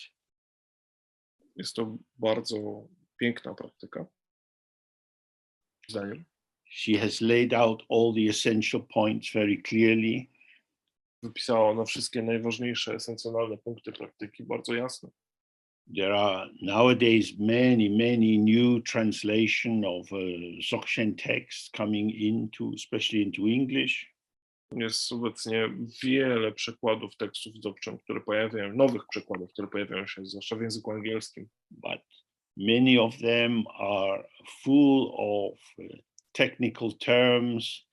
Jest to bardzo piękna praktyka. Zdaniem. She has laid out all the essential points very clearly. Wypisała ona wszystkie najważniejsze, esencjonalne punkty praktyki bardzo jasno. There are nowadays many new translation of Dzogchen texts coming into, especially into English. Jest obecnie wiele przekładów tekstów Dzogchen, które pojawiają, nowych przekładów, które pojawiają się zwłaszcza w języku angielskim. But many of them are full of technical terms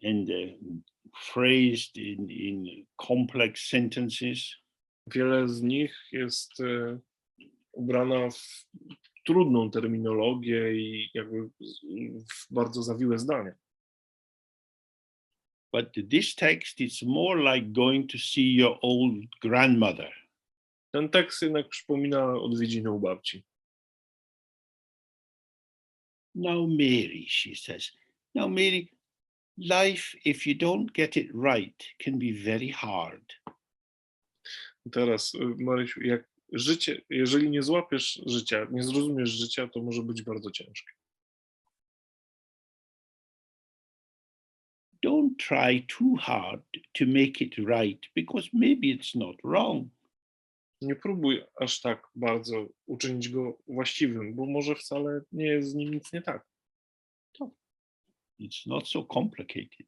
and phrased in complex sentences. Wiele z nich jest ubrana w trudną terminologię i jakby w bardzo zawiłe zdania. But this text is more like going to see your old grandmother. Ten tekst jednak przypomina odwiedziny u babci. Now, Mary, she says, now, Mary, life, if you don't get it right, can be very hard. Teraz, Marysiu, jak życie, jeżeli nie złapiesz życia, nie zrozumiesz życia, to może być bardzo ciężkie. Don't try too hard to make it right, because maybe it's not wrong. Nie próbuj aż tak bardzo uczynić go właściwym, bo może wcale nie jest z nim nic nie tak. It's not so complicated.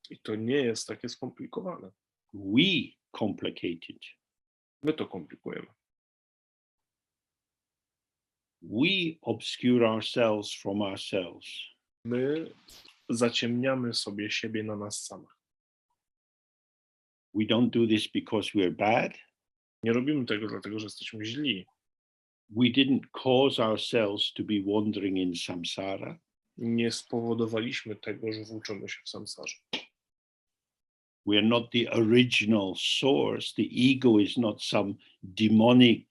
I to nie jest takie skomplikowane. We complicate it. My to komplikujemy. We obscure ourselves from ourselves. My zaciemniamy sobie siebie na nas samych. We don't do this because we're bad. Nie robimy tego dlatego, że jesteśmy źli. We didn't cause ourselves to be wandering in samsara. Nie spowodowaliśmy tego, że włóczymy się w samsarze. We are not the original source. The ego is not some demonic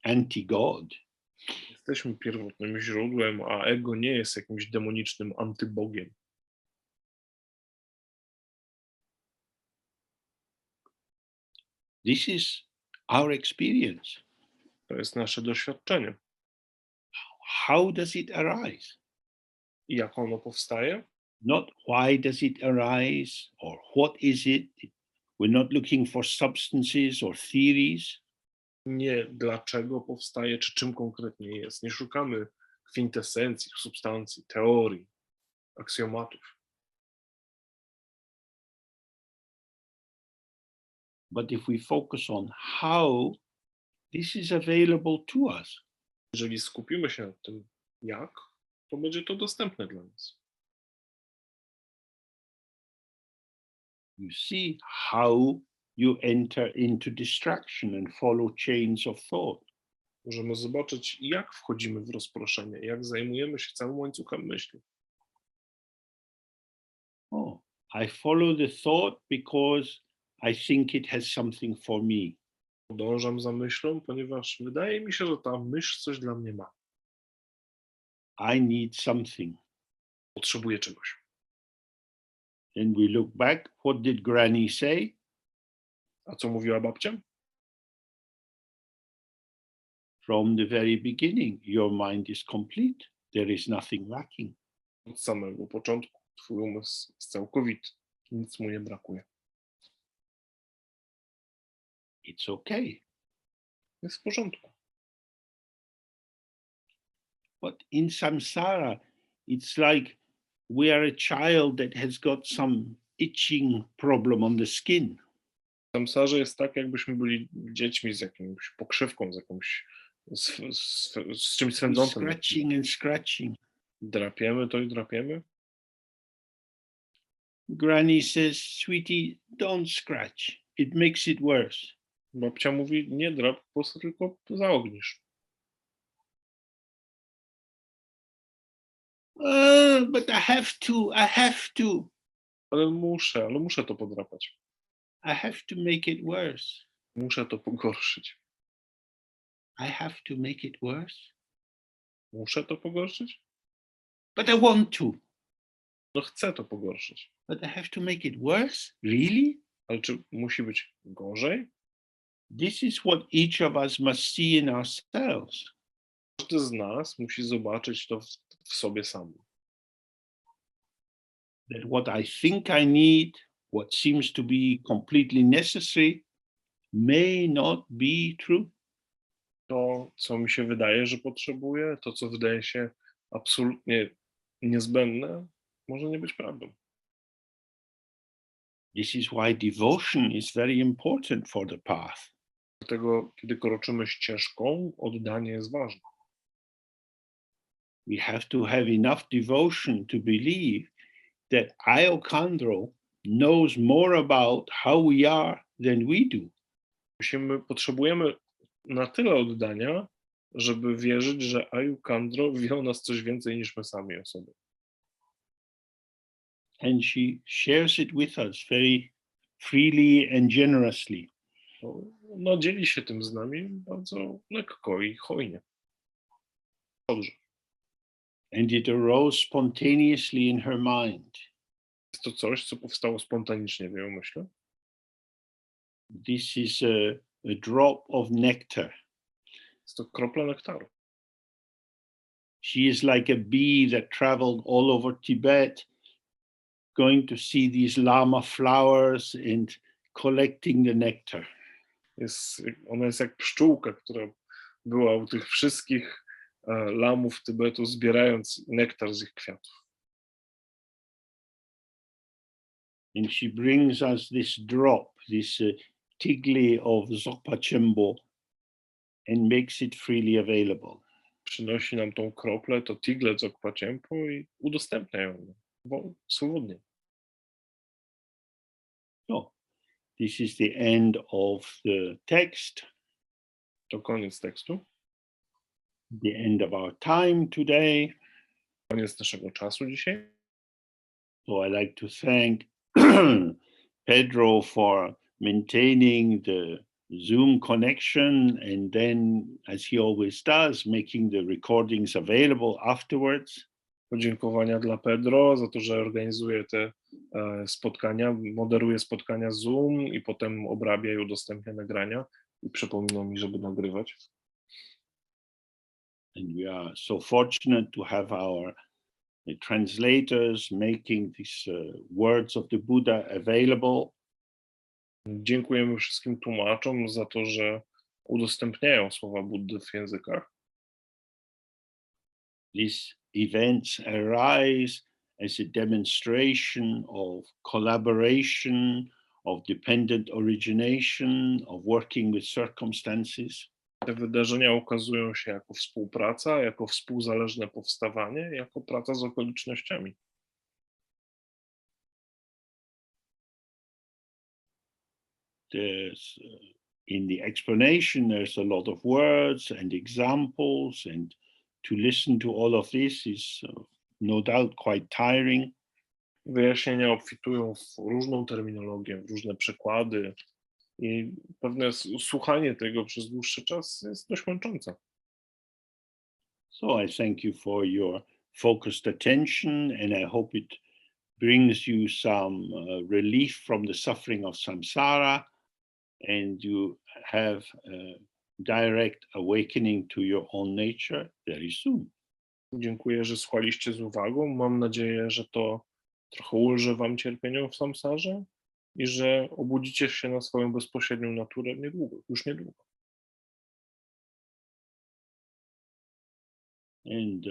anti-God. Jesteśmy pierwotnym źródłem, a ego nie jest jakimś demonicznym antybogiem. This is our experience. To jest nasze doświadczenie. How does it arise? I jak ono powstaje? Not why does it arise or what is it? We're not looking for substances or theories. Nie dlaczego powstaje, czy czym konkretnie jest. Nie szukamy kwintesencji, substancji, teorii, aksjomatów. But if we focus on how this is available to us, Jeżeli skupimy się na tym, jak, to będzie to dostępne dla nas. you see how you enter into distraction and follow chains of thought. Możemy zobaczyć, jak wchodzimy w rozproszenie, jak zajmujemy się całym łańcuchem myśli. Oh, I follow the thought because I think it has something for me. Podążam za myślą, ponieważ wydaje mi się, że ta myśl coś dla mnie ma. I need something. Potrzebuję czegoś. Then we look back. What did Granny say? A co mówiła babcia? From the very beginning, your mind is complete. There is nothing lacking. Od samego początku twój umysł jest całkowity. Nic mu nie brakuje. It's okay. Jest w porządku. But in samsara, it's like we are a child that has got some itching problem on the skin. W samsarze jest tak, jakbyśmy byli dziećmi z jakąś pokrzywką, z jakąś z czymś swędzącym. Scratching and scratching. Drapiemy to i drapiemy. Granny says, sweetie, don't scratch. It makes it worse. Babcia mówi, nie drap, po prostu tylko zaognisz. But I have to. Ale muszę to podrapać. I have to make it worse. Muszę to pogorszyć. I have to make it worse. Muszę to pogorszyć? But I want to. No chcę to pogorszyć. But I have to make it worse? Really? Ale czy musi być gorzej? This is what each of us must see in ourselves. Każdy z nas musi zobaczyć to w sobie samym. That what I think I need, what seems to be completely necessary, may not be true. To, co mi się wydaje, że potrzebuję, to, co wydaje się absolutnie niezbędne, może nie być prawdą. This is why devotion is very important for the path. Dlatego, kiedy kroczymy ścieżką, oddanie jest ważne. We have to have enough devotion to believe that Ayokandro knows more about how we are than we do. Potrzebujemy na tyle oddania, żeby wierzyć, że Ayukandro wie o nas coś więcej niż my sami o sobie. And she shares it with us very freely and generously. No, dzieli się tym z nami bardzo lekko i hojnie. Dobrze. And it arose spontaneously in her mind. Jest to coś, co powstało spontanicznie w jej umyśle. This is a drop of nectar. Jest to kropla nektaru. She is like a bee that traveled all over Tibet, going to see these lama flowers and collecting the nectar. Ona jest jak pszczółka, która była u tych wszystkich lamów Tybetu, zbierając nektar z ich kwiatów. And she brings us this drop, this tigli of Zopachembo, and makes it freely available. Przynosi nam tą kroplę, to tigle Dzogchen i udostępnia ją swobodnie. So, this is the end of the text. To koniec tekstu. The end of our time today. Koniec naszego czasu dzisiaj. So I like to thank Pedro for maintaining the Zoom connection and then, as he always does, making the recordings available afterwards. Podziękowania dla Pedro za to, że organizuje te spotkania, moderuje spotkania Zoom i potem obrabia i udostępnia nagrania i przypomina mi, żeby nagrywać. And we are so fortunate to have our translators making these words of the Buddha available. Dziękujemy wszystkim tłumaczom za to, że udostępniają słowa Buddy w językach. These events arise as a demonstration of collaboration, of dependent origination, of working with circumstances. Te wydarzenia ukazują się jako współpraca, jako współzależne powstawanie, jako praca z okolicznościami. There's, in the explanation, there's a lot of words and examples, and to listen to all of this is no doubt quite tiring. Wyjaśnienia obfitują w różną terminologię, w różne przykłady i pewne słuchanie tego przez dłuższy czas jest dość męczące. So I thank you for your focused attention, and I hope it brings you some relief from the suffering of samsara, and you have a direct awakening to your own nature very soon. Dziękuję, że słuchaliście z uwagą. Mam nadzieję, że to trochę ulży wam cierpieniu w samsarze i że obudzicie się na swoją bezpośrednią naturę niedługo, już niedługo. And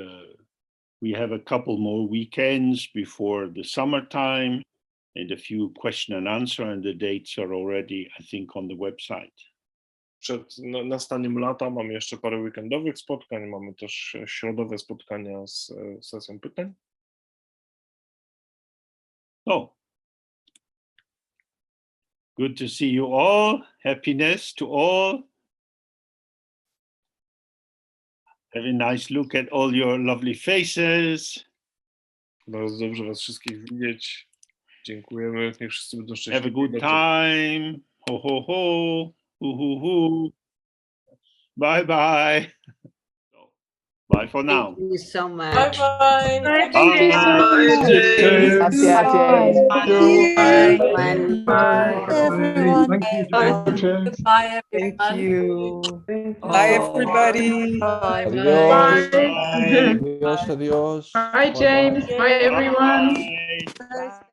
we have a couple more weekends before the summertime and a few question and answer, and the dates are already, I think, on the website. Przed nastaniem lata mamy jeszcze parę weekendowych spotkań, mamy też środowe spotkania z sesją pytań. Oh, good to see you all. Happiness to all. Have a nice look at all your lovely faces. Bardzo dobrze was wszystkich widzieć. Dziękujemy. Niech wszyscy będą szczęśliwi. Have a good time. Ho, ho, ho. Hoo, hoo, hoo. Bye, bye. Bye for now. Thank you so much. Bye-bye. Bye. Goodbye, everyone. Bye, everybody. Adiós. Bye. Adiós, adiós. Bye, James. Bye, everyone. Bye.